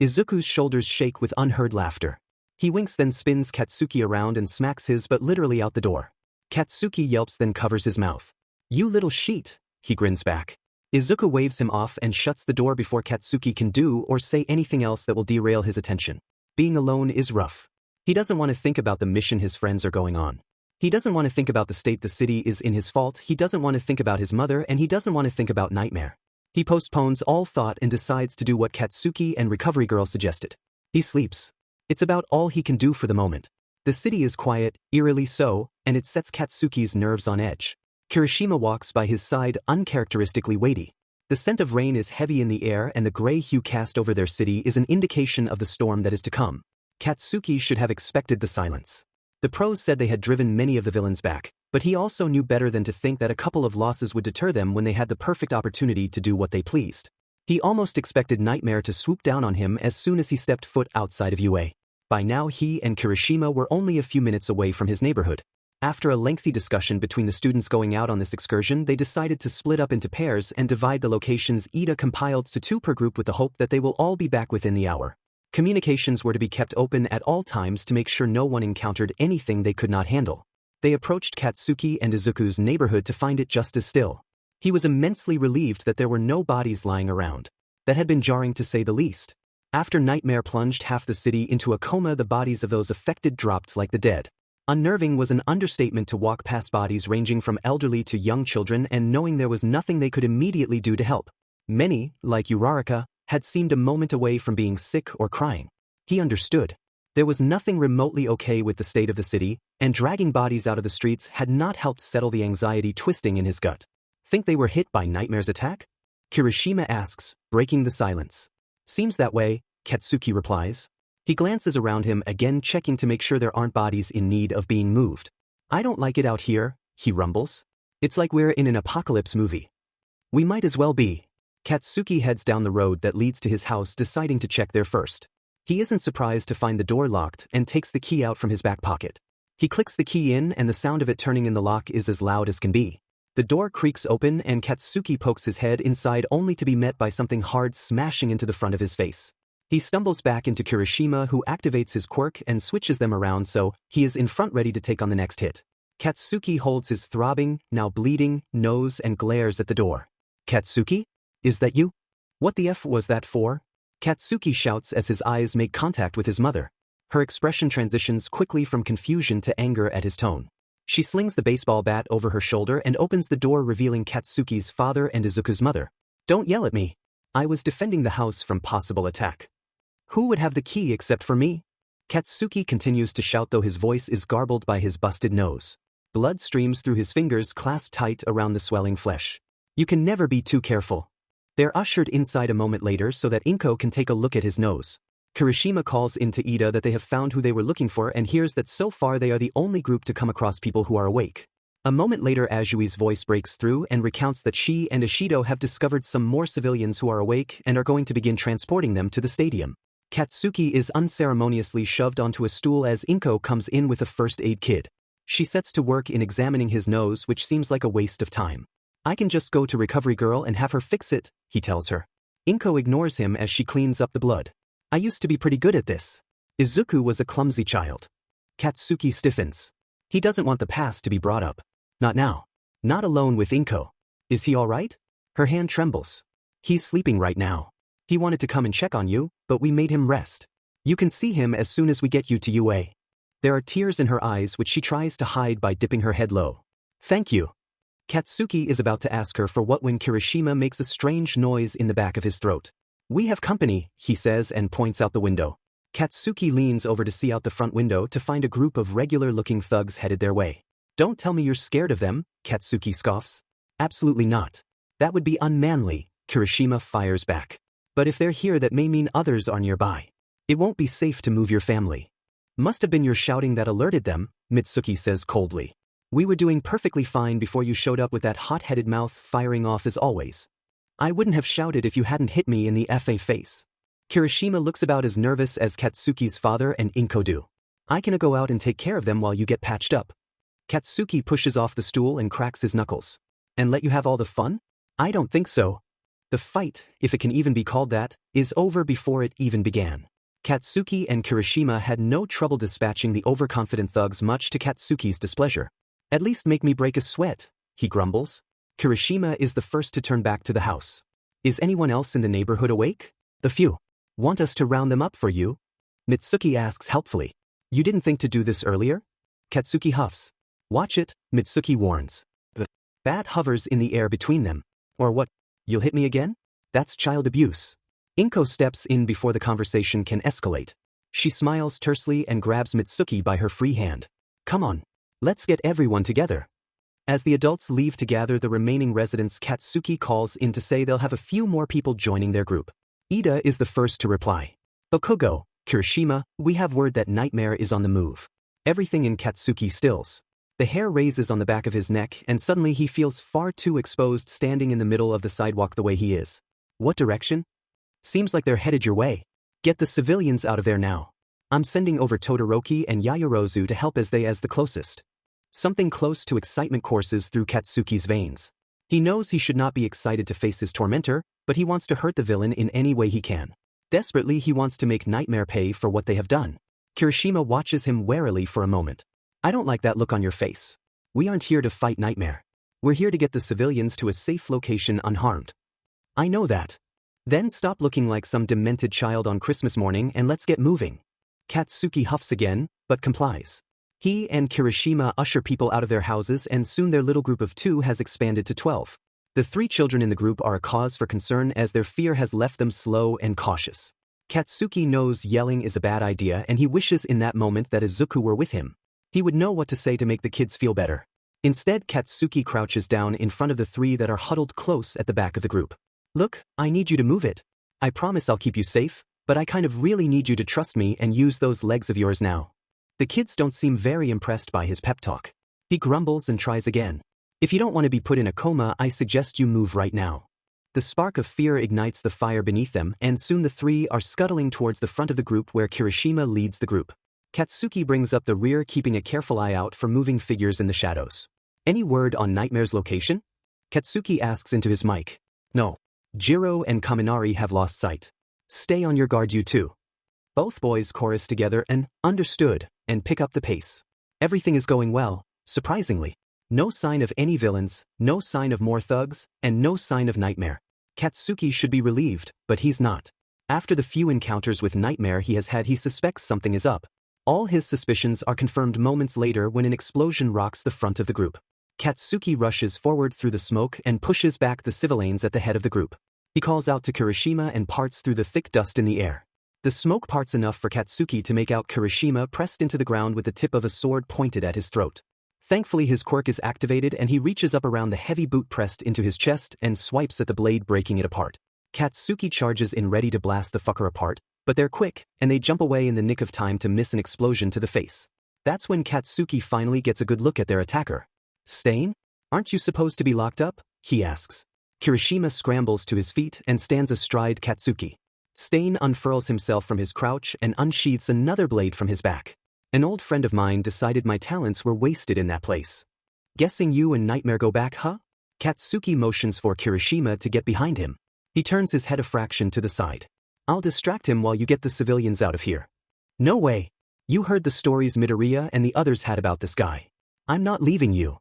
Izuku's shoulders shake with unheard laughter. He winks, then spins Katsuki around and smacks his butt literally out the door. Katsuki yelps, then covers his mouth. "You little sheet," he grins back. Izuku waves him off and shuts the door before Katsuki can do or say anything else that will derail his attention. Being alone is rough. He doesn't want to think about the mission his friends are going on. He doesn't want to think about the state the city is in, his fault. He doesn't want to think about his mother, and he doesn't want to think about Nightmare. He postpones all thought and decides to do what Katsuki and Recovery Girl suggested. He sleeps. It's about all he can do for the moment. The city is quiet, eerily so, and it sets Katsuki's nerves on edge. Kirishima walks by his side, uncharacteristically weighty. The scent of rain is heavy in the air, and the gray hue cast over their city is an indication of the storm that is to come. Katsuki should have expected the silence. The pros said they had driven many of the villains back, but he also knew better than to think that a couple of losses would deter them when they had the perfect opportunity to do what they pleased. He almost expected Nightmare to swoop down on him as soon as he stepped foot outside of UA. By now he and Kirishima were only a few minutes away from his neighborhood. After a lengthy discussion between the students going out on this excursion, they decided to split up into pairs and divide the locations. Ida compiled to 2 per group with the hope that they will all be back within the hour. Communications were to be kept open at all times to make sure no one encountered anything they could not handle. They approached Katsuki and Izuku's neighborhood to find it just as still. He was immensely relieved that there were no bodies lying around. That had been jarring to say the least. After Nightmare plunged half the city into a coma, the bodies of those affected dropped like the dead. Unnerving was an understatement to walk past bodies ranging from elderly to young children and knowing there was nothing they could immediately do to help. Many, like Uraraka, had seemed a moment away from being sick or crying. He understood. There was nothing remotely okay with the state of the city, and dragging bodies out of the streets had not helped settle the anxiety twisting in his gut. Think they were hit by Nightmare's attack? Kirishima asks, breaking the silence. Seems that way, Katsuki replies. He glances around him again, checking to make sure there aren't bodies in need of being moved. I don't like it out here, he rumbles. It's like we're in an apocalypse movie. We might as well be. Katsuki heads down the road that leads to his house, deciding to check there first. He isn't surprised to find the door locked and takes the key out from his back pocket. He clicks the key in and the sound of it turning in the lock is as loud as can be. The door creaks open and Katsuki pokes his head inside only to be met by something hard smashing into the front of his face. He stumbles back into Kirishima, who activates his quirk and switches them around so he is in front ready to take on the next hit. Katsuki holds his throbbing, now bleeding, nose and glares at the door. Katsuki? Is that you? What the F was that for? Katsuki shouts as his eyes make contact with his mother. Her expression transitions quickly from confusion to anger at his tone. She slings the baseball bat over her shoulder and opens the door, revealing Katsuki's father and Izuku's mother. Don't yell at me. I was defending the house from possible attack. Who would have the key except for me? Katsuki continues to shout, though his voice is garbled by his busted nose. Blood streams through his fingers clasped tight around the swelling flesh. You can never be too careful. They're ushered inside a moment later so that Inko can take a look at his nose. Kirishima calls into Ida that they have found who they were looking for and hears that so far they are the only group to come across people who are awake. A moment later, Ajui's voice breaks through and recounts that she and Ishido have discovered some more civilians who are awake and are going to begin transporting them to the stadium. Katsuki is unceremoniously shoved onto a stool as Inko comes in with a first aid kit. She sets to work in examining his nose, which seems like a waste of time. I can just go to Recovery Girl and have her fix it, he tells her. Inko ignores him as she cleans up the blood. I used to be pretty good at this. Izuku was a clumsy child. Katsuki stiffens. He doesn't want the past to be brought up. Not now. Not alone with Inko. Is he all right? Her hand trembles. He's sleeping right now. He wanted to come and check on you, but we made him rest. You can see him as soon as we get you to UA. There are tears in her eyes which she tries to hide by dipping her head low. Thank you. Katsuki is about to ask her for what when Kirishima makes a strange noise in the back of his throat. We have company, he says and points out the window. Katsuki leans over to see out the front window to find a group of regular-looking thugs headed their way. Don't tell me you're scared of them, Katsuki scoffs. Absolutely not. That would be unmanly, Kirishima fires back. But if they're here, that may mean others are nearby. It won't be safe to move your family. Must have been your shouting that alerted them, Mitsuki says coldly. We were doing perfectly fine before you showed up with that hot-headed mouth firing off as always. I wouldn't have shouted if you hadn't hit me in the face. Kirishima looks about as nervous as Katsuki's father and Inko do. I can go out and take care of them while you get patched up. Katsuki pushes off the stool and cracks his knuckles. And let you have all the fun? I don't think so. The fight, if it can even be called that, is over before it even began. Katsuki and Kirishima had no trouble dispatching the overconfident thugs, much to Katsuki's displeasure. At least make me break a sweat, he grumbles. Kirishima is the first to turn back to the house. Is anyone else in the neighborhood awake? The few. Want us to round them up for you? Mitsuki asks helpfully. You didn't think to do this earlier? Katsuki huffs. Watch it, Mitsuki warns. The bat hovers in the air between them. Or what? You'll hit me again? That's child abuse. Inko steps in before the conversation can escalate. She smiles tersely and grabs Mitsuki by her free hand. Come on. Let's get everyone together. As the adults leave to gather the remaining residents, Katsuki calls in to say they'll have a few more people joining their group. Ida is the first to reply. Okugo, Kirishima, we have word that Nightmare is on the move. Everything in Katsuki stills. The hair raises on the back of his neck and suddenly he feels far too exposed standing in the middle of the sidewalk the way he is. What direction? Seems like they're headed your way. Get the civilians out of there now. I'm sending over Todoroki and Yaoyorozu to help as the closest. Something close to excitement courses through Katsuki's veins. He knows he should not be excited to face his tormentor, but he wants to hurt the villain in any way he can. Desperately he wants to make Nightmare pay for what they have done. Kirishima watches him warily for a moment. I don't like that look on your face. We aren't here to fight Nightmare. We're here to get the civilians to a safe location unharmed. I know that. Then stop looking like some demented child on Christmas morning and let's get moving. Katsuki huffs again, but complies. He and Kirishima usher people out of their houses and soon their little group of 2 has expanded to 12. The 3 children in the group are a cause for concern as their fear has left them slow and cautious. Katsuki knows yelling is a bad idea and he wishes in that moment that Izuku were with him. He would know what to say to make the kids feel better. Instead, Katsuki crouches down in front of the 3 that are huddled close at the back of the group. Look, I need you to move it. I promise I'll keep you safe, but I kind of really need you to trust me and use those legs of yours now. The kids don't seem very impressed by his pep talk. He grumbles and tries again. If you don't want to be put in a coma, I suggest you move right now. The spark of fear ignites the fire beneath them and soon the 3 are scuttling towards the front of the group where Kirishima leads the group. Katsuki brings up the rear, keeping a careful eye out for moving figures in the shadows. Any word on Nightmare's location? Katsuki asks into his mic. No. Jiro and Kaminari have lost sight. Stay on your guard, you two. Both boys chorus together and understood and pick up the pace. Everything is going well, surprisingly. No sign of any villains, no sign of more thugs, and no sign of Nightmare. Katsuki should be relieved, but he's not. After the few encounters with Nightmare he has had, he suspects something is up. All his suspicions are confirmed moments later when an explosion rocks the front of the group. Katsuki rushes forward through the smoke and pushes back the civilians at the head of the group. He calls out to Kirishima and parts through the thick dust in the air. The smoke parts enough for Katsuki to make out Kirishima pressed into the ground with the tip of a sword pointed at his throat. Thankfully his quirk is activated and he reaches up around the heavy boot pressed into his chest and swipes at the blade, breaking it apart. Katsuki charges in ready to blast the fucker apart, but they're quick and they jump away in the nick of time to miss an explosion to the face. That's when Katsuki finally gets a good look at their attacker. Stain? Aren't you supposed to be locked up? He asks. Kirishima scrambles to his feet and stands astride Katsuki. Stain unfurls himself from his crouch and unsheathes another blade from his back. An old friend of mine decided my talents were wasted in that place. Guessing you and Nightmare go back, huh? Katsuki motions for Kirishima to get behind him. He turns his head a fraction to the side. I'll distract him while you get the civilians out of here. No way. You heard the stories Midoriya and the others had about this guy. I'm not leaving you.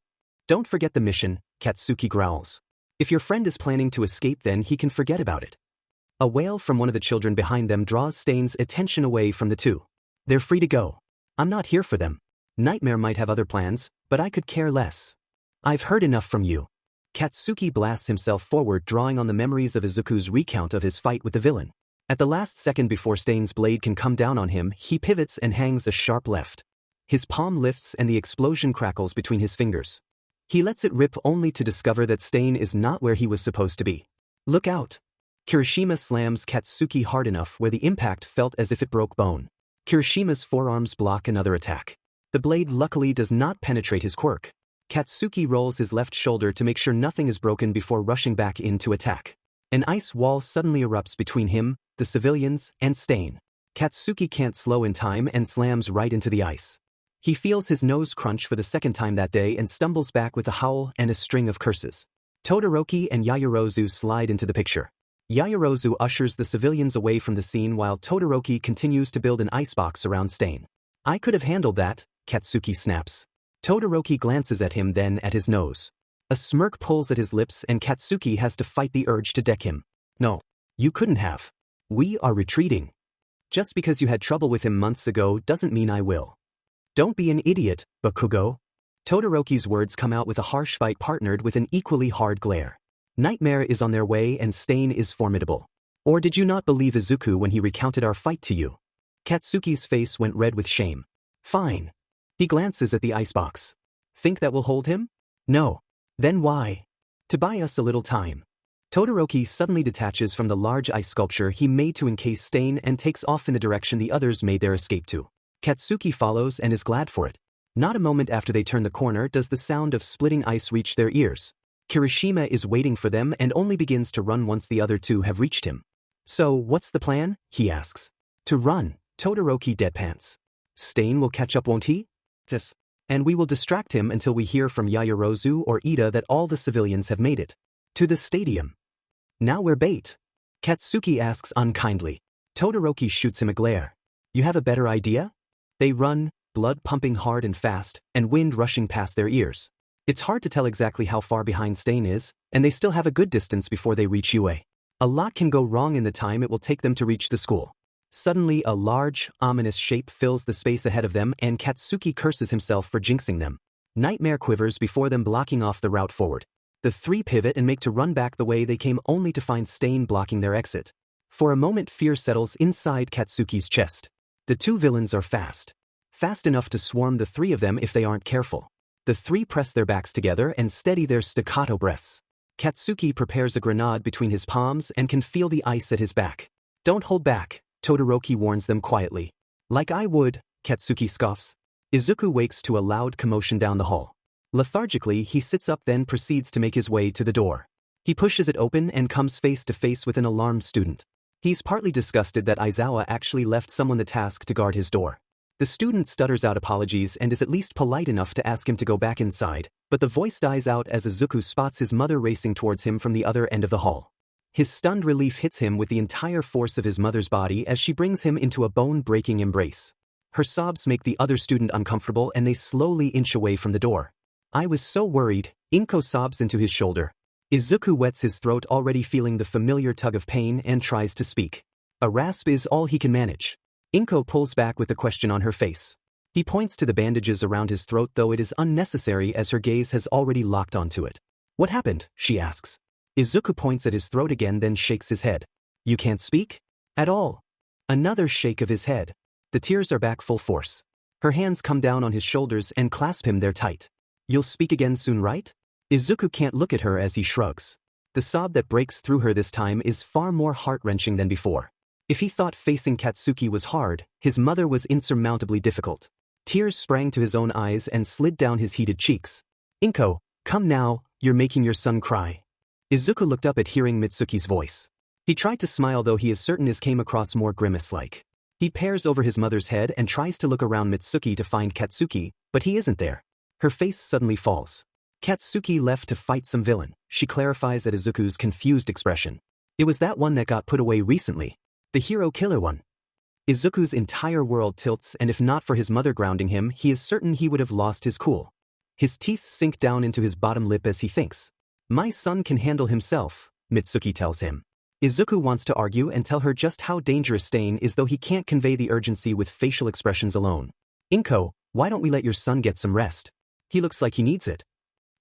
Don't forget the mission, Katsuki growls. If your friend is planning to escape, then he can forget about it. A wail from one of the children behind them draws Stain's attention away from the 2. They're free to go. I'm not here for them. Nightmare might have other plans, but I could care less. I've heard enough from you. Katsuki blasts himself forward, drawing on the memories of Izuku's recount of his fight with the villain. At the last second before Stain's blade can come down on him, he pivots and hangs a sharp left. His palm lifts and the explosion crackles between his fingers. He lets it rip only to discover that Stain is not where he was supposed to be. Look out! Kirishima slams Katsuki hard enough where the impact felt as if it broke bone. Kirishima's forearms block another attack. The blade luckily does not penetrate his quirk. Katsuki rolls his left shoulder to make sure nothing is broken before rushing back in to attack. An ice wall suddenly erupts between him, the civilians, and Stain. Katsuki can't slow in time and slams right into the ice. He feels his nose crunch for the second time that day and stumbles back with a howl and a string of curses. Todoroki and Yaoyorozu slide into the picture. Yaoyorozu ushers the civilians away from the scene while Todoroki continues to build an icebox around Stain. I could have handled that, Katsuki snaps. Todoroki glances at him, then at his nose. A smirk pulls at his lips and Katsuki has to fight the urge to deck him. No, you couldn't have. We are retreating. Just because you had trouble with him months ago doesn't mean I will. Don't be an idiot, Bakugo. Todoroki's words come out with a harsh fight partnered with an equally hard glare. Nightmare is on their way and Stain is formidable. Or did you not believe Izuku when he recounted our fight to you? Katsuki's face went red with shame. Fine. He glances at the icebox. Think that will hold him? No. Then why? To buy us a little time. Todoroki suddenly detaches from the large ice sculpture he made to encase Stain and takes off in the direction the others made their escape to. Katsuki follows and is glad for it. Not a moment after they turn the corner does the sound of splitting ice reach their ears. Kirishima is waiting for them and only begins to run once the other two have reached him. So, what's the plan? He asks. To run, Todoroki deadpans. Stain will catch up, won't he? Yes. And we will distract him until we hear from Yaoyorozu or Ida that all the civilians have made it. To the stadium. Now we're bait. Katsuki asks unkindly. Todoroki shoots him a glare. You have a better idea? They run, blood pumping hard and fast, and wind rushing past their ears. It's hard to tell exactly how far behind Stain is, and they still have a good distance before they reach UA. A lot can go wrong in the time it will take them to reach the school. Suddenly a large, ominous shape fills the space ahead of them and Katsuki curses himself for jinxing them. Nightmare quivers before them, blocking off the route forward. The three pivot and make to run back the way they came, only to find Stain blocking their exit. For a moment fear settles inside Katsuki's chest. The two villains are fast. Fast enough to swarm the three of them if they aren't careful. The three press their backs together and steady their staccato breaths. Katsuki prepares a grenade between his palms and can feel the ice at his back. Don't hold back, Todoroki warns them quietly. Like I would, Katsuki scoffs. Izuku wakes to a loud commotion down the hall. Lethargically, he sits up, then proceeds to make his way to the door. He pushes it open and comes face to face with an alarmed student. He's partly disgusted that Aizawa actually left someone the task to guard his door. The student stutters out apologies and is at least polite enough to ask him to go back inside, but the voice dies out as Izuku spots his mother racing towards him from the other end of the hall. His stunned relief hits him with the entire force of his mother's body as she brings him into a bone-breaking embrace. Her sobs make the other student uncomfortable and they slowly inch away from the door. I was so worried, Inko sobs into his shoulder. Izuku wets his throat, already feeling the familiar tug of pain, and tries to speak. A rasp is all he can manage. Inko pulls back with the question on her face. He points to the bandages around his throat, though it is unnecessary as her gaze has already locked onto it. What happened? She asks. Izuku points at his throat again, then shakes his head. You can't speak? At all. Another shake of his head. The tears are back full force. Her hands come down on his shoulders and clasp him there tight. You'll speak again soon, right? Izuku can't look at her as he shrugs. The sob that breaks through her this time is far more heart-wrenching than before. If he thought facing Katsuki was hard, his mother was insurmountably difficult. Tears sprang to his own eyes and slid down his heated cheeks. Inko, come now, you're making your son cry. Izuku looked up at hearing Mitsuki's voice. He tried to smile, though he is certain his came across more grimace-like. He peers over his mother's head and tries to look around Mitsuki to find Katsuki, but he isn't there. Her face suddenly falls. Katsuki left to fight some villain, she clarifies at Izuku's confused expression. It was that one that got put away recently. The hero killer one. Izuku's entire world tilts, and if not for his mother grounding him, he is certain he would have lost his cool. His teeth sink down into his bottom lip as he thinks. My son can handle himself, Mitsuki tells him. Izuku wants to argue and tell her just how dangerous Stain is, though he can't convey the urgency with facial expressions alone. Inko, why don't we let your son get some rest? He looks like he needs it.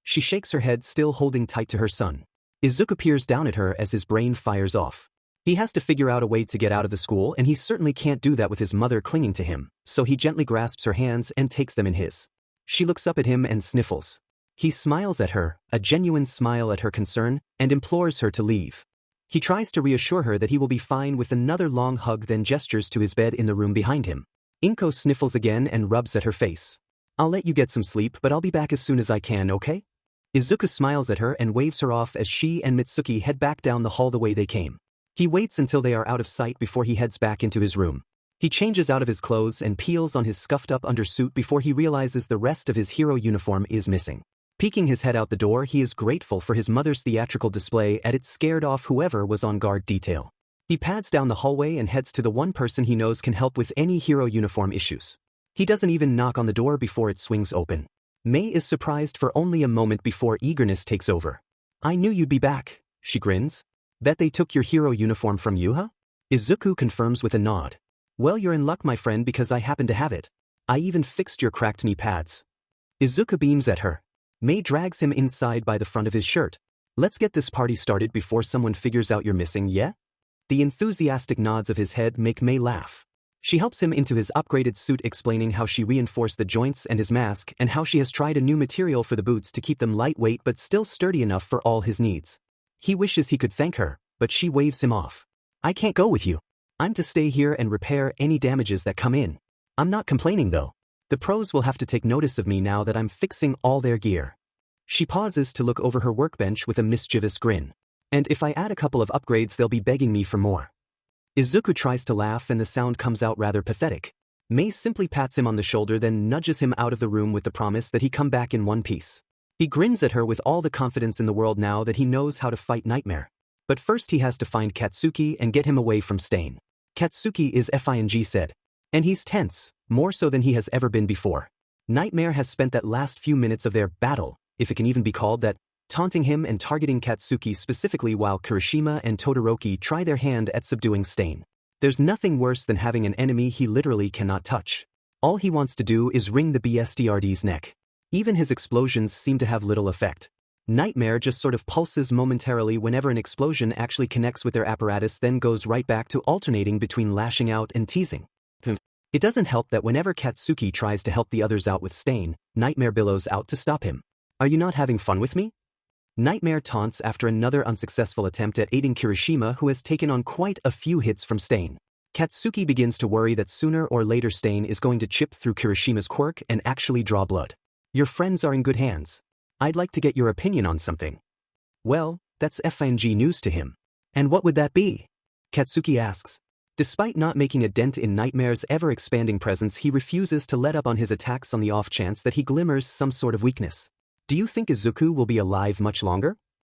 She shakes her head, still holding tight to her son. Izuku peers down at her as his brain fires off. He has to figure out a way to get out of the school, and he certainly can't do that with his mother clinging to him, so he gently grasps her hands and takes them in his. She looks up at him and sniffles. He smiles at her, a genuine smile at her concern, and implores her to leave. He tries to reassure her that he will be fine with another long hug, then gestures to his bed in the room behind him. Inko sniffles again and rubs at her face. I'll let you get some sleep, but I'll be back as soon as I can, okay? Izuku smiles at her and waves her off as she and Mitsuki head back down the hall the way they came. He waits until they are out of sight before he heads back into his room. He changes out of his clothes and peels on his scuffed-up undersuit before he realizes the rest of his hero uniform is missing. Peeking his head out the door, he is grateful for his mother's theatrical display as it scared off whoever was on guard detail. He pads down the hallway and heads to the one person he knows can help with any hero uniform issues. He doesn't even knock on the door before it swings open. Mei is surprised for only a moment before eagerness takes over. I knew you'd be back, she grins. Bet they took your hero uniform from you, huh? Izuku confirms with a nod. Well, you're in luck, my friend, because I happen to have it. I even fixed your cracked knee pads. Izuku beams at her. Mei drags him inside by the front of his shirt. Let's get this party started before someone figures out you're missing, yeah? The enthusiastic nods of his head make Mei laugh. She helps him into his upgraded suit, explaining how she reinforced the joints and his mask and how she has tried a new material for the boots to keep them lightweight but still sturdy enough for all his needs. He wishes he could thank her, but she waves him off. I can't go with you. I'm to stay here and repair any damages that come in. I'm not complaining though. The pros will have to take notice of me now that I'm fixing all their gear. She pauses to look over her workbench with a mischievous grin. And if I add a couple of upgrades, they'll be begging me for more. Izuku tries to laugh and the sound comes out rather pathetic. Mei simply pats him on the shoulder, then nudges him out of the room with the promise that he come back in one piece. He grins at her with all the confidence in the world now that he knows how to fight Nightmare. But first he has to find Katsuki and get him away from Stain. Katsuki is FING said. And he's tense, more so than he has ever been before. Nightmare has spent that last few minutes of their battle, if it can even be called that, taunting him and targeting Katsuki specifically, while Kirishima and Todoroki try their hand at subduing Stain. There's nothing worse than having an enemy he literally cannot touch. All he wants to do is wring the BSTRD's neck. Even his explosions seem to have little effect. Nightmare just sort of pulses momentarily whenever an explosion actually connects with their apparatus, then goes right back to alternating between lashing out and teasing. It doesn't help that whenever Katsuki tries to help the others out with Stain, Nightmare billows out to stop him. Are you not having fun with me? Nightmare taunts after another unsuccessful attempt at aiding Kirishima, who has taken on quite a few hits from Stain. Katsuki begins to worry that sooner or later Stain is going to chip through Kirishima's quirk and actually draw blood. Your friends are in good hands. I'd like to get your opinion on something. Well, that's FNG news to him. And what would that be? Katsuki asks. Despite not making a dent in Nightmare's ever-expanding presence, he refuses to let up on his attacks on the off chance that he glimmers some sort of weakness. Do you think Izuku will be alive much longer?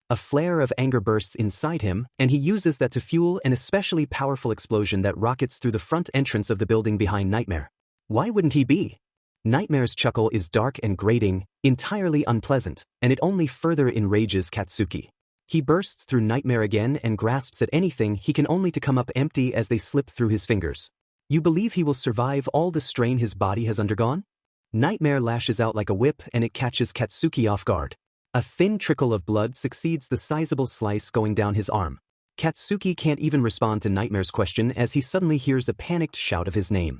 A flare of anger bursts inside him, and he uses that to fuel an especially powerful explosion that rockets through the front entrance of the building behind Nightmare. Why wouldn't he be? Nightmare's chuckle is dark and grating, entirely unpleasant, and it only further enrages Katsuki. He bursts through Nightmare again and grasps at anything he can, only to come up empty as they slip through his fingers. You believe he will survive all the strain his body has undergone? Nightmare lashes out like a whip and it catches Katsuki off guard. A thin trickle of blood succeeds the sizable slice going down his arm. Katsuki can't even respond to Nightmare's question as he suddenly hears a panicked shout of his name.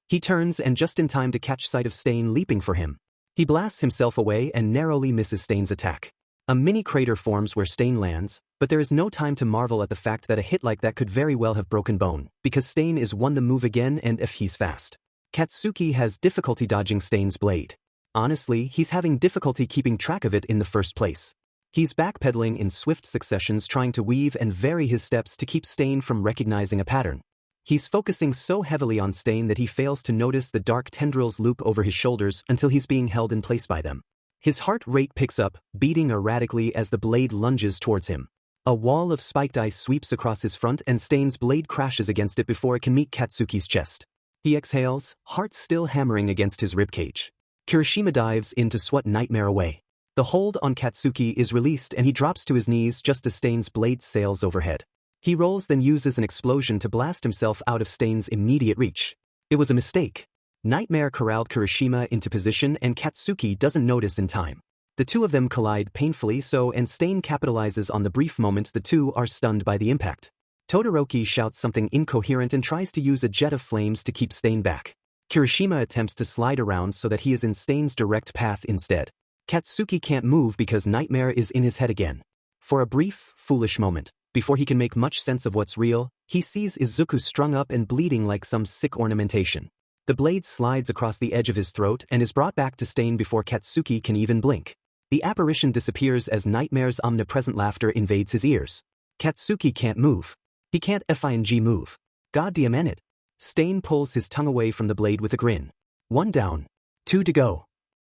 He turns, and just in time to catch sight of Stain leaping for him. He blasts himself away and narrowly misses Stain's attack. A mini crater forms where Stain lands, but there is no time to marvel at the fact that a hit like that could very well have broken bone, because Stain is one to move again, and if he's fast. Katsuki has difficulty dodging Stain's blade. Honestly, he's having difficulty keeping track of it in the first place. He's backpedaling in swift successions, trying to weave and vary his steps to keep Stain from recognizing a pattern. He's focusing so heavily on Stain that he fails to notice the dark tendrils loop over his shoulders until he's being held in place by them. His heart rate picks up, beating erratically as the blade lunges towards him. A wall of spiked ice sweeps across his front and Stain's blade crashes against it before it can meet Katsuki's chest. He exhales, heart still hammering against his ribcage. Kirishima dives in to swat Nightmare away. The hold on Katsuki is released and he drops to his knees just as Stain's blade sails overhead. He rolls, then uses an explosion to blast himself out of Stain's immediate reach. It was a mistake. Nightmare corralled Kirishima into position and Katsuki doesn't notice in time. The two of them collide painfully, and Stain capitalizes on the brief moment the two are stunned by the impact. Todoroki shouts something incoherent and tries to use a jet of flames to keep Stain back. Kirishima attempts to slide around so that he is in Stain's direct path instead. Katsuki can't move because Nightmare is in his head again. For a brief, foolish moment, before he can make much sense of what's real, he sees Izuku strung up and bleeding like some sick ornamentation. The blade slides across the edge of his throat and is brought back to Stain before Katsuki can even blink. The apparition disappears as Nightmare's omnipresent laughter invades his ears. Katsuki can't move. He can't FING move. Goddamn it. Stain pulls his tongue away from the blade with a grin. 1 down. 2 to go.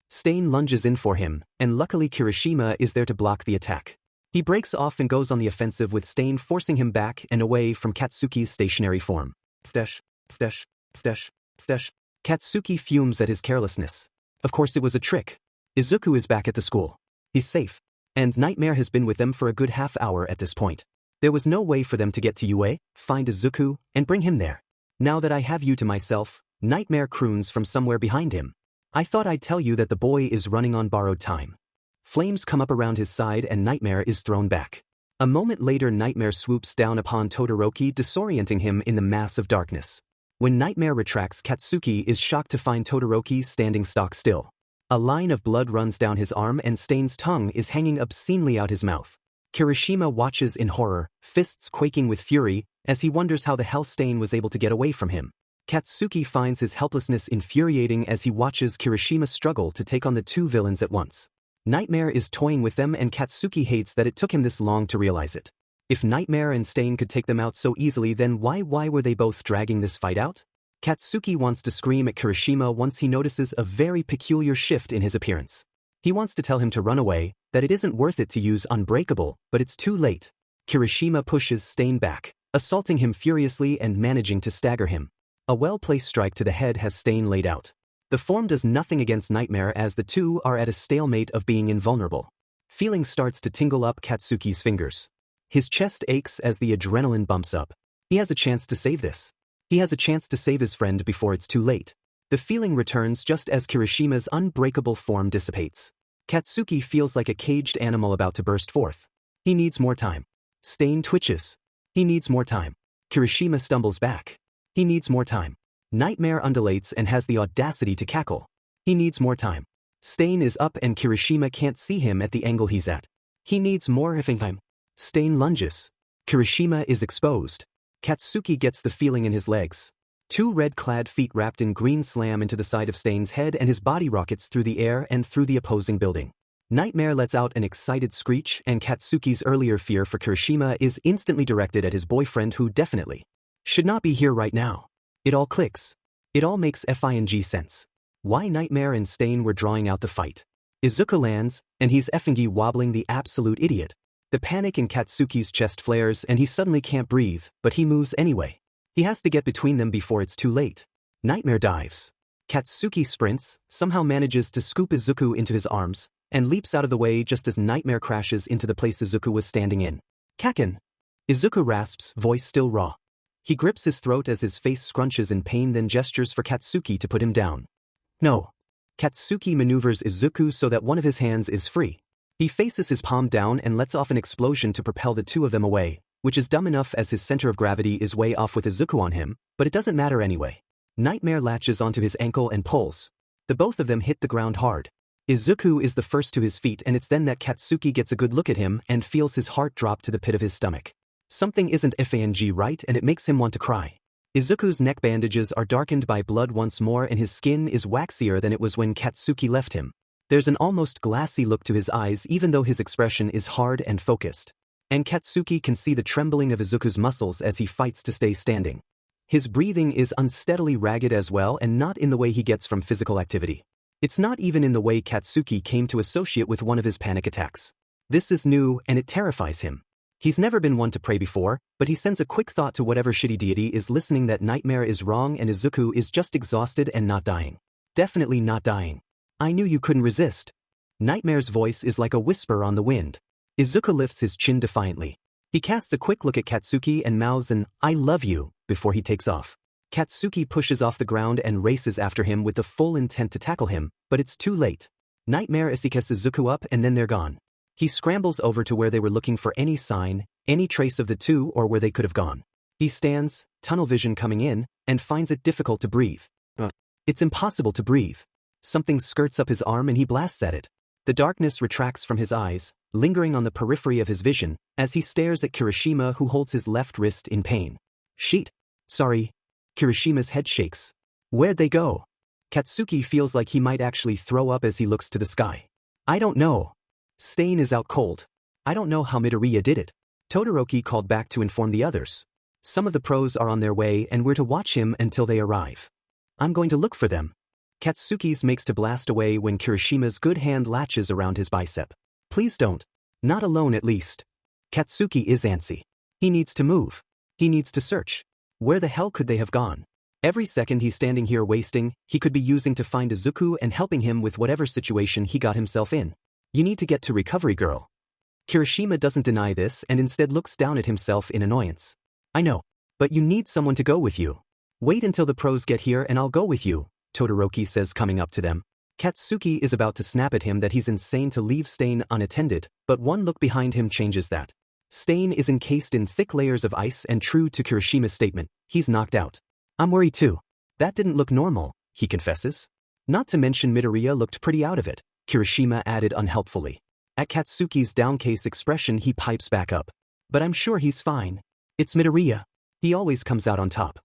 Stain lunges in for him, and luckily Kirishima is there to block the attack. He breaks off and goes on the offensive with Stain forcing him back and away from Katsuki's stationary form. Fdesh, fdesh, fdesh, fdesh. Katsuki fumes at his carelessness. Of course it was a trick. Izuku is back at the school. He's safe. And Nightmare has been with them for a good half hour at this point. There was no way for them to get to UA, find Izuku, and bring him there. Now that I have you to myself, Nightmare croons from somewhere behind him. I thought I'd tell you that the boy is running on borrowed time. Flames come up around his side and Nightmare is thrown back. A moment later Nightmare swoops down upon Todoroki, disorienting him in the mass of darkness. When Nightmare retracts, Katsuki is shocked to find Todoroki standing stock still. A line of blood runs down his arm and Stain's tongue is hanging obscenely out his mouth. Kirishima watches in horror, fists quaking with fury, as he wonders how the hell Stain was able to get away from him. Katsuki finds his helplessness infuriating as he watches Kirishima struggle to take on the two villains at once. Nightmare is toying with them and Katsuki hates that it took him this long to realize it. If Nightmare and Stain could take them out so easily, then why were they both dragging this fight out? Katsuki wants to scream at Kirishima once he notices a very peculiar shift in his appearance. He wants to tell him to run away, that it isn't worth it to use Unbreakable, but it's too late. Kirishima pushes Stain back, assaulting him furiously and managing to stagger him. A well-placed strike to the head has Stain laid out. The form does nothing against Nightmare as the two are at a stalemate of being invulnerable. Feeling starts to tingle up Katsuki's fingers. His chest aches as the adrenaline bumps up. He has a chance to save this. He has a chance to save his friend before it's too late. The feeling returns just as Kirishima's unbreakable form dissipates. Katsuki feels like a caged animal about to burst forth. He needs more time. Stain twitches. He needs more time. Kirishima stumbles back. He needs more time. Nightmare undulates and has the audacity to cackle. He needs more time. Stain is up and Kirishima can't see him at the angle he's at. He needs more effing time. Stain lunges. Kirishima is exposed. Katsuki gets the feeling in his legs. Two red-clad feet wrapped in green slam into the side of Stain's head and his body rockets through the air and through the opposing building. Nightmare lets out an excited screech and Katsuki's earlier fear for Kirishima is instantly directed at his boyfriend who definitely should not be here right now. It all clicks. It all makes FING sense. Why Nightmare and Stain were drawing out the fight. Izuku lands, and he's effing wobbling the absolute idiot. The panic in Katsuki's chest flares and he suddenly can't breathe, but he moves anyway. He has to get between them before it's too late. Nightmare dives. Katsuki sprints, somehow manages to scoop Izuku into his arms, and leaps out of the way just as Nightmare crashes into the place Izuku was standing in. Kaken. Izuku rasps, voice still raw. He grips his throat as his face scrunches in pain, then gestures for Katsuki to put him down. No. Katsuki maneuvers Izuku so that one of his hands is free. He faces his palm down and lets off an explosion to propel the two of them away, which is dumb enough as his center of gravity is way off with Izuku on him, but it doesn't matter anyway. Nightmare latches onto his ankle and pulls. The both of them hit the ground hard. Izuku is the first to his feet and it's then that Katsuki gets a good look at him and feels his heart drop to the pit of his stomach. Something isn't FANG right and it makes him want to cry. Izuku's neck bandages are darkened by blood once more and his skin is waxier than it was when Katsuki left him. There's an almost glassy look to his eyes even though his expression is hard and focused. And Katsuki can see the trembling of Izuku's muscles as he fights to stay standing. His breathing is unsteadily ragged as well and not in the way he gets from physical activity. It's not even in the way Katsuki came to associate with one of his panic attacks. This is new and it terrifies him. He's never been one to pray before, but he sends a quick thought to whatever shitty deity is listening that Nightmare is wrong and Izuku is just exhausted and not dying. Definitely not dying. I knew you couldn't resist. Nightmare's voice is like a whisper on the wind. Izuku lifts his chin defiantly. He casts a quick look at Katsuki and mouths an "I love you" before he takes off. Katsuki pushes off the ground and races after him with the full intent to tackle him, but it's too late. Nightmare isekes Izuku up and then they're gone. He scrambles over to where they were looking for any sign, any trace of the two or where they could have gone. He stands, tunnel vision coming in, and finds it difficult to breathe. It's impossible to breathe. Something skirts up his arm and he blasts at it. The darkness retracts from his eyes, lingering on the periphery of his vision, as he stares at Kirishima who holds his left wrist in pain. Sheet. Sorry. Kirishima's head shakes. Where'd they go? Katsuki feels like he might actually throw up as he looks to the sky. I don't know. Stain is out cold. I don't know how Midoriya did it. Todoroki called back to inform the others. Some of the pros are on their way and we're to watch him until they arrive. I'm going to look for them. Katsuki's makes to blast away when Kirishima's good hand latches around his bicep. Please don't. Not alone at least. Katsuki is antsy. He needs to move. He needs to search. Where the hell could they have gone? Every second he's standing here wasting, he could be using to find Izuku and helping him with whatever situation he got himself in. You need to get to recovery, girl. Kirishima doesn't deny this and instead looks down at himself in annoyance. I know. But you need someone to go with you. Wait until the pros get here and I'll go with you, Todoroki says coming up to them. Katsuki is about to snap at him that he's insane to leave Stain unattended, but one look behind him changes that. Stain is encased in thick layers of ice and true to Kirishima's statement, he's knocked out. I'm worried too. That didn't look normal, he confesses. Not to mention Midoriya looked pretty out of it, Kirishima added unhelpfully. At Katsuki's downcase expression he pipes back up. But I'm sure he's fine. It's Midoriya. He always comes out on top.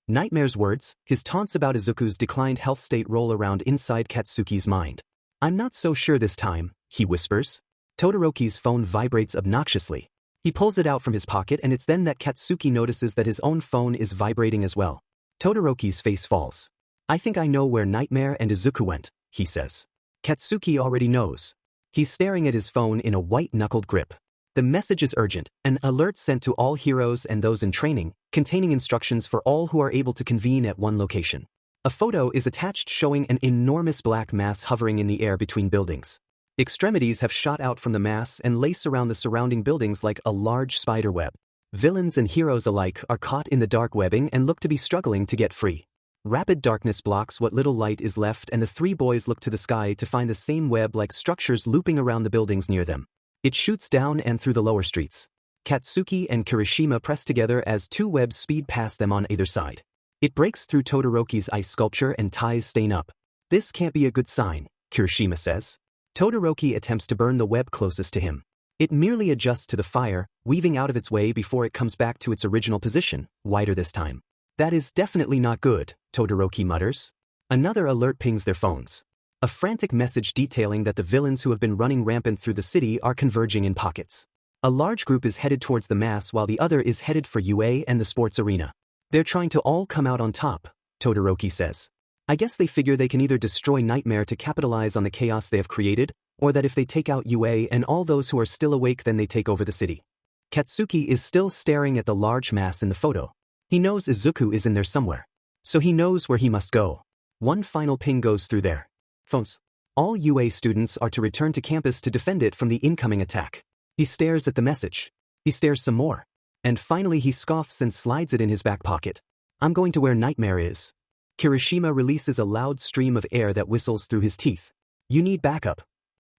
Nightmare's words, his taunts about Izuku's declined health state roll around inside Katsuki's mind. I'm not so sure this time, he whispers. Todoroki's phone vibrates obnoxiously. He pulls it out from his pocket and it's then that Katsuki notices that his own phone is vibrating as well. Todoroki's face falls. I think I know where Nightmare and Izuku went, he says. Katsuki already knows. He's staring at his phone in a white-knuckled grip. The message is urgent, an alert sent to all heroes and those in training, containing instructions for all who are able to convene at one location. A photo is attached showing an enormous black mass hovering in the air between buildings. Extremities have shot out from the mass and lace around the surrounding buildings like a large spider web. Villains and heroes alike are caught in the dark webbing and look to be struggling to get free. Rapid darkness blocks what little light is left and the three boys look to the sky to find the same web-like structures looping around the buildings near them. It shoots down and through the lower streets. Katsuki and Kirishima press together as two webs speed past them on either side. It breaks through Todoroki's ice sculpture and ties Stain up. This can't be a good sign, Kirishima says. Todoroki attempts to burn the web closest to him. It merely adjusts to the fire, weaving out of its way before it comes back to its original position, wider this time. That is definitely not good, Todoroki mutters. Another alert pings their phones. A frantic message detailing that the villains who have been running rampant through the city are converging in pockets. A large group is headed towards the mass while the other is headed for UA and the sports arena. They're trying to all come out on top, Todoroki says. I guess they figure they can either destroy Nightmare to capitalize on the chaos they have created, or that if they take out UA and all those who are still awake then they take over the city. Katsuki is still staring at the large mass in the photo. He knows Izuku is in there somewhere. So he knows where he must go. One final ping goes through their phones. All UA students are to return to campus to defend it from the incoming attack. He stares at the message. He stares some more. And finally he scoffs and slides it in his back pocket. I'm going to where Nightmare is. Kirishima releases a loud stream of air that whistles through his teeth. You need backup.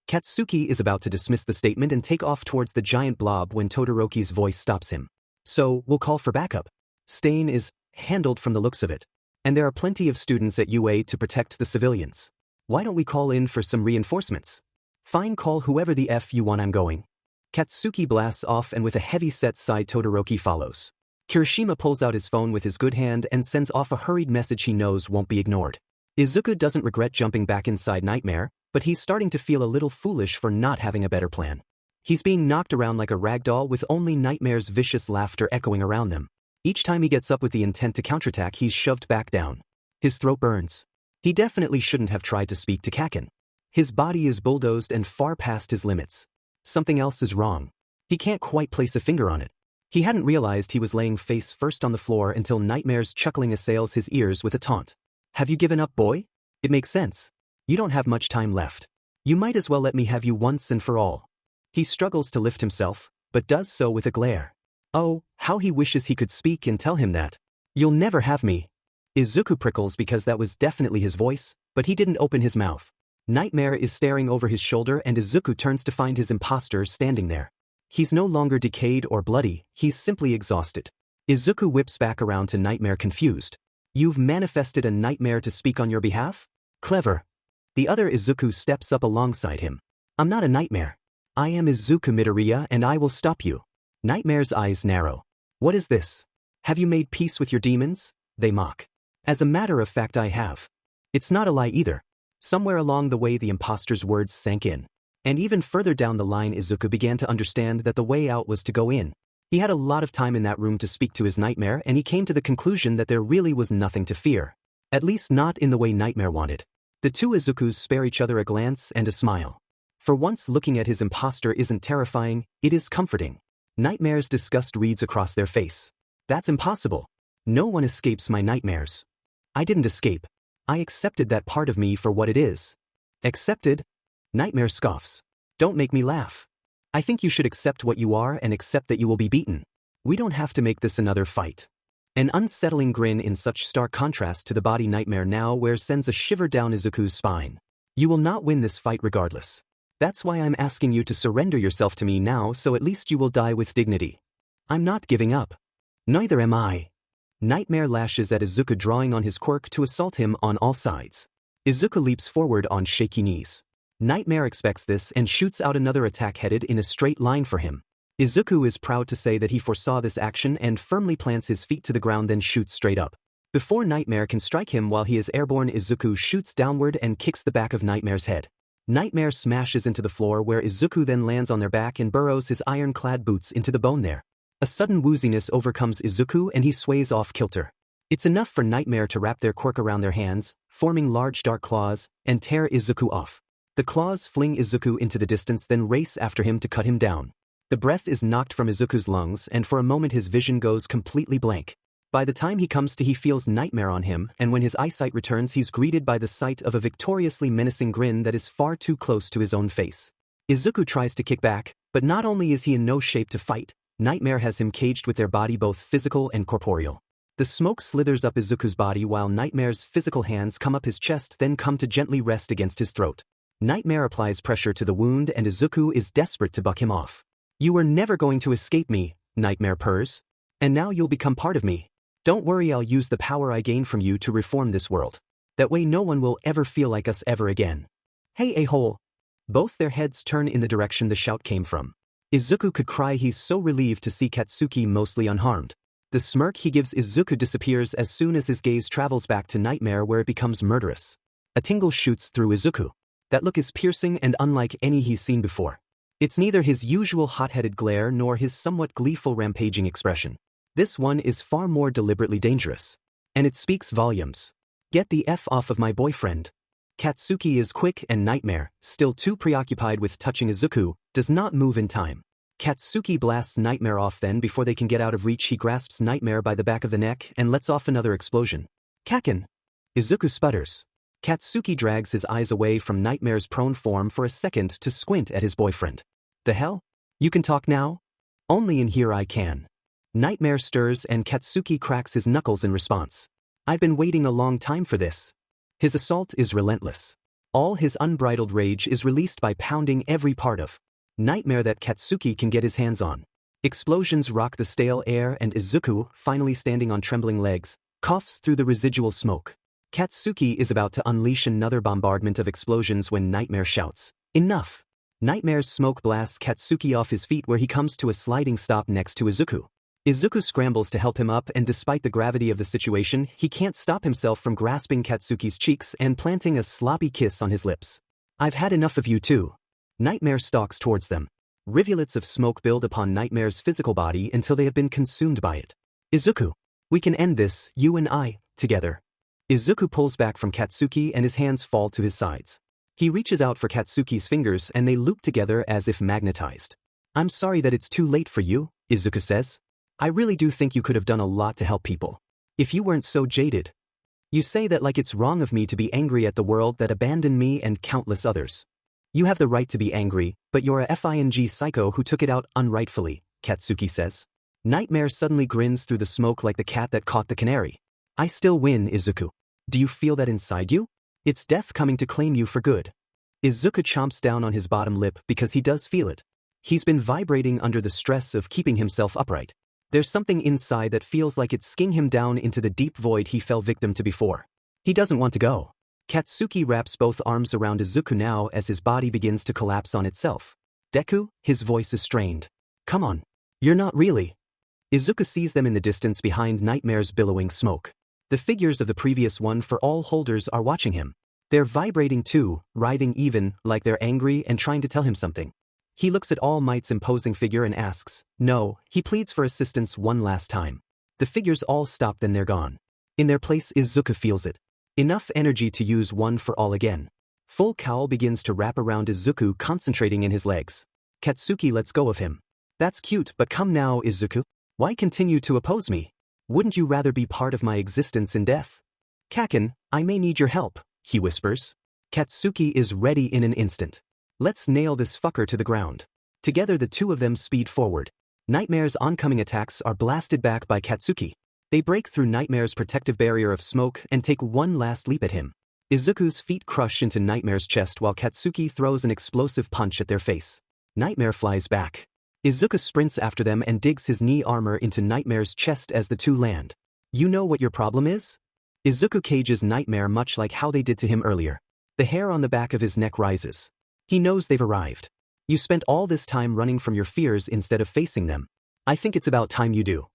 Katsuki is about to dismiss the statement and take off towards the giant blob when Todoroki's voice stops him. So, we'll call for backup. Stain is handled from the looks of it. And there are plenty of students at UA to protect the civilians. Why don't we call in for some reinforcements? Fine, call whoever the F you want, I'm going. Katsuki blasts off and with a heavy-set sigh Todoroki follows. Kirishima pulls out his phone with his good hand and sends off a hurried message he knows won't be ignored. Izuku doesn't regret jumping back inside Nightmare, but he's starting to feel a little foolish for not having a better plan. He's being knocked around like a ragdoll with only Nightmare's vicious laughter echoing around them. Each time he gets up with the intent to counterattack he's shoved back down. His throat burns. He definitely shouldn't have tried to speak to Kaken. His body is bulldozed and far past his limits. Something else is wrong. He can't quite place a finger on it. He hadn't realized he was laying face first on the floor until Nightmare's chuckling assails his ears with a taunt. Have you given up, boy? It makes sense. You don't have much time left. You might as well let me have you once and for all. He struggles to lift himself, but does so with a glare. Oh, how he wishes he could speak and tell him that. You'll never have me. Izuku prickles because that was definitely his voice, but he didn't open his mouth. Nightmare is staring over his shoulder and Izuku turns to find his imposter standing there. He's no longer decayed or bloody, he's simply exhausted. Izuku whips back around to Nightmare confused. You've manifested a Nightmare to speak on your behalf? Clever. The other Izuku steps up alongside him. I'm not a Nightmare. I am Izuku Midoriya and I will stop you. Nightmare's eyes narrow. What is this? Have you made peace with your demons? They mock. As a matter of fact I have. It's not a lie either. Somewhere along the way the imposter's words sank in. And even further down the line Izuku began to understand that the way out was to go in. He had a lot of time in that room to speak to his Nightmare and he came to the conclusion that there really was nothing to fear. At least not in the way Nightmare wanted. The two Izukus spare each other a glance and a smile. For once looking at his imposter isn't terrifying, it is comforting. Nightmare's disgust reads across their face. That's impossible. No one escapes my nightmares. I didn't escape. I accepted that part of me for what it is. Accepted? Nightmare scoffs. Don't make me laugh. I think you should accept what you are and accept that you will be beaten. We don't have to make this another fight. An unsettling grin in such stark contrast to the body Nightmare now wears sends a shiver down Izuku's spine. You will not win this fight regardless. That's why I'm asking you to surrender yourself to me now so at least you will die with dignity. I'm not giving up. Neither am I. Nightmare lashes at Izuku, drawing on his quirk to assault him on all sides. Izuku leaps forward on shaky knees. Nightmare expects this and shoots out another attack headed in a straight line for him. Izuku is proud to say that he foresaw this action and firmly plants his feet to the ground, then shoots straight up. Before Nightmare can strike him while he is airborne, Izuku shoots downward and kicks the back of Nightmare's head. Nightmare smashes into the floor where Izuku then lands on their back and burrows his iron-clad boots into the bone there. A sudden wooziness overcomes Izuku and he sways off kilter. It's enough for Nightmare to wrap their quirk around their hands, forming large dark claws, and tear Izuku off. The claws fling Izuku into the distance, then race after him to cut him down. The breath is knocked from Izuku's lungs and for a moment his vision goes completely blank. By the time he comes to, he feels Nightmare on him, and when his eyesight returns he's greeted by the sight of a victoriously menacing grin that is far too close to his own face. Izuku tries to kick back, but not only is he in no shape to fight, Nightmare has him caged with their body, both physical and corporeal. The smoke slithers up Izuku's body while Nightmare's physical hands come up his chest, then come to gently rest against his throat. Nightmare applies pressure to the wound and Izuku is desperate to buck him off. You were never going to escape me, Nightmare purrs. And now you'll become part of me. Don't worry, I'll use the power I gain from you to reform this world. That way no one will ever feel like us ever again. Hey, a-hole. Both their heads turn in the direction the shout came from. Izuku could cry, he's so relieved to see Katsuki mostly unharmed. The smirk he gives Izuku disappears as soon as his gaze travels back to Nightmare, where it becomes murderous. A tingle shoots through Izuku. That look is piercing and unlike any he's seen before. It's neither his usual hot-headed glare nor his somewhat gleeful rampaging expression. This one is far more deliberately dangerous. And it speaks volumes. Get the F off of my boyfriend. Katsuki is quick, and Nightmare, still too preoccupied with touching Izuku, does not move in time. Katsuki blasts Nightmare off, then before they can get out of reach he grasps Nightmare by the back of the neck and lets off another explosion. Kaken! Izuku sputters. Katsuki drags his eyes away from Nightmare's prone form for a second to squint at his boyfriend. The hell? You can talk now? Only in here I can. Nightmare stirs and Katsuki cracks his knuckles in response. I've been waiting a long time for this. His assault is relentless. All his unbridled rage is released by pounding every part of Nightmare that Katsuki can get his hands on. Explosions rock the stale air and Izuku, finally standing on trembling legs, coughs through the residual smoke. Katsuki is about to unleash another bombardment of explosions when Nightmare shouts, "Enough!" Nightmare's smoke blasts Katsuki off his feet, where he comes to a sliding stop next to Izuku. Izuku scrambles to help him up, and despite the gravity of the situation, he can't stop himself from grasping Katsuki's cheeks and planting a sloppy kiss on his lips. I've had enough of you too. Nightmare stalks towards them. Rivulets of smoke build upon Nightmare's physical body until they have been consumed by it. Izuku, we can end this, you and I, together. Izuku pulls back from Katsuki and his hands fall to his sides. He reaches out for Katsuki's fingers and they loop together as if magnetized. I'm sorry that it's too late for you, Izuku says. I really do think you could have done a lot to help people. If you weren't so jaded. You say that like it's wrong of me to be angry at the world that abandoned me and countless others. You have the right to be angry, but you're a FING psycho who took it out unrightfully, Katsuki says. Nightmare suddenly grins through the smoke like the cat that caught the canary. I still win, Izuku. Do you feel that inside you? It's death coming to claim you for good. Izuku chomps down on his bottom lip because he does feel it. He's been vibrating under the stress of keeping himself upright. There's something inside that feels like it's skiing him down into the deep void he fell victim to before. He doesn't want to go. Katsuki wraps both arms around Izuku now as his body begins to collapse on itself. Deku, his voice is strained. Come on. You're not really. Izuku sees them in the distance behind Nightmare's billowing smoke. The figures of the previous one for all holders are watching him. They're vibrating too, writhing even, like they're angry and trying to tell him something. He looks at All Might's imposing figure and asks, no, he pleads for assistance one last time. The figures all stop, then they're gone. In their place, Izuku feels it. Enough energy to use one for all again. Full cowl begins to wrap around Izuku, concentrating in his legs. Katsuki lets go of him. That's cute, but come now, Izuku. Why continue to oppose me? Wouldn't you rather be part of my existence in death? Kaken, I may need your help, he whispers. Katsuki is ready in an instant. Let's nail this fucker to the ground. Together the two of them speed forward. Nightmare's oncoming attacks are blasted back by Katsuki. They break through Nightmare's protective barrier of smoke and take one last leap at him. Izuku's feet crush into Nightmare's chest while Katsuki throws an explosive punch at their face. Nightmare flies back. Izuku sprints after them and digs his knee armor into Nightmare's chest as the two land. You know what your problem is? Izuku cages Nightmare much like how they did to him earlier. The hair on the back of his neck rises. He knows they've arrived. You spent all this time running from your fears instead of facing them. I think it's about time you do.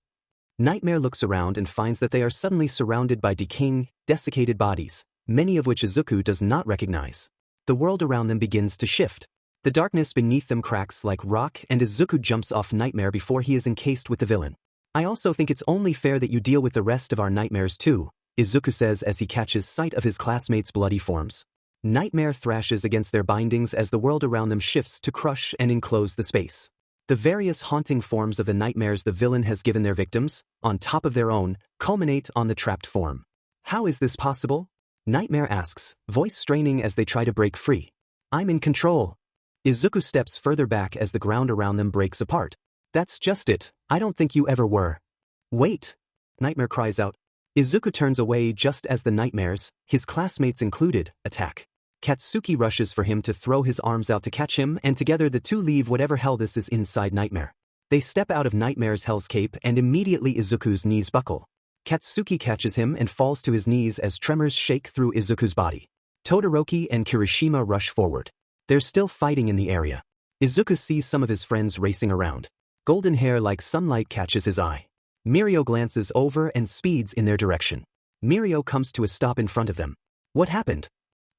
Nightmare looks around and finds that they are suddenly surrounded by decaying, desiccated bodies, many of which Izuku does not recognize. The world around them begins to shift. The darkness beneath them cracks like rock and Izuku jumps off Nightmare before he is encased with the villain. I also think it's only fair that you deal with the rest of our nightmares too, Izuku says as he catches sight of his classmates' bloody forms. Nightmare thrashes against their bindings as the world around them shifts to crush and enclose the space. The various haunting forms of the nightmares the villain has given their victims, on top of their own, culminate on the trapped form. How is this possible? Nightmare asks, voice straining as they try to break free. I'm in control. Izuku steps further back as the ground around them breaks apart. That's just it, I don't think you ever were. Wait! Nightmare cries out. Izuku turns away just as the nightmares, his classmates included, attack. Katsuki rushes for him to throw his arms out to catch him and together the two leave whatever hell this is inside Nightmare. They step out of Nightmare's hell's cape and immediately Izuku's knees buckle. Katsuki catches him and falls to his knees as tremors shake through Izuku's body. Todoroki and Kirishima rush forward. They're still fighting in the area. Izuku sees some of his friends racing around. Golden hair like sunlight catches his eye. Mirio glances over and speeds in their direction. Mirio comes to a stop in front of them. What happened?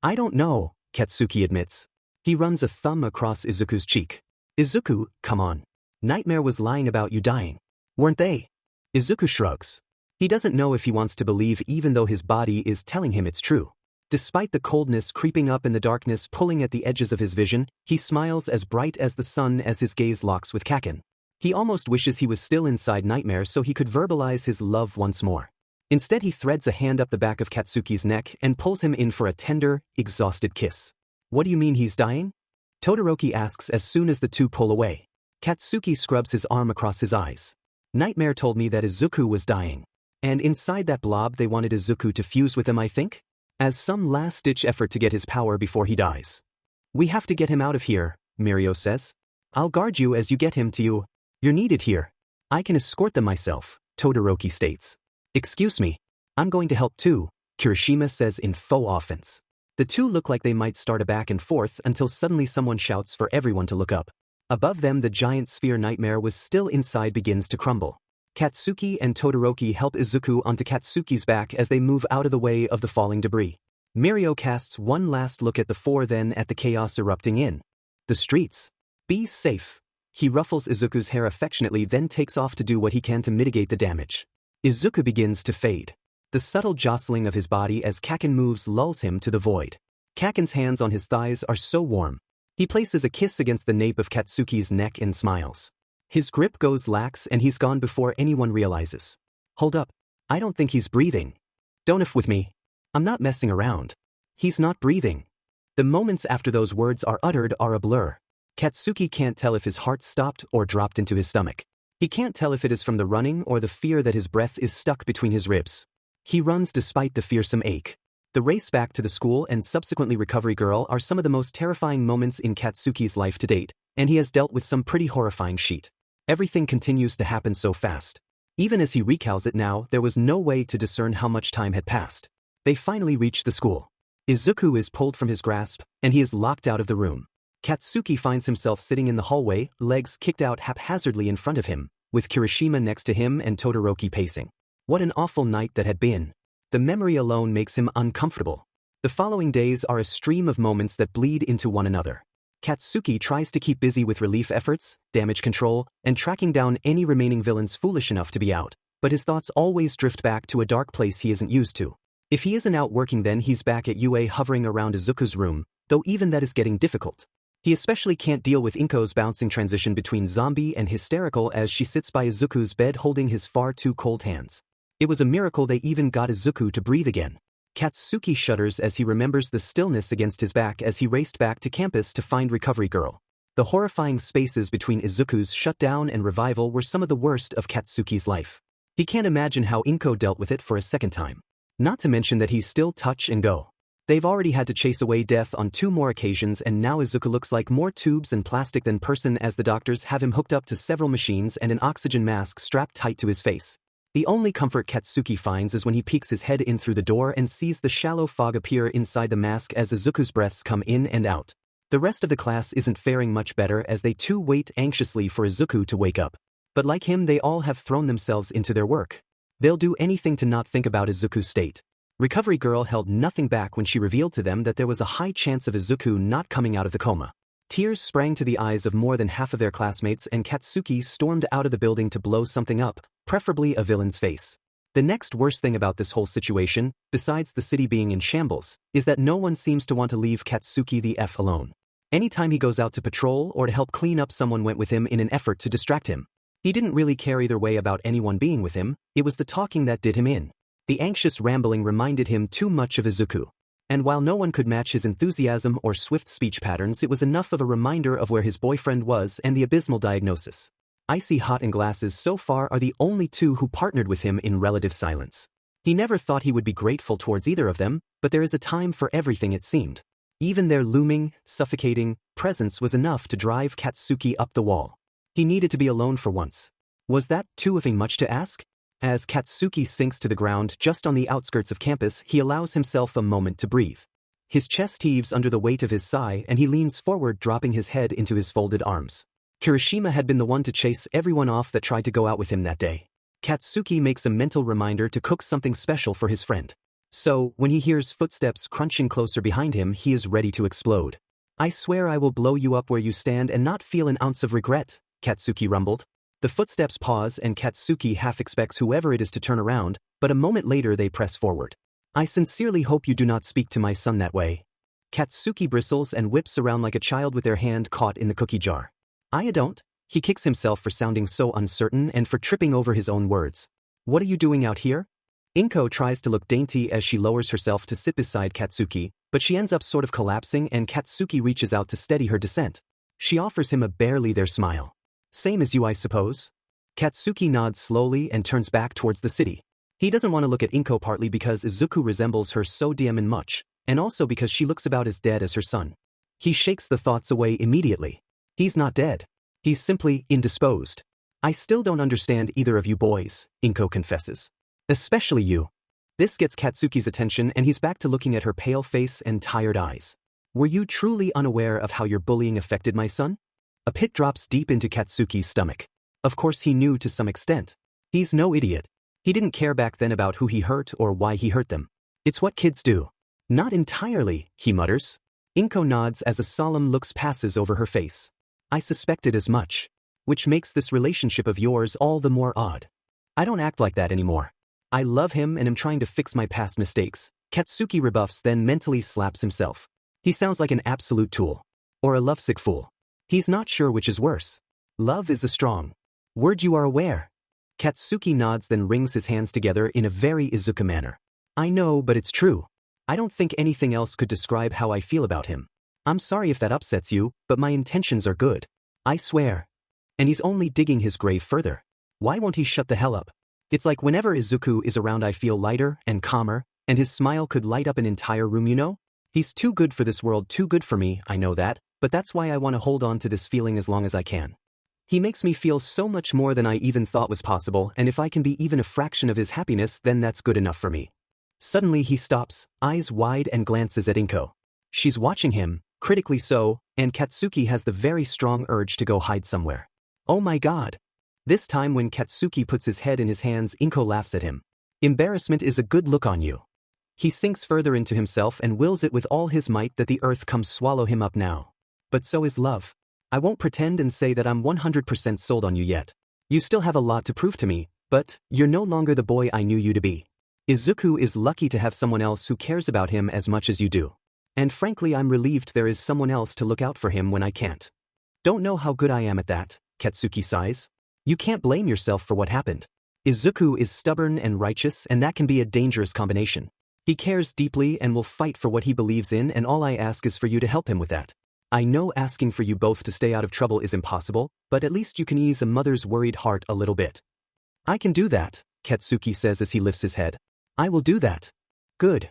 I don't know, Katsuki admits. He runs a thumb across Izuku's cheek. Izuku, come on. Nightmare was lying about you dying. Weren't they? Izuku shrugs. He doesn't know if he wants to believe even though his body is telling him it's true. Despite the coldness creeping up and the darkness pulling at the edges of his vision, he smiles as bright as the sun as his gaze locks with Kaken. He almost wishes he was still inside Nightmare so he could verbalize his love once more. Instead he threads a hand up the back of Katsuki's neck and pulls him in for a tender, exhausted kiss. What do you mean he's dying? Todoroki asks as soon as the two pull away. Katsuki scrubs his arm across his eyes. Nightmare told me that Izuku was dying. And inside that blob they wanted Izuku to fuse with him, I think? As some last-ditch effort to get his power before he dies. We have to get him out of here, Mirio says. I'll guard you as you get him to you. You're needed here. I can escort them myself, Todoroki states. Excuse me. I'm going to help too, Kirishima says in faux offense. The two look like they might start a back and forth until suddenly someone shouts for everyone to look up. Above them the giant sphere Nightmare was still inside begins to crumble. Katsuki and Todoroki help Izuku onto Katsuki's back as they move out of the way of the falling debris. Mirio casts one last look at the four then at the chaos erupting in the streets. Be safe. He ruffles Izuku's hair affectionately then takes off to do what he can to mitigate the damage. Izuku begins to fade. The subtle jostling of his body as Kaken moves lulls him to the void. Kaken's hands on his thighs are so warm. He places a kiss against the nape of Katsuki's neck and smiles. His grip goes lax and he's gone before anyone realizes. Hold up. I don't think he's breathing. Don't F with me. I'm not messing around. He's not breathing. The moments after those words are uttered are a blur. Katsuki can't tell if his heart stopped or dropped into his stomach. He can't tell if it is from the running or the fear that his breath is stuck between his ribs. He runs despite the fearsome ache. The race back to the school and subsequently Recovery Girl are some of the most terrifying moments in Katsuki's life to date, and he has dealt with some pretty horrifying shit. Everything continues to happen so fast. Even as he recalls it now, there was no way to discern how much time had passed. They finally reach the school. Izuku is pulled from his grasp, and he is locked out of the room. Katsuki finds himself sitting in the hallway, legs kicked out haphazardly in front of him, with Kirishima next to him and Todoroki pacing. What an awful night that had been. The memory alone makes him uncomfortable. The following days are a stream of moments that bleed into one another. Katsuki tries to keep busy with relief efforts, damage control, and tracking down any remaining villains foolish enough to be out, but his thoughts always drift back to a dark place he isn't used to. If he isn't out working then he's back at UA hovering around Izuku's room, though even that is getting difficult. He especially can't deal with Inko's bouncing transition between zombie and hysterical as she sits by Izuku's bed holding his far too cold hands. It was a miracle they even got Izuku to breathe again. Katsuki shudders as he remembers the stillness against his back as he raced back to campus to find Recovery Girl. The horrifying spaces between Izuku's shutdown and revival were some of the worst of Katsuki's life. He can't imagine how Inko dealt with it for a second time. Not to mention that he's still touch and go. They've already had to chase away death on 2 more occasions, and now Izuku looks like more tubes and plastic than person, as the doctors have him hooked up to several machines and an oxygen mask strapped tight to his face. The only comfort Katsuki finds is when he peeks his head in through the door and sees the shallow fog appear inside the mask as Izuku's breaths come in and out. The rest of the class isn't faring much better as they too wait anxiously for Izuku to wake up. But like him, they all have thrown themselves into their work. They'll do anything to not think about Izuku's state. Recovery Girl held nothing back when she revealed to them that there was a high chance of Izuku not coming out of the coma. Tears sprang to the eyes of more than half of their classmates, and Katsuki stormed out of the building to blow something up, preferably a villain's face. The next worst thing about this whole situation, besides the city being in shambles, is that no one seems to want to leave Katsuki the F alone. Anytime he goes out to patrol or to help clean up, someone went with him in an effort to distract him. He didn't really care either way about anyone being with him, it was the talking that did him in. The anxious rambling reminded him too much of Izuku. And while no one could match his enthusiasm or swift speech patterns, it was enough of a reminder of where his boyfriend was and the abysmal diagnosis. Icy Hot and Glasses so far are the only 2 who partnered with him in relative silence. He never thought he would be grateful towards either of them, but there is a time for everything, it seemed. Even their looming, suffocating presence was enough to drive Katsuki up the wall. He needed to be alone for once. Was that too of a much to ask? As Katsuki sinks to the ground just on the outskirts of campus, he allows himself a moment to breathe. His chest heaves under the weight of his sigh, and he leans forward, dropping his head into his folded arms. Kirishima had been the one to chase everyone off that tried to go out with him that day. Katsuki makes a mental reminder to cook something special for his friend. So, when he hears footsteps crunching closer behind him, he is ready to explode. "I swear I will blow you up where you stand and not feel an ounce of regret," Katsuki rumbled. The footsteps pause, and Katsuki half expects whoever it is to turn around, but a moment later they press forward. "I sincerely hope you do not speak to my son that way." Katsuki bristles and whips around like a child with their hand caught in the cookie jar. "I don't." He kicks himself for sounding so uncertain and for tripping over his own words. "What are you doing out here?" Inko tries to look dainty as she lowers herself to sit beside Katsuki, but she ends up sort of collapsing, and Katsuki reaches out to steady her descent. She offers him a barely there smile. "Same as you, I suppose?" Katsuki nods slowly and turns back towards the city. He doesn't want to look at Inko, partly because Izuku resembles her so damn much, and also because she looks about as dead as her son. He shakes the thoughts away immediately. He's not dead. He's simply indisposed. "I still don't understand either of you boys," Inko confesses. "Especially you." This gets Katsuki's attention, and he's back to looking at her pale face and tired eyes. "Were you truly unaware of how your bullying affected my son?" A pit drops deep into Katsuki's stomach. Of course he knew to some extent. He's no idiot. He didn't care back then about who he hurt or why he hurt them. It's what kids do. "Not entirely," he mutters. Inko nods as a solemn look passes over her face. "I suspected as much. Which makes this relationship of yours all the more odd. I don't act like that anymore. I love him and am trying to fix my past mistakes," Katsuki rebuffs, then mentally slaps himself. He sounds like an absolute tool. Or a lovesick fool. He's not sure which is worse. Love is a strong word, you are aware. Katsuki nods, then wrings his hands together in a very Izuku manner. "I know, but it's true. I don't think anything else could describe how I feel about him. I'm sorry if that upsets you, but my intentions are good. I swear." And he's only digging his grave further. Why won't he shut the hell up? It's like whenever Izuku is around I feel lighter and calmer, and his smile could light up an entire room, you know? He's too good for this world, too good for me, I know that, but that's why I want to hold on to this feeling as long as I can. He makes me feel so much more than I even thought was possible, and if I can be even a fraction of his happiness, then that's good enough for me. Suddenly he stops, eyes wide, and glances at Inko. She's watching him, critically so, and Katsuki has the very strong urge to go hide somewhere. Oh my god. This time when Katsuki puts his head in his hands, Inko laughs at him. "Embarrassment is a good look on you." He sinks further into himself and wills it with all his might that the earth come swallow him up now. "But so is love. I won't pretend and say that I'm 100% sold on you yet. You still have a lot to prove to me, but you're no longer the boy I knew you to be. Izuku is lucky to have someone else who cares about him as much as you do. And frankly, I'm relieved there is someone else to look out for him when I can't. Don't know how good I am at that," Katsuki sighs. "You can't blame yourself for what happened. Izuku is stubborn and righteous, and that can be a dangerous combination. He cares deeply and will fight for what he believes in, and all I ask is for you to help him with that. I know asking for you both to stay out of trouble is impossible, but at least you can ease a mother's worried heart a little bit." "I can do that," Katsuki says as he lifts his head. "I will do that." "Good."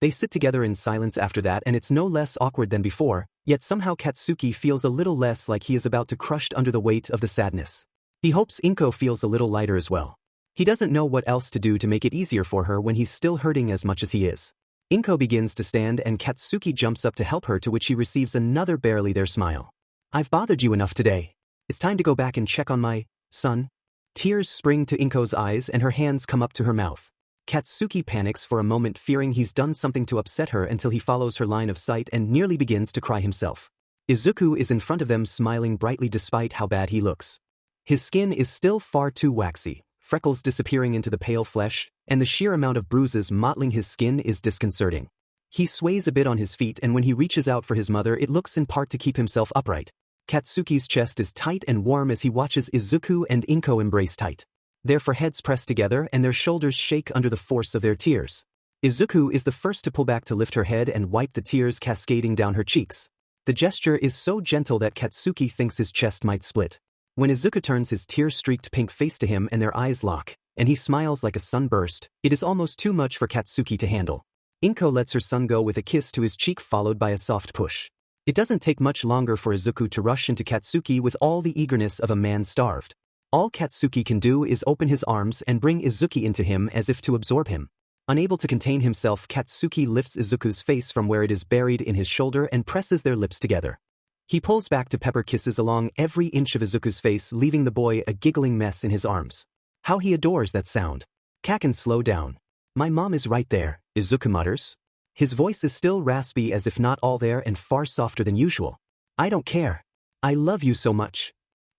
They sit together in silence after that, and it's no less awkward than before, yet somehow Katsuki feels a little less like he is about to crush under the weight of the sadness. He hopes Inko feels a little lighter as well. He doesn't know what else to do to make it easier for her when he's still hurting as much as he is. Inko begins to stand and Katsuki jumps up to help her, to which he receives another barely there smile. I've bothered you enough today. It's time to go back and check on my son. Tears spring to Inko's eyes and her hands come up to her mouth. Katsuki panics for a moment, fearing he's done something to upset her, until he follows her line of sight and nearly begins to cry himself. Izuku is in front of them, smiling brightly despite how bad he looks. His skin is still far too waxy, freckles disappearing into the pale flesh, and the sheer amount of bruises mottling his skin is disconcerting. He sways a bit on his feet, and when he reaches out for his mother, it looks in part to keep himself upright. Katsuki's chest is tight and warm as he watches Izuku and Inko embrace tight. Their foreheads press together and their shoulders shake under the force of their tears. Izuku is the first to pull back to lift her head and wipe the tears cascading down her cheeks. The gesture is so gentle that Katsuki thinks his chest might split. When Izuku turns his tear-streaked pink face to him and their eyes lock, and he smiles like a sunburst, it is almost too much for Katsuki to handle. Inko lets her son go with a kiss to his cheek, followed by a soft push. It doesn't take much longer for Izuku to rush into Katsuki with all the eagerness of a man starved. All Katsuki can do is open his arms and bring Izuku into him as if to absorb him. Unable to contain himself, Katsuki lifts Izuku's face from where it is buried in his shoulder and presses their lips together. He pulls back to pepper kisses along every inch of Izuku's face, leaving the boy a giggling mess in his arms. How he adores that sound. Kaken, slow down. My mom is right there, Izuku mutters. His voice is still raspy, as if not all there, and far softer than usual. I don't care. I love you so much.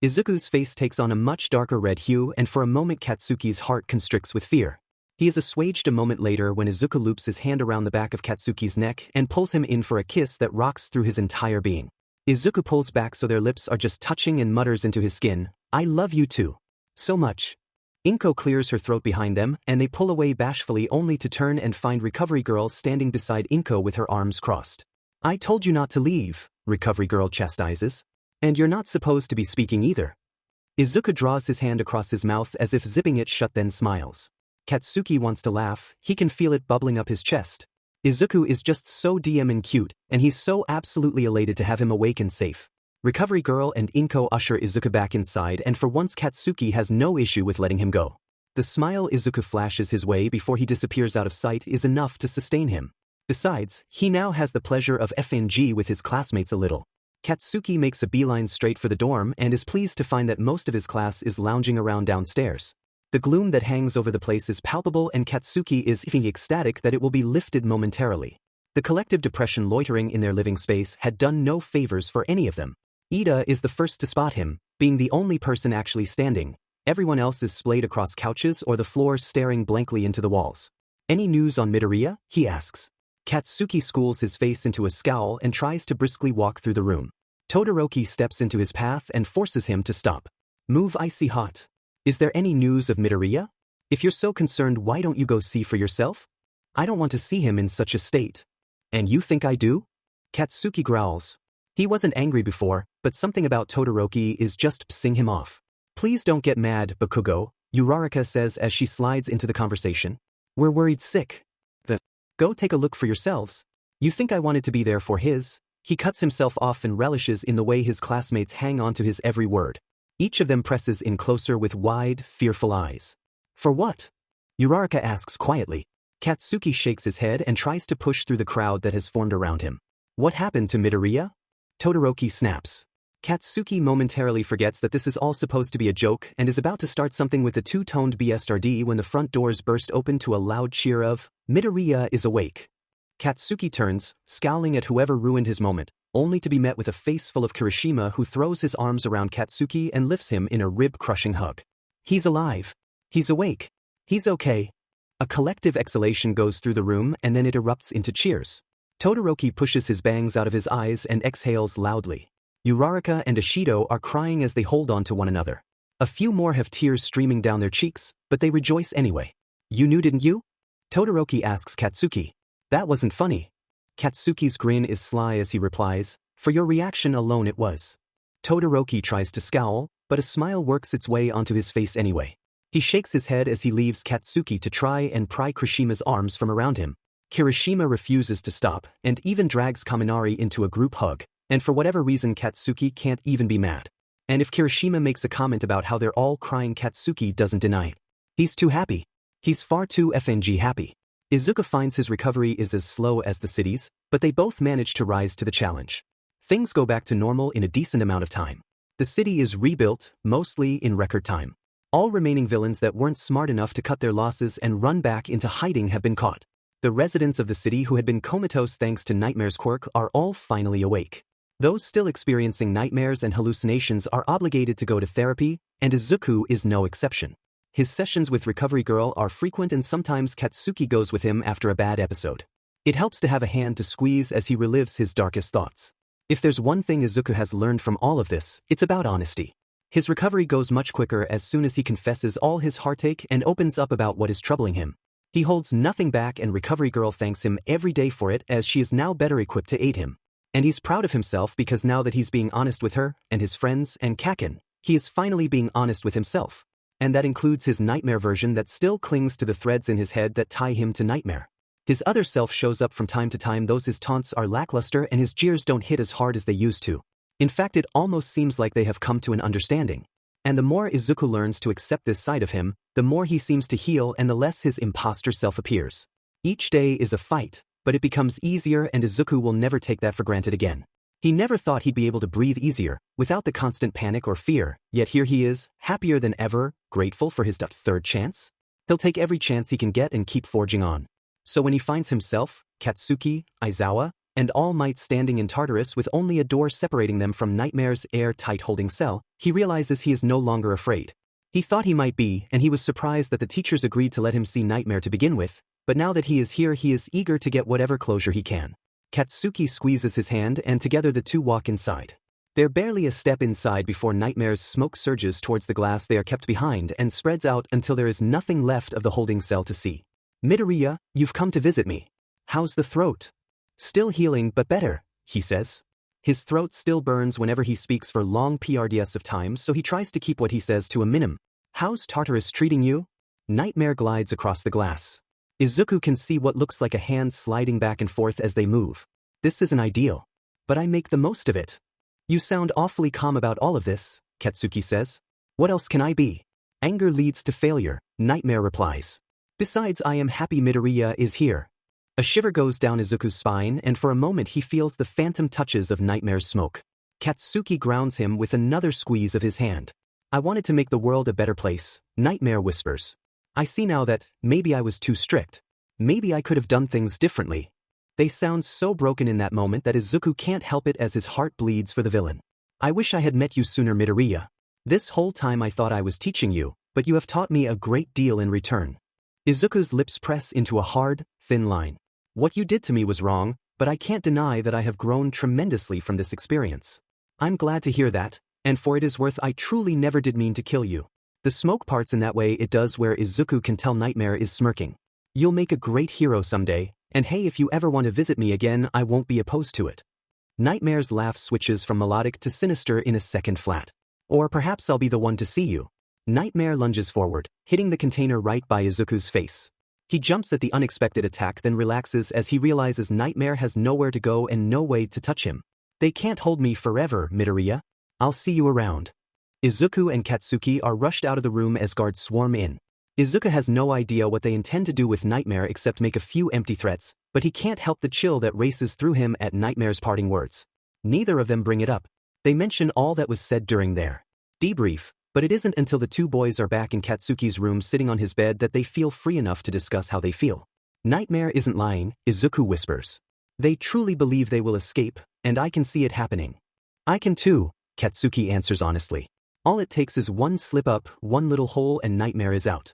Izuku's face takes on a much darker red hue, and for a moment Katsuki's heart constricts with fear. He is assuaged a moment later when Izuku loops his hand around the back of Katsuki's neck and pulls him in for a kiss that rocks through his entire being. Izuku pulls back so their lips are just touching and mutters into his skin, I love you too. So much. Inko clears her throat behind them, and they pull away bashfully, only to turn and find Recovery Girl standing beside Inko with her arms crossed. I told you not to leave, Recovery Girl chastises. And you're not supposed to be speaking either. Izuku draws his hand across his mouth as if zipping it shut, then smiles. Katsuki wants to laugh, he can feel it bubbling up his chest. Izuku is just so DM and cute, and he's so absolutely elated to have him awake and safe. Recovery Girl and Inko usher Izuku back inside, and for once Katsuki has no issue with letting him go. The smile Izuku flashes his way before he disappears out of sight is enough to sustain him. Besides, he now has the pleasure of FNG with his classmates a little. Katsuki makes a beeline straight for the dorm and is pleased to find that most of his class is lounging around downstairs. The gloom that hangs over the place is palpable, and Katsuki is ecstatic that it will be lifted momentarily. The collective depression loitering in their living space had done no favors for any of them. Ida is the first to spot him, being the only person actually standing. Everyone else is splayed across couches or the floor, staring blankly into the walls. Any news on Midoriya? He asks. Katsuki schools his face into a scowl and tries to briskly walk through the room. Todoroki steps into his path and forces him to stop. Move, icy hot. Is there any news of Midoriya? If you're so concerned, why don't you go see for yourself? I don't want to see him in such a state. And you think I do? Katsuki growls. He wasn't angry before, but something about Todoroki is just pissing him off. Please don't get mad, Bakugo, Uraraka says as she slides into the conversation. We're worried sick. Go take a look for yourselves. You think I wanted to be there for his? He cuts himself off and relishes in the way his classmates hang on to his every word. Each of them presses in closer with wide, fearful eyes. For what? Uraraka asks quietly. Katsuki shakes his head and tries to push through the crowd that has formed around him. What happened to Midoriya? Todoroki snaps. Katsuki momentarily forgets that this is all supposed to be a joke and is about to start something with the two-toned BSRD when the front doors burst open to a loud cheer of, Midoriya is awake. Katsuki turns, scowling at whoever ruined his moment, only to be met with a face full of Kirishima, who throws his arms around Katsuki and lifts him in a rib-crushing hug. He's alive. He's awake. He's okay. A collective exhalation goes through the room and then it erupts into cheers. Todoroki pushes his bangs out of his eyes and exhales loudly. Uraraka and Ashido are crying as they hold on to one another. A few more have tears streaming down their cheeks, but they rejoice anyway. You knew, didn't you? Todoroki asks Katsuki. That wasn't funny. Katsuki's grin is sly as he replies, for your reaction alone it was. Todoroki tries to scowl, but a smile works its way onto his face anyway. He shakes his head as he leaves Katsuki to try and pry Kirishima's arms from around him. Kirishima refuses to stop and even drags Kaminari into a group hug, and for whatever reason Katsuki can't even be mad. And if Kirishima makes a comment about how they're all crying, Katsuki doesn't deny it. He's too happy. He's far too FNG happy. Izuku finds his recovery is as slow as the city's, but they both manage to rise to the challenge. Things go back to normal in a decent amount of time. The city is rebuilt, mostly in record time. All remaining villains that weren't smart enough to cut their losses and run back into hiding have been caught. The residents of the city who had been comatose thanks to Nightmare's quirk are all finally awake. Those still experiencing nightmares and hallucinations are obligated to go to therapy, and Izuku is no exception. His sessions with Recovery Girl are frequent and sometimes Katsuki goes with him after a bad episode. It helps to have a hand to squeeze as he relives his darkest thoughts. If there's one thing Izuku has learned from all of this, it's about honesty. His recovery goes much quicker as soon as he confesses all his heartache and opens up about what is troubling him. He holds nothing back and Recovery Girl thanks him every day for it as she is now better equipped to aid him. And he's proud of himself because now that he's being honest with her and his friends and Kaken, he is finally being honest with himself. And that includes his nightmare version that still clings to the threads in his head that tie him to nightmare. His other self shows up from time to time, though his taunts are lackluster and his jeers don't hit as hard as they used to. In fact, it almost seems like they have come to an understanding. And the more Izuku learns to accept this side of him, the more he seems to heal and the less his imposter self appears. Each day is a fight, but it becomes easier and Izuku will never take that for granted again. He never thought he'd be able to breathe easier, without the constant panic or fear, yet here he is, happier than ever, grateful for his third chance. He'll take every chance he can get and keep forging on. So when he finds himself, Katsuki, Aizawa, and All Might standing in Tartarus with only a door separating them from Nightmare's air-tight holding cell, he realizes he is no longer afraid. He thought he might be, and he was surprised that the teachers agreed to let him see Nightmare to begin with, but now that he is here he is eager to get whatever closure he can. Katsuki squeezes his hand and together the two walk inside. They're barely a step inside before Nightmare's smoke surges towards the glass they are kept behind and spreads out until there is nothing left of the holding cell to see. Midoriya, you've come to visit me. How's the throat? Still healing but better, he says. His throat still burns whenever he speaks for long PRDS of time, so he tries to keep what he says to a minimum. How's Tartarus treating you? Nightmare glides across the glass. Izuku can see what looks like a hand sliding back and forth as they move. This isn't ideal. But I make the most of it. You sound awfully calm about all of this, Katsuki says. What else can I be? Anger leads to failure, Nightmare replies. Besides, I am happy Midoriya is here. A shiver goes down Izuku's spine and for a moment he feels the phantom touches of Nightmare's smoke. Katsuki grounds him with another squeeze of his hand. I wanted to make the world a better place, Nightmare whispers. I see now that, maybe I was too strict. Maybe I could have done things differently. They sound so broken in that moment that Izuku can't help it as his heart bleeds for the villain. I wish I had met you sooner Midoriya. This whole time I thought I was teaching you, but you have taught me a great deal in return. Izuku's lips press into a hard, thin line. What you did to me was wrong, but I can't deny that I have grown tremendously from this experience. I'm glad to hear that, and for it is worth I truly never did mean to kill you. The smoke parts in that way it does where Izuku can tell Nightmare is smirking. You'll make a great hero someday, and hey, if you ever want to visit me again I won't be opposed to it. Nightmare's laugh switches from melodic to sinister in a second flat. Or perhaps I'll be the one to see you. Nightmare lunges forward, hitting the container right by Izuku's face. He jumps at the unexpected attack then relaxes as he realizes Nightmare has nowhere to go and no way to touch him. They can't hold me forever, Midoriya. I'll see you around. Izuku and Katsuki are rushed out of the room as guards swarm in. Izuku has no idea what they intend to do with Nightmare except make a few empty threats, but he can't help the chill that races through him at Nightmare's parting words. Neither of them bring it up. They mention all that was said during their debrief, but it isn't until the two boys are back in Katsuki's room sitting on his bed that they feel free enough to discuss how they feel. Nightmare isn't lying, Izuku whispers. They truly believe they will escape, and I can see it happening. I can too, Katsuki answers honestly. All it takes is one slip up, one little hole and Nightmare is out.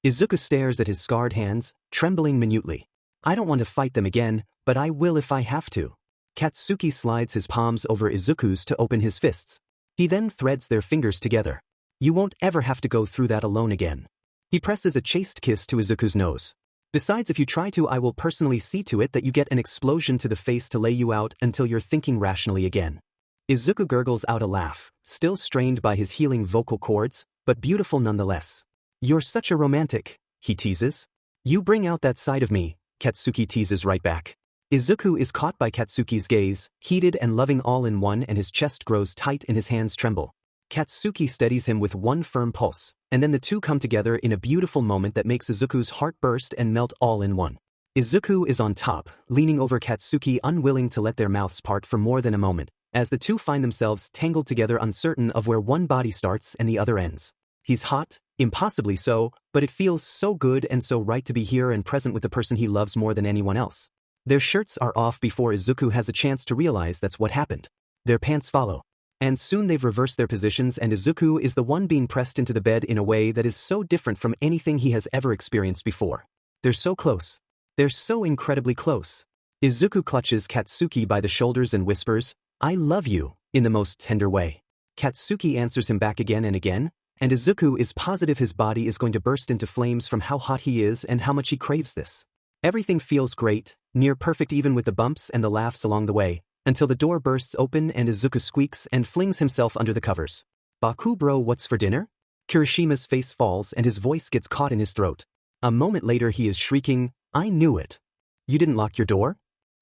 Izuku stares at his scarred hands, trembling minutely. I don't want to fight them again, but I will if I have to. Katsuki slides his palms over Izuku's to open his fists. He then threads their fingers together. You won't ever have to go through that alone again. He presses a chaste kiss to Izuku's nose. Besides, if you try to, I will personally see to it that you get an explosion to the face to lay you out until you're thinking rationally again. Izuku gurgles out a laugh, still strained by his healing vocal cords, but beautiful nonetheless. You're such a romantic, he teases. You bring out that side of me, Katsuki teases right back. Izuku is caught by Katsuki's gaze, heated and loving all in one, and his chest grows tight and his hands tremble. Katsuki steadies him with one firm pulse, and then the two come together in a beautiful moment that makes Izuku's heart burst and melt all in one. Izuku is on top, leaning over Katsuki, unwilling to let their mouths part for more than a moment, as the two find themselves tangled together, uncertain of where one body starts and the other ends. He's hot, impossibly so, but it feels so good and so right to be here and present with the person he loves more than anyone else. Their shirts are off before Izuku has a chance to realize that's what happened. Their pants follow. And soon they've reversed their positions, and Izuku is the one being pressed into the bed in a way that is so different from anything he has ever experienced before. They're so close. They're so incredibly close. Izuku clutches Katsuki by the shoulders and whispers, "I love you," in the most tender way. Katsuki answers him back again and again, and Izuku is positive his body is going to burst into flames from how hot he is and how much he craves this. Everything feels great, near perfect, even with the bumps and the laughs along the way, until the door bursts open and Izuku squeaks and flings himself under the covers. "Baku bro, what's for dinner?" Kirishima's face falls and his voice gets caught in his throat. A moment later he is shrieking, "I knew it. You didn't lock your door?"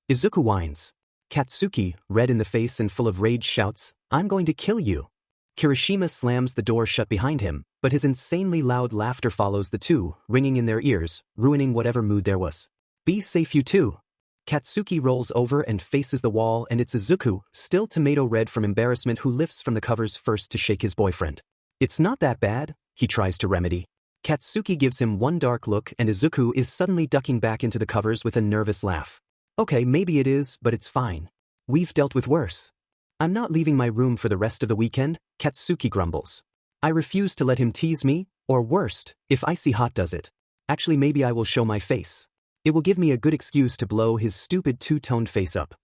Izuku whines. Katsuki, red in the face and full of rage, shouts, "I'm going to kill you." Kirishima slams the door shut behind him, but his insanely loud laughter follows the two, ringing in their ears, ruining whatever mood there was. "Be safe, you two." Katsuki rolls over and faces the wall, and it's Izuku, still tomato red from embarrassment, who lifts from the covers first to shake his boyfriend. "It's not that bad," he tries to remedy. Katsuki gives him one dark look, and Izuku is suddenly ducking back into the covers with a nervous laugh. "Okay, maybe it is, but it's fine. We've dealt with worse." "I'm not leaving my room for the rest of the weekend," Katsuki grumbles. "I refuse to let him tease me, or worst, if Icy Hot does it. Actually, maybe I will show my face. It will give me a good excuse to blow his stupid two-toned face up."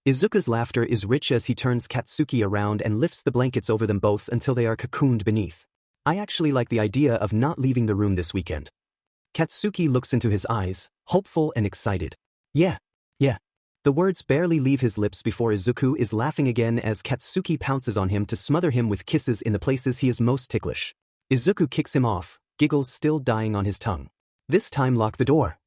Izuku's laughter is rich as he turns Katsuki around and lifts the blankets over them both until they are cocooned beneath. "I actually like the idea of not leaving the room this weekend." Katsuki looks into his eyes, hopeful and excited. Yeah. The words barely leave his lips before Izuku is laughing again as Katsuki pounces on him to smother him with kisses in the places he is most ticklish. Izuku kicks him off, giggles still dying on his tongue. "This time lock the door."